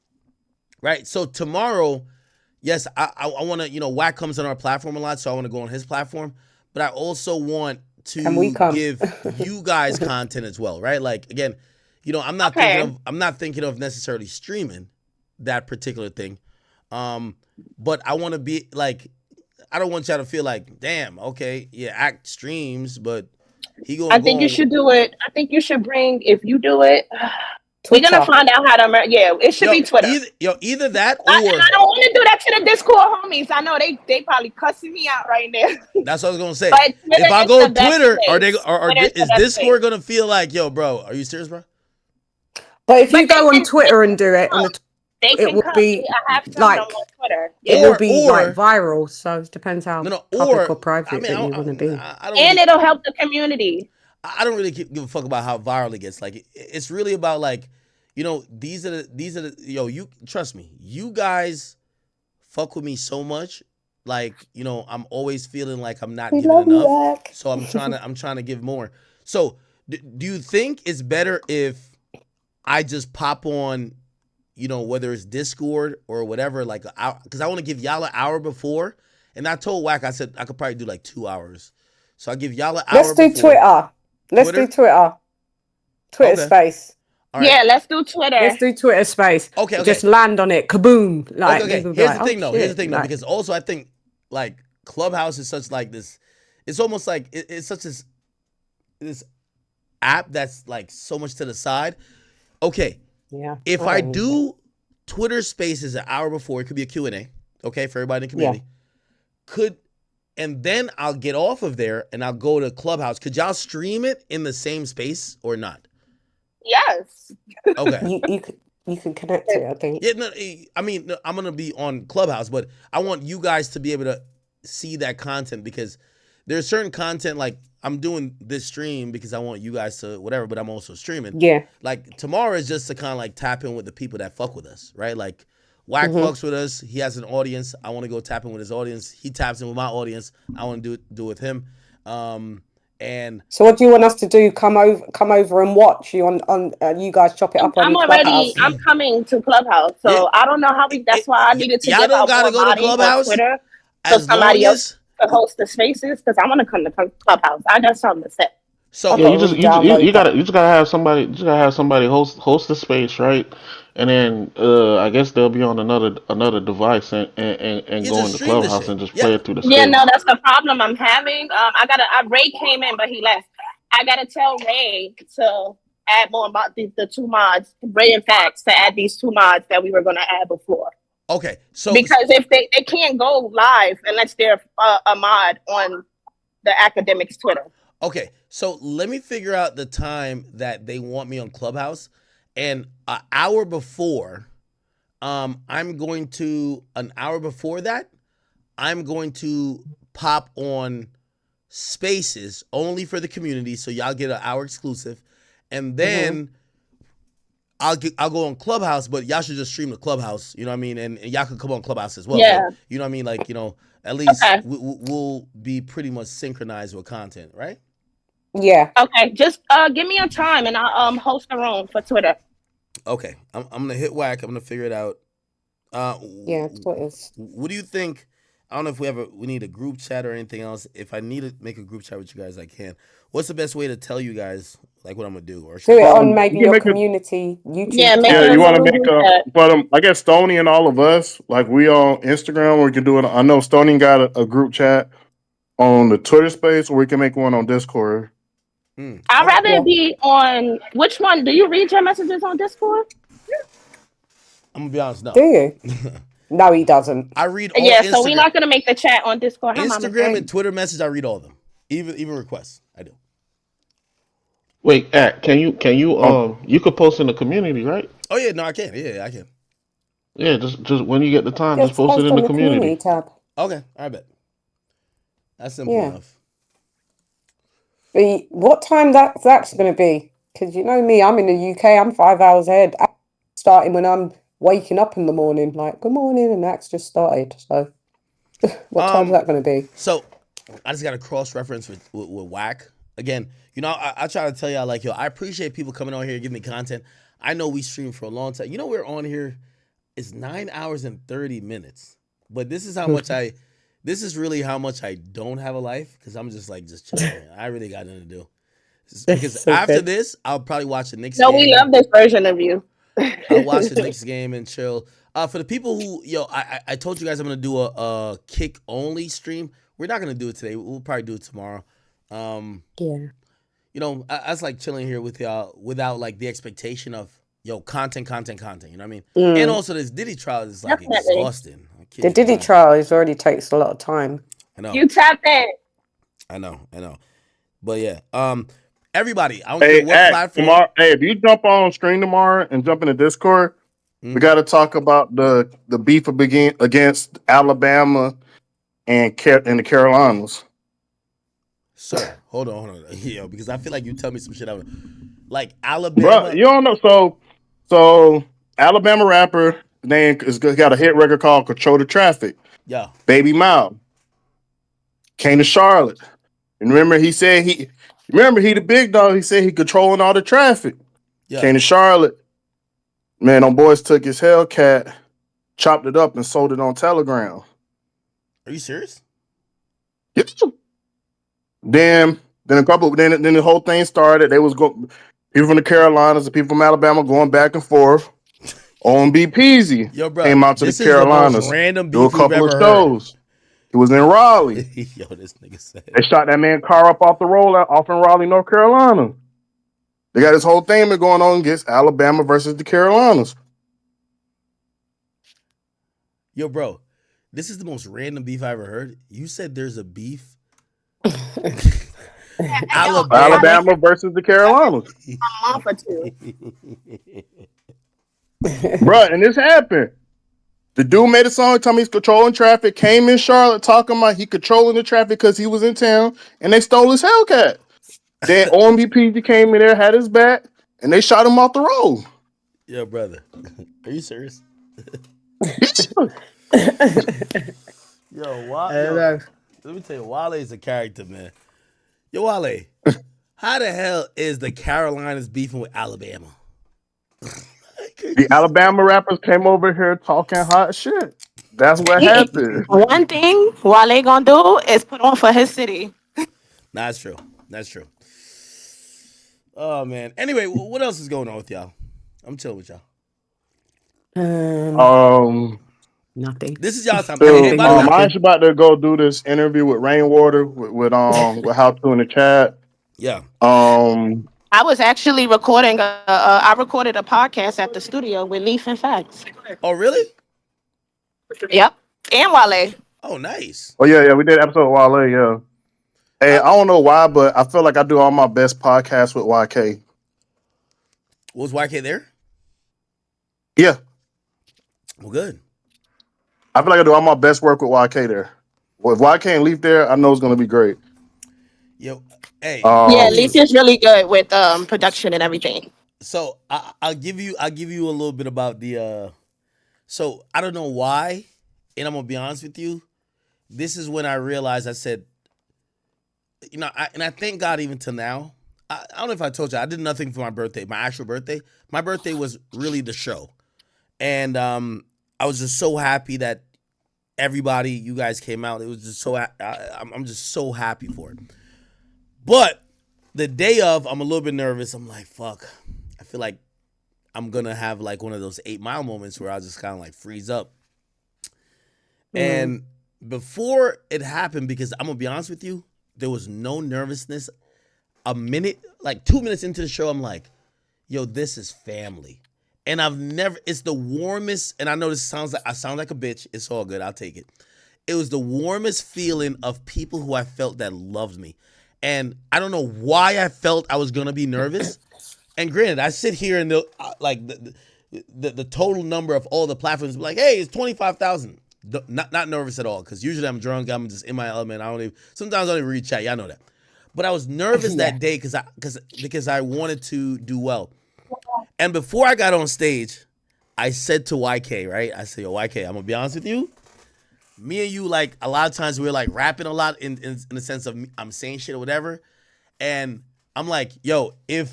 Right. So tomorrow, yes, I want to. Wack comes on our platform a lot, so I want to go on his platform. But I also want to give you guys content as well, right? Like again, I'm not thinking of necessarily streaming that particular thing, but I want to be like. I don't want y'all to feel like, damn, okay, yeah, Act streams, but he gonna. I think you should do it. I think you should bring. If you do it, we're gonna find out how to. Yeah, it should be Twitter. Either that or I don't want to do that to the Discord homies. I know they probably cussing me out right now. That's what I was gonna say. But if I go Twitter, is is Discord gonna feel like, yo, bro, are you serious, bro? But if you go on Twitter and do it on the. It will be like it will be like viral. So it depends how public or private that you want to be. And it'll help the community. I don't really give a fuck about how viral it gets. Like it's really about like, these are the you trust me. You guys fuck with me so much. Like I'm always feeling like I'm not giving enough. So I'm trying to give more. So do you think it's better if I just pop on? Whether it's Discord or whatever, like, because I want to give y'all an hour before. And I told Wack, I said I could probably do like 2 hours. So I give y'all an hour. Let's do Twitter. Let's do Twitter. Twitter space. Right. Yeah, let's do Twitter. Let's do Twitter space. Okay. Just land on it. Kaboom. Like, okay. Here's the thing, though. Because also I think like Clubhouse is such like this. It's almost like it's such this app that's like so much to the side. Okay. Yeah. If I do Twitter Spaces an hour before, it could be a Q&A, okay, for everybody in the community. Yeah. And then I'll get off of there and I'll go to Clubhouse. Could y'all stream it in the same space or not? Yes. Okay. you can connect to it, I think. Yeah, no, I mean, I'm going to be on Clubhouse, but I want you guys to be able to see that content because there's certain content like I'm doing this stream because I want you guys to whatever, but I'm also streaming. Yeah. Like tomorrow is just to kind of like tap in with the people that fuck with us, right? Like Wack fucks with us. He has an audience. I want to go tap in with his audience. He taps in with my audience. I want to do with him. And so, what do you want us to do? Come over and watch you on you guys chop it up on Clubhouse. I'm coming to Clubhouse, so I don't know how we. That's why I needed to y'all give don't out gotta more go to bodies on Clubhouse Twitter, so as somebody long else as could host the spaces. Because I want to come to Clubhouse. I got something to say. So Yeah, you just gotta have somebody host the space, right? And then I guess they'll be on another device and go into stream the Clubhouse shit. and just Yeah. play it through the Yeah, space. no, that's the problem I'm having. Ray came in, but he left. I gotta tell Ray to add more about the two mods, Ray and Facts, to add these two mods that we were gonna add before. Okay, so because if they can't go live unless they're a mod on the academics Twitter. Okay, so let me figure out the time that they want me on Clubhouse, and an hour before that, I'm going to pop on Spaces only for the community, so y'all get an hour exclusive, and then I'll go on Clubhouse, but y'all should just stream the Clubhouse, you know what I mean, and y'all can come on Clubhouse as well. Yeah. But, you know what I mean, like, you know, at least we'll be pretty much synchronized with content, right? Yeah. Okay, just give me a time and I'll host a room for Twitter. Okay, I'm gonna hit Wack. I'm gonna figure it out. Yeah, Twitter's. What do you think? I don't know if we need a group chat or anything else. If I need to make a group chat with you guys, I can. What's the best way to tell you guys like what I'm gonna do? Or Do it on maybe your community YouTube. Yeah, you want to make but I guess Stoney and all of us, like we on Instagram, or we can do it. I know Stoney got a group chat on the Twitter space, or we can make one on Discord. I'd rather it be on which one? Do you read your messages on Discord? I'm gonna be honest, no. Do you? No, he doesn't. I read all Yeah, Instagram. so we're not gonna make the chat on Discord. Instagram and Twitter message, I read all of them. Even requests, I do. Wait, can you you could post in the community, right? Oh yeah, no, I can. Yeah, I can. Yeah, just when you get the time, Just just post it in the community. tab. Okay, I bet. That's simple enough. What time that's going to be? Because you know me, I'm in the UK. I'm 5 hours ahead. Starting when I'm waking up in the morning, like good morning, and that's just started. So, what time's that going to be? So, I just got a cross reference with Wack again. You know, I try to tell y'all like, yo, I appreciate people coming on here and giving me content. I know we stream for a long time. You know, we're on here. It's 9 hours and 30 minutes. But this is how much this is really how much I don't have a life, because I'm just chilling. I really got nothing to do. Because after this, I'll probably watch the Knicks game. No, we love this version of you. I'll watch the Knicks game and chill. For the people who, I told you guys I'm going to do a kick only stream. We're not going to do it today. We'll probably do it tomorrow. Yeah. You know, I was like chilling here with y'all without like the expectation of, content. You know what I mean? And also this Diddy trial is like exhausting. The Diddy trial already takes a lot of time. I know. You tapped in. I know. But yeah, everybody, I don't care what platform. Tomorrow, if you jump on screen tomorrow and jump into Discord, we got to talk about the beef against Alabama and the Carolinas. Sir, hold on. Yeah, because I feel like you tell me some shit. Like Alabama. Bro, you don't know. So Alabama rapper name is got a hit record called "Control the Traffic." Yeah. Baby Mouth came to Charlotte, and remember he said he the big dog. He said he controlling all the traffic. Yeah. Came to Charlotte. Man, them boys took his Hellcat, chopped it up, and sold it on Telegram. Are you serious? Yeah. Then the whole thing started. They was people from the Carolinas and people from Alabama going back and forth. On BPZ came out to the Carolinas. Do a couple of shows. He was in Raleigh. Yo, this nigga said they shot that man car up off the roll off in Raleigh, North Carolina. They got this whole thing going on against Alabama versus the Carolinas. Yo, bro, this is the most random beef I ever heard. You said there's a beef. Alabama versus the Carolinas. A month or two. Bruh, and this happened. The dude made a song telling me he's controlling traffic, came in Charlotte talking about he controlling the traffic because he was in town, and they stole his Hellcat. Then OMBPG came in there, had his back, and they shot him off the road. Yo, brother. Are you serious? Yo, let me tell you, Wale is a character, man. Yo, Wale, how the hell is the Carolinas beefing with Alabama? The Alabama rappers came over here talking hot shit. That's what happened. One thing Wale gonna do is put on for his city. That's true. That's true. Oh man. Anyway, what else is going on with y'all? I'm chilling with y'all. Nothing. This is y'all time. So, Hey, by the way, I'm actually about to go do this interview with Rainwater with How to in the chat. Yeah. I was actually recording. I recorded a podcast at the studio with Leaf and Facts. Oh, really? Yep, and Wale. Oh, nice. Oh yeah, we did an episode with Wale. Yeah. Hey, I don't know why, but I feel like I do all my best podcasts with YK. Was YK there? Yeah. Well, good. I feel like I do all my best work with YK there. Well, if YK and Leaf there, I know it's going to be great. Yo, hey. Yeah, Leaf is really good with production and everything. So I'll give you a little bit about the. So I don't know why, and I'm gonna be honest with you. This is when I realized I said, you know, I thank God even till now. I don't know if I told you I did nothing for my birthday, my actual birthday. My birthday was really the show, and I was just so happy that everybody, you guys came out. It was just so I'm just so happy for it. But the day of, I'm a little bit nervous. I'm like, fuck. I feel like I'm gonna have like one of those 8 Mile moments where I just kind of like freeze up. And before it happened, because I'm gonna be honest with you, there was no nervousness. A minute, like 2 minutes into the show, I'm like, yo, this is family. And it's the warmest, and I know I sound like a bitch. It's all good. I'll take it. It was the warmest feeling of people who I felt that loved me. And I don't know why I felt I was going to be nervous. And granted, I sit here and the total number of all the platforms like, hey, it's 25,000. Not nervous at all, because usually I'm drunk. I'm just in my element. Sometimes I don't even read chat. Y'all know that. But I was nervous that day because I wanted to do well. And before I got on stage, I said to YK, right? I said, yo, YK, I'm going to be honest with you. Me and you, like, a lot of times we're, like, rapping a lot in the sense of I'm saying shit or whatever. And I'm like, yo, if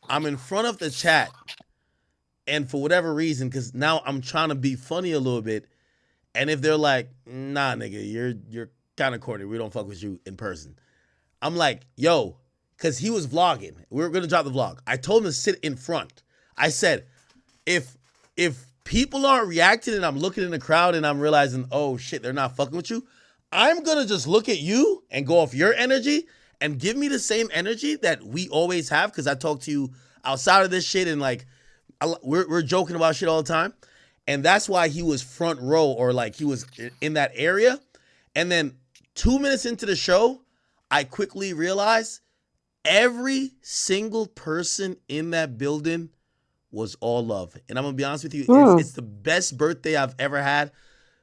I'm in front of the chat and for whatever reason, because now I'm trying to be funny a little bit, and if they're like, nah, nigga, you're kind of corny. We don't fuck with you in person. I'm like, yo, because he was vlogging. We were going to drop the vlog. I told him to sit in front. I said, if people aren't reacting and I'm looking in the crowd and I'm realizing, oh, shit, they're not fucking with you, I'm going to just look at you and go off your energy and give me the same energy that we always have, because I talk to you outside of this shit and, like, we're joking about shit all the time. And that's why he was front row, or, like, he was in that area. And then 2 minutes into the show, I quickly realized every single person in that building was all love. And I'm going to be honest with you, it's the best birthday I've ever had.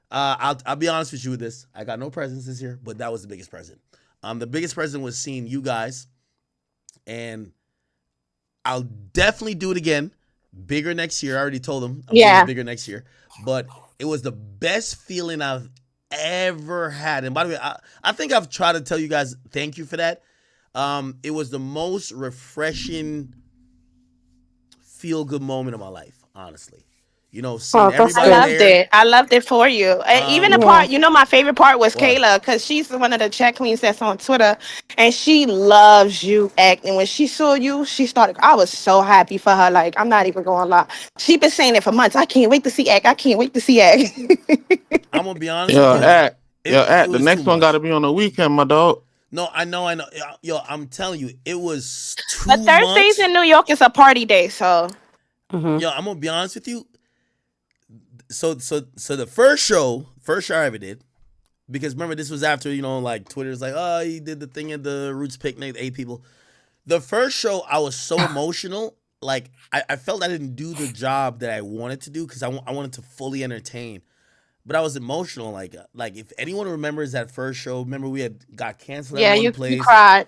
I'll be honest with you with this. I got no presents this year, but that was the biggest present. The biggest present was seeing you guys. And I'll definitely do it again. Bigger next year. I already told them I'm doing it bigger next year. But it was the best feeling I've ever had. And by the way, I think I've tried to tell you guys thank you for that. It was the most refreshing, feel-good moment of my life, honestly. You know, seeing everybody there. I loved it for you. Even the part, my favorite part was Kayla, because she's one of the chat queens that's on Twitter, and she loves you acting. When she saw you, I was so happy for her. Like, I'm not even going to lie. She been saying it for months. I can't wait to see act. I can't wait to see act. I'm going to be honest with you. Act. The next one got to be on the weekend, my dog. No, I know. Yo, I'm telling you, it was too much. But Thursdays in New York is a party day, so. Yo, I'm going to be honest with you. So the first show I ever did, because remember, this was after, like, Twitter's like, oh, he did the thing at the Roots Picnic, 8 people. The first show, I was so emotional. Like, I felt I didn't do the job that I wanted to do, because I wanted to fully entertain. But I was emotional. Like if anyone remembers that first show, remember we got canceled at one place. You cried.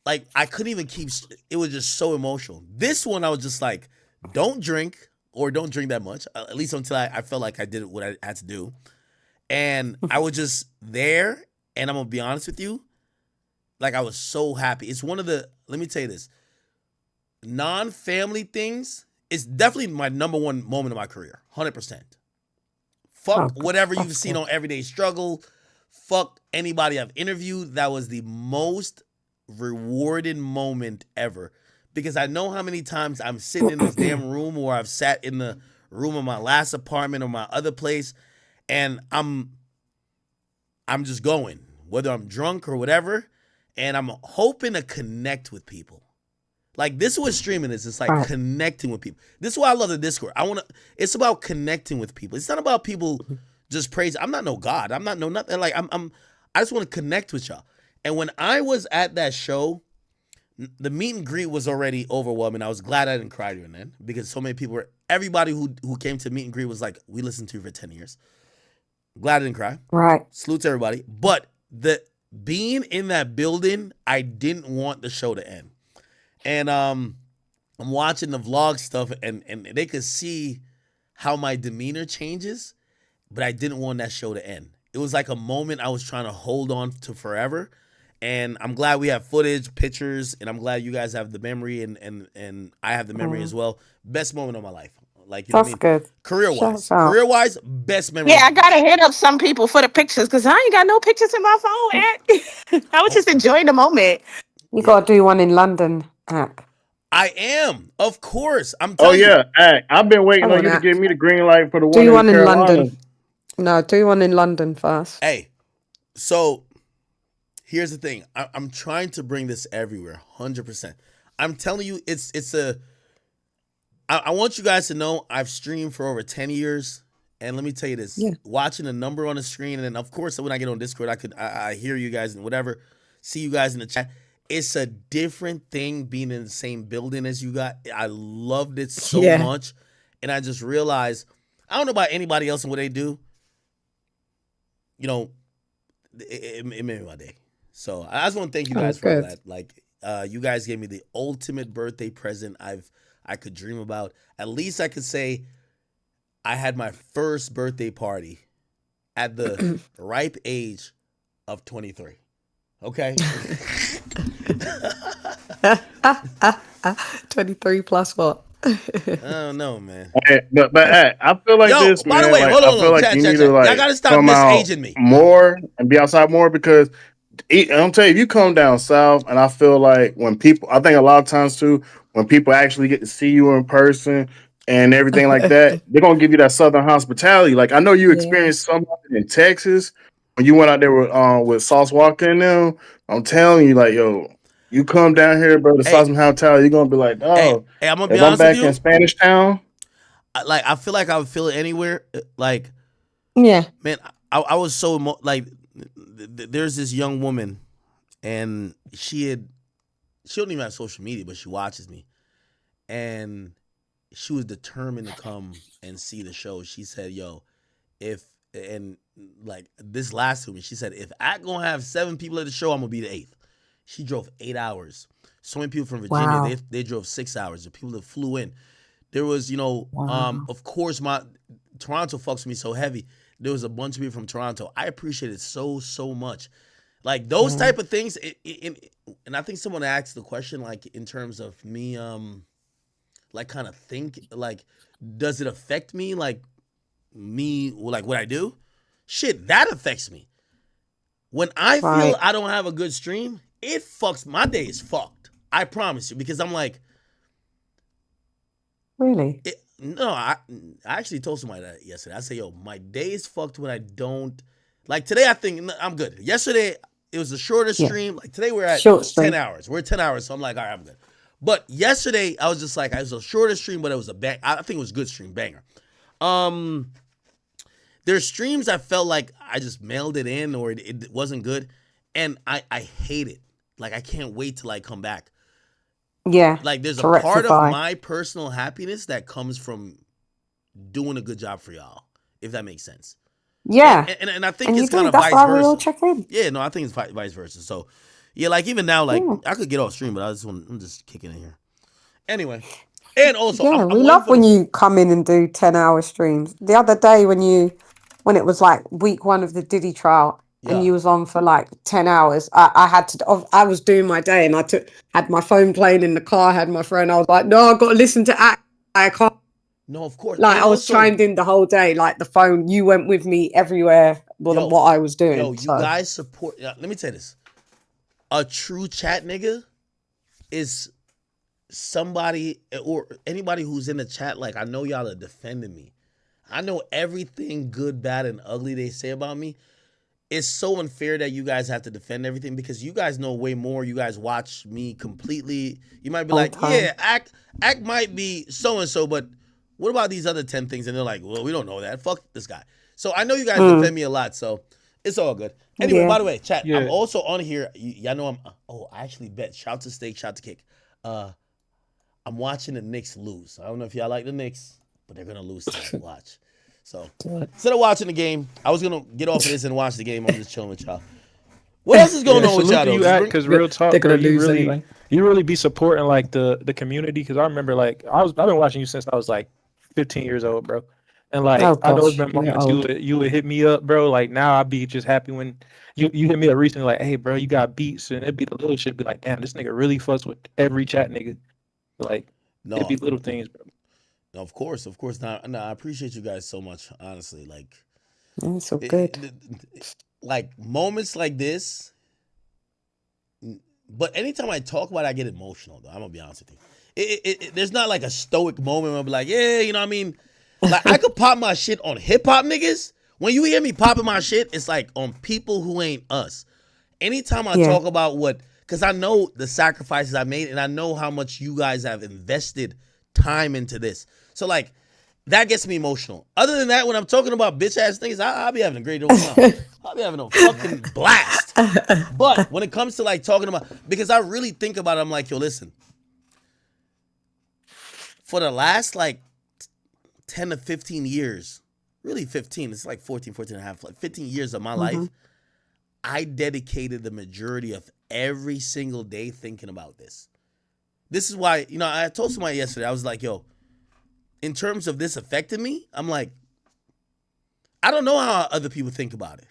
Like, I couldn't even it was just so emotional. This one, I was just like, don't drink. or don't drink that much, at least until I felt like I did what I had to do. And I was just there, and I'm going to be honest with you, like I was so happy. It's one of the, let me tell you this, non-family things, it's definitely my number one moment of my career, 100%. Fuck whatever you've seen on Everyday Struggle. Fuck anybody I've interviewed. That was the most rewarding moment ever. Because I know how many times I'm sitting in this damn room, or I've sat in the room of my last apartment or my other place, and I'm just going, whether I'm drunk or whatever, and I'm hoping to connect with people. Like, this is what streaming is. It's like connecting with people. This is why I love the Discord. It's about connecting with people. It's not about people just praising. I'm not no God. I'm not no nothing. Like, I just want to connect with y'all. And when I was at that show, the meet and greet was already overwhelming. I was glad I didn't cry during then, because so many people everybody who came to meet and greet was like, we listened to you for 10 years. Glad I didn't cry. Right. Salute to everybody. But being in that building, I didn't want the show to end. And I'm watching the vlog stuff, and they could see how my demeanor changes, but I didn't want that show to end. It was like a moment I was trying to hold on to forever. And I'm glad we have footage, pictures, and I'm glad you guys have the memory, and I have the memory as well. Best moment of my life. Like, you know what I mean? Good. Career-wise, best memory. Yeah, I gotta hit up some people for the pictures, because I ain't got no pictures in my phone. I was just enjoying the moment. You got to do one in London, Hack. I am, of course. I'm telling you. Hey, I've been waiting on you to give me the green light for the do one in in London. No, do one in London first. Hey, so here's the thing. I'm trying to bring this everywhere, 100%. I'm telling you, I want you guys to know I've streamed for over 10 years. And let me tell you this, watching a number on the screen, and then of course when I get on Discord, I hear you guys and whatever, see you guys in the chat. It's a different thing being in the same building as you got. I loved it so much. And I just realized, I don't know about anybody else and what they do. You know, it made my day. So I just want to thank you guys for all that. Like, you guys gave me the ultimate birthday present I could dream about. At least I could say I had my first birthday party at the ripe age of 23. Okay? 23 plus what? I don't know, man. But hey, I feel like this, man. By the way, like, hold on, I feel like chat, you chat, need chat. to like Y'all gotta stop come out misaging me more and be outside more, because I'm telling you, if you come down south, and I feel like I think a lot of times too, when people actually get to see you in person and everything like that, they're gonna give you that southern hospitality. Like, I know you experienced something in Texas when you went out there with Sauce Walker and them. I'm telling you, like, yo, you come down here, bro, the Southern hospitality, you're gonna be like, oh, hey, I'm gonna be if honest I'm back with you, in Spanish Town. I feel like I would feel it anywhere. Like, man, I was so there's this young woman, and she don't even have social media, but she watches me, and she was determined to come and see the show. She said, yo, this last to me, she said, if I gonna have 7 people at the show, I'm gonna be the 8th. She drove 8 hours. So many people from Virginia, they drove 6 hours. The people that flew in. There was, of course, my Toronto fucks with me so heavy. There was a bunch of people from Toronto. I appreciate it so much. Like, those type of things. And I think someone asked the question, like, in terms of me, like, kind of think, like, does it affect me? Like, like, what I do? Shit, that affects me. When I feel I don't have a good stream, it fucks, my day is fucked. I promise you, because I'm like, really? I actually told somebody that yesterday. I said, yo, my day is fucked when I don't, like, today I think I'm good. Yesterday, it was the shortest stream. Like, today we're at 10 hours. We're at 10 hours, so I'm like, all right, I'm good. But yesterday, I was just like, it was a shorter stream, but it was I think it was a good stream, banger. There's streams I felt like I just mailed it in, or it wasn't good, and I hate it. Like, I can't wait till I come back. Yeah. Like, there's a part of my personal happiness that comes from doing a good job for y'all, if that makes sense. Yeah. And I think it's kind of vice versa. Yeah, no, I think it's vice versa. So, yeah, like, even now, like, I could get off stream, but I'm just kicking in here. Anyway. And also, Yeah, I'm we waiting love for when the. you come in and do 10-hour streams. The other day when it was like week 1 of the Diddy trial and Yeah. you was on for like 10 hours, I had to, I was doing my day and had my phone playing in the car, had my phone. I was like, no, I've got to listen to Act. I can't. No, of course. Like And I was also, chimed in the whole day, like the phone, you went with me everywhere with yo, what I was doing. you So guys support. Let me tell you this: a true chat nigga is somebody or anybody who's in the chat. Like, I know y'all are defending me. I know everything good, bad, and ugly they say about me. It's so unfair that you guys have to defend everything because you guys know way more. You guys watch me completely. You might be whole like, time. yeah, act might be so and so, but what about these other 10 things? And they're like, well, we don't know that. Fuck this guy. So I know you guys defend me a lot, so it's all good. Anyway, Yeah. by the way, chat, I'm Yeah. also on here. Y'all know I actually bet. Shout to Steak, shout to Kick. I'm watching the Knicks lose. I don't know if y'all like the Knicks, but they're gonna lose tonight. Watch. So instead of watching the game, I was gonna get off of this and watch the game. I'm just chilling with y'all. What else is going on with Salute y'all to though? you, Just Act, bring. because real They're talk, bro. gonna lose anyway. You really be supporting like the community. Because I remember like I've been watching you since I was like 15 years old, bro. And like Oh I know it's gosh, been you're moments old. you would hit me up, bro. Like now I'd be just happy when you hit me up recently, like, hey, bro, you got beats, and it'd be the little shit. Be like, damn, this nigga really fucks with every chat nigga. Like it'd be No, little things, bro. no, of course. No, I appreciate you guys so much. Honestly, like, It's so good. like moments like this. But anytime I talk about it, I get emotional. Though I'm gonna be honest with you. There's not like a stoic moment where I'll be like, yeah, you know what I mean. Like I could pop my shit on hip hop niggas. When you hear me popping my shit, it's like on people who ain't us. Anytime I Yeah. talk about because I know the sacrifices I made and I know how much you guys have invested time into this. So like that gets me emotional. Other than that, when I'm talking about bitch ass things, I'll be having a great old time. I'll be having a fucking blast. But when it comes to like talking about, because I really think about it, I'm like, yo, listen. For the last like 10 to 15 years, really 15, it's like 14 and a half, like 15 years of my life, I dedicated the majority of every single day thinking about this. This is why, you know, I told somebody yesterday, I was like, yo, in terms of this affecting me, I'm like, I don't know how other people think about it.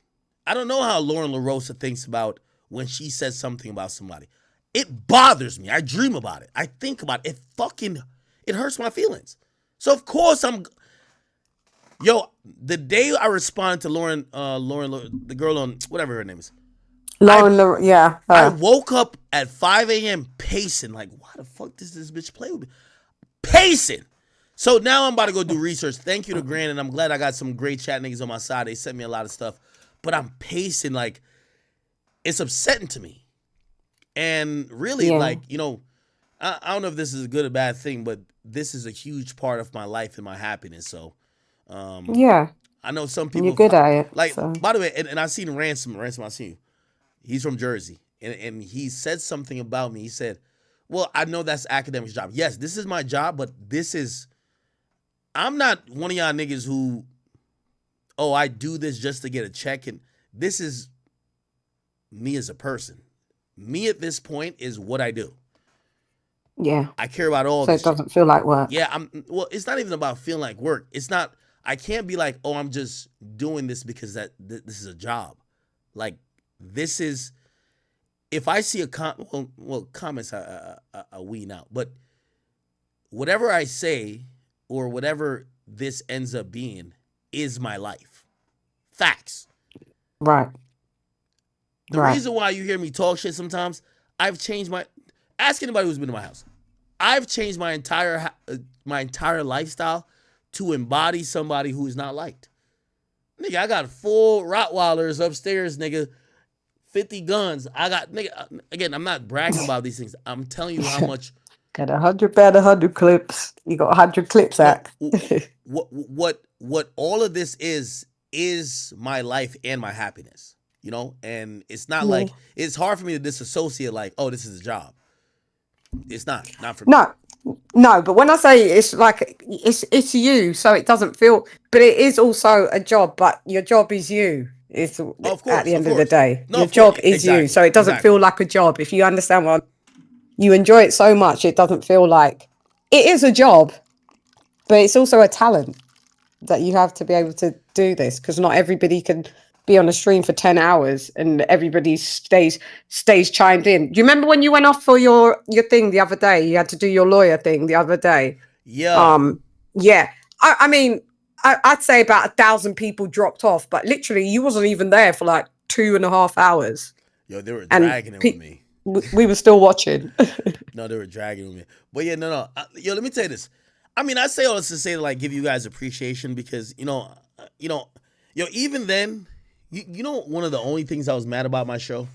I don't know how Lauren LaRosa thinks about when she says something about somebody. It bothers me. I dream about it. I think about it. It hurts my feelings. So of course the day I responded to Lauren, the girl on whatever her name is, I woke up at 5 a.m. pacing, like, why the fuck does this bitch play with me? Pacing. So now I'm about to go do research. Thank you to Grant, and I'm glad I got some great chat niggas on my side. They sent me a lot of stuff. But I'm pacing, like, it's upsetting to me. And really, like, you know, I don't know if this is a good or bad thing, but this is a huge part of my life and my happiness. So, Yeah. I know some people. You're good at it. Like, So. by the way, and I've seen Ransom, I seen you. He's from Jersey. And he said something about me. He said, well, I know that's academic's job. Yes, this is my job, but I'm not one of y'all niggas who, I do this just to get a check. And this is me as a person. Me at this point is what I do. Yeah. I care about all so this it doesn't feel like work. Yeah, it's not even about feeling like work. It's not, I can't be like, I'm just doing this because this is a job. Like, this is, if I see a comments I wean out, but whatever I say or whatever this ends up being is my life. Facts. Right. The reason why you hear me talk shit sometimes, I've changed ask anybody who's been to my house. I've changed my entire lifestyle to embody somebody who is not liked. Nigga, I got 4 Rottweilers upstairs, nigga. 50 guns. I got, nigga, again, I'm not bragging about these things. I'm telling you how much. Got 100 bad, 100 clips. You got 100 clips, Act. What all of this is my life and my happiness, you know? And it's not like, it's hard for me to disassociate like, this is a job. It's not for me. No, but when I say it's like, it's you, so it doesn't feel, but it is also a job, but your job is you. It's at the end of the day. Your job is you, so it doesn't feel like a job. If you understand you enjoy it so much, it doesn't feel like it is a job, but it's also a talent that you have to be able to do this, because not everybody can be on a stream for 10 hours and everybody stays chimed in. Do you remember when you went off for your thing the other day? You had to do your lawyer thing the other day. Yeah. Yeah. I mean, I'd say about 1,000 people dropped off, but literally you wasn't even there for like 2.5 hours. Yo, they were dragging it with me. We were still watching. No, they were dragging with me. But yeah, no. Yo, let me tell you this. I mean, I say all this to say to like give you guys appreciation because yo, even then, you know, one of the only things I was mad about my show.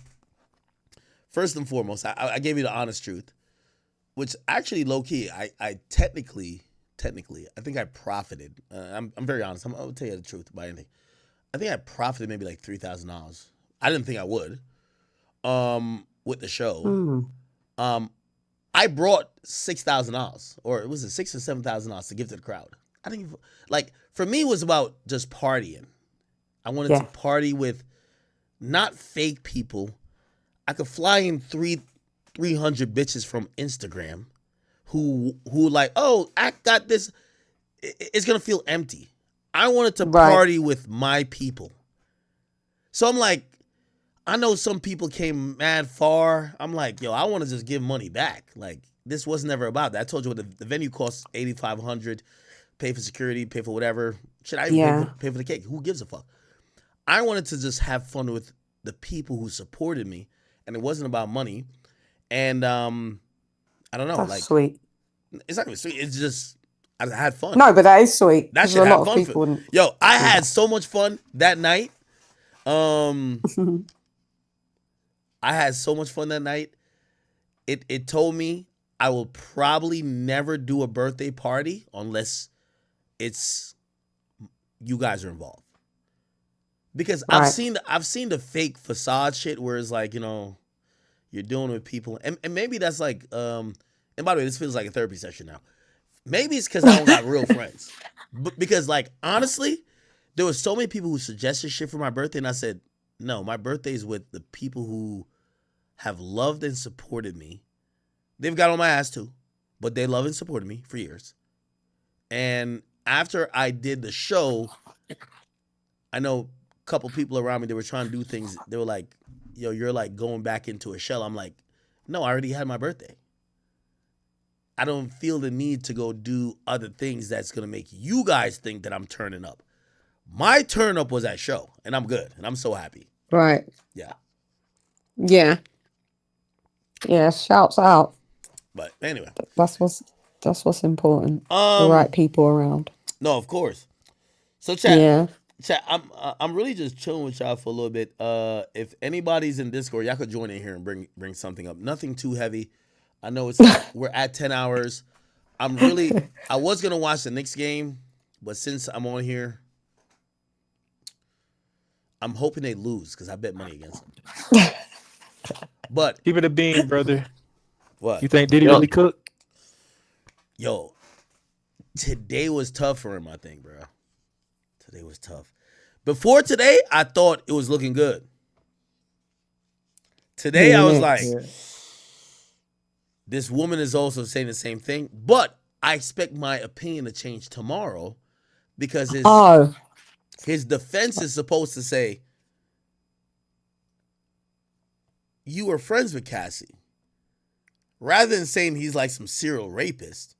First and foremost, I gave you the honest truth, which actually low key, I technically, I think I profited. I'm very honest. I'll tell you the truth about anything. I think I profited maybe like $3,000. I didn't think I would. With the show. I brought $6,000, or was it $6,000 or $7,000 to give to the crowd. I didn't even, like, for me it was about just partying. I wanted to party with not fake people. I could fly in 300 bitches from Instagram who like, oh, I got this. It's gonna feel empty. I wanted to party with my people. So I'm like, I know some people came mad far. I'm like, yo, I want to just give money back. Like, this was never about that. I told you what the venue costs $8,500. Pay for security, pay for whatever. Should I even pay for the cake? Who gives a fuck? I wanted to just have fun with the people who supported me, and it wasn't about money. And I don't know, That's like sweet. It's not even sweet. It's just I had fun. No, but that is sweet. That shit a had lot fun. of people Yo, I had so much fun that night. I had so much fun that night. It told me I will probably never do a birthday party unless it's you guys are involved. Because I've seen the fake facade shit where it's like, you know, you're doing it with people. And maybe that's like and by the way, this feels like a therapy session now. Maybe it's because I don't got real friends. Because like honestly, there were so many people who suggested shit for my birthday, and I said, no, my birthday is with the people who have loved and supported me. They've got on my ass too, but they love and supported me for years. And after I did the show, I know a couple people around me, they were trying to do things. They were like, yo, you're like going back into a shell. I'm like, no, I already had my birthday. I don't feel the need to go do other things that's going to make you guys think that I'm turning up. My turn up was that show, and I'm good, and I'm so happy. Right. Yeah. Yeah. Yeah, shouts out. But anyway. That's what's important. The right people around. No, of course. So chat. Yeah. Chat, I'm really just chilling with y'all for a little bit. If anybody's in Discord, y'all could join in here and bring something up. Nothing too heavy. I know we're at 10 hours. I was gonna watch the Knicks game, but since I'm on here, I'm hoping they lose because I bet money against them. But keep it a bean, brother. What? You think Diddy really cooked? Yo, today was tough for him, I think, bro. Today was tough. Before today, I thought it was looking good. Today, I was like, this woman is also saying the same thing, but I expect my opinion to change tomorrow because his defense is supposed to say, you were friends with Cassie. Rather than saying he's like some serial rapist,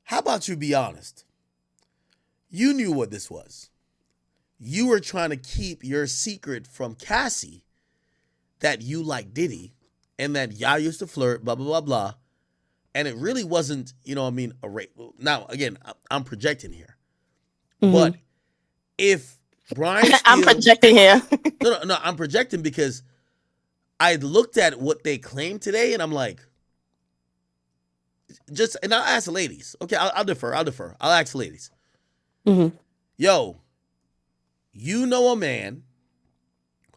how about you be honest? You knew what this was. You were trying to keep your secret from Cassie that you like Diddy and that y'all used to flirt, blah, blah, blah, blah. And it really wasn't, you know what I mean, a rape. Now, again, I'm projecting here. Mm-hmm. But if Brian Steele, I'm projecting here. No, I'm projecting because I looked at what they claimed today and I'm like, and I'll ask the ladies. Okay, I'll defer. I'll ask the ladies. Mm-hmm. Yo, you know a man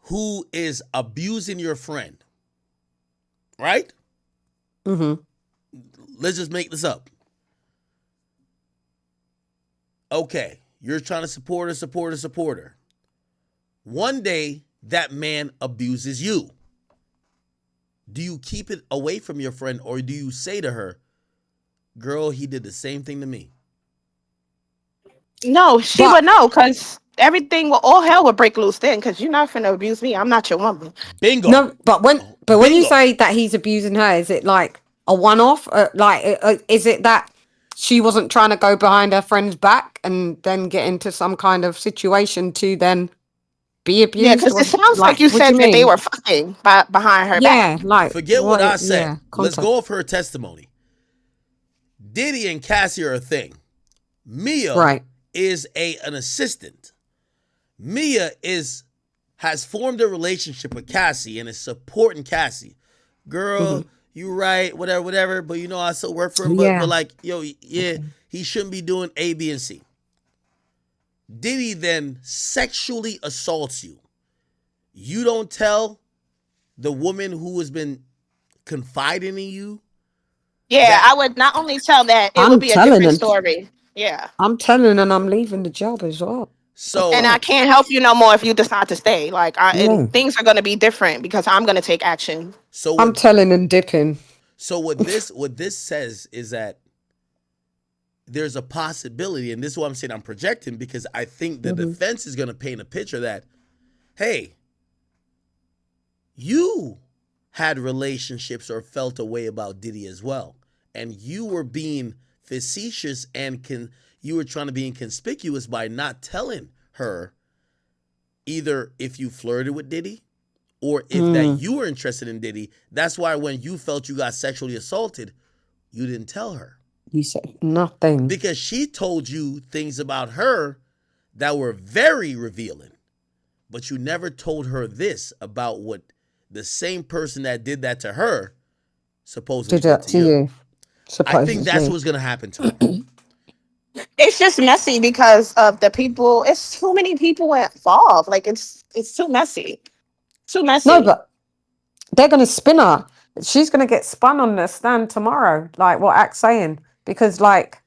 who is abusing your friend, right? Mm-hmm. Let's just make this up. Okay, you're trying to support her. One day, that man abuses you. Do you keep it away from your friend or do you say to her, Girl, he did the same thing to me. No, she would know because everything, all hell would break loose then because you're not finna abuse me. I'm not your woman. Bingo. No, but when you say that he's abusing her, is it like a one-off? Is it that she wasn't trying to go behind her friend's back and then get into some kind of situation to then be abused? Yeah, because it sounds like you said that they were fucking behind her back. Yeah, like forget what I said. Yeah, Let's go off her testimony. Diddy and Cassie are a thing. Mia is an assistant. Mia has formed a relationship with Cassie and is supporting Cassie. Girl, you right, whatever. But you know, I still work for him. But like, he shouldn't be doing A, B, and C. Diddy then sexually assaults you. You don't tell the woman who has been confiding in you. Yeah, I would not only tell that, it would be a different story. Yeah. I'm telling and I'm leaving the job as well. So and I can't help you no more if you decide to stay. Like, and things are going to be different because I'm going to take action. So I'm telling and dipping. So what this says is that there's a possibility, and this is what I'm saying I'm projecting, because I think the defense is going to paint a picture that, hey, you had relationships or felt a way about Diddy as well, and you were being facetious and you were trying to be inconspicuous by not telling her either if you flirted with Diddy or if that you were interested in Diddy. That's why when you felt you got sexually assaulted, you didn't tell her. You said nothing. Because she told you things about her that were very revealing. But you never told her this about what the same person that did that to her supposedly did that to you. I think that's what's going to happen to her. It's just messy because of the people. It's too many people involved. Like, it's too messy. Too messy. No, but they're going to spin her. She's going to get spun on the stand tomorrow. Like what Act's saying. Because, like,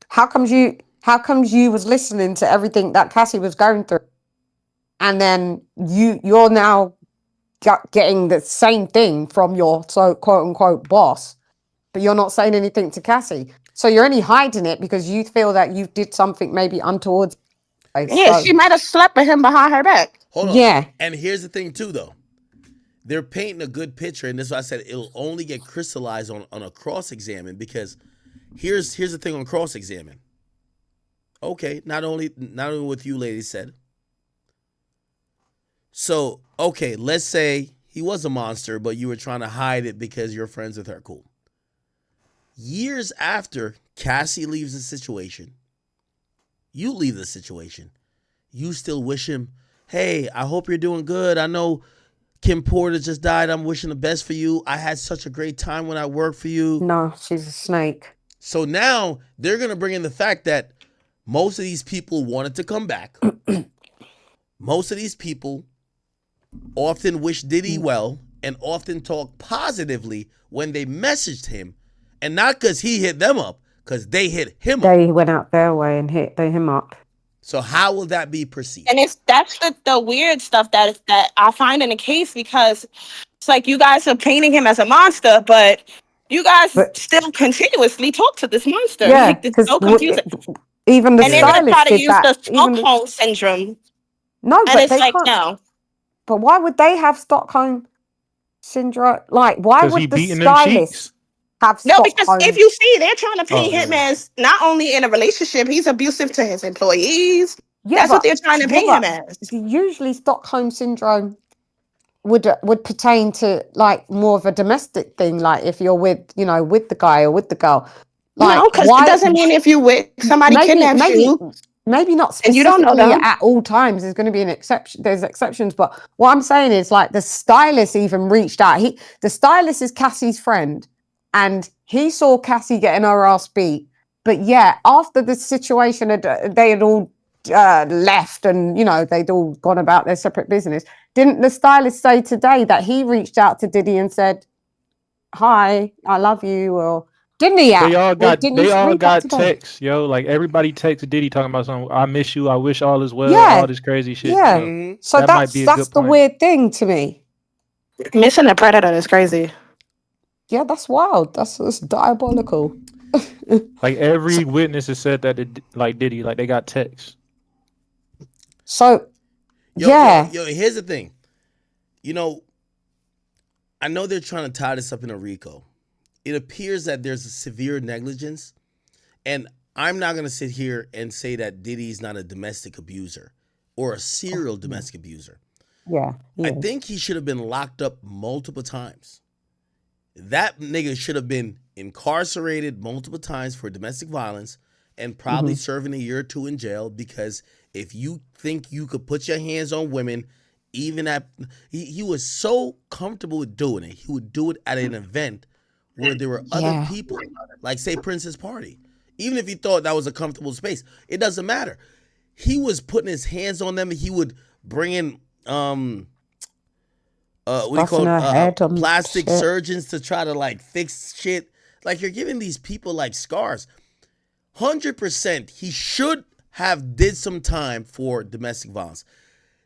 how comes you was listening to everything that Cassie was going through, and then you're now getting the same thing from your quote unquote boss, but you're not saying anything to Cassie. So you're only hiding it because you feel that you did something maybe untoward. Yeah, she might have slept with him behind her back. Hold on. Yeah. And here's the thing too, though. They're painting a good picture, and this is why I said it'll only get crystallized on a cross-examine, because here's the thing on cross-examine. Okay, not only what you ladies said. So, okay, let's say he was a monster, but you were trying to hide it because you're friends with her. Cool. Years after Cassie leaves the situation, you leave the situation, you still wish him, hey, I hope you're doing good. I know Kim Porter just died. I'm wishing the best for you. I had such a great time when I worked for you. No, she's a snake. So now they're going to bring in the fact that most of these people wanted to come back. Most of these people often wish Diddy well and often talk positively when they messaged him. And not because he hit them up, because they hit him up. They went out their way and hit him up. So how will that be perceived? And that's the weird stuff that I find in the case, because it's like you guys are painting him as a monster, but you guys still continuously talk to this monster. Yeah, like, it's so confusing. Even the and they're going to stylist try to did use that. the Stockholm syndrome. No, and but it's they like, can't. no. But why would they have Stockholm syndrome? Like, why would the stylist have No, Stockholm? because if you see, they're trying to paint him as not only in a relationship, he's abusive to his employees. Yeah, That's what they're trying to paint him as. Usually Stockholm syndrome would pertain to like more of a domestic thing, like if you're with the guy or with the girl. Like, no, because it doesn't mean if you with somebody kidnaps you. Maybe not and specifically you don't know them. at all times. There's going to be an exception. There's exceptions, but what I'm saying is, like, the stylist even reached out. The stylist is Cassie's friend, and he saw Cassie getting her ass beat. But yeah, after the situation, they had all left, and they'd all gone about their separate business. Didn't the stylist say today that he reached out to Diddy and said, "Hi, I love you," or didn't he? They all got texts, yo. Like, everybody texted Diddy talking about something. I miss you. I wish all is well. Yeah. All this crazy shit. Yeah. So that might be a that's good the point. weird thing to me. Missing a predator is crazy. Yeah, that's wild. That's diabolical. Like every witness has said that like Diddy, like they got texts. So Yo, here's the thing. You know, I know they're trying to tie this up in a RICO. It appears that there's a severe negligence, and I'm not going to sit here and say that Diddy's not a domestic abuser or a serial domestic abuser. Yeah. I think he should have been locked up multiple times. That nigga should have been incarcerated multiple times for domestic violence and probably serving a year or two in jail, because if you think you could put your hands on women, even at he was so comfortable with doing it. He would do it at an event where there were other people, like say Prince's party. Even if he thought that was a comfortable space, it doesn't matter. He was putting his hands on them. He would bring in what do you call it? Plastic surgeons to try to like fix shit. Like, you're giving these people like scars. 100% he should have did some time for domestic violence.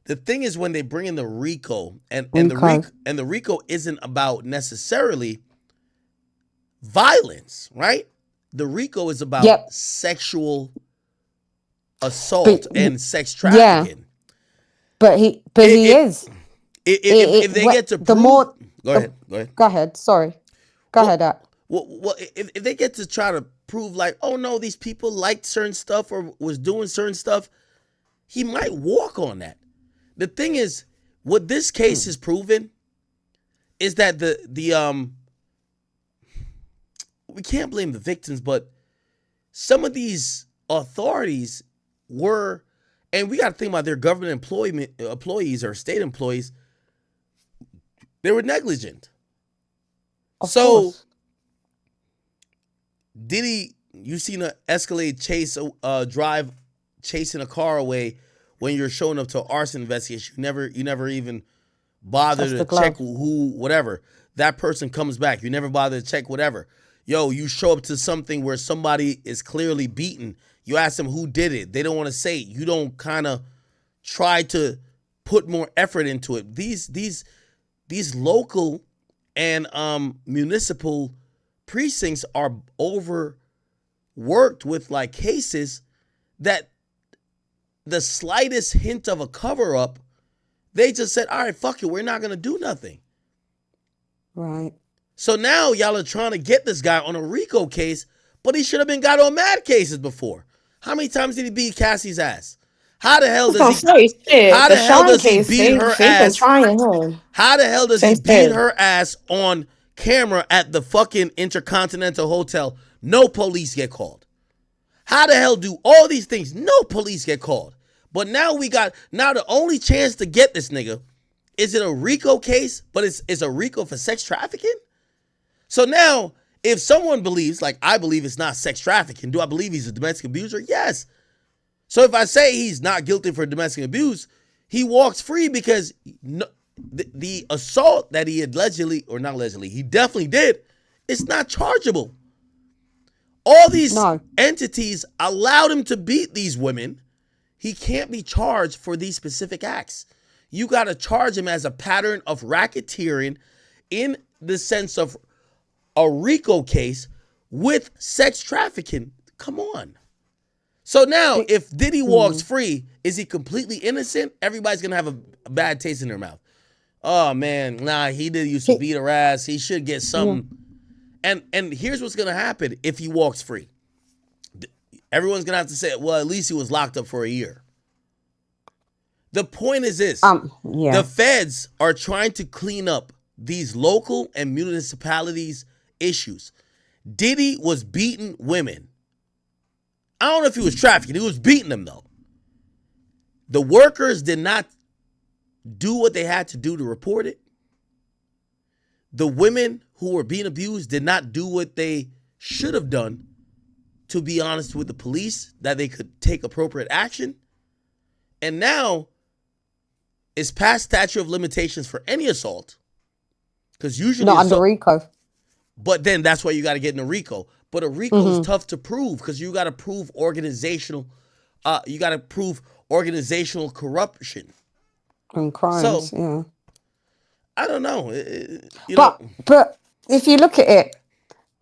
The thing is, when they bring in the RICO, and the RICO isn't about necessarily violence, right? The RICO is about sexual assault and sex trafficking. But he is. If they get to prove, go ahead. Sorry, go ahead. Well, if they get to try to prove like, oh no, these people liked certain stuff or was doing certain stuff, he might walk on that. The thing is, what this case has proven is that the we can't blame the victims, but some of these authorities were, and we got to think about their government employees or state employees, they were negligent. Of course. Diddy, you seen an Escalade drive chasing a car away when you're showing up to an arson investigation. You never even bother to check who, whatever. That person comes back. You never bother to check whatever. Yo, you show up to something where somebody is clearly beaten. You ask them who did it. They don't want to say it. You don't kind of try to put more effort into it. These local and municipal precincts are overworked with like cases that the slightest hint of a cover up, they just said, all right, fuck it, we're not gonna do nothing. Right. So now y'all are trying to get this guy on a RICO case, but he should have been got on mad cases before. How many times did he beat Cassie's ass? How the hell does he beat her ass? How the hell does he beat her ass on camera at the fucking Intercontinental Hotel? No police get called. How the hell do all these things? No police get called. But now the only chance to get this nigga is it a RICO case, but it's a RICO for sex trafficking? So now, if someone believes, like I believe it's not sex trafficking, do I believe he's a domestic abuser? Yes. So if I say he's not guilty for domestic abuse, he walks free because the assault that he allegedly, or not allegedly, he definitely did, it's not chargeable. All these entities allowed him to beat these women. He can't be charged for these specific acts. You got to charge him as a pattern of racketeering in the sense of a RICO case with sex trafficking. Come on. So now, if Diddy walks free, is he completely innocent? Everybody's going to have a bad taste in their mouth. Oh, man, nah, he did used to beat her ass. He should get something. And here's what's going to happen if he walks free. Everyone's going to have to say, well, at least he was locked up for a year. The point is this. The feds are trying to clean up these local and municipalities' issues. Diddy was beating women. I don't know if he was trafficking. He was beating them, though. The workers did not do what they had to do to report it. The women who were being abused did not do what they should have done to be honest with the police, that they could take appropriate action. And now it's past statute of limitations for any assault. Because usually not under RICO. But then that's why you got to get in a RICO. But a RICO is tough to prove because you got to prove organizational corruption and crimes. So, I don't know. But if you look at it,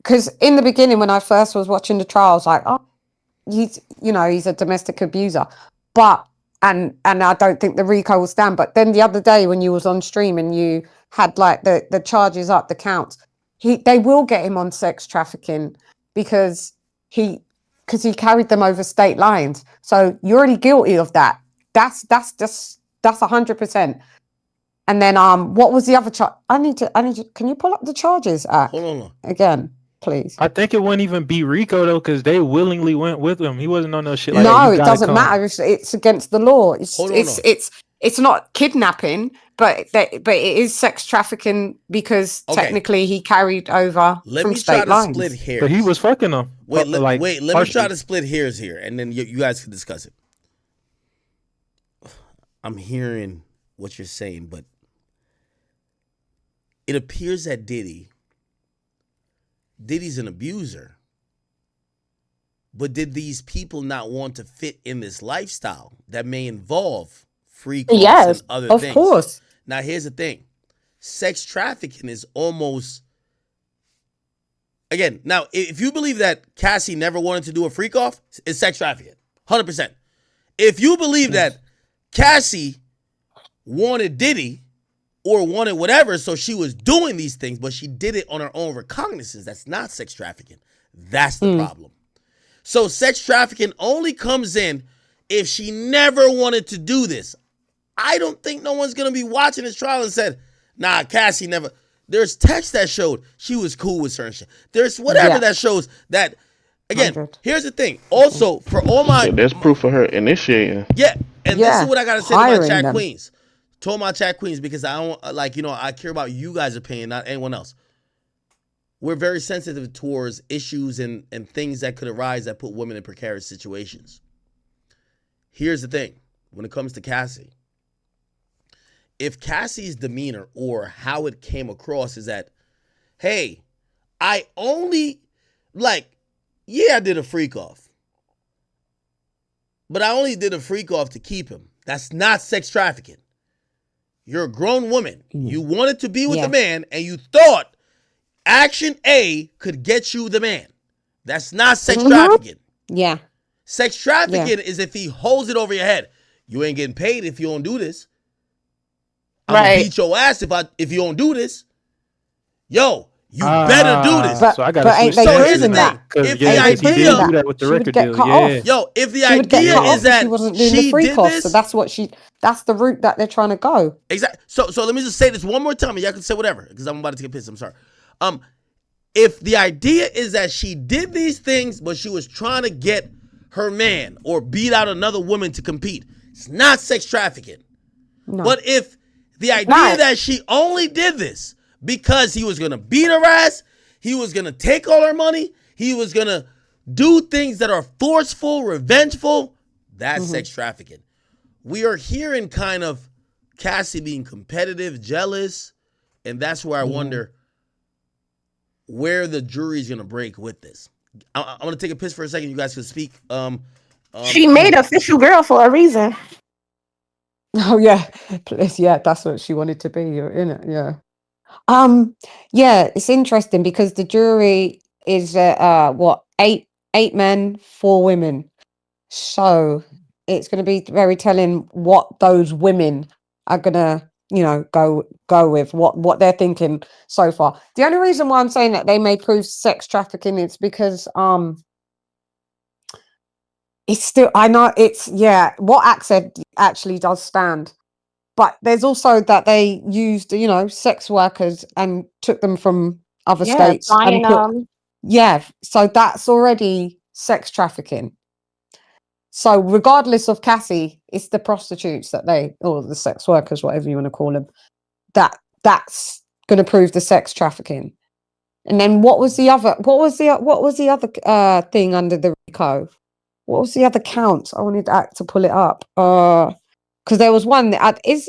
because in the beginning when I first was watching the trial, I was like, oh, he's a domestic abuser, but and I don't think the RICO will stand. But then the other day when you was on stream and you had like the charges up, the counts, they will get him on sex trafficking because he carried them over state lines. So you're already guilty of that. That's 100%. And then what was the other charge? I need to. Can you pull up the charges? Hold on. Again, please. I think it wouldn't even be RICO though, because they willingly went with him. He wasn't on no shit like No, that. it doesn't matter. It's against the law. It's not kidnapping, but it is sex trafficking because technically he carried over from state lines. Split hairs. But he was fucking them. Wait, let me try to split hairs here, and then you guys can discuss it. I'm hearing what you're saying, but it appears that Diddy's an abuser. But did these people not want to fit in this lifestyle that may involve free calls and other things? Of course. Now, here's the thing. Sex trafficking is almost... Again, now, if you believe that Cassie never wanted to do a freak off, it's sex trafficking. 100%. If you believe that Cassie wanted Diddy or wanted whatever, so she was doing these things, but she did it on her own recognizance, that's not sex trafficking. That's the problem. So sex trafficking only comes in if she never wanted to do this. I don't think no one's going to be watching this trial and said, nah, Cassie never. There's text that showed she was cool with certain shit. There's whatever that shows that. Again, here's the thing. Also, for all my... There's proof of her initiating. Yeah, and this is what I got to say to my chat queens. To all my chat queens, because I don't, I care about you guys' opinion, not anyone else. We're very sensitive towards issues and things that could arise that put women in precarious situations. Here's the thing. When it comes to Cassie, if Cassie's demeanor or how it came across is that, hey, I only, I did a freak off. But I only did a freak off to keep him. That's not sex trafficking. You're a grown woman. You wanted to be with a man and you thought action A could get you the man. That's not sex trafficking. Yeah. Sex trafficking is if he holds it over your head. You ain't getting paid if you don't do this. I'm gonna beat your ass if you don't do this. Yo, you better do this. So I gotta switch so here's the that. thing. If the he idea did do that with the record deal, yo, if the idea is that she wasn't doing the freak off, so that's the route that they're trying to go. Exactly. So let me just say this one more time, and y'all can say whatever, because I'm about to get pissed. I'm sorry. If the idea is that she did these things, but she was trying to get her man or beat out another woman to compete, it's not sex trafficking. No. But if the idea that she only did this because he was going to beat her ass, he was going to take all her money, he was going to do things that are forceful, revengeful, that's sex trafficking. We are hearing kind of Cassie being competitive, jealous, and that's where I wonder where the jury's going to break with this. I'm going to take a piss for a second. You guys can speak. She made official girl for a reason. Oh yeah, yeah, that's what she wanted to be, in it. Yeah. Yeah, it's interesting because the jury is 8 men, 4 women. So it's going to be very telling what those women are going to, go with, what they're thinking so far. The only reason why I'm saying that they may prove sex trafficking is because it's still, I know it's, what Axe said actually does stand. But there's also that they used, sex workers and took them from other states. So that's already sex trafficking. So regardless of Cassie, it's the prostitutes that or the sex workers, whatever you want to call them, that's going to prove the sex trafficking. And then what was the other thing under the RICO? What was the other count? I wanted to pull it up. Because there was one that is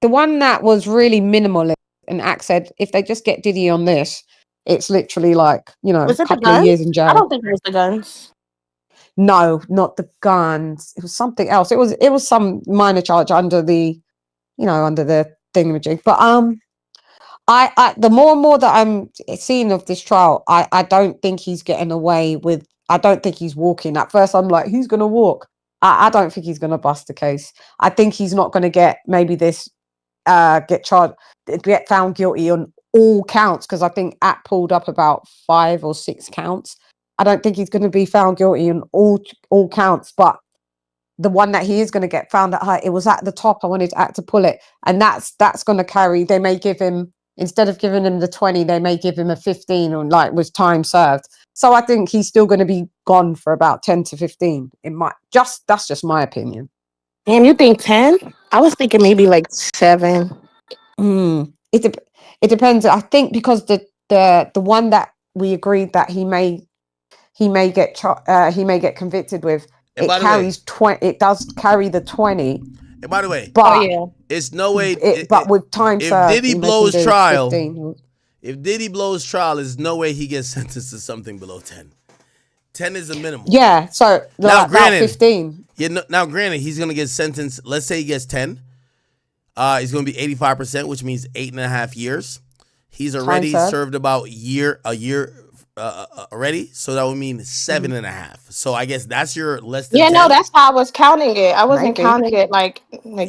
the one that was really minimal, and Axe said if they just get Diddy on this, it's literally like a couple of years in jail. I don't think it was the guns. No, not the guns. It was something else. It was some minor charge under the, under the thingamajig. But I the more and more that I'm seeing of this trial, I don't think he's getting away with. I don't think he's walking. At first, I'm like, he's gonna walk. I don't think he's gonna bust the case. I think he's not gonna get maybe this get charged, get found guilty on all counts, because I think App pulled up about 5 or 6 counts. I don't think he's going to be found guilty on all counts, but the one that he is going to get found at high, it was at the top. I wanted App to pull it, and that's going to carry. They may give him, instead of giving him the 20, they may give him a 15 or like with time served. So I think he's still going to be gone for about 10 to 15. That's just my opinion. Damn, you think 10? I was thinking maybe like 7. It depends. I think because the one that we agreed that he may get convicted with, And it by the way- carries 20. It does carry the 20, And by the way, but it's no way. but with time if served, Diddy they can blows do trial, 15. if Diddy blows trial, there's no way he gets sentenced to something below 10. 10 is the minimum. Yeah. So Now, about granted, 15. Yeah. Now, granted, he's gonna get sentenced. Let's say he gets 10. He's gonna be 85%, which means 8.5 years. He's already served about a year already, so that would mean 7.5. So I guess that's your less than. Yeah, 10. no, that's how I was counting it. I wasn't Maybe. counting it like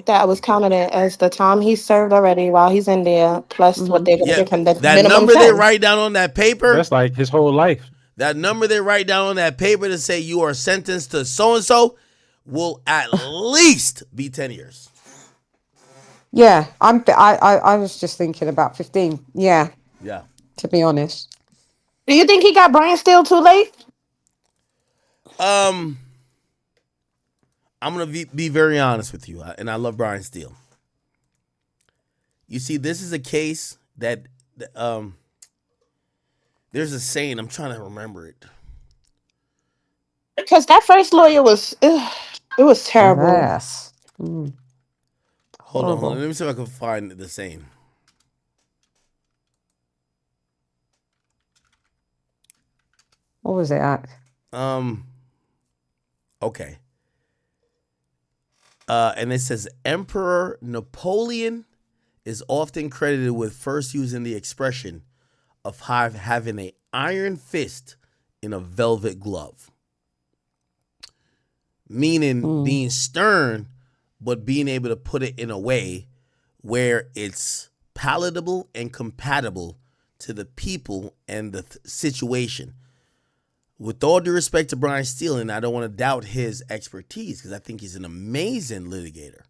that. I was counting it as the time he served already while he's in there, plus what they're gonna give him, the That minimum number they 10. write down on that paper. That's like his whole life. That number they write down on that paper to say you are sentenced to so and so will at least be 10 years. Yeah, I was just thinking about 15. Yeah. Yeah. To be honest. Do you think he got Brian Steele too late? I'm gonna be very honest with you, and I love Brian Steele. You see, this is a case that there's a saying. I'm trying to remember it. Because that first lawyer was, it was terrible. Yes. Hold on. Let me see if I can find the saying. What was it at? Okay. And it says Emperor Napoleon is often credited with first using the expression of having an iron fist in a velvet glove. Meaning being stern, but being able to put it in a way where it's palatable and compatible to the people and the situation. With all due respect to Brian Steele, and I don't want to doubt his expertise because I think he's an amazing litigator.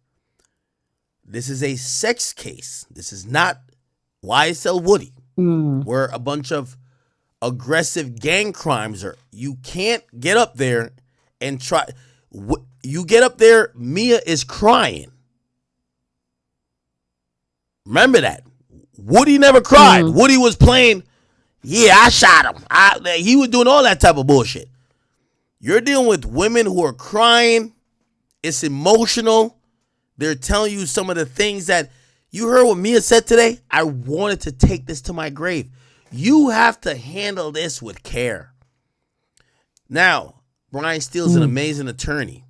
This is a sex case. This is not YSL Woody, where a bunch of aggressive gang crimes are. You can't get up there and try. You get up there, Mia is crying. Remember that. Woody never cried. Woody was playing, yeah, I shot him. He was doing all that type of bullshit. You're dealing with women who are crying. It's emotional. They're telling you some of the things that you heard what Mia said today. I wanted to take this to my grave. You have to handle this with care. Now, Brian Steele's an amazing attorney.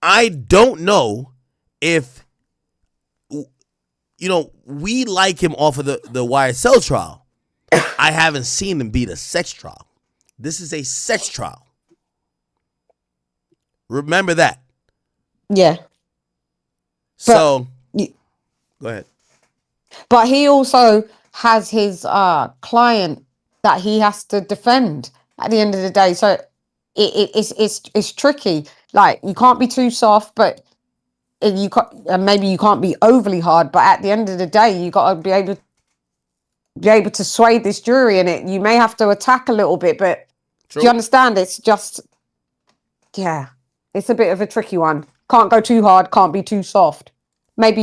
I don't know if, we like him off of the YSL trial. I haven't seen him beat a sex trial. This is a sex trial. Remember that. Yeah. So, go ahead. But he also has his client that he has to defend at the end of the day. So it's tricky. Like, you can't be too soft, but maybe you can't be overly hard. But at the end of the day, you got to be able to sway this jury, and you may have to attack a little bit. But do you understand? It's just, it's a bit of a tricky one. Can't go too hard. Can't be too soft. Maybe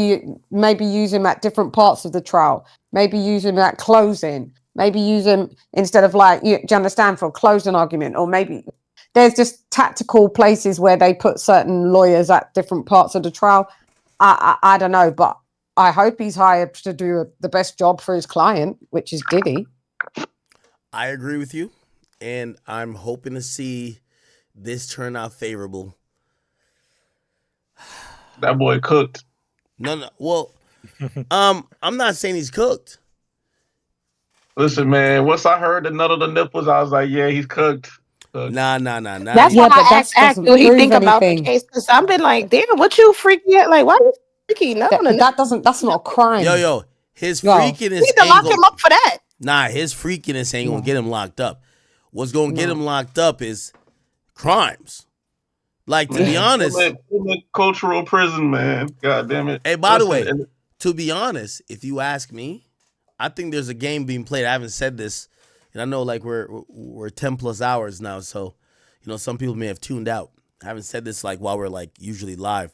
use him at different parts of the trial. Maybe use him at closing. Maybe use him instead of do you understand, for a closing argument? Or maybe there's just tactical places where they put certain lawyers at different parts of the trial. I don't know, but I hope he's hired to do the best job for his client, which is Diddy. I agree with you, and I'm hoping to see this turn out favorable. That boy cooked. No. Well, I'm not saying he's cooked. Listen, man. Once I heard the nut of the nipples, I was like, yeah, he's cooked. Nah. That's why I asked do he think about the case? Because I've been like, damn, what you freaky at? Like, why you freaky? No, That's not a crime. Yo, his No. freakiness We need to ain't lock gonna- him up for that. Nah, his freakiness ain't gonna get him locked up. What's gonna get him locked up is crimes. Like, to be honest, cultural prison, man. God damn it. Hey, by the way, to be honest, if you ask me, I think there's a game being played. I haven't said this, and I know like we're 10 plus hours now, so some people may have tuned out. I haven't said this like while we're like usually live.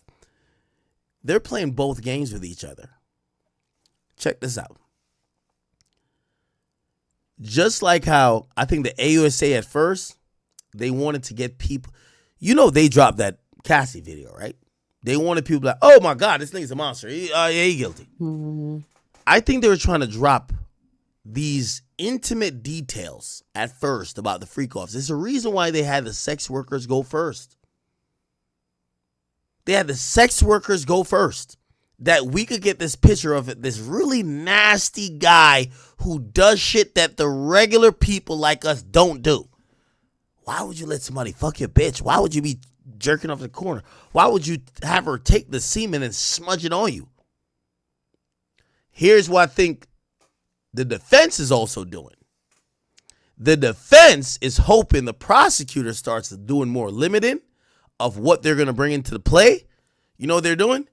They're playing both games with each other. Check this out. Just like how I think the AUSA at first, they wanted to get people, they dropped that Cassie video, right? They wanted people like, oh my God, this nigga's a monster. He's guilty. Mm-hmm. I think they were trying to drop these intimate details at first about the freak-offs. There's a reason why they had the sex workers go first. They had the sex workers go first. That we could get this picture of this really nasty guy who does shit that the regular people like us don't do. Why would you let somebody fuck your bitch? Why would you be jerking off the corner? Why would you have her take the semen and smudge it on you? Here's what I think the defense is also doing. The defense is hoping the prosecutor starts doing more limiting of what they're going to bring into the play. You know what they're doing?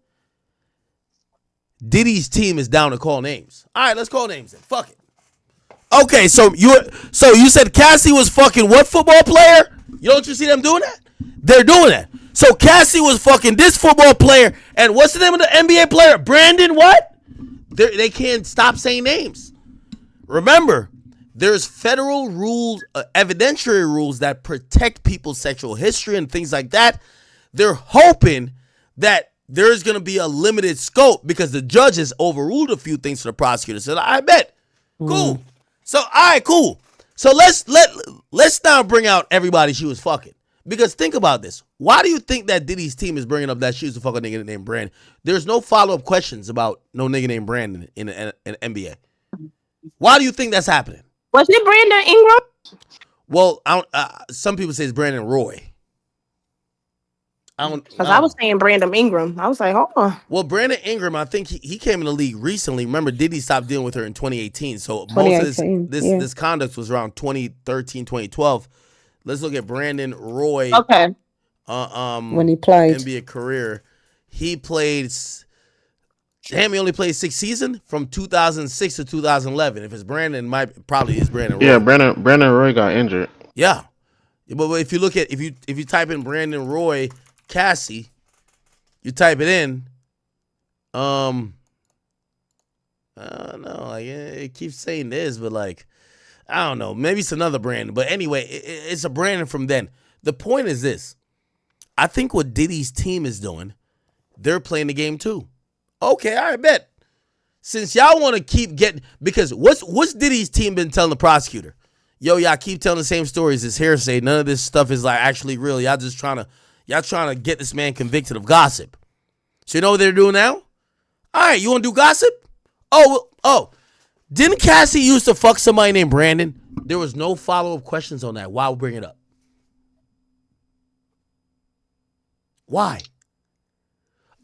Diddy's team is down to call names. All right, let's call names then. Fuck it. Okay, so you said Cassie was fucking what football player? Don't you see them doing that? They're doing that. So Cassie was fucking this football player, and what's the name of the NBA player? Brandon what? They can't stop saying names. Remember, there's federal rules, evidentiary rules that protect people's sexual history and things like that. They're hoping that there's going to be a limited scope because the judges overruled a few things for the prosecutor. Said, I bet. Cool. So, all right, cool. So let's now bring out everybody she was fucking. Because think about this. Why do you think that Diddy's team is bringing up that she was a fucking nigga named Brandon? There's no follow-up questions about no nigga named Brandon in NBA. Why do you think that's happening? Was it Brandon Ingram? Well, some people say it's Brandon Roy. Because I was saying Brandon Ingram. I was like, hold on. Well, Brandon Ingram, I think he came in the league recently. Remember, Diddy stopped dealing with her in 2018. So most of this conduct was around 2013, 2012. Let's look at Brandon Roy. Okay. When he played NBA career, he played. Damn, he only played 6 seasons from 2006 to 2011. If it's Brandon, probably is Brandon Roy. Yeah, Brandon Roy got injured. Yeah, but if you look at if you type in Brandon Roy Cassie, you type it in. I don't know. Like it keeps saying this, but like I don't know. Maybe it's another Brandon. But anyway, it's a Brandon from then. The point is this. I think what Diddy's team is doing, they're playing the game too. Okay, I bet. Since y'all want to keep getting, because what's Diddy's team been telling the prosecutor? Yo, y'all keep telling the same stories. It's hearsay. None of this stuff is like actually real. Y'all trying to get this man convicted of gossip. So you know what they're doing now? All right, you want to do gossip? Oh, didn't Cassie used to fuck somebody named Brandon? There was no follow-up questions on that. Why bring it up? Why?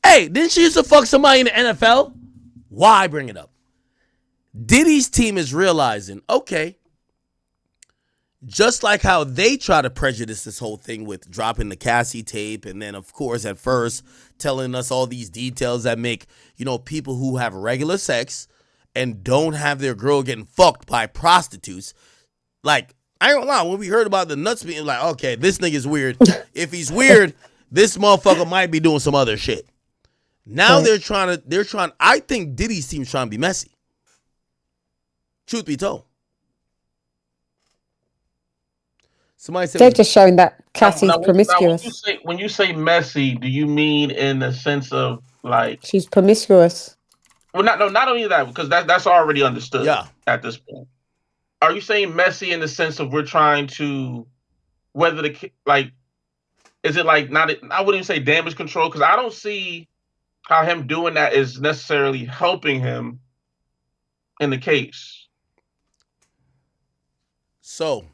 Hey, didn't she used to fuck somebody in the NFL? Why bring it up? Diddy's team is realizing, okay, just like how they try to prejudice this whole thing with dropping the Cassie tape and then, of course, at first telling us all these details that make, people who have regular sex and don't have their girl getting fucked by prostitutes. Like, I ain't gonna lie, when we heard about the nuts being like, okay, this nigga's weird. If he's weird, this motherfucker might be doing some other shit. Now they're trying, I think Diddy's team's trying to be messy. Truth be told. Somebody said they're just showing that Cassie's promiscuous. When you say messy, do you mean in the sense of like she's promiscuous? Well, not only that, because that's already understood. Yeah. At this point, are you saying messy in the sense of we're trying to whether is it like not? I wouldn't even say damage control because I don't see how him doing that is necessarily helping him in the case. So,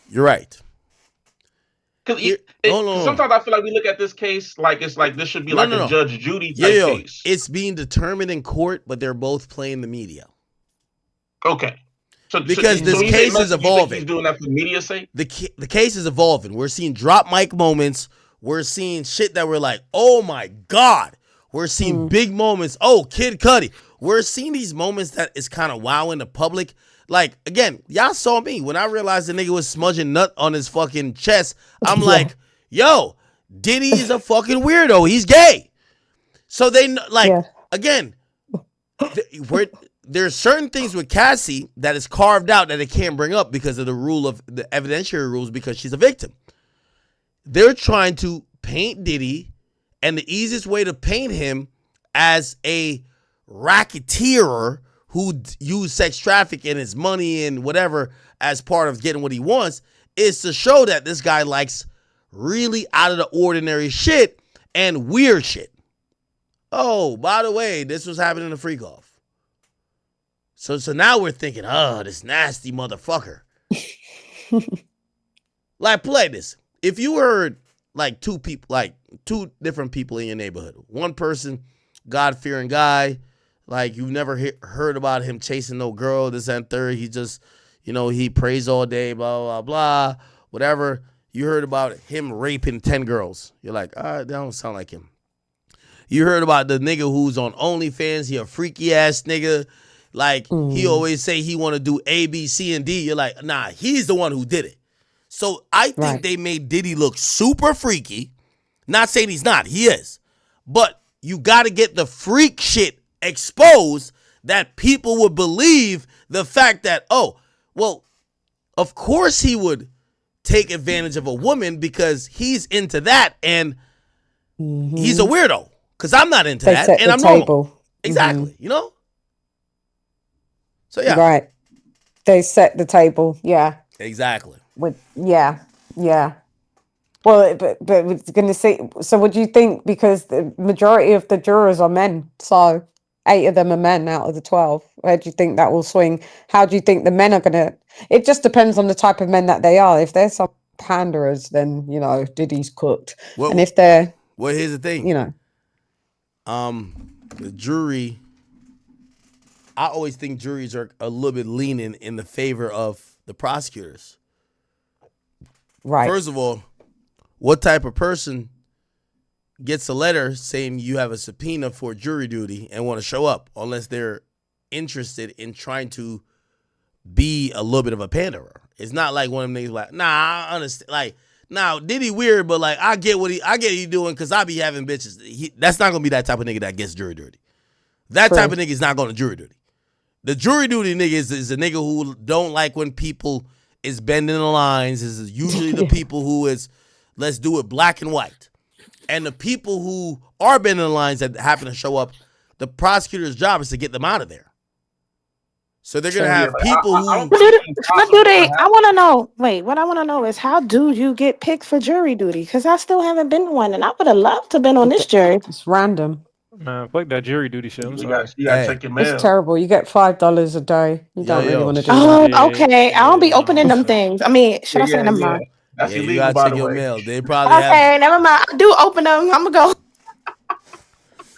you're right. Because sometimes I feel like we look at this case like it's like this should be a Judge Judy type case. It's being determined in court, but they're both playing the media. Okay. Because this case is evolving. He's doing that for media's sake? The case is evolving. We're seeing drop mic moments. We're seeing shit that we're like, oh my God. We're seeing big moments. Oh, Kid Cudi. We're seeing these moments that is kind of wowing the public. Like, again, y'all saw me. When I realized the nigga was smudging nut on his fucking chest, I'm like, yo, Diddy is a fucking weirdo. He's gay. So they, again, there's certain things with Cassie that is carved out that they can't bring up because of the rule of the evidentiary rules because she's a victim. They're trying to paint Diddy, and the easiest way to paint him as a racketeer who used sex trafficking and his money and whatever as part of getting what he wants is to show that this guy likes really out of the ordinary shit and weird shit. Oh, by the way, this was happening in the freak off. So now we're thinking, oh, this nasty motherfucker. Like, play this. If you heard like two different people in your neighborhood, one person, God-fearing guy, like you've never heard about him chasing no girl, this and third, he just, he prays all day, blah, blah, blah, whatever. You heard about him raping 10 girls. You're like, that don't sound like him. You heard about the nigga who's on OnlyFans, he a freaky ass nigga. Like, he always say he want to do A, B, C, and D. You're like, nah, he's the one who did it. So I think they made Diddy look super freaky. Not saying he's not. He is. But you got to get the freak shit exposed that people would believe the fact that, oh, well, of course he would take advantage of a woman because he's into that and he's a weirdo. Because I'm not into that and I'm normal. Exactly. So, yeah. Right. They set the table. Yeah. Exactly. Yeah. Well, but we're going to see. So what do you think? Because the majority of the jurors are men. So 8 of them are men out of the 12. Where do you think that will swing? How do you think the men are going to? It just depends on the type of men that they are. If they're some panderers, then, Diddy's cooked. And if they're... Well, here's the thing. The jury... I always think juries are a little bit leaning in the favor of the prosecutors. Right. First of all, what type of person gets a letter saying you have a subpoena for jury duty and want to show up unless they're interested in trying to be a little bit of a panderer? It's not like one of them niggas like, nah, I understand. Like, nah, Diddy weird, but like, I get what he doing because I be having bitches. That's not going to be that type of nigga that gets jury duty. That type of nigga is not going to jury duty. The jury duty nigga is a nigga who don't like when people is bending the lines. Is usually the people who is, let's do it black and white. And the people who are bending the lines that happen to show up, the prosecutor's job is to get them out of there. So they're going to have people who... What do they... I want to know... Wait, what I want to know is how do you get picked for jury duty? Because I still haven't been one, and I would have loved to have been on this jury. It's random. Man, fuck that jury duty shit. I'm sorry. You gotta check your mail. It's terrible. You get $5 a day. You don't really want to do that. that. Okay. I don't be opening them things. I mean, should I say never mind? That's you gotta check your mail. They probably have... never mind. I do open them. I'm gonna go.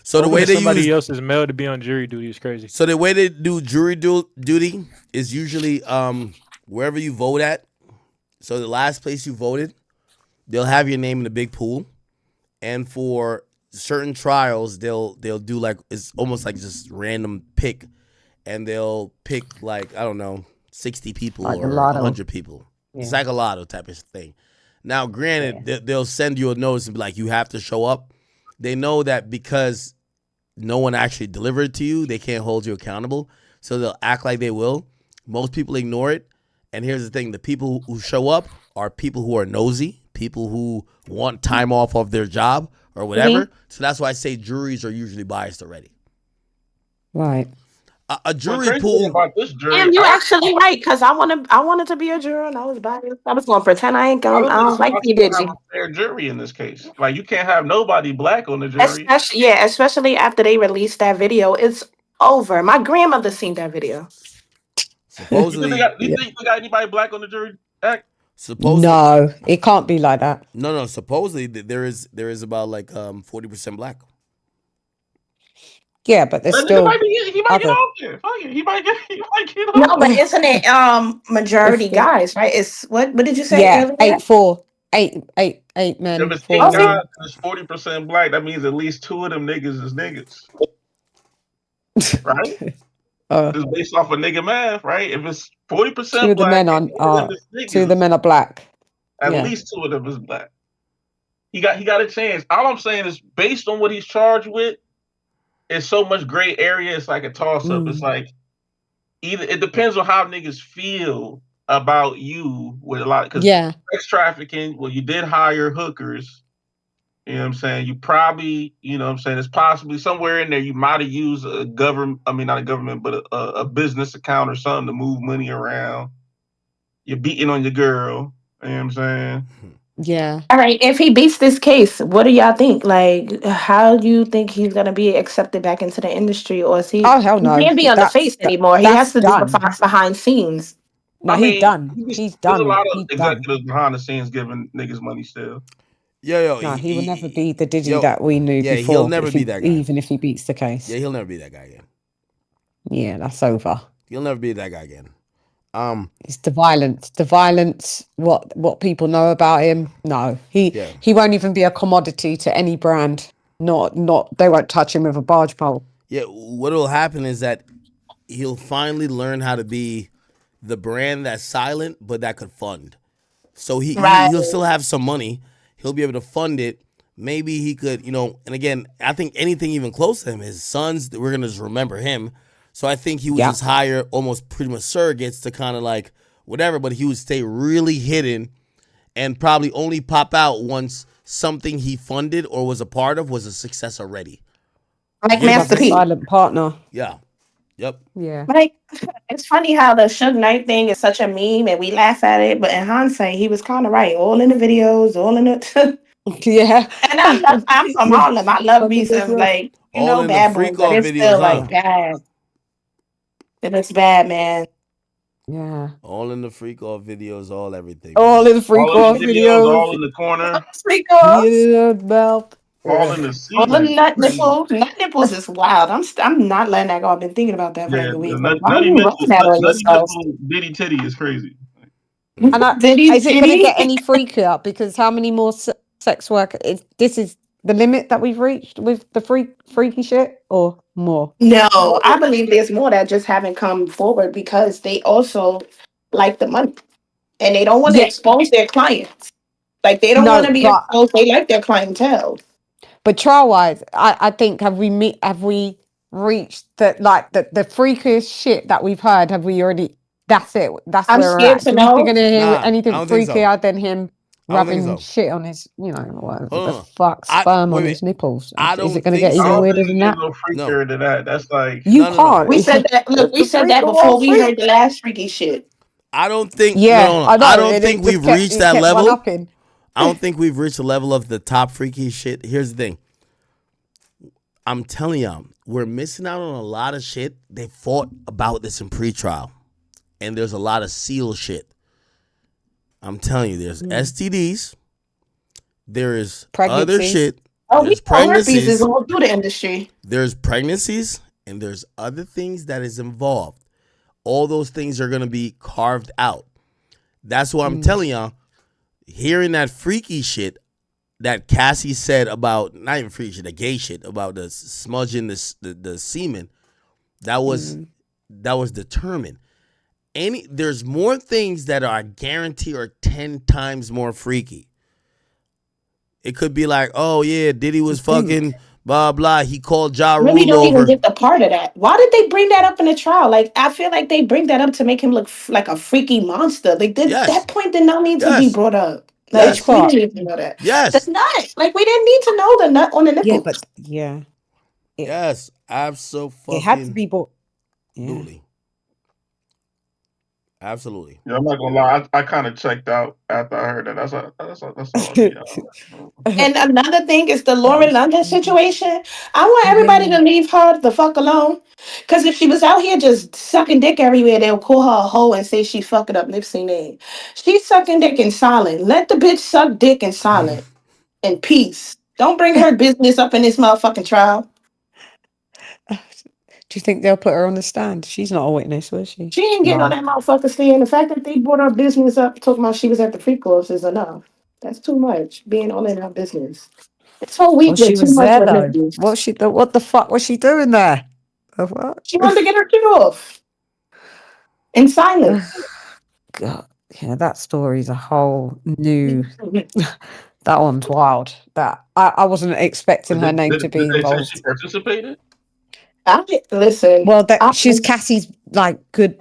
So the way they somebody else's mail to be on jury duty is crazy. So the way they do jury duty is usually wherever you vote at. So the last place you voted, they'll have your name in the big pool, and for certain trials, they'll do like, it's almost like just random pick, and they'll pick like, I don't know, 60 people like or 100 people. Yeah. It's like a lotto type of thing. Now, granted, they'll send you a notice and be like, you have to show up. They know that because no one actually delivered it to you, they can't hold you accountable. So they'll act like they will. Most people ignore it. And here's the thing. The people who show up are people who are nosy, people who want time off of their job or whatever. So that's why I say juries are usually biased already. Right. A jury pool. About this jury, Damn, you actually right, because I wanted to be a juror and I was biased. I was going to pretend I ain't going. I don't like you, did you? Fair jury in this case. Like, you can't have nobody black on the jury. Especially after they released that video. It's over. My grandmother seen that video. Supposedly, you think we got anybody black on the jury? Supposedly, No, it can't be like that. no. Supposedly, there is about like 40% black. Yeah, but there's That nigga still he might get other. off there. Fuck it. He might get No, off. but isn't it majority guys, right? It's what did you say Yeah, earlier? 8 men, If it's 4 8 Okay. guys women. and it's 40% black, that means at least 2 of them niggas is niggas. Right? Just based off of nigga math, right? If it's 40% 2 of the black men and 2 of them is 2 of the niggas, men are black. at Yeah. least 2 of them is black. He got a chance. All I'm saying is based on what he's charged with, it's so much gray area, it's like a toss up. It's like either it depends on how niggas feel about you with a lot because Yeah. sex trafficking, well, you did hire hookers. You know what I'm saying? You probably, you know what I'm saying, it's possibly somewhere in there you might have used a government, I mean, not a government, but a business account or something to move money around. You're beating on your girl. You know what I'm saying? Yeah. All right. If he beats this case, what do y'all think? Like, how do you think he's gonna be accepted back into the industry, or is he? Oh hell He no. can't be on the face anymore. He That's has to do the done. behind scenes. No, I he's mean, done. He's there's a done. lot of He's done. executives behind the scenes giving niggas money still. Yo, No, he will never be the Diddy yo, that we knew yeah, before. he'll never if be he, that guy. even if he beats the case. Yeah, he'll never be that guy again. Yeah, that's over. He'll never be that guy again. It's the violence. The violence. What people know about him. No, he won't even be a commodity to any brand. Not. They won't touch him with a barge pole. Yeah, what will happen is that he'll finally learn how to be the brand that's silent but that could fund. So he'll still have some money. He'll be able to fund it. Maybe he could, and again, I think anything even close to him, his sons, we're gonna just remember him. So I think he would just hire almost pretty much surrogates to kind of like whatever, but he would stay really hidden and probably only pop out once something he funded or was a part of was a success already. Like Master P. Silent partner. Yeah. Yep. Yeah. Like, it's funny how the Suge Knight thing is such a meme and we laugh at it, but in hindsight, he was kind of right. All in the videos, all in the. Yeah. And I'm from Harlem. I love me some like All in the bad boy, freak but off it's videos, still huh? like bad. It looks bad, man. Yeah. All in the freak off videos, all everything. All in the freak off videos. All in the corner. Freak off. Mouth. All in the All the season. nut nipples. Nut nipples is wild. I'm not letting that go. I've been thinking about that for like Yeah, a week. the Why are nutty you nipples, rubbing that on nutty yourself? nipple, Diddy titty is crazy. And Diddy is it going to titty? get any freakier? Because how many more sex work? This is the limit that we've reached with the freaky shit, or more? No, I believe there's more that just haven't come forward because they also like the money and they don't want to expose their clients. Like they don't want to be exposed. They like their clientele. But trial wise, I think have we reached the the freakiest shit that we've heard? Have we already? That's it. That's I'm where we're scared at. to Do we know. think gonna hear Nah, anything I don't think so. freakier than him I don't think rubbing so. shit on his, what Hold the on. fuck, sperm on wait. his nipples? I Is don't it gonna think get so. even I don't weirder think than it that? gets no freakier than that. That's like You can't. We said that. Look, we said that before we heard the last freaky shit. I don't think. Yeah, no. I know. I don't It think just we've kept- reached it that kept level. one-upping. I don't think we've reached the level of the top freaky shit. Here's the thing. I'm telling y'all, we're missing out on a lot of shit. They fought about this in pretrial, and there's a lot of seal shit. I'm telling you, there's STDs. There is other Pregnancy. shit. Oh, we There's know herpes is pregnancies. all through the industry. There's pregnancies, and there's other things that is involved. All those things are gonna be carved out. That's what I'm telling y'all. Hearing that freaky shit that Cassie said about, not even freaky shit, the gay shit about the smudging the semen, that was determined. There's more things that are guaranteed are 10 times more freaky. It could be like, oh yeah, Diddy was fucking blah blah. He called Ja Rule Really don't even over. get the part of that. Why did they bring that up in the trial? Like, I feel like they bring that up to make him look like a freaky monster. Like, that point did not need to be brought up. Like, we didn't need to know that. Yes. The nut. Like, we didn't need to know the nut on the nipple. Yeah, but yeah. Yes, absolutely. It had to be bought. Absolutely. Absolutely. Yeah, I'm not gonna lie. I kind of checked out after I heard that. That's all. And another thing is the Lauren London situation. I want everybody to leave her the fuck alone. Because if she was out here just sucking dick everywhere, they'll call her a hoe and say she fucking up Nipsey name. She's sucking dick in silent. Let the bitch suck dick in silent. In peace. Don't bring her business up in this motherfucking trial. Do you think they'll put her on the stand? She's not a witness, was she? She ain't getting on that motherfucker stand. The fact that they brought her business up talking about she was at the free course is enough. That's too much. Being all in her business. This whole week Well, you're she too was much there with though. Nikki. What the fuck was she doing there? The what? She wanted to get her shit off. In silence. God, yeah, that story's a whole new. That one's wild. That I wasn't expecting her name to be Did they say involved. she participated? Listen. Well, she's Cassie's like good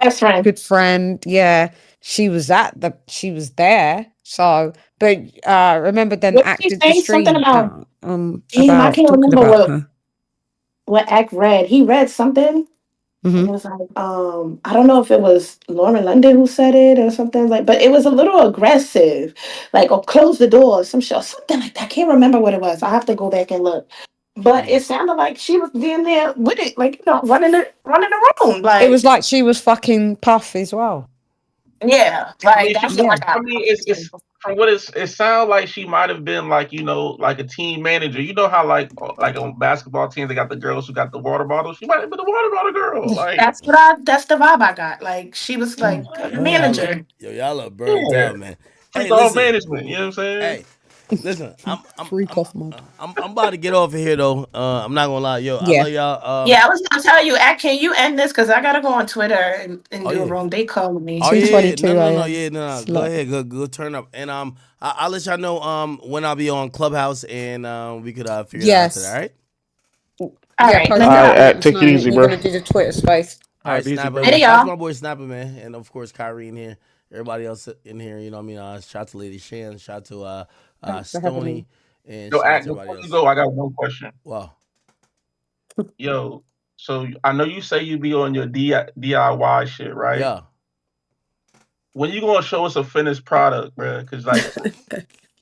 friend. Yeah, she was there. So, but remember then What she acted the saying something stream about? Damn, I about can't talking remember about her. what Act read. He read something. Mm-hmm. It was like, I don't know if it was Lauren London who said it or something like, but it was a little aggressive, like, or close the door, or some shit, something like that. I can't remember what it was. I have to go back and look. But it sounded like she was in there with it, like, running the room. Like, It was like she was fucking Puff as well. yeah, I like mean, that's what I got. it's from what it sounds like she might have been like, like a team manager. You know how like on basketball teams they got the girls who got the water bottle. She might have been the water bottle girl. Like That's the vibe I got. Like she was like a manager. Y'all are burnt out, man. Freak Hey, off listen. management. You know what I'm saying? Hey, listen. I'm about to get off of here though. I'm not gonna lie, yo. I love y'all. Yeah, I was gonna tell you, can you end this? Because I gotta go on Twitter and do a room. They calling me. Oh yeah, no. Go ahead, go turn up, and I'll let y'all know when I'll be on Clubhouse, and we could figure it out after that. All right. All right. All right, take it easy, bro. We're gonna do the Twitter space. All right, Easy, Snapper. bro. Hey, Shout out to y'all. my boy Snapper, man, and of course Kyrie in here. Everybody else in here, you know what I mean. Shout out to Lady Shan. Shout out to Stony, and Yo, shout out Act, to everybody before you else. go, I got one question. Wow. Yo, so I know you say you be on your DIY shit, right? Yeah. When you gonna show us a finished product, bro? Because like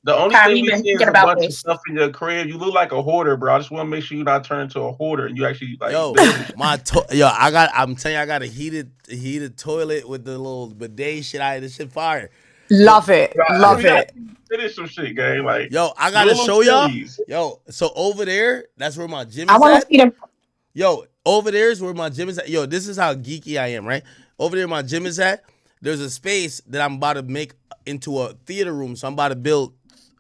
the only Kyrie, thing we been see is thinking a about bunch of this. stuff in your crib. You look like a hoarder, bro. I just want to make sure you not turn into a hoarder and you actually like Yo, build it. I'm telling you, I got a heated toilet with the little bidet shit. This shit fire. Love it. Love it. Finish some shit, gang. Like, Yo, I gotta show y'all. Yo, so over there, that's where my gym is I want at. to see them. Yo, over there is where my gym is at. Yo, this is how geeky I am, right? Over there, my gym is at. There's a space that I'm about to make into a theater room. So I'm about to build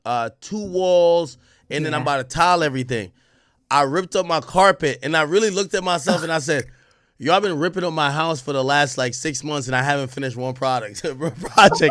2 walls, and then I'm about to tile everything. I ripped up my carpet, and I really looked at myself, and I said, yo, I've been ripping up my house for the last like 6 months, and I haven't finished one project. That's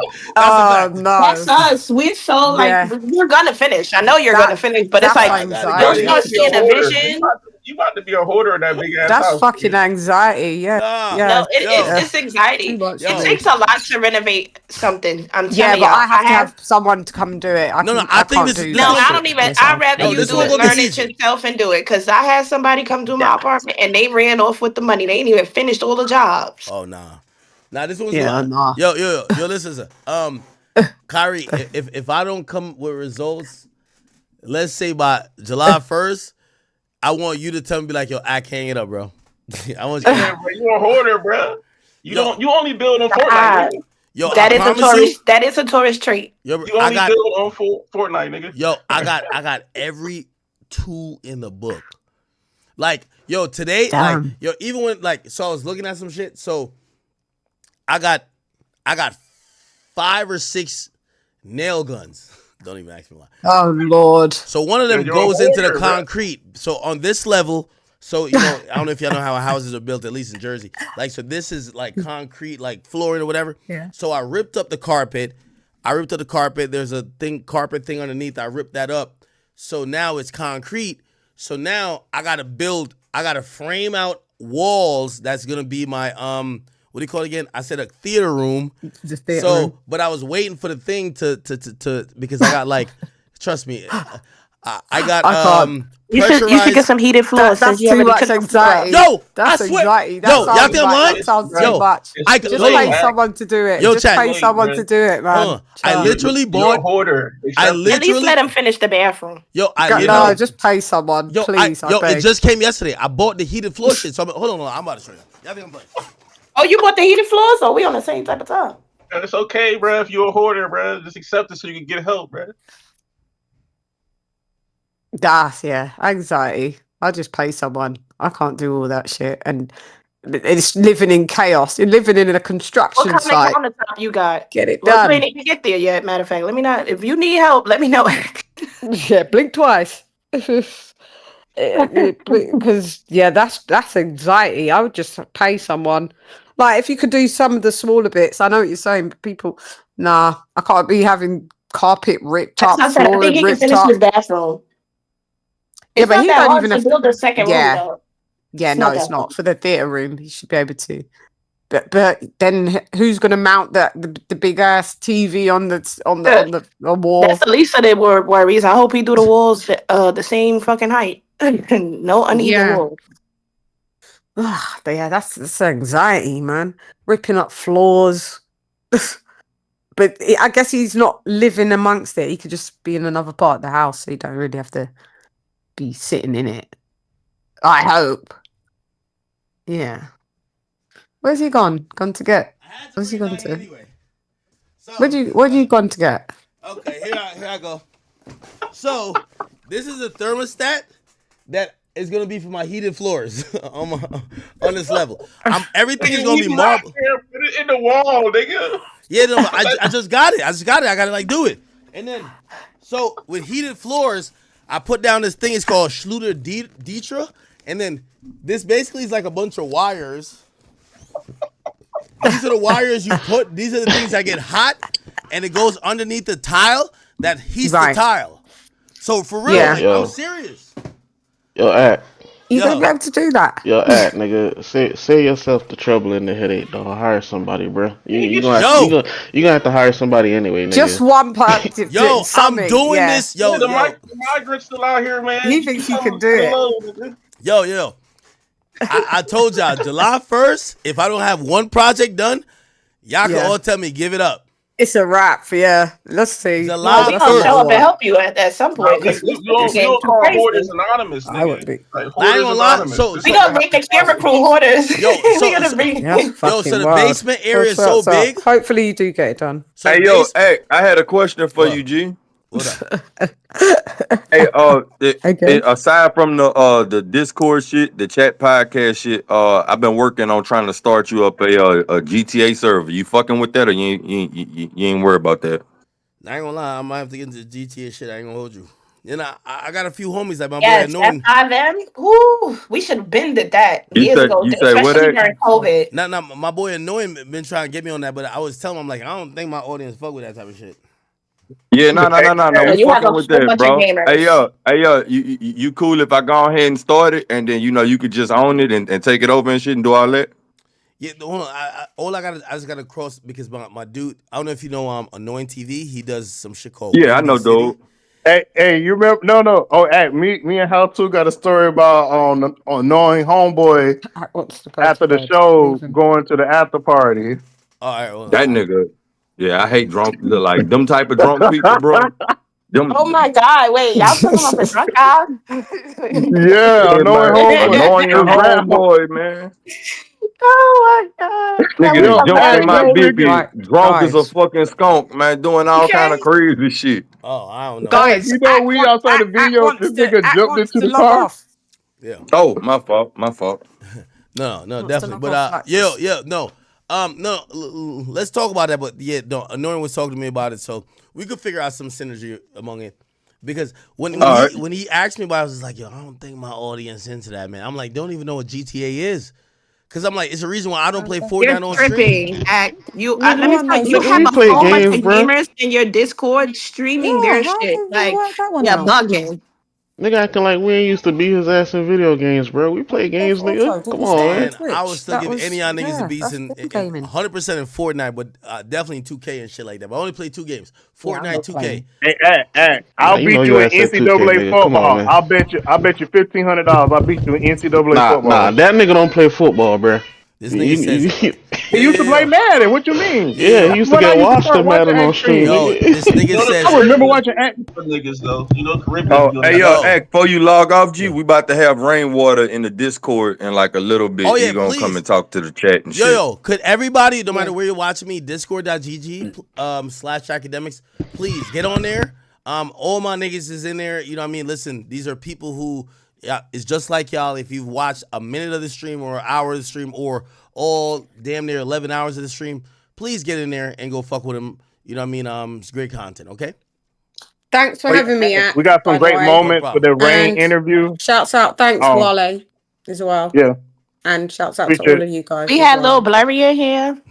us. We're so like you're gonna finish. I know you're gonna finish, but it's like you'll start seeing a vision. You about to be a hoarder in that big ass That's house. fucking anxiety. Yeah. No, it's anxiety. It takes a lot to renovate something. I'm telling but y'all. I have to have someone to come and do it. I can't do No, that I don't shit even. myself. I'd rather you do it, learn it yourself, and do it. Because I had somebody come do my apartment, and they ran off with the money. They ain't even finished all the jobs. Oh nah, this one's nah. Yo, listen, Kyrie, if I don't come with results, let's say by July 1st, I want you to tell me, be like, yo, I can't get up, bro. I want you. Yeah, bro, you a hoarder, bro. You only build on Fortnite. Nigga. Yo, that is a tourist trait. Yo, you only build on Fortnite, nigga. Yo, I got every tool in the book. Like, yo, today, like, yo, even when so I was looking at some shit. So I got 5 or 6 nail guns. Don't even ask me why. Oh Lord. So one of them goes into the concrete. So on this level, so I don't know if y'all know how houses are built, at least in Jersey. Like, so this is like concrete, like flooring or whatever. Yeah. So I ripped up the carpet. There's a carpet thing underneath. I ripped that up. So now it's concrete. So now I gotta frame out walls. That's gonna be my what do you call it again? I said a theater room. But I was waiting for the thing to because I got like, trust me, I got I can't. You should get some heated floors since That's you too already much took the floor anxiety. out. Yo, That's I swear. anxiety. That Yo, y'all sounds think I'm like lying? that sounds too Yo, much. I Just hold pay on. someone to do it. Yo, Just chat. pay someone to do it, man. I literally You're a bought. hoarder. I At least literally. let him finish the bathroom. Yo, I No, literally. just pay someone, Yo, please. I it beg. just came yesterday. I bought the heated floor shit. So hold on, I'm about to show you. Y'all think I'm playing? Oh, you bought the heated floors? Or we on the same type of time? It's okay, bro. If you're a hoarder, bro, just accept it so you can get help, bro. That's anxiety. I just pay someone. I can't do all that shit, and it's living in chaos. You're living in a What construction kind site. of countertop you got? Get it Well, you done. ain't even get there yet. Matter of fact, let me know if you need help. Let me know. Yeah, blink twice. Because that's anxiety. I would just pay someone. Like if you could do some of the smaller bits. I know what you're saying, but people, nah, I can't be having carpet ripped up, I said, I think flooring he can ripped finish up. his bathroom. Yeah, It's but not he that don't hard even to have. build a second room, Yeah, though. yeah, It's no, not it's that not hard. for the theater room. He should be able to. But then who's gonna mount the big ass TV on the wall? That's the least of their worries. I hope he do the walls the same fucking height. No uneven Yeah. walls. But yeah, that's anxiety, man. Ripping up floors. But I guess he's not living amongst it. He could just be in another part of the house, so you don't really have to be sitting in it. I hope. Yeah. Where's he gone? Gone to get? Where's he gone to? Anyway. So, Where you gone to get? Okay, here I go. So, this is a thermostat that is gonna be for my heated floors on this level. Everything is gonna be marble. Put it in the wall, nigga. Yeah, no, but I just got it. I gotta do it. And then, so with heated floors, I put down this thing. It's called Schluter Dietra. And then this basically is like a bunch of wires. These are the wires you put. These are the things that get hot, and it goes underneath the tile that heats the tile. So for real, I'm serious. Yo, act. You gonna be able to do that? Yo, act, nigga. Save yourself the trouble and the headache, dog. Hire somebody, bro. You gonna have to hire somebody anyway, nigga. Just one person. Yo, I'm doing this. Yo, the migrants still out here, man. He thinks he can do it. Yo. I told y'all, July 1st, if I don't have one project done, y'all can all tell me, give it up. It's a wrap, yeah. Let's see. July We gonna show up and help you at some point. You don't call hoarders anonymous, nigga. I would be. I ain't gonna lie. We gonna make the camera crew hoarders. So the basement area is so big. Hopefully you do get it done. So hey, hey, I had a question for you, G. What up? Hey, aside from the Discord shit, the chat podcast shit, I've been working on trying to start you up a GTA server. You fucking with that, or you ain't worried about that? I ain't gonna lie, I might have to get into the GTA shit. I ain't gonna hold you. You know, I got a few homies like my boy Annoying. Ooh, we should have been did that years ago, especially during COVID. Nah, my boy Annoying been trying to get me on that, but I was telling him, I'm like, I don't think my audience fuck with that type of shit. Yeah, no. We fucking with that, bro. Hey, yo, you cool if I go ahead and start it, and then you could just own it and take it over and shit and do all that. Yeah, hold on. I just gotta cross because my dude. I don't know if you know Annoying TV. He does some shit called. Yeah, I know, dude. Hey, you remember? No. Oh, hey, me and Hal too got a story about on Annoying Homeboy after the show going to the after party. All right, well, that nigga. Yeah, I hate drunk, like them type of drunk people, bro. Oh my God! Wait, y'all talking about the drunk guy? Yeah, Annoying Homeboy, man. Oh my God! Nigga jumped in my BB, drunk as a fucking skunk, man, doing all kind of crazy shit. Oh, I don't know. Guys, we outside the video, this nigga jumped into the car. Yeah. Oh, my fault. No, definitely. But no. Let's talk about that. But yeah, no, Annoying was talking to me about it, so we could figure out some synergy among it. Because when he asked me about it, I was like, yo, I don't think my audience into that, man. I'm like, don't even know what GTA is. Because I'm like, it's a reason why I don't play Fortnite on stream. Let me tell you, you have a whole bunch of gamers in your Discord streaming their shit. Like, bugging. Nigga acting like we ain't used to beat his ass in video games, bro. We play games, nigga. Come on, man. And I would still give any of y'all niggas a beast in 100% in Fortnite, but definitely in 2K and shit like that. But I only play 2 games: Fortnite, 2K. Hey, I'll you beat know you your in ass at 2K, NCAA nigga. Come on, football. man. I'll bet you $1,500. I'll beat you in NCAA Nah, football. that nigga don't play football, bro. This nigga says he used to play Madden. What you mean? Yeah, he used to When I get used to watched start him watching Madden on stream, Extreme. Yo, nigga. this nigga says. I remember watching for niggas though. You know, Caribbean Oh, doing hey, that. yo, Hey, before you log off, G, we about to have Rainwater in the Discord in like a little bit. Oh, yeah, He gonna come please. and talk to the chat and shit. Yo, could everybody, no matter where you're watching me, discord.gg /academics, please get on there. All my niggas is in there. You know what I mean? Listen, these are people who, it's just like y'all. If you've watched a minute of the stream or an hour of the stream or all damn near 11 hours of the stream, please get in there and go fuck with them. You know what I mean? It's great content, okay? Thanks for having me, Ak, we got some by the great way. moments with the Rain And interview. shouts out, thanks, Wale, as well. Yeah. And shouts out Appreciate to all it. of you guys. We as had well. little blurry in here.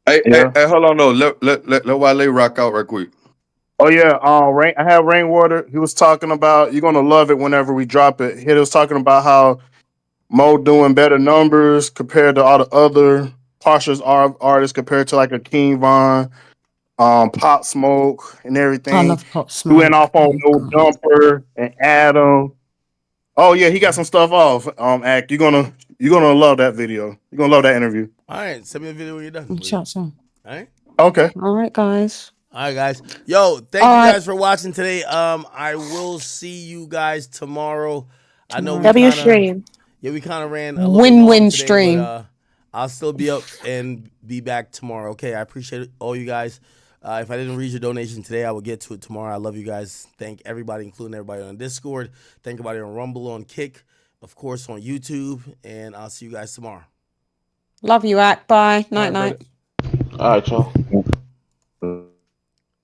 Hey, hold on, no. Let Wale rock out right quick. Oh yeah, Rain. I have Rainwater. He was talking about, you're gonna love it whenever we drop it. He was talking about how Mo doing better numbers compared to all the other Partials artists, compared to like a King Von, Pop Smoke, and everything. I love Pop He went Smoke. off on No Jumper and Adam. Oh yeah, he got some stuff off. Act, you're gonna love that video. You're gonna love that interview. All right, send me a video when you're done. Shouts out. All right. Okay. All right, guys. All right, guys. Yo, thank you guys for watching today. I will see you guys tomorrow. I know we W kind stream. we kind of ran a little Win-win long today, stream. but I'll still be up and be back tomorrow. Okay, I appreciate all you guys. If I didn't read your donation today, I will get to it tomorrow. I love you guys. Thank everybody, including everybody on Discord. Thank everybody on Rumble, on Kick, of course, on YouTube, and I'll see you guys tomorrow. Love you, Ak. Bye. Night, night. All right, y'all.